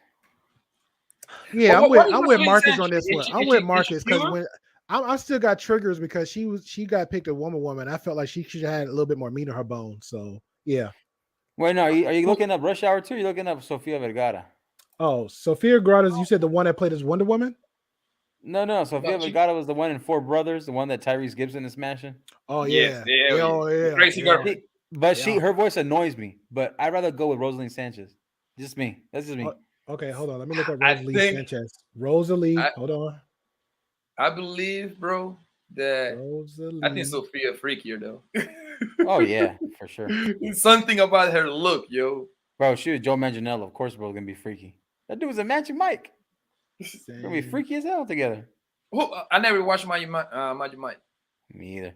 Speaker 5: Yeah, I'm with Marcus on this one. I'm with Marcus because when I still got triggers because she got picked a woman. I felt like she should have had a little bit more meat on her bone. So yeah.
Speaker 6: Wait, no, are you looking up Rush Hour 2? Or are you looking up Sofia Vergara?
Speaker 5: Oh, Sofia Vergara, you said the one that played as Wonder Woman?
Speaker 6: No. Sofia Vergara was the one in Four Brothers, the one that Tyrese Gibson is smashing.
Speaker 5: Oh
Speaker 1: Yes,
Speaker 5: yeah.
Speaker 1: yeah,
Speaker 5: Oh
Speaker 1: yeah.
Speaker 5: yeah.
Speaker 1: Crazy
Speaker 5: yeah.
Speaker 1: girlfriend.
Speaker 6: But
Speaker 5: Yeah.
Speaker 6: her voice annoys me. But I'd rather go with Rosalie Sanchez. Just me. That's just me.
Speaker 5: Okay, hold on. Let me look up
Speaker 1: I
Speaker 5: Rosalie
Speaker 1: think-
Speaker 5: Sanchez. Rosalie,
Speaker 1: I-
Speaker 5: hold on.
Speaker 1: I believe, bro, that
Speaker 5: Rosalie.
Speaker 1: I think Sophia freakier though.
Speaker 6: Oh yeah, for sure.
Speaker 1: Something about her look, yo.
Speaker 6: Bro, she was Joe Manganiello. Of course, bro, gonna be freaky. That dude was a Magic Mike. Gonna be freaky as hell together.
Speaker 1: I never watched Magic Mike.
Speaker 6: Me either.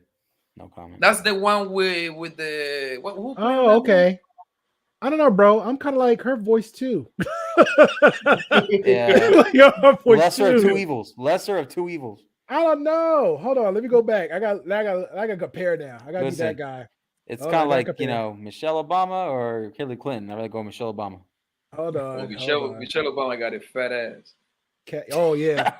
Speaker 6: No comment.
Speaker 1: That's the one with the who played
Speaker 5: Oh,
Speaker 1: that
Speaker 5: okay. I don't know, bro. I'm kind of like her voice too.
Speaker 6: Yeah.
Speaker 5: Like her voice
Speaker 6: Lesser of
Speaker 5: too.
Speaker 6: two evils. Lesser of two evils.
Speaker 5: I don't know. Hold on. Let me go back. I got to compare now. I got to be that guy.
Speaker 6: It's
Speaker 5: Hold
Speaker 6: kind
Speaker 5: on,
Speaker 6: of
Speaker 5: I
Speaker 6: like,
Speaker 5: gotta compare.
Speaker 6: Michelle Obama or Hillary Clinton. I'd rather go Michelle Obama.
Speaker 5: Hold
Speaker 1: Oh,
Speaker 5: on.
Speaker 1: Michelle Obama got a fat ass.
Speaker 5: Oh yeah.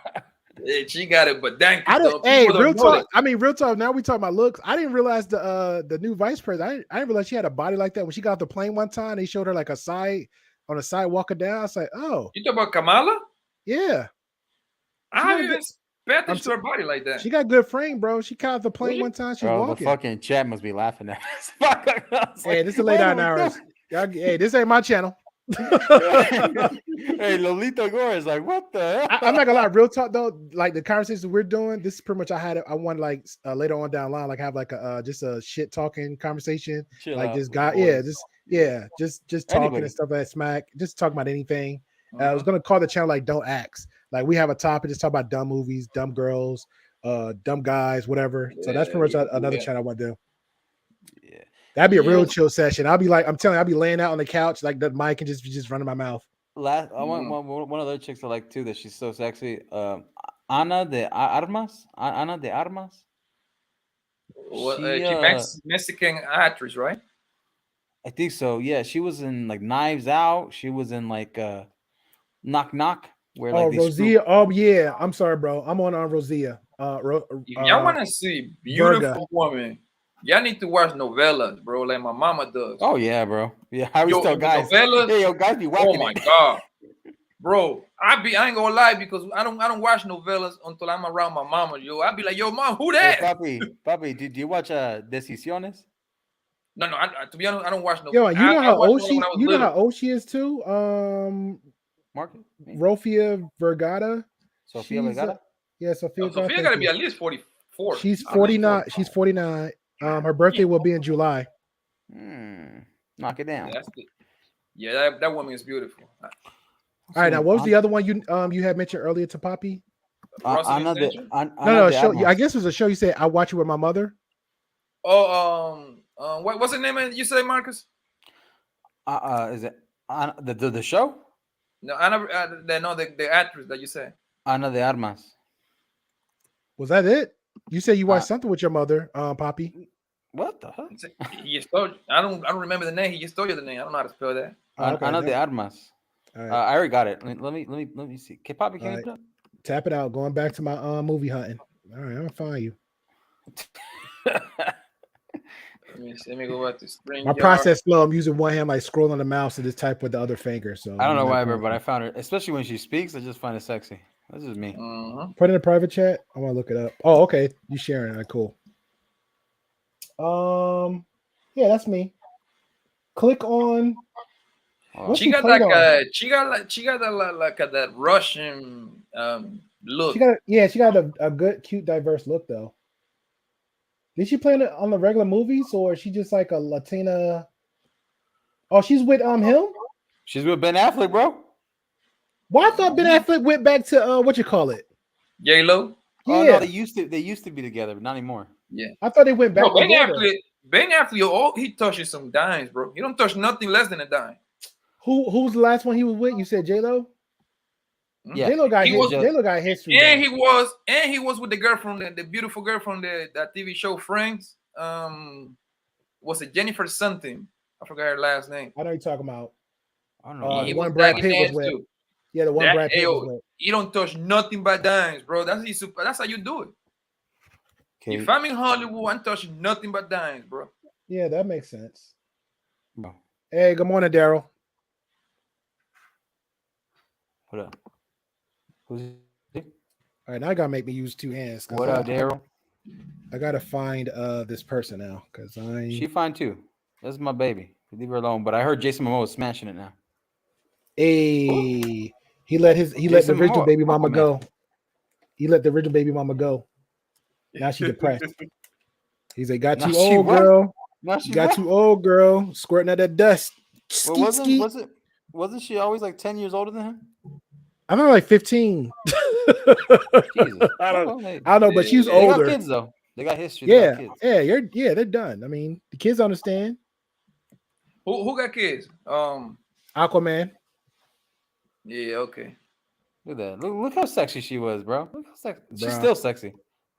Speaker 1: Yeah, she got it, but dang,
Speaker 5: I
Speaker 1: though,
Speaker 5: don't. Hey,
Speaker 1: people don't
Speaker 5: real
Speaker 1: know
Speaker 5: talk.
Speaker 1: that.
Speaker 5: I mean, real talk. Now we talking about looks. I didn't realize the new vice president. I didn't realize she had a body like that. When she got off the plane one time, they showed her like a side walking down. I was like, oh,
Speaker 1: You talk about Kamala?
Speaker 5: yeah.
Speaker 1: I haven't even paid attention to her body like that.
Speaker 5: She got good frame, bro. She got off the plane
Speaker 1: Really?
Speaker 5: one time. She
Speaker 6: Bro,
Speaker 5: walking.
Speaker 6: the fucking chat must be laughing at us.
Speaker 5: Hey, this is late night hours. Hey, this ain't my channel.
Speaker 6: Hey, Lolita Gore is like, what the hell?
Speaker 5: I'm not gonna lie, real talk though. Like the conversations we're doing, this is pretty much I want like later on down the line, like have like a just a shit talking conversation.
Speaker 6: Chill
Speaker 5: like
Speaker 6: out
Speaker 5: this
Speaker 6: with
Speaker 5: guy,
Speaker 6: the boys.
Speaker 5: just talking
Speaker 6: Anybody.
Speaker 5: and stuff like smack, just talking about anything. I was gonna call the channel like Don't Ask. Like we have a topic, just talk about dumb movies, dumb girls, dumb guys, whatever. So that's pretty much another channel I want to do.
Speaker 6: Yeah.
Speaker 5: That'd be a real chill session. I'll be like, I'm telling you, I'll be laying out on the couch, like the mic and just running my mouth.
Speaker 6: I want one of the chicks I like too that she's so sexy. Ana de Armas. Ana de Armas.
Speaker 1: Well, she Mexican actress, right?
Speaker 6: I think so. Yeah, she was in like Knives Out. She was in like Knock Knock. Where like
Speaker 5: Rosia. Oh yeah, I'm sorry, bro. I'm on Rosia.
Speaker 1: Y'all want to see beautiful woman? Y'all need to watch novellas, bro, like my mama does.
Speaker 6: Oh yeah, bro. Yeah, I always tell guys.
Speaker 1: Novellas,
Speaker 6: hey, yo, guys be whacking.
Speaker 1: Oh my god, bro. I ain't gonna lie because I don't watch novellas until I'm around my mama. Yo, I be like, yo, mom, who that?
Speaker 6: Hey, papi, did you watch Decisiones?
Speaker 1: No. To be honest, I don't watch no.
Speaker 5: Yo, you know how old she? You know how old she is too.
Speaker 6: Market.
Speaker 5: Sofia Vergara.
Speaker 6: Sofia Vergara.
Speaker 5: Yeah, Sofia.
Speaker 1: Sofia got to be at least 44.
Speaker 5: She's 49. She's 49. Her birthday will be in July.
Speaker 6: Knock it down.
Speaker 1: That woman is beautiful.
Speaker 5: All right, now what was the other one you had mentioned earlier to Poppy? No, show. I guess it was a show you said I watch it with my mother.
Speaker 1: Oh, what's the name? You say Marcus?
Speaker 6: Is it the show?
Speaker 1: No, the actress that you say.
Speaker 6: Ana de Armas.
Speaker 5: Was that it? You said you watched something with your mother, Poppy.
Speaker 6: What the hell?
Speaker 1: He just told you. I don't remember the name. He just told you the name. I don't know how to spell that.
Speaker 6: Ana de Armas. Right. I already got it. Let me see. Okay, Poppy, can you
Speaker 5: tap it out? Going back to my movie hunting. All right, I'm gonna find you.
Speaker 1: Let me go back to spring.
Speaker 5: My process slow. I'm using one hand, like scrolling on the mouse, and just type with the other finger. So
Speaker 6: I don't know why, but I found her, especially when she speaks. I just find it sexy. This is me.
Speaker 5: Put it in a private chat. I want to look it up. Oh, okay. You sharing? Right, cool. Yeah, that's me. Click on.
Speaker 1: She got like that Russian look.
Speaker 5: She got a good, cute, diverse look though. Did she play on the regular movies or is she just like a Latina? Oh, she's with him.
Speaker 6: She's with Ben Affleck, bro.
Speaker 5: Well, I thought Ben Affleck went back to what you call it,
Speaker 1: J-Lo.
Speaker 5: Yeah,
Speaker 6: oh, no, they used to be together, but not anymore.
Speaker 1: Yeah,
Speaker 5: I thought they went back.
Speaker 1: No, Ben Affleck, he touches some dimes, bro. You don't touch nothing less than a dime.
Speaker 5: Who's the last one he was with? You said J-Lo.
Speaker 6: Yeah,
Speaker 5: J-Lo got history.
Speaker 1: And he was with the girl from the beautiful girl from that TV show Friends. Was it Jennifer something? I forgot her last name.
Speaker 5: I know you're talking about.
Speaker 6: I don't know.
Speaker 5: The one Brad Pitt was with.
Speaker 1: Too.
Speaker 5: Yeah, the one Brad Pitt was with.
Speaker 1: You don't touch nothing but dimes, bro. That's how you do it. Okay. If I'm in Hollywood, I'm touching nothing but dimes, bro.
Speaker 5: Yeah, that makes sense.
Speaker 6: No.
Speaker 5: Hey, good morning, Daryl.
Speaker 6: Hold up. Who's it?
Speaker 5: All right, now I gotta make me use two hands.
Speaker 6: What up, Daryl?
Speaker 5: I gotta find this person now because
Speaker 6: She fine too. That's my baby. Leave her alone. But I heard Jason Momoa is smashing it now.
Speaker 5: Hey, he let the original baby mama go. He let the original baby mama go. Now she depressed. He's like, got too old, girl. Got too old, girl. Squirting out that dust.
Speaker 6: Well, wasn't she always like 10 years older than him?
Speaker 5: I'm like 15.
Speaker 6: Jesus.
Speaker 5: I don't know, but she's older.
Speaker 6: They got kids though. They got history.
Speaker 5: Yeah,
Speaker 6: they got kids.
Speaker 5: They're done. I mean, the kids understand.
Speaker 1: Who got kids?
Speaker 5: Aquaman.
Speaker 1: Yeah, okay.
Speaker 6: Look at that. Look how sexy she was, bro. Look how sexy. She's still sexy.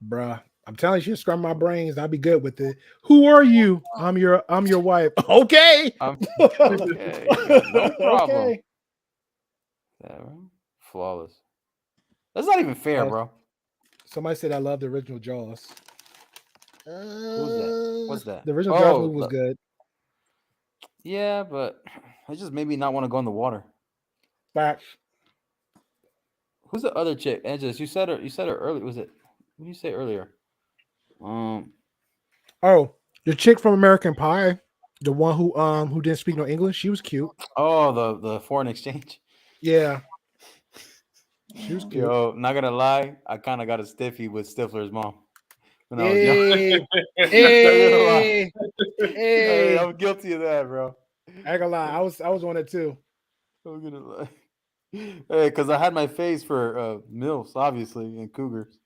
Speaker 5: Bruh. I'm telling you, she'll scrum my brains. I'll be good with it. Who are you? I'm your wife. Okay.
Speaker 6: Okay. No problem. Okay. Yeah, flawless. That's not even fair, bro.
Speaker 5: Somebody said I love the original Jaws.
Speaker 6: Who's that? What's that?
Speaker 5: The original Jaws movie was good.
Speaker 6: Yeah, but it just made me not want to go in the water.
Speaker 5: Facts.
Speaker 6: Who's the other chick? Angela, you said her earlier. Was it? What did you say earlier?
Speaker 5: Oh, the chick from American Pie, the one who didn't speak no English. She was cute.
Speaker 6: Oh, the foreign exchange.
Speaker 5: Yeah. She was cute.
Speaker 6: Yo, not gonna lie, I kind of got a stiffy with Stifler's mom. When I was young. Hey, I'm guilty of that, bro.
Speaker 5: I ain't gonna lie, I was on it too.
Speaker 6: I'm gonna lie. Hey, because I had my face for MILFs, obviously, and cougars.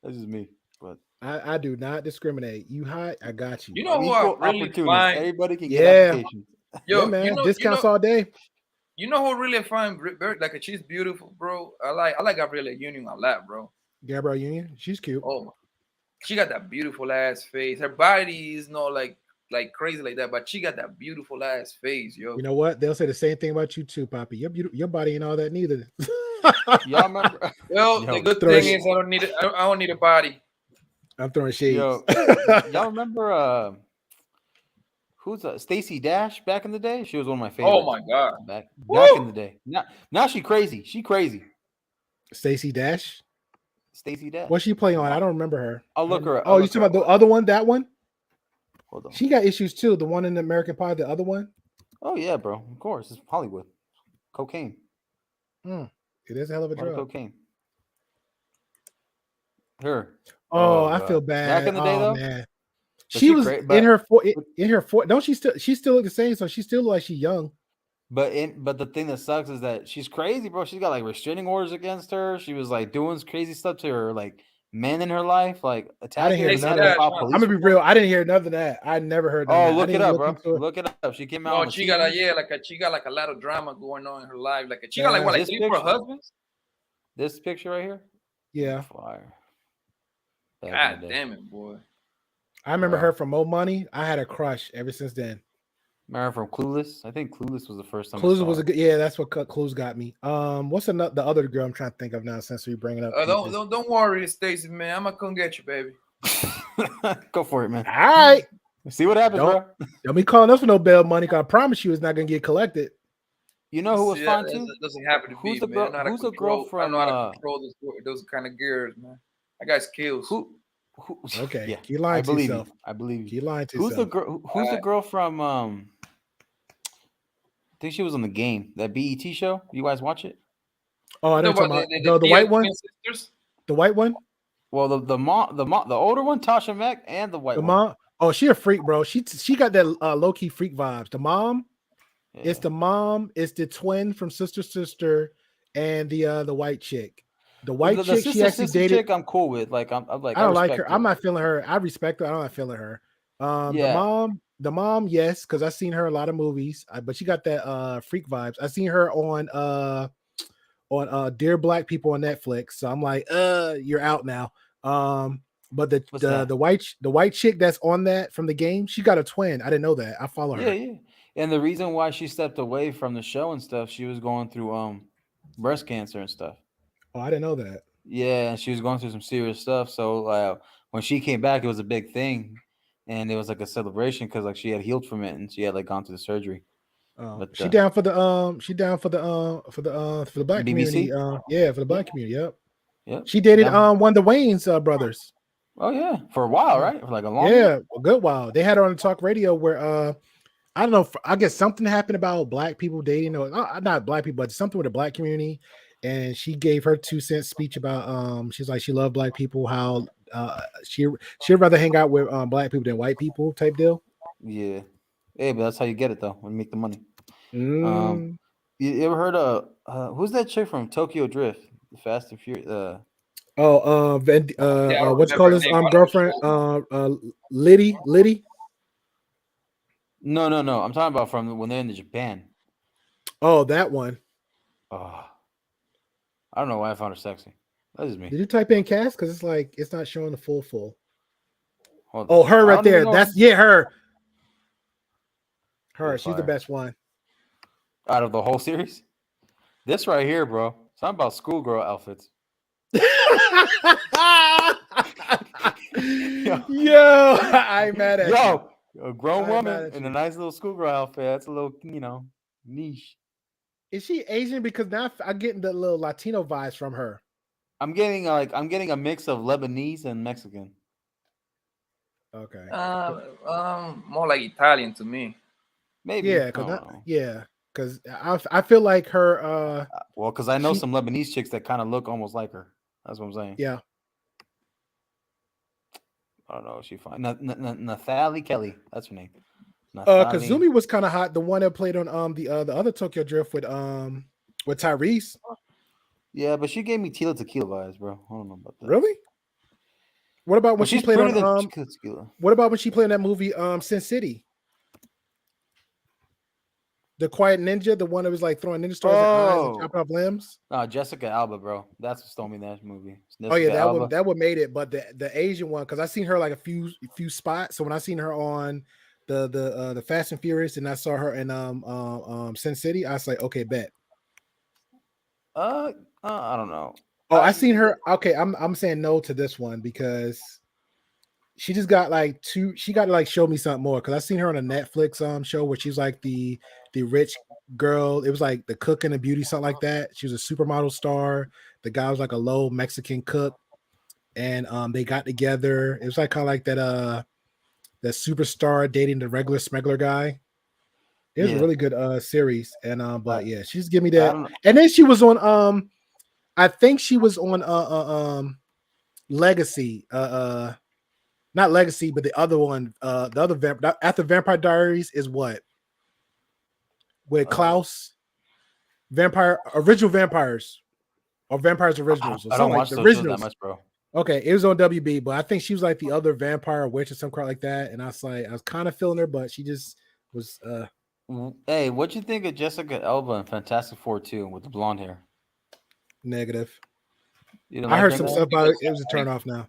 Speaker 6: That's just me. But
Speaker 5: I do not discriminate. You hot, I got you.
Speaker 1: You know who I really find?
Speaker 6: Everybody can get applications.
Speaker 5: Yo, man, discounts all day.
Speaker 1: You know who really find like she's beautiful, bro? I like Gabrielle Union a lot, bro.
Speaker 5: Gabrielle Union, she's cute.
Speaker 1: Oh, she got that beautiful ass face. Her body is not like crazy like that, but she got that beautiful ass face, yo.
Speaker 5: You know what? They'll say the same thing about you too, Poppy. Your body ain't all that neither.
Speaker 6: Y'all remember?
Speaker 1: Well, the good thing is I don't need a body.
Speaker 5: I'm throwing shades.
Speaker 6: Yo, y'all remember who's Stacey Dash back in the day? She was one of my favorites.
Speaker 1: Oh my god.
Speaker 6: Back in the day. Now she crazy. She crazy.
Speaker 5: Stacey Dash?
Speaker 6: Stacey Dash.
Speaker 5: What's she playing on? I don't remember her.
Speaker 6: I'll look her up.
Speaker 5: Oh, you talking about the other one? That one?
Speaker 6: Hold on.
Speaker 5: She got issues too. The one in American Pie, the other one?
Speaker 6: Oh yeah, bro. Of course. It's Hollywood. Cocaine.
Speaker 5: It is a hell of a drug.
Speaker 6: Cocaine. Her.
Speaker 5: Oh, I feel bad.
Speaker 6: Back in the day, though,
Speaker 5: man. She was in her don't she still look the same? So she still look like she's young.
Speaker 6: But the thing that sucks is that she's crazy, bro. She's got like restraining orders against her. She was like doing crazy stuff to her like men in her life, like attacking her.
Speaker 5: I'm gonna be real. I didn't hear none of that. I never heard.
Speaker 6: Oh, look it up, bro. Look it up. She came out.
Speaker 1: No, she got a lot of drama going on in her life. Like she got like 3 for husbands.
Speaker 6: This picture right here.
Speaker 5: Yeah.
Speaker 6: Fire.
Speaker 1: God damn it, boy.
Speaker 5: I remember her from Mo Money. I had a crush ever since then.
Speaker 6: Remember from Clueless? I think Clueless was the first time.
Speaker 5: Clueless was a good. Yeah, that's what Clueless got me. What's the other girl I'm trying to think of now? Since we bring it up,
Speaker 1: don't worry, Stacey, man. I'm gonna come get you, baby.
Speaker 6: Go for it, man.
Speaker 5: All right.
Speaker 6: See what happens, bro.
Speaker 5: Don't be calling us for no bail money. Cause I promise you, it's not gonna get collected.
Speaker 6: You know who was fine too?
Speaker 1: It doesn't happen to
Speaker 6: who's
Speaker 1: me,
Speaker 6: the girl?
Speaker 1: man.
Speaker 6: Who's the girl from?
Speaker 1: I know how to control those kind of gears, man. I got skills.
Speaker 6: Who?
Speaker 5: Okay,
Speaker 6: yeah,
Speaker 5: you lying to yourself.
Speaker 6: I believe you.
Speaker 5: You lying to
Speaker 6: yourself.
Speaker 5: Who's the
Speaker 6: girl? Who's the girl from? I think she was on The Game, that BET show. You guys watch it?
Speaker 5: Oh, I don't know about the white one. The white one.
Speaker 6: Well, the older one, Tasha Mack, and the white one.
Speaker 5: Mom. Oh, she a freak, bro. She got that low key freak vibes. The mom. Yeah. It's the mom. It's the twin from Sister, and the white chick. The white chick she actually dated.
Speaker 6: Chick I'm cool with. Like I'm like
Speaker 5: I don't like her. I'm not feeling her. I respect her. I'm not feeling her. The mom, yes, because I've seen her in a lot of movies. But she got that freak vibes. I seen her on Dear Black People on Netflix. So I'm like, you're out now. But the white chick that's on that from The Game, she got a twin. I didn't know that. I follow her.
Speaker 6: Yeah. And the reason why she stepped away from the show and stuff, she was going through breast cancer and stuff.
Speaker 5: Oh, I didn't know that.
Speaker 6: Yeah, and she was going through some serious stuff. So when she came back, it was a big thing, and it was like a celebration because like she had healed from it and she had like gone through the surgery.
Speaker 5: But she down for the black
Speaker 6: BBC?
Speaker 5: community. Yeah, for the black community. Yep.
Speaker 6: Yep.
Speaker 5: She dated one of the Wayne's brothers.
Speaker 6: Oh yeah, for a while, right? For like a long
Speaker 5: a good while. They had her on the talk radio where I don't know. I guess something happened about black people dating, or not black people, but something with the black community. And she gave her 2 cent speech about she's like she loved black people, how she'd rather hang out with black people than white people type deal.
Speaker 6: Yeah. Hey, but that's how you get it though, when you make the money.
Speaker 5: Mm.
Speaker 6: You ever heard of who's that chick from Tokyo Drift? The Fast and Furious.
Speaker 5: What's called his girlfriend? Liddy.
Speaker 6: No. I'm talking about from when they're in Japan.
Speaker 5: Oh, that one.
Speaker 6: Oh, I don't know why I found her sexy. That is me.
Speaker 5: Did you type in cast? Because it's like it's not showing the full.
Speaker 6: Hold
Speaker 5: oh,
Speaker 6: on.
Speaker 5: her right there. That's her. Her. She's
Speaker 6: fire.
Speaker 5: the best one.
Speaker 6: Out of the whole series? This right here, bro. Something about schoolgirl outfits.
Speaker 5: Yo, I'm mad at you.
Speaker 6: A grown woman in a nice little schoolgirl outfit. That's a little, niche.
Speaker 5: Is she Asian? Because now I'm getting the little Latino vibes from her.
Speaker 6: I'm getting a mix of Lebanese and Mexican.
Speaker 5: Okay.
Speaker 1: More like Italian to me.
Speaker 6: Maybe.
Speaker 5: Yeah, because I feel like her.
Speaker 6: Well, because I know some Lebanese chicks that kind of look almost like her. That's what I'm saying.
Speaker 5: Yeah.
Speaker 6: I don't know. She fine. Nathalie Kelly. That's her name.
Speaker 5: Kazumi was kind of hot. The one that played on the other Tokyo Drift with Tyrese.
Speaker 6: Yeah, but she gave me Tila Tequila vibes, bro. I don't know about that.
Speaker 5: Really? What about when she played on what about when she played in that movie Sin City? The Quiet Ninja, the one that was like throwing ninja stars at eyes and chopping off limbs.
Speaker 6: No, Jessica Alba, bro. That's what stole me in that movie.
Speaker 5: That would made it. But the Asian one, because I seen her like a few spots. So when I seen her on the Fast and Furious, and I saw her in Sin City, I was like, okay, bet.
Speaker 6: I don't know.
Speaker 5: Oh, I seen her. Okay, I'm saying no to this one because she just got like she got to like show me something more, because I seen her on a Netflix show where she's like the rich girl. It was like the cook and the beauty, something like that. She was a supermodel star. The guy was like a low Mexican cook, and they got together. It was like kind of like that superstar dating the regular smuggler guy. It was a really good series, and but yeah, she's give me that. And then she was on I think she was on Legacy, not Legacy, but the other one, the other after Vampire Diaries is what? With Klaus, original vampires, or vampires originals, or
Speaker 6: I
Speaker 5: something
Speaker 6: don't
Speaker 5: like the
Speaker 6: watch
Speaker 5: originals.
Speaker 6: That much, bro.
Speaker 5: Okay, it was on WB, but I think she was like the other vampire witch or some crap like that. And I was kind of feeling her, but she just was.
Speaker 6: Hey, what'd you think of Jessica Alba in Fantastic Four 2 with the blonde hair?
Speaker 5: Negative.
Speaker 6: I
Speaker 5: heard some stuff about it. It was a turn off now.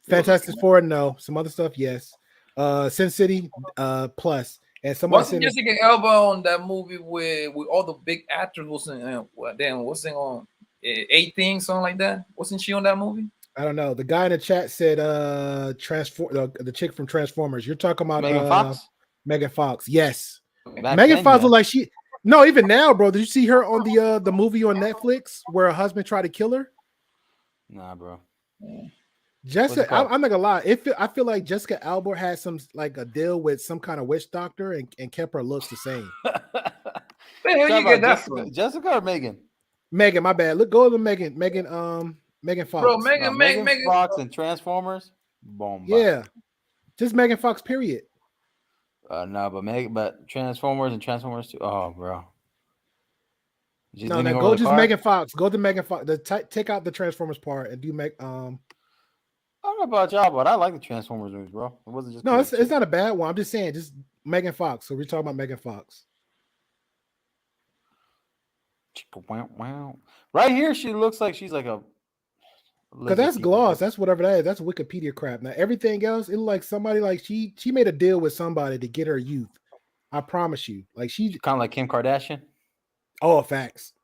Speaker 5: Fantastic Four, no. Some other stuff, yes. Sin City, plus. And somebody
Speaker 1: wasn't Jessica Alba on that movie with all the big actors? Wasn't on 18, something like that? Wasn't she on that movie?
Speaker 5: I don't know. The guy in the chat said the chick from Transformers. You're talking about
Speaker 6: Megan Fox?
Speaker 5: Megan Fox. Yes.
Speaker 6: Back
Speaker 5: Megan
Speaker 6: then,
Speaker 5: Fox was like she. No, even now, bro. Did you see her on the movie on Netflix where her husband tried to kill her?
Speaker 6: Nah, bro.
Speaker 5: Jessica, I'm not gonna lie. I feel like Jessica Alba had some like a deal with some kind of witch doctor and kept her looks the same.
Speaker 1: Where you get that from?
Speaker 6: Jessica or Megan?
Speaker 5: Megan, my bad. Look, go to Megan Fox.
Speaker 1: Bro, Megan
Speaker 6: Fox and Transformers. Boom.
Speaker 5: Yeah, just Megan Fox. Period.
Speaker 6: No, but Transformers and Transformers 2. Oh, bro.
Speaker 5: No, go just Megan Fox. Go to Megan Fox. Take out the Transformers part and do Meg.
Speaker 6: I don't know about y'all, but I like the Transformers movies, bro. It wasn't just
Speaker 5: no. It's not a bad one. I'm just saying, just Megan Fox. So we're talking about Megan Fox.
Speaker 6: Wow. Right here, she looks like she's like a.
Speaker 5: Because that's gloss. That's whatever that is. That's Wikipedia crap. Now everything else, it looks like somebody like she made a deal with somebody to get her youth. I promise you. Like she
Speaker 6: kind of like Kim Kardashian.
Speaker 5: Oh, facts.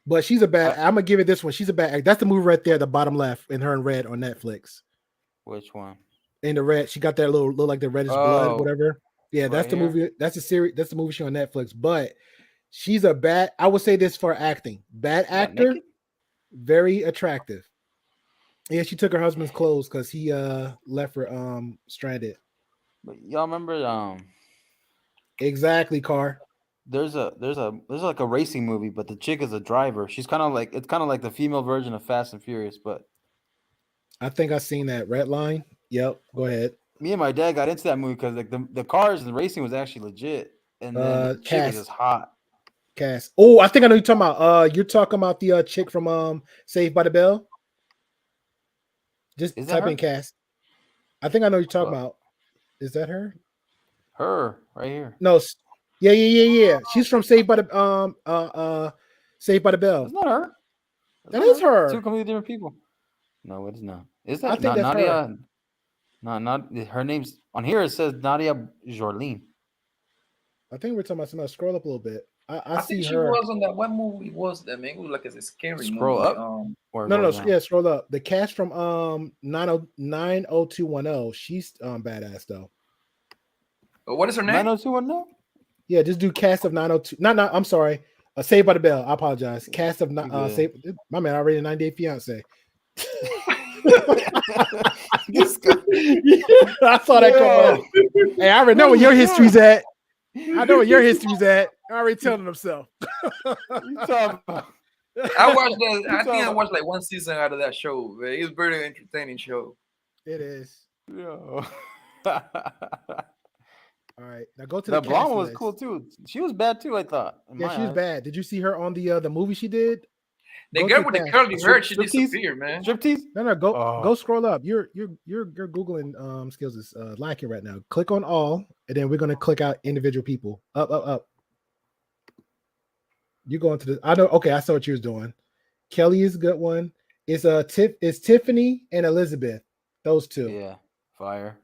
Speaker 5: But she's a bad. I'm gonna give it this one. She's a bad. That's the movie right there, the bottom left, in her in red on Netflix.
Speaker 6: Which one?
Speaker 5: In the red, she got that look like the reddish blood, whatever. Yeah, that's the
Speaker 6: here?
Speaker 5: movie. That's the series. That's the movie she on Netflix. But She's a bad. I would say this for acting. Bad actor, very attractive. Yeah, she took her husband's clothes because he left her stranded.
Speaker 6: But y'all remember
Speaker 5: Exactly, Car.
Speaker 6: there's like a racing movie, but the chick is a driver. She's kind of like the female version of Fast and Furious, but
Speaker 5: I think I seen that red line. Yep. Go ahead.
Speaker 6: me and my dad got into that movie because like the cars and the racing was actually legit, and then the chick was just hot.
Speaker 5: Cass. Oh, I think I know you're talking about. You're talking about the chick from Saved by the Bell. Just type in Cass. I think I know you're talking about. Is that her?
Speaker 6: Her right here.
Speaker 5: No. Yeah. She's from Saved by the Saved by the Bell.
Speaker 6: It's not her.
Speaker 5: That is her.
Speaker 6: Two completely different people. No, it is not. Is that
Speaker 5: I think that's
Speaker 6: Nadia?
Speaker 5: her.
Speaker 6: No, not her name's on here. It says Nadia Jorlin.
Speaker 5: I think we're talking about somebody. Scroll up a little bit. I see
Speaker 1: think she
Speaker 5: her.
Speaker 1: was on that. What movie was that, man? It was like a scary
Speaker 6: Scroll
Speaker 1: movie.
Speaker 6: up.
Speaker 5: No, yeah, scroll up. The cast from 90210. She's badass though.
Speaker 1: What is her name?
Speaker 6: 90210.
Speaker 5: Yeah, just do cast of 902. No, I'm sorry. Saved by the Bell. I apologize. Cast of Saved. My man, already a 90 Day Fiance. I saw that come up. Hey, I already know where your history's at. I know where your history's at. I already telling himself.
Speaker 1: I watched that. I think I watched like one season out of that show. Man. It's a very entertaining show.
Speaker 5: It is.
Speaker 6: Yeah.
Speaker 5: All right, now go to
Speaker 6: that
Speaker 5: the
Speaker 6: blonde one was cool too. She was bad too. I thought.
Speaker 5: Yeah, she was bad. Did you see her on the movie she did?
Speaker 1: The girl with the curly hair, she disappeared, man.
Speaker 5: Striptease? No, go scroll up. Your Googling skills is lacking right now. Click on all, and then we're gonna click out individual people. Up. You go into the. I know. Okay, I saw what you was doing. Kelly is a good one. It's Tiffany and Elizabeth. Those two.
Speaker 6: Yeah. Fire.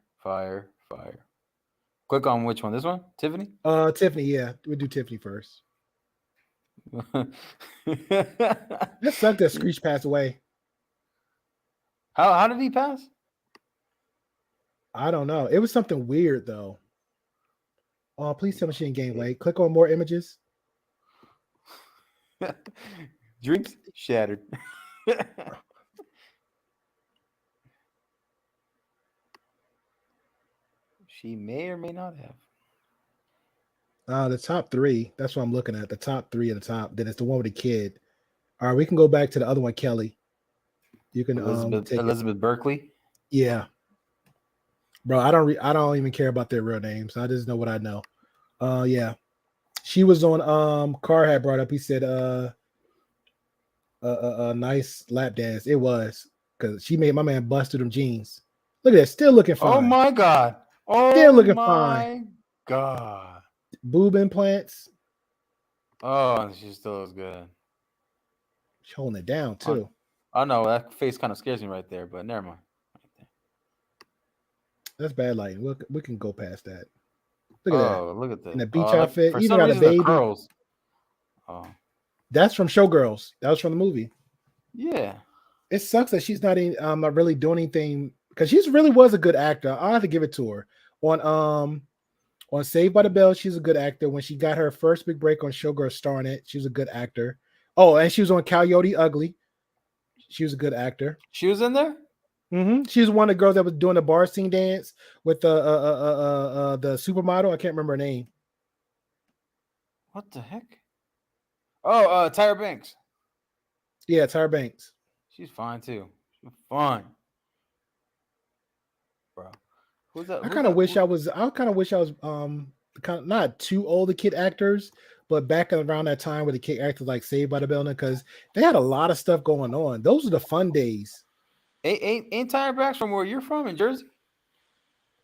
Speaker 6: Click on which one? This one? Tiffany?
Speaker 5: Tiffany, yeah. We'll do Tiffany first. That sucked that Screech passed away.
Speaker 6: How did he pass?
Speaker 5: I don't know. It was something weird though. Oh, please tell me she didn't gain weight. Click on more images.
Speaker 6: Dreams shattered. She may or may not have.
Speaker 5: The top three. That's what I'm looking at. The top three at the top. Then it's the one with the kid. All right, we can go back to the other one, Kelly. You can
Speaker 6: Elizabeth Berkley.
Speaker 5: Yeah, bro. I don't even care about their real names. I just know what I know. Yeah, she was on. Carr had brought up. He said, a nice lap dance. It was because she made my man bust through them jeans. Look at that, still looking fine.
Speaker 6: Oh my god. Oh,
Speaker 5: still looking fine.
Speaker 6: God.
Speaker 5: Boob implants.
Speaker 6: Oh, she still looks good.
Speaker 5: She's holding it down too.
Speaker 6: I know that face kind of scares me right there, but never mind.
Speaker 5: That's bad lighting. We can go past that. Look at that.
Speaker 6: Look at that.
Speaker 5: In the beach outfit.
Speaker 6: For
Speaker 5: Even
Speaker 6: some
Speaker 5: got
Speaker 6: reason,
Speaker 5: a baby.
Speaker 6: the curls. Oh.
Speaker 5: That's from Showgirls. That was from the movie.
Speaker 6: Yeah.
Speaker 5: It sucks that she's not really doing anything because she really was a good actor. I'll have to give it to her. On Saved by the Bell, she's a good actor. When she got her first big break on Showgirls starring it, she was a good actor. Oh, and she was on Coyote Ugly. She was a good actor.
Speaker 6: She was in there?
Speaker 5: Mm-hmm. She was one of the girls that was doing the bar scene dance with the supermodel. I can't remember her name.
Speaker 6: What the heck? Oh, Tyra Banks.
Speaker 5: Yeah, Tyra Banks.
Speaker 6: She's fine too. She's fine. Bro.
Speaker 5: I kind of wish I was kind of not too old the kid actors, but back around that time with the kid actors like Saved by the Bell, because they had a lot of stuff going on. Those are the fun days.
Speaker 6: Ain't Tyra Banks from where you're from in Jersey?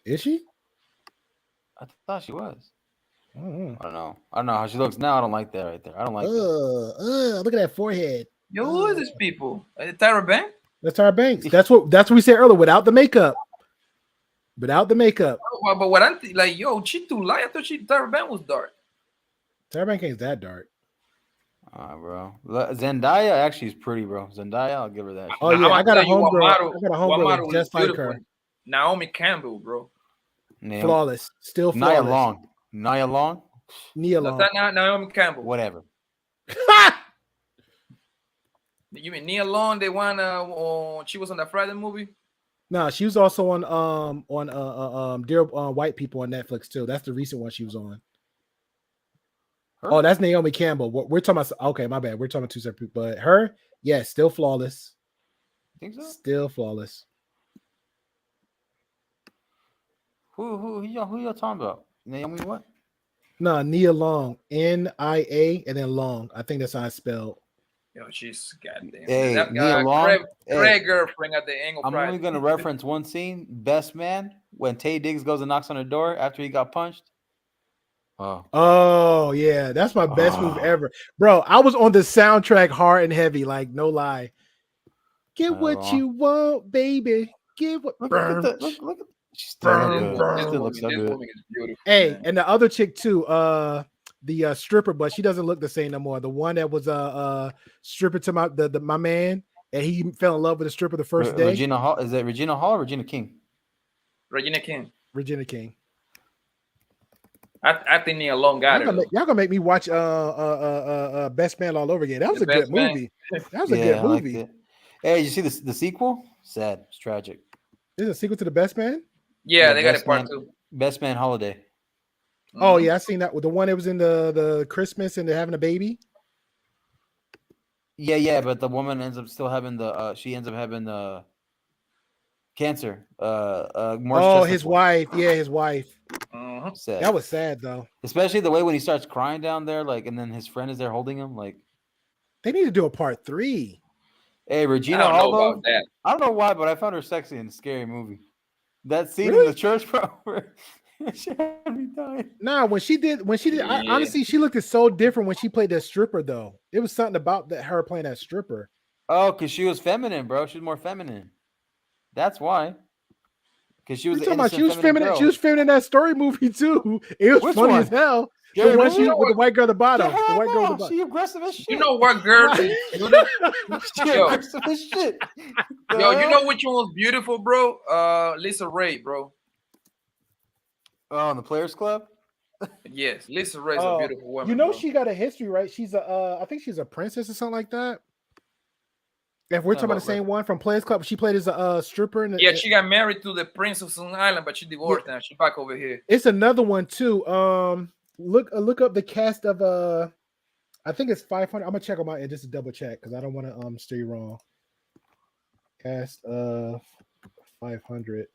Speaker 5: Is she?
Speaker 6: I thought she was.
Speaker 5: I don't
Speaker 6: know. I don't know how she looks now. I don't like that right there. I don't like that.
Speaker 5: Look at that forehead.
Speaker 1: Yo, who is this people? Tyra Banks?
Speaker 5: That's Tyra Banks. That's what we said earlier. Without the makeup. Without the makeup.
Speaker 1: Oh, but what I'm like, yo, she too light. I thought Tyra Banks was dark.
Speaker 5: Tyra Banks ain't that dark.
Speaker 1: Bro.
Speaker 6: Zendaya actually is pretty, bro. Zendaya, I'll give her that.
Speaker 5: Oh yeah, I got a homegirl just like her.
Speaker 1: Naomi Campbell, bro.
Speaker 5: Flawless. Still flawless.
Speaker 6: Nia Long.
Speaker 5: Nia Long.
Speaker 1: Naomi Campbell.
Speaker 6: Whatever.
Speaker 1: You mean Nia Long? They won. She was on that Friday movie.
Speaker 5: No, she was also on Dear White People on Netflix too. That's the recent one she was on. Her? Oh, that's Naomi Campbell. We're talking about. Okay, my bad. We're talking about two separate. But her, yes, still flawless.
Speaker 6: Think so?
Speaker 5: Still flawless.
Speaker 6: Who y'all talking about? Naomi what?
Speaker 5: No, Nia Long. Nia and then Long. I think that's how I spelled.
Speaker 1: Yo, she's goddamn.
Speaker 6: Hey,
Speaker 1: that
Speaker 6: Nia Long.
Speaker 1: Craig girlfriend at the angle.
Speaker 6: I'm only gonna reference one scene. Best Man when Tay Diggs goes and knocks on her door after he got punched.
Speaker 5: Oh yeah, that's my best move ever, bro. I was on the soundtrack hard and heavy, like no lie. Get what you want, baby. Get what.
Speaker 6: Look at that. She still looks so good.
Speaker 5: Hey, and the other chick too, the stripper, but she doesn't look the same no more. The one that was stripper to my man, and he fell in love with the stripper the first day.
Speaker 6: Regina Hall, is it Regina Hall or Regina King?
Speaker 1: Regina King.
Speaker 5: Regina King.
Speaker 1: I think Nia Long got it.
Speaker 5: Y'all gonna make me watch Best Man all over again. That was a good movie. That was a good movie.
Speaker 6: Hey, you see the sequel? Sad. It's tragic.
Speaker 5: There's a sequel to the Best Man?
Speaker 1: Yeah, they got it part 2.
Speaker 6: Best Man Holiday.
Speaker 5: Oh yeah, I seen that with the one that was in the Christmas and they're having a baby.
Speaker 6: Yeah, but the woman ends up still having she ends up having the cancer.
Speaker 5: His wife. Yeah, his wife.
Speaker 6: Sad.
Speaker 5: That was sad though.
Speaker 6: Especially the way when he starts crying down there, like, and then his friend is there holding him, like.
Speaker 5: They need to do a part 3.
Speaker 6: Hey, Regina Hall. I don't know why, but I found her sexy in the Scary Movie. That scene in the church, bro. She had me dying.
Speaker 5: Nah, when she did, yeah. Honestly, she looked so different when she played that stripper, though. It was something about that her playing that stripper.
Speaker 6: Oh, because she was feminine, bro. She was more feminine. That's why. Because she was
Speaker 5: she was feminine. Girl. She was feminine in that story movie too. It was funny as hell. The one with the white girl at the bottom. The white girl at the bottom.
Speaker 6: She aggressive as shit.
Speaker 1: You know what girl?
Speaker 6: She aggressive as shit.
Speaker 1: Yo, you know which one was beautiful, bro? Lisa Ray, bro.
Speaker 6: Oh, in the Players Club?
Speaker 1: Yes, Lisa Ray's a beautiful woman.
Speaker 5: You know,
Speaker 1: bro.
Speaker 5: She got a history, right? She's I think she's a princess or something like that. If we're talking about the same one from Players Club, she played as a stripper.
Speaker 1: She got married to the Prince of Long Island, but she divorced now. She's back over here.
Speaker 5: It's another one too. Look up the cast of I think it's 500. I'm gonna check them out and just to double check because I don't want to steer you wrong. Cast of 500.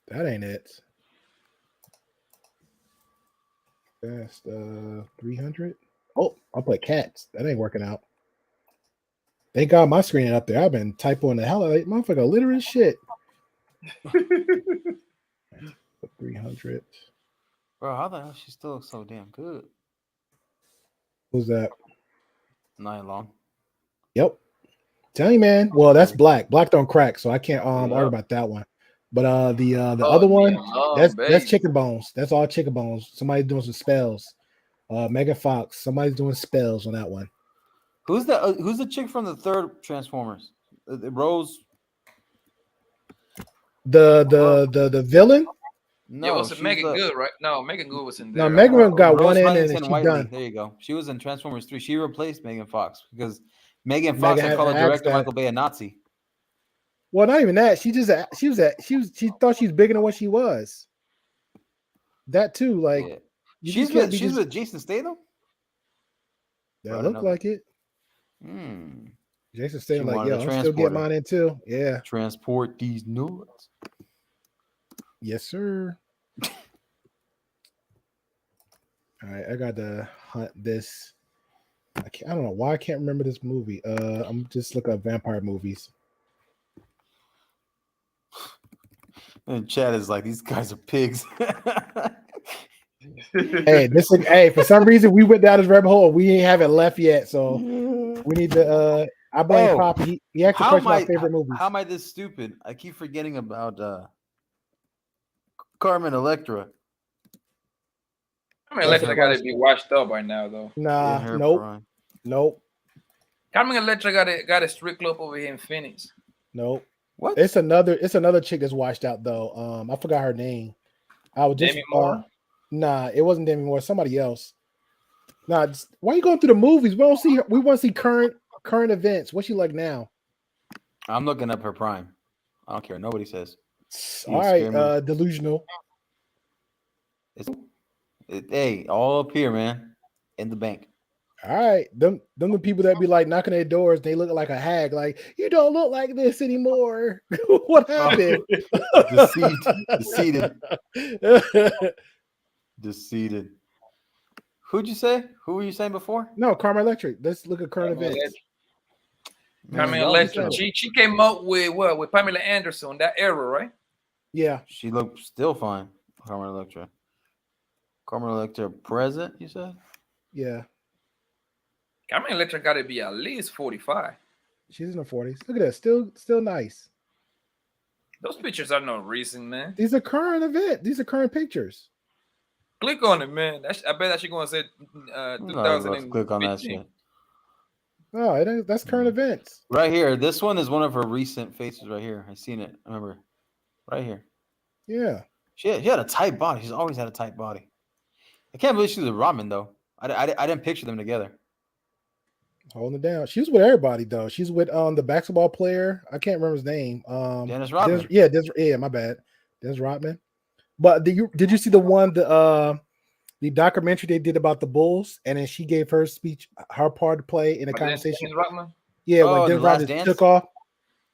Speaker 5: That ain't it. Cast 300. Oh, I'll play Cats. That ain't working out. Thank God my screen ain't up there. I've been typing the hell out of it. Motherfucker, literate shit. 300.
Speaker 6: Bro, how the hell she still looks so damn good?
Speaker 5: Who's that?
Speaker 6: Nia Long.
Speaker 5: Yep. Tell you, man. Well, that's Black. Black don't crack, so I can't argue about that one. But the other one, that's chicken bones. That's all chicken bones. Somebody's doing some spells. Megan Fox. Somebody's doing spells on that one.
Speaker 6: Who's the chick from the third Transformers? Rose.
Speaker 5: The villain.
Speaker 1: No, it was Megan Good, right? No, Megan Good was in there.
Speaker 5: No, Megan got
Speaker 6: Rose
Speaker 5: one in
Speaker 6: Huntington
Speaker 5: and she's
Speaker 6: Whiteley.
Speaker 5: done.
Speaker 6: There you go. She was in Transformers 3. She replaced Megan Fox because Megan Fox had called director Michael Bay a Nazi.
Speaker 5: Well, not even that. She thought she was bigger than what she was. That too, like
Speaker 6: she's with Jason Statham.
Speaker 5: That looked like it. Jason Statham, like, yo, I'm still getting mine in too. Yeah.
Speaker 6: Transport these nuts.
Speaker 5: Yes, sir. All right, I got to hunt this. I don't know why I can't remember this movie. I'm just looking up vampire movies.
Speaker 6: And Chad is like, these guys are pigs.
Speaker 5: Hey, for some reason we went down this rabbit hole. We haven't left yet, so we need to. I blame Poppy. He actually questioned my favorite movies.
Speaker 6: How am I this stupid? I keep forgetting about Carmen Electra.
Speaker 1: Carmen Electra got to be washed up by now, though.
Speaker 5: Nah, nope.
Speaker 1: Carmen Electra got a strip club over here in Phoenix.
Speaker 5: Nope.
Speaker 6: What?
Speaker 5: It's another chick that's washed out though. I forgot her name. I would just
Speaker 1: Demi Moore?
Speaker 5: Nah, it wasn't Demi Moore. Somebody else. Nah, why are you going through the movies? We don't see her. We want to see current events. What's she like now?
Speaker 6: I'm looking up her prime. I don't care. Nobody says.
Speaker 5: All right, delusional.
Speaker 6: Hey, all up here, man, in the bank.
Speaker 5: All right, them the people that be like knocking their doors. They look like a hag. Like, you don't look like this anymore. What happened?
Speaker 6: Deceived. Who'd you say? Who were you saying before?
Speaker 5: No, Karma Electric. Let's look at current events.
Speaker 1: Pamela Electric. She came up with what? With Pamela Anderson, that era, right?
Speaker 5: Yeah.
Speaker 6: She looked still fine. Carmen Electra. Carmen Electra present, you said?
Speaker 5: Yeah.
Speaker 1: Carmen Electra got to be at least 45.
Speaker 5: She's in her 40s. Look at that. Still nice.
Speaker 1: Those pictures are not recent, man.
Speaker 5: These are current event. These are current pictures.
Speaker 1: Click on it, man. I bet that she's going to say 2015.
Speaker 6: Click on that shit.
Speaker 5: Oh, that's current events.
Speaker 6: Right here. This one is one of her recent faces right here. I seen it. I remember. Right here.
Speaker 5: Yeah.
Speaker 6: She had a tight body. She's always had a tight body. I can't believe she was a ramen, though. I didn't picture them together.
Speaker 5: Holding it down. She was with everybody, though. She's with the basketball player. I can't remember his name.
Speaker 6: Dennis Rodman.
Speaker 5: My bad. Dennis Rodman. But did you see the one, the documentary they did about the Bulls, and then she gave her speech, her part to play in the conversation? Yeah, when Dennis Rodman took off.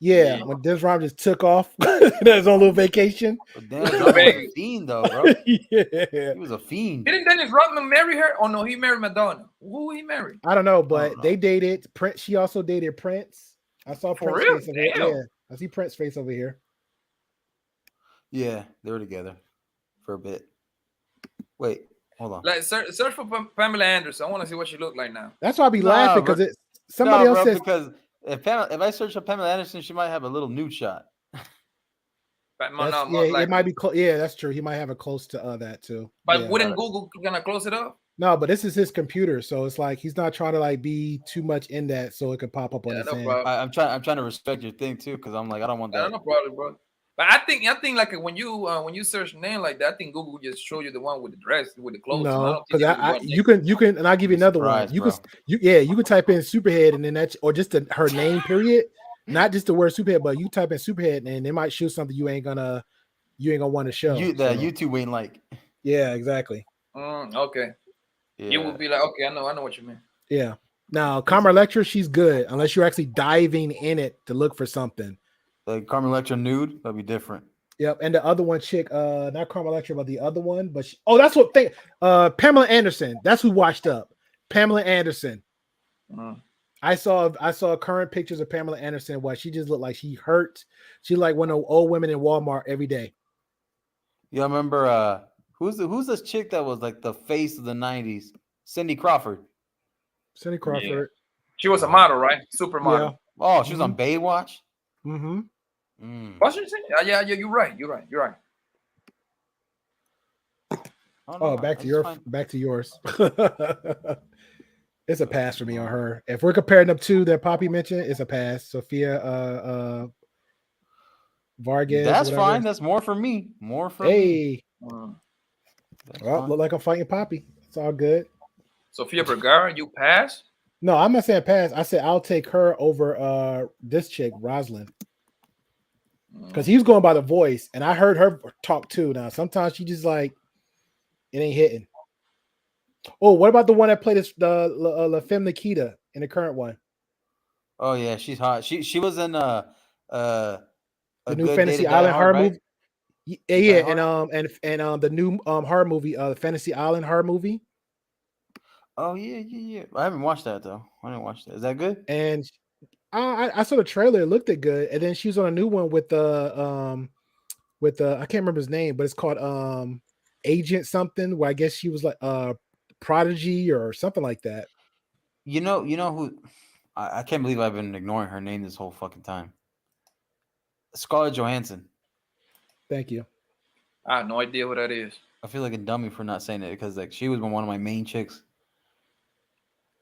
Speaker 5: Yeah, when Dennis Rodman just took off, his own little vacation.
Speaker 6: Dennis Rodman was a fiend, though, bro.
Speaker 5: Yeah,
Speaker 6: he was a fiend.
Speaker 1: Didn't Dennis Rodman marry her? Oh no, he married Madonna. Who he married?
Speaker 5: I don't know, but they dated. Prince. She also dated Prince. I saw Prince face over here. Yeah, I see Prince face over here.
Speaker 6: Yeah, they were together for a bit. Wait, hold on.
Speaker 1: Like search for Pamela Anderson. I want to see what she looked like now.
Speaker 5: That's why I be laughing because somebody else says
Speaker 6: because if I search for Pamela Anderson, she might have a little nude shot.
Speaker 5: It might be close. Yeah, that's true. He might have it close to that too.
Speaker 1: But wouldn't Google gonna close it up?
Speaker 5: No, but this is his computer, so it's like he's not trying to like be too much in that, so it could pop up on his end.
Speaker 6: I'm trying to respect your thing too, because I'm like, I don't want that.
Speaker 1: No problem, bro. But I think like when you search a name like that, I think Google will just show you the one with the dress with the clothes.
Speaker 5: No, because you can, and I'll give you another one. You can type in superhead and then or just her name period, not just the word superhead, but you type in superhead and they might show something you ain't gonna want to show.
Speaker 6: YouTube ain't like.
Speaker 5: Yeah, exactly.
Speaker 1: Okay. Yeah. You would be like, okay, I know what you mean.
Speaker 5: Yeah. Now, Karma Electra, she's good unless you're actually diving in it to look for something.
Speaker 6: Like Carmen Electra nude, that'd be different.
Speaker 5: Yep, and the other one, chick, not Carmen Electra, but the other one, but that's what thing. Pamela Anderson, that's who washed up. Pamela Anderson. I saw current pictures of Pamela Anderson. What she just looked like she hurt. She like one of the old women in Walmart every day.
Speaker 6: Yeah, I remember who's this chick that was like the face of the 90s? Cindy Crawford.
Speaker 5: Cindy Crawford.
Speaker 1: Yeah. She was a model, right? Supermodel.
Speaker 6: Yeah. Oh, she was on Baywatch.
Speaker 5: Mm-hmm.
Speaker 1: What's she saying? Yeah, you're right.
Speaker 5: Oh, back to yours. It's a pass for me on her. If we're comparing them to that Poppy mentioned, it's a pass. Sophia Vargas.
Speaker 6: That's fine. That's more for me. More for
Speaker 5: me. Well, look like I'm fighting Poppy. It's all good.
Speaker 1: Sophia Vergara, you pass?
Speaker 5: No, I'm not saying pass. I said I'll take her over this chick, Rosalind. Because he was going by the voice, and I heard her talk too. Now, sometimes she just like it ain't hitting. Oh, what about the one that played the La Femme Nikita in the current one?
Speaker 6: Oh yeah, she's hot. She was in
Speaker 5: the new Fantasy Island horror movie. Yeah, and the new horror movie, Fantasy Island horror movie.
Speaker 6: Oh yeah. I haven't watched that though. I didn't watch that. Is that good?
Speaker 5: And I saw the trailer. It looked good. And then she was on a new one with I can't remember his name, but it's called Agent something. Where I guess she was like Prodigy or something like that.
Speaker 6: You know who? I can't believe I've been ignoring her name this whole fucking time. Scarlett Johansson.
Speaker 5: Thank you.
Speaker 1: I have no idea what that is.
Speaker 6: I feel like a dummy for not saying it because like she was one of my main chicks.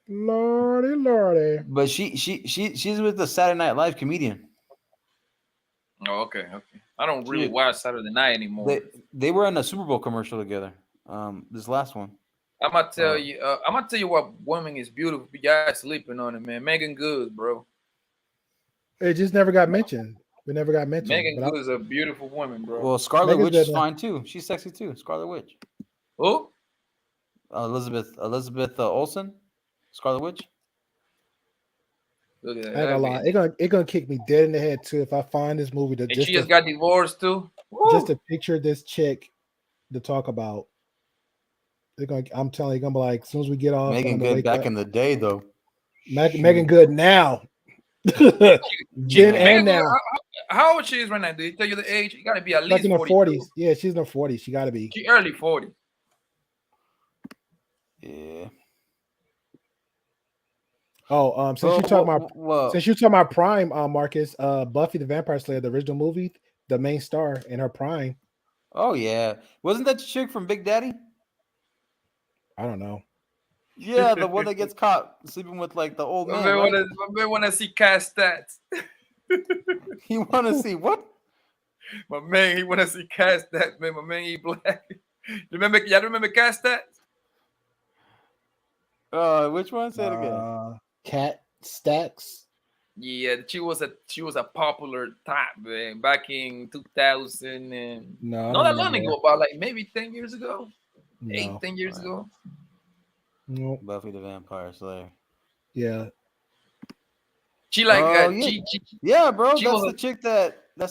Speaker 5: Lordy.
Speaker 6: But she's with the Saturday Night Live comedian.
Speaker 1: Oh, okay. I don't really watch Saturday Night anymore.
Speaker 6: They were in a Super Bowl commercial together. This last one.
Speaker 1: I'm gonna tell you. I'm gonna tell you what woman is beautiful. You guys sleeping on it, man. Megan Good, bro.
Speaker 5: It just never got mentioned. It never got mentioned.
Speaker 1: Megan Good is a beautiful woman, bro.
Speaker 6: Well, Scarlet Witch is fine too. She's sexy too. Scarlet Witch.
Speaker 1: Who?
Speaker 6: Elizabeth Olsen. Scarlet Witch.
Speaker 5: Look at that. I ain't gonna lie. It gonna kick me dead in the head too if I find this movie.
Speaker 1: And she just got divorced too.
Speaker 5: Just to picture this chick to talk about. I'm telling you, gonna be like, as soon as we get off.
Speaker 6: Megan Good back in the day, though.
Speaker 5: Megan Good now. Jen and now.
Speaker 1: How old she is right now? Do you tell you the age? You gotta be at least
Speaker 5: like in her
Speaker 1: 40s.
Speaker 5: Yeah, she's in her 40s. She gotta be.
Speaker 1: She early 40s.
Speaker 6: Yeah.
Speaker 5: Oh, since you're talking about Prime, Marcus, Buffy the Vampire Slayer, the original movie, the main star in her prime.
Speaker 6: Oh yeah, wasn't that the chick from Big Daddy?
Speaker 5: I don't know.
Speaker 6: Yeah, the one that gets caught sleeping with like the old man.
Speaker 1: I want to see cast stats.
Speaker 6: You want to see what?
Speaker 1: My man, he want to see cast stats, man. My man, he black. Y'all remember cast stats?
Speaker 6: Which one? Say it again.
Speaker 5: Cat Stacks.
Speaker 1: Yeah, she was a popular type, man, back in 2000 and not that long ago, about like maybe 10 years ago. 10 years ago.
Speaker 5: Nope.
Speaker 6: Buffy the Vampire Slayer.
Speaker 5: Yeah.
Speaker 1: She like
Speaker 6: yeah, bro. That's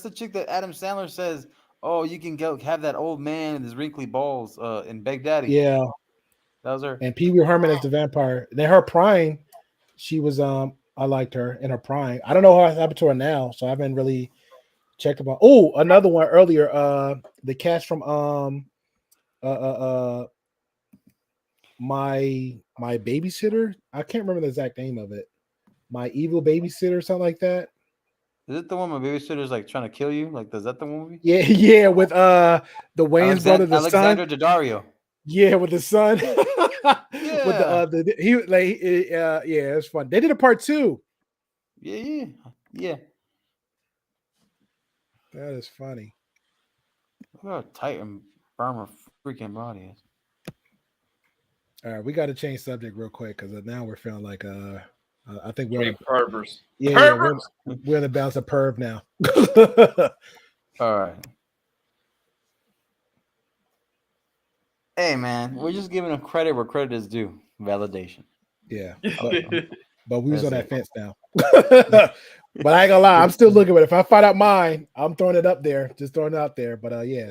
Speaker 6: the chick that Adam Sandler says, "Oh, you can go have that old man and his wrinkly balls in Big Daddy."
Speaker 5: Yeah.
Speaker 6: That was her.
Speaker 5: And Pee Wee Herman as the vampire. Then her prime, she was I liked her in her prime. I don't know what happened to her now, so I haven't really checked about. Oh, another one earlier. The cast from my babysitter. I can't remember the exact name of it. My Evil Babysitter, or something like that.
Speaker 6: Is it the one my babysitter's like trying to kill you? Like, is that the movie?
Speaker 5: Yeah, with the Wayne's brother, the
Speaker 6: Alexander
Speaker 5: son.
Speaker 6: Daddario.
Speaker 5: Yeah, with the son.
Speaker 6: Yeah.
Speaker 5: With yeah, it's fun. They did a part 2.
Speaker 6: Yeah.
Speaker 5: That is funny.
Speaker 6: Look how tight and firm her freaking body is.
Speaker 5: All right, we got to change subject real quick because now we're feeling like I think we're
Speaker 1: pervers.
Speaker 5: We're in the bounce of perv now.
Speaker 6: All right. Hey man, we're just giving them credit where credit is due. Validation.
Speaker 5: Yeah, but we was on that fence now. But I ain't gonna lie, I'm still looking at it. If I find out mine, I'm throwing it up there, just throwing it out there. But yeah.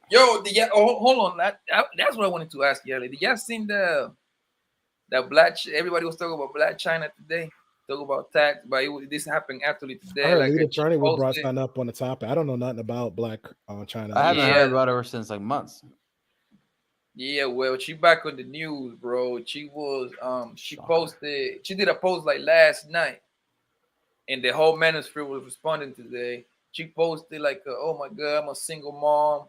Speaker 1: Yo, hold on. That's what I wanted to ask you earlier. Did y'all seen that black? Everybody was talking about Black Chyna today. Talk about tax, but this happened actually today.
Speaker 5: I heard Lead Attorney was brought something up on the topic. I don't know nothing about Black Chyna.
Speaker 6: I haven't heard about her since like months.
Speaker 1: Yeah, well, she back on the news, bro. She was she did a post like last night, and the whole manosphere was responding today. She posted like, "Oh my God, I'm a single mom."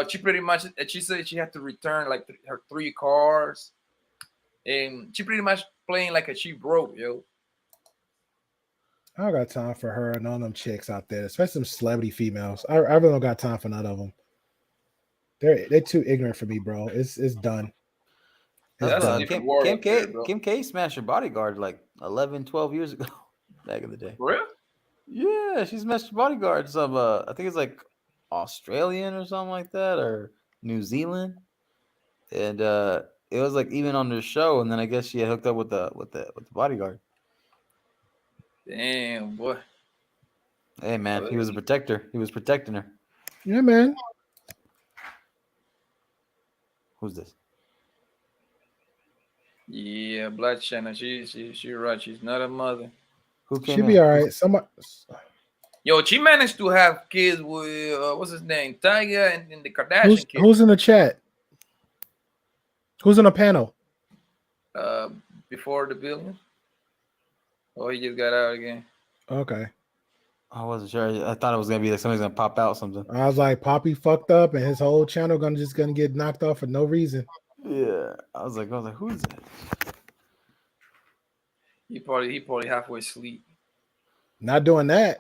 Speaker 1: She pretty much she said she had to return like her 3 cars, and she pretty much playing like she broke, yo.
Speaker 5: I don't got time for her and all them chicks out there, especially some celebrity females. I really don't got time for none of them. They're too ignorant for me, bro. It's done.
Speaker 6: Kim K smashed her bodyguard like 11, 12 years ago, back in the day.
Speaker 1: For real?
Speaker 6: Yeah, she smashed her bodyguard. Some I think it's like Australian or something like that, or New Zealand. And it was like even on the show, and then I guess she had hooked up with the bodyguard.
Speaker 1: Damn, boy.
Speaker 6: Hey man, he was a protector. He was protecting her.
Speaker 5: Yeah, man.
Speaker 6: Who's this?
Speaker 1: Yeah, Black Chyna. She right. She's not a mother.
Speaker 5: She'll be all right.
Speaker 1: Yo, she managed to have kids with what's his name, Tiger, and the Kardashian kids.
Speaker 5: Who's in the chat? Who's on the panel?
Speaker 1: Before the billion. Oh, he just got out again.
Speaker 5: Okay.
Speaker 6: I wasn't sure. I thought it was gonna be like somebody's gonna pop out something.
Speaker 5: I was like, Poppy fucked up, and his whole channel gonna get knocked off for no reason.
Speaker 6: Yeah, I was like, who's that?
Speaker 1: He probably halfway asleep.
Speaker 5: Not doing that.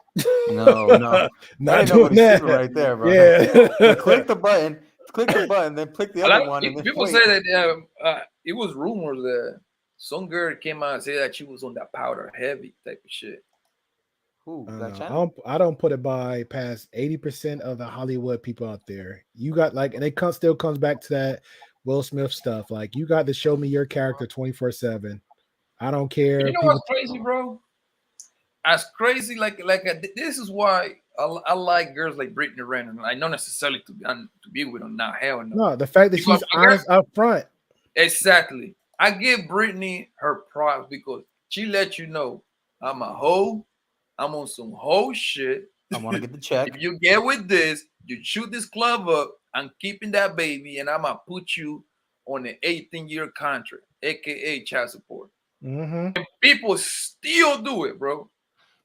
Speaker 6: No,
Speaker 5: Not
Speaker 6: ain't
Speaker 5: doing
Speaker 6: nobody
Speaker 5: that.
Speaker 6: sleeping right there, bro.
Speaker 5: Yeah.
Speaker 6: So click the button, then click the
Speaker 1: A lot
Speaker 6: other
Speaker 1: of
Speaker 6: one, and then
Speaker 1: people
Speaker 6: wait.
Speaker 1: say that it was rumors that some girl came out and said that she was on that powder heavy type of shit.
Speaker 6: Who?
Speaker 5: I
Speaker 6: Black
Speaker 5: don't,
Speaker 6: China?
Speaker 5: I don't put it by past 80% of the Hollywood people out there. You got like, and it still comes back to that Will Smith stuff. Like, you got to show me your character 24/7. I don't care.
Speaker 1: You know
Speaker 5: People,
Speaker 1: what's crazy, bro? As crazy this is why I like girls like Brittany Renner. I not necessarily to be with them now. Hell no.
Speaker 5: no, the fact that
Speaker 1: Because
Speaker 5: she's honest up front.
Speaker 1: exactly. I give Brittany her props because she let you know I'm a hoe. I'm on some hoe shit.
Speaker 6: I want to get the check.
Speaker 1: If you get with this, you shoot this club up. I'm keeping that baby, and I'm gonna put you on an 18-year contract, aka child support.
Speaker 5: Mm-hmm.
Speaker 1: And people still do it, bro.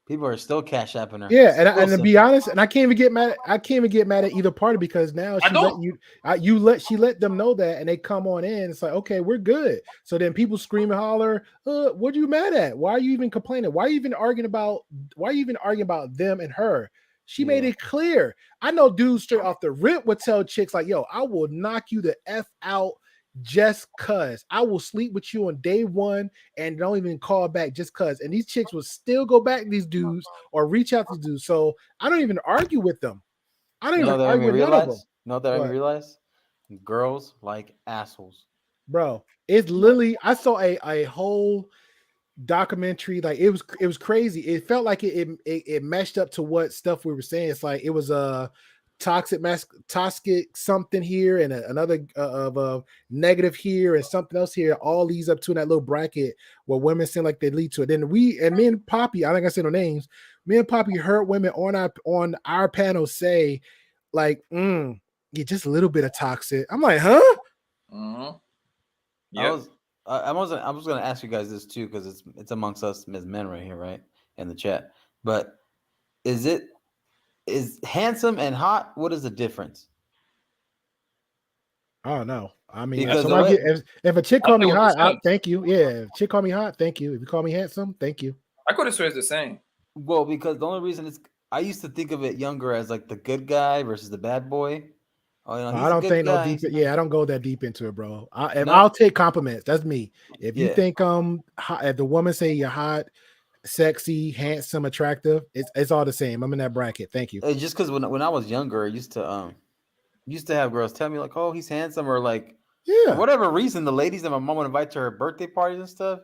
Speaker 6: People are still cash apping her.
Speaker 5: Yeah, and to be honest, and I can't even get mad. I can't even get mad at either party because now she let them know that, and they come on in. It's like, okay, we're good. So then people scream and holler, what are you mad at? Why are you even complaining? Why are you even arguing about them and her? She made it clear. I know dudes straight off the rip would tell chicks like, yo, I will knock you the F out just cuz. I will sleep with you on day one and don't even call back just cuz. And these chicks will still go back to these dudes or reach out to these dudes. So I don't even argue with them. I don't even argue with none of them.
Speaker 6: No, that I even realize girls like assholes.
Speaker 5: Bro, it's literally, I saw a whole documentary. Like it was crazy. It felt like it meshed up to what stuff we were saying. It's like it was a toxic something here and another of negative here and something else here, all leads up to that little bracket where women seem like they lead to it. Then me and Poppy, I think I said no names, me and Poppy heard women on our panel say like, yeah, just a little bit of toxic. I'm like, huh?
Speaker 1: Mm-hmm.
Speaker 6: Yep. I was gonna ask you guys this too, because it's amongst us as men right here, right? In the chat. But is handsome and hot, what is the difference?
Speaker 5: I don't know. I mean,
Speaker 6: because
Speaker 5: if a chick call me hot, thank you. Yeah, if a chick call me hot, thank you. If you call me handsome, thank you.
Speaker 1: I could have sworn it's the same.
Speaker 6: Well, because the only reason I used to think of it younger as like the good guy versus the bad boy. Oh, you know,
Speaker 5: I don't think no deep. Yeah, I don't go that deep into it, bro. I'll take compliments. That's me. If you think if the woman say you're hot, sexy, handsome, attractive, it's all the same. I'm in that bracket. Thank you.
Speaker 6: Just because when I was younger, I used to have girls tell me like, oh, he's handsome, or like, for whatever reason, the ladies that my mom would invite to her birthday parties and stuff,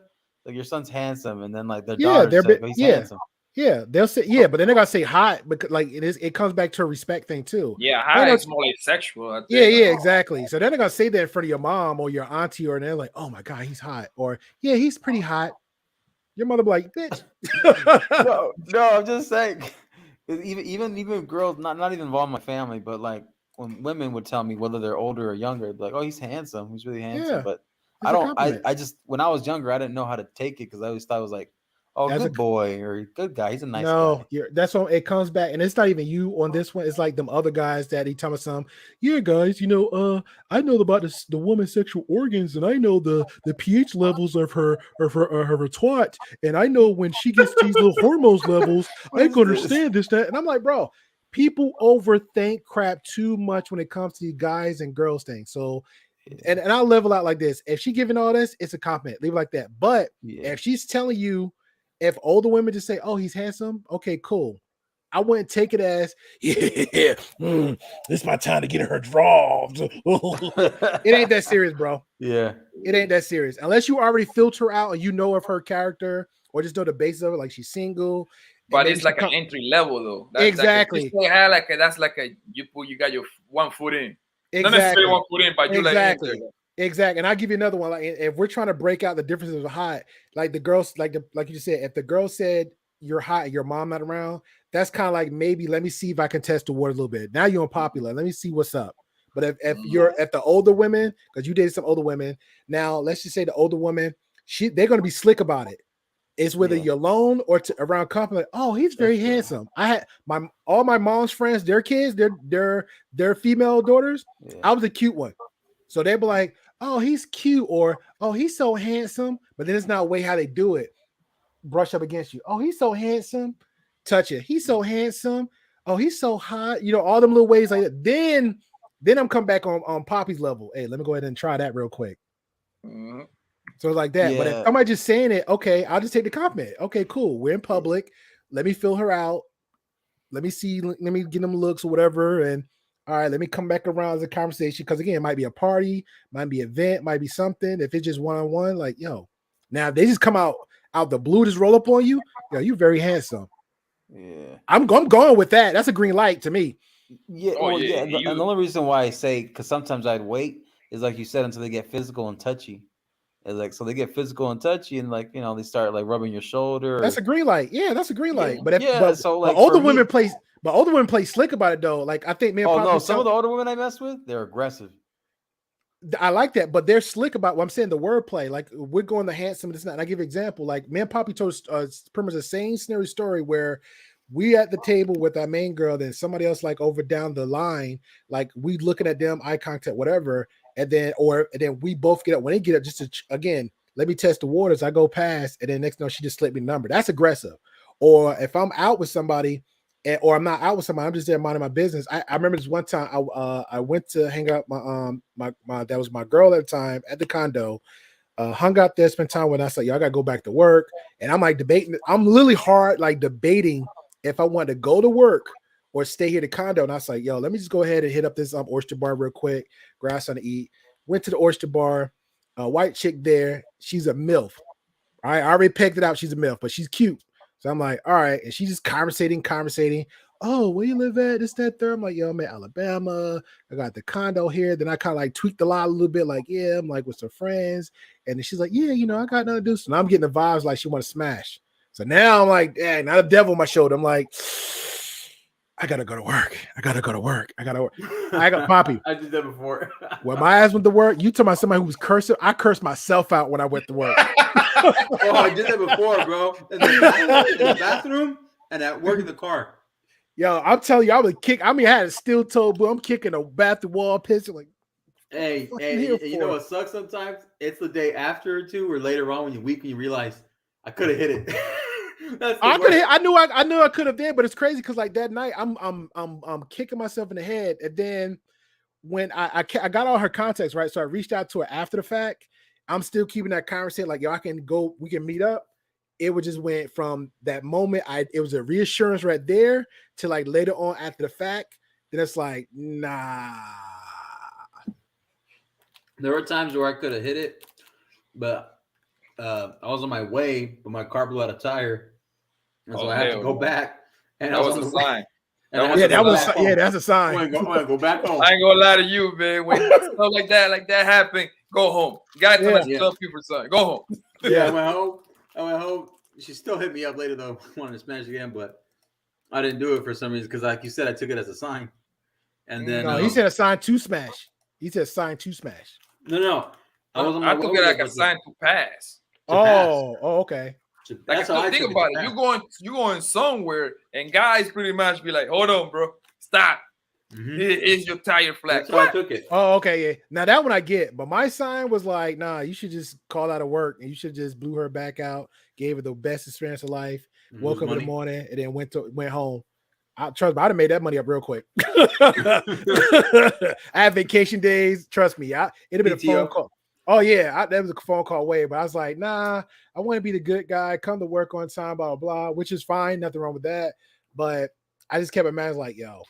Speaker 6: like, your son's handsome, and then like their daughters say, he's handsome.
Speaker 5: Yeah, they'll say but then they're gonna say hot because like it comes back to a respect thing too.
Speaker 1: Yeah, hot is more like sexual. I think.
Speaker 5: Yeah, exactly. So then they're gonna say that in front of your mom or your auntie, or they're like, oh my god, he's hot, or yeah, he's pretty hot. Your mother be like, bitch.
Speaker 6: no, I'm just saying. Even girls, not even involved in my family, but like when women would tell me whether they're older or younger, like, oh, he's handsome, he's really handsome. But I just when I was younger, I didn't know how to take it because I always thought it was like, oh, good boy or good guy. He's a nice guy.
Speaker 5: That's what it comes back, and it's not even you on this one. It's like them other guys that he tell me some. Yeah, guys, I know about the woman's sexual organs, and I know the pH levels of her twat, and I know when she gets these little hormones levels, I can understand this, that, and I'm like, bro, people overthink crap too much when it comes to guys and girls things. So. And I'll level out like this. If she giving all this, it's a compliment. Leave it like that. But if she's telling you, if older women just say, oh, he's handsome, okay, cool. I wouldn't take it as, this is my time to get her draws. It ain't that serious, bro.
Speaker 6: Yeah.
Speaker 5: It ain't that serious. Unless you already filter out and you know of her character or just know the basis of it, like she's single.
Speaker 1: But it's like an entry level, though.
Speaker 5: That's exactly.
Speaker 1: That's like you got your 1 foot in.
Speaker 5: Exactly.
Speaker 1: Not necessarily 1 foot in, but you
Speaker 5: exactly. Exactly. And I'll give you another one. Like, if we're trying to break out the differences of hot, like the girls, like you just said, if the girl said you're hot and your mom not around, that's kind of like, maybe let me see if I can test the word a little bit. Now you're unpopular. Let me see what's up. But if the older women, because you dated some older women, now let's just say the older women, they're going to be slick about it. It's whether you're alone or around company. Like, oh, he's very handsome. I had all my mom's friends, their kids, their female daughters. I was a cute one, so they'd be like, oh, he's cute, or oh, he's so handsome. But then it's not a way how they do it. Brush up against you. Oh, he's so handsome. touch it. He's so handsome. Oh, he's so hot. You know, all them little ways like that. Then I'm come back on Poppy's level. Hey, let me go ahead and try that real quick.
Speaker 1: Mhm.
Speaker 5: So it's like that. But if somebody just saying it, okay, I'll just take the compliment. Okay, cool. We're in public. Let me fill her out. Let me see. Let me get them looks or whatever. And all right, let me come back around as a conversation. Because again, it might be a party, might be an event, might be something. If it's just one-on-one, like, yo. Now if they just come out the blue, just roll up on you. Yo, you're very handsome.
Speaker 6: Yeah.
Speaker 5: I'm going with that. That's a green light to me.
Speaker 6: Yeah.
Speaker 1: Oh,
Speaker 6: Well,
Speaker 1: yeah,
Speaker 6: yeah. And the only reason why I say, because sometimes I'd wait, is like you said, until they get physical and touchy. It's like, so they get physical and touchy, and like, you know, they start like rubbing your shoulder.
Speaker 5: That's a green light. Yeah, that's a green light.
Speaker 6: Yeah,
Speaker 5: But
Speaker 6: so like
Speaker 5: older
Speaker 6: for
Speaker 5: women
Speaker 6: me,
Speaker 5: play slick about it though. Like I think man.
Speaker 6: Oh no, some of the older women I mess with, they're aggressive.
Speaker 5: I like that, but they're slick about what I'm saying. The wordplay, like we're going the handsome. It's not. And I give you an example. Like me and Poppy told pretty much the same scenario story where we at the table with our main girl, then somebody else like over down the line, like we looking at them, eye contact, whatever, and then we both get up. When they get up, just to again, let me test the waters. I go past, and then next thing she just slipped me the number. That's aggressive. Or if I'm out with somebody. Or I'm not out with somebody, I'm just there minding my business. I remember this one time I went to hang out my that was my girl at the time at the condo, hung out there, spent time with. I said, yo, I gotta go back to work, and I'm like debating. I'm literally hard like debating if I want to go to work or stay here at the condo. And I was like, yo, let me just go ahead and hit up this oyster bar real quick, grab something to eat. Went to the oyster bar, white chick there. She's a MILF. All right, I already pegged it out. She's a MILF, but she's cute. So I'm like, all right. And she's just conversating. Oh, where you live at? This, that, third. I'm like, yo, I'm in Alabama. I got the condo here. Then I kind of like tweaked the lie a little bit. Like, yeah, I'm like with some friends. And then she's like, yeah, you know, I got nothing to do. So now I'm getting the vibes like she want to smash. So now I'm like, yeah, now the devil on my shoulder. I'm like, I got to go to work. I got Poppy.
Speaker 6: I did that before.
Speaker 5: When my ass went to work, you talking about somebody who was cursing. I cursed myself out when I went to work.
Speaker 6: Oh, I did that before, bro. In the bathroom and at work in the car.
Speaker 5: Yo, I'm telling you, I would kick. I mean, I had a steel toe, but I'm kicking a bathroom wall pistol. Like,
Speaker 6: hey, you know what sucks sometimes? It's the day after or two, or later on when you're weak and you realize I could have hit it.
Speaker 5: I knew I could have did, but it's crazy because like that night, I'm kicking myself in the head, and then when I got all her contacts right, so I reached out to her after the fact. I'm still keeping that conversation. Like, yo, I can go, we can meet up. It would just went from that moment. It was a reassurance right there to like later on after the fact. Then it's like, nah.
Speaker 6: There were times where I could have hit it, but I was on my way, but my car blew out a tire, and so I had to go back. And
Speaker 1: that was a sign.
Speaker 5: That's a sign.
Speaker 6: I want to go back home.
Speaker 1: I ain't gonna lie to you, man. When stuff like that happen, go home. You gotta tell people something. Go home.
Speaker 6: Yeah, I went home. She still hit me up later though, wanted to smash again, but I didn't do it for some reason because, like you said, I took it as a sign. And then
Speaker 5: he said a sign to smash. He said sign to smash.
Speaker 6: No.
Speaker 1: I took it like a sign to pass.
Speaker 5: Okay.
Speaker 1: Like, so think about it. You going somewhere, and guys pretty much be like, "Hold on, bro, stop. Here's your tire flat."
Speaker 6: So I took it.
Speaker 5: Oh, okay, yeah. Now that one I get, but my sign was like, "Nah, you should just call out of work, and you should just blew her back out, gave her the best experience of life, woke up in the morning, and then went home." Trust me, I'd have made that money up real quick. I had vacation days. Trust me, it'd have been a phone call. Oh yeah, that was a phone call away, but I was like, nah, I want to be the good guy, come to work on time, blah, blah, blah, which is fine, nothing wrong with that. But I just kept imagining like, yo.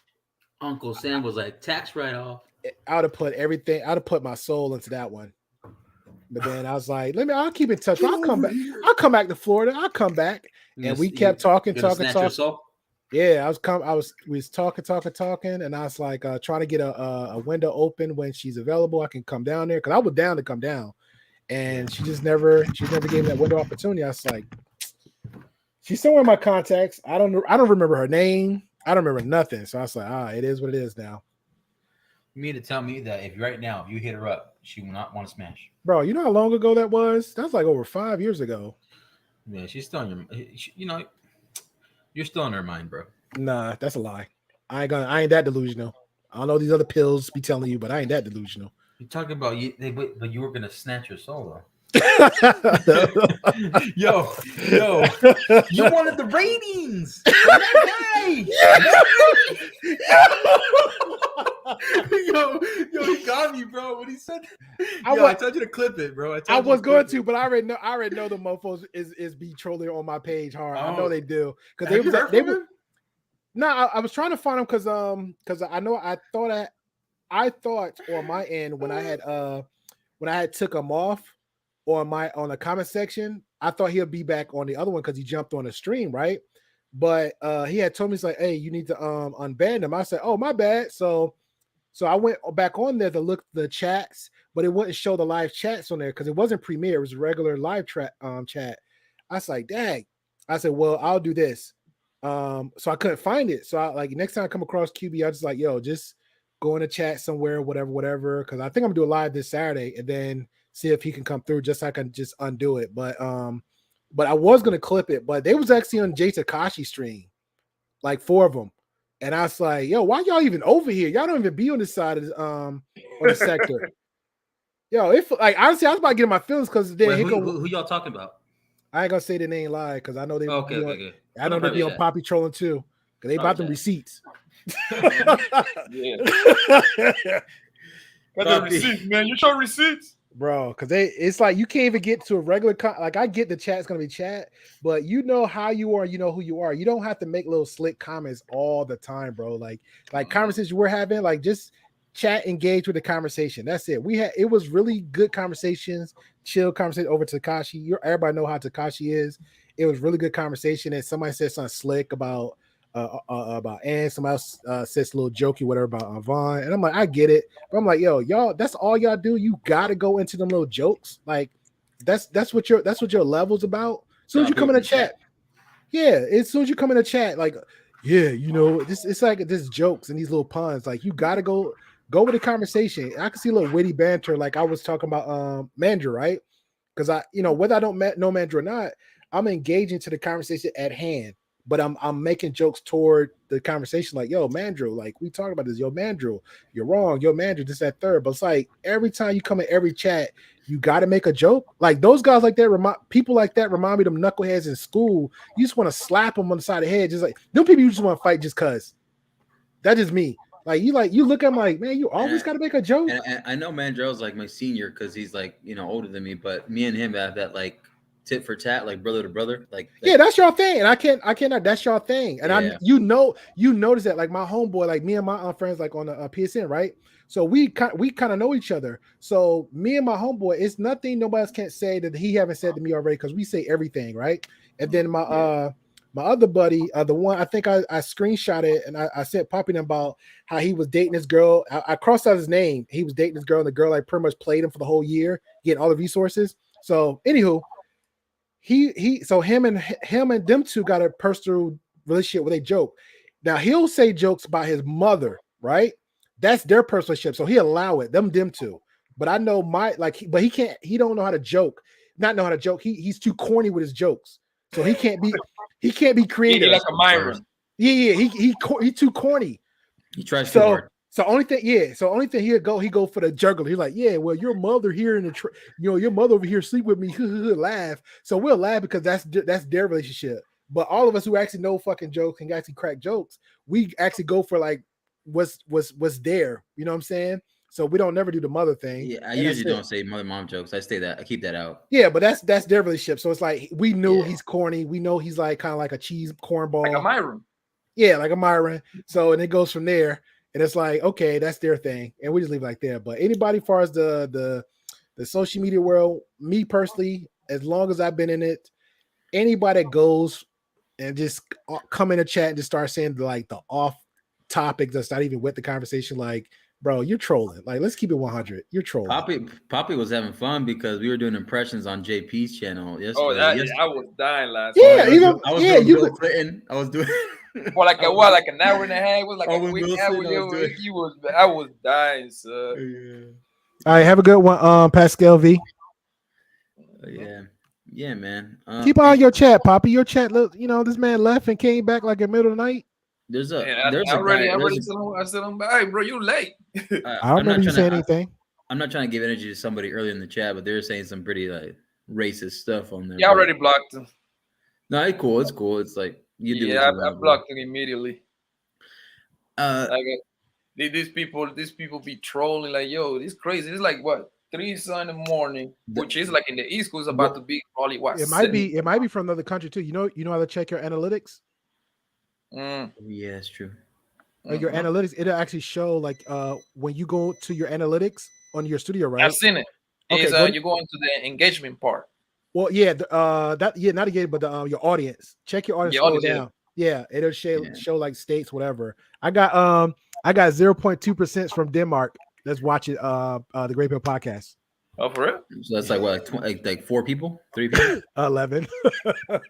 Speaker 6: Uncle Sam was like, tax write-off.
Speaker 5: I would have put everything, I'd have put my soul into that one. But then I was like, I'll keep in touch. I'll come back. I'll come back to Florida. I'll come back. And we kept talking. Yeah, we was talking, and I was like trying to get a window open when she's available. I can come down there because I was down to come down, and she never gave me that window opportunity. I was like, she's somewhere in my contacts. I don't remember her name. I don't remember nothing. So I was like, it is what it is now.
Speaker 8: You mean to tell me that if you hit her up, she will not want to smash?
Speaker 5: Bro, you know how long ago that was? That was like over 5 years ago.
Speaker 8: Yeah, she's still in your. You're still in her mind, bro.
Speaker 5: Nah, that's a lie. I ain't that delusional. I don't know these other pills be telling you, but I ain't that delusional.
Speaker 8: You're talking about but you were gonna snatch your soul though. yo, you wanted the ratings. Yo, he got me, bro. When he said, I told you to clip it, bro.
Speaker 5: I was going to, but I already know the mofos is be trolling on my page hard. I know they do because they were. No, I was trying to find them because I know I thought on my end when I had took him off on the comment section, I thought he'll be back on the other one because he jumped on the stream, right? But he had told me, he's like, hey, you need to unban him. I said, oh, my bad. So I went back on there to look the chats, but it wouldn't show the live chats on there because it wasn't Premiere, it was a regular live chat. I was like, dang. I said, well, I'll do this. So I couldn't find it. So I like next time I come across QB, I just like, yo, just go in the chat somewhere, whatever. Because I think I'm gonna do a live this Saturday and then see if he can come through just so I can just undo it. But I was gonna clip it, but they was actually on Jay Takashi's stream, like 4 of them. And I was like, yo, why y'all even over here? Y'all don't even be on this side of on the sector. Yo, if like honestly, I was about to get in my feelings because then
Speaker 8: who y'all talking about?
Speaker 5: I ain't gonna say the name live because I know they.
Speaker 8: Okay.
Speaker 5: I know they be on Poppy trolling too because they bought them receipts.
Speaker 1: Yeah. Got the receipts, man. You show receipts,
Speaker 5: bro. Because it's like you can't even get to a regular like I get the chat's gonna be chat, but you know how you are, you know who you are. You don't have to make little slick comments all the time, bro. Like conversations we're having, like just chat, engage with the conversation. That's it. It was really good conversations, chill conversation over Takashi. Everybody know how Takashi is. It was really good conversation. And somebody said something slick about Ann. Somebody else says a little jokey, whatever about Vaughn. And I'm like, I get it. But I'm like, yo, y'all, that's all y'all do. You gotta go into them little jokes. Like that's what your level's about. As soon as you come in the chat. Yeah, as soon as you come in the chat, like, yeah, you know, it's like this jokes and these little puns. Like you gotta go with the conversation. I can see a little witty banter, like I was talking about Mandrew, right? Because whether I don't know Mandrew or not, I'm engaging to the conversation at hand, but I'm making jokes toward the conversation, like, yo, Mandrew, like we talked about this, yo, Mandrew, you're wrong, yo, Mandrew, this, that, third. But it's like every time you come in every chat, you got to make a joke. Like those guys like that, people like that remind me of them knuckleheads in school. You just want to slap them on the side of the head, just like them people you just want to fight just cause. That is me. Like you look at him like, man, you always got to make a joke.
Speaker 8: And I know Mandrell's like my senior because he's like older than me, but me and him have that like tit for tat, like brother to brother. Like
Speaker 5: yeah, that's your thing, and I cannot. That's your thing, and you notice that. Like my homeboy, like me and my friends, like on the PSN, right? So we kind of know each other. So me and my homeboy, it's nothing nobody else can't say that he haven't said to me already because we say everything, right? And then my other buddy, the one I think I screenshot it and I sent Poppy about how he was dating this girl. I crossed out his name. He was dating this girl, and the girl like pretty much played him for the whole year, getting all the resources. So anywho, so him and them two got a personal relationship where they joke. Now he'll say jokes about his mother, right? That's their personal relationship, so he allow it. Them two. But I know but he can't. He don't know how to joke. Not know how to joke. He's too corny with his jokes, so he can't be. He can't be creative.
Speaker 1: Like a Myron.
Speaker 5: Yeah. He too corny.
Speaker 8: He tries too hard.
Speaker 5: So only thing he go for the juggler. He's like, yeah, well, your mother here in the your mother over here sleep with me, laugh. So we'll laugh because that's their relationship. But all of us who actually know fucking jokes and actually crack jokes, we actually go for like what's there. You know what I'm saying? So we don't never do the mother thing.
Speaker 8: Yeah, I usually don't say mom jokes. I keep that out.
Speaker 5: Yeah, but that's their relationship. So it's like we knew he's corny. We know he's like kind of like a cheese cornball.
Speaker 1: Like a Myron.
Speaker 5: Yeah, like a Myron. So and it goes from there. And it's like, okay, that's their thing. And we just leave it like that. But anybody as far as the social media world, me personally, as long as I've been in it, anybody that goes and just come in a chat and just start saying like the off topic that's not even with the conversation, like, bro, you're trolling. Like, let's keep it 100. You're trolling.
Speaker 8: Poppy was having fun because we were doing impressions on JP's channel yesterday.
Speaker 1: Oh, I was dying last
Speaker 5: night.
Speaker 8: I was doing
Speaker 1: for like an hour and a half. It was like a quick hour. I was dying, sir.
Speaker 5: Yeah. All right, have a good one, Pascal V.
Speaker 8: Yeah, man.
Speaker 5: Keep on your chat, Poppy. Your chat, look, this man left and came back like in the middle of the night.
Speaker 1: I said, hey, bro, you late.
Speaker 5: I don't remember you saying anything.
Speaker 8: I'm not trying to give energy to somebody earlier in the chat, but they were saying some pretty like
Speaker 4: racist stuff on there.
Speaker 1: Yeah, I already blocked him.
Speaker 4: No, it's cool. It's cool. It's like you do.
Speaker 1: Yeah, I blocked him immediately. Like these people be trolling like, yo, this crazy. It's like what 3 in the morning, which is like in the East Coast about to be probably what.
Speaker 5: It might be from another country too. You know how to check your analytics.
Speaker 4: Yeah, it's true.
Speaker 5: Like your analytics, it'll actually show like when you go to your analytics on your studio, right?
Speaker 1: I've seen it.
Speaker 5: Okay,
Speaker 1: you go into the engagement part.
Speaker 5: Well, yeah, not engagement, but your audience. Check your audience. Scroll down. Yeah, it'll show like states, whatever. I got 0.2% from Denmark. Let's watch it. The Great Bill podcast.
Speaker 1: Oh, for real?
Speaker 4: So that's like what, like 4 people, 3 people,
Speaker 5: 11.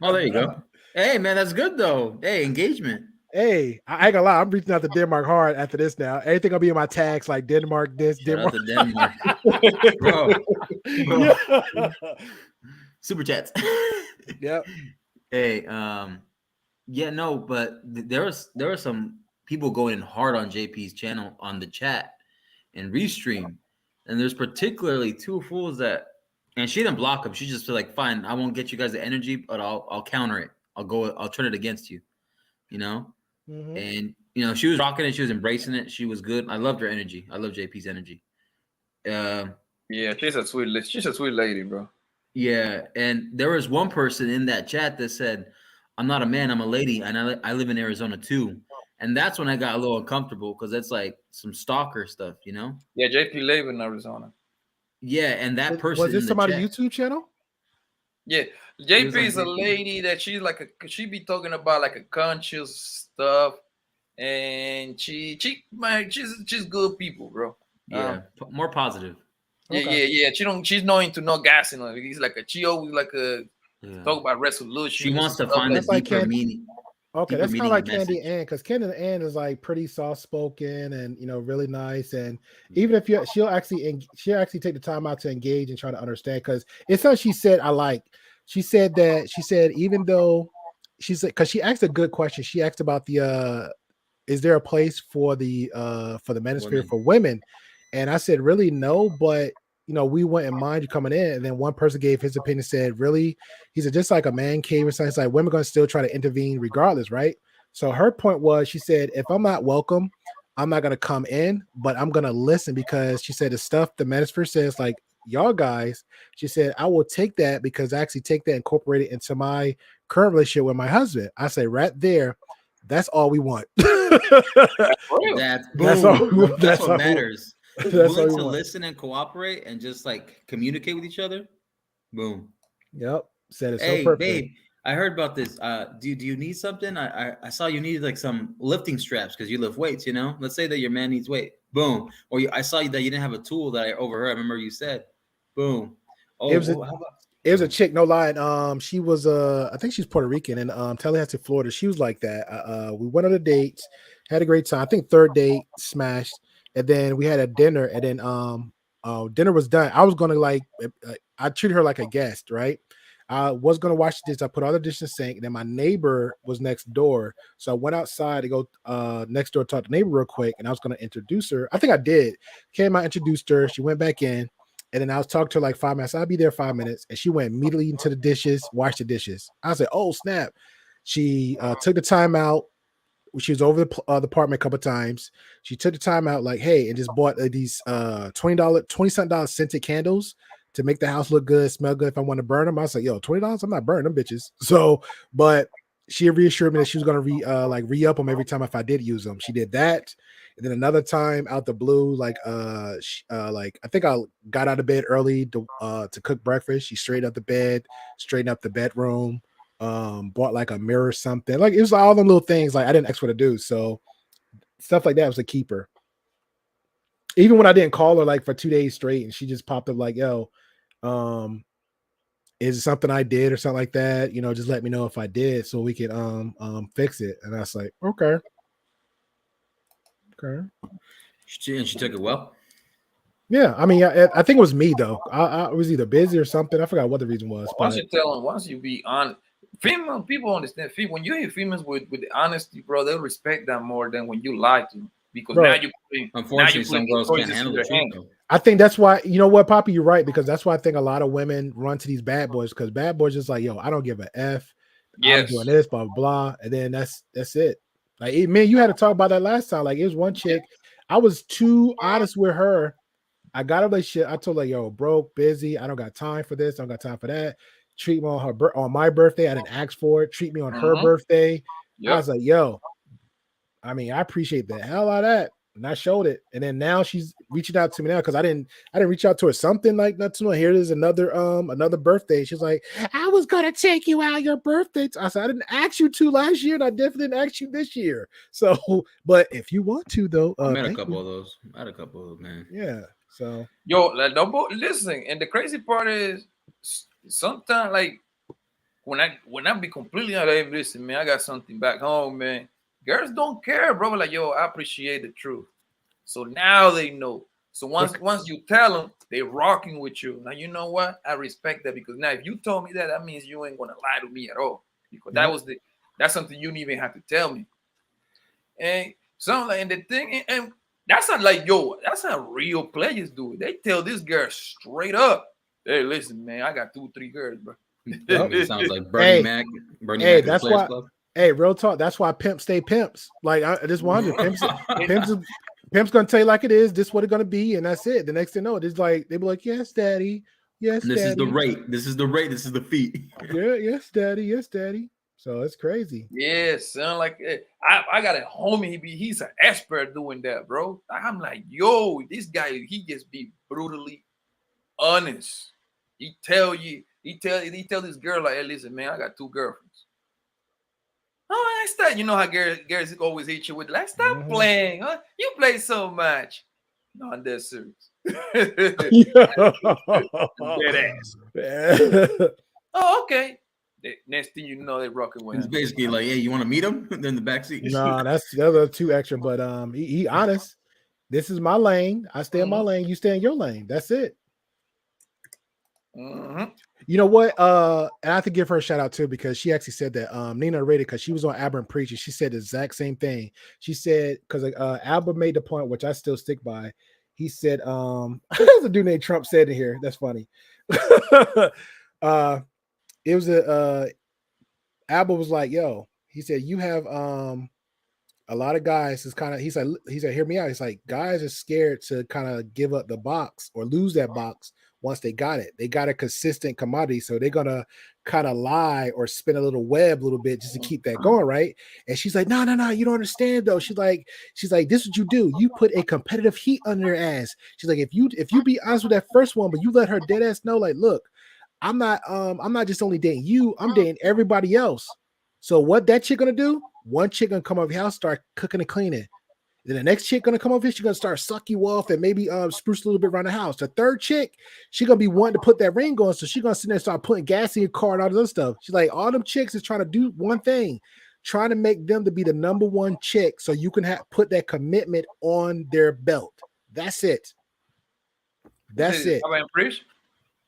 Speaker 4: Oh, there you go. Hey, man, that's good though. Hey, engagement.
Speaker 5: Hey, I ain't gonna lie. I'm reaching out to Denmark hard after this now. Everything will be in my tags like Denmark, this,
Speaker 4: Shout
Speaker 5: Denmark.
Speaker 4: out to Denmark. bro. Super chats.
Speaker 5: Yep.
Speaker 4: Hey, yeah, no, but there are some people going hard on JP's channel on the chat and restream, and there's particularly 2 fools that, and she didn't block them. She just said like, fine, I won't get you guys the energy, but I'll counter it. I'll turn it against you, you know. Mm-hmm. And you know, she was rocking it. She was embracing it. She was good. I loved her energy. I love JP's energy.
Speaker 1: Yeah, she's a sweet lady, bro.
Speaker 4: Yeah, and there was one person in that chat that said, I'm not a man, I'm a lady, and I live in Arizona too. And that's when I got a little uncomfortable because that's like some stalker stuff, you know?
Speaker 1: Yeah, JP live in Arizona.
Speaker 4: Yeah, and that person
Speaker 5: was this somebody's YouTube channel?
Speaker 1: Yeah, JP is a lady that she's like she be talking about like a conscious stuff, and she's good people, bro.
Speaker 4: Yeah, more positive.
Speaker 1: Yeah. She's not into no gassing. He's like she always like talk about resolution.
Speaker 4: She wants to find the deeper meaning.
Speaker 5: Okay, that's kind of like Candy Ann, because Candy Ann is like pretty soft spoken and really nice. And even if she'll actually take the time out to engage and try to understand, because it's something she said I like. She said even though because she asked a good question. She asked about the is there a place for the manosphere for women? And I said, really, no, but we wouldn't mind you coming in. And then one person gave his opinion, said, really? He said, just like a man cave or something, it's like women are going to still try to intervene regardless, right? So her point was, she said, if I'm not welcome, I'm not going to come in, but I'm going to listen, because she said the stuff the manosphere says, like y'all guys, she said, I will take that, because I actually take that, incorporate it into my current relationship with my husband. I say right there, that's all we want.
Speaker 4: That's what matters. Willing to listen and cooperate and just like communicate with each other. Boom.
Speaker 5: Yep. Said it so perfectly.
Speaker 4: Babe, I heard about this. Do you need something? I saw you needed like some lifting straps because you lift weights, Let's say that your man needs weight. Boom. Or I saw that you didn't have a tool that I overheard. I remember you said, boom. Oh,
Speaker 5: it was a chick, no lying. She was I think she's Puerto Rican, and Tallahassee, Florida. She was like that. We went on a date, had a great time. I think 3rd date smashed. And then we had a dinner, and then dinner was done. I was gonna I treated her like a guest, right? I was gonna wash the dishes. I put all the dishes in the sink, and then my neighbor was next door, so I went outside to go next door, talk to the neighbor real quick, and I was gonna introduce her. I think I did. Came out, introduced her. She went back in, and then I was talking to her like 5 minutes. I'll be there 5 minutes, and she went immediately into the dishes, washed the dishes. I said, "Oh snap!" She took the time out. She was over the apartment a couple of times. She took the time out, like, hey, and just bought these $20 scented candles to make the house look good, smell good. If I want to burn them, I was like, yo, $20, I'm not burning them bitches. So, but she reassured me that she was gonna re-up them every time if I did use them. She did that, and then another time out the blue, I think I got out of bed early to cook breakfast. She straightened up the bed, straightened up the bedroom. Bought like a mirror or something. Like it was all them little things like I didn't ask her to do. So stuff like that was a keeper. Even when I didn't call her like for 2 days straight, and she just popped up like, yo, is it something I did or something like that? Just let me know if I did so we could fix it. And I was like, okay.
Speaker 4: And she took it well.
Speaker 5: Yeah, I mean, I think it was me though. I was either busy or something. I forgot what the reason was.
Speaker 1: Once you be honest, female people understand. When you hear females with the honesty, bro, they'll respect that more than when you lie to them. because
Speaker 5: Bro,
Speaker 4: unfortunately, some girls can't handle the truth. Though.
Speaker 5: I think that's why, you know what, Poppy, you're right, because that's why I think a lot of women run to these bad boys, because bad boys just like, yo, I don't give a F. I'm doing this, blah, blah, blah. And then that's it. Like, man, you had to talk about that last time. Like, it was one chick. I was too honest with her. I got a relationship. I told her, yo, broke, busy. I don't got time for this. I don't got time for that. Treat me on my birthday. I didn't ask for it. Treat me on her birthday. I was like, yo, I mean, I appreciate the hell out of that. And I showed it. And then now she's reaching out to me now because I didn't reach out to her something like not too long. Here it is another birthday. She's like, I was gonna take you out your birthday. I said, I didn't ask you to last year, and I definitely didn't ask you this year. So, but if you want to though,
Speaker 4: I met a couple of those. I had a couple of those, man.
Speaker 5: Yeah. So
Speaker 1: listen, and the crazy part is sometimes like when I be completely honest, listen, man, I got something back home, man. Girls don't care, bro. Like, yo, I appreciate the truth. So now they know. So once you tell them, they rocking with you. Now, you know what? I respect that, because now if you told me that means you ain't gonna lie to me at all. Because that's something you didn't even have to tell me. And something like, and the thing, and that's not like, yo, that's not real players do it. They tell this girl straight up, hey, listen, man, I got 2-3 girls, bro.
Speaker 4: It sounds like Bernie Mac. Bernie Mac
Speaker 5: that's why. Club. Hey, real talk. That's why pimps stay pimps. Like I just wonder, pimps gonna tell you like it is. This is what it's gonna be, and that's it. The next thing you know, it's like they be like, yes, daddy, yes,
Speaker 4: and this
Speaker 5: daddy.
Speaker 4: Is the rate. This is the rate. This is the fee.
Speaker 5: Yeah, yes, daddy, yes, daddy. So it's crazy.
Speaker 1: Yeah, son. Like I got a homie. He's an expert doing that, bro. I'm like, yo, this guy, he just be brutally honest. He tell this girl like, hey, listen, man, I got 2 girlfriends. Oh, I start. You know how girls always hit you with, like, stop playing. Huh? You play so much. No, I'm dead serious. Dead ass. Oh, okay. The next thing you know, they're rocking with him.
Speaker 4: It's basically like, hey, you want to meet him? Then the backseat.
Speaker 5: No, that's the other 2 extra. But he honest. This is my lane. I stay in my lane. You stay in your lane. That's it. You know what? And I have to give her a shout out too, because she actually said that Nina rated, because she was on Aberrant Preach, and she said the exact same thing. She said, because Albert made the point, which I still stick by. He said, there's a dude named Trump said in here. That's funny. It was Albert was like, yo, he said, you have a lot of guys is kind of, he said, hear me out. He's like, guys are scared to kind of give up the box or lose that box once they got it. They got a consistent commodity, so they're gonna kind of lie or spin a little web a little bit just to keep that going, right? And she's like, no, you don't understand though. She's like, this is what you do. You put a competitive heat on their ass. She's like, if you be honest with that first one, but you let her dead ass know, like, look, I'm not just only dating you, I'm dating everybody else. So what that chick gonna do? One chick gonna come over your house, start cooking and cleaning. Then the next chick gonna come over here, she's gonna start suck you off and maybe spruce a little bit around the house. The third chick, she gonna be wanting to put that ring on, so she gonna sit there and start putting gas in your car and all this other stuff. She's like, all them chicks is trying to do one thing, trying to make them to be the number one chick, so you can put that commitment on their belt. That's it. That's it.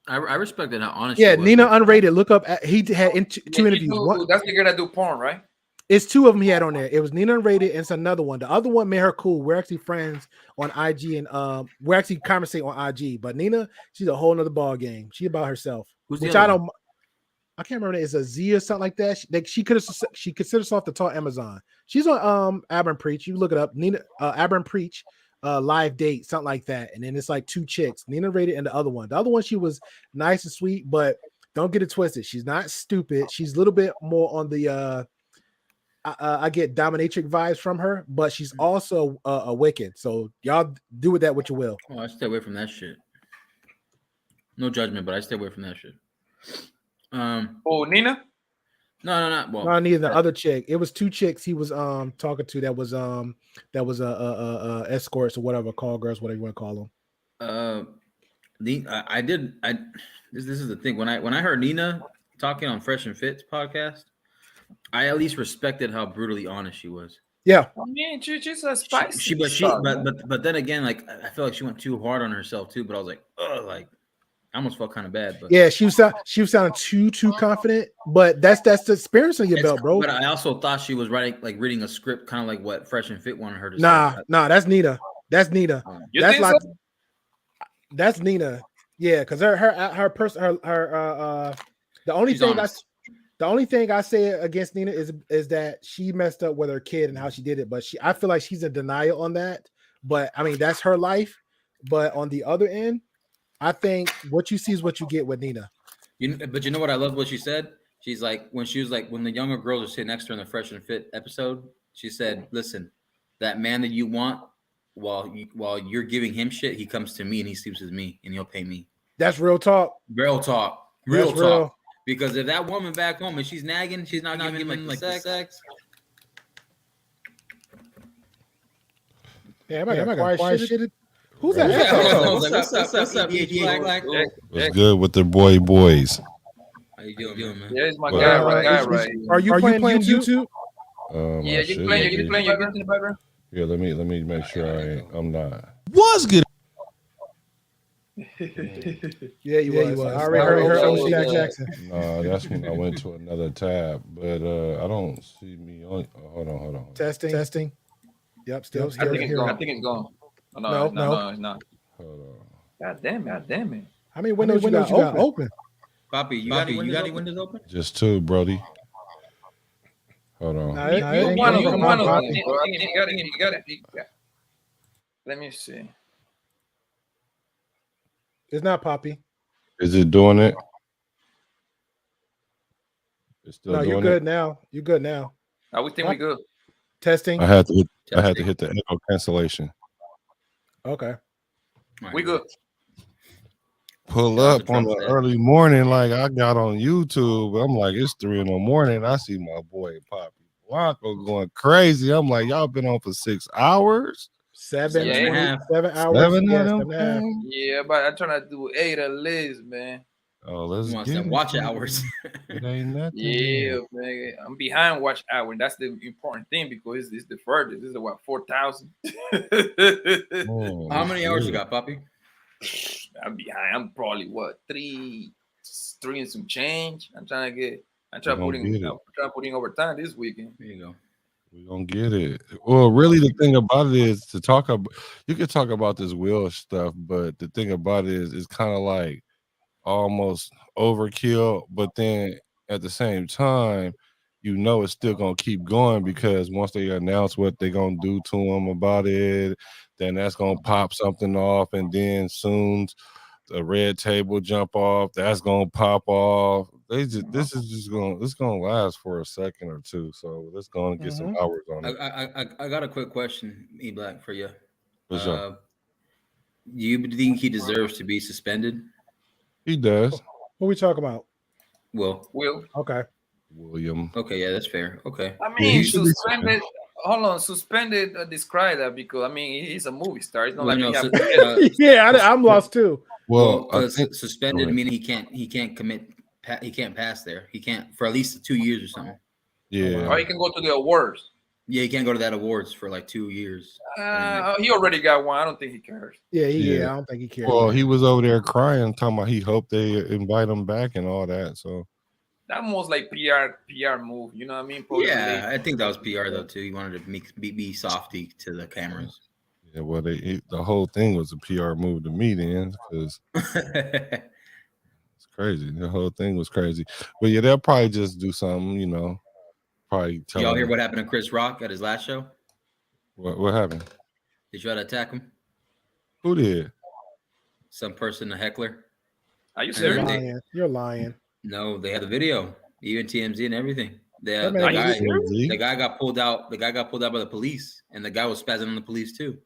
Speaker 4: I respected how honest.
Speaker 5: Yeah, Nina Unrated. Look up. He had 2 interviews.
Speaker 1: That's the girl that do porn, right?
Speaker 5: It's 2 of them he had on there. It was Nina Unrated and it's another one. The other one made her cool. We're actually friends on IG, and we're actually conversing on IG. But Nina, she's a whole nother ball game. She about herself. Which I don't. I can't remember. It's a Z or something like that. She considers herself the tall Amazon. She's on Aberrant Preach. You look it up. Nina Aberrant Preach. Live date, something like that, and then it's like 2 chicks, Nina Rated and the other one. The other one, she was nice and sweet, but don't get it twisted. She's not stupid. She's a little bit more on the I get dominatrix vibes from her, but she's also a wicked. So y'all do with that what you will.
Speaker 4: Oh, I stay away from that shit. No judgment, but I stay away from that shit.
Speaker 1: Nina?
Speaker 4: No. Well,
Speaker 5: no, neither. The other chick. It was 2 chicks he was talking to that was escorts or whatever, call girls, whatever you want to call them.
Speaker 4: This is the thing. When I heard Nina talking on Fresh and Fit's podcast, I at least respected how brutally honest she was.
Speaker 5: Yeah.
Speaker 1: I mean, she's a spicy.
Speaker 4: But then again, like, I feel like she went too hard on herself too. But I was like, oh, like, I almost felt kind of bad, but
Speaker 5: Yeah, she was sounding too confident, but that's the experience on your belt, bro.
Speaker 4: But I also thought she was reading a script, kind of like what Fresh and Fit wanted her to say.
Speaker 5: Nah, that's Nina. That's Nina.
Speaker 1: You
Speaker 5: That's
Speaker 1: think
Speaker 5: like
Speaker 1: so?
Speaker 5: that's Nina. Yeah, because her person the only
Speaker 4: She's
Speaker 5: thing
Speaker 4: honest.
Speaker 5: the only thing I say against Nina is that she messed up with her kid and how she did it, but I feel like she's in denial on that. But I mean, that's her life. But on the other end, I think what you see is what you get with Nina.
Speaker 4: But you know what I love what she said? She's like when the younger girls are sitting next to her in the Fresh and Fit episode, she said, "Listen, that man that you want, while you're giving him shit, he comes to me and he sleeps with me and he'll pay me."
Speaker 5: That's real talk.
Speaker 4: Real talk.
Speaker 5: That's real.
Speaker 4: Because if that woman back home and she's nagging, she's not giving him like the sex.
Speaker 5: Damn, I got quiet shit. Who's that?
Speaker 4: What's up, Black?
Speaker 9: What's good with the boys?
Speaker 4: How you doing, man?
Speaker 1: Yeah, it's my guy, right?
Speaker 5: Are you playing YouTube?
Speaker 1: Yeah, you playing your games in the background?
Speaker 9: Yeah, let me make sure I'm not.
Speaker 10: Was good.
Speaker 5: Yeah, you was. I already heard Jack Jackson.
Speaker 9: No, that's when I went to another tab, but I don't see me on. Hold on.
Speaker 5: Testing. Yep, still
Speaker 1: I think it's gone. I think it's gone. No, it's not.
Speaker 9: Hold on.
Speaker 1: God damn it.
Speaker 5: How many windows you got open?
Speaker 4: Poppy, you got any windows open?
Speaker 9: Just two, Brody. Hold on.
Speaker 1: You one of them, bro. I think you got it. Let me see.
Speaker 5: It's not Poppy.
Speaker 9: Is it doing it? It's still doing
Speaker 5: you're good now. You're good now.
Speaker 1: I would think we good.
Speaker 5: Testing.
Speaker 9: I had to hit the echo cancellation.
Speaker 5: Okay.
Speaker 1: We good.
Speaker 9: Pull up on the early morning, like I got on YouTube. I'm like, it's 3 a.m. I see my boy Poppy Blanco going crazy. I'm like, y'all been on for 6 hours?
Speaker 5: 7 hours.
Speaker 9: 7 of them?
Speaker 1: Yeah, but I'm trying to do 8 at least, man.
Speaker 9: Oh, let's get it.
Speaker 4: Watch hours.
Speaker 9: It ain't nothing.
Speaker 1: Yeah, man. I'm behind watch hour. That's the important thing because it's the furthest. This is what 4,000.
Speaker 4: How many hours you got, Poppy?
Speaker 1: I'm behind. I'm probably what 3 and some change. I'm trying putting overtime this weekend.
Speaker 4: There you go.
Speaker 9: We're gonna get it. Well, really, the thing about it is to talk about. You could talk about this Will stuff, but the thing about it is, it's kind of like almost overkill. But then at the same time, it's still gonna keep going because once they announce what they're gonna do to him about it, then that's gonna pop something off, and then soon the red table jump off. That's gonna pop off. This is gonna last for a second or two. So let's go and get some hours on it.
Speaker 4: I got a quick question, E Black, for you.
Speaker 9: What's up?
Speaker 4: Do you think he deserves to be suspended?
Speaker 9: He does.
Speaker 5: What we talk about?
Speaker 1: Will.
Speaker 5: Okay.
Speaker 9: William.
Speaker 4: Okay, yeah, that's fair. Okay.
Speaker 1: I mean, suspended. Hold on, suspended. Describe that because I mean he's a movie star. It's not
Speaker 5: I'm lost too.
Speaker 9: Well,
Speaker 4: suspended meaning he can't pass there. He can't for at least 2 years or something.
Speaker 9: Yeah.
Speaker 1: Or he can go to the awards.
Speaker 4: Yeah, he can't go to that awards for like 2 years.
Speaker 1: He already got one. I don't think he cares.
Speaker 5: Yeah, I don't think he cares.
Speaker 9: Well, he was over there crying, talking about he hoped they invite him back and all that. So
Speaker 1: that most like PR move. You know what I mean?
Speaker 4: Probably. Yeah, I think that was PR though too. He wanted to be softy to the cameras.
Speaker 9: Yeah, well, the whole thing was a PR move to me then because it's crazy. The whole thing was crazy. But yeah, they'll probably just do something, Probably tell
Speaker 4: y'all hear what happened to Chris Rock at his last show?
Speaker 9: What happened?
Speaker 4: They tried to attack him.
Speaker 9: Who did?
Speaker 4: Some person, a heckler.
Speaker 1: Are you serious?
Speaker 5: You're lying.
Speaker 4: No, they had the video, even TMZ and everything. The guy got pulled out. The guy got pulled out by the police, and the guy was spazzing on the police too.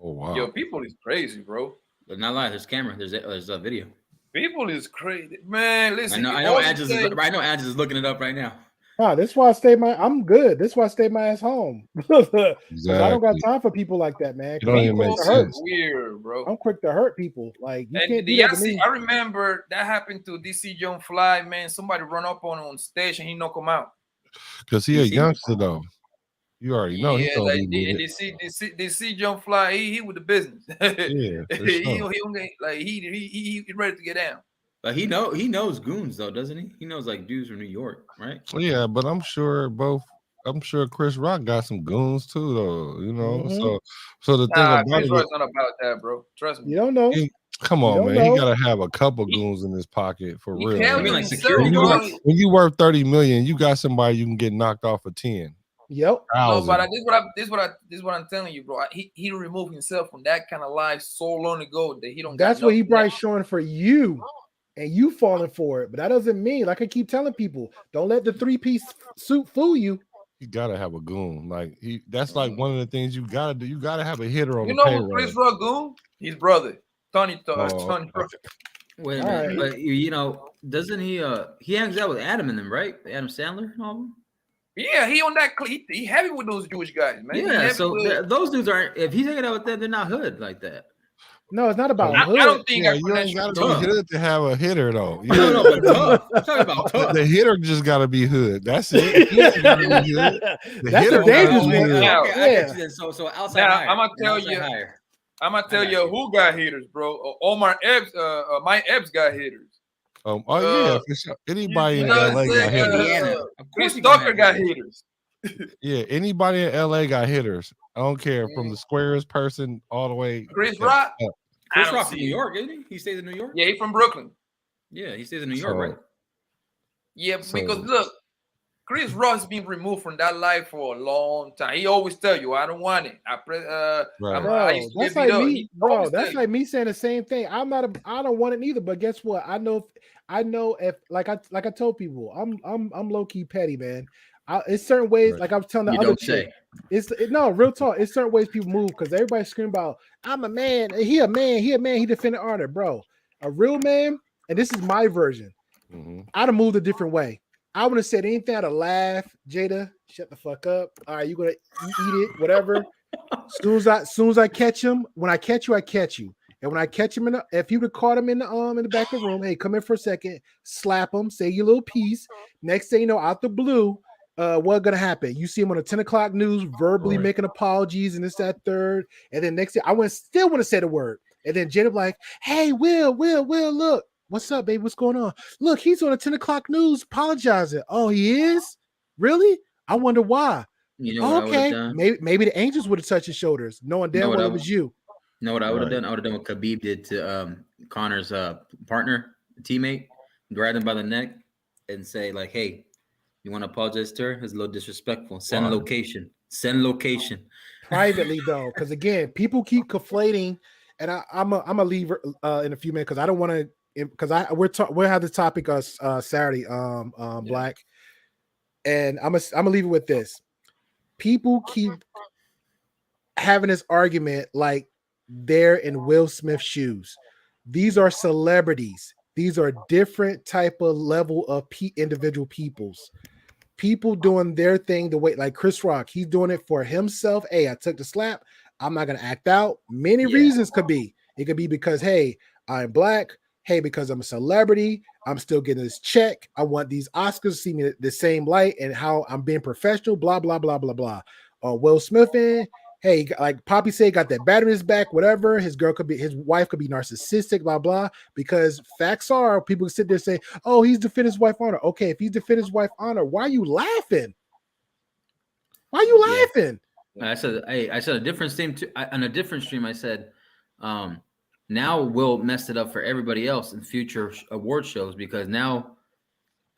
Speaker 9: Oh wow!
Speaker 1: Yo, people is crazy, bro.
Speaker 4: But not lying. There's camera. There's a video.
Speaker 1: People is crazy, man. Listen,
Speaker 4: I know Angela's is looking it up right now.
Speaker 5: This is why I'm good. This is why I stay my ass home.
Speaker 9: Exactly.
Speaker 5: I don't got time for people like that, man.
Speaker 9: You don't even make sense.
Speaker 1: Weird, bro.
Speaker 5: I'm quick to hurt people. Like you can't do
Speaker 1: that to me. I remember that happened to DC Young Fly, man. Somebody run up on stage and he knocked him out.
Speaker 9: Because he a youngster though. You already know he's gonna
Speaker 1: like
Speaker 9: be with it.
Speaker 1: DC Jump Fly, he with the business.
Speaker 9: Yeah, for
Speaker 1: he
Speaker 9: sure.
Speaker 1: like he ready to get down.
Speaker 4: But he knows goons though, doesn't he? He knows like dudes from New York, right?
Speaker 9: Yeah, but I'm sure Chris Rock got some goons too, though. You know, so the thing about
Speaker 1: Chris
Speaker 9: it
Speaker 1: Rock's not about that, bro. Trust me.
Speaker 5: You don't know.
Speaker 9: Come
Speaker 5: You
Speaker 9: on,
Speaker 5: don't
Speaker 9: man.
Speaker 5: know.
Speaker 9: He gotta have a couple goons in his pocket for
Speaker 1: He
Speaker 9: real.
Speaker 1: carrying
Speaker 4: mean like
Speaker 1: himself,
Speaker 4: security
Speaker 1: dog.
Speaker 4: guards?
Speaker 9: When you worth 30 million, you got somebody you can get knocked off for 10.
Speaker 5: Yep.
Speaker 1: No, but this is what I'm telling you, bro. He removed himself from that kind of life so long ago that he don't.
Speaker 5: That's
Speaker 1: got
Speaker 5: what he
Speaker 1: nothing
Speaker 5: probably
Speaker 1: left.
Speaker 5: showing for you, and you falling for it. But that doesn't mean, like I keep telling people, don't let the 3-piece suit fool you.
Speaker 9: You gotta have a goon. Like that's like one of the things you gotta do. You gotta have a hitter on
Speaker 1: You
Speaker 9: the
Speaker 1: know
Speaker 9: payroll.
Speaker 1: who Chris Rock goon? His brother, Tony Rock.
Speaker 4: Wait a
Speaker 5: All
Speaker 4: minute,
Speaker 5: right.
Speaker 4: but you know, doesn't he hangs out with Adam and them, right? Adam Sandler and all of them?
Speaker 1: Yeah, he on that. He heavy with those Jewish guys, man. He
Speaker 4: Yeah,
Speaker 1: heavy
Speaker 4: so
Speaker 1: with-
Speaker 4: those dudes aren't. If he's hanging out with them, they're not hood like that.
Speaker 5: No, it's not about
Speaker 1: I
Speaker 5: hood.
Speaker 1: don't think
Speaker 9: Yeah,
Speaker 1: that
Speaker 9: you ain't gotta
Speaker 1: connection.
Speaker 9: be hood to have a hitter though. You
Speaker 4: No,
Speaker 9: know,
Speaker 4: but tough. I'm talking about tough.
Speaker 9: the hitter just gotta be hood. That's it. He ain't gotta be hood.
Speaker 5: That's
Speaker 9: hitter
Speaker 5: the dangerous
Speaker 9: gotta be
Speaker 5: one.
Speaker 9: hood.
Speaker 1: Now-
Speaker 4: Okay, I get you then. So outside
Speaker 1: Now,
Speaker 4: hire.
Speaker 1: I'ma tell
Speaker 4: Outside
Speaker 1: you-
Speaker 4: hire.
Speaker 1: I'm gonna tell
Speaker 4: got
Speaker 1: you
Speaker 4: you.
Speaker 1: who got hitters, bro. Omar Epps, Mike Epps got hitters.
Speaker 9: Oh yeah, for sure. Anybody
Speaker 1: You
Speaker 9: in
Speaker 1: know what
Speaker 9: LA
Speaker 1: I'm
Speaker 9: got
Speaker 1: saying?
Speaker 9: hitters.
Speaker 4: Indiana. Of
Speaker 1: Chris
Speaker 4: course he gonna
Speaker 1: Tucker
Speaker 4: have
Speaker 1: got
Speaker 4: hitters.
Speaker 1: hitters.
Speaker 9: Yeah, anybody in LA got hitters. I don't care from the squarest person all the way.
Speaker 1: Chris
Speaker 9: up.
Speaker 1: Rock. I
Speaker 4: Chris
Speaker 1: don't
Speaker 4: Rock
Speaker 1: see
Speaker 4: from New
Speaker 1: it.
Speaker 4: York, isn't he? He stays in New York.
Speaker 1: Yeah, he from Brooklyn.
Speaker 4: Yeah, he stays in New York,
Speaker 9: So-
Speaker 4: right?
Speaker 1: Yeah,
Speaker 9: So-
Speaker 1: because look, Chris Rock's been removed from that life for a long time. He always tell you, "I don't want it." I
Speaker 5: Bro,
Speaker 1: used to
Speaker 5: that's
Speaker 1: get
Speaker 5: like
Speaker 1: beat up.
Speaker 5: me,
Speaker 1: He
Speaker 5: bro.
Speaker 1: always
Speaker 5: That's
Speaker 1: tell
Speaker 5: like me saying the same thing. I don't want it neither. But guess what? I know if like I told people, I'm low key petty, man. It's certain ways,
Speaker 9: Right.
Speaker 5: like I was telling the
Speaker 4: You
Speaker 5: other
Speaker 4: don't
Speaker 5: chick.
Speaker 4: say.
Speaker 5: No real talk. It's certain ways people move because everybody's screaming about I'm a man. He a man. He defended honor, bro. A real man, and this is my version.
Speaker 9: Mhm.
Speaker 5: I'd have moved a different way. I would have said anything. I'd have laughed. Jada, shut the fuck up. All right, you gonna eat it, whatever. Soon as I catch him, when I catch you, I catch you. And when I catch him if you would have caught him in the back of the room, hey, come in for a second, slap him, say your little piece. Next thing you know, out the blue, what's gonna happen? You see him on the 10 o'clock news, verbally
Speaker 9: Right.
Speaker 5: making apologies, and this, that, third. And then next thing, I still want to say the word. And then Jada like, hey, Will, look. What's up, baby? What's going on? Look, he's on the 10 o'clock news apologizing. Oh, he is? Really? I wonder why.
Speaker 4: You know what I would have
Speaker 5: Okay,
Speaker 4: done?
Speaker 5: maybe the angels would have touched his shoulders, knowing damn
Speaker 4: what
Speaker 5: well
Speaker 4: I
Speaker 5: it was you.
Speaker 4: You know what I would have
Speaker 9: Right.
Speaker 4: done? I would have done what Khabib did to Connor's partner, teammate, grab him by the neck and say, like, hey, you want to apologize to her? It's a little disrespectful. Send
Speaker 9: Fine.
Speaker 4: location. Send location.
Speaker 5: Privately though, because again, people keep conflating, and I'm gonna leave in a few minutes because I don't want to, because we'll have the topic Saturday, Black, and I'm gonna leave it with this. People keep having this argument like they're in Will Smith's shoes. These are celebrities. These are different type of level of individual peoples. People doing their thing the way, like Chris Rock, he's doing it for himself. Hey, I took the slap. I'm not gonna act out. Many reasons could be. It could be because, hey, I'm black. Hey, because I'm a celebrity, I'm still getting this check. I want these Oscars to see me the same light and how I'm being professional. Blah blah blah blah blah. Will Smith in. Hey, like Poppy said, got that battery in his back. Whatever. His wife could be narcissistic. Blah blah. Because facts are, people sit there and say, "Oh, he's defending his wife honor." Okay, if he's defending his wife honor, why are you laughing? Why are you laughing?
Speaker 4: I said a different stream too. On a different stream, I said, now Will messed it up for everybody else in future award shows because now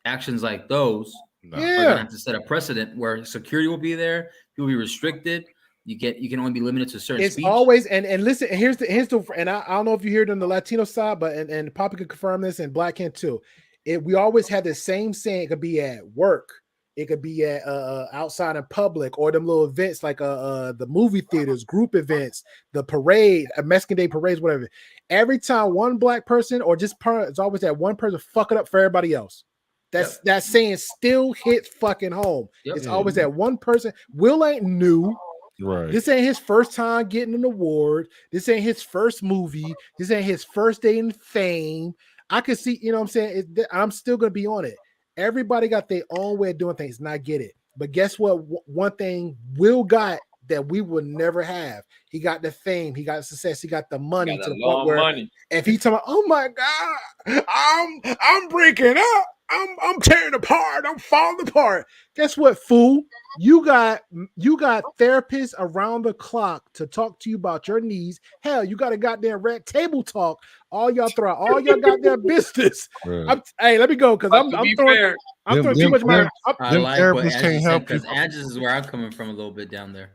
Speaker 4: actions like those are gonna have to set a precedent where security will be there, you'll be restricted. You can only be limited to certain
Speaker 5: It's
Speaker 4: speech.
Speaker 5: always and listen. Here's the and I don't know if you hear it on the Latino side, but and Poppy could confirm this and Black can too. We always have the same saying. It could be at work. It could be at outside in public or them little events like the movie theaters, group events, the parade, Mexican Day parades, whatever. Every time one black person or just it's always that one person fuck it up for everybody else. That saying still hits fucking home. It's always that one person. Will ain't new.
Speaker 9: Right.
Speaker 5: This ain't his first time getting an award. This ain't his first movie. This ain't his first day in fame. I could see, you know what I'm saying? I'm still going to be on it. Everybody got their own way of doing things, and I get it. But guess what? One thing Will got that we would never have. He got the fame, he got the success, he got the money to the point where if he talking, oh my God, I'm breaking up, I'm tearing apart, I'm falling apart. Guess what, fool? You got therapists around the clock to talk to you about your needs. Hell, you got a goddamn red table talk. All y'all throw out all your goddamn business. Hey, let me go because I'm throwing too much money.
Speaker 8: I like what Andrew said because Andrew is where I'm coming from a little bit down there.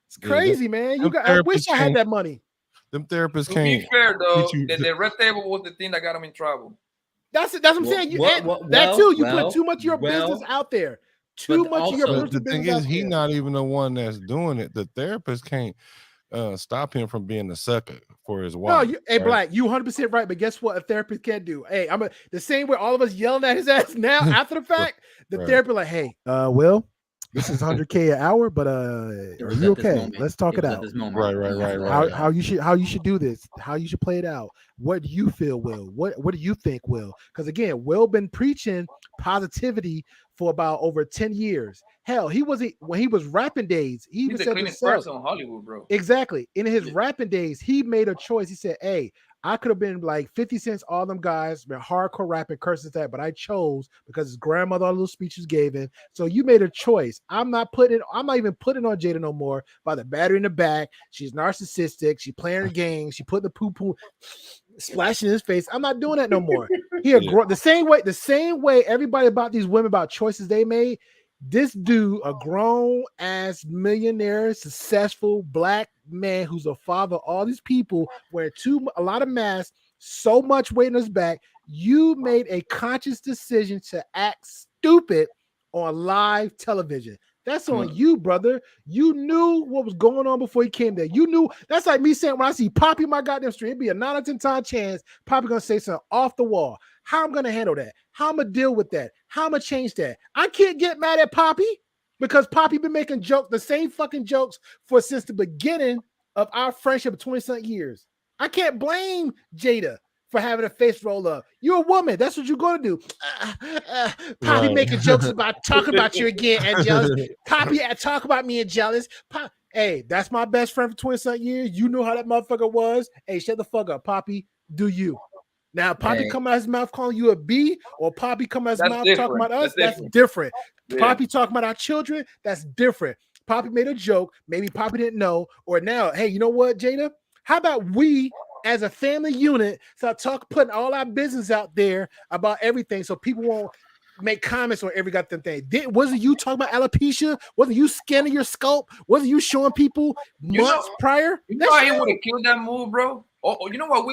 Speaker 5: It's crazy, man. I wish I had that money.
Speaker 9: Them therapists
Speaker 1: To
Speaker 9: can't.
Speaker 1: be fair, though, the red table was the thing that got him in trouble.
Speaker 5: That's what I'm saying. You put too much of your business out there. Too much of your personal business.
Speaker 9: The thing is, he's not even the one that's doing it. The therapist can't stop him from being a sucker for his wife.
Speaker 5: No, hey, Black, you 100% right. But guess what? A therapist can't do. Hey, the same way all of us yelling at his ass now after the fact. The therapist like, hey, Will, this is $100K an hour, but are you okay? Let's talk it out.
Speaker 9: Right.
Speaker 5: How you should do this? How you should play it out? What do you feel, Will? What do you think, Will? Because again, Will been preaching positivity for about over 10 years. Hell, when he was rapping days, he even said
Speaker 1: the cleanest person in Hollywood, bro.
Speaker 5: Exactly. In his rapping days, he made a choice. He said, hey, I could have been like 50 Cent, all them guys, been hardcore rapping, curses that, but I chose because his grandmother, all the little speeches gave him. So you made a choice. I'm not even putting on Jada no more by the battery in the back. She's narcissistic. She playing her game. She put the poo-poo splashing in his face. I'm not doing that no more. The same way everybody about these women about choices they made. This dude, a grown ass millionaire, successful black man who's a father of all these people, wearing a lot of masks, so much weight on his back. You made a conscious decision to act stupid on live television. That's on you, brother. You knew what was going on before he came there. You knew. That's like me saying when I see Poppy in my goddamn street, it'd be a 9 out of 10 time chance Poppy gonna say something off the wall. How I'm gonna handle that? How I'm gonna deal with that? How I'm gonna change that? I can't get mad at Poppy because Poppy been making the same fucking jokes since the beginning of our friendship of 20-something years. I can't blame Jada for having a face roll up. You're a woman. That's what you're going to do. Poppy making jokes about talking about you again and jealous. Poppy talk about me and jealous. Hey, that's my best friend for 20-something years. You know how that motherfucker was. Hey, shut the fuck up, Poppy. Do you? Now, Poppy come out his mouth calling you a B, or Poppy come out his mouth talking about us, that's different. Yeah. Poppy talking about our children, that's different. Poppy made a joke. Maybe Poppy didn't know. Or now, hey, you know what, Jada? How about we as a family unit start putting all our business out there about everything so people won't make comments on every goddamn thing. Wasn't you talking about alopecia? Wasn't you scanning your scalp? Wasn't you showing people months prior?
Speaker 1: You know how he would have killed that move, bro? Oh, you know what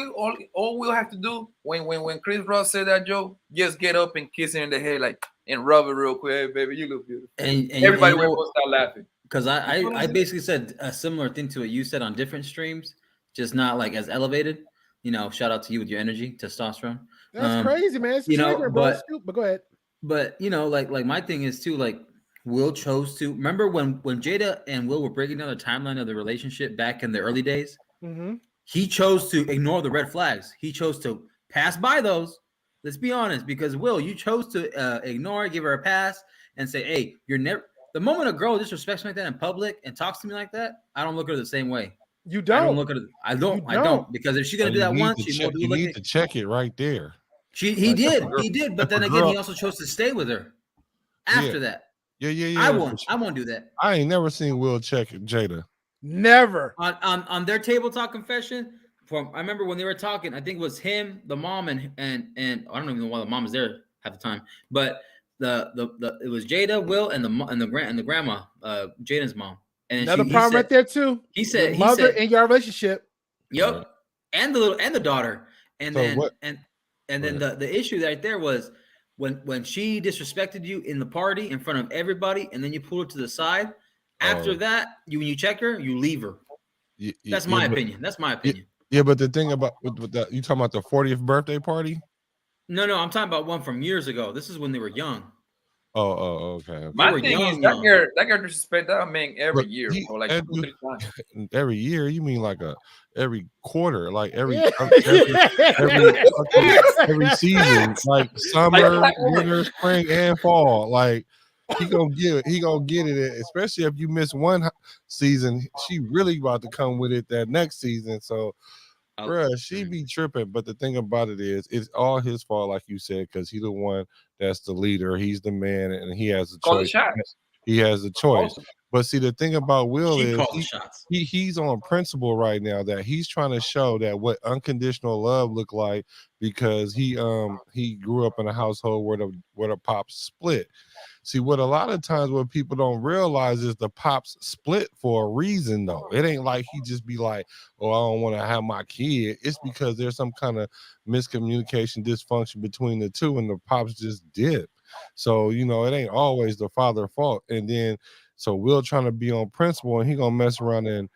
Speaker 1: all we'll have to do when Chris Ross said that joke? Just get up and kiss her in the head and rub it real quick. Hey, baby, you look beautiful.
Speaker 8: And
Speaker 1: everybody will start laughing.
Speaker 8: Because I basically said a similar thing to what you said on different streams, just not like as elevated. You know, shout out to you with your energy, testosterone.
Speaker 5: That's crazy, man. It's triggering, bro. But go ahead.
Speaker 8: But you know, like my thing is too, like Will chose to remember when Jada and Will were breaking down the timeline of the relationship back in the early days.
Speaker 5: Mm-hmm.
Speaker 8: He chose to ignore the red flags. He chose to pass by those. Let's be honest, because Will, you chose to ignore, give her a pass, and say, "Hey, you're never." The moment a girl disrespects me like that in public and talks to me like that, I don't look at her the same way.
Speaker 5: You don't.
Speaker 8: I don't look at her. I don't because if she's gonna do that once,
Speaker 9: you need to check it right there.
Speaker 8: He did, but then again, he also chose to stay with her after that.
Speaker 9: Yeah.
Speaker 8: I won't do that.
Speaker 9: I ain't never seen Will check Jada.
Speaker 5: Never.
Speaker 8: On their table talk confession. I remember when they were talking, I think it was him, the mom, and I don't even know why the mom was there at the time, but it was Jada, Will, and the grandma, Jada's mom. And
Speaker 5: another problem right there too.
Speaker 8: He said
Speaker 5: mother in your relationship.
Speaker 8: Yep, and the daughter, and then the issue right there was when she disrespected you in the party in front of everybody, and then you pull her to the side. After that, when you check her, you leave her. That's my opinion. That's my opinion.
Speaker 9: Yeah, but the thing about you talking about the 40th birthday party?
Speaker 8: No, I'm talking about one from years ago. This is when they were young.
Speaker 9: Oh, okay.
Speaker 1: My thing is that girl disrespect that man every year, bro. Like 2-3 times.
Speaker 9: Every year? You mean like every quarter, like every season, like summer, winter, spring, and fall. Like He gonna get it, especially if you miss one season. She really about to come with it that next season. So, bruh, she be tripping. But the thing about it is, it's all his fault, like you said, because he's the one that's the leader. He's the man, and he has a
Speaker 1: Call the
Speaker 9: choice.
Speaker 1: shots.
Speaker 9: He has a choice.
Speaker 1: Awesome.
Speaker 9: But see, the thing about Will
Speaker 4: She
Speaker 9: is
Speaker 4: calls the shots.
Speaker 9: he's on principle right now that he's trying to show that what unconditional love look like, because he grew up in a household where the pops split. See, what a lot of times what people don't realize is the pops split for a reason, though. It ain't like he just be like, oh, I don't want to have my kid. It's because there's some kind of miscommunication, dysfunction between the two, and the pops just dip. So, you know, it ain't always the father's fault. And then, so Will trying to be on principle, and he gonna mess around and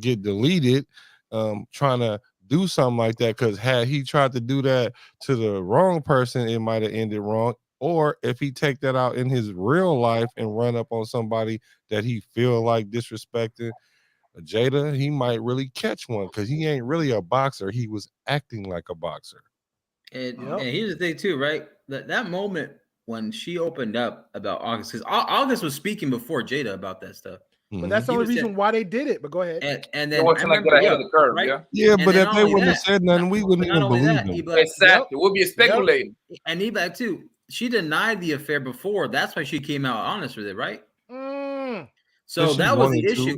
Speaker 9: get deleted, trying to do something like that, because had he tried to do that to the wrong person, it might have ended wrong. Or if he take that out in his real life and run up on somebody that he feel like disrespecting Jada, he might really catch one, because he ain't really a boxer. He was acting like a boxer.
Speaker 4: And here's the thing too, right? That moment when she opened up about August, because August was speaking before Jada about that stuff.
Speaker 5: But that's the only reason why they did it. But go ahead.
Speaker 4: And then I remember, right?
Speaker 9: Yeah,
Speaker 4: And
Speaker 9: but
Speaker 4: then
Speaker 9: if
Speaker 4: not
Speaker 9: they
Speaker 4: only
Speaker 9: wouldn't have
Speaker 4: that,
Speaker 9: said nothing, we wouldn't
Speaker 4: not
Speaker 9: even
Speaker 4: only
Speaker 9: believe
Speaker 4: that,
Speaker 9: them.
Speaker 4: he'd be like,
Speaker 1: Exactly. We'll be speculating.
Speaker 4: And he'd be like, too, she denied the affair before. That's why she came out honest with it, right? So that was the issue.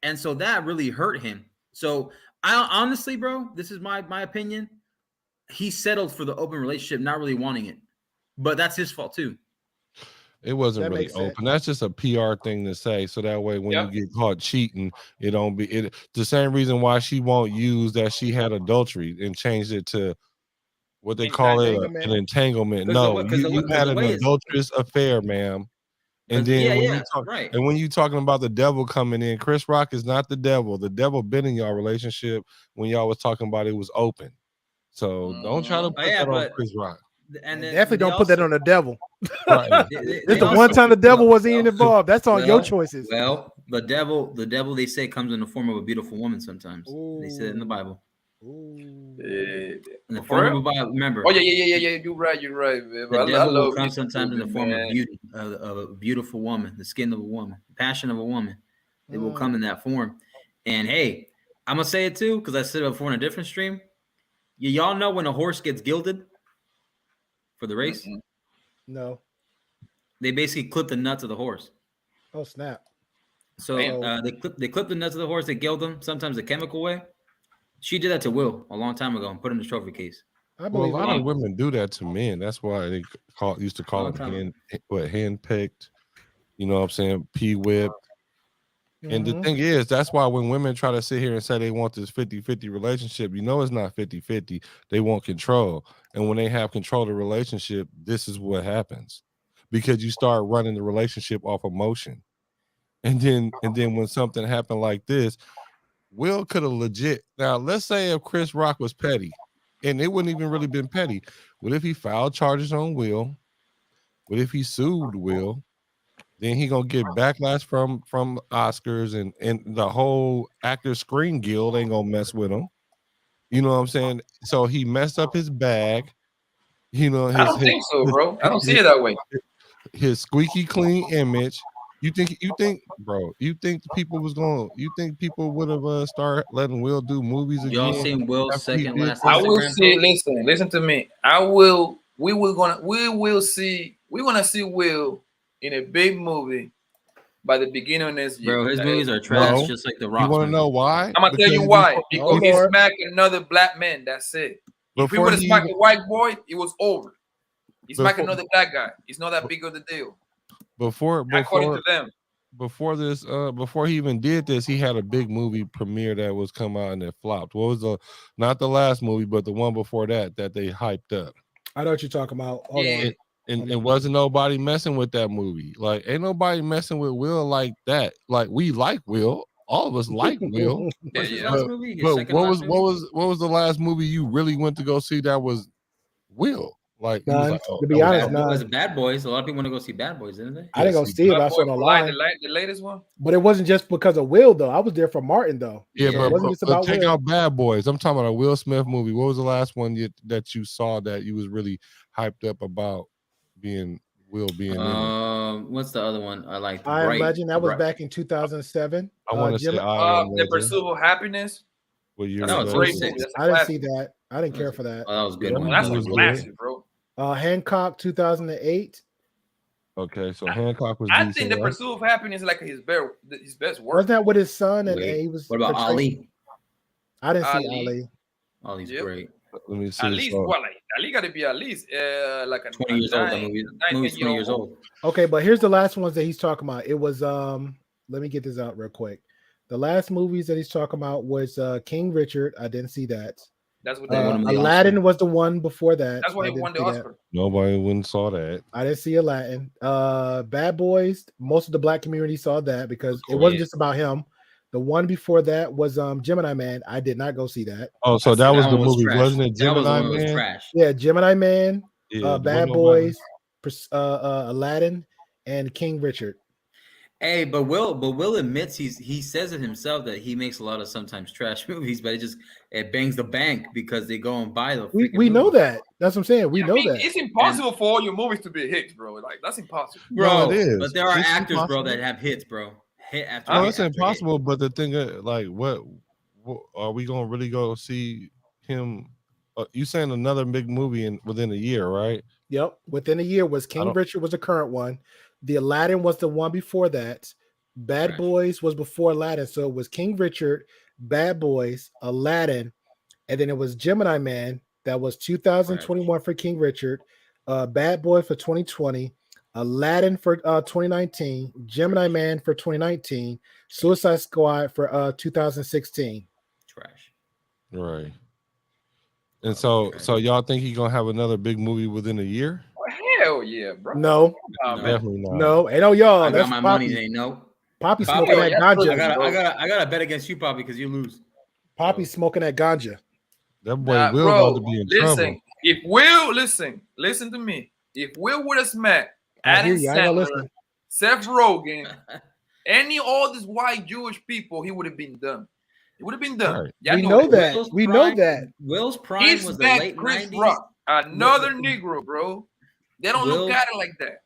Speaker 4: And so that really hurt him. So I honestly, bro, this is my opinion. He settled for the open relationship, not really wanting it. But that's his fault too.
Speaker 9: It wasn't really open. That's just a PR thing to say. So that way, when you get caught cheating, it don't be it. The same reason why she won't use that she had adultery and changed it to what they call it, an entanglement. No, you had an adulterous affair, ma'am. And then when you talk, and when you talking about the devil coming in, Chris Rock is not the devil. The devil been in y'all relationship when y'all was talking about it was open. So don't try to put that on Chris Rock.
Speaker 5: And definitely don't put that on the devil.
Speaker 9: Right.
Speaker 5: It's the one time the devil wasn't even involved. That's on your choices.
Speaker 4: Well, the devil they say comes in the form of a beautiful woman sometimes. They say it in the Bible. In the form of a Bible, remember.
Speaker 1: Oh yeah. You're right. Man.
Speaker 4: The devil will come sometimes in the form of beauty, of a beautiful woman, the skin of a woman, the passion of a woman. It will come in that form. And hey, I'm gonna say it too, because I said it before in a different stream. Y'all know when a horse gets gilded for the race?
Speaker 5: No.
Speaker 4: They basically clip the nuts of the horse.
Speaker 5: Oh snap!
Speaker 4: So they clip the nuts of the horse. They gild them. Sometimes the chemical way. She did that to Will a long time ago and put him in the trophy case.
Speaker 9: Well, a lot of women do that to men. That's why they used to call it hand picked. You know what I'm saying? P-whipped. And the thing is, that's why when women try to sit here and say they want this 50-50 relationship, you know it's not 50-50. They want control. And when they have control of the relationship, this is what happens. Because you start running the relationship off emotion. And then when something happened like this, Will could have legit. Now, let's say if Chris Rock was petty, and it wouldn't even really been petty. What if he filed charges on Will? What if he sued Will? Then he gonna get backlash from Oscars and the whole Actors Screen Guild ain't gonna mess with him. You know what I'm saying? So he messed up his bag. You know,
Speaker 1: I don't think so, bro. I don't see it that way.
Speaker 9: His squeaky clean image. You think, bro? You think people would have started letting Will do movies again?
Speaker 4: Y'all seen Will's second last?
Speaker 1: I will see. Listen to me. We will see. We want to see Will in a big movie by the beginning of this year.
Speaker 4: Bro, his movies are trash, just like The Rock.
Speaker 9: You want to know why?
Speaker 1: I'm gonna tell you why. Because he smacked another black man. That's it. If he would have smacked a white boy, it was over. He smacked another black guy. It's not that big of a deal. According to them.
Speaker 9: Before he even did this, he had a big movie premiere that was come out and it flopped. What was not the last movie, but the one before that they hyped up?
Speaker 5: I know what you're talking about. Hold on.
Speaker 9: And wasn't nobody messing with that movie. Like, ain't nobody messing with Will like that. Like, we like Will. All of us like Will.
Speaker 4: What's his last movie?
Speaker 9: But what was the last movie you really went to go see that was Will? Like,
Speaker 5: to be honest,
Speaker 4: it was Bad Boys. A lot of people want to go see Bad Boys, didn't they?
Speaker 5: I didn't go see it. I saw it online.
Speaker 1: The latest one.
Speaker 5: But it wasn't just because of Will, though. I was there for Martin, though.
Speaker 9: Yeah,
Speaker 5: it wasn't just about
Speaker 9: check
Speaker 5: Will.
Speaker 9: out Bad Boys. I'm talking about a Will Smith movie. What was the last one that you saw that you was really hyped up about being Will being in it.
Speaker 4: What's the other one? I like
Speaker 5: I Am
Speaker 4: Bright.
Speaker 5: Legend. That was
Speaker 4: Bright.
Speaker 5: back in 2007.
Speaker 9: I want to say I Am
Speaker 1: The
Speaker 9: Legend.
Speaker 1: Pursuit of Happiness.
Speaker 9: What year
Speaker 4: No,
Speaker 9: was
Speaker 4: it's
Speaker 9: that?
Speaker 1: Great
Speaker 4: 06.
Speaker 1: movie. That's a
Speaker 5: I didn't
Speaker 1: classic.
Speaker 5: see that. I didn't care for that.
Speaker 4: Oh, that was a good
Speaker 9: Yeah,
Speaker 4: one.
Speaker 1: That's
Speaker 9: movie
Speaker 1: a
Speaker 9: was good.
Speaker 1: classic, bro.
Speaker 5: Hancock 2008.
Speaker 9: Okay, so Hancock was
Speaker 1: I
Speaker 9: decent.
Speaker 1: think The
Speaker 9: right?
Speaker 1: Pursuit of Happiness is like his best work.
Speaker 5: Wasn't that with his son? And
Speaker 4: Wait,
Speaker 5: he was.
Speaker 4: what about
Speaker 5: portraying-
Speaker 4: Ali?
Speaker 5: I didn't see
Speaker 1: Ali.
Speaker 5: Ali.
Speaker 4: Ali's
Speaker 1: Yep.
Speaker 4: great.
Speaker 9: Let me see.
Speaker 1: At least
Speaker 9: so,
Speaker 1: what? Like Ali got to be at least like a
Speaker 4: 20 years old. That
Speaker 1: 9,
Speaker 4: movie.
Speaker 1: 10
Speaker 4: Movie's 20 years old.
Speaker 5: Okay, but here's the last ones that he's talking about. It was let me get this out real quick. The last movies that he's talking about was King Richard. I didn't see that.
Speaker 1: That's what they won.
Speaker 5: Aladdin was the one before that.
Speaker 1: That's why he won the Oscar.
Speaker 9: nobody wouldn't saw that.
Speaker 5: I didn't see Aladdin. Bad Boys. Most of the black community saw that because it wasn't just about him. The one before that was Gemini Man. I did not go see that.
Speaker 9: Oh, so that was the
Speaker 4: one was
Speaker 9: movie,
Speaker 4: trash.
Speaker 9: wasn't it?
Speaker 4: That was the
Speaker 9: Gemini
Speaker 4: one that was
Speaker 9: Man.
Speaker 4: trash.
Speaker 5: Yeah, Gemini Man,
Speaker 9: Yeah,
Speaker 5: Bad Boys, Aladdin, and King Richard.
Speaker 4: Hey, but Will admits he says it himself that he makes a lot of sometimes trash movies, but it bangs the bank because they go and buy the.
Speaker 5: We know that. That's what I'm saying. We know that.
Speaker 1: It's impossible for all your movies to be hits, bro. Like that's impossible,
Speaker 4: bro.
Speaker 9: No, it is.
Speaker 4: But there are
Speaker 9: It's
Speaker 4: actors,
Speaker 9: impossible.
Speaker 4: bro, that have hits, bro. Hit after
Speaker 9: No,
Speaker 4: hit
Speaker 9: it's
Speaker 4: after
Speaker 9: impossible. But the thing is, like, what are we gonna really go see him? You saying another big movie within a year, right?
Speaker 5: Yep. Within a year was King Richard was the current one. The Aladdin was the one before that. Bad Boys was before Aladdin. So it was King Richard, Bad Boys, Aladdin, and then it was Gemini Man. That was 2021 for King Richard, Bad Boy for 2020, Aladdin for 2019, Gemini Man for 2019, Suicide Squad for 2016.
Speaker 4: Trash.
Speaker 9: Right. And so y'all think he's gonna have another big movie within a year?
Speaker 1: hell yeah, bro.
Speaker 5: No,
Speaker 9: definitely not.
Speaker 5: No, ain't no y'all.
Speaker 4: I
Speaker 5: That's
Speaker 4: got my
Speaker 5: Poppy.
Speaker 4: money. Ain't no.
Speaker 5: Poppy smoking that ganja.
Speaker 4: I got to bet against you, Poppy, because you lose.
Speaker 5: Poppy smoking that ganja.
Speaker 9: That boy Will about to be in trouble.
Speaker 1: If Will listen to me. If Will would have smacked Adam Sandler, Seth Rogen, all these white Jewish people, he would have been done. It would have been done.
Speaker 9: Right.
Speaker 1: Yeah,
Speaker 5: we know that. We know that.
Speaker 4: Will's prime was the late
Speaker 1: Chris
Speaker 4: 90s.
Speaker 1: Rock, another Negro, bro. They don't look at it like that.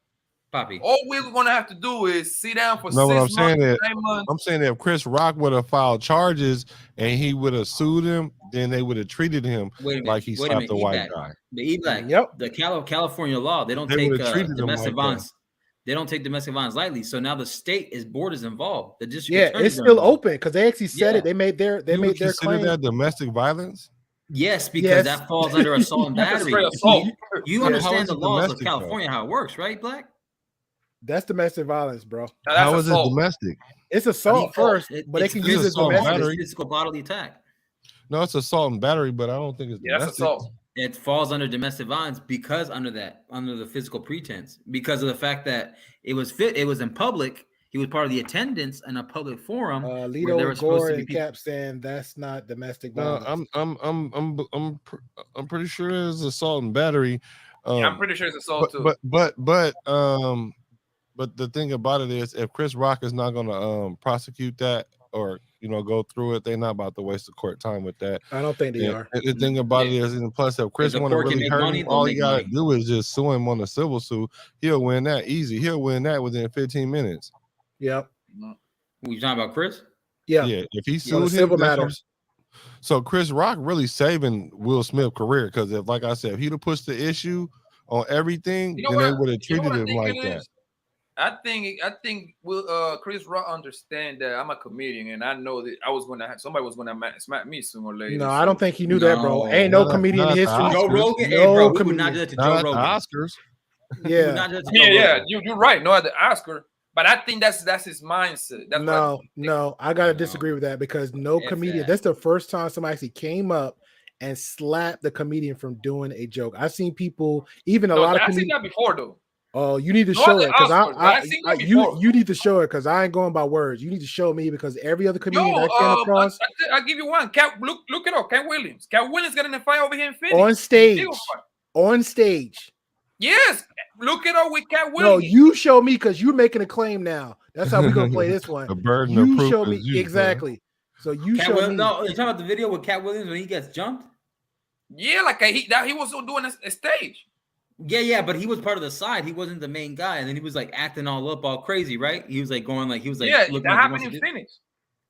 Speaker 4: Poppy.
Speaker 1: All we're gonna have to do is sit down for 6
Speaker 9: what I'm
Speaker 1: months,
Speaker 9: saying
Speaker 1: 9
Speaker 9: is,
Speaker 1: months.
Speaker 9: I'm saying that if Chris Rock would have filed charges and he would have sued him, then they would have treated him like he slapped a white guy.
Speaker 4: The California law, they don't take domestic violence. They don't take domestic violence lightly. So now the state board is involved. The district
Speaker 5: it's still open because they actually said it. They made their claim.
Speaker 9: That domestic violence.
Speaker 4: Yes, because that falls under assault and battery. You understand the laws of California, how it works, right, Black?
Speaker 5: That's domestic violence, bro.
Speaker 9: How is it domestic?
Speaker 5: It's assault first, but they can use it as domestic.
Speaker 4: Physical bodily attack.
Speaker 9: No, it's assault and battery, but I don't think it's domestic.
Speaker 1: That's assault.
Speaker 4: It falls under domestic violence because under the physical pretense, because of the fact that it was in public. He was part of the attendance in a public forum.
Speaker 5: Lido Gore and Cap saying that's not domestic violence.
Speaker 9: No, I'm pretty sure it's assault and battery.
Speaker 1: I'm pretty sure it's assault too.
Speaker 9: But the thing about it is, if Chris Rock is not going to prosecute that or go through it, they're not about to waste the court time with that.
Speaker 5: I don't think they are.
Speaker 9: The thing about it is, and plus, if Chris want to really hurt him, all you gotta do is just sue him on a civil suit. He'll win that easy. He'll win that within 15 minutes.
Speaker 5: Yep.
Speaker 4: You talking about Chris?
Speaker 5: Yeah.
Speaker 9: If he sued
Speaker 5: civil
Speaker 9: him,
Speaker 5: matters.
Speaker 9: So Chris Rock really saving Will Smith's career because like I said, if he'd have pushed the issue on everything, then they would have treated him like that.
Speaker 1: I think Chris Rock understand that I'm a comedian and I know that somebody was gonna smack me sooner or later.
Speaker 5: No, I don't think he knew that, bro. Ain't no comedian in history.
Speaker 4: Joe Rogan,
Speaker 5: no
Speaker 4: comedian. Not judge Joe Rogan.
Speaker 9: Oscars.
Speaker 5: Yeah.
Speaker 1: You're right. No, at the Oscar. But I think that's his mindset.
Speaker 5: No, I gotta disagree with that because no comedian. That's the first time somebody actually came up and slapped the comedian from doing a joke. I've seen people, even a lot of comedians.
Speaker 1: I've seen that before though.
Speaker 5: Oh, you need to show it because you need to show it because I ain't going by words. You need to show me because every other comedian I came across.
Speaker 1: I'll give you one. Look it up. Cat Williams. Cat Williams got in a fight over here in Phoenix.
Speaker 5: On stage.
Speaker 1: Yes, look it up with Cat Williams.
Speaker 5: No, you show me because you're making a claim now. That's how we're gonna play this one.
Speaker 9: The burden of proof
Speaker 5: show me
Speaker 9: is you,
Speaker 5: exactly. So you
Speaker 4: Cat
Speaker 5: show
Speaker 4: Williams,
Speaker 5: me.
Speaker 4: No, you're talking about the video with Cat Williams when he gets jumped.
Speaker 1: Yeah, like he was doing a stage.
Speaker 4: Yeah, but he was part of the side. He wasn't the main guy, and then he was like acting all up, all crazy, right? He was like going like looking
Speaker 1: that
Speaker 4: like
Speaker 1: happened in Phoenix.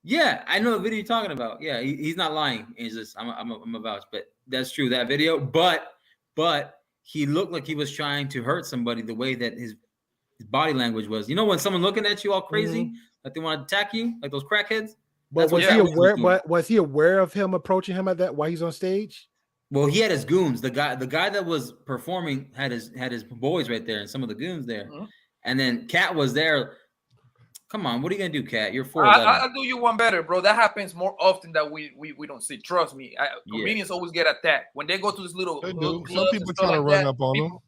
Speaker 4: Yeah, I know the video you're talking about. Yeah, he's not lying. He's just I'm a vouch, but that's true, that video. But he looked like he was trying to hurt somebody the way that his body language was. You know, when someone looking at you all crazy, like they want to attack you, like those crackheads.
Speaker 5: But was he aware? But was he aware of him approaching him at that while he's on stage?
Speaker 4: Well, he had his goons. The guy that was performing had his boys right there and some of the goons there. And then Cat was there. Come on, what are you gonna do, Cat? You're 4'11".
Speaker 1: I'll do you one better, bro. That happens more often that we don't see. Trust me. Comedians always get attacked when they go to this little.
Speaker 9: Some people try to run up on them.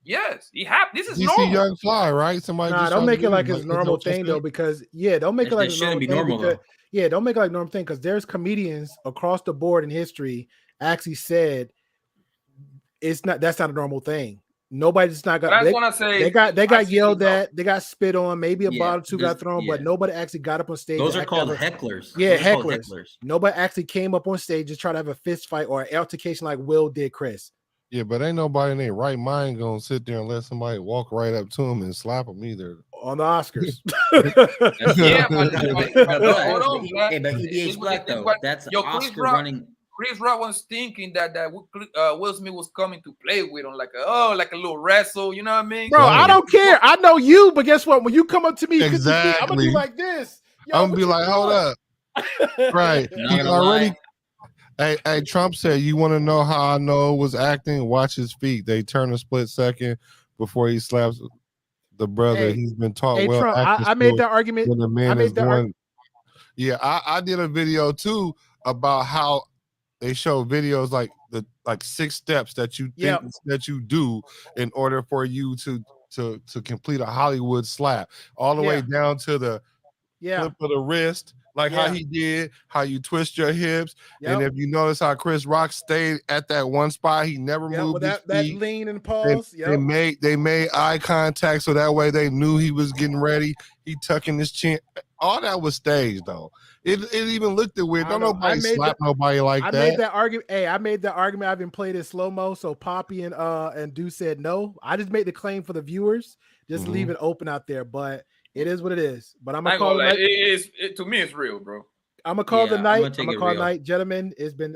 Speaker 1: Yes, he happened. This is
Speaker 9: you
Speaker 1: normal.
Speaker 9: see Young Fly, right? Somebody.
Speaker 5: Nah, don't make it like his normal thing though, because don't make it like a normal thing. Don't make it like normal thing because there's comedians across the board in history actually said that's not a normal thing. Nobody's not got.
Speaker 1: That's what I say.
Speaker 5: They got yelled at. They got spit on. Maybe a bottle or two got thrown, but nobody actually got up on stage.
Speaker 4: Those are called hecklers.
Speaker 5: Yeah, hecklers. Nobody actually came up on stage to try to have a fist fight or an altercation like Will did Chris.
Speaker 9: Yeah, but ain't nobody in their right mind gonna sit there and let somebody walk right up to him and slap him either.
Speaker 5: On the Oscars.
Speaker 4: Hold on, but he is black though. That's Oscar running.
Speaker 1: Chris Rock was thinking that Will Smith was coming to play with him like a little wrestle, you know what I mean?
Speaker 5: Bro, I don't care. I know you, but guess what? When you come up to me,
Speaker 9: exactly.
Speaker 5: I'm gonna be like this.
Speaker 9: I'm gonna be like, hold up. Right. He already. Hey, Trump said, you want to know how I know it was acting? Watch his feet. They turn a split second before he slaps the brother. He's been taught well.
Speaker 5: Trump, I made that argument.
Speaker 9: When the man is going. Yeah, I did a video too about how they show videos like 6 steps that you think that you do in order for you to complete a Hollywood slap, all the way down to the flip of the wrist, like how he did, how you twist your hips. And if you notice how Chris Rock stayed at that one spot, he never moved his feet.
Speaker 5: That lean and pause.
Speaker 9: They made eye contact so that way they knew he was getting ready. He tucking his chin. All that was staged though. It even looked weird. Don't nobody slap nobody like that.
Speaker 5: I made that argument. Hey, I made that argument. I've been played in slow mo. So Poppy and Deuce said no. I just made the claim for the viewers. Just leave it open out there. But it is what it is. But I'm gonna call
Speaker 1: it. To me, it's real, bro.
Speaker 5: I'm gonna call the night. I'm gonna call night, gentlemen. It's been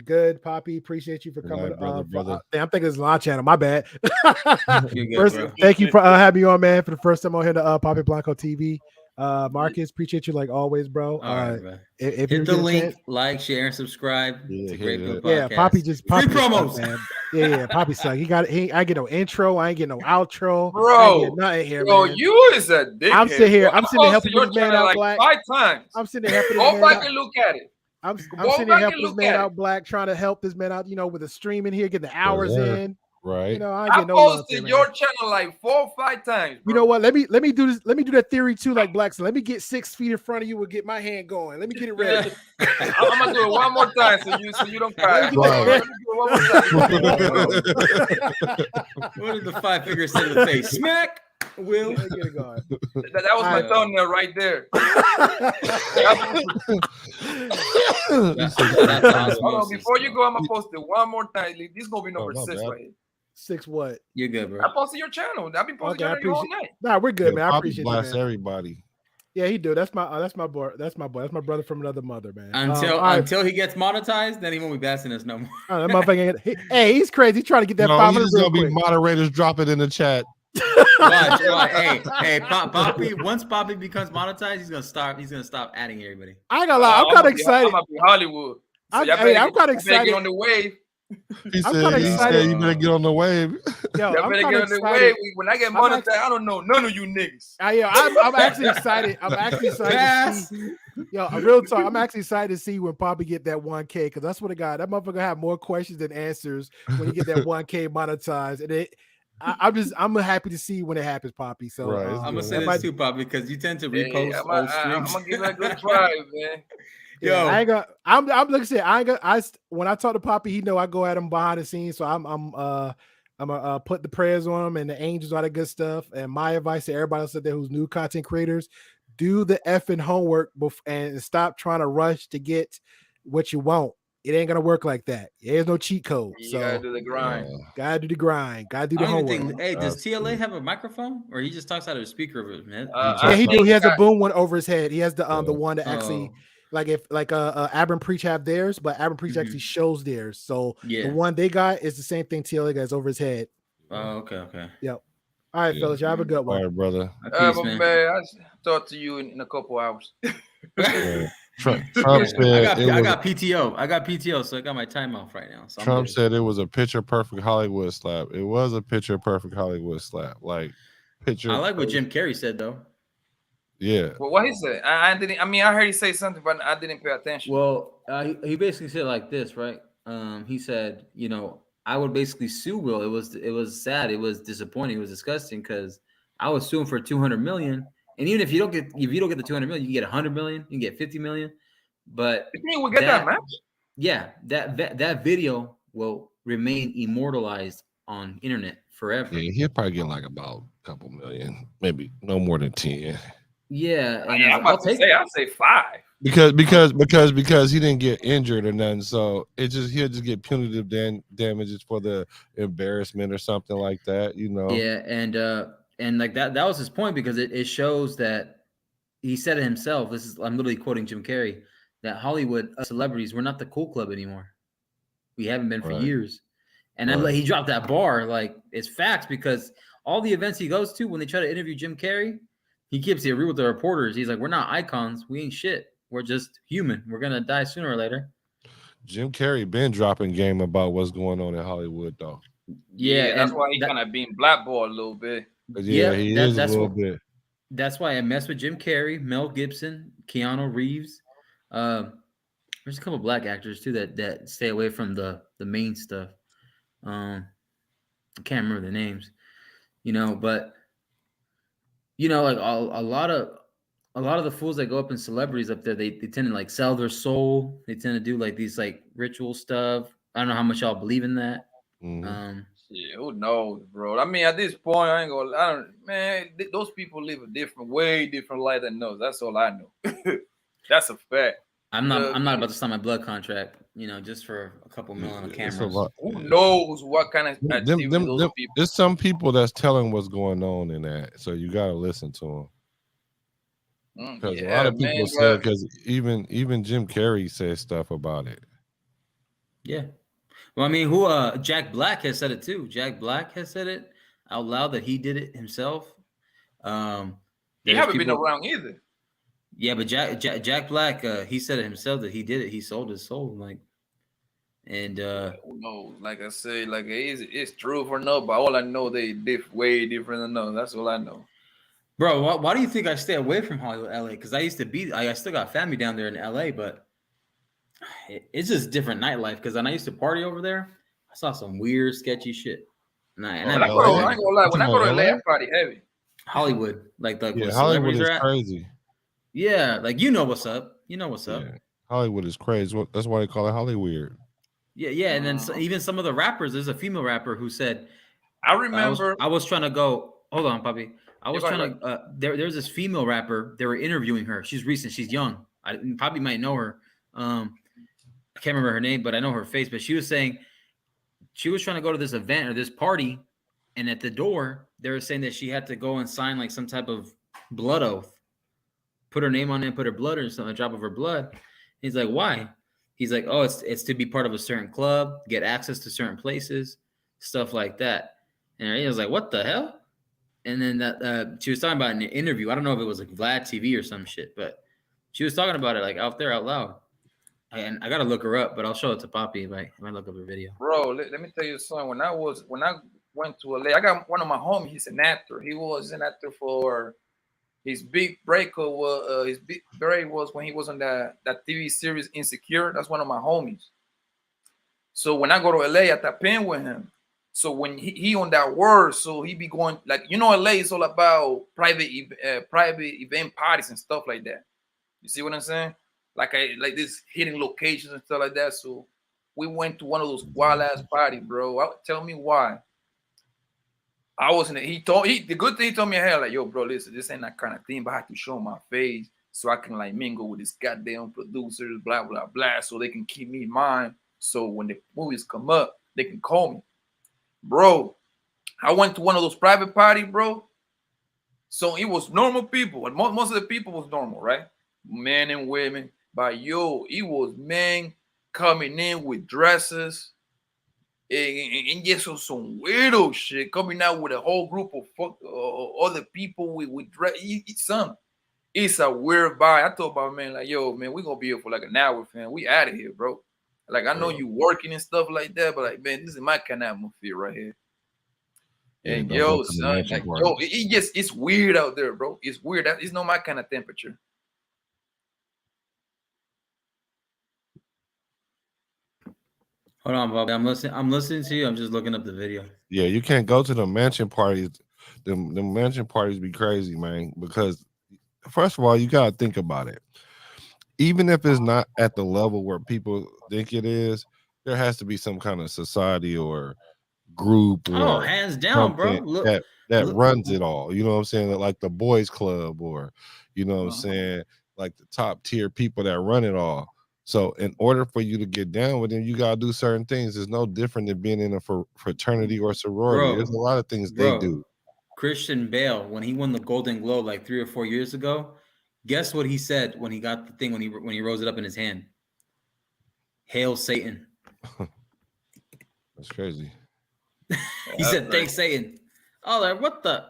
Speaker 5: good. Poppy, appreciate you for coming.
Speaker 9: Brother.
Speaker 5: I'm thinking it's Law Channel. My bad.
Speaker 4: Good,
Speaker 5: thank you for having me on, man. For the first time on here to Poppy Blanco TV. Marcus, appreciate you like always, bro.
Speaker 4: All right, man.
Speaker 5: If
Speaker 4: hit the link, like, share, and subscribe. It's a great podcast.
Speaker 5: Poppy
Speaker 4: free promos.
Speaker 5: Suck, man. Yeah, Poppy suck. I get no intro. I ain't get no outro.
Speaker 1: Bro,
Speaker 5: I ain't nothing here,
Speaker 1: bro,
Speaker 5: man.
Speaker 1: You is a dickhead.
Speaker 5: I'm sitting here helping this man out black.
Speaker 1: 5 times.
Speaker 5: I'm sitting here helping this man
Speaker 1: out. Go back and look at it.
Speaker 5: I'm sitting here helping this man out black, trying to help this man out, with the streaming here, getting the hours in.
Speaker 9: Right.
Speaker 5: I
Speaker 1: posted your channel like 4 or 5 times. Bro.
Speaker 5: You know what? Let me do this. Let me do that theory too, like Black. So let me get 6 feet in front of you and get my hand going. Let me get it ready.
Speaker 1: I'm gonna do it one more time so you don't cry. Let me do it one more
Speaker 4: time. What did the 5 fingers say to the face? Smack. Will
Speaker 5: get it going.
Speaker 1: That was my thumbnail right there. Hold on, before you go, I'm gonna post it one more time. This is gonna be number 6 right here.
Speaker 5: 6 what?
Speaker 4: You're good, bro.
Speaker 1: I posted your channel. I've been posting your channel all night.
Speaker 5: Nah, we're good, man. I appreciate it.
Speaker 9: Bless everybody.
Speaker 5: Yeah, he do. That's my boy. That's my boy. That's my brother from another mother, man.
Speaker 4: Until he gets monetized, then he won't be bassing us no more.
Speaker 5: That motherfucker he's crazy. He's trying to get that 500.
Speaker 9: He's gonna be moderators. Drop it in the chat.
Speaker 4: Watch. Hey, Poppy. Once Poppy becomes monetized, he's gonna stop adding everybody.
Speaker 5: I ain't gonna lie. I'm kind of excited.
Speaker 1: I'm gonna be Hollywood. So
Speaker 5: I'm kind of excited.
Speaker 1: Get on the wave.
Speaker 9: He said you better get on the wave.
Speaker 5: Yo,
Speaker 1: I'm better get on the wave. When I get monetized, I don't know none of you niggas.
Speaker 5: I'm actually excited. I'm actually excited to see. Yo, real talk. I'm actually excited to see when Poppy get that 1K because that's what I got. That motherfucker have more questions than answers when you get that 1K monetized. And I'm happy to see when it happens, Poppy. So
Speaker 9: I'm
Speaker 4: gonna say this too, Poppy, because you tend to repost old streams.
Speaker 1: I'm gonna give it a good try, man.
Speaker 5: Yo, I ain't gonna. I'm like I said, I ain't gonna. When I talk to Poppy, he know I go at him behind the scenes. So I'm gonna put the prayers on him and the angels, all that good stuff. And my advice to everybody else out there who's new content creators: do the effing homework and stop trying to rush to get what you want. it ain't gonna work like that. There's no cheat code.
Speaker 1: You gotta do the grind.
Speaker 5: Gotta do the grind. Gotta do
Speaker 4: I
Speaker 5: the
Speaker 4: don't even
Speaker 5: homework.
Speaker 4: think. Hey, does TLA have a microphone, or he just talks out of the speaker of it, man?
Speaker 5: Yeah, he do. He has a boom one over his head. He has the one that actually,
Speaker 4: Oh.
Speaker 5: like if like Abram Preach have theirs, but Abram Preach actually shows theirs. So
Speaker 4: Yeah.
Speaker 5: the one they got is the same thing TLA got is over his head.
Speaker 4: Oh, okay.
Speaker 5: Yep. All right, fellas, y'all have a good one.
Speaker 9: All right, brother.
Speaker 1: But man, I'll talk to you in a couple hours.
Speaker 9: Trump said
Speaker 4: I got PTO. I got PTO, so I got my time off right now. So
Speaker 9: Trump said it was a picture perfect Hollywood slap. It was a picture perfect Hollywood slap. Like picture.
Speaker 4: I like what Jim Carrey said though.
Speaker 9: Yeah.
Speaker 1: Well, what he said? I didn't. I mean, I heard he say something, but I didn't pay attention.
Speaker 4: Well, he basically said like this, right? He said, you know, I would basically sue Will. It was sad. It was disappointing. It was disgusting because I was suing for 200 million. And even if you don't get the 200 million, you can get 100 million, you can get 50 million. But
Speaker 1: you think we get that match?
Speaker 4: Yeah, that video will remain immortalized on internet forever.
Speaker 9: Yeah, he'll probably get like about a couple million, maybe no more than 10.
Speaker 4: Yeah, and
Speaker 1: I'll say 5.
Speaker 9: Because he didn't get injured or nothing, so he'll just get punitive damages for the embarrassment or something like that, you know.
Speaker 4: Yeah, and like that was his point because it shows that he said it himself. I'm literally quoting Jim Carrey, that Hollywood celebrities, we're not the cool club anymore. We haven't been for years. And he dropped that bar, like it's facts, because all the events he goes to, when they try to interview Jim Carrey, he keeps it real with the reporters. He's like, we're not icons. We ain't shit. We're just human. We're going to die sooner or later.
Speaker 9: Jim Carrey been dropping game about what's going on in Hollywood, though.
Speaker 1: Yeah, that's why he kind of being blackballed a little bit.
Speaker 9: Yeah, he is a little bit.
Speaker 4: That's why I mess with Jim Carrey, Mel Gibson, Keanu Reeves. There's a couple black actors, too, that stay away from the main stuff. I can't remember the names, you know, but you know, like a lot of the fools that go up in celebrities up there, they tend to like sell their soul. They tend to do like these like ritual stuff. I don't know how much y'all believe in that.
Speaker 9: Mm-hmm.
Speaker 1: Yeah, who knows, bro? I mean, at this point, those people live a way different life than us. That's all I know. That's a fact.
Speaker 4: I'm not about to sign my blood contract, you know, just for a couple million on cameras.
Speaker 1: Who knows what kind of activity those people?
Speaker 9: There's some people that's telling what's going on in that, so you got to listen to them. Because a lot of people said, because even Jim Carrey says stuff about it.
Speaker 4: Yeah. Well, I mean, Jack Black has said it too. Jack Black has said it out loud that he did it himself.
Speaker 1: He haven't been around either.
Speaker 4: Yeah, but Jack Black, he said it himself that he did it. He sold his soul, like, and
Speaker 1: who knows? Like I said, like it's true for no, but all I know they way different than no. That's all I know.
Speaker 4: Bro, why do you think I stay away from Hollywood, LA? Because I still got family down there in LA, but it's just different nightlife. Because when I used to party over there, I saw some weird, sketchy shit.
Speaker 1: I ain't gonna lie. When I go to LA, I party heavy.
Speaker 4: Hollywood, like
Speaker 9: Hollywood is crazy.
Speaker 4: Yeah, like you know what's up. You know what's up.
Speaker 9: Hollywood is crazy. That's why they call it Hollyweird.
Speaker 4: Yeah, and then even some of the rappers. There's a female rapper who said,
Speaker 1: "I remember
Speaker 4: I was trying to go. Hold on, Poppy. I was trying to. There's this female rapper. They were interviewing her. She's recent. She's young. I probably might know her. I can't remember her name, but I know her face. But she was saying she was trying to go to this event or this party, and at the door they were saying that she had to go and sign like some type of blood oath. Put her name on it, put her blood or something, a drop of her blood. He's like, why? He's like, oh, it's to be part of a certain club, get access to certain places, stuff like that. And he was like, what the hell? And then that she was talking about in an interview. I don't know if it was like Vlad TV or some shit, but she was talking about it like out there out loud. And I gotta look her up, but I'll show it to Poppy if I look up her video.
Speaker 1: Bro, let me tell you something. When I went to LA, I got one of my homies. He's an actor. He was an actor for. His big breaker was when he was on that TV series Insecure. That's one of my homies. So when I go to LA, I tap in with him. So when he on that word, so he be going like LA is all about private event parties and stuff like that. You see what I'm saying? Like this hidden locations and stuff like that. So we went to one of those wild ass parties, bro. Tell me why. I wasn't. The good thing he told me, hey, like, yo, bro, listen, this ain't that kind of thing, but I have to show my face. so I can like mingle with these goddamn producers, blah blah blah, so they can keep me in mind. So when the movies come up, they can call me, bro. I went to one of those private parties, bro. So it was normal people, and most of the people was normal, right? Men and women. But yo, it was men coming in with dresses and just some weirdo shit coming out with a whole group of other people with dress. It's a weird vibe. I told my man, like, yo, man, we gonna be here for like an hour, fam. We out of here, bro. Like, I know you working and stuff like that, but like, man, this is my kind of atmosphere right here.
Speaker 9: Yeah,
Speaker 1: And
Speaker 9: don't go
Speaker 1: yo,
Speaker 9: to the
Speaker 1: son,
Speaker 9: mansion
Speaker 1: like,
Speaker 9: parties.
Speaker 1: yo, it's weird out there, bro. It's weird. It's not my kind of temperature.
Speaker 4: Hold on, Bobby. I'm listening to you. I'm just looking up the video.
Speaker 9: Yeah, you can't go to the mansion parties. The mansion parties be crazy, man. Because first of all, you gotta think about it. Even if it's not at the level where people think it is, there has to be some kind of society or group or
Speaker 4: hands down, bro.
Speaker 9: something
Speaker 4: Look,
Speaker 9: that runs it all. You know what I'm saying? Like the boys club, or you know what I'm saying, like the top tier people that run it all. So in order for you to get down with them, you gotta do certain things. It's no different than being in a fraternity or sorority. There's a lot of things they do.
Speaker 4: Christian Bale, when he won the Golden Globe like 3 or 4 years ago, guess what he said when he got the thing, when he rose it up in his hand? Hail Satan.
Speaker 9: That's crazy.
Speaker 4: He said, thanks, Satan. Oh, like, what the?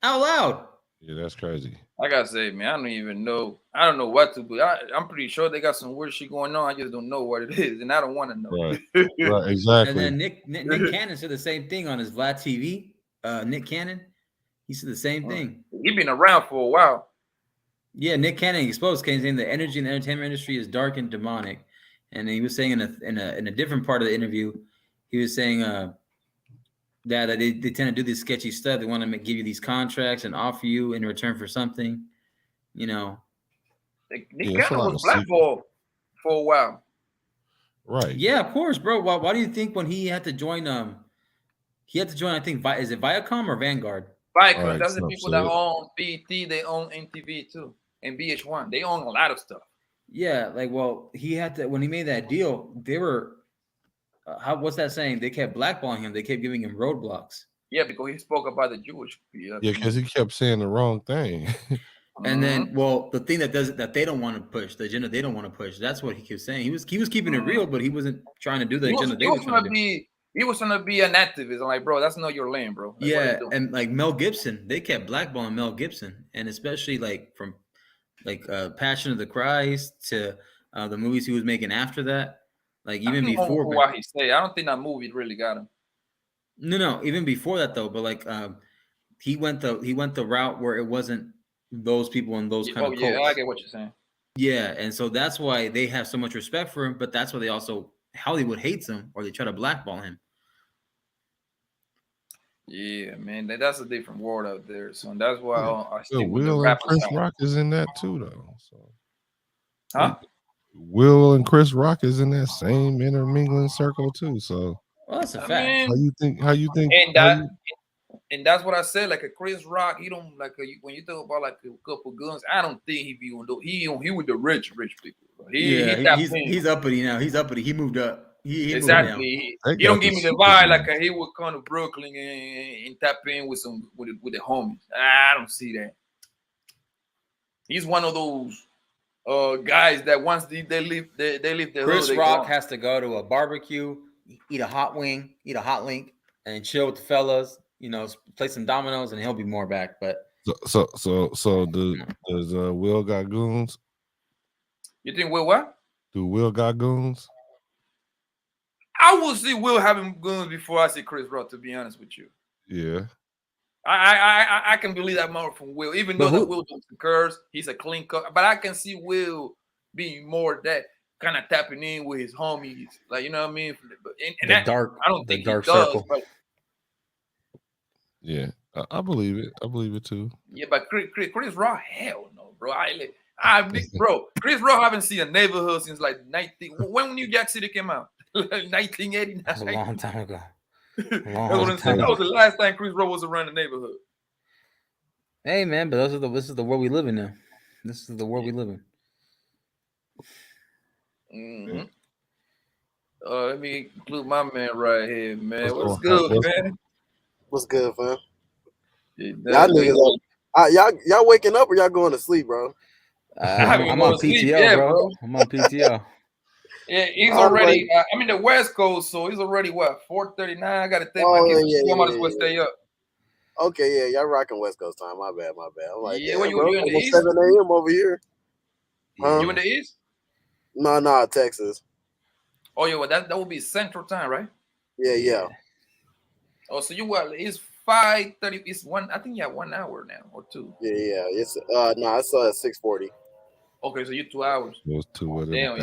Speaker 4: Out loud.
Speaker 9: Yeah, that's crazy.
Speaker 1: I gotta say, man, I don't even know. I don't know what to do. I'm pretty sure they got some weird shit going on. I just don't know what it is, and I don't want to know.
Speaker 9: Right, exactly.
Speaker 4: And then Nick Cannon said the same thing on his Vlad TV. Nick Cannon, he said the same thing.
Speaker 1: He's been around for a while.
Speaker 4: Yeah, Nick Cannon exposed, saying the energy in the entertainment industry is dark and demonic. And he was saying in a different part of the interview, he was saying that they tend to do this sketchy stuff. They want to give you these contracts and offer you in return for something, you know.
Speaker 1: Nick Cannon was blackballed for a while.
Speaker 9: Right.
Speaker 4: Yeah, of course, bro. Why do you think when he had to join I think, is it Viacom or Vanguard?
Speaker 1: Viacom. Right, that's the people that own BET. They own MTV too, and VH1. They own a lot of stuff.
Speaker 4: Yeah, like, well, he had to, when he made that deal, they were what's that saying? They kept blackballing him. They kept giving him roadblocks.
Speaker 1: Yeah, because he spoke about the Jewish people.
Speaker 9: Yeah, because he kept saying the wrong thing.
Speaker 4: And then, well, the thing that they don't want to push, the agenda they don't want to push. That's what he kept saying. He was keeping it real, but he wasn't trying to do the agenda they were trying to do.
Speaker 1: He was trying to be an activist. I'm like, bro, that's not your lane, bro. Like,
Speaker 4: yeah, and like Mel Gibson, they kept blackballing Mel Gibson, and especially like from like Passion of the Christ to the movies he was making after that. Like even before
Speaker 1: what he say, I don't think that movie really got him.
Speaker 4: No, even before that though. But like he went the route where it wasn't those people and those kind of cults.
Speaker 1: Yeah, I get what you're saying.
Speaker 4: Yeah, and so that's why they have so much respect for him, but that's why they also Hollywood hates him, or they try to blackball him.
Speaker 1: Yeah, man, that's a different world out there. So that's why I stick with
Speaker 9: Will
Speaker 1: the
Speaker 9: and Chris Rock is in that too, though. So,
Speaker 1: huh?
Speaker 9: Will and Chris Rock is in that same intermingling circle too. So,
Speaker 4: well, that's a fact.
Speaker 9: How you think?
Speaker 1: And that's what I said. Like a Chris Rock, he don't like when you talk about like a couple guns. I don't think he be on those. He with the rich people.
Speaker 4: He's uppity now. He's uppity. He moved up. He
Speaker 1: exactly. He don't give me the vibe like he would come to Brooklyn and tap in with the homies. I don't see that. He's one of those guys that once they leave the
Speaker 8: Chris Rock has to go to a barbecue, eat a hot wing, eat a hot link, and chill with the fellas. You know, play some dominoes, and he'll be more back. But
Speaker 9: so does Will got goons?
Speaker 1: You think Will what?
Speaker 9: Do Will got goons?
Speaker 1: I will see Will having guns before I see Chris Rock, to be honest with you.
Speaker 9: Yeah.
Speaker 1: I can believe that more from Will. Even though that Will doesn't curse, he's a clean cut. But I can see Will being more that kind of tapping in with his homies. Like, you know what I mean? And I don't think he does. But,
Speaker 9: yeah, I believe it. I believe it too.
Speaker 1: Yeah, but Chris Rock, hell no, bro. Bro, Chris Rock haven't seen a neighborhood since like when New Jack City came out. 1989.
Speaker 8: That's a long time ago.
Speaker 1: That was the last time Chris Rock was around the neighborhood.
Speaker 8: Hey man, but this is the world we live in now.
Speaker 6: This is the world we live in.
Speaker 1: Mm-hmm. Let me include my man right here, man. What's
Speaker 9: going
Speaker 1: good,
Speaker 9: on?
Speaker 1: man?
Speaker 10: What's good, fam?
Speaker 1: Y'all
Speaker 10: niggas, y'all waking up or y'all going to sleep, bro?
Speaker 6: I'm on PTO, bro. I'm on PTO.
Speaker 1: Yeah, he's already. I'm in the West Coast, so he's already what 4:39. I got to take my kids. I might as well stay up.
Speaker 10: Okay, yeah, y'all rocking West Coast time. My bad. I'm like,
Speaker 1: Yeah,
Speaker 10: damn,
Speaker 1: you
Speaker 10: bro,
Speaker 1: in the
Speaker 10: almost
Speaker 1: East?
Speaker 10: 7 a.m. over here. Huh?
Speaker 1: You in the East?
Speaker 10: No, Texas.
Speaker 1: Oh, yeah, well, that would be Central Time, right?
Speaker 10: Yeah.
Speaker 1: Oh, so it's 5:30. It's one. I think you have 1 hour now or two.
Speaker 10: Yeah. It's it's 6:40.
Speaker 1: Okay, so you 2 hours.
Speaker 9: Those two of them.
Speaker 1: Damn,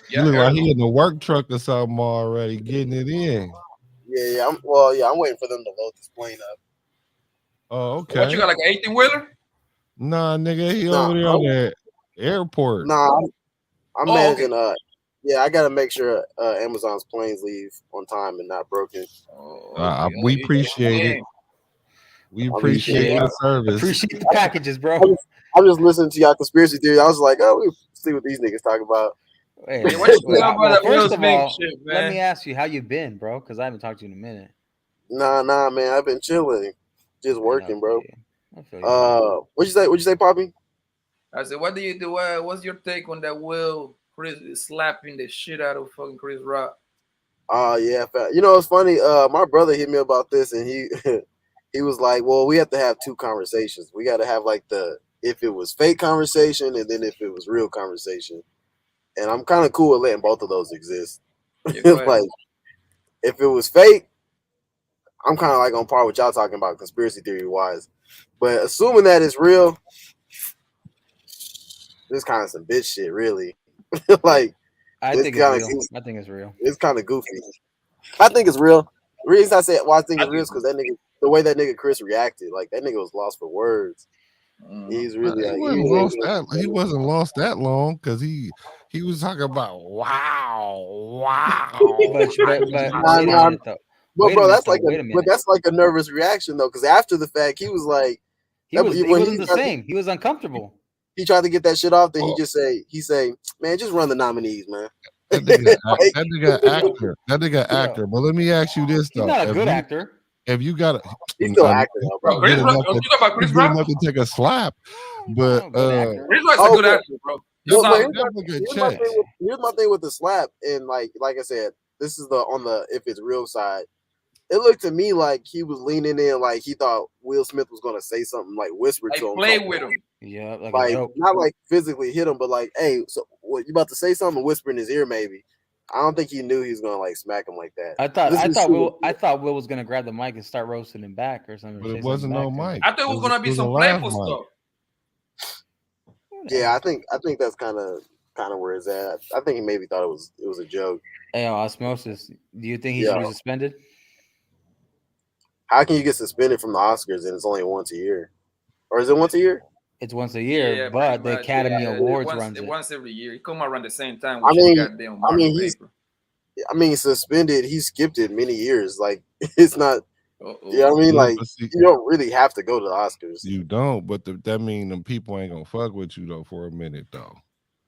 Speaker 9: You look like he in the work truck or something already, getting it in.
Speaker 10: Yeah. I'm waiting for them to load this plane up.
Speaker 9: Oh, okay.
Speaker 1: What you got, like an 18-wheeler?
Speaker 9: Nah, nigga, he over there on that airport.
Speaker 10: Nah, I'm managing. Okay. Yeah, I gotta make sure Amazon's planes leave on time and not broken.
Speaker 9: We appreciate it. We appreciate the service.
Speaker 6: Appreciate the packages, bro.
Speaker 10: I'm just listening to y'all conspiracy theory. I was like, oh, we see what these niggas talk about.
Speaker 6: First of all, let me ask you how you been, bro, because I haven't talked to you in a minute.
Speaker 10: Nah, man. I've been chilling, just working, bro. What'd you say, Poppy?
Speaker 1: I said, what do you do? What's your take on that Chris is slapping the shit out of fucking Chris Rock?
Speaker 10: Yeah. You know, it's funny. My brother hit me about this, and he he was like, well, we have to have two conversations. We got to have like the if it was fake conversation, and then if it was real conversation. And I'm kind of cool with letting both of those exist. Like, if it was fake, I'm kind of like on par with y'all talking about conspiracy theory wise. But assuming that it's real, this kind of some bitch shit, really. Like,
Speaker 6: I think it's real. I think it's real.
Speaker 10: It's kind of goofy. I think it's real. The reason I say why I think it's real is because that nigga, the way that nigga Chris reacted, like that nigga was lost for words. He's really
Speaker 9: he wasn't lost that long because he was talking about wow.
Speaker 10: But bro, that's like a nervous reaction though, because after the fact, he was like,
Speaker 6: he wasn't the same. He was uncomfortable.
Speaker 10: He tried to get that shit off. Then he say, man, just run the nominees, man.
Speaker 9: That nigga actor. But let me ask you this though:
Speaker 6: he's not a good actor.
Speaker 9: If you got
Speaker 10: he's still acting, bro.
Speaker 1: Chris Rock, you talk about Chris Rock?
Speaker 9: Enough to take a slap, but
Speaker 1: Chris Rock's a good actor, bro.
Speaker 10: Here's my thing with the slap, and like I said, this is on the if it's real side. It looked to me like he was leaning in, like he thought Will Smith was gonna say something, like whispered to him,
Speaker 1: play with him.
Speaker 6: Yeah,
Speaker 10: like not like physically hit him, but like, hey, so what you about to say something? Whisper in his ear, maybe. I don't think he knew he was gonna like smack him like that.
Speaker 6: I thought Will was gonna grab the mic and start roasting him back or something.
Speaker 9: But it wasn't no mic.
Speaker 1: I thought it was gonna be some playful stuff.
Speaker 10: Yeah, I think that's kind of where it's at. I think he maybe thought it was a joke.
Speaker 6: Hey, Osmosis, do you think he should be suspended?
Speaker 10: How can you get suspended from the Oscars and it's only once a year? Or is it once a year?
Speaker 6: It's once a year, but the Academy Awards runs it
Speaker 1: once every year. It come around the same time.
Speaker 10: He's suspended. He skipped it many years. Like it's not. You know what I mean? Like you don't really have to go to the Oscars.
Speaker 9: You don't, but that mean them people ain't gonna fuck with you though for a minute though.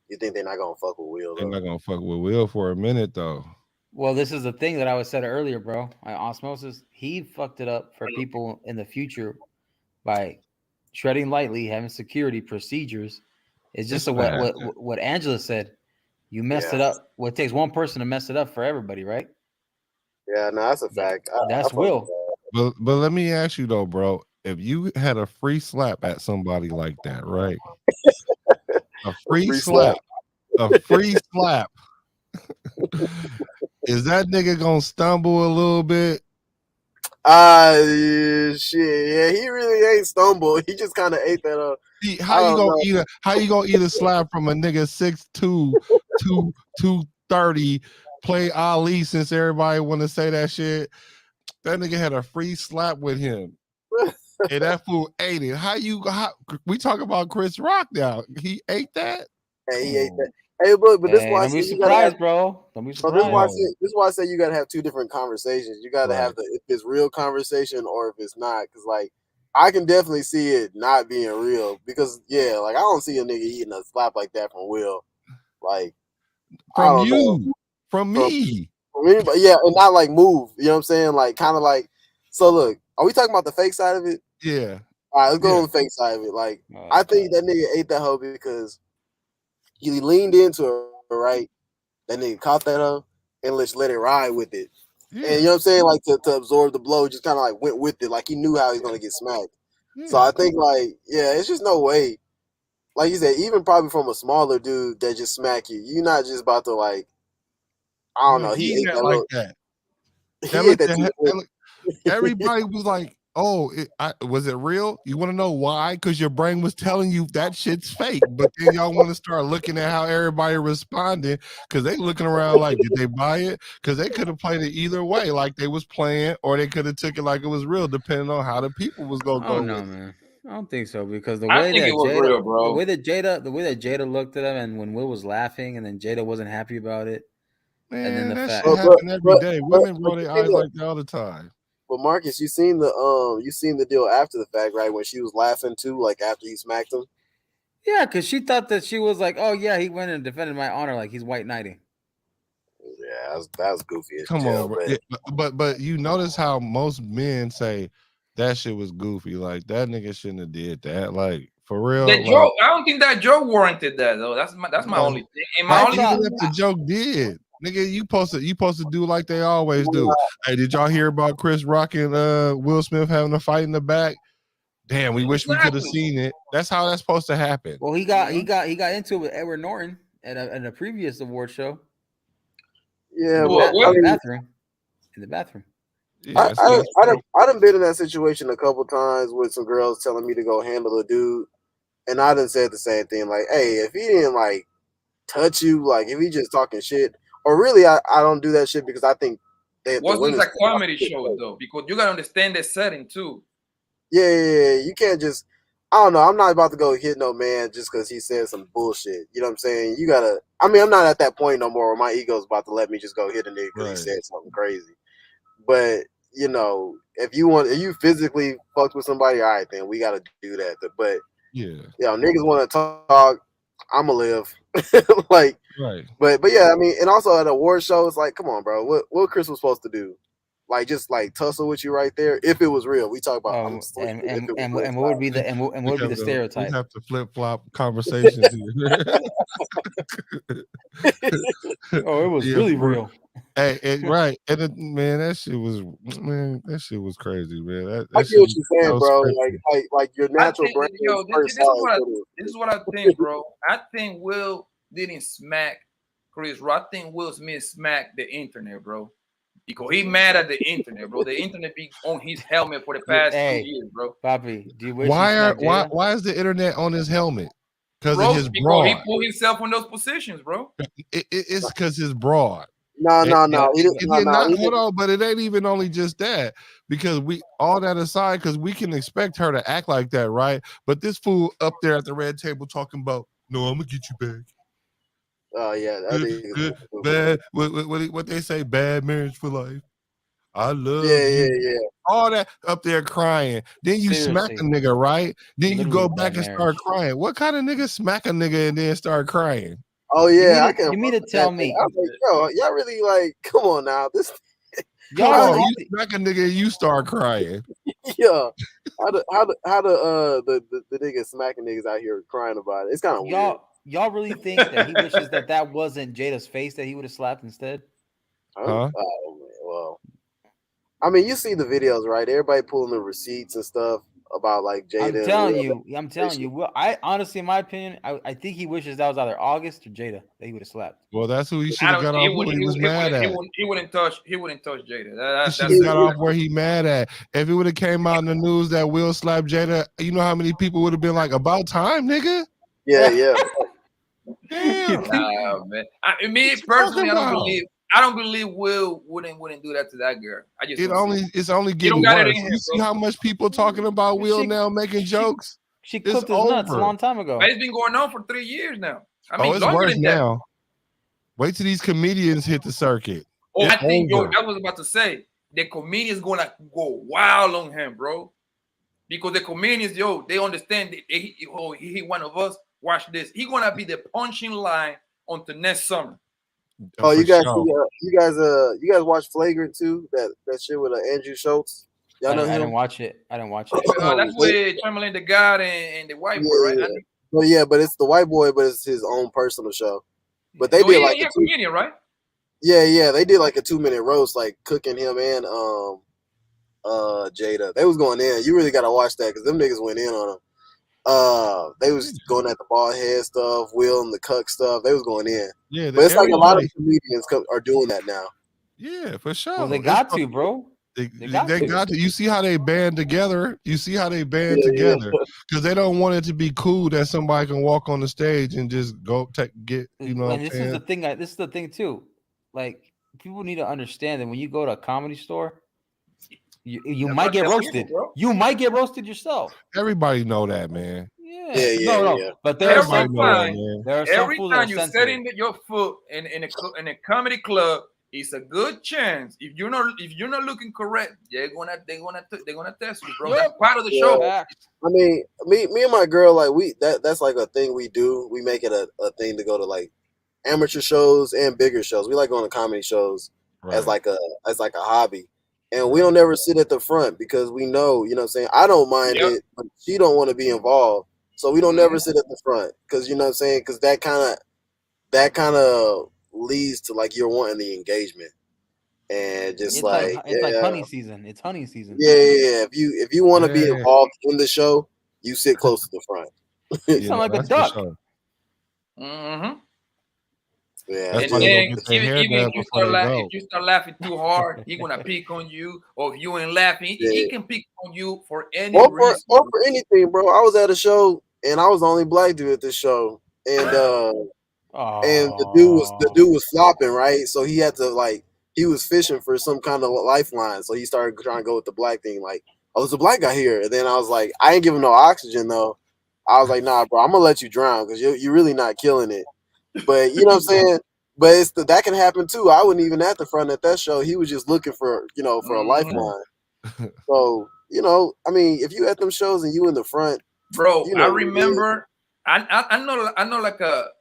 Speaker 10: You think they're not gonna fuck with Will?
Speaker 9: They're not gonna fuck with Will for a minute though.
Speaker 6: Well, this is the thing that I was said earlier, bro. Osmosis, he fucked it up for people in the future by treading lightly, having security procedures. It's just what Angela said. You messed it up. Well, it takes one person to mess it up for everybody, right?
Speaker 10: Yeah, no, that's a fact.
Speaker 6: That's Will.
Speaker 9: But let me ask you though, bro. If you had a free slap at somebody like that, right? A free slap. A free slap. Is that nigga gonna stumble a little bit?
Speaker 10: Shit. Yeah, he really ain't stumbled. He just kind of ate that up.
Speaker 9: How you gonna eat a slap from a nigga 6'2", 230, play Ali since everybody want to say that shit? That nigga had a free slap with him. And that fool ate it. We talk about Chris Rock now. He ate that?
Speaker 10: Hey, he ate that. Hey, look, but this is why I say
Speaker 6: you gotta bro. Don't be surprised.
Speaker 10: This is why I say you gotta have two different conversations. You gotta have the if it's real conversation or if it's not. Because like I can definitely see it not being real because like I don't see a nigga eating a slap like that from Will. Like I
Speaker 9: From
Speaker 10: don't know.
Speaker 9: you, from me.
Speaker 10: From anybody, and not like move. You know what I'm saying? Like kind of like. So look, are we talking about the fake side of it?
Speaker 9: Yeah.
Speaker 10: All right, let's go on the fake side of it. Like I think that nigga ate that hoe because he leaned into her, right? That nigga caught that hoe and let it ride with it.
Speaker 9: Yeah.
Speaker 10: And you know what I'm saying? Like to absorb the blow, just kind of like went with it. Like he knew how he's gonna get smacked.
Speaker 9: Yeah.
Speaker 10: So I think like, it's just no way. Like you said, even probably from a smaller dude that just smack you, you're not just about to like, I don't know. He ate that
Speaker 9: like
Speaker 10: little,
Speaker 9: that.
Speaker 10: he ate that.
Speaker 9: Everybody was like, "Oh, was it real?" You want to know why? Because your brain was telling you that shit's fake. But then y'all want to start looking at how everybody responded because they looking around like, did they buy it? Because they could have played it either way, like they was playing, or they could have took it like it was real, depending on how the people was gonna go.
Speaker 6: Oh no, man. I don't think so because the
Speaker 1: I
Speaker 6: way
Speaker 1: think
Speaker 6: that
Speaker 1: it was
Speaker 6: Jada,
Speaker 1: real, bro.
Speaker 6: the way that Jada looked at him, and when Will was laughing, and then Jada wasn't happy about it,
Speaker 9: Man,
Speaker 6: and then the
Speaker 9: that
Speaker 6: fact
Speaker 9: shit happen every day. Women roll their eyes like that all the time.
Speaker 10: But Marcus, you seen the deal after the fact, right? When she was laughing too, like after he smacked him.
Speaker 6: Yeah, because she thought that she was like, oh yeah, he went and defended my honor like he's white knighting.
Speaker 10: Yeah, that was goofy as
Speaker 9: Come
Speaker 10: hell,
Speaker 9: on, bro. Yeah, but you notice how most men say that shit was goofy. Like that nigga shouldn't have did that. Like for real.
Speaker 1: The joke, I don't think that joke warranted that though. That's my only thing. And my only
Speaker 9: even if the joke did, nigga, you supposed to do like they always do. Hey, did y'all hear about Chris Rock and Will Smith having a fight in the back? Damn, we wish we could have seen it. That's how that's supposed to happen.
Speaker 6: Well, he got into it with Edward Norton at a previous award show.
Speaker 10: Yeah,
Speaker 6: in the bathroom.
Speaker 10: Yeah, I done been in that situation a couple times with some girls telling me to go handle a dude, and I done said the same thing. Like, hey, if he didn't like touch you, like if he just talking shit, or really, I don't do that shit because I think
Speaker 1: the women's like comedy show though, because you gotta understand the setting too.
Speaker 10: Yeah, you can't just. I don't know. I'm not about to go hit no man just because he said some bullshit. You know what I'm saying? You gotta. I mean, I'm not at that point no more where my ego's about to let me just go hit a nigga because he said something crazy. But you know, if you physically fucked with somebody, all right, then we gotta do that. But niggas want to talk. I'ma live. Like,
Speaker 9: right.
Speaker 10: But yeah, I mean, and also at award shows, like, come on, bro. What Chris was supposed to do? Like just like tussle with you right there if it was real. We talk about
Speaker 6: what would be the stereotype?
Speaker 9: We have to flip flop conversations here.
Speaker 6: Oh, it was really real.
Speaker 9: Hey, right, and man, that shit was crazy, man.
Speaker 10: I get what you're saying, bro. Like your natural brain.
Speaker 1: This is what I think, bro. I think Will didn't smack Chris Rock. I think Will Smith smacked the internet, bro. Because he mad at the internet, bro. The internet be on his helmet for the past 2 years, bro.
Speaker 6: Papi, do you wish
Speaker 9: why is the internet on his helmet? Because of his broad.
Speaker 1: He put himself in those positions, bro.
Speaker 9: It's because his broad.
Speaker 10: No.
Speaker 9: Hold on, but it ain't even only just that. Because all that aside, because we can expect her to act like that, right? But this fool up there at the red table talking about, no, I'm gonna get you back.
Speaker 10: Oh yeah,
Speaker 9: good, bad. What they say, bad marriage for life. I love you.
Speaker 10: Yeah.
Speaker 9: All that up there crying. Then you smack a nigga, right? Then you go back and start crying. What kind of nigga smack a nigga and then start crying?
Speaker 10: Oh yeah,
Speaker 6: you mean to tell me?
Speaker 10: I'm like, yo, y'all really like? Come on now, this.
Speaker 9: You smack a nigga and you start crying.
Speaker 10: Yeah, how the niggas smacking niggas out here crying about it? It's kind of weird.
Speaker 6: Y'all really think that he wishes that wasn't Jada's face that he would have slapped instead?
Speaker 9: Huh?
Speaker 10: Oh man, well, I mean, you see the videos, right? Everybody pulling the receipts and stuff about like Jada.
Speaker 6: I'm telling you. Well, I honestly, in my opinion, I think he wishes that was either August or Jada that he would have slapped.
Speaker 9: Well, that's who he should have got off where he was mad at.
Speaker 1: He wouldn't touch Jada.
Speaker 9: He should have got off where he mad at. If it would have came out in the news that Will slapped Jada, you know how many people would have been like, about time, nigga?
Speaker 10: Yeah.
Speaker 9: Damn.
Speaker 1: Nah, man. Me personally, I don't believe Will wouldn't do that to that girl.
Speaker 9: It's only getting worse. You see how much people talking about Will now making jokes?
Speaker 6: She clipped his nuts a long time ago.
Speaker 1: But it's been going on for 3 years now. I mean,
Speaker 9: it's worse now. Wait till these comedians hit the circuit.
Speaker 1: I think I was about to say the comedian's gonna go wild on him, bro. because the comedians, they understand that he one of us. Watch this. He gonna be the punching line until next summer.
Speaker 10: Oh,
Speaker 9: For
Speaker 10: you guys,
Speaker 9: sure.
Speaker 10: you guys watch Flagrant too? That shit with Andrew Schultz. Y'all know him?
Speaker 6: I didn't watch it.
Speaker 1: That's where Chamberlain the God and the white boy, right?
Speaker 10: Yeah. Well, yeah, but it's the white boy, but it's his own personal show. But they
Speaker 1: No,
Speaker 10: did like
Speaker 1: a comedian, right?
Speaker 10: Yeah, they did like a 2-minute roast, like cooking him and Jada. They was going in. You really gotta watch that because them niggas went in on him. They was going at the bald head stuff, Will and the cuck stuff. They was going in.
Speaker 9: Yeah,
Speaker 10: but it's like a lot of comedians are doing that now.
Speaker 9: Yeah, for sure.
Speaker 6: Well, they got to, bro.
Speaker 9: They got to. You see how they band together? You see how they band together? Because they don't want it to be cool that somebody can walk on the stage and just get. You know,
Speaker 6: and this is the thing. This is the thing too. Like, people need to understand that when you go to a comedy store, you might get roasted. You might get roasted yourself.
Speaker 9: Everybody know that, man.
Speaker 10: Yeah.
Speaker 6: But there are
Speaker 1: some
Speaker 6: fools. There are some
Speaker 1: every
Speaker 6: fools
Speaker 1: time
Speaker 6: that
Speaker 1: you're
Speaker 6: are
Speaker 1: setting your foot in a comedy club, it's a good chance if you're not looking correct, they're gonna test you, bro. That's part of the show.
Speaker 10: I mean, me and my girl, like that's like a thing we do. We make it a thing to go to like amateur shows and bigger shows. We like going to comedy shows as like a hobby. And we don't ever sit at the front because we know, you know what I'm saying? I don't mind it, but she don't want to be involved. So we don't ever sit at the front because, you know what I'm saying? Because that kind of leads to like you're wanting the engagement. And just
Speaker 6: it's like honey season. It's honey season.
Speaker 10: Yeah. If you want to be involved in the show, you sit close to the front.
Speaker 6: You sound like a duck.
Speaker 1: Mm-hmm.
Speaker 10: Yeah,
Speaker 1: and even if you start laughing too hard, he's gonna pick on you. Or if you ain't laughing, he can pick on you for any reason.
Speaker 10: Or for anything, bro. I was at a show and I was the only black dude at this show, and the dude was flopping, right? So he had to he was fishing for some kind of lifeline. So he started trying to go with the black thing, like, oh, there's a black guy here. And then I was like, I ain't giving no oxygen though. I was like, nah, bro, I'm gonna let you drown because you're really not killing it. But you know what I'm saying? But that can happen too. I wasn't even at the front at that show. He was just looking for a lifeline. So, I mean, if you at them shows and you in the front,
Speaker 1: bro, I remember I know like a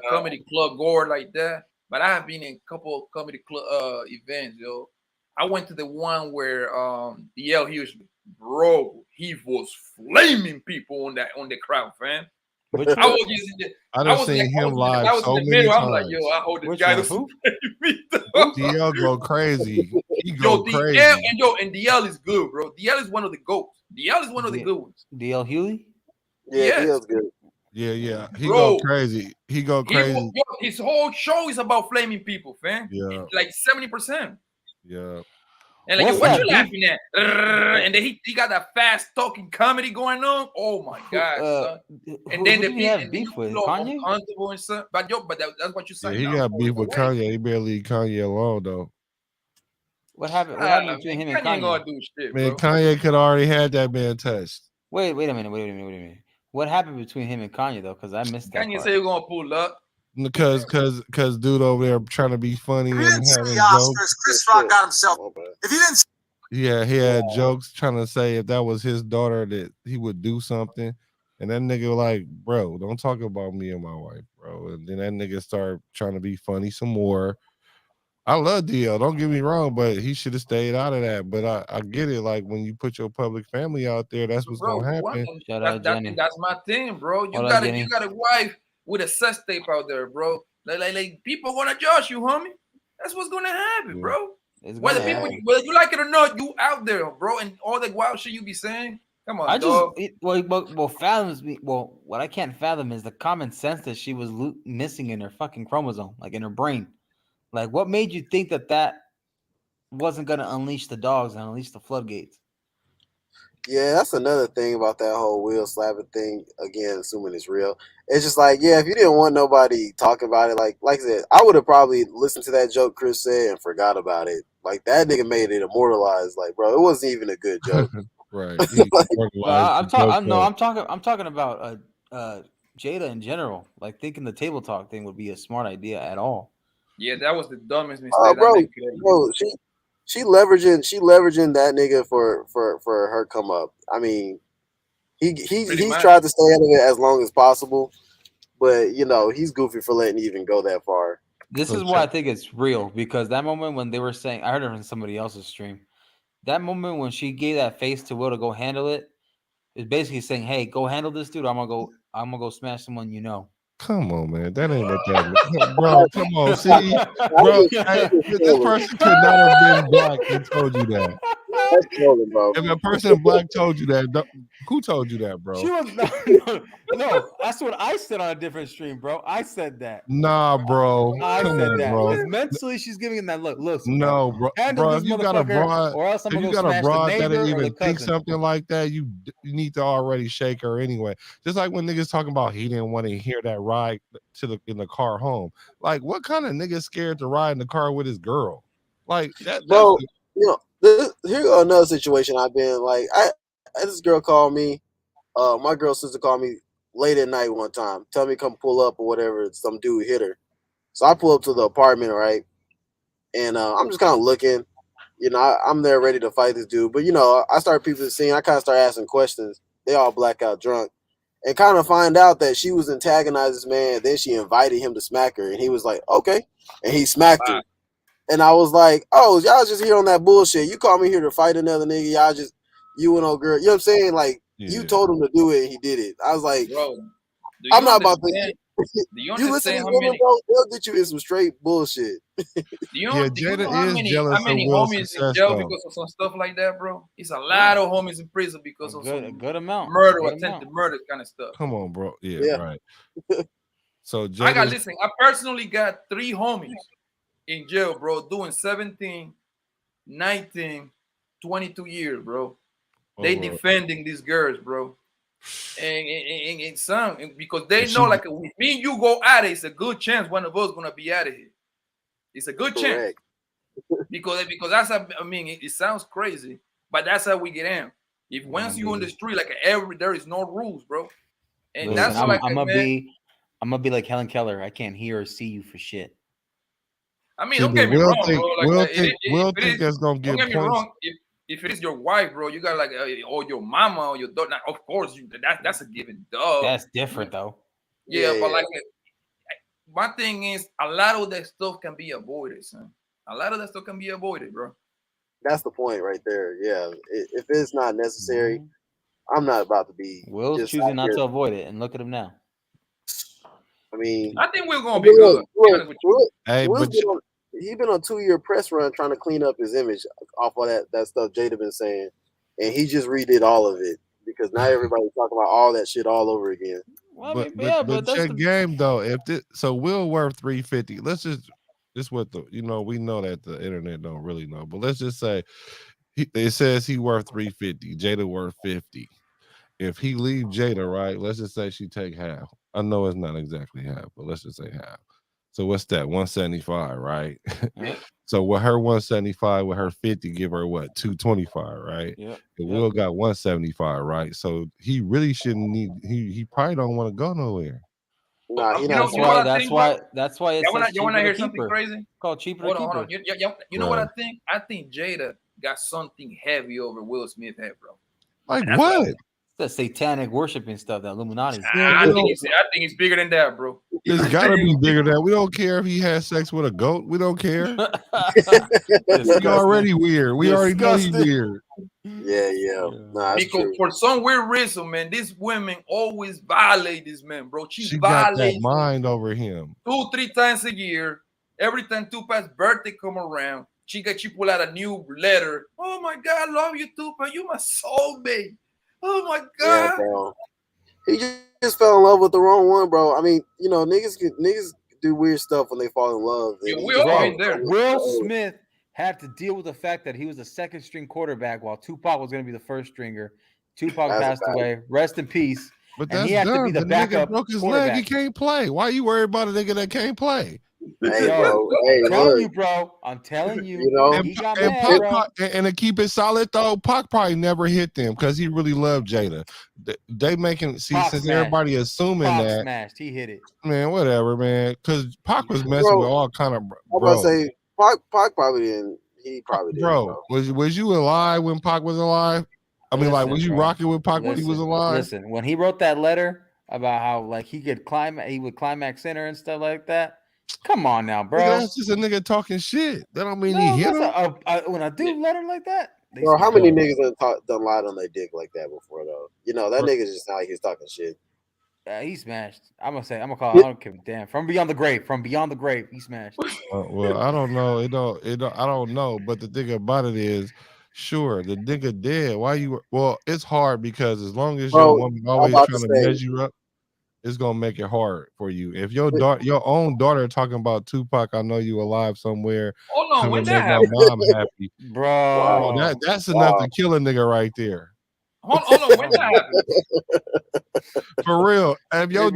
Speaker 1: comedy club goer like that, but I have been in a couple of comedy club events, yo. I went to the one where DL Hughes, bro, he was flaming people on the crowd, fam. I was using the.
Speaker 9: I done seen him live so many times.
Speaker 1: I'm like, yo, I hold this guy to me.
Speaker 9: DL go crazy. He go crazy.
Speaker 1: And DL is good, bro. DL is one of the goats. DL is one of the good ones.
Speaker 6: DL Hughley?
Speaker 10: Yeah, DL's good.
Speaker 9: Yeah. He go crazy.
Speaker 1: His whole show is about flaming people, fam.
Speaker 9: Yeah.
Speaker 1: Like 70%.
Speaker 9: Yeah.
Speaker 1: And like, what you laughing at? And then he got that fast talking comedy going on. Oh my god! And then
Speaker 6: he have beef with Kanye.
Speaker 1: And stuff. But that's what you said.
Speaker 9: Yeah, he got beef with Kanye. He better leave Kanye alone though.
Speaker 6: What happened? What happened between him and Kanye?
Speaker 1: Gonna do shit,
Speaker 9: man,
Speaker 1: bro.
Speaker 9: Kanye could already had that man touched.
Speaker 6: Wait a minute. What happened between him and Kanye though? Because I missed that.
Speaker 1: Kanye said you're gonna pull up.
Speaker 9: Because dude over there trying to be funny and having jokes.
Speaker 11: Chris Rock got himself. If you didn't,
Speaker 9: yeah, he had jokes trying to say if that was his daughter that he would do something, and that nigga like, bro, don't talk about me and my wife, bro. And then that nigga started trying to be funny some more. I love DL, don't get me wrong, but he should have stayed out of that. But I get it, like when you put your public family out there, that's what's gonna happen.
Speaker 1: That's my thing, bro. You got a wife with a sex tape out there, bro. Like people gonna judge you, homie. That's what's gonna happen, bro. Whether you like it or not, you out there, bro, and all the wild shit you be saying. Come on, dog.
Speaker 6: What I can't fathom is the common sense that she was missing in her fucking chromosome, like in her brain. Like, what made you think that wasn't gonna unleash the dogs and unleash the floodgates?
Speaker 10: Yeah, that's another thing about that whole Will slapping thing. Again, assuming it's real, it's just like, yeah, if you didn't want nobody talking about it, like I said, I would have probably listened to that joke Chris said and forgot about it. Like that nigga made it immortalized. Like, bro, it wasn't even a good joke.
Speaker 9: Right.
Speaker 6: I'm talking about Jada in general. Like thinking the table talk thing would be a smart idea at all.
Speaker 1: Yeah, that was the dumbest mistake.
Speaker 10: Bro, she leveraging that nigga for her come up. I mean, he's tried to stay out of it as long as possible, but you know he's goofy for letting even go that far.
Speaker 6: This is why I think it's real, because that moment when they were saying, I heard it from somebody else's stream. That moment when she gave that face to Will to go handle it, is basically saying, "Hey, go handle this dude. I'm gonna go smash someone you know."
Speaker 9: Come on, man. That ain't what that means. Bro, come on. See, bro, this person could not have been black and told you that.
Speaker 10: That's trolling, bro.
Speaker 9: If a person black told you that, who told you that, bro?
Speaker 6: She was no. That's what I said on a different stream, bro. I said that.
Speaker 9: Nah, bro.
Speaker 6: I
Speaker 9: Come
Speaker 6: said
Speaker 9: on,
Speaker 6: that.
Speaker 9: bro.
Speaker 6: Because mentally, she's giving him that look. Listen,
Speaker 9: No, bro.
Speaker 6: handle this
Speaker 9: If you got a
Speaker 6: motherfucker,
Speaker 9: broad,
Speaker 6: or else I'm
Speaker 9: if
Speaker 6: gonna
Speaker 9: you
Speaker 6: go
Speaker 9: got a
Speaker 6: smash
Speaker 9: broad
Speaker 6: the
Speaker 9: that
Speaker 6: neighbor or
Speaker 9: even
Speaker 6: the
Speaker 9: think
Speaker 6: cousin.
Speaker 9: something like that, you need to already shake her anyway. Just like when niggas talking about he didn't want to hear that ride in the car home. Like, what kind of nigga scared to ride in the car with his girl? Like that,
Speaker 10: bro. You know, here go another situation I've been like. This girl called me. My girl sister called me late at night one time, tell me come pull up or whatever. Some dude hit her, so I pull up to the apartment, right? And I'm just kind of looking. You know, I'm there ready to fight this dude, but you know, I start peeping the scene. I kind of start asking questions. They all blackout drunk, and kind of find out that she was antagonizing this man. Then she invited him to smack her, and he was like, "Okay," and he smacked her. And I was like, "Oh, y'all just here on that bullshit. You called me here to fight another nigga. Y'all just you and old girl. You know what I'm saying? Like you told him to do it, and he did it." I was like,
Speaker 1: bro,
Speaker 10: "I'm not about to."
Speaker 1: Do you
Speaker 10: You listen to
Speaker 1: understand
Speaker 10: these women, bro. They'll get you in some straight bullshit.
Speaker 1: Do you
Speaker 9: Yeah,
Speaker 1: know
Speaker 9: Jada
Speaker 1: how
Speaker 9: is
Speaker 1: many
Speaker 9: jealous of Will's
Speaker 1: homies in
Speaker 9: success,
Speaker 1: jail
Speaker 9: though.
Speaker 1: because of some stuff like that, bro? It's a lot of homies in prison because of
Speaker 6: a good amount,
Speaker 1: murder, attempted murder kind of stuff.
Speaker 9: Come on, bro. Yeah. Right. So
Speaker 1: Listen, I personally got 3 homies in jail, bro, doing 17, 19, 22 years, bro. They defending these girls, bro. And some because they know like with me and you go at it, it's a good chance one of us gonna be out of here. It's a good chance. because that's how, I mean it sounds crazy, but that's how we get in. If once you on the street, like there is no rules, bro. And
Speaker 6: listen,
Speaker 1: that's like
Speaker 6: I'm gonna be like Helen Keller. I can't hear or see you for shit.
Speaker 1: I mean, don't get me wrong, bro. Like,
Speaker 9: Will think that's gonna get
Speaker 1: don't get me
Speaker 9: points.
Speaker 1: wrong. If it is your wife, bro, you got like or your mama or your daughter. Now, of course, that's a given. Duh.
Speaker 6: That's different, though.
Speaker 1: Yeah, but like my thing is, a lot of that stuff can be avoided, son. A lot of that stuff can be avoided, bro.
Speaker 10: That's the point right there. Yeah, if it's not necessary, I'm not about to be.
Speaker 6: Will's choosing not to avoid it, and look at him now.
Speaker 10: I mean,
Speaker 1: I think we're gonna be good.
Speaker 9: Hey, but
Speaker 10: he's been on 2-year press run trying to clean up his image off all that stuff Jada been saying, and he just redid all of it because now everybody's talking about all that shit all over again.
Speaker 6: Well,
Speaker 9: but check game though. So Will worth 350. Let's just what we know that the internet don't really know, but let's just say it says he worth 350. Jada worth 50. If he leave Jada, right? Let's just say she take half. I know it's not exactly half, but let's just say half. So what's that? 175, right?
Speaker 6: Yep.
Speaker 9: So with her 175, with her 50, give her what? 225, right?
Speaker 6: Yeah.
Speaker 9: Will got 175, right? So he really shouldn't need. He probably don't want to go nowhere.
Speaker 10: Nah,
Speaker 6: that's why it's
Speaker 1: you want to hear something crazy?
Speaker 6: It's called cheaper
Speaker 1: hold
Speaker 6: to
Speaker 1: on.
Speaker 6: keep
Speaker 1: You know what I think? I think Jada got something heavy over Will Smith head, bro.
Speaker 9: Like what?
Speaker 6: The satanic worshiping stuff, that Illuminati.
Speaker 1: I think it's bigger than that, bro.
Speaker 9: It's gotta be bigger than that. We don't care if he has sex with a goat. We don't care. He's already weird. We already know he's weird.
Speaker 10: Yeah. Nah,
Speaker 1: because for some weird reason, man, these women always violate this man, bro.
Speaker 9: She got that mind over him
Speaker 1: 2-3 times a year. Every time Tupac's birthday come around, she pull out a new letter. Oh my God, I love you, Tupac. You my soulmate. Oh my God.
Speaker 10: Yeah, bro. He just fell in love with the wrong one, bro. I mean, niggas do weird stuff when they fall in love.
Speaker 6: Will Smith had to deal with the fact that he was a second string quarterback while Tupac was going to be the first stringer. Tupac passed away. Rest in peace.
Speaker 9: But
Speaker 6: and he had to be the backup.
Speaker 9: Nigga broke his leg. He can't play. Why you worried about a nigga that can't play?
Speaker 10: Hey, bro. Hey,
Speaker 6: I'm telling you.
Speaker 9: He got mad, bro. And to keep it solid though, Pac probably never hit them because he really loved Jada. They making since everybody assuming
Speaker 6: Pac
Speaker 9: that
Speaker 6: smashed, he hit it.
Speaker 9: Man, whatever, man. Because Pac was messing with all kind of.
Speaker 10: I'm about to say Pac probably didn't. He probably did,
Speaker 9: bro. Was you alive when Pac was alive? I mean, like, was you rocking with Pac when he was alive?
Speaker 6: Listen, when he wrote that letter about how like he would climax center and stuff like that. Come on now, bro.
Speaker 9: Nigga, that's just a nigga talking shit. That don't mean he hit him.
Speaker 6: When I do letter like that,
Speaker 10: bro, how many niggas done lied on their dick like that before though? You know that nigga just not like he's talking shit.
Speaker 6: He smashed. I'm gonna call. I don't give a damn. From beyond the grave, he smashed.
Speaker 9: Well, I don't know. I don't know. But the thing about it is, sure, the nigga dead. Why you? Well, it's hard because as long as your woman always trying to measure you up, it's gonna make it hard for you. If your own daughter talking about Tupac, I know you alive somewhere.
Speaker 1: Hold on, when that
Speaker 9: my mom happy,
Speaker 6: bro.
Speaker 9: That's enough to kill a nigga right there.
Speaker 1: Hold on, when that happened?
Speaker 9: For real, if your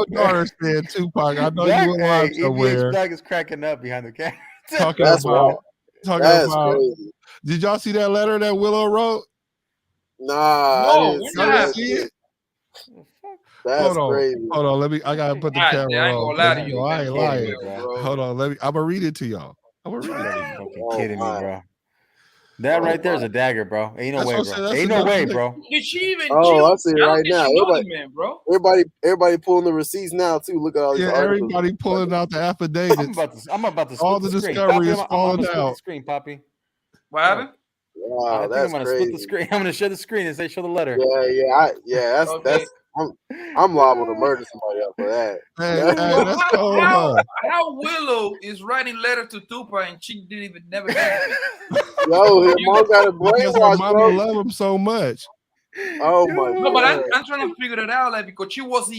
Speaker 9: daughter said Tupac, I know you alive somewhere.
Speaker 6: Black is cracking up behind the camera.
Speaker 9: Talking about. Crazy. Did y'all see that letter that Willow wrote?
Speaker 10: Nah,
Speaker 1: no,
Speaker 10: I didn't see
Speaker 9: it.
Speaker 10: That's crazy.
Speaker 9: Hold on. I gotta put the camera on.
Speaker 1: I ain't gonna lie to you.
Speaker 9: I ain't lying. Hold on. I'm gonna read it to y'all. I'm gonna read it.
Speaker 6: Fucking kidding me, bro. That right there is a dagger, bro. Ain't no way, bro. Ain't no way, bro.
Speaker 1: Did she even?
Speaker 10: I see it right now.
Speaker 1: Bro.
Speaker 10: Everybody pulling the receipts now too. Look at all these articles.
Speaker 9: Everybody pulling out the affidavits.
Speaker 6: I'm about to.
Speaker 9: All the discovery is falling out.
Speaker 6: The screen, Poppy.
Speaker 1: What happened?
Speaker 10: Wow, that's
Speaker 6: I'm gonna
Speaker 10: crazy.
Speaker 6: split the screen. I'm gonna share the screen and say show the letter.
Speaker 10: Yeah. That's. I'm liable to murder somebody up for that.
Speaker 1: How Willow is writing letter to Tupac and she didn't even never get it.
Speaker 10: Yo, his mom got a brainwash,
Speaker 9: bro. Love him so much.
Speaker 10: Oh my god.
Speaker 1: No, but I'm trying to figure it out, like, because she was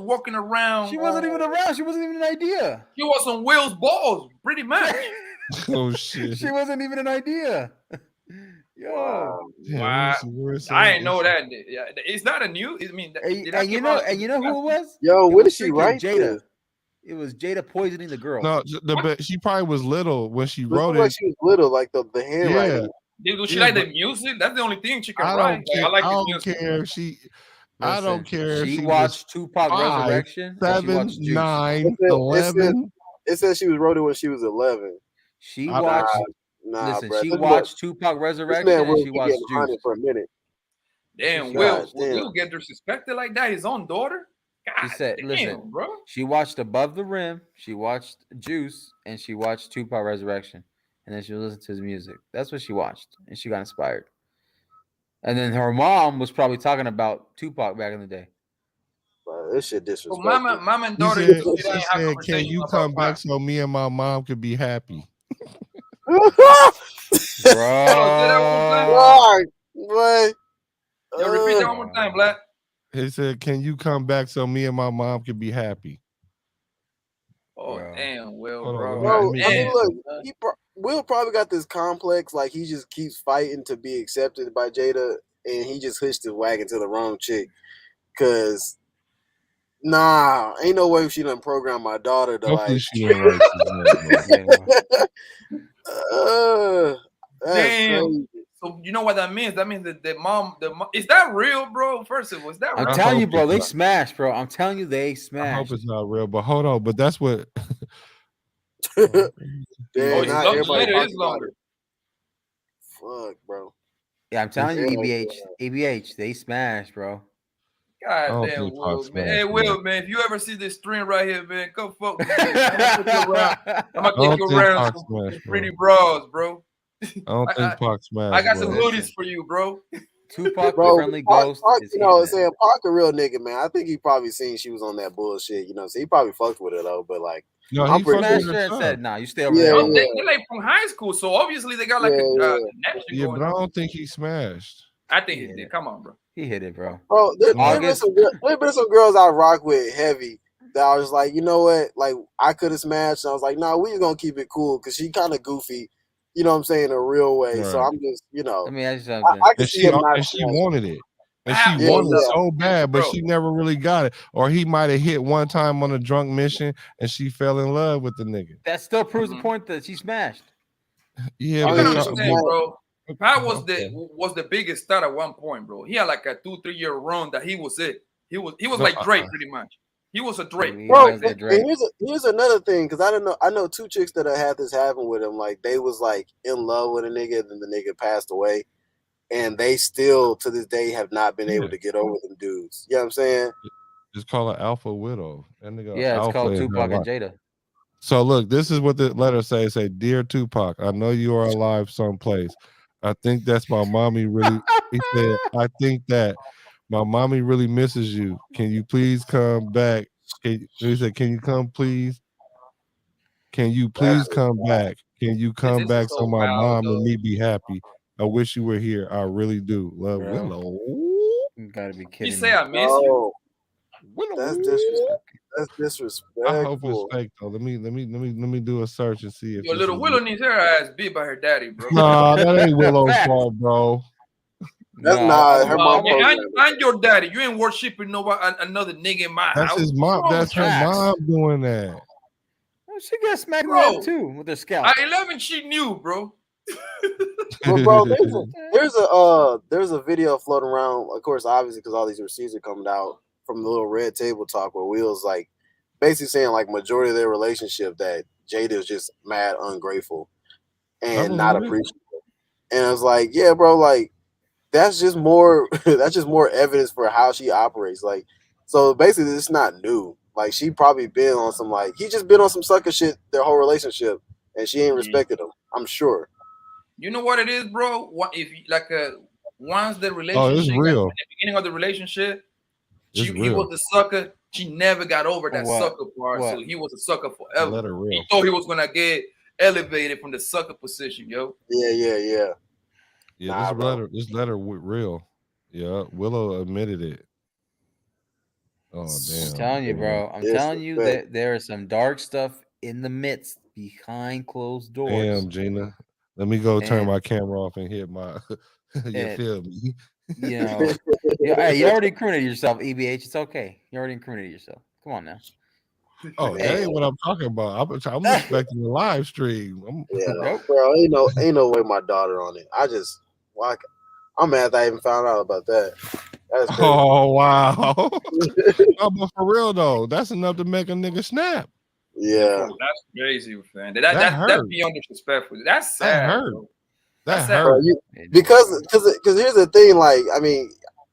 Speaker 1: walking around.
Speaker 6: She wasn't even around. She wasn't even an idea.
Speaker 1: She was on Will's balls, pretty much.
Speaker 9: Oh shit.
Speaker 6: She wasn't even an idea. Yo,
Speaker 1: wow. I didn't know that. Yeah, it's not a new. I mean,
Speaker 6: and you know who it was?
Speaker 10: Yo, what did she write?
Speaker 6: Jada. It was Jada poisoning the girl.
Speaker 9: No, she probably was little when she wrote it.
Speaker 10: She was little, like the handwriting.
Speaker 1: Did she like the music? That's the only thing she can write. I don't
Speaker 9: care if she. I don't care.
Speaker 6: She watched Tupac Resurrection.
Speaker 9: 7, 9, 11.
Speaker 10: It says she was wrote it when she was 11.
Speaker 6: She watched. Listen, she watched Tupac Resurrection and she watched Juice
Speaker 10: for a minute.
Speaker 1: Damn, Will get disrespected like that? His own daughter? God,
Speaker 6: she said, listen,
Speaker 1: bro.
Speaker 6: She watched Above the Rim, she watched Juice, and she watched Tupac Resurrection. And then she listened to his music. That's what she watched. And she got inspired. And then her mom was probably talking about Tupac back in the day.
Speaker 10: This shit disrespectful.
Speaker 1: Well, mom and daughter.
Speaker 9: She said, can you come back so me and my mom could be happy?
Speaker 10: Bro.
Speaker 1: Repeat that one more time, Black.
Speaker 9: He said, can you come back so me and my mom could be happy?
Speaker 1: Oh, damn, Will, bro.
Speaker 10: I mean, look, Will probably got this complex, like he just keeps fighting to be accepted by Jada, and he just hitched his wagon to the wrong chick. Cause ain't no way she done program my daughter to
Speaker 9: hopefully
Speaker 10: like.
Speaker 9: She ain't
Speaker 1: damn. Crazy. So you know what that means? That means that the mom is that real, bro? First of all, is that real?
Speaker 6: I'm telling you, bro, they smashed, bro. I'm telling you, they smashed.
Speaker 9: I hope it's not real, but hold on. But that's what.
Speaker 10: Everybody is longer. Fuck, bro.
Speaker 6: Yeah, I'm telling you, EBH, they smashed, bro.
Speaker 1: God damn, Will, man. Hey, Will, man, if you ever see this string right here, man, come fuck with me. I'm gonna take you around some pretty bras, bro.
Speaker 9: I don't think Pac smashed.
Speaker 1: I got some hoodies for you, bro.
Speaker 6: Tupac, friendly ghost.
Speaker 10: Pac, saying Pac a real nigga, man. I think he probably seen she was on that bullshit, so he probably fucked with her though. But like,
Speaker 9: I'm pretty
Speaker 6: sure and said, "Nah, you stay over there."
Speaker 1: They're like from high school, so obviously they got like a connection.
Speaker 9: Yeah, but I don't think he smashed.
Speaker 1: I think he did. Come on, bro.
Speaker 6: He hit it, bro.
Speaker 10: Bro, there been some girls I rock with heavy that I was like, you know what? Like, I could have smashed. And I was like, no, we just gonna keep it cool because she kind of goofy. You know what I'm saying? In a real way. Right. So I'm just,
Speaker 6: I mean,
Speaker 10: I can see him
Speaker 9: and she wanted it. And she wanted it so bad, but she never really got it. Or he might have hit one time on a drunk mission and she fell in love with the nigga.
Speaker 6: That still proves the point that she smashed.
Speaker 1: Yeah, bro. Pat was the biggest star at one point, bro. He had like a 2-3 year run that he was it. He was like Drake pretty much. He was a Drake.
Speaker 10: Bro, and here's another thing, because I know two chicks that have had this happen with him. Like they was like in love with a nigga, and then the nigga passed away, and they still to this day have not been able to get over them dudes. You know what I'm saying?
Speaker 9: It's called an alpha widow.
Speaker 6: It's called Tupac and Jada.
Speaker 9: So look, this is what the letter say. Say, dear Tupac, I know you are alive someplace. I think that's my mommy really. He said, I think that my mommy really misses you. Can you please come back? He said, can you come please? Can you please come back? Can you come back so my mom and me be happy? I wish you were here. I really do. Love, Willow.
Speaker 6: You gotta be kidding.
Speaker 1: He say I miss you.
Speaker 10: That's disrespectful. That's disrespectful.
Speaker 9: I hope it's fake though. Let me do a search and see if
Speaker 1: Your little Willow needs her ass beat by her daddy, bro.
Speaker 9: Nah, that ain't Willow's fault, bro.
Speaker 10: That's not her mom.
Speaker 1: I'm your daddy. You ain't worshiping another nigga in my house.
Speaker 9: That's his mom. That's her mom doing that.
Speaker 6: She got smacked right too with her scalp.
Speaker 1: At 11, she knew, bro.
Speaker 10: Well, bro, there's a video floating around. Of course, obviously, because all these receipts are coming out from the little red table talk where Will's like basically saying like majority of their relationship that Jada is just mad ungrateful and not appreciative. And I was like, yeah, bro, like that's just more evidence for how she operates. Like, so basically it's not new. Like she probably been on some he just been on some sucker shit their whole relationship and she ain't respected him. I'm sure.
Speaker 1: You know what it is, bro? What if once the relationship,
Speaker 9: it's real.
Speaker 1: at the beginning of the relationship, he was a sucker. She never got over that sucker part, so he was a sucker forever. He thought he was gonna get elevated from the sucker position, yo.
Speaker 10: Yeah.
Speaker 9: This letter real. Yeah, Willow admitted it. Oh damn!
Speaker 6: I'm telling you, bro. I'm telling you that there is some dark stuff in the midst behind closed doors.
Speaker 9: Damn, Gina. Let me go turn my camera off and hit my. You feel me?
Speaker 6: You know, you already incriminated yourself, EBH. It's okay. You already incriminated yourself. Come on now.
Speaker 9: Oh, that ain't what I'm talking about. I'm expecting the live stream.
Speaker 10: Bro, ain't no way my daughter on it. I'm mad that I even found out about that. That's crazy.
Speaker 9: Oh wow! No, but for real though, that's enough to make a nigga snap.
Speaker 10: Yeah,
Speaker 1: that's crazy, man. That's beyond disrespectful. That's sad.
Speaker 9: That hurt.
Speaker 1: Bro.
Speaker 10: That hurt. Because here's the thing. Like, I mean,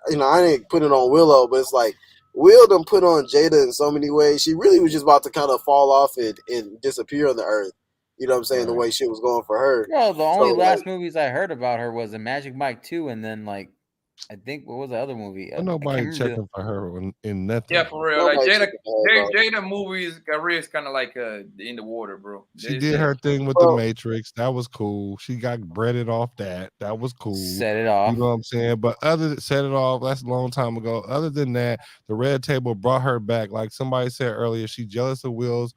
Speaker 10: I didn't put it on Willow, but it's like Will done put on Jada in so many ways. She really was just about to kind of fall off and disappear on the earth. You know what I'm saying? Right. The way shit was going for her.
Speaker 6: Well, the only last movies I heard about her was in Magic Mike 2, and then I think what was the other movie?
Speaker 9: Nobody checking for her in nothing.
Speaker 1: Yeah, for real. Like Jada movies career is kind of like in the water, bro.
Speaker 9: She did her thing with the Matrix. That was cool. She got breaded off that. That was cool.
Speaker 6: Set it off.
Speaker 9: You know what I'm saying? But set it off. That's a long time ago. Other than that, the Red Table brought her back. Like somebody said earlier, she jealous of Will's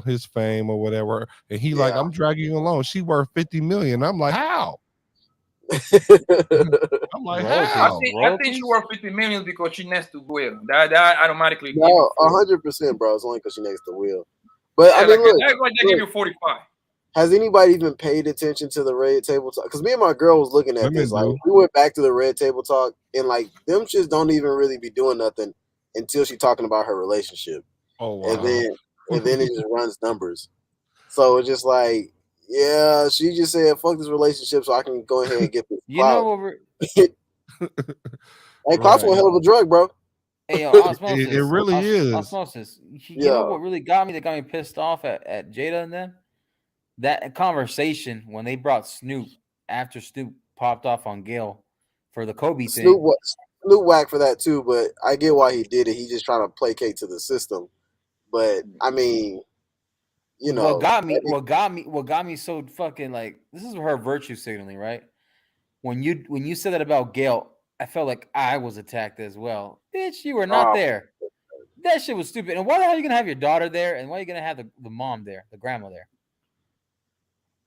Speaker 9: his fame or whatever, and he like, I'm dragging you along. She worth $50 million. I'm like, how? I'm like, how?
Speaker 1: I think she worth $50 million because she next to Will. That automatically.
Speaker 10: No, 100%, bro. It's only because she next to Will. But I mean, look,
Speaker 1: they give you 45.
Speaker 10: Has anybody even paid attention to the Red Table Talk? Because me and my girl was looking at this. Like, we went back to the Red Table Talk, and like them shits don't even really be doing nothing until she's talking about her relationship.
Speaker 9: Oh wow.
Speaker 10: And then it just runs numbers. So it's just like, yeah, she just said, fuck this relationship so I can go ahead and get this.
Speaker 6: You know what we're
Speaker 10: hey, clout's one hell of a drug, bro.
Speaker 6: Hey, yo, osmosis.
Speaker 9: It really is.
Speaker 6: Osmosis. You know what really got me pissed off at Jada and them? That conversation when they brought Snoop after Snoop popped off on Gail for the Kobe thing.
Speaker 10: Snoop whack for that too, but I get why he did it. He just trying to placate to the system. But I mean, you know,
Speaker 6: what got me so fucking like, this is her virtue signaling, right? When you said that about Gail, I felt like I was attacked as well. Bitch, you were not there. That shit was stupid. And why the hell are you gonna have your daughter there? And why are you gonna have the mom there, the grandma there?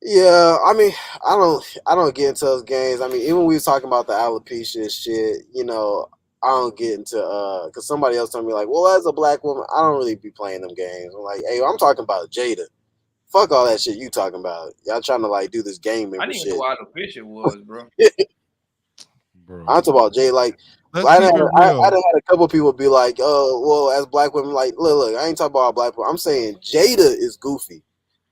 Speaker 10: Yeah, I mean, I don't get into those games. I mean, even when we was talking about the alopecia shit, you know, I don't get into because somebody else told me like, well, as a black woman, I don't really be playing them games. I'm like, hey, I'm talking about Jada. Fuck all that shit you talking about. Y'all trying to like do this game member shit.
Speaker 1: I didn't know what alopecia was, bro.
Speaker 10: I'm talking about Jada. Like,
Speaker 9: let's keep it
Speaker 10: I
Speaker 9: real.
Speaker 10: done had a couple people be like, "Oh, well, as black women, like, look, I ain't talking about black people. I'm saying Jada is goofy."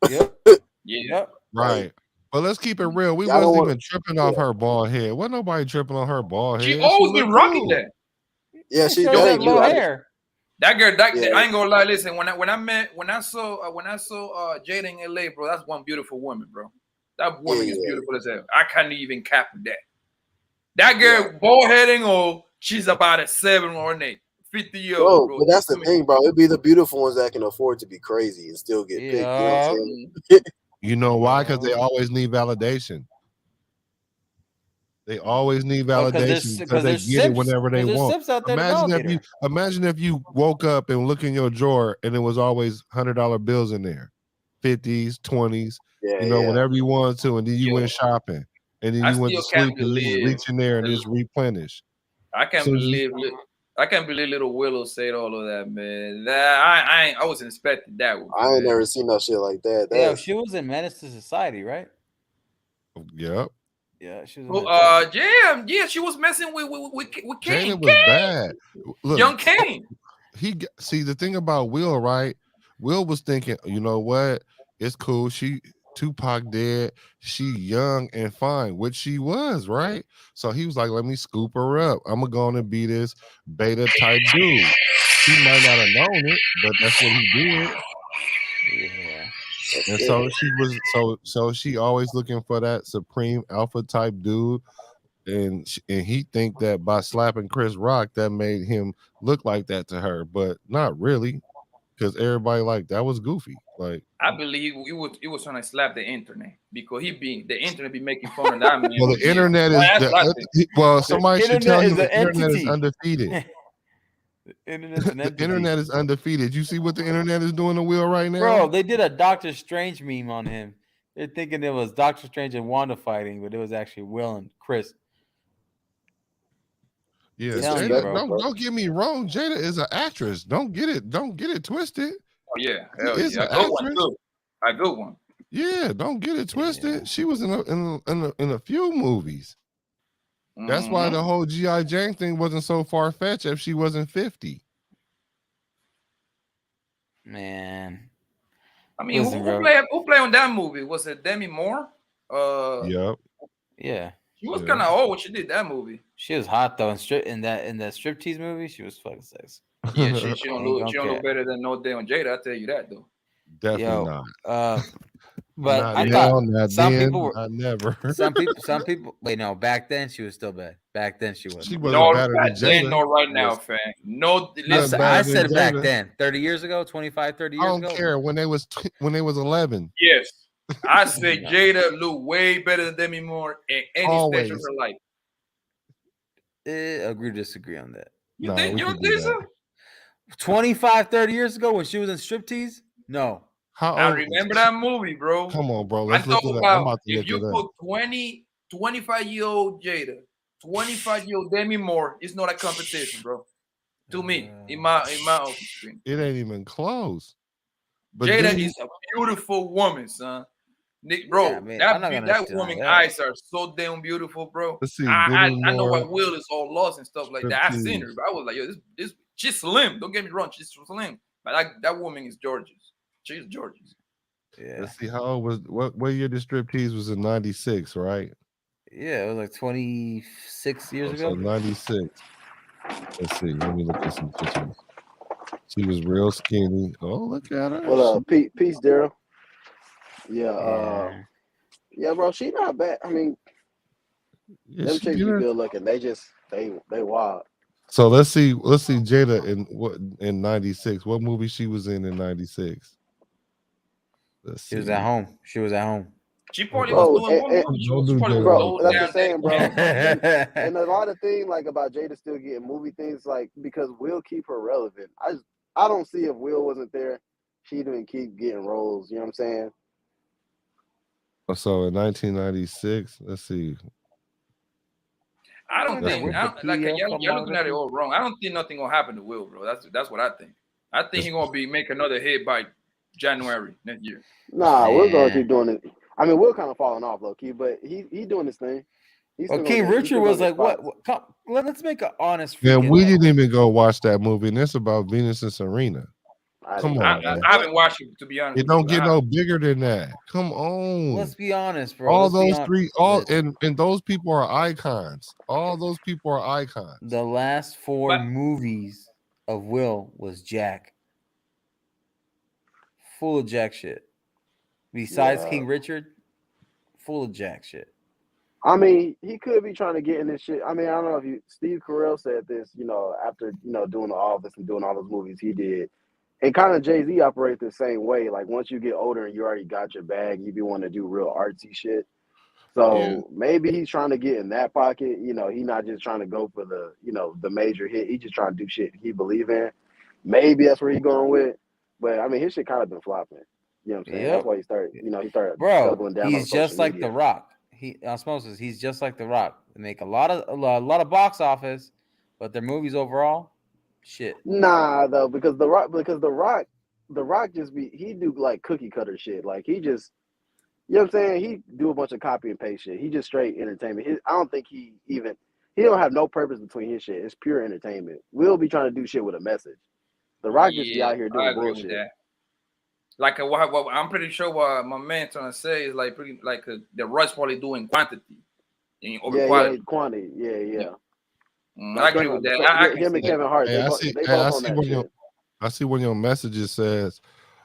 Speaker 8: Yep.
Speaker 4: Yeah.
Speaker 9: Right. But let's keep it real. We
Speaker 10: Y'all don't
Speaker 9: wasn't
Speaker 10: want-
Speaker 9: even tripping off her bald head. Wasn't nobody tripping on her bald
Speaker 1: She
Speaker 9: head.
Speaker 1: always
Speaker 9: looked
Speaker 1: been rocking
Speaker 9: cool.
Speaker 1: that.
Speaker 10: Yeah,
Speaker 8: She
Speaker 10: that
Speaker 8: always had
Speaker 10: ain't
Speaker 8: low
Speaker 10: true.
Speaker 8: hair.
Speaker 1: That girl,
Speaker 10: Yeah.
Speaker 1: I ain't gonna lie. Listen, when I saw Jada in LA, bro, that's one beautiful woman, bro. That woman is beautiful as hell. I can't even cap that. That girl, bald heading or she's about a 7 or an 8, 50-year-old, bro.
Speaker 10: But that's the thing, bro. It'd be the beautiful ones that can afford to be crazy and still get picked. You know what I'm saying?
Speaker 9: You know why? Because they always need validation. They always need validation because they get it whenever they want. Imagine if you woke up and look in your drawer and it was always $100 bills in there, 50s, 20s, whenever you wanted to, and then you went shopping, and then you went to sleep and you just reach in there and just replenish.
Speaker 1: I can't believe little Willow said all of that, man. I wasn't expecting that one.
Speaker 10: I ain't never seen no shit like that.
Speaker 8: Yeah, she was in Menace to Society, right?
Speaker 9: Yep.
Speaker 8: Yeah, she was.
Speaker 1: Yeah, she was messing with Kane.
Speaker 9: Jada was bad. Look,
Speaker 1: young Kane.
Speaker 9: See the thing about Will, right? Will was thinking, you know what? It's cool. Tupac dead. She young and fine, which she was, right? So he was like, let me scoop her up. I'm gonna go on and be this beta type dude. He might not have known it, but that's what he did.
Speaker 8: Yeah.
Speaker 9: And so she was so she always looking for that supreme alpha type dude. And he think that by slapping Chris Rock that made him look like that to her, but not really, because everybody like that was goofy. Like
Speaker 1: I believe it was trying to slap the internet because the internet be making fun of that man.
Speaker 9: Well, the internet somebody should tell him the internet is undefeated. The internet is undefeated. You see what the internet is doing to Will right now?
Speaker 8: Bro, they did a Doctor Strange meme on him. They're thinking it was Doctor Strange and Wanda fighting, but it was actually Will and Chris.
Speaker 9: Yeah, Jada, don't get me wrong. Jada is an actress. Don't get it twisted.
Speaker 1: Oh yeah, hell yeah. A good one.
Speaker 9: Yeah, don't get it twisted. Yeah. She was in a few movies. That's why the whole G.I. Jane thing wasn't so far-fetched if she wasn't 50.
Speaker 8: Man.
Speaker 1: I mean, who played on that movie? Was it Demi Moore?
Speaker 9: Yep.
Speaker 8: Yeah.
Speaker 1: She was kind of old when she did that movie.
Speaker 8: She was hot though. In that striptease movie, she was fucking sexy.
Speaker 1: Yeah, she don't look better than no day on Jada. I tell you that though.
Speaker 9: Definitely not.
Speaker 8: But
Speaker 9: not
Speaker 8: I
Speaker 9: now,
Speaker 8: thought some people were
Speaker 9: never.
Speaker 8: Some people. Wait, no. Back then, she was still bad. Back then, she was.
Speaker 9: She wasn't better than Jada.
Speaker 1: No, right now, fam. No, listen.
Speaker 8: I said back then, 30 years ago, 25, 30 years ago.
Speaker 9: I don't care when they was 11.
Speaker 1: Yes, I said Jada looked way better than Demi Moore in any stage of her life.
Speaker 8: Agree to disagree on that.
Speaker 1: You don't think so?
Speaker 8: 25, 30 years ago when she was in striptease? No.
Speaker 1: I remember that movie, bro.
Speaker 9: Come on, bro. Let's look it up. I'm about to
Speaker 1: if you put 25-year-old Jada, 25-year-old Demi Moore, it's not a competition, bro. To me, in my opinion.
Speaker 9: It ain't even close.
Speaker 1: But Jada is a beautiful woman, son. Bro, that woman's eyes are so damn beautiful, bro.
Speaker 9: Let's see,
Speaker 1: I know why Will is all lost and stuff like that. I've seen her, but I was like, yo, this she's slim. Don't get me wrong, she's slim. But that woman is gorgeous. She's gorgeous.
Speaker 8: Yeah.
Speaker 9: Let's see, how old was what year the striptease was in 96, right?
Speaker 8: Yeah, it was like 26 years ago.
Speaker 9: So 96. Let's see. Let me look at some pictures. She was real skinny. Oh, look at her.
Speaker 10: Well, peace, Daryl. Yeah, bro, she not bad. I mean, them chicks be good looking. They wild.
Speaker 9: So let's see Jada in 96. What movie she was in 96? Let's see.
Speaker 8: She was at home.
Speaker 1: She probably was doing one movie. She was probably
Speaker 10: bro, that's what I'm saying, bro. And a lot of things like about Jada still getting movie things, like because Will keep her relevant. I don't see if Will wasn't there, she didn't keep getting roles. You know what I'm saying?
Speaker 9: So in 1996, let's see.
Speaker 1: I don't think y'all looking at it all wrong. I don't think nothing gonna happen to Will, bro. That's what I think. I think he's gonna make another hit by January next year.
Speaker 10: Nah, we're gonna keep doing it. I mean, we're kind of falling off low key, but he doing this thing. He's still
Speaker 6: King
Speaker 10: gonna
Speaker 6: Richard was
Speaker 10: get
Speaker 6: like,
Speaker 10: spots.
Speaker 6: Come, let's make an honest.
Speaker 9: Man, we didn't even go watch that movie, and it's about Venus and Serena. Come on, man.
Speaker 1: I haven't watched it, to be honest.
Speaker 9: It don't get no bigger than that. Come on.
Speaker 6: Let's be honest, bro.
Speaker 9: All those three, and those people are icons. All those people are icons.
Speaker 6: The last 4 movies of Will was Jack. Full of Jack shit. Besides King Richard, full of Jack shit.
Speaker 10: I mean, he could be trying to get in this shit. I mean, I don't know if Steve Carell said this, after, doing all this and doing all those movies he did. And kind of Jay-Z operates the same way. Like, once you get older and you already got your bag, you be wanting to do real artsy shit. So maybe he's trying to get in that pocket. He's not just trying to go for the, the major hit. He's just trying to do shit he believe in. Maybe that's where he's going with. But, I mean, his shit kind of been flopping. You know what I'm saying? That's why he started doubling down
Speaker 6: he's
Speaker 10: on
Speaker 6: just like
Speaker 10: media.
Speaker 6: The Rock. Osmosis, he's just like The Rock. They make a lot of box office, but their movies overall, shit.
Speaker 10: Nah, though, because the Rock just he do like cookie cutter shit. Like he just, you know what I'm saying? He do a bunch of copy and paste shit. He just straight entertainment. I don't think he don't have no purpose between his shit. It's pure entertainment. We'll be trying to do shit with a message. The Rock just be out here doing bullshit.
Speaker 1: Like what I'm pretty sure what my man trying to say is like the Rock's probably doing quantity over quality.
Speaker 10: Quantity. Yeah.
Speaker 1: I agree with that.
Speaker 10: Him and Kevin Hart. They both on that shit.
Speaker 9: I see one of your messages says,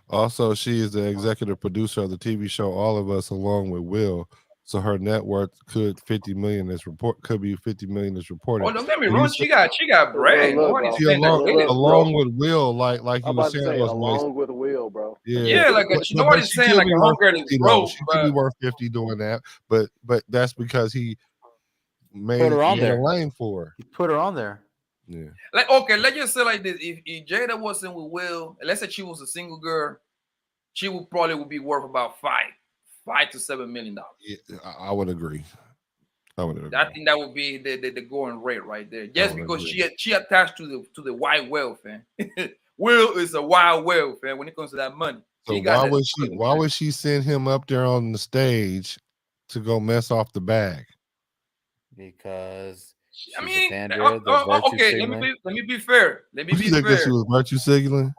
Speaker 9: also, she is the executive producer of the TV show All of Us, along with Will. So her net worth could be 50 million as reported.
Speaker 1: Oh, don't get me wrong, she got bread.
Speaker 9: Along with Will, like you were saying,
Speaker 10: along with Will, bro.
Speaker 9: Yeah,
Speaker 1: like nobody's saying like her girl is broke.
Speaker 9: She could be worth 50 doing that, but that's because he
Speaker 6: put her on there.
Speaker 9: A lane for her.
Speaker 6: He put her on there.
Speaker 9: Yeah.
Speaker 1: Like, okay, let's just say like this: if Jada wasn't with Will, and let's say she was a single girl, she would be worth about $5 to $7 million.
Speaker 9: Yeah, I would agree. I
Speaker 1: think that would be the going rate right there. Just because she attached to the wild wealth, man. Will is a wild wealth, man, when it comes to that money.
Speaker 9: So why would she send him up there on the stage to go mess off the bag?
Speaker 6: Because
Speaker 1: okay, let me be fair. Let me be fair.
Speaker 9: She was virtue signaling.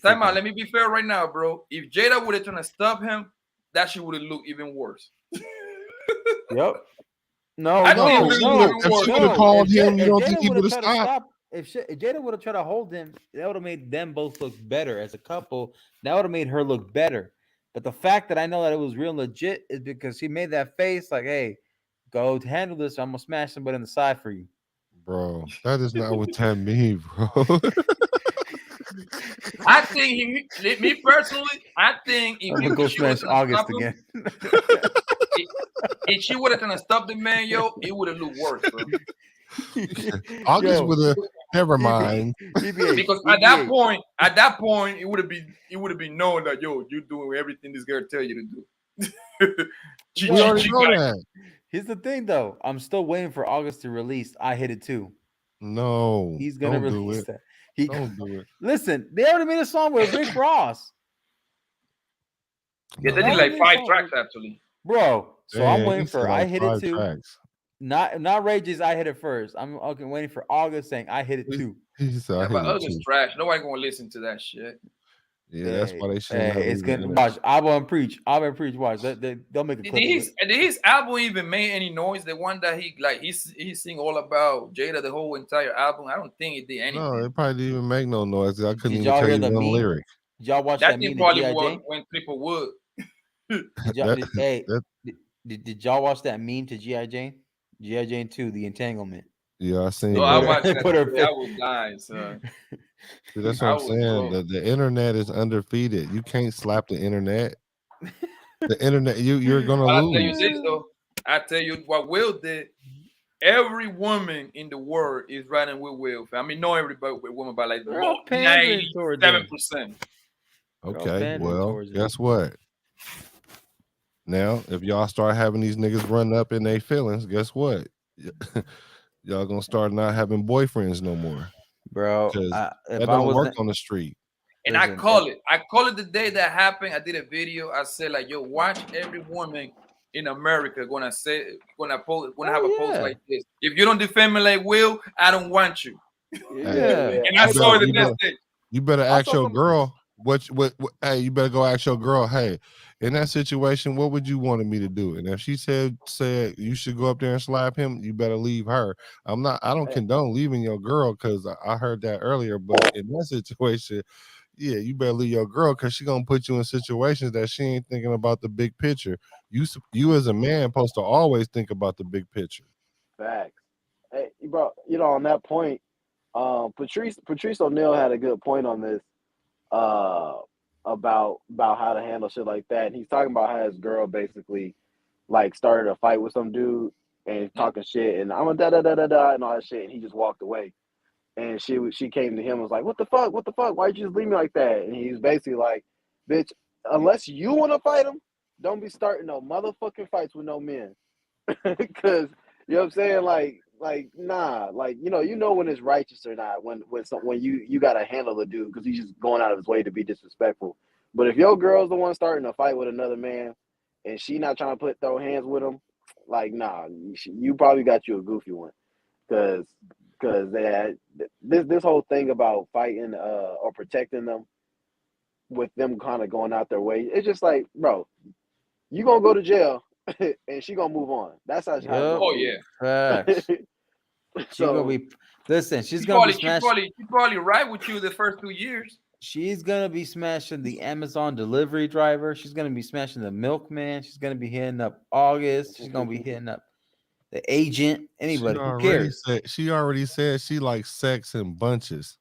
Speaker 1: Let me be fair right now, bro. If Jada would have tried to stop him, that shit would have looked even worse.
Speaker 6: Yep. No.
Speaker 9: If she would have called him, you don't think he would have stopped?
Speaker 6: If Jada would have tried to hold him, that would have made them both look better as a couple. That would have made her look better. But the fact that I know that it was real legit is because he made that face like, hey, go to handle this. I'm going to smash somebody in the side for you.
Speaker 9: Bro, that is not what that means, bro.
Speaker 1: I think me personally, I think
Speaker 6: if I'm gonna go smash August again.
Speaker 1: If she would have kind of stopped the man, it would have looked worse, bro.
Speaker 9: August would have never mind.
Speaker 1: Because at that point, it would have been known that you're doing everything this girl tell you to do.
Speaker 9: We already know that.
Speaker 6: Here's the thing, though. I'm still waiting for August to release I Hit It Too.
Speaker 9: No,
Speaker 6: he's gonna release that.
Speaker 9: Don't do it.
Speaker 6: Listen, they already made a song with Rick Ross.
Speaker 1: Yeah, they did like 5 tracks actually,
Speaker 6: bro. So I'm waiting for I Hit It Too.
Speaker 9: Tracks.
Speaker 6: Not Rage's I Hit It First. I'm waiting for August saying I Hit It Too.
Speaker 1: But August trash. Nobody gonna listen to that shit.
Speaker 9: Yeah, that's why they should.
Speaker 6: It's gonna watch. Album and preach. Watch. They'll make a clip.
Speaker 1: Did his album even make any noise? The one that he sing all about Jada the whole entire album. I don't think it did anything.
Speaker 9: No, it probably didn't even make no noise. I couldn't even tell you one lyric.
Speaker 6: Did y'all watch that meme?
Speaker 1: Probably when people would.
Speaker 6: Did y'all watch that meme to G.I. Jane? G.I. Jane 2, The Entanglement.
Speaker 9: Yeah, I seen.
Speaker 1: No, I watched that. I was dying, son.
Speaker 9: See, that's what I'm saying. The internet is undefeated. You can't slap the internet. The internet, you're gonna lose.
Speaker 1: I'll tell you this though. I tell you what Will did. Every woman in the world is riding with Will. I mean, not everybody with women, but like 97%.
Speaker 9: Okay, well, guess what? Now, if y'all start having these niggas run up in their feelings, guess what? Y'all gonna start not having boyfriends no more,
Speaker 6: bro.
Speaker 9: That don't work on the street.
Speaker 1: And I call it the day that happened. I did a video. I said like, yo, watch every woman in America gonna have a post like this. If you don't defend me like Will, I don't want you.
Speaker 9: Hey,
Speaker 1: And I saw it the next day.
Speaker 9: You better ask your girl what hey, you better go ask your girl, hey, in that situation, what would you want me to do? And if she said you should go up there and slap him, you better leave her. I don't condone leaving your girl because I heard that earlier, but in that situation, yeah, you better leave your girl because she's gonna put you in situations that she ain't thinking about the big picture. You as a man supposed to always think about the big picture.
Speaker 10: Facts. Hey, bro, on that point, Patrice O'Neal had a good point on this, about how to handle shit like that. And he's talking about how his girl basically like started a fight with some dude and talking shit, and I'm a da da da da da and all that shit, and he just walked away. And she came to him and was like, what the fuck? Why'd you just leave me like that? And he's basically like, bitch, unless you want to fight him, don't be starting no motherfucking fights with no men. Because, you know what I'm saying? Like, nah, like, you know when it's righteous or not, when you got to handle the dude because he's just going out of his way to be disrespectful. But if your girl's the one starting a fight with another man and she not trying to throw hands with him, like, nah, you probably got you a goofy one. Because this whole thing about fighting or protecting them with them kind of going out their way, it's just like, bro, you gonna go to jail and she gonna move on. That's how.
Speaker 1: Oh yeah.
Speaker 6: Facts. She's gonna be. Listen, she's gonna be smashing.
Speaker 1: She probably ride with you the first 2 years.
Speaker 6: She's gonna be smashing the Amazon delivery driver. She's gonna be smashing the milkman. She's gonna be hitting up August. She's gonna be hitting up the agent. Anybody who cares?
Speaker 9: She already said she likes sex in bunches.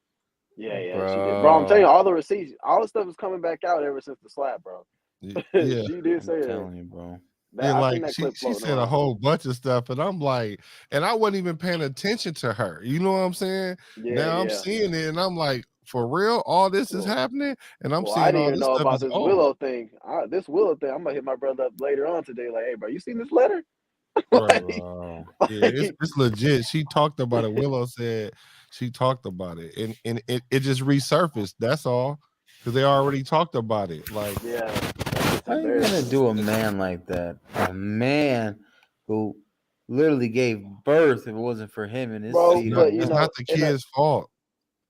Speaker 10: Yeah,
Speaker 6: bro.
Speaker 10: She did. Bro, I'm telling you, all the receipts, all the stuff is coming back out ever since the slap, bro.
Speaker 9: Yeah,
Speaker 10: she did say
Speaker 6: I'm
Speaker 10: that.
Speaker 6: telling you, bro.
Speaker 9: Like she said a whole bunch of stuff, and I'm like, and I wasn't even paying attention to her. You know what I'm saying? Now I'm seeing it, and I'm like, for real, all this is happening, and I'm seeing
Speaker 10: I didn't
Speaker 9: all
Speaker 10: even
Speaker 9: this
Speaker 10: know
Speaker 9: stuff
Speaker 10: about
Speaker 9: is
Speaker 10: this
Speaker 9: over.
Speaker 10: Willow thing. I'm gonna hit my brother up later on today. Like, hey, bro, you seen this letter?
Speaker 9: Yeah, it's legit. She talked about it. Willow said she talked about it, and it just resurfaced. That's all, because they already talked about it. Like,
Speaker 6: how are you gonna do a man like that? A man who literally gave birth if it wasn't for him and his seed.
Speaker 9: It's not the kid's fault.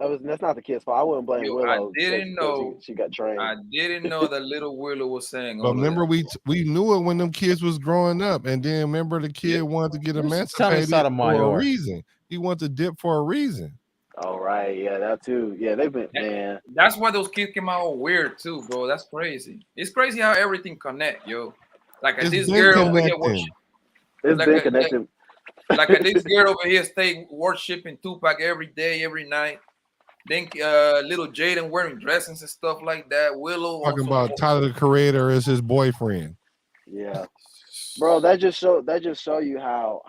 Speaker 10: That's not the kid's fault. I wouldn't blame Willow.
Speaker 1: I didn't know.
Speaker 10: She got trained.
Speaker 1: I didn't know that little Willow was saying.
Speaker 9: But remember, we knew it when them kids was growing up, and then remember the kid wanted to get emancipated for a reason. He wanted to dip for a reason.
Speaker 10: All right, yeah, that too. Yeah, they've been, man.
Speaker 1: That's why those kids came out weird too, bro. That's crazy. It's crazy how everything connect, yo. Like this girl over here worship.
Speaker 10: It's been connected.
Speaker 1: Like this girl over here stay worshiping Tupac every day, every night. Then little Jaden wearing dresses and stuff like that. Willow
Speaker 9: talking about Tyler the Creator as his boyfriend.
Speaker 10: Yeah, bro, that just show you how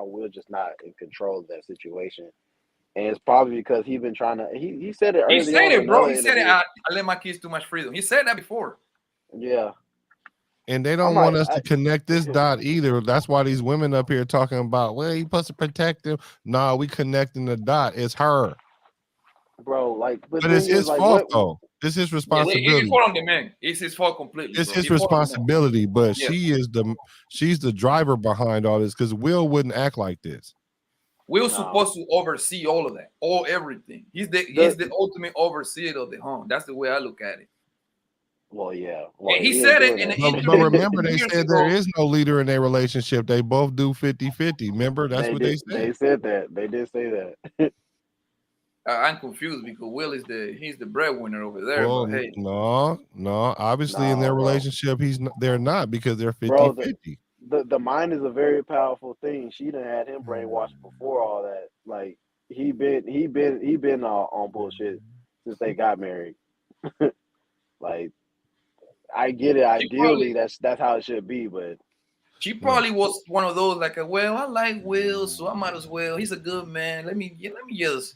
Speaker 10: we're just not in control of that situation. And it's probably because he's been trying to. He said it earlier.
Speaker 1: He said it, bro. He said it. I let my kids too much freedom. He said that before.
Speaker 10: Yeah.
Speaker 9: And they don't want us to connect this dot either. That's why these women up here talking about, well, you supposed to protect him. Nah, we connecting the dot. It's her.
Speaker 10: Bro, like,
Speaker 9: but it's his fault though. It's his responsibility.
Speaker 1: It's on the man. It's his fault completely.
Speaker 9: It's his responsibility, but she's the driver behind all this because Will wouldn't act like this.
Speaker 1: Will's supposed to oversee all of that, everything. He's the ultimate overseer of the home. That's the way I look at it.
Speaker 10: Well, yeah.
Speaker 1: And he said it in the
Speaker 9: interview. But remember, they said there is no leader in their relationship. They both do 50-50. Remember, that's what they said.
Speaker 10: They said that. They did say that.
Speaker 1: I'm confused because Will he's the breadwinner over there.
Speaker 9: Well,
Speaker 1: but hey.
Speaker 9: No. Obviously, in their relationship, they're not because they're 50-50.
Speaker 10: The mind is a very powerful thing. She done had him brainwashed before all that. Like he been on bullshit since they got married. Like I get it. Ideally, that's how it should be, but
Speaker 1: she probably was one of those like, well, I like Will, so I might as well. He's a good man. Let me just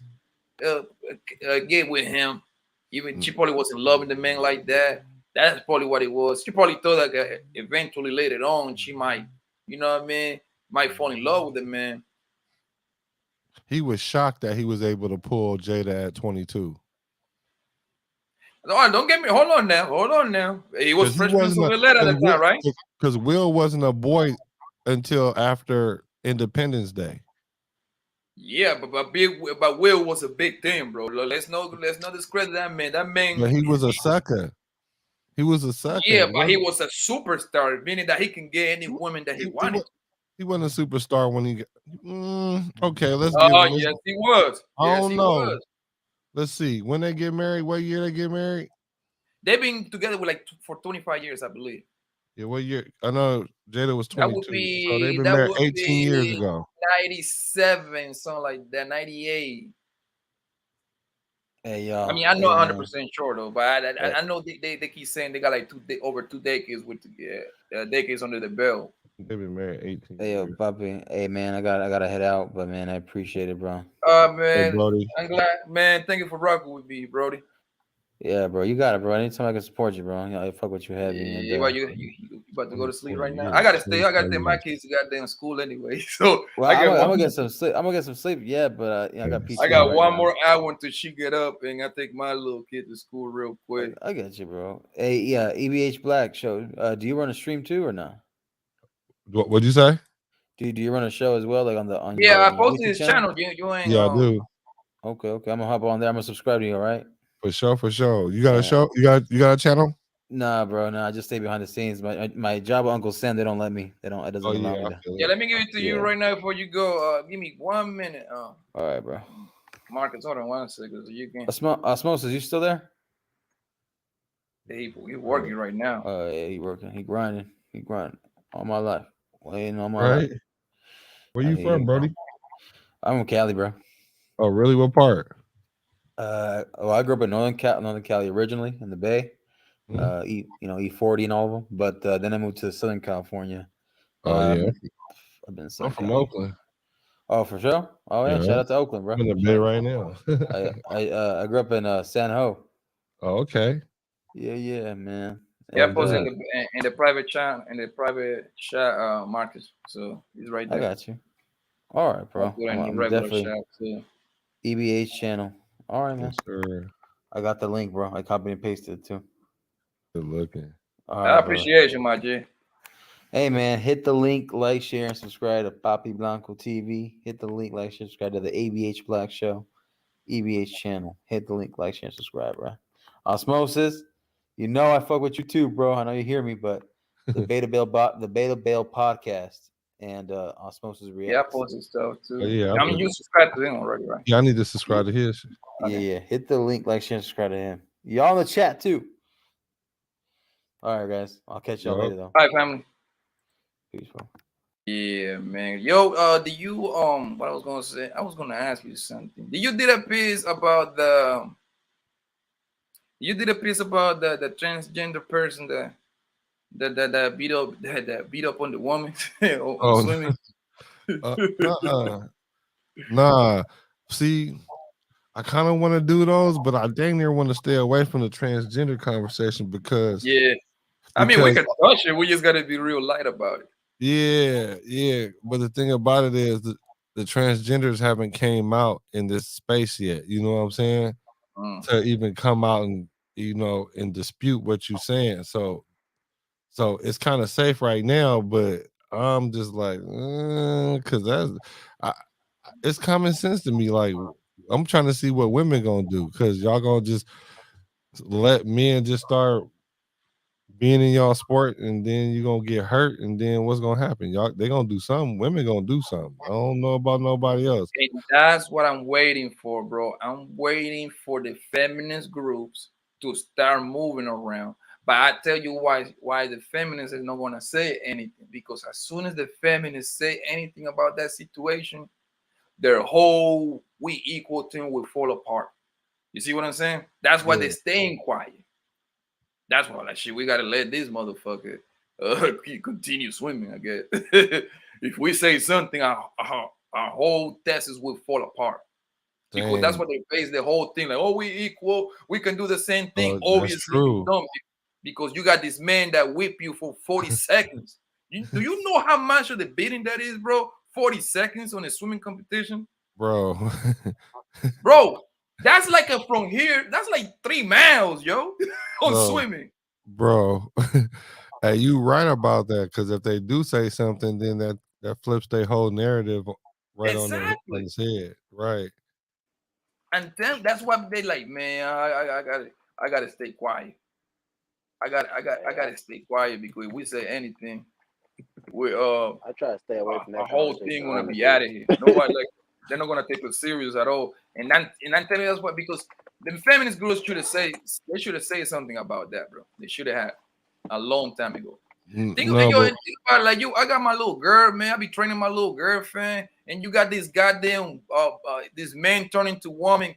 Speaker 1: get with him. Even she probably wasn't loving the man like that. That's probably what it was. She probably thought that eventually later on she might, you know what I mean, might fall in love with the man.
Speaker 9: He was shocked that he was able to pull Jada at 22.
Speaker 1: Oh, don't get me. Hold on now. He was freshman in Soledad at the time, right?
Speaker 9: Because Will wasn't a boy until after Independence Day.
Speaker 1: Yeah, but Will was a big thing, bro. Let's not discredit that man. That man.
Speaker 9: But he was a sucker. He was a sucker.
Speaker 1: Yeah, but he was a superstar, meaning that he can get any woman that he wanted.
Speaker 9: He wasn't a superstar when he got. Okay, let's
Speaker 1: give.
Speaker 9: Oh,
Speaker 1: yes, he was.
Speaker 9: I
Speaker 1: Yes,
Speaker 9: don't
Speaker 1: he
Speaker 9: know.
Speaker 1: was.
Speaker 9: Let's see. When they get married, what year they get married?
Speaker 1: They've been together with for 25 years, I believe.
Speaker 9: Yeah, what year? I know Jada was 22.
Speaker 1: That would be,
Speaker 9: so they've been married 18 years ago.
Speaker 1: 97, something like that, 98.
Speaker 6: Hey, y'all.
Speaker 1: I mean, I'm not 100% sure though, but I know they keep saying they got like over 2 decades with decades under the belt.
Speaker 9: They've been married 18
Speaker 6: Hey, yo, Bobby. Hey, man, I gotta head out, but man, I appreciate it, bro.
Speaker 1: Man,
Speaker 9: hey, Brody.
Speaker 1: I'm glad, man. Thank you for rocking with me, Brody.
Speaker 6: Yeah, bro, you got it, bro. Anytime I can support you, bro. I fuck with you heavy.
Speaker 1: Yeah,
Speaker 6: and,
Speaker 1: you about to go to sleep right now? I gotta stay. I gotta take my kids to goddamn school anyway. So
Speaker 6: well, I'm gonna get some sleep. I'm gonna get some sleep. Yeah, but I got PTO.
Speaker 1: I got one more hour until she get up, and I take my little kid to school real quick.
Speaker 6: I get you, bro. Hey, yeah, EBH Black show. Do you run a stream too or not?
Speaker 9: What'd you say?
Speaker 6: Do you run a show as well, like on
Speaker 1: Yeah, I posted his channel. You ain't.
Speaker 9: Yeah, I do.
Speaker 6: Okay. I'm gonna hop on there. I'm gonna subscribe to you. All right.
Speaker 9: For sure. You got a show? You got a channel?
Speaker 6: Nah, bro. Nah, I just stay behind the scenes. My job with Uncle Sam, they don't let me. It doesn't allow me to.
Speaker 1: Yeah, let me give it to you right now before you go. Give me 1 minute.
Speaker 6: All right, bro.
Speaker 1: Marcus, hold on 1 second. So you can.
Speaker 6: Osmosis, you still there?
Speaker 1: He's working right now.
Speaker 6: Yeah, he working. He grinding all my life. Waiting on my life.
Speaker 9: Where you from, Brody?
Speaker 6: I'm from Cali, bro.
Speaker 9: Oh, really? What part?
Speaker 6: I grew up in Northern Cali originally in the Bay. E40 and all of them. But then I moved to Southern California.
Speaker 9: Yeah.
Speaker 6: I've been.
Speaker 9: I'm from Oakland.
Speaker 6: Oh, for sure. Oh yeah, shout out to Oakland, bro.
Speaker 9: I'm in the Bay right now.
Speaker 6: I grew up in San Ho.
Speaker 9: Oh, okay.
Speaker 6: Yeah, man.
Speaker 1: Yeah, I posted in the private chat Marcus. So he's right there.
Speaker 6: I got you. All right, bro.
Speaker 1: I'm definitely chat too.
Speaker 6: EBH channel. All right, man.
Speaker 9: Sure.
Speaker 6: I got the link, bro. I copied and pasted it too.
Speaker 9: Good looking.
Speaker 1: I appreciate you, my G.
Speaker 6: Hey, man, hit the link, like, share, and subscribe to Papi Blanco TV. Hit the link, like, share, subscribe to the ABH Black Show, EBH channel. Hit the link, like, share, and subscribe, bro. Osmosis, you know I fuck with you too, bro. I know you hear me, but the Beta Bale podcast and Osmosis Reacts.
Speaker 1: Yeah, I posted stuff too.
Speaker 9: Oh, yeah,
Speaker 1: I mean, you subscribe to him already, right?
Speaker 9: Yeah, I need to subscribe to his.
Speaker 6: Yeah. Hit the link, like, share, and subscribe to him. Y'all in the chat too. All right, guys. I'll catch y'all later, though.
Speaker 1: All right, family.
Speaker 6: Peace, bro.
Speaker 1: Yeah, man. Yo, do you what I was gonna say? I was gonna ask you something. You did a piece about the transgender person that beat up on the woman swimming.
Speaker 9: Nah. See, I kind of want to do those, but I dang near want to stay away from the transgender conversation because
Speaker 1: I mean, we can touch it. We just got to be real light about it.
Speaker 9: Yeah. But the thing about it is the transgenders haven't came out in this space yet. You know what I'm saying? To even come out and and dispute what you're saying. So it's kind of safe right now, but I'm just like, because it's common sense to me. Like, I'm trying to see what women gonna do because y'all gonna just let men just start being in y'all sport and then you're gonna get hurt and then what's gonna happen? They gonna do something. Women gonna do something. I don't know about nobody else.
Speaker 1: And that's what I'm waiting for, bro. I'm waiting for the feminist groups to start moving around. But I tell you why the feminists is not gonna say anything, because as soon as the feminists say anything about that situation, their whole we equal thing will fall apart. You see what I'm saying? That's why they're staying quiet. That's why, like, shit, we gotta let this motherfucker continue swimming, I guess. If we say something, our whole thesis will fall apart. Because that's what they base the whole thing. Like, oh, we equal, we can do the same thing. Obviously, you don't, because you got this man that whip you for 40 seconds. Do you know how much of the beating that is, bro? 40 seconds on a swimming competition,
Speaker 9: bro.
Speaker 1: Bro, That's like from here. That's like 3 miles, yo, on
Speaker 9: Bro.
Speaker 1: swimming.
Speaker 9: Bro, hey, you right about that, because if they do say something, then that flips their whole narrative right on his head, right?
Speaker 1: And then that's why they like, man, I gotta stay quiet. I gotta stay quiet because if we say anything, we
Speaker 10: I try to stay away from that
Speaker 1: a whole
Speaker 10: conversation.
Speaker 1: thing gonna be
Speaker 10: Honestly.
Speaker 1: out of here. Nobody like they're not gonna take it serious at all. And I'm telling you that's why, because the feminist groups should have said something about that, bro. They should have a long time ago. Think about like you. I got my little girl, man. I be training my little girlfriend, and you got this goddamn this man turning to woman.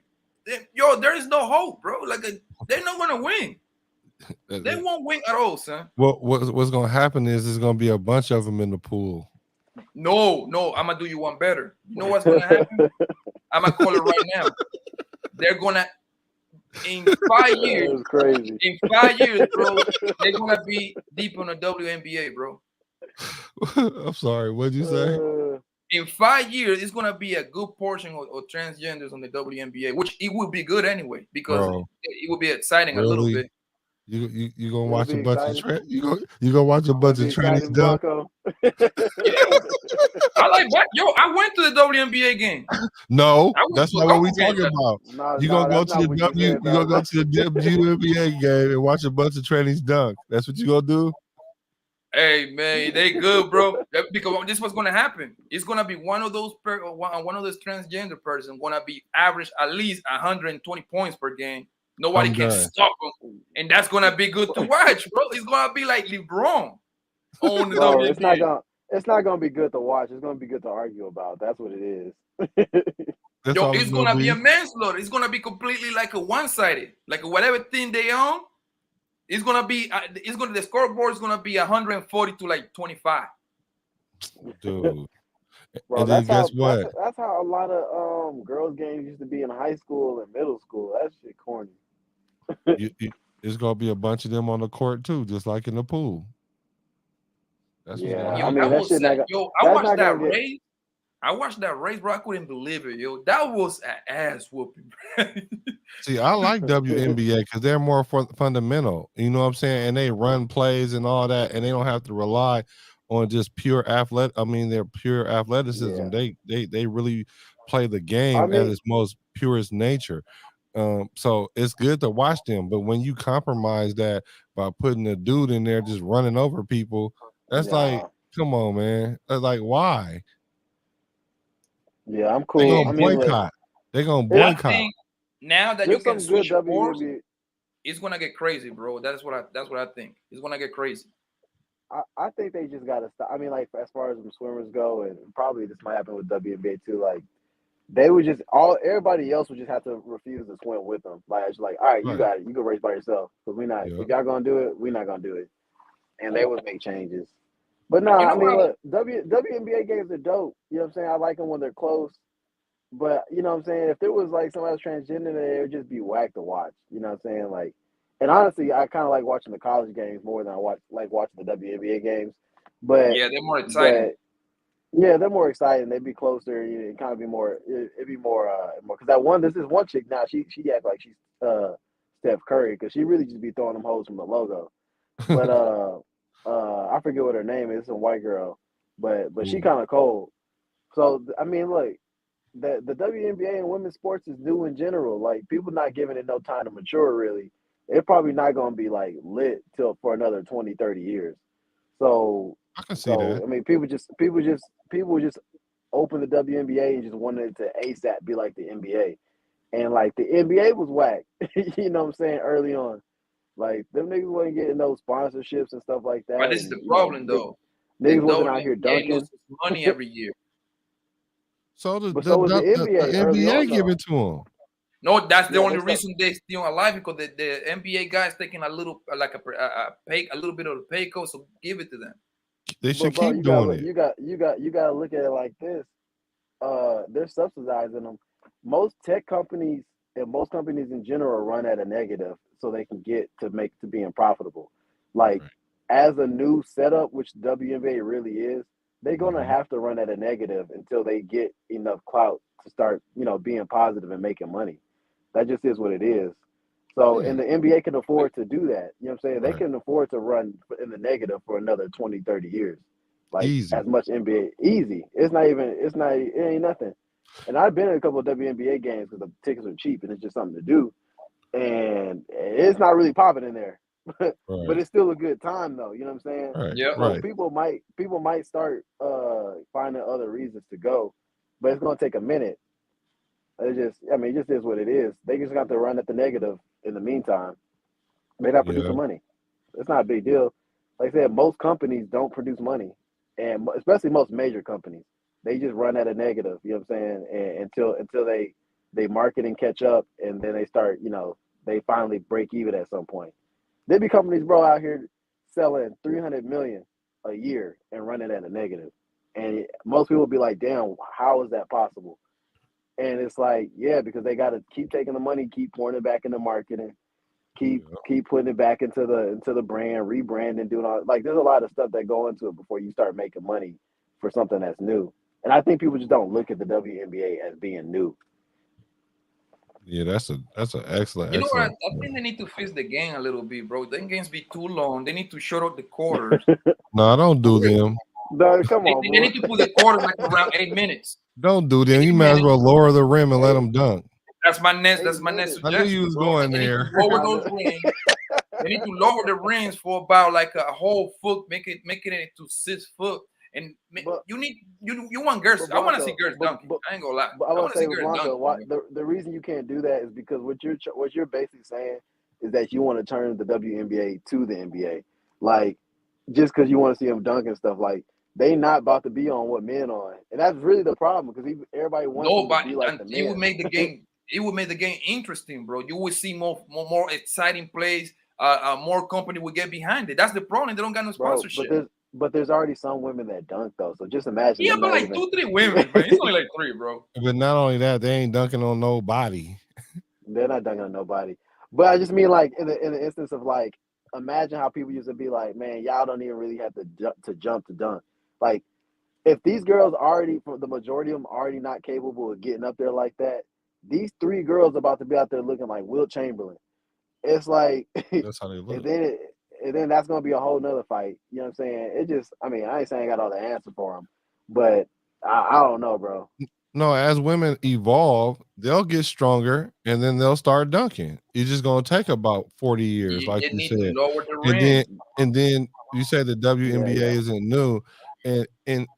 Speaker 1: Yo, there is no hope, bro. Like they're not gonna win. They won't win at all, son.
Speaker 9: What's gonna happen is there's gonna be a bunch of them in the pool.
Speaker 1: No, I'm gonna do you one better. You know what's gonna happen? I'm gonna call it right now. They're gonna in 5 years.
Speaker 10: Crazy.
Speaker 1: In 5 years, bro, they're gonna be deep on the WNBA, bro.
Speaker 9: I'm sorry, what'd you say?
Speaker 1: In 5 years, it's gonna be a good portion of transgenders on the WNBA, which it would be good anyway, because it would be exciting a little bit.
Speaker 9: You gonna watch a bunch of you gonna watch a bunch of trannies dunk?
Speaker 1: Yeah. I like that. Yo, I went to the WNBA game.
Speaker 9: No, that's not what we talking about. You gonna go to the WNBA game and watch a bunch of trannies dunk. That's what you gonna do?
Speaker 1: Hey man, they good, bro. Because this was gonna happen. It's gonna be one of those transgender person gonna be average at least 120 points per game. Nobody can stop them, and that's gonna be good to watch, bro. It's gonna be like LeBron on the WNBA.
Speaker 10: It's not gonna be good to watch. It's gonna be good to argue about. That's what it is.
Speaker 1: Yo, it's gonna be a manslaughter. It's gonna be completely like a one-sided, like whatever thing they own. It's gonna be. The scoreboard is gonna be 140 to like 25.
Speaker 9: Dude,
Speaker 10: bro,
Speaker 9: and then guess what?
Speaker 10: That's how a lot of girls games used to be in high school and middle school. That shit corny.
Speaker 9: It's gonna be a bunch of them on the court too, just like in the pool. That's
Speaker 10: I mean, that shit not.
Speaker 1: Yo, I watched that race. I watched that race, bro. I couldn't believe it, yo. That was an ass whooping.
Speaker 9: See, I like WNBA because they're more fundamental. You know what I'm saying? And they run plays and all that, and they don't have to rely on just pure their pure athleticism. Yeah. They really play the game at its most purest nature. So it's good to watch them, but when you compromise that by putting a dude in there just running over people, that's like, come on, man. That's like, why?
Speaker 10: Yeah, I'm cool.
Speaker 9: They're gonna boycott.
Speaker 1: Now that you can switch sports, it's gonna get crazy, bro. That's what I think. It's gonna get crazy.
Speaker 10: I think they just gotta stop. I mean, like as far as the swimmers go, and probably this might happen with WNBA too. Like they would everybody else would just have to refuse to swim with them. Like it's like, all right, you got it. You go race by yourself. But we're not. If y'all gonna do it, we're not gonna do it. And they would make changes. But no, I mean, look, WNBA games are dope. You know what I'm saying? I like them when they're close. But, you know what I'm saying? If there was, like, somebody else transgender there, it would just be whack to watch. You know what I'm saying? Like, and honestly, I kind of like watching the college games more than I like watching the WNBA games. But
Speaker 1: yeah, they're more exciting.
Speaker 10: Yeah, they're more exciting. They'd be closer. It'd kind of be more. It'd be more. Because this is one chick now. She acts like she's Steph Curry because she really just be throwing them hoes from the logo. But I forget what her name is. It's a white girl, but she kind of cold. So I mean, look, the WNBA and women's sports is new in general. Like people not giving it no time to mature. Really, it's probably not going to be like lit for another 20, 30 years. So
Speaker 9: I can see that.
Speaker 10: I mean, people just open the WNBA and just wanted it to ASAP be like the NBA, and like the NBA was whack. You know what I'm saying? Early on. Like them niggas wasn't getting those sponsorships and stuff like that.
Speaker 1: But this is the problem, though.
Speaker 10: Niggas wasn't out here dunking.
Speaker 1: Money every year.
Speaker 9: So the
Speaker 10: NBA
Speaker 9: give it to them.
Speaker 1: No, that's the only reason they still alive, because the NBA guys taking a little like a little bit of the pay cut, so give it to them.
Speaker 9: They should keep doing it.
Speaker 10: You got to look at it like this. They're subsidizing them. Most tech companies and most companies in general run at a negative so they can get to being profitable. Like as a new setup, which WNBA really is, they're gonna have to run at a negative until they get enough clout to start, being positive and making money. That just is what it is. So, and the NBA can afford to do that. You know what I'm saying? They
Speaker 9: Right.
Speaker 10: can afford to run in the negative for another 20, 30 years. Like
Speaker 9: Easy.
Speaker 10: as much NBA, easy. It ain't nothing. And I've been in a couple of WNBA games because the tickets are cheap and it's just something to do. And it's not really popping in there, but
Speaker 9: Right.
Speaker 10: it's still a good time though. You know what I'm saying?
Speaker 9: Right.
Speaker 1: Yeah.
Speaker 10: So
Speaker 9: Right.
Speaker 10: people might start finding other reasons to go, but it's gonna take a minute. It just is what it is. They just got to run at the negative in the meantime. They're not
Speaker 9: Yeah.
Speaker 10: producing money. It's not a big deal. Like I said, most companies don't produce money, and especially most major companies, they just run at a negative. You know what I'm saying? And until they market and catch up, and then they start. They finally break even at some point. There be companies, bro, out here selling 300 million a year and running at a negative, and most people be like, "Damn, how is that possible?" And it's like, yeah, because they got to keep taking the money, keep pouring it back into marketing, keep putting it back into the brand, rebranding, doing all like there's a lot of stuff that go into it before you start making money for something that's new. And I think people just don't look at the WNBA as being new.
Speaker 9: Yeah, that's an excellent.
Speaker 1: You know what? I
Speaker 9: point.
Speaker 1: think they need to fix the game a little bit, bro. Them games be too long. They need to short up the quarters.
Speaker 9: No, I don't do them.
Speaker 10: No, come on,
Speaker 1: They need to put the quarters like around 8 minutes.
Speaker 9: Don't do them.
Speaker 1: 8
Speaker 9: You might as
Speaker 1: minutes.
Speaker 9: well lower the rim and let them dunk.
Speaker 1: That's my next
Speaker 10: 8
Speaker 1: suggestion.
Speaker 9: I knew you was
Speaker 1: bro.
Speaker 9: going
Speaker 1: They need
Speaker 9: there.
Speaker 1: to lower those rims. They need to lower the rims for about like a whole foot, make it into 6 foot. And you want girls. I want to see girls dunking. I ain't gonna lie.
Speaker 10: But I
Speaker 1: I
Speaker 10: want
Speaker 1: want
Speaker 10: to
Speaker 1: to
Speaker 10: say
Speaker 1: see
Speaker 10: with
Speaker 1: girls
Speaker 10: Blanca,
Speaker 1: dunking.
Speaker 10: the reason you can't do that is because what you're basically saying is that you want to turn the WNBA to the NBA, like just because you want to see them dunk and stuff. Like they not about to be on what men on, and that's really the problem because everybody wants them to be like the men.
Speaker 1: It would make the game. It would make the game interesting, bro. You would see more exciting plays. More company would get behind it. That's the problem. They don't got no sponsorship.
Speaker 10: But there's already some women that dunk though. So just imagine.
Speaker 1: Yeah, but like 2, 3 women, man. It's only like 3, bro.
Speaker 9: But not only that, they ain't dunking on nobody.
Speaker 10: They're not dunking on nobody. But I just mean like in the instance of like, imagine how people used to be like, man, y'all don't even really have to jump to dunk. Like if these girls already, for the majority of them, already not capable of getting up there like that, these 3 girls about to be out there looking like Wilt Chamberlain. It's like
Speaker 9: That's how they look.
Speaker 10: And then that's gonna be a whole nother fight. You know what I'm saying? It just, I mean, I ain't saying I got all the answer for them, but I don't know, bro.
Speaker 9: No, as women evolve, they'll get stronger and then they'll start dunking. It's just gonna take about 40 years, like
Speaker 1: They
Speaker 9: you
Speaker 1: need
Speaker 9: said.
Speaker 1: to lower the rim.
Speaker 9: And then you said the WNBA isn't new, and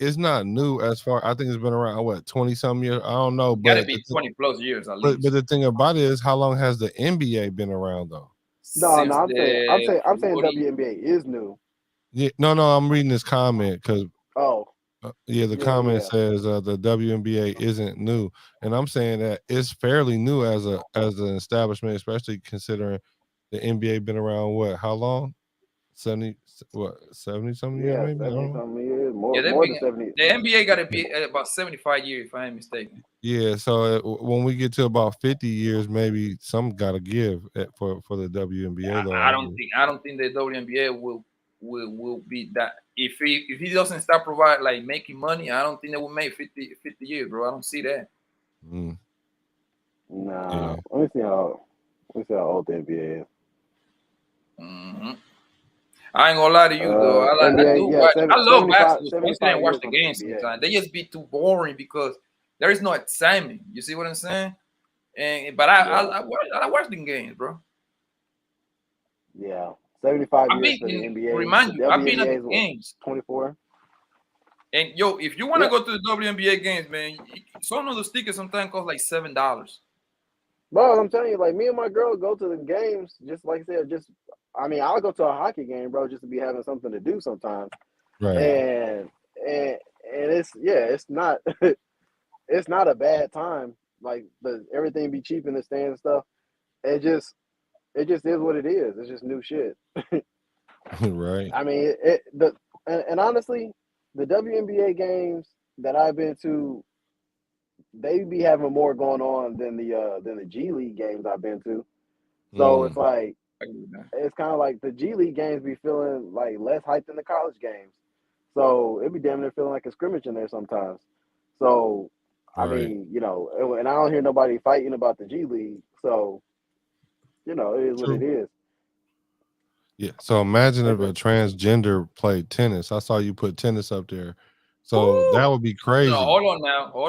Speaker 9: it's not new as far. I think it's been around what 20-some years. I don't know, but
Speaker 1: Gotta be 20 plus years at least.
Speaker 9: But the thing about it is, how long has the NBA been around though?
Speaker 10: No, I'm saying WNBA is new.
Speaker 9: Yeah, no, I'm reading this comment because the comment
Speaker 10: yeah.
Speaker 9: says the WNBA isn't new, and I'm saying that it's fairly new as an establishment, especially considering the NBA been around what? How long? 70 something years maybe.
Speaker 10: 70 something years, more
Speaker 1: than
Speaker 10: than 70.
Speaker 1: The NBA got to be at about 75 years, if I ain't mistaken.
Speaker 9: Yeah, so when we get to about 50 years, maybe some got to give for the WNBA. Though
Speaker 1: I don't think the WNBA will be that. If he doesn't start providing like making money, I don't think they will make 50 years, bro. I don't see that.
Speaker 10: Nah, yeah. Let me see how old the NBA is.
Speaker 1: Mm-hmm. I ain't gonna lie to you though. I love basketball. I sit and watch the games sometimes. They just be too boring because there is no excitement. You see what I'm saying? But I watch the games, bro.
Speaker 10: Yeah, 75 years for the NBA.
Speaker 1: Remind you, I've been at the games.
Speaker 10: 24.
Speaker 1: And yo, if you want to go to the WNBA games, man, some of the tickets sometimes cost like $7.
Speaker 10: Bro, I'm telling you, like me and my girl go to the games. Just like I said, I'll go to a hockey game, bro, just to be having something to do sometimes.
Speaker 9: Right.
Speaker 10: And it's not it's not a bad time. Like everything be cheap in the stand and stuff. It just is what it is. It's just new shit.
Speaker 9: Right.
Speaker 10: I mean, and honestly, the WNBA games that I've been to, they be having more going on than the G League games I've been to. So it's like it's kind of like the G League games be feeling like less hype than the college games. So it be damn near feeling like a scrimmage in there sometimes. So I mean, and I don't hear nobody fighting about the G League. So, it is what it is.
Speaker 9: Yeah. So imagine if a transgender played tennis. I saw you put tennis up there. So
Speaker 1: Ooh.
Speaker 9: that would be crazy.
Speaker 1: No, hold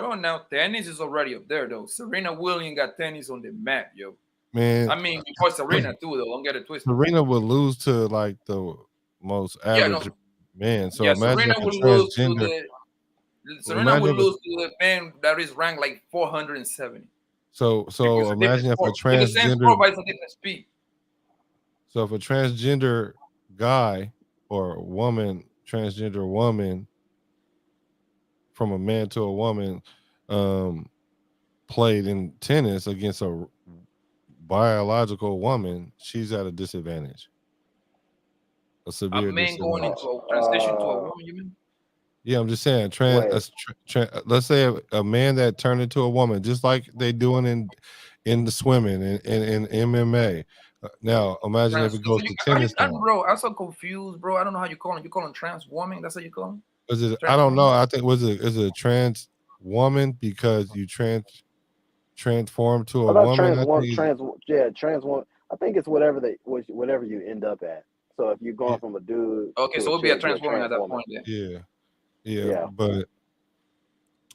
Speaker 1: on now. Tennis is already up there though. Serena Williams got tennis on the map, yo.
Speaker 9: Man,
Speaker 1: I mean, before Serena too, though. Don't get it twisted.
Speaker 9: Serena would lose to like the most average man. So imagine
Speaker 1: Serena
Speaker 9: if a
Speaker 1: would lose to
Speaker 9: transgender.
Speaker 1: Serena would lose to the man that is ranked like 470.
Speaker 9: So imagine if a
Speaker 1: in the same sport,
Speaker 9: transgender.
Speaker 1: but it's a different speed.
Speaker 9: So if a transgender guy or transgender woman, from a man to a woman, played in tennis against a biological woman, she's at a disadvantage. A severe
Speaker 1: man going
Speaker 9: disadvantage.
Speaker 1: into a transition to a woman, you mean?
Speaker 9: Yeah, I'm just saying. Let's say a man that turned into a woman, just like they doing in the swimming and in MMA. Now imagine if it goes to tennis now.
Speaker 1: Bro, I'm so confused, bro. I don't know how you call them. You call them trans woman? That's how you call them?
Speaker 9: Is it? I don't know. I think is it a trans woman because you transform to a woman?
Speaker 10: Trans woman. I think it's whatever you end up at. So if you're going from a dude,
Speaker 1: okay, so it would be a trans woman at that point.
Speaker 9: Yeah, but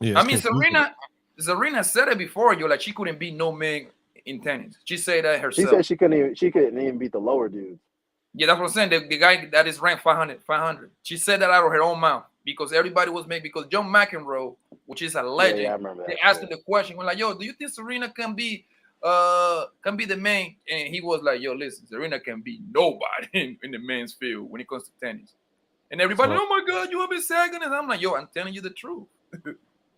Speaker 9: yeah.
Speaker 1: I mean, Serena said it before, like she couldn't beat no man in tennis. She said that herself.
Speaker 10: She said she couldn't even beat the lower dudes.
Speaker 1: Yeah, that's what I'm saying. The guy that is ranked 500. She said that out of her own mouth because everybody was made because John McEnroe, which is a legend,
Speaker 10: I remember that.
Speaker 1: They asked him the question. We're like, yo, do you think Serena can be the man? And he was like, yo, listen, Serena can beat nobody in the men's field when it comes to tennis. And everybody, oh my God, you have been sagging it. I'm like, yo, I'm telling you the truth.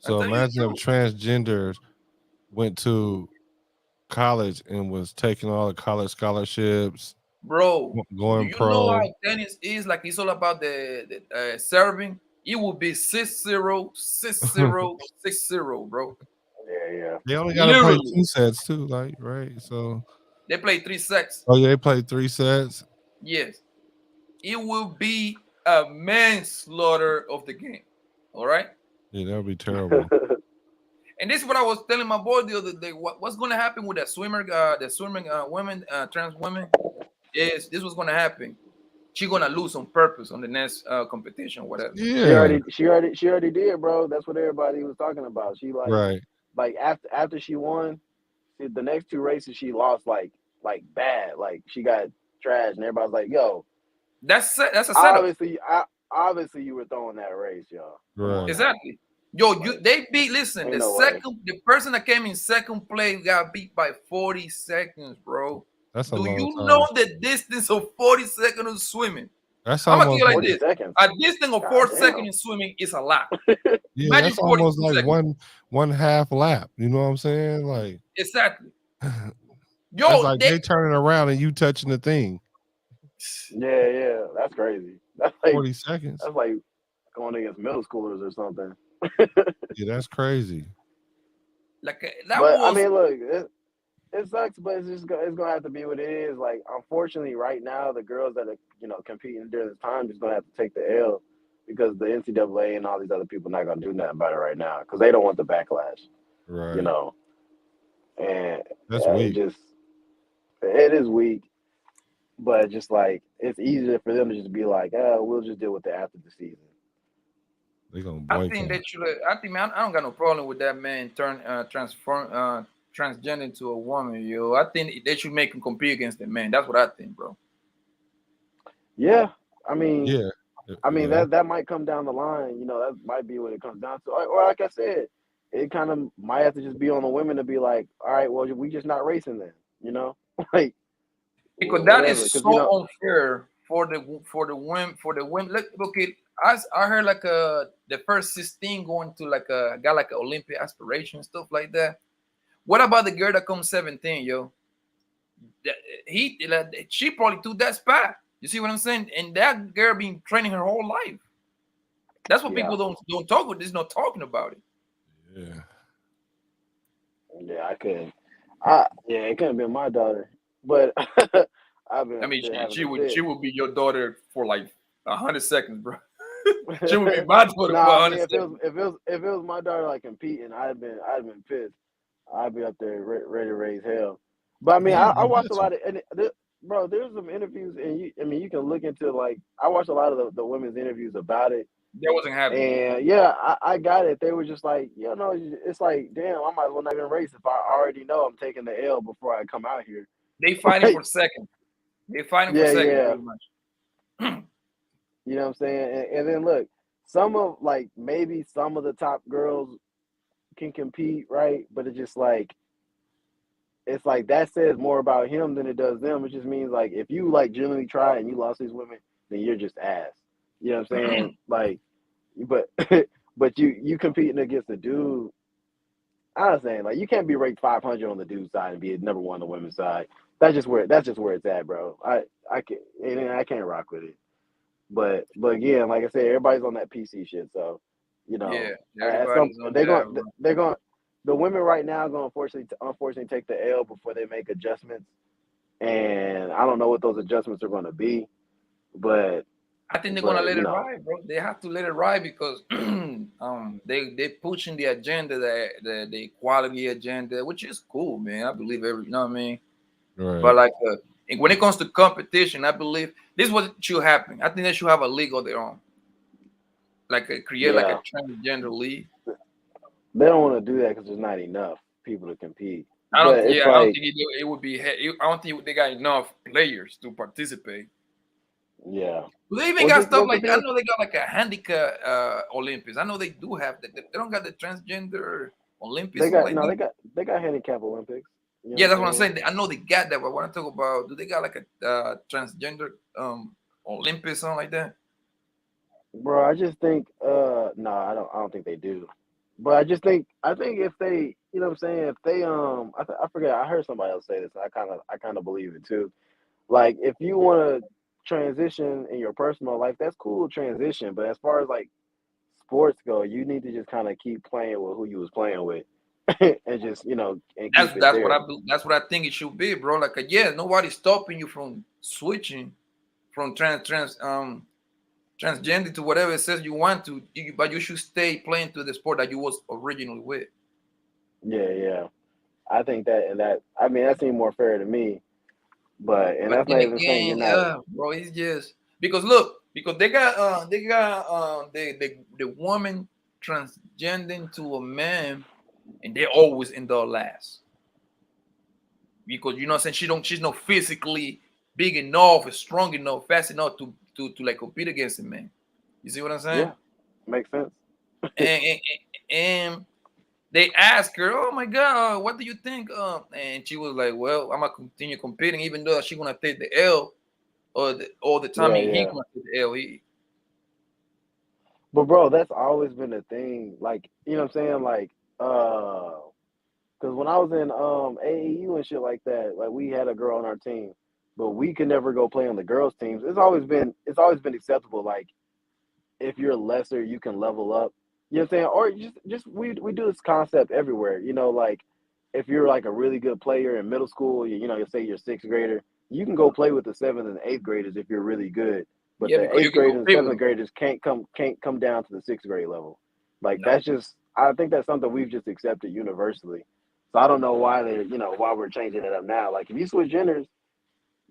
Speaker 9: So imagine if transgenders went to college and was taking all the college scholarships.
Speaker 1: Bro,
Speaker 9: going
Speaker 1: do you
Speaker 9: pro.
Speaker 1: know how tennis is? Like it's all about the serving. It will be 6-0, 6-0, 6-0, bro.
Speaker 10: Yeah.
Speaker 9: They only got to play 2 sets too, like right. So
Speaker 1: they play 3 sets.
Speaker 9: Oh, yeah, they played 3 sets.
Speaker 1: Yes, it will be a manslaughter of the game. All right.
Speaker 9: Yeah, that would be terrible.
Speaker 1: And this is what I was telling my boy the other day. What's going to happen with the swimming women, trans women? Is this was going to happen? She's going to lose on purpose on the next competition, whatever.
Speaker 9: Yeah,
Speaker 10: she already did, bro. That's what everybody was talking about. She like after she won, the next 2 races she lost like bad. Like she got trashed, and everybody's like, "Yo,
Speaker 1: that's a setup."
Speaker 10: Obviously, you were throwing that race, y'all.
Speaker 9: Right.
Speaker 1: Exactly. Yo, they beat. Listen, the person that came in second place got beat by 40 seconds, bro.
Speaker 9: That's a long time.
Speaker 1: Do you know the distance of 40 seconds of swimming?
Speaker 9: That's
Speaker 1: I'm
Speaker 9: almost
Speaker 1: gonna tell you like this. A distance of 4 seconds in swimming is a lot.
Speaker 9: Yeah,
Speaker 1: imagine
Speaker 9: that's almost like
Speaker 1: seconds.
Speaker 9: one half lap. You know what I'm saying? Like
Speaker 1: exactly. Yo,
Speaker 9: it's like they turning around and you touching the thing.
Speaker 10: Yeah, that's crazy. That's like
Speaker 9: 40 seconds.
Speaker 10: That's like going against middle schoolers or something.
Speaker 9: Yeah, that's crazy.
Speaker 1: Like
Speaker 10: I mean, look, it sucks, but it's gonna have to be what it is. Like, unfortunately, right now, the girls that are competing during this time just gonna have to take the L because the NCAA and all these other people not gonna do nothing about it right now because they don't want the backlash.
Speaker 9: Right.
Speaker 10: And
Speaker 9: that's weak.
Speaker 10: It is weak, but just like it's easier for them to just be like, we'll just deal with it after the season.
Speaker 9: They gonna
Speaker 1: I think they should. I think, man, I don't got no problem with that man transgender into a woman, yo. I think they should make him compete against the man. That's what I think, bro.
Speaker 10: Yeah, I mean,
Speaker 9: yeah.
Speaker 10: that might come down the line. That might be what it comes down to. Or like I said, it kind of might have to just be on the women to be like, all right, well, we just not racing then, like
Speaker 1: because that is so unfair for the women. Look, okay, I heard like the first 16 going to like got like an Olympic aspiration stuff like that. What about the girl that comes 17, yo? She probably took that spot. You see what I'm saying? And that girl been training her whole life. That's what people don't talk about. There's no talking about it.
Speaker 10: Yeah, I couldn't. It couldn't be my daughter, but
Speaker 1: she would be your daughter for like 100 seconds, bro. She would be my daughter for 100 seconds.
Speaker 10: If it was my daughter like competing, I'd been pissed. I'd be up there ready to raise hell. But I mean,
Speaker 9: Yeah,
Speaker 10: I
Speaker 9: you
Speaker 10: watched
Speaker 9: got
Speaker 10: a
Speaker 9: to.
Speaker 10: lot of, bro, there's some interviews, and you can look into like, I watched a lot of the women's interviews about it,
Speaker 1: They wasn't happy.
Speaker 10: and yeah, I got it. They were just like, you know, it's like, damn, I might as well not even race if I already know I'm taking the L before I come out here.
Speaker 1: They fighting for second. They fighting for
Speaker 10: Yeah,
Speaker 1: second
Speaker 10: yeah.
Speaker 1: pretty much.
Speaker 10: You know what I'm saying? And then look, some of like maybe some of the top girls can compete, right? But it's like that says more about him than it does them. It just means like if you like genuinely try and you lost these women, then you're just ass. You know what I'm saying? Like, but but you competing against a dude. I was saying like you can't be ranked 500 on the dude side and be number one on the women's side. That's just where it's at, bro. I can't rock with it. But again, like I said, everybody's on that PC shit. So, you know,
Speaker 1: Yeah,
Speaker 10: at some
Speaker 1: everybody's on that, bro.
Speaker 10: they're going the women right now going to unfortunately take the L before they make adjustments. And I don't know what those adjustments are going to be, but
Speaker 1: I think they're gonna let
Speaker 10: you
Speaker 1: it
Speaker 10: know,
Speaker 1: ride, bro. They have to let it ride because they pushing the agenda, the equality agenda, which is cool, man. I believe you know what I mean.
Speaker 9: Right.
Speaker 1: But like when it comes to competition, I believe this is what should happen. I think they should have a league of their own, like create like a
Speaker 10: yeah,
Speaker 1: transgender league.
Speaker 10: they don't want to do that because there's not enough people to compete.
Speaker 1: I
Speaker 10: But
Speaker 1: don't.
Speaker 10: it's
Speaker 1: Yeah, I don't
Speaker 10: like,
Speaker 1: think it would be. I don't think they got enough players to participate.
Speaker 10: yeah,
Speaker 1: They even
Speaker 10: well,
Speaker 1: got
Speaker 10: just
Speaker 1: stuff
Speaker 10: go
Speaker 1: like
Speaker 10: compete
Speaker 1: I
Speaker 10: with.
Speaker 1: know they got like a handicap Olympics. I know they do have that. They don't got the transgender Olympics,
Speaker 10: They
Speaker 1: something
Speaker 10: got
Speaker 1: like
Speaker 10: no,
Speaker 1: that.
Speaker 10: they got handicap Olympics. You know
Speaker 1: Yeah,
Speaker 10: what
Speaker 1: that's
Speaker 10: I'm
Speaker 1: what I'm
Speaker 10: saying?
Speaker 1: saying. I know they got that, but when I talk about, do they got like a transgender Olympics, something like that?
Speaker 10: Bro, I just think no, I don't think they do. But I think if they, you know what I'm saying, if they I forget, I heard somebody else say this. I kind of believe it too. Like if you want to transition in your personal life, that's cool transition, but as far as like sports go, you need to just kind of keep playing with who you was playing with and just, you know, and keep it there.
Speaker 1: That's what I think it should be, bro. Like yeah, nobody's stopping you from switching from transgender to whatever it says you want to, but you should stay playing to the sport that you was originally with.
Speaker 10: Yeah, yeah. I think that and that I mean that seemed more fair to me. But and
Speaker 1: But
Speaker 10: that's
Speaker 1: then
Speaker 10: not even saying you're
Speaker 1: again,
Speaker 10: not.
Speaker 1: yeah, bro, it's just because look, because they got the woman transgending to a man, and they're always in the last because you know what I'm saying she's not physically big enough, strong enough, fast enough to like compete against a man. You see what I'm saying?
Speaker 10: Yeah, makes sense.
Speaker 1: And they asked her, "Oh my God, what do you think?" And she was like, "Well, I'm gonna continue competing, even though she's gonna take the L, or all the time
Speaker 10: Yeah,
Speaker 1: he
Speaker 10: yeah.
Speaker 1: gonna take the L."
Speaker 10: But bro, that's always been a thing. Like, you know what I'm saying? Like, because when I was in AAU and shit like that, like we had a girl on our team, but we could never go play on the girls' teams. It's always been acceptable. Like, if you're lesser, you can level up. You know what I'm saying? Or just we do this concept everywhere. You know, like if you're like a really good player in middle school, you know, you say you're sixth grader, you can go play with the seventh and eighth graders if you're really good. But
Speaker 1: Yeah,
Speaker 10: the
Speaker 1: because you
Speaker 10: eighth
Speaker 1: can
Speaker 10: graders and
Speaker 1: compete with
Speaker 10: seventh
Speaker 1: them.
Speaker 10: graders can't come down to the sixth grade level. Like
Speaker 1: No,
Speaker 10: that's just I think that's something we've just accepted universally. So I don't know why why we're changing it up now. Like if you switch genders,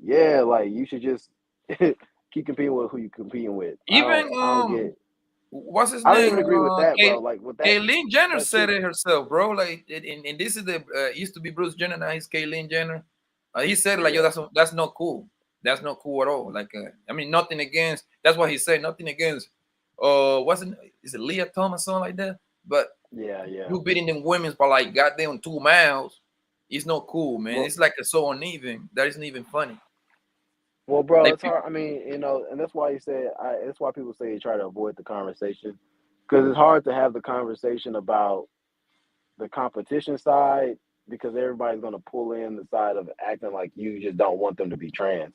Speaker 10: yeah, like you should just keep competing with who you competing with.
Speaker 1: even
Speaker 10: I don't get
Speaker 1: what's his
Speaker 10: I don't
Speaker 1: name?
Speaker 10: even agree with that, bro. Like with
Speaker 1: Kayleen Jenner
Speaker 10: that
Speaker 1: said
Speaker 10: shit.
Speaker 1: it herself, bro. Like, and this is the used to be Bruce Jenner, now he's Kayleen Jenner. He said like, yo,
Speaker 10: Yeah.
Speaker 1: that's not cool. That's not cool at all. Like, I mean, nothing against. That's what he said. Nothing against. Wasn't is it Leah Thomas something like that? But
Speaker 10: Yeah, yeah.
Speaker 1: you beating them women's by like goddamn 2 miles. It's not cool, man.
Speaker 10: Well,
Speaker 1: It's like it's so uneven. That isn't even funny.
Speaker 10: bro,
Speaker 1: Like
Speaker 10: it's hard. I mean, you know, and that's why you said. That's why people say you try to avoid the conversation because it's hard to have the conversation about the competition side because everybody's going to pull in the side of acting like you just don't want them to be trans,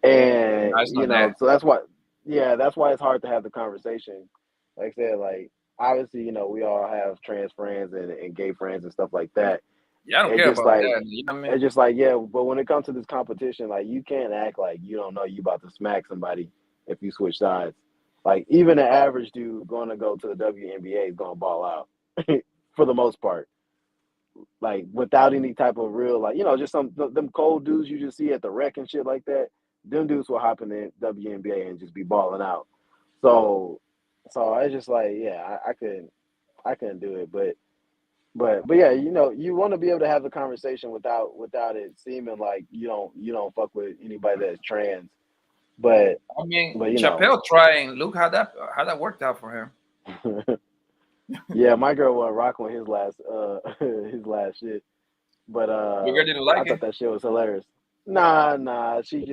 Speaker 10: and
Speaker 1: no, it's
Speaker 10: you
Speaker 1: not
Speaker 10: know,
Speaker 1: that.
Speaker 10: so that's why. Yeah, that's why it's hard to have the conversation. Like I said, like obviously, you know, we all have trans friends and gay friends and stuff like that.
Speaker 1: Yeah, I don't
Speaker 10: It
Speaker 1: care
Speaker 10: just
Speaker 1: about
Speaker 10: like
Speaker 1: that. You know what I mean?
Speaker 10: it's just like yeah, but when it comes to this competition, like you can't act like you don't know you about to smack somebody if you switch sides. Like even the average dude going to go to the WNBA is going to ball out for the most part. like without any type of real, like, you know, just them cold dudes you just see at the rec and shit like that. Them dudes will hop in the WNBA and just be balling out. So I just like, yeah, I couldn't do it, but yeah, you know, you want to be able to have a conversation without it seeming like you don't fuck with anybody that's trans. But
Speaker 1: I mean,
Speaker 10: you know,
Speaker 1: Chappelle trying. Look how that worked out for him.
Speaker 10: yeah, my girl was rocking with his last shit. But
Speaker 1: Your girl didn't
Speaker 10: I
Speaker 1: like
Speaker 10: thought
Speaker 1: it.
Speaker 10: that shit was hilarious. Nah, she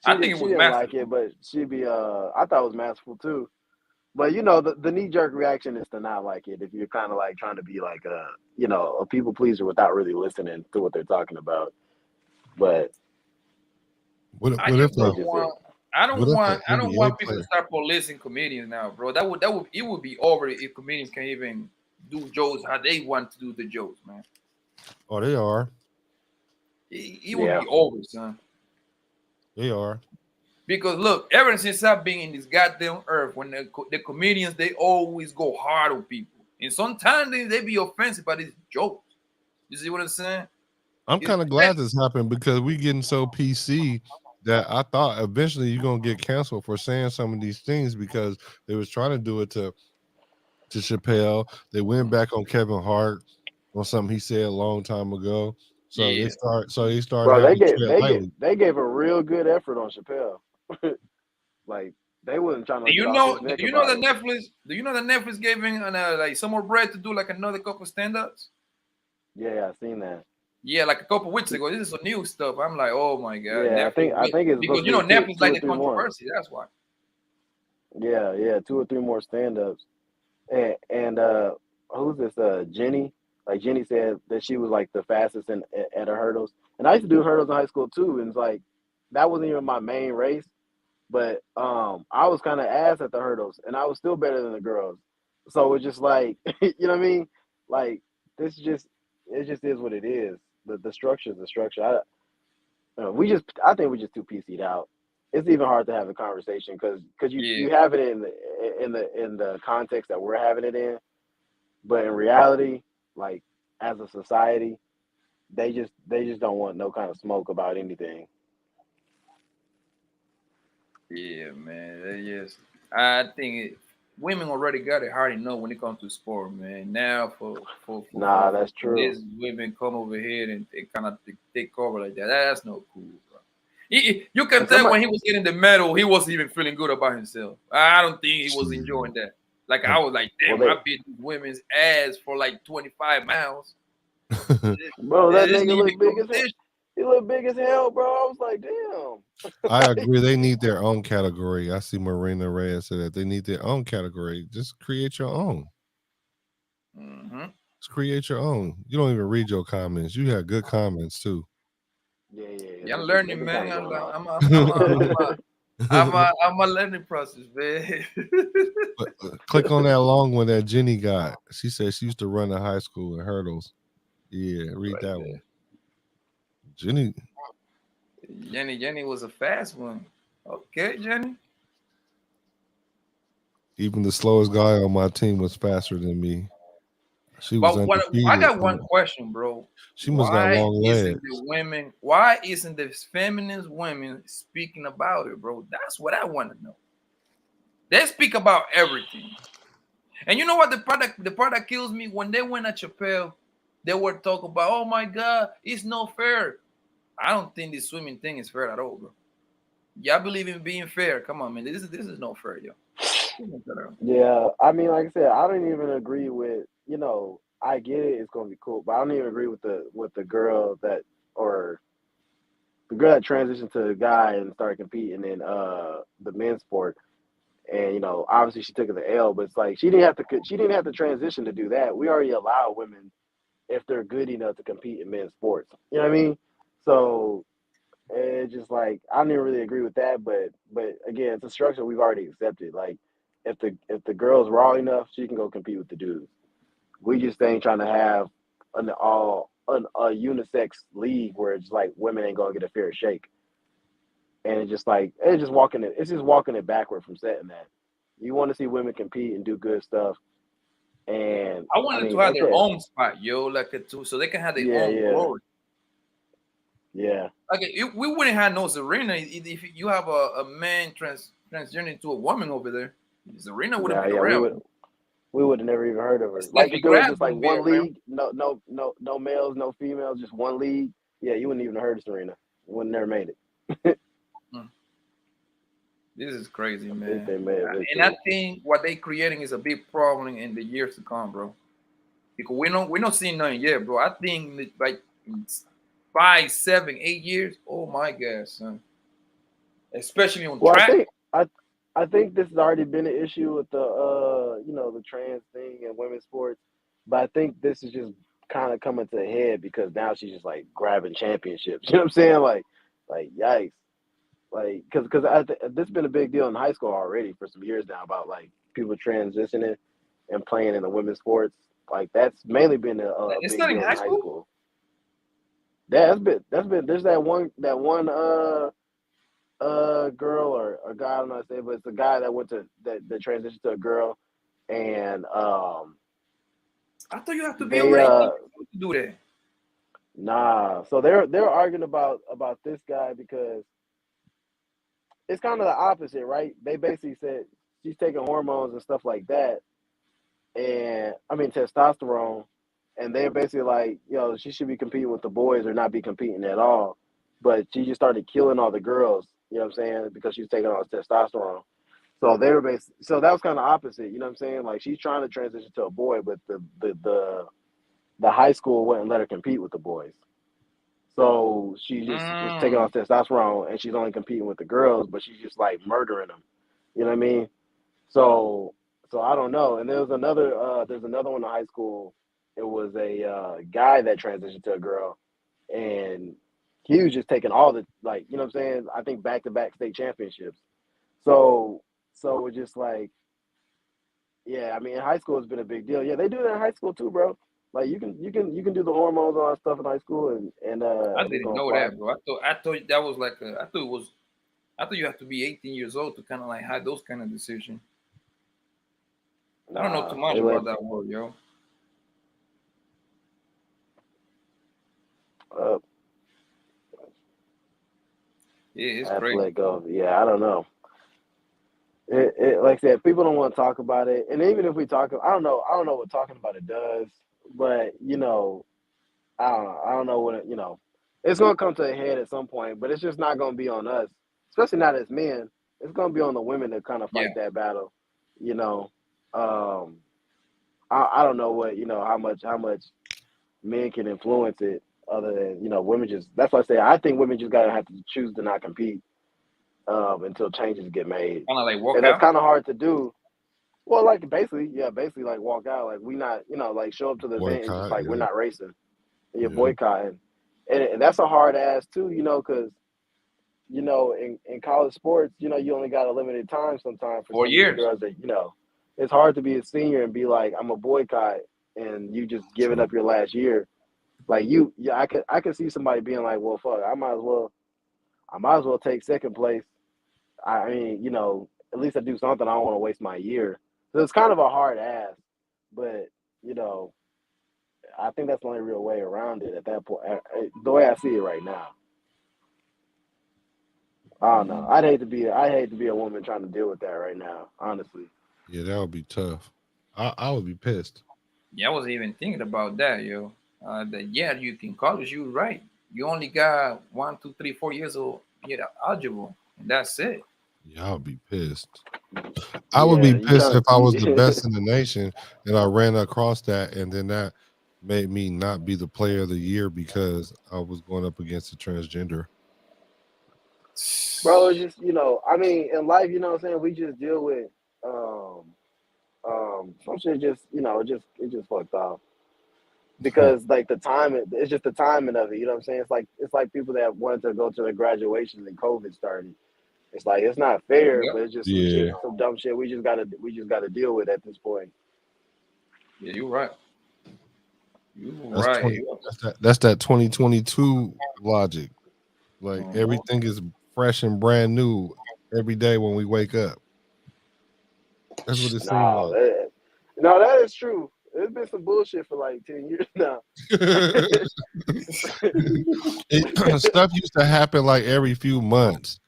Speaker 1: I think it was
Speaker 10: didn't like
Speaker 1: masterful.
Speaker 10: it, but I thought it was masterful too. But you know, the knee jerk reaction is to not like it if you're kind of like trying to be like a people pleaser without really listening to what they're talking about. But
Speaker 9: What
Speaker 1: I
Speaker 9: if
Speaker 1: just
Speaker 9: a
Speaker 1: don't want. I don't
Speaker 9: an NBA
Speaker 1: want people to
Speaker 9: player?
Speaker 1: start policing comedians now, bro. It would be over if comedians can even do jokes how they want to do the jokes, man.
Speaker 9: Oh, they are.
Speaker 1: It would be over, son.
Speaker 9: They are.
Speaker 1: Because look, ever since I've been in this goddamn earth, when the comedians, they always go hard on people, and sometimes they be offensive by these jokes. You see what I'm saying?
Speaker 9: I'm kind of glad this happened because we getting so PC that I thought eventually you're gonna get canceled for saying some of these things because they was trying to do it to Chappelle. They went back on Kevin Hart on something he said a long time ago. So
Speaker 1: Yeah.
Speaker 9: they started
Speaker 10: bro,
Speaker 9: having to tread lightly.
Speaker 10: they gave a real good effort on Chappelle. Like they wasn't trying to
Speaker 1: Do
Speaker 10: get
Speaker 1: you
Speaker 10: off
Speaker 1: know?
Speaker 10: his neck about it.
Speaker 1: Do you know that Netflix gave him like some more bread to do like another couple stand-ups?
Speaker 10: Yeah, I seen that.
Speaker 1: Yeah, like a couple weeks ago. This is some new stuff. I'm like, oh my god,
Speaker 10: Yeah,
Speaker 1: Netflix.
Speaker 10: I think it's
Speaker 1: Because
Speaker 10: supposed
Speaker 1: you
Speaker 10: to
Speaker 1: know
Speaker 10: be two
Speaker 1: Netflix like
Speaker 10: or
Speaker 1: the
Speaker 10: three more.
Speaker 1: controversy. That's why.
Speaker 10: Yeah, 2 or 3 more stand-ups. And who's this? Jenny. Like Jenny said that she was like the fastest at her hurdles. And I used to do hurdles in high school too. And it's like that wasn't even my main race, but I was kind of ass at the hurdles, and I was still better than the girls. So it's just like you know what I mean? Like it just is what it is. The structure is the structure. I think we just too PC'd out. It's even hard to have a conversation because
Speaker 1: Yeah.
Speaker 10: you have it in the context that we're having it in, but in reality, like as a society, they just don't want no kind of smoke about anything.
Speaker 1: Yeah, man. Yes, I think women already got it hard enough when it comes to sport, man. Now
Speaker 10: Nah, that's
Speaker 1: for
Speaker 10: true.
Speaker 1: these women come over here and they kind of take over like that. That's no cool, bro. You can
Speaker 10: And
Speaker 1: tell
Speaker 10: somebody,
Speaker 1: when he was getting the medal, he wasn't even feeling good about himself. I don't think he was enjoying that. Like I was like, damn, I beat these women's ass for like 25 miles.
Speaker 10: bro, that
Speaker 1: This
Speaker 10: nigga
Speaker 1: need
Speaker 10: look big as hell.
Speaker 1: competition.
Speaker 10: He look big as hell, bro. I was like, damn.
Speaker 9: I agree. They need their own category. I see Marina Reyes say that they need their own category. Just create your own.
Speaker 1: Mm-hmm.
Speaker 9: Just create your own. You don't even read your comments. You have good comments too.
Speaker 10: Yeah.
Speaker 1: I'm learning, man. I'm a learning process, man.
Speaker 9: Click on that long one that Jenny got. She said she used to run in high school in hurdles. Yeah, read
Speaker 1: Right
Speaker 9: that
Speaker 1: there.
Speaker 9: one. Jenny
Speaker 1: was a fast one. Okay, Jenny.
Speaker 9: Even the slowest guy on my team was faster than me. She was
Speaker 1: But I
Speaker 9: undefeated.
Speaker 1: got one question, bro.
Speaker 9: She must got long legs.
Speaker 1: Why isn't the feminist women speaking about it, bro? That's what I want to know. They speak about everything. And you know what? The part that kills me, when they went at Chappelle, they were talking about, oh my God, it's not fair. I don't think this swimming thing is fair at all, bro. Y'all believe in being fair. Come on, man. This is not fair, yo.
Speaker 10: Yeah, I mean, like I said, I don't even agree with, I get it, it's gonna be cool, but I don't even agree with the girl that or the girl that transitioned to a guy and started competing in the men's sport. And obviously she took it the L, but it's like she didn't have to transition to do that. We already allow women if they're good enough to compete in men's sports. You know what I mean? So it's just like I don't even really agree with that, but again, it's a structure we've already accepted. Like if the girl's raw enough, she can go compete with the dudes. We just ain't trying to have a unisex league where it's like women ain't gonna get a fair shake. And it's just walking it backward from setting that. You want to see women compete and do good stuff, And
Speaker 1: I want them to have their own spot, yo, like so they can have their own glory.
Speaker 10: Yeah.
Speaker 1: Like we wouldn't have no Serena if you have a man transgender into a woman over there. Serena wouldn't be around.
Speaker 10: We would have never even heard of her.
Speaker 1: It's
Speaker 10: Like if there was just like one league, no males, no females, just one league. Yeah, you wouldn't even have heard of Serena. Wouldn't never made it.
Speaker 1: This is crazy, man.
Speaker 10: And
Speaker 1: I think what they creating is a big problem in the years to come, bro. Because we're not seeing nothing yet, bro. I think like 5, 7, 8 years. Oh my God, son. Especially on track.
Speaker 10: I think this has already been an issue with the the trans thing in women's sports, but I think this is just kind of coming to a head because now she's just like grabbing championships. You know what I'm saying? Like yikes. Like, because this has been a big deal in high school already for some years now about like people transitioning and playing in the women's sports. Like that's mainly been a big deal in high school. Yeah, that's been. There's that one girl or a guy, I don't know how to say, but it's a guy that went to that transitioned to a girl, and
Speaker 1: I thought you have to be over 18 to do that.
Speaker 10: Nah, so they're arguing about this guy because it's kind of the opposite, right? They basically said she's taking hormones and stuff like that, and I mean testosterone, and they're basically like, she should be competing with the boys or not be competing at all, but she just started killing all the girls. You know what I'm saying? Because she was taking all this testosterone. So they were so that was kind of opposite. You know what I'm saying? Like she's trying to transition to a boy, but the high school wouldn't let her compete with the boys. So she just was taking off testosterone, and she's only competing with the girls, but she's just like murdering them. You know what I mean? So I don't know. And there's another one in high school. It was a guy that transitioned to a girl, and he was just taking all the, like, you know what I'm saying? I think back-to-back state championships. So it's just like, yeah, I mean, in high school it's been a big deal. Yeah, they do that in high school too, bro. Like you can do the hormones and all that stuff in high school, and
Speaker 1: I didn't know that, bro. I thought that was like I thought you have to be 18 years old to kind of like have those kind of decisions. I don't know too much about that world, yo. Yeah, it's crazy.
Speaker 10: Let go. Yeah, I don't know. It like I said, people don't want to talk about it, and even if we talk, I don't know what talking about it does, but I don't know what it, it's gonna come to a head at some point, but it's just not gonna be on us, especially not as men. It's gonna be on the women to kind of fight that battle. I don't know what how much men can influence it, other than women just. That's why I say I think women just gotta have to choose to not compete until changes get made.
Speaker 1: Kind of like walk
Speaker 10: and
Speaker 1: out.
Speaker 10: That's kind of hard to do. Well, like basically like walk out, like we not, like show up to the event and just like we're not racing. And you're boycotting, and that's a hard ass too, because in college sports, you only got a limited time sometimes for
Speaker 1: 4 years.
Speaker 10: Girls that it's hard to be a senior and be like, I'm a boycott, and you just giving up your last year. Like I could see somebody being like, well, fuck, I might as well take second place. I mean, at least I do something. I don't want to waste my year. So it's kind of a hard ask, but I think that's the only real way around it at that point. The way I see it right now, I don't know. I'd hate to be a woman trying to deal with that right now. Honestly.
Speaker 9: Yeah, that would be tough. I would be pissed.
Speaker 1: Yeah, I wasn't even thinking about that, yo. You can college. You're right. You only got 1, 2, 3, 4 years old. You're eligible, and that's it.
Speaker 9: Yeah, I would be pissed. I would be pissed if I was the best in the nation and I ran across that, and then that made me not be the player of the year because I was going up against a transgender.
Speaker 10: Bro, it's just I mean, in life, you know what I'm saying, we just deal with some shit. Just it just fucked off because like the timing, it's just the timing of it. You know what I'm saying? It's like people that wanted to go to their graduation and COVID started. It's like it's not fair, but it's just some dumb shit we just gotta deal with at this point.
Speaker 1: Yeah, you're right.
Speaker 9: That's that 2022 logic. Like everything is fresh and brand new every day when we wake up. That's what it seems like.
Speaker 10: No, that is true. There's been some bullshit for like 10 years now.
Speaker 9: Stuff used to happen like every few months.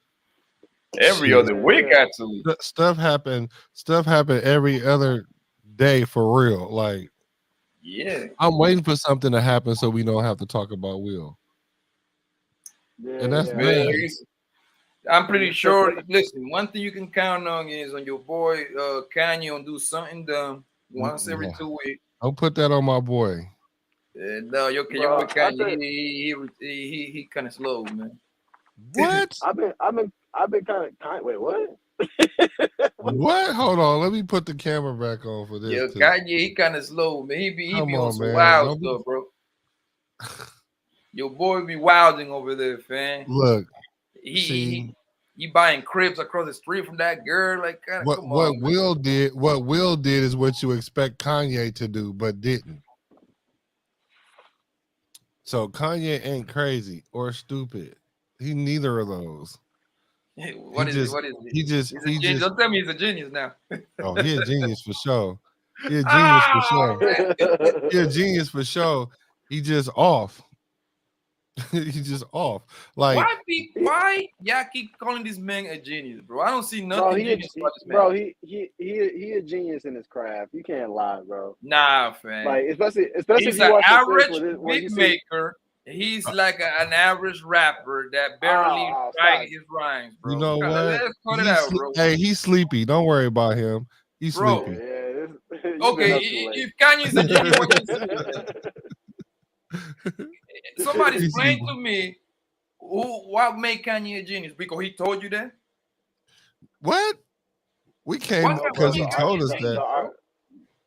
Speaker 1: Every other week, actually.
Speaker 9: Stuff happened every other day for real. Like,
Speaker 1: yeah,
Speaker 9: I'm waiting for something to happen so we don't have to talk about Will. And that's bad.
Speaker 1: I'm pretty sure. Listen, one thing you can count on is on your boy Kanye on do something dumb once every 2 weeks.
Speaker 9: Don't put that on my boy.
Speaker 1: No, your boy Kanye, he kind of slow, man.
Speaker 9: What?
Speaker 10: I've been kind of wait, what?
Speaker 9: What? Hold on, let me put the camera back on for this.
Speaker 1: Yeah, Kanye, he kind of slow, man. He be on some
Speaker 9: man.
Speaker 1: wild stuff, bro. Your boy be wilding over there, fam.
Speaker 9: Look,
Speaker 1: he buying cribs across the street from that girl. Like, come on.
Speaker 9: What Will did is what you expect Kanye to do, but didn't. So Kanye ain't crazy or stupid. He neither of those.
Speaker 1: What is he? Don't tell me he's a genius now.
Speaker 9: Oh, he a genius for sure. He a genius for sure. He a genius for sure. He just off. He's just off. Like,
Speaker 1: why y'all keep calling this man a genius, bro? I don't see nothing genius about this man.
Speaker 10: Bro, he a genius in his craft. You can't lie, bro.
Speaker 1: Nah, fam.
Speaker 10: Like especially
Speaker 1: he's
Speaker 10: if you watch
Speaker 1: an average
Speaker 10: beat
Speaker 1: maker. He's like an average rapper that barely writes his rhymes, bro.
Speaker 9: You know what?
Speaker 1: Let's cut it out, bro.
Speaker 9: Hey, he's sleepy. Don't worry about him. He's sleepy.
Speaker 10: Yeah,
Speaker 1: okay, if Kanye's a genius, what you say? Somebody explain to me what made Kanye a genius, because he told you that.
Speaker 9: What? We came because he told us that.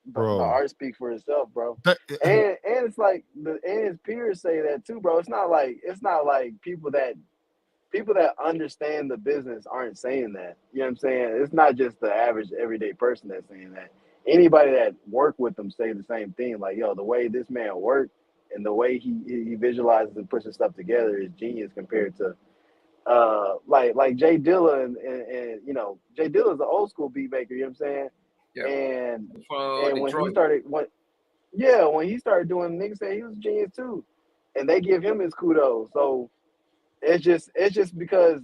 Speaker 9: Bro,
Speaker 10: the art speak for itself, bro. And it's like and his peers say that too, bro. It's not like people that understand the business aren't saying that. You know what I'm saying? It's not just the average everyday person that's saying that. Anybody that work with them say the same thing. Like, yo, the way this man worked and the way he visualizes and puts his stuff together is genius compared to like Jay Dilla and you know, Jay Dilla's an old school beat maker, you know what I'm saying? Yeah. And when he started when he started doing, niggas say he was a genius too. And they give him his kudos. So it's just because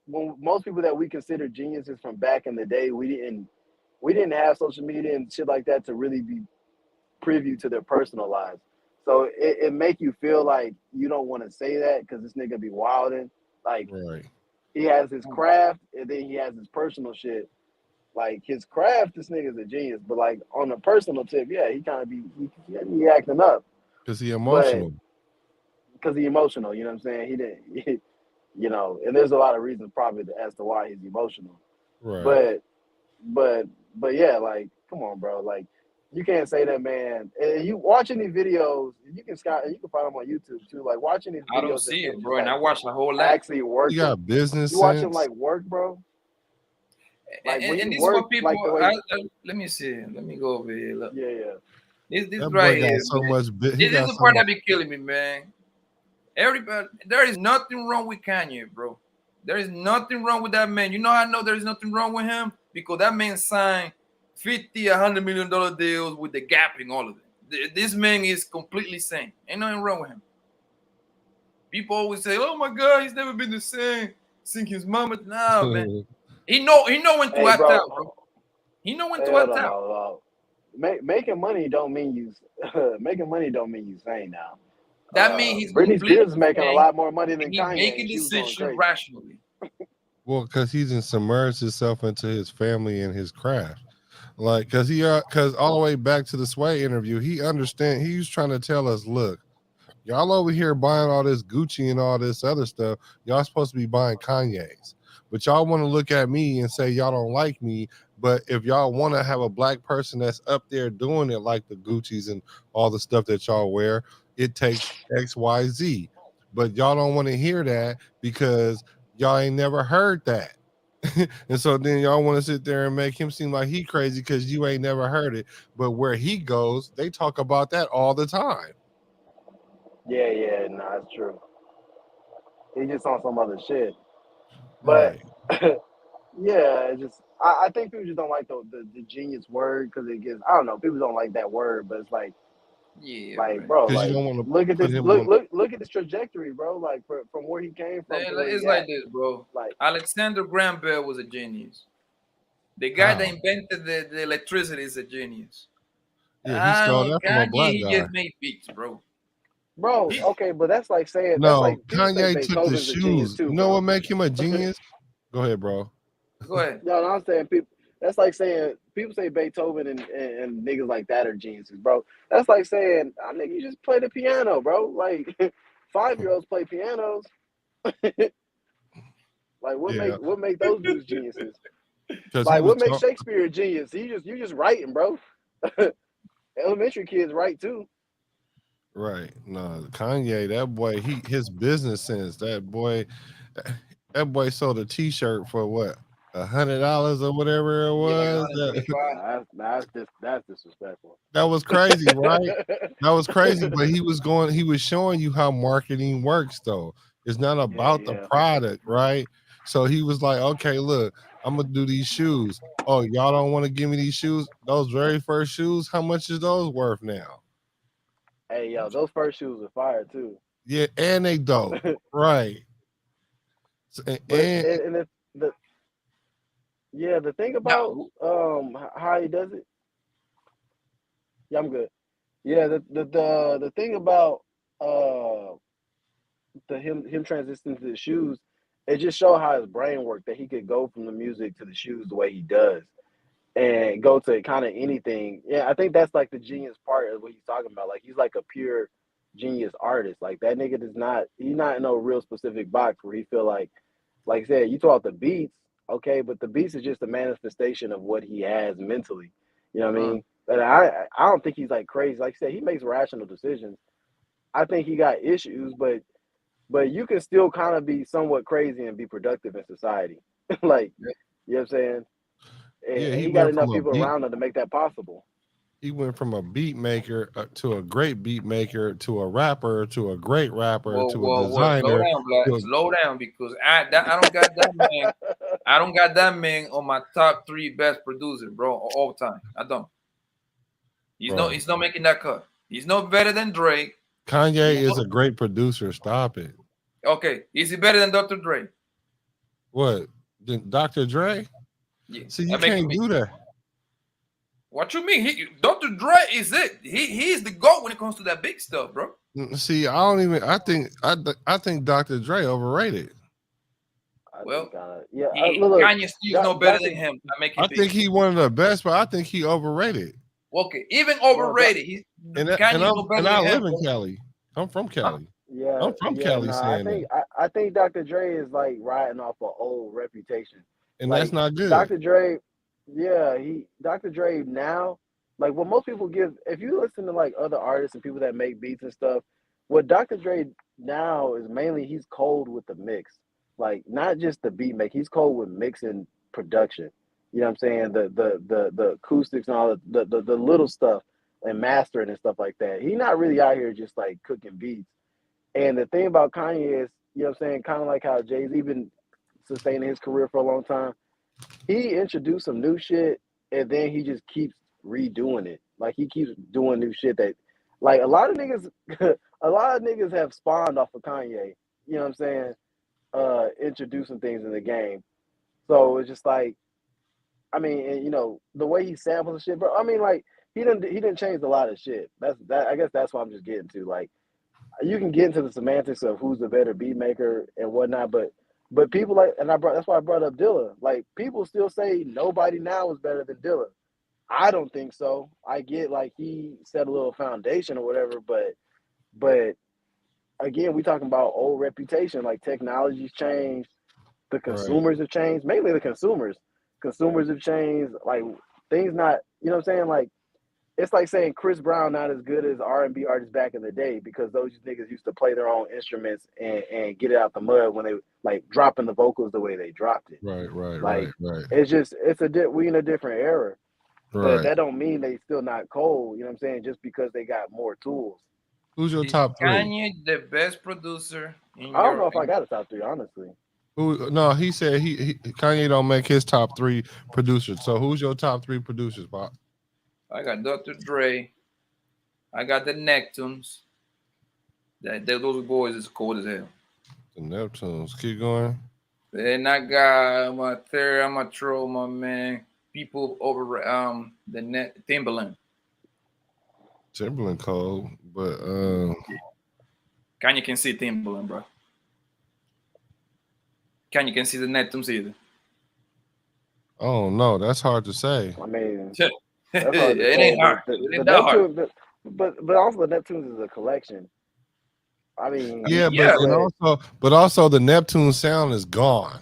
Speaker 10: when most people that we consider geniuses from back in the day, we didn't have social media and shit like that to really be privy to their personal lives. So it make you feel like you don't want to say that because this nigga be wilding. Like, he has his craft and then he has his personal shit. Like, his craft, this nigga's a genius. But like on a personal tip, yeah, he kind of he acting up.
Speaker 9: Because he emotional.
Speaker 10: Because he emotional, you know what I'm saying? You know, and there's a lot of reasons probably as to why he's emotional. Right. But yeah, like, come on, bro. Like, you can't say that, man. And you watching these videos, you can find them on YouTube too. Like, watching these videos.
Speaker 1: I don't see it, bro. And I watch the whole lot.
Speaker 10: Actually work.
Speaker 9: You got business.
Speaker 10: You watch him like work, bro.
Speaker 1: Like, and this is what people. Like let me see. Let me go over here. Look.
Speaker 10: Yeah.
Speaker 1: This right here.
Speaker 9: So much.
Speaker 1: This is the part that be killing me, man. Everybody, there is nothing wrong with Kanye, bro. There is nothing wrong with that man. You know how I know there is nothing wrong with him? Because that man signed $50-$100 million deals with the Gap and all of it. This man is completely sane. Ain't nothing wrong with him. People always say, "Oh my God, he's never been the same since his mama." Nah, man. He know when to act out, bro. He know when to act out.
Speaker 10: Making money don't mean you sane now.
Speaker 1: That means he's
Speaker 10: Britney Spears is making a lot more money than
Speaker 1: he's
Speaker 10: Kanye.
Speaker 1: Making decisions rationally.
Speaker 9: Well, because he's submerged himself into his family and his craft. Like, because all the way back to the Sway interview, he was trying to tell us, look, y'all over here buying all this Gucci and all this other stuff. Y'all supposed to be buying Kanye's. But y'all want to look at me and say y'all don't like me. But if y'all want to have a black person that's up there doing it like the Gucci's and all the stuff that y'all wear, it takes X, Y, Z. But y'all don't want to hear that because y'all ain't never heard that. And so then y'all want to sit there and make him seem like he crazy because you ain't never heard it. But where he goes, they talk about that all the time.
Speaker 10: Yeah, no, it's true. He just on some other shit. But Yeah, it's just I think people just don't like the genius word because it gets I don't know people don't like that word, but it's
Speaker 1: Yeah,
Speaker 10: like
Speaker 1: bro.
Speaker 10: bro,
Speaker 9: Because you
Speaker 10: like
Speaker 9: don't want to
Speaker 10: look at
Speaker 9: put
Speaker 10: this
Speaker 9: him on.
Speaker 10: look at this trajectory, bro. Like from where he came from to where
Speaker 1: It's
Speaker 10: he
Speaker 1: like
Speaker 10: at.
Speaker 1: this, bro.
Speaker 10: Like
Speaker 1: Alexander Graham Bell was a genius. The guy that
Speaker 9: How?
Speaker 1: invented the electricity is a genius.
Speaker 9: Yeah, he stole that from a
Speaker 1: Kanye,
Speaker 9: black
Speaker 1: he
Speaker 9: guy.
Speaker 1: just made beats, bro.
Speaker 10: bro, okay, but that's like saying that's
Speaker 9: No,
Speaker 10: like people say
Speaker 9: Kanye took the
Speaker 10: Beethoven's a genius
Speaker 9: shoes.
Speaker 10: too,
Speaker 9: You know
Speaker 10: bro.
Speaker 9: what make him a genius? Go ahead, bro.
Speaker 1: Go ahead.
Speaker 10: No, I'm saying people. That's like saying people say Beethoven and niggas like that are geniuses, bro. That's like saying, I nigga, you just play the piano, bro. Like 5-year-olds play pianos. Like
Speaker 9: Yeah,
Speaker 10: what make those dudes geniuses?
Speaker 9: because he
Speaker 10: Like
Speaker 9: was
Speaker 10: what makes
Speaker 9: talking.
Speaker 10: Shakespeare a genius? You just writing, bro. Elementary kids write too.
Speaker 9: Right. No, Kanye, that boy, his business sense, that boy sold a t-shirt for what, $100 or whatever it
Speaker 1: Yeah, like
Speaker 9: was.
Speaker 1: 125.
Speaker 10: That's disrespectful.
Speaker 9: That was crazy, right? That was crazy, but he was showing you how marketing works though. It's not about the
Speaker 10: Yeah.
Speaker 9: product, right? So he was like, okay, look, I'm gonna do these shoes. Oh, y'all don't want to give me these shoes? Those very first shoes, how much is those worth now?
Speaker 10: Hey, yo, those first shoes are fire too.
Speaker 9: Yeah, and they dope, right?
Speaker 10: But
Speaker 9: And
Speaker 10: the yeah, the thing about
Speaker 1: No,
Speaker 10: how he does it. Yeah, I'm good. Yeah, the thing about uh the him transitioning to the shoes, it just showed how his brain worked that he could go from the music to the shoes the way he does and go to kind of anything. Yeah, I think that's like the genius part of what he's talking about. Like he's like a pure genius artist. Like that nigga does not he's not in no real specific box where he feel like I said, you talk the beats, okay, but the beats is just a manifestation of what he has mentally. You know what I
Speaker 1: uh,
Speaker 10: mean? But I don't think he's like crazy. Like I said, he makes rational decisions. I think he got issues, but you can still kind of be somewhat crazy and be productive in society. Like,
Speaker 1: yeah.
Speaker 10: you know what I'm saying?
Speaker 9: yeah,
Speaker 10: And
Speaker 9: he
Speaker 10: he got
Speaker 9: went from
Speaker 10: enough
Speaker 9: a
Speaker 10: people
Speaker 9: beat
Speaker 10: around him to make that possible.
Speaker 9: he went from a beat maker to a great beat maker to a rapper to a great rapper
Speaker 1: Whoa,
Speaker 9: to a
Speaker 1: whoa, whoa. Slow
Speaker 9: designer.
Speaker 1: down, black.
Speaker 9: To a,
Speaker 1: Slow down, because I don't got that man. I don't got that man on my top 3 best producer, bro, all time. I don't.
Speaker 9: bro,
Speaker 1: He's not making that cut. He's not better than Drake.
Speaker 9: Kanye
Speaker 1: He's
Speaker 9: is
Speaker 1: not,
Speaker 9: a great producer. Stop it.
Speaker 1: okay. Is he better than Dr. Dre?
Speaker 9: What? Dr. Dre?
Speaker 1: Yeah.
Speaker 9: See, you
Speaker 1: That make
Speaker 9: can't
Speaker 1: me.
Speaker 9: do that.
Speaker 1: What you mean? Dr. Dre is it. He's the GOAT when it comes to that big stuff, bro.
Speaker 9: See, I don't even. I think Dr. Dre overrated.
Speaker 10: I
Speaker 1: Well,
Speaker 10: think yeah. Look,
Speaker 1: Kanye still no better
Speaker 10: Doctor,
Speaker 1: than him. I make
Speaker 9: I
Speaker 1: it
Speaker 9: think
Speaker 1: big.
Speaker 9: he one of the best, but I think he overrated.
Speaker 1: Okay, even
Speaker 10: bro,
Speaker 1: overrated.
Speaker 9: And
Speaker 1: Kanye's no better
Speaker 9: I
Speaker 1: than him,
Speaker 9: live in
Speaker 1: bro.
Speaker 9: Cali. I'm from
Speaker 1: Huh?
Speaker 9: Cali.
Speaker 10: yeah,
Speaker 9: I'm from
Speaker 10: yeah.
Speaker 9: Cali
Speaker 10: No,
Speaker 9: saying that,
Speaker 10: I think Dr. Dre is like riding off an old reputation.
Speaker 9: and that's
Speaker 10: Like
Speaker 9: not good.
Speaker 10: Dr. Dre, yeah, Dr. Dre now, like what most people give. If you listen to like other artists and people that make beats and stuff, what Dr. Dre now is mainly he's cold with the mix, like not just the beat make. He's cold with mixing production. You know what I'm saying? The acoustics and all the little stuff and mastering and stuff like that. He's not really out here just like cooking beats. And the thing about Kanye is, you know what I'm saying, kind of like how Jay-Z been sustaining his career for a long time. He introduced some new shit and then he just keeps redoing it. Like he keeps doing new shit that like a lot of niggas a lot of niggas have spawned off of Kanye, you know what I'm saying? Introducing things in the game. So it's just like I mean, and, you know, the way he samples and shit, bro. I mean, like he didn't change a lot of shit. I guess that's what I'm just getting to. Like you can get into the semantics of who's the better beat maker and whatnot, but people like and that's why I brought up Dilla. Like people still say nobody now is better than Dilla. I don't think so. I get like he set a little foundation or whatever, but again, we talking about old reputation. Like technology's changed, the
Speaker 9: Right.
Speaker 10: consumers have changed. Mainly the consumers. Consumers have changed. Like things not, you know what I'm saying? Like it's like saying Chris Brown not as good as R&B artists back in the day because those niggas used to play their own instruments and get it out the mud when they like dropping the vocals the way they dropped it.
Speaker 9: Right. Right. Right.
Speaker 10: Like
Speaker 9: Right.
Speaker 10: it's just we in a different era, but
Speaker 9: Right.
Speaker 10: that don't mean they still not cold. You know what I'm saying? Just because they got more tools.
Speaker 9: Who's your
Speaker 1: Is
Speaker 9: top 3?
Speaker 1: Kanye the best producer in
Speaker 10: I don't
Speaker 1: your
Speaker 10: know if I got a top 3 honestly.
Speaker 9: Who? No, he said Kanye don't make his top 3 producers. So who's your top 3 producers, Bob?
Speaker 1: I got Dr. Dre. I got the Neptunes. Those boys is cold as hell.
Speaker 9: The Neptunes. Keep going.
Speaker 1: Then I got my third. I'm gonna throw my man people over the net Timberland.
Speaker 9: Timberland cold, but
Speaker 1: Kanye can see Timberland, bro. Kanye can see the Neptunes either.
Speaker 9: Oh no, that's hard to say.
Speaker 10: I mean,
Speaker 1: it
Speaker 10: ain't
Speaker 1: hard. It ain't that hard.
Speaker 10: But also the Neptunes is a collection. I mean,
Speaker 9: yeah, but also the Neptune sound is gone.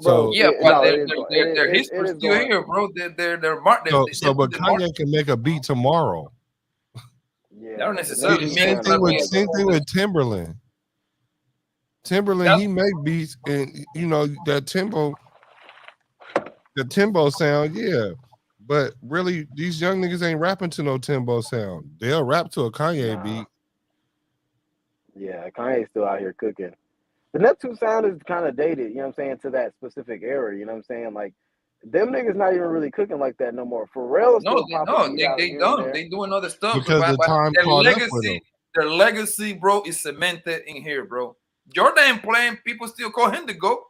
Speaker 10: So
Speaker 1: yeah, but their history's still here, bro. They're marked.
Speaker 9: But Kanye can make a beat tomorrow.
Speaker 1: Yeah, don't necessarily
Speaker 9: same thing with Timberland. Timberland, he make beats, and you know that Timbo sound, yeah. But really, these young niggas ain't rapping to no Timbo sound. They'll rap to a Kanye beat.
Speaker 10: Yeah, Kanye's still out here cooking. The Neptune sound is kind of dated, you know what I'm saying, to that specific era, you know what I'm saying? Like, them niggas not even really cooking like that no more. Pharrell
Speaker 1: they don't. They doing other stuff.
Speaker 9: Because the time caught up with them.
Speaker 1: Their legacy, bro, is cemented in here, bro. Jordan ain't playing. People still call him the GOAT.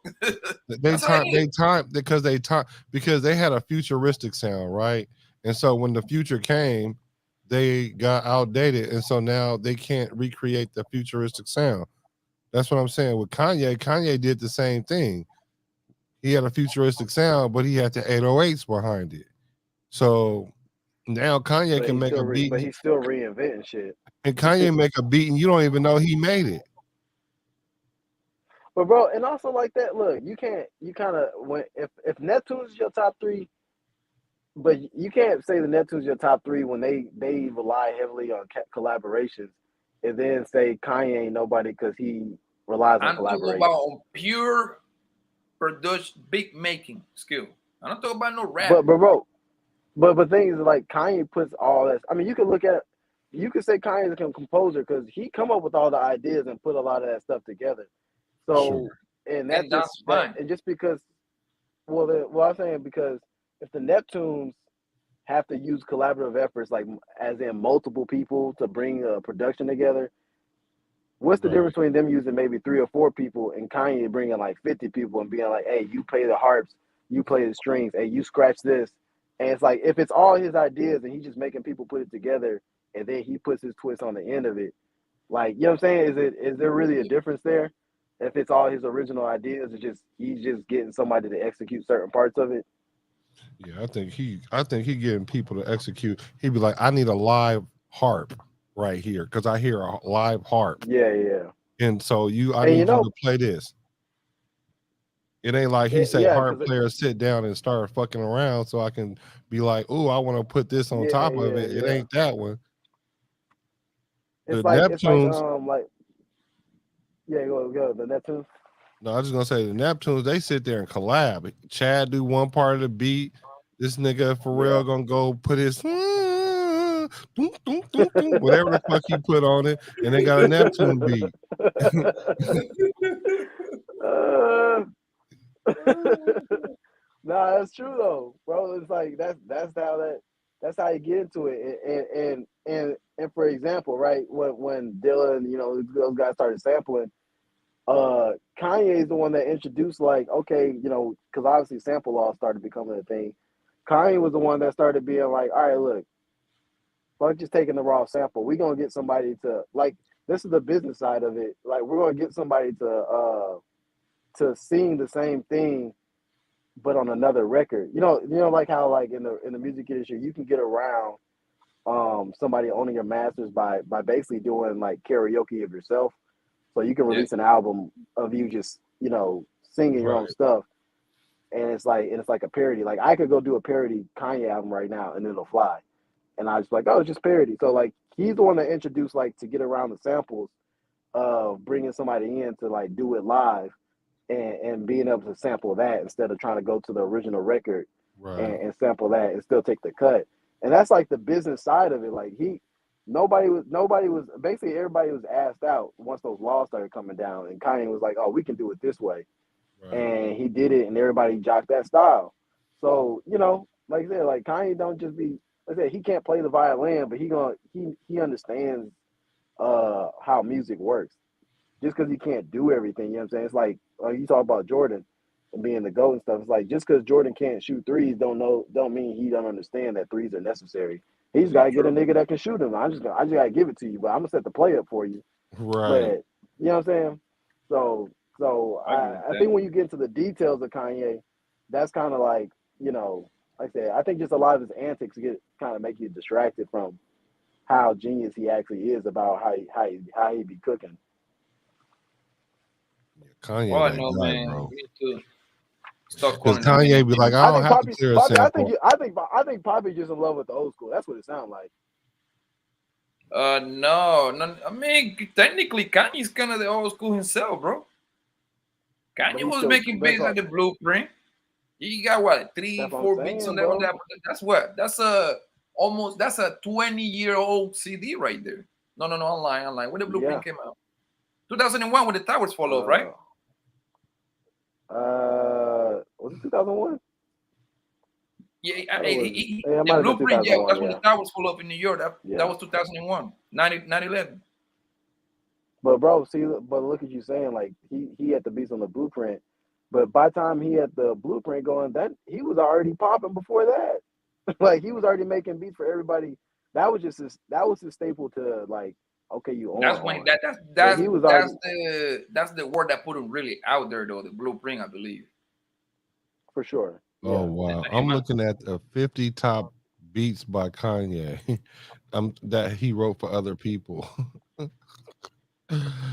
Speaker 9: because they had a futuristic sound, right? And so when the future came, they got outdated, and so now they can't recreate the futuristic sound. That's what I'm saying with Kanye. Kanye did the same thing. He had a futuristic sound, but he had the 808s behind it. So now Kanye can make a beat,
Speaker 10: but he's still reinventing shit.
Speaker 9: And Kanye make a beat, and you don't even know he made it.
Speaker 10: But bro, and also like that, look, you kind of when if Neptune's your top 3, but you can't say the Neptune's your top 3 when they rely heavily on collaborations, and then say Kanye ain't nobody because he relies on collaboration.
Speaker 1: I'm talking about pure production, beat making skill. I don't talk about no rap.
Speaker 10: But the thing is, like, Kanye puts all that. I mean, you could say Kanye's a composer because he come up with all the ideas and put a lot of that stuff together. So, and that's fine. And just because, I'm saying because if the Neptunes have to use collaborative efforts, like as in multiple people to bring a production together, what's the difference between them using maybe 3 or 4 people and Kanye bringing like 50 people and being like, hey, you play the harps, you play the strings, hey, you scratch this. And it's like, if it's all his ideas and he's just making people put it together and then he puts his twist on the end of it, like, you know what I'm saying? Is there really a difference there? If it's all his original ideas, he's just getting somebody to execute certain parts of it.
Speaker 9: Yeah, I think he getting people to execute. He'd be like, I need a live harp right here because I hear a live harp.
Speaker 10: Yeah.
Speaker 9: And so I need you to play this. It ain't like he say harp players sit down and start fucking around so I can be like, oh, I want to put this on top of it. It ain't that one.
Speaker 10: It's
Speaker 9: the
Speaker 10: like,
Speaker 9: Neptunes.
Speaker 10: Go the Neptunes.
Speaker 9: No, I was just gonna say the Neptunes, they sit there and collab. Chad do one part of the beat. This nigga Pharrell gonna go put his whatever the fuck he put on it, and they got a Neptune beat.
Speaker 10: Nah, that's true though, bro. It's like that's how you get into it. And for example, right, when Dylan, those guys started sampling, Kanye is the one that introduced, like, okay, because obviously sample law started becoming a thing. Kanye was the one that started being like, all right, look, fuck just taking the raw sample. We're gonna get somebody to, like, this is the business side of it. Like, we're gonna get somebody to sing the same thing but on another record. Like how, like, in the music industry, you can get around somebody owning your masters by basically doing like karaoke of yourself. So you can release an album of you just, singing your own stuff. And it's like a parody. Like, I could go do a parody Kanye album right now and it'll fly. And I was like, oh, it's just parody. So, like, he's the one that introduced, like, to get around the samples of bringing somebody in to, like, do it live and being able to sample that instead of trying to go to the original record and sample that and still take the cut. And that's like the business side of it. Like, nobody was basically everybody was asked out once those laws started coming down, and Kanye was like, "Oh, we can do it this way," and he did it, and everybody jocked that style. So like I said, like Kanye don't just be. Like I said, he can't play the violin, but he understands how music works. Just because he can't do everything, you know what I'm saying? It's like you talk about Jordan and being the GOAT and stuff. It's like just because Jordan can't shoot threes don't mean he don't understand that threes are necessary. He's got to get a nigga that can shoot them. I just gotta give it to you, but I'm gonna set the play up for you.
Speaker 9: Right.
Speaker 10: But you know what I'm saying? So I think when you get into the details of Kanye, that's kind of like like I said, I think just a lot of his antics get kind of make you distracted from how genius he actually is about how he be cooking.
Speaker 9: Kanye,
Speaker 1: Oh
Speaker 9: that
Speaker 1: no,
Speaker 9: guy,
Speaker 1: man.
Speaker 9: bro.
Speaker 1: We need to stop
Speaker 9: Because
Speaker 1: calling them
Speaker 9: Kanye be like, I don't have to clear a
Speaker 10: Poppy,
Speaker 9: sample.
Speaker 10: I think Poppy just in love with the old school. That's what it sounds like.
Speaker 1: No. I mean, technically, Kanye's kind of the old school himself, bro. Kanye was making beats like the Blueprint. He got what 3, 4 beats on that. That's what. That's a 20-year-old CD right there. No, online. When the Blueprint came out, 2001, when the towers fall off, right?
Speaker 10: Was it 2001?
Speaker 1: Yeah, the Blueprint. Yeah, that's when the towers fall off in New York. That was 2001, 9/11.
Speaker 10: But bro, but look at you saying like he had the beats on the Blueprint, but by the time he had the Blueprint going, that he was already popping before that. Like he was already making beats for everybody. That was his staple to like. Okay, you on.
Speaker 1: That's when that's the word that put him really out there though. The Blueprint, I believe.
Speaker 10: For sure.
Speaker 9: Oh wow! I'm looking at the 50 top beats by Kanye. That he wrote for other people.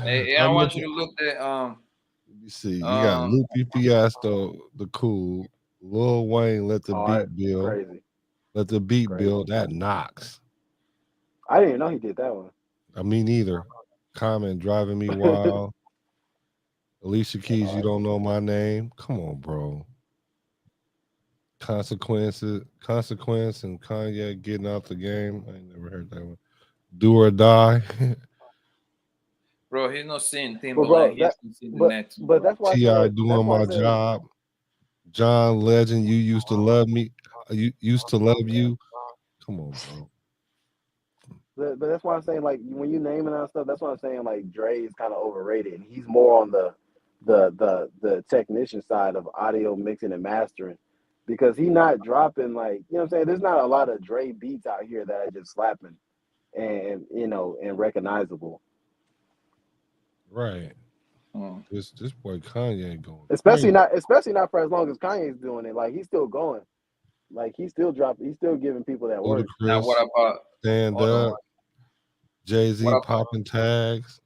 Speaker 1: Hey, I want you to look at
Speaker 9: Let me see. You got Lupe Fiasco, the Cool, Lil Wayne, Let the Beat Build,
Speaker 10: crazy.
Speaker 9: Let the Beat Build. That knocks.
Speaker 10: I didn't even know he did that one.
Speaker 9: Me neither. Common, Driving Me Wild. Alicia Keys, You Don't Know My Name. Come on, bro. Consequence, and Kanye, Getting Out the Game. I ain't never heard that one. Do or Die.
Speaker 1: Bro, he's not seeing Timberland. He's seeing the next.
Speaker 10: But that's why
Speaker 9: T.I. Doing My Job. John Legend, You Used to Love Me. You Used to Love You. Come on, bro.
Speaker 10: But that's why I'm saying like when you naming that stuff, that's why I'm saying like Dre is kind of overrated, and he's more on the technician side of audio mixing and mastering, because he's not dropping like what I'm saying. There's not a lot of Dre beats out here that are just slapping and and recognizable.
Speaker 9: Right. This boy Kanye going.
Speaker 10: Especially not for as long as Kanye's doing it. Like he's still going. Like he's still giving people that work.
Speaker 1: Now what about
Speaker 9: Stand Up? Jay-Z popping tags.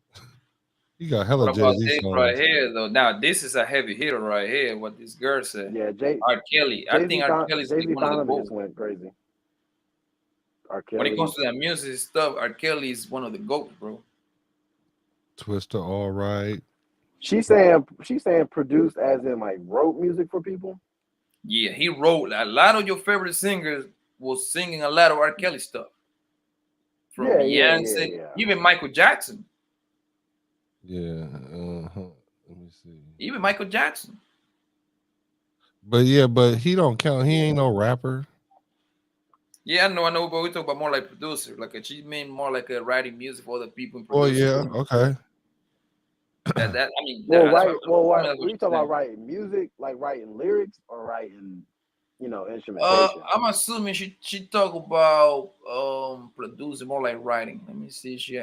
Speaker 9: You got hella Jay-Z songs
Speaker 1: right here though. Now this is a heavy hitter right here. What this girl said.
Speaker 10: Yeah,
Speaker 1: R. Kelly. I think R. Kelly's like one of the GOATs.
Speaker 10: Just went crazy. R. Kelly.
Speaker 1: When it comes to that music stuff, R. Kelly is one of the GOATs, bro.
Speaker 9: Twister, All Right.
Speaker 10: She's saying produced as in like wrote music for people.
Speaker 1: Yeah, he wrote a lot of your favorite singers was singing a lot of R. Kelly stuff. From Beyonce, even Michael Jackson.
Speaker 9: Yeah. Let me see.
Speaker 1: Even Michael Jackson.
Speaker 9: But he don't count. He ain't no rapper.
Speaker 1: Yeah, I know, but we talk about more like producer. Like she mean more like a writing music for other people.
Speaker 9: Oh yeah, okay.
Speaker 10: We talk about writing music, like writing lyrics, or writing, instrumentation.
Speaker 1: I'm assuming she talk about producing more like writing. Let me see. She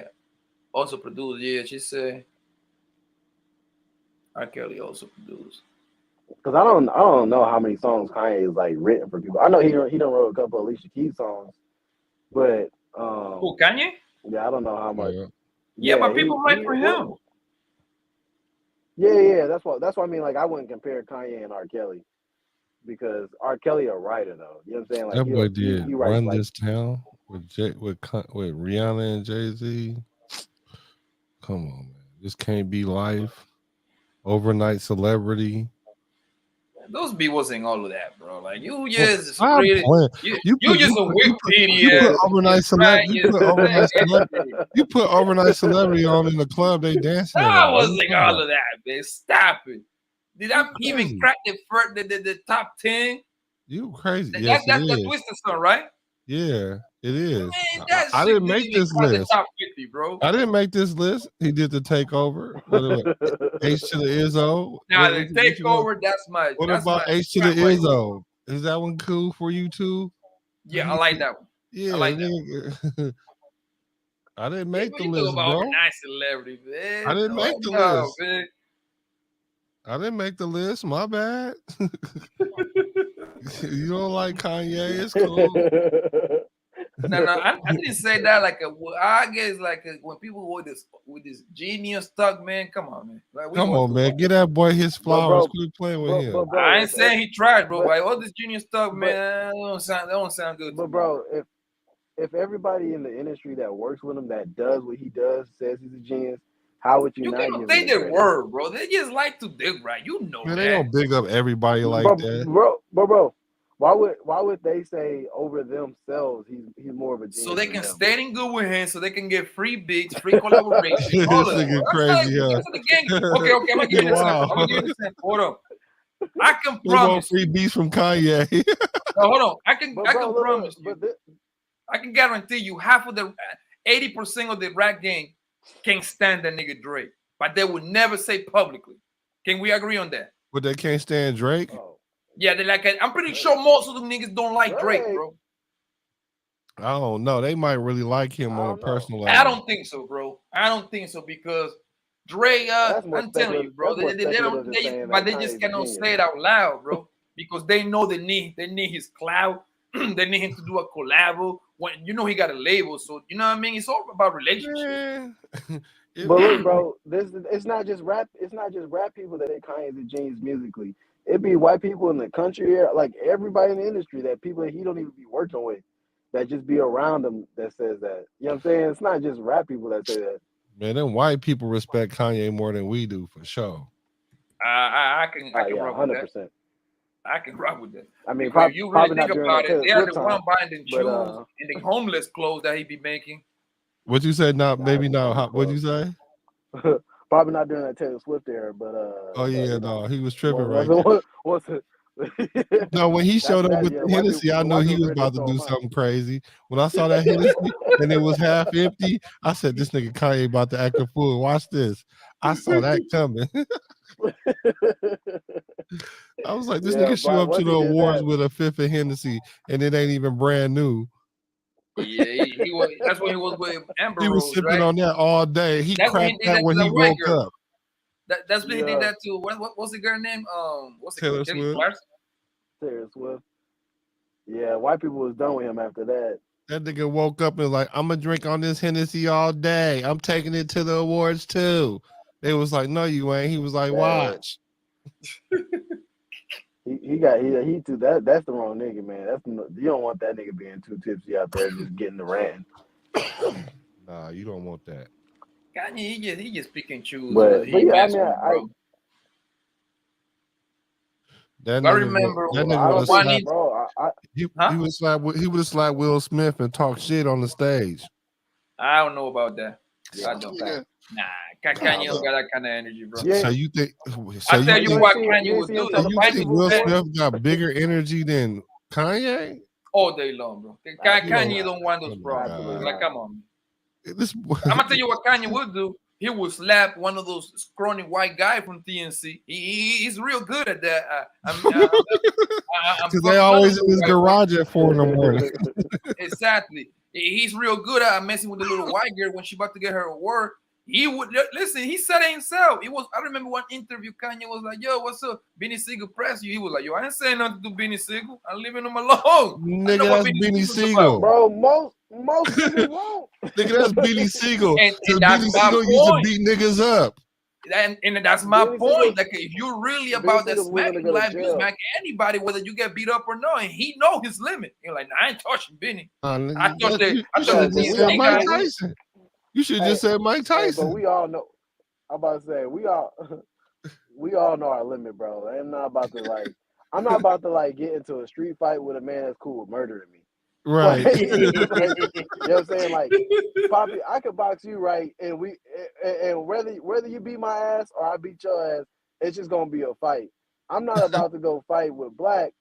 Speaker 1: also produced. Yeah, she said R. Kelly also produced.
Speaker 10: Because I don't know how many songs Kanye is like written for people. I know he done wrote a couple of Alicia Keys songs, but
Speaker 1: who, Kanye?
Speaker 10: Yeah, I don't know how much.
Speaker 1: Yeah, but people write for him.
Speaker 10: Yeah. That's why I mean, like, I wouldn't compare Kanye and R. Kelly, because R. Kelly a writer though. You know what I'm saying? Like,
Speaker 9: that boy did
Speaker 10: he
Speaker 9: Run like, This Town with Rihanna and Jay-Z. Come on, man. This Can't Be Life. Overnight Celebrity.
Speaker 1: those B wasn't all of that, bro. Like you just
Speaker 9: Stop
Speaker 1: created,
Speaker 9: playing.
Speaker 1: you just a
Speaker 9: You put
Speaker 1: Wikipedia.
Speaker 9: overnight celebrity. You put overnight celebrity on in the club. They dancing.
Speaker 1: That wasn't all of that, man. Stop it. Did I even
Speaker 9: crazy.
Speaker 1: crack the top 10?
Speaker 9: You crazy?
Speaker 1: That's the Twisted Son, right?
Speaker 9: Yeah, it is.
Speaker 1: Man,
Speaker 9: I didn't make this list.
Speaker 1: The top 50, bro.
Speaker 9: I didn't make this list. He did the takeover. H to the Izzo.
Speaker 1: Now the takeover, that's my.
Speaker 9: What
Speaker 1: that's
Speaker 9: about
Speaker 1: my
Speaker 9: H to the Izzo? Is that one cool for you too?
Speaker 1: Yeah, I like that one.
Speaker 9: Yeah,
Speaker 1: I like that.
Speaker 9: I didn't make the
Speaker 1: You
Speaker 9: list,
Speaker 1: know about
Speaker 9: bro.
Speaker 1: nice celebrity, man.
Speaker 9: I didn't make the list.
Speaker 1: Man.
Speaker 9: I didn't make the list. My bad. You don't like Kanye? It's cool.
Speaker 1: No, I didn't say that like I guess like when people with this genius stuff, man. Come on, man. Like,
Speaker 9: come on, man. Get that boy his flowers. Quit playing with him.
Speaker 1: Bro, I ain't saying he tried, bro. Like all this genius stuff, man. That don't sound good.
Speaker 10: But bro, if everybody in the industry that works with him that does what he does says he's a genius, how would you not give him
Speaker 1: they their word, bro? They just like to dig right. You know
Speaker 9: man,
Speaker 1: that.
Speaker 9: They don't big up everybody like that.
Speaker 10: Bro. Why would they say over themselves he's more of a genius?
Speaker 1: So they can stand in good with him, so they can get free beats, free collaboration.
Speaker 9: All of that. Crazy,
Speaker 1: Okay, I'm gonna give you this. I'm gonna give you this. Hold on. I can promise
Speaker 9: free beats from Kanye.
Speaker 1: No, hold on. I can promise you. I can guarantee you half of the 80% of the rap game can't stand that nigga Drake, but they would never say publicly. Can we agree on that?
Speaker 9: But they can't stand Drake.
Speaker 1: Yeah, they like. I'm pretty sure most of them niggas don't like Drake, bro.
Speaker 9: I don't know. They might really like him on a personal level.
Speaker 1: I don't think so, bro. I don't think so because Drake. I'm telling you, bro. They don't. But they just cannot say it out loud, bro, because they know they need his clout. They need him to do a collab. When he got a label, so you know what I mean. It's all about relationship.
Speaker 10: But look, bro, it's not just rap. It's not just rap people that say Kanye's a genius musically. It be white people in the country, like everybody in the industry, that people that he don't even be working with, that just be around him that says that. You know what I'm saying? It's not just rap people that say that.
Speaker 9: Man, them white people respect Kanye more than we do for sure.
Speaker 1: I can rock
Speaker 10: 100%.
Speaker 1: with that. I can rock with that.
Speaker 10: I mean,
Speaker 1: if you really think about it, they are the one buying the shoes and the homeless clothes that he be making.
Speaker 9: What you said? Not maybe not. What'd you say?
Speaker 10: Probably not during that Taylor Swift era, but
Speaker 9: oh yeah, no, he was tripping right.
Speaker 10: What's it?
Speaker 9: No, when he showed up with the Hennessy, I knew he was about to do something crazy. When I saw that Hennessy and it was half empty, I said, "This nigga Kanye about to act a fool." Watch this. I saw that coming. I was like, "This nigga show up to the awards with a fifth of Hennessy, and it ain't even brand new."
Speaker 1: Yeah, he was. That's when he was with Amber
Speaker 9: He was
Speaker 1: Rose,
Speaker 9: sipping on that all day. He cracked that when he woke up.
Speaker 1: That's when he did that too. What's the girl name? What's the
Speaker 10: Taylor Swift. Taylor Swift. Yeah, white people was done with him after that.
Speaker 9: That nigga woke up and was like, "I'm gonna drink on this Hennessy all day. I'm taking it to the awards too." They was like, "No, you ain't." He was like, "Watch."
Speaker 10: He too. That's the wrong nigga, man. You don't want that nigga being too tipsy out there just getting the ranting.
Speaker 9: Nah, you don't want that.
Speaker 1: Kanye, he just pick and choose.
Speaker 10: But yeah,
Speaker 9: I
Speaker 1: remember
Speaker 9: that nigga he would have slapped Will Smith and talk shit on the stage.
Speaker 1: I don't know about that. I don't. Nah, Kanye don't got that kind of energy, bro.
Speaker 10: Yeah.
Speaker 9: So you think?
Speaker 1: I tell you what Kanye would do.
Speaker 9: You think Will Smith got bigger energy than Kanye?
Speaker 1: All day long, bro. Kanye don't want those problems. Like, come on. I'm gonna tell you what Kanye would do. He would slap one of those scrawny white guy from TNC. He's real good at that.
Speaker 9: Because they always in his garage at 4 in the morning.
Speaker 1: Exactly. He's real good at messing with the little white girl when she about to get her award. He would listen. He said it himself. I remember one interview. Kanye was like, "Yo, what's up? Benny Siegel press you." He was like, "Yo, I ain't saying nothing to Benny Siegel. I'm leaving him alone."
Speaker 9: Nigga, that's Benny Siegel,
Speaker 10: bro. Most niggas won't.
Speaker 9: Nigga, that's Benny Siegel.
Speaker 1: And
Speaker 9: Benny Siegel used to beat niggas up.
Speaker 1: And that's my point. Like, if you're really about that smacking life, you smack anybody, whether you get beat up or not. And he know his limit. You're like, nah, I ain't touching Benny. I thought that
Speaker 9: Mike Tyson. You should just say Mike Tyson.
Speaker 10: But we all know. I'm about to say we all know our limit, bro. I'm not about to like. I'm not about to like get into a street fight with a man that's cool with murdering me.
Speaker 9: Right.
Speaker 10: Like, you know what I'm saying? Like, Poppy, I could box you right, and whether you beat my ass or I beat your ass, it's just gonna be a fight. I'm not about to go fight with Black,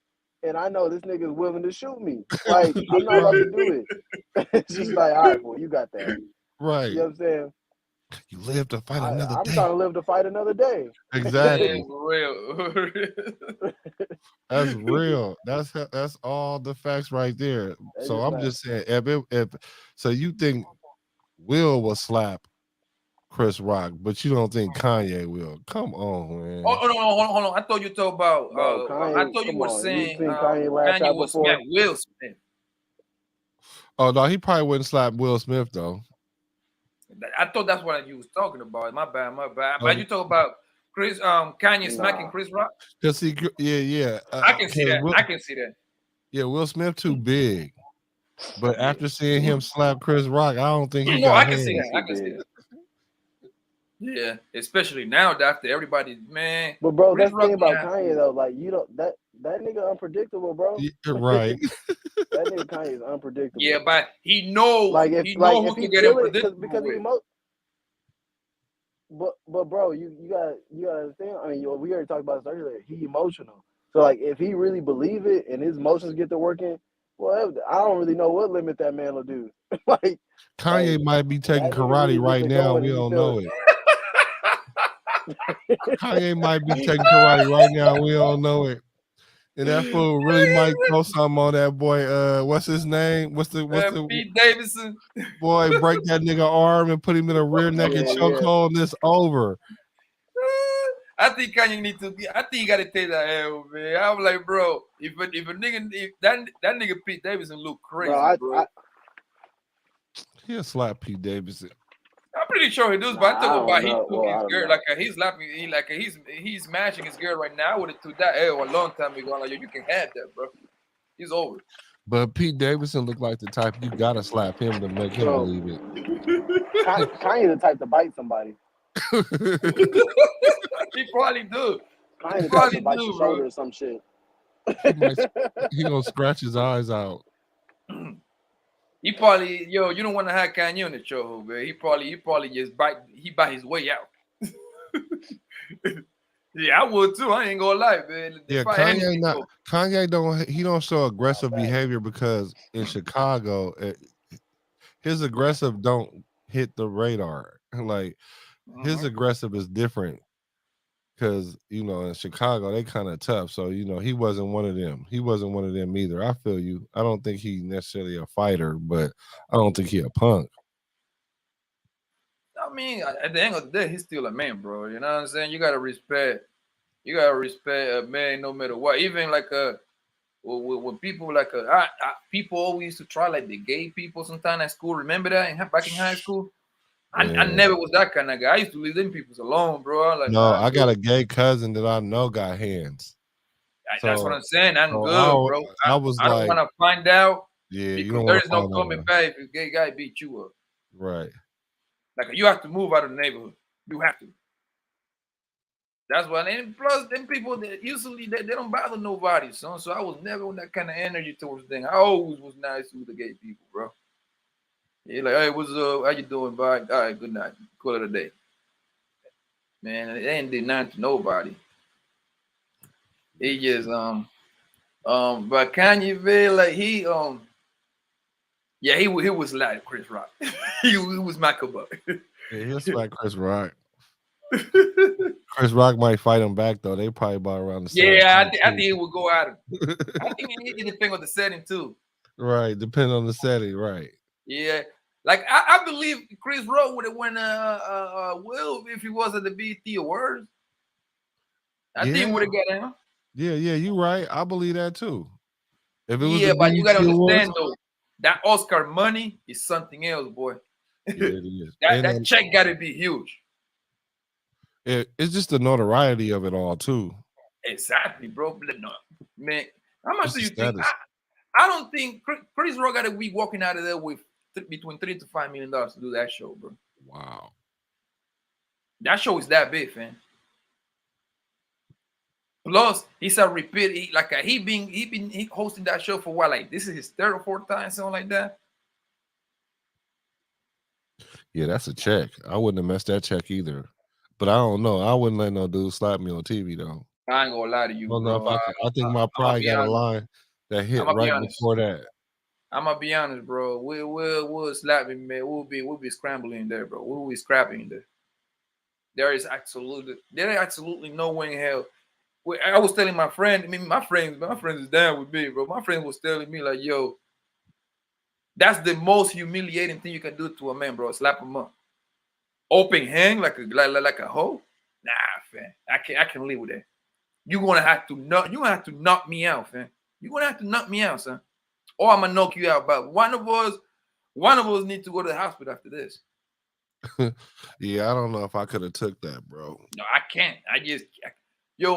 Speaker 10: and I know this nigga is willing to shoot me. Like, I'm not about to do it. It's just like, all right, boy, you got that.
Speaker 9: Right.
Speaker 10: You know what I'm saying?
Speaker 9: You live to fight another
Speaker 10: I'm
Speaker 9: day.
Speaker 10: trying to live to fight another day.
Speaker 9: Exactly.
Speaker 1: Yeah, for real.
Speaker 9: That's real. That's all the facts right there. So I'm just saying, if so, you think Will slap Chris Rock, but you don't think Kanye will? Come on, man.
Speaker 1: Oh, no, hold on. I thought you talk about.
Speaker 10: Bro, Kanye,
Speaker 1: I thought you
Speaker 10: come
Speaker 1: were
Speaker 10: on.
Speaker 1: saying
Speaker 10: You think Kanye lashed out
Speaker 1: would
Speaker 10: before?
Speaker 1: smack Will Smith.
Speaker 9: Oh no, he probably wouldn't slap Will Smith though.
Speaker 1: I thought that's what you was talking about. My bad. But you talk about Kanye smacking Chris Rock.
Speaker 9: Cause yeah.
Speaker 1: I can see that. I can see that.
Speaker 9: Yeah, Will Smith too big. But after seeing him slap Chris Rock, I don't think he
Speaker 1: No,
Speaker 9: got
Speaker 1: I can see
Speaker 9: hands.
Speaker 1: that. I can see that. Yeah, especially now after everybody, man.
Speaker 10: But bro,
Speaker 1: Chris
Speaker 10: that's the thing about Kanye though. Like, you don't that nigga unpredictable, bro.
Speaker 9: Right.
Speaker 10: That nigga Kanye is unpredictable.
Speaker 1: Yeah, but he knows.
Speaker 10: Like if
Speaker 1: he
Speaker 10: like
Speaker 1: knows
Speaker 10: if
Speaker 1: who
Speaker 10: he
Speaker 1: to get
Speaker 10: feel it
Speaker 1: unpredictable
Speaker 10: because
Speaker 1: with.
Speaker 10: But bro, you gotta understand. I mean, we already talked about this earlier. He emotional. So like, if he really believe it and his emotions get to working, well, I don't really know what limit that man will do. Like
Speaker 9: Kanye might be taking
Speaker 10: that nigga
Speaker 9: karate
Speaker 10: really
Speaker 9: right
Speaker 10: get to
Speaker 9: now.
Speaker 10: going
Speaker 9: We
Speaker 10: and he
Speaker 9: don't
Speaker 10: feel
Speaker 9: know it. Kanye might be taking karate right now. We don't know it. And that fool really might throw something on that boy. What's his name? What's the
Speaker 1: Pete Davidson?
Speaker 9: Boy, break that nigga arm and put him in a rear naked chokehold, and it's over.
Speaker 1: I think Kanye need to be. I think you got to take that L, man. I was like, bro, if that nigga Pete Davidson look crazy, bro.
Speaker 9: He'll slap Pete Davidson.
Speaker 1: I'm pretty sure he does, but I'm talking about he took his girl
Speaker 10: know.
Speaker 1: like he's slapping, he's matching his girl right now. I would have took that L a long time ago. I'm like, yo, you can have that, bro. He's over.
Speaker 9: But Pete Davidson looked like the type you gotta slap him to make him believe it.
Speaker 10: Kanye the type to bite somebody.
Speaker 1: He probably do.
Speaker 10: Kanye the type to bite your shoulder or some shit.
Speaker 9: He gonna scratch his eyes out.
Speaker 1: He probably, you don't want to have Kanye on the show, man. He probably just bite his way out. Yeah, I would too. I ain't gonna lie, man.
Speaker 9: Yeah, Kanye don't show aggressive behavior because in Chicago, his aggressive don't hit the radar. Like his aggressive is different because in Chicago they kind of tough. So he wasn't one of them. He wasn't one of them either. I feel you. I don't think he's necessarily a fighter, but I don't think he a punk.
Speaker 1: I mean, at the end of the day, he's still a man, bro. You know what I'm saying? You gotta respect a man no matter what. Even like when people like people always used to try like the gay people sometimes at school. Remember that back in high school? I never was that kind of guy. I used to leave them people alone, bro. Like,
Speaker 9: no, I got a gay cousin that I know got hands.
Speaker 1: That's what I'm saying. I'm good, bro. I don't want to find out.
Speaker 9: Yeah,
Speaker 1: because there is no coming back if a gay guy beat you up.
Speaker 9: Right.
Speaker 1: Like you have to move out of the neighborhood. You have to. That's why. And plus, them people that usually they don't bother nobody, son. So I was never with that kind of energy towards them. I always was nice with the gay people, bro. Yeah, like, hey, what's up? How you doing? Bye. All right, good night. Call it a day. Man, it ain't did nothing to nobody. He just but Kanye Bill, like he was like Chris Rock. he was Michael Buck.
Speaker 9: Yeah, he'll smack Chris Rock. Chris Rock might fight him back though. They probably about around the same.
Speaker 1: Yeah, I think it would go at him. I think it depends on the setting too.
Speaker 9: Right, depending on the setting, right.
Speaker 1: Yeah. Like I believe Chris Rock would have won Will if he was at the BET Awards. I think he would have got him.
Speaker 9: Yeah, you're right. I believe that too. If it was
Speaker 1: but you gotta understand though, that Oscar money is something else, boy.
Speaker 9: Yeah, it is.
Speaker 1: that check gotta be huge.
Speaker 9: It's just the notoriety of it all too.
Speaker 1: Exactly, bro. No, man, how much do you think? I don't think Chris Rock gotta be walking out of there with between $3 to $5 million to do that show, bro.
Speaker 9: Wow.
Speaker 1: That show is that big, fam. Plus, he's a repeat. He been hosting that show for what? Like this is his third or fourth time, something like that.
Speaker 9: Yeah, that's a check. I wouldn't have messed that check either. But I don't know. I wouldn't let no dude slap me on TV though.
Speaker 1: I ain't gonna lie to you,
Speaker 9: I don't know if
Speaker 1: bro.
Speaker 9: I could. I think my pride got a line that hit
Speaker 1: I'm gonna be
Speaker 9: right
Speaker 1: honest.
Speaker 9: before that.
Speaker 1: I'm gonna be honest, bro. We'll slap him, man. We'll be scrambling there, bro. We'll be scrapping there. There is absolutely no way in hell. I was telling my friend. I mean, my friends is down with me, bro. My friend was telling me like, yo, that's the most humiliating thing you can do to a man, bro. Slap him up, open hand like a hoe. Nah, fam. I can live with that. You're gonna have to knock me out, fam. You're gonna have to knock me out, son. Or I'm gonna knock you out. But one of us need to go to the hospital after this.
Speaker 9: Yeah, I don't know if I could have took that, bro.
Speaker 1: No, I can't.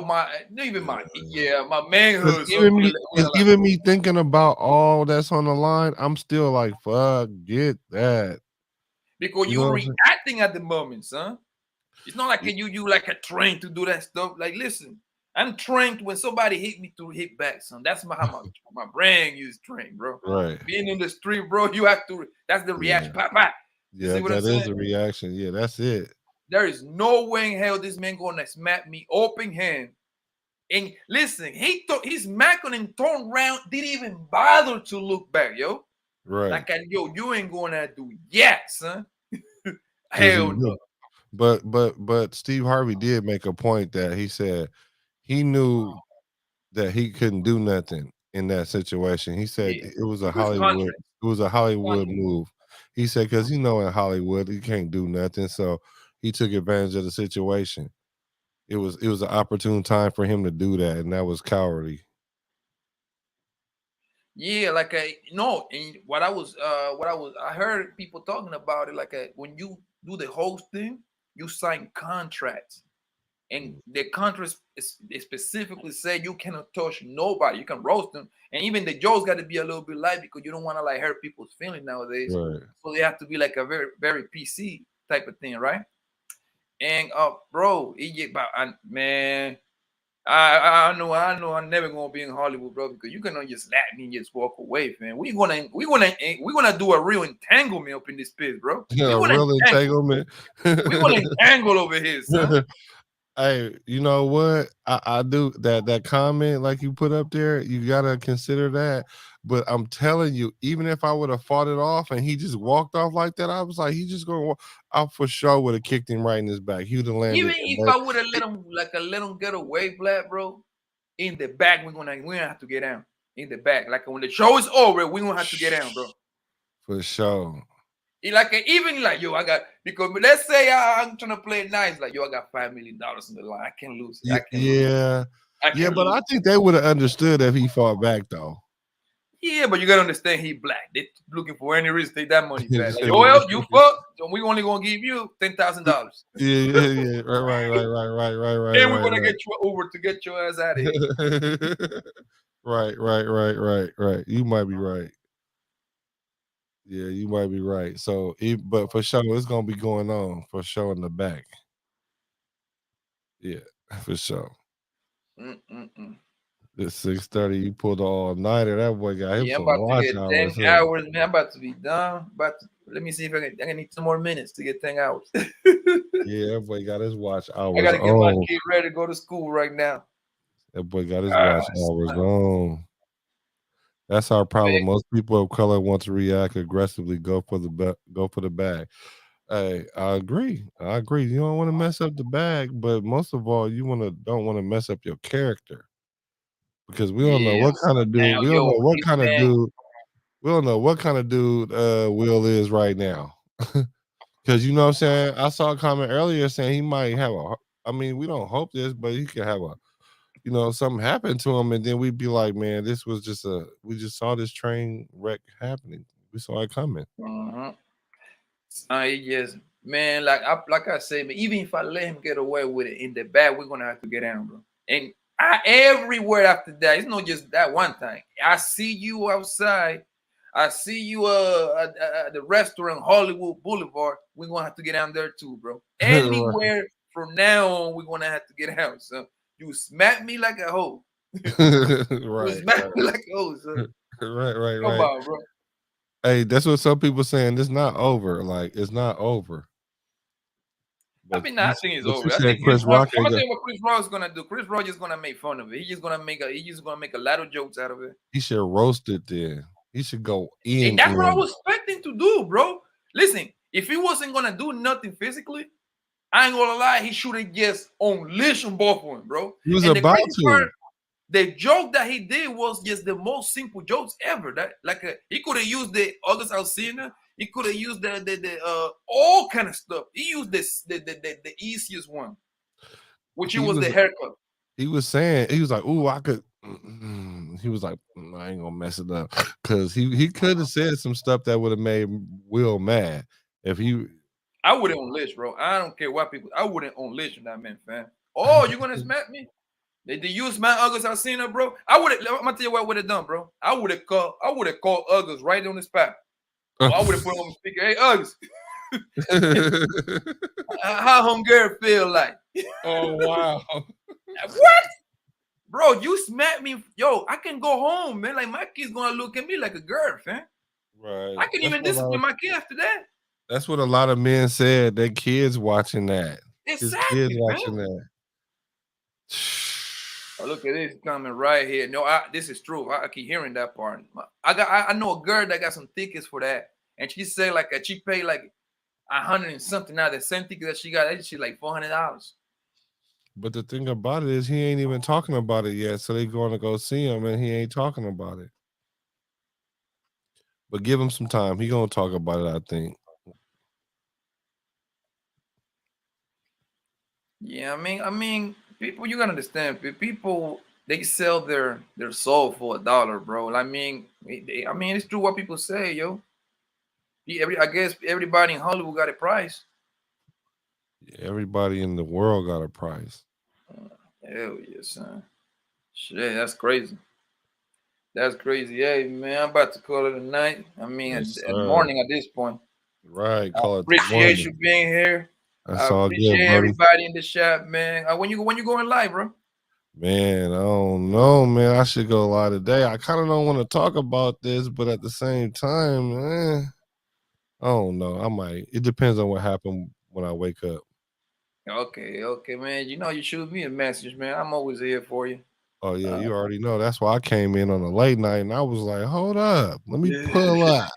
Speaker 1: My manhood.
Speaker 9: Even me thinking about all that's on the line, I'm still like, fuck, get that.
Speaker 1: Because you're reacting at the moment, son. It's not like you like a trained to do that stuff. Like, listen, I'm trained when somebody hit me to hit back, son. That's how my brain is trained, bro.
Speaker 9: Right.
Speaker 1: Being in the street, bro, you have to. That's the reaction.
Speaker 9: Yeah,
Speaker 1: Pop.
Speaker 9: Yeah, that is a reaction. Yeah, that's it.
Speaker 1: There is no way in hell this man gonna smack me open hand. And listen, he's smacking and turned around, didn't even bother to look back, yo.
Speaker 9: Right.
Speaker 1: Like, you ain't gonna do yet, son. Hell no.
Speaker 9: But Steve Harvey did make a point that he said he knew that he couldn't do nothing in that situation. He said it was a Hollywood move. He said because in Hollywood he can't do nothing, so he took advantage of the situation. It was an opportune time for him to do that, and that was cowardly.
Speaker 1: Yeah, I heard people talking about it. When you do the hosting, you sign contracts, and the contracts specifically say you cannot touch nobody. You can roast them, and even the jokes got to be a little bit light because you don't want to hurt people's feelings nowadays.
Speaker 9: Right.
Speaker 1: So they have to be like a very, very PC type of thing, right? And bro, man, I know I'm never gonna be in Hollywood, bro, because you cannot just slap me and just walk away, man. We're gonna do a real entanglement up in this pit, bro.
Speaker 9: Yeah, a real entanglement.
Speaker 1: We're gonna entangle over here, son.
Speaker 9: Hey, you know what? I do that comment like you put up there, you gotta consider that. But I'm telling you, even if I would have fought it off and he just walked off like that, I was like, he just gonna walk. I for sure would have kicked him right in his back. He would have landed.
Speaker 1: Even if I would have let him get away, black, bro, in the back, we're gonna have to get down. In the back. Like when the show is over, we're gonna have to get down, bro.
Speaker 9: For sure.
Speaker 1: Yo, I got, because let's say I'm trying to play it nice, like, yo, I got $5 million in the line. I can't lose.
Speaker 9: But I think they would have understood if he fought back though.
Speaker 1: Yeah, but you gotta understand he black. They looking for any reason to take that money back. Like, well, you fuck, so we only gonna give you $10,000.
Speaker 9: Yeah. Right.
Speaker 1: And we're gonna get you over to get your ass out of here.
Speaker 9: Right. You might be right. Yeah, you might be right. So, but for sure, it's gonna be going on for sure in the back. Yeah, for sure. It's 6:30. You pulled the all-nighter. That boy got him some watch hours.
Speaker 1: 10 hours, man. I'm about to be done. Let me see if I can need 2 more minutes to get 10 hours.
Speaker 9: Yeah, that boy got his watch hours.
Speaker 1: I gotta get my kid ready to go to school right now.
Speaker 9: That boy got his watch hours on. That's our problem. Most people of color want to react aggressively, go for the bag. Hey, I agree. You don't want to mess up the bag, but most of all, you don't want to mess up your character. Because we don't know what kind of dude. We don't know what kind of dude. We don't know what kind of dude Will is right now. Because you know what I'm saying? I saw a comment earlier saying he might have we don't hope this, but he could have something happened to him, and then we'd be like, man, this was just we just saw this train wreck happening. We saw it coming.
Speaker 1: Yes, man. Like I say, man, even if I let him get away with it in the back, we're gonna have to get down, bro. And everywhere after that, it's not just that one time. I see you outside. I see you at the restaurant Hollywood Boulevard. We're gonna have to get down there too, bro. Anywhere from now on, we're gonna have to get out. So You smack me like a hoe. You
Speaker 9: Right,
Speaker 1: smack me like a hoe, son.
Speaker 9: right.
Speaker 1: Come on, bro.
Speaker 9: Hey, that's what some people saying. It's not over. Like it's not over.
Speaker 1: I
Speaker 9: But
Speaker 1: mean,
Speaker 9: you,
Speaker 1: I think it's
Speaker 9: but you
Speaker 1: over. I
Speaker 9: said
Speaker 1: think
Speaker 9: Chris Rock
Speaker 1: I'm
Speaker 9: ain't
Speaker 1: gonna
Speaker 9: got,
Speaker 1: tell you what Chris Rock is gonna do. Chris Rock is gonna make fun of it. He's just gonna make a lot of jokes out of it.
Speaker 9: he should roast it then. He should go
Speaker 1: And that's what I
Speaker 9: in.
Speaker 1: was expecting to do, bro. Listen, if he wasn't gonna do nothing physically, I ain't gonna lie, he should have just unleashed on both of them, bro.
Speaker 9: He was
Speaker 1: And the
Speaker 9: about
Speaker 1: crazy
Speaker 9: to.
Speaker 1: part, the joke that he did was just the most simple jokes ever. That he could have used the August Alsina, he could have used the all kind of stuff. He used the easiest one, which it
Speaker 9: He
Speaker 1: was the
Speaker 9: was
Speaker 1: haircut.
Speaker 9: he was saying he was like, "Ooh, I could." He was like, "I ain't gonna mess it up," because he could have said some stuff that would have made Will mad if he.
Speaker 1: I wouldn't unleash, bro. I don't care what people. I wouldn't unleash on that man, fam. Oh, you gonna smack me? Did you smack August Alsina, bro? I'm gonna tell you what I would have done, bro. I would have called August right on the spot. Or I would have put on the speaker, hey August, how Hungary feel like?
Speaker 9: Oh wow.
Speaker 1: What? Bro, you smack me. Yo, I can go home, man. Like my kid's gonna look at me like a girl, fam.
Speaker 9: Right.
Speaker 1: I can even discipline my kid after that.
Speaker 9: That's what a lot of men said. Their kids watching that. His kids
Speaker 1: Exactly,
Speaker 9: watching
Speaker 1: man.
Speaker 9: that.
Speaker 1: Oh, look at this coming right here. No, this is true. I keep hearing that part. I know a girl that got some tickets for that, and she said like she paid like 100 and something. Now the same ticket that she got, she like $400.
Speaker 9: But the thing about it is he ain't even talking about it yet. So they going to go see him and he ain't talking about it. But give him some time. He gonna talk about it, I think.
Speaker 1: Yeah, I mean, people, you gotta understand. People, they sell their soul for $1, bro. I mean, it's true what people say, yo. I guess everybody in Hollywood got a price.
Speaker 9: Everybody in the world got a price.
Speaker 1: Hell yeah, son. Shit, that's crazy. That's crazy. Hey, man, I'm about to call it a night. I mean,
Speaker 9: Yes,
Speaker 1: at morning at this point.
Speaker 9: Right.
Speaker 1: I
Speaker 9: Call it
Speaker 1: appreciate
Speaker 9: morning.
Speaker 1: you being here.
Speaker 9: That's
Speaker 1: I
Speaker 9: all
Speaker 1: appreciate
Speaker 9: good, buddy.
Speaker 1: everybody in the shop, man. When you going live, bro?
Speaker 9: Man, I don't know, man. I should go live today. I kind of don't want to talk about this, but at the same time, I don't know. I might. It depends on what happened when I wake up.
Speaker 1: Okay, man. You know you shoot me a message, man. I'm always here for you.
Speaker 9: Oh yeah, you already know. That's why I came in on a late night and I was like, hold up, let me pull up.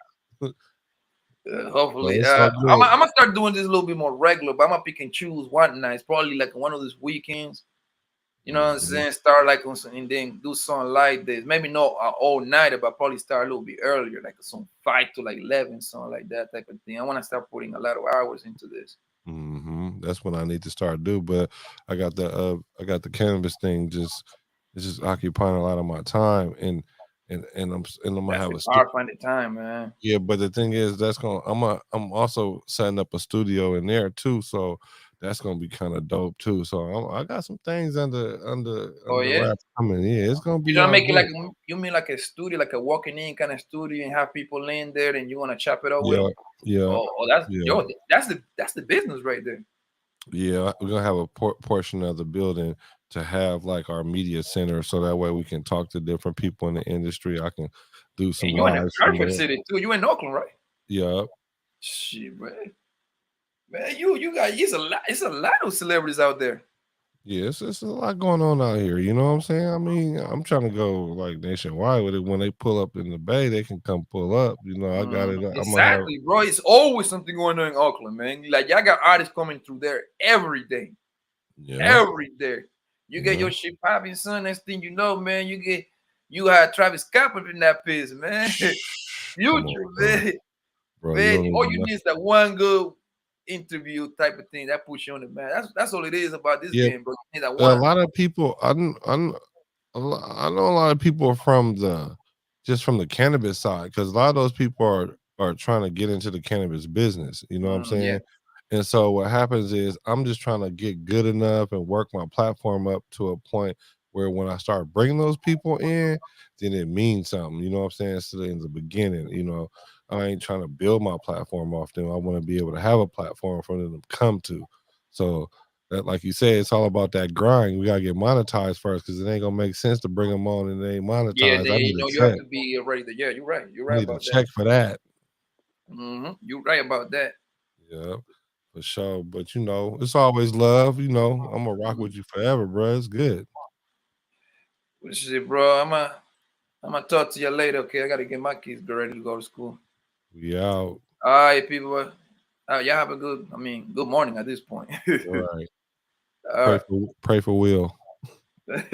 Speaker 1: Hopefully,
Speaker 9: So
Speaker 1: I'm gonna start doing this a little bit more regular, but I'm gonna pick and choose one night. It's probably like one of those weekends. You know what I'm saying? Start like on some, and then do something like this. Maybe not all night, but probably start a little bit earlier, like some 5 to like 11, something like that type of thing. I want to start putting a lot of hours into this.
Speaker 9: That's what I need to start do. But I got the cannabis thing it's just occupying a lot of my time, and I'm gonna have a
Speaker 1: hard find the time, man.
Speaker 9: Yeah, but the thing is, I'm also setting up a studio in there too, so that's gonna be kind of dope too. So I got some things under
Speaker 1: Yeah,
Speaker 9: wraps coming. Yeah, it's gonna be.
Speaker 1: You don't make it like you mean like a studio, like a walking in kind of studio, and have people in there, and you want to chop it up with them.
Speaker 9: Yeah.
Speaker 1: That's the business right there.
Speaker 9: Yeah, we're gonna have a portion of the building to have like our media center, so that way we can talk to different people in the industry. I can do some.
Speaker 1: And you in a perfect city too. You in Oakland, right?
Speaker 9: Yeah.
Speaker 1: Shit, man. You got it's a lot of celebrities out there.
Speaker 9: Yeah, it's a lot going on out here. You know what I'm saying? I mean, I'm trying to go like nationwide with it. When they pull up in the Bay, they can come pull up. You know, I got it.
Speaker 1: Exactly, bro. It's always something going on in Oakland, man. Like y'all got artists coming through there every day. Yeah. Every day. You get your shit popping, son. Next thing you know, man, you had Travis Scott up in that piece, man. Future, man. Bro, man, all you need is that one good interview type of thing that puts you on the map. That's all it is about this game, bro. You need that one.
Speaker 9: A lot of people, I know a lot of people from the cannabis side, because a lot of those people are trying to get into the cannabis business. You know what I'm saying? Yeah. And so what happens is I'm just trying to get good enough and work my platform up to a point where when I start bringing those people in, then it means something. You know what I'm saying? So in the beginning, you know, I ain't trying to build my platform off them. I want to be able to have a platform for them to come to. So that, like you said, it's all about that grind. We gotta get monetized first because it ain't gonna make sense to bring them on and they ain't monetized.
Speaker 1: Yeah,
Speaker 9: I need
Speaker 1: you
Speaker 9: a
Speaker 1: have
Speaker 9: check.
Speaker 1: to be ready. Yeah, you're right. You're
Speaker 9: I
Speaker 1: right
Speaker 9: need a
Speaker 1: about
Speaker 9: check
Speaker 1: that.
Speaker 9: for that.
Speaker 1: You're right about that.
Speaker 9: Yeah, for sure. But it's always love. I'm gonna rock with you forever, bro. It's good.
Speaker 1: Well, shit, bro. I'm gonna talk to you later. Okay, I gotta get my kids ready to go to school.
Speaker 9: We out.
Speaker 1: All right, people. Y'all have a good morning at this point.
Speaker 9: All right.
Speaker 1: All
Speaker 9: Pray for Will.
Speaker 1: right.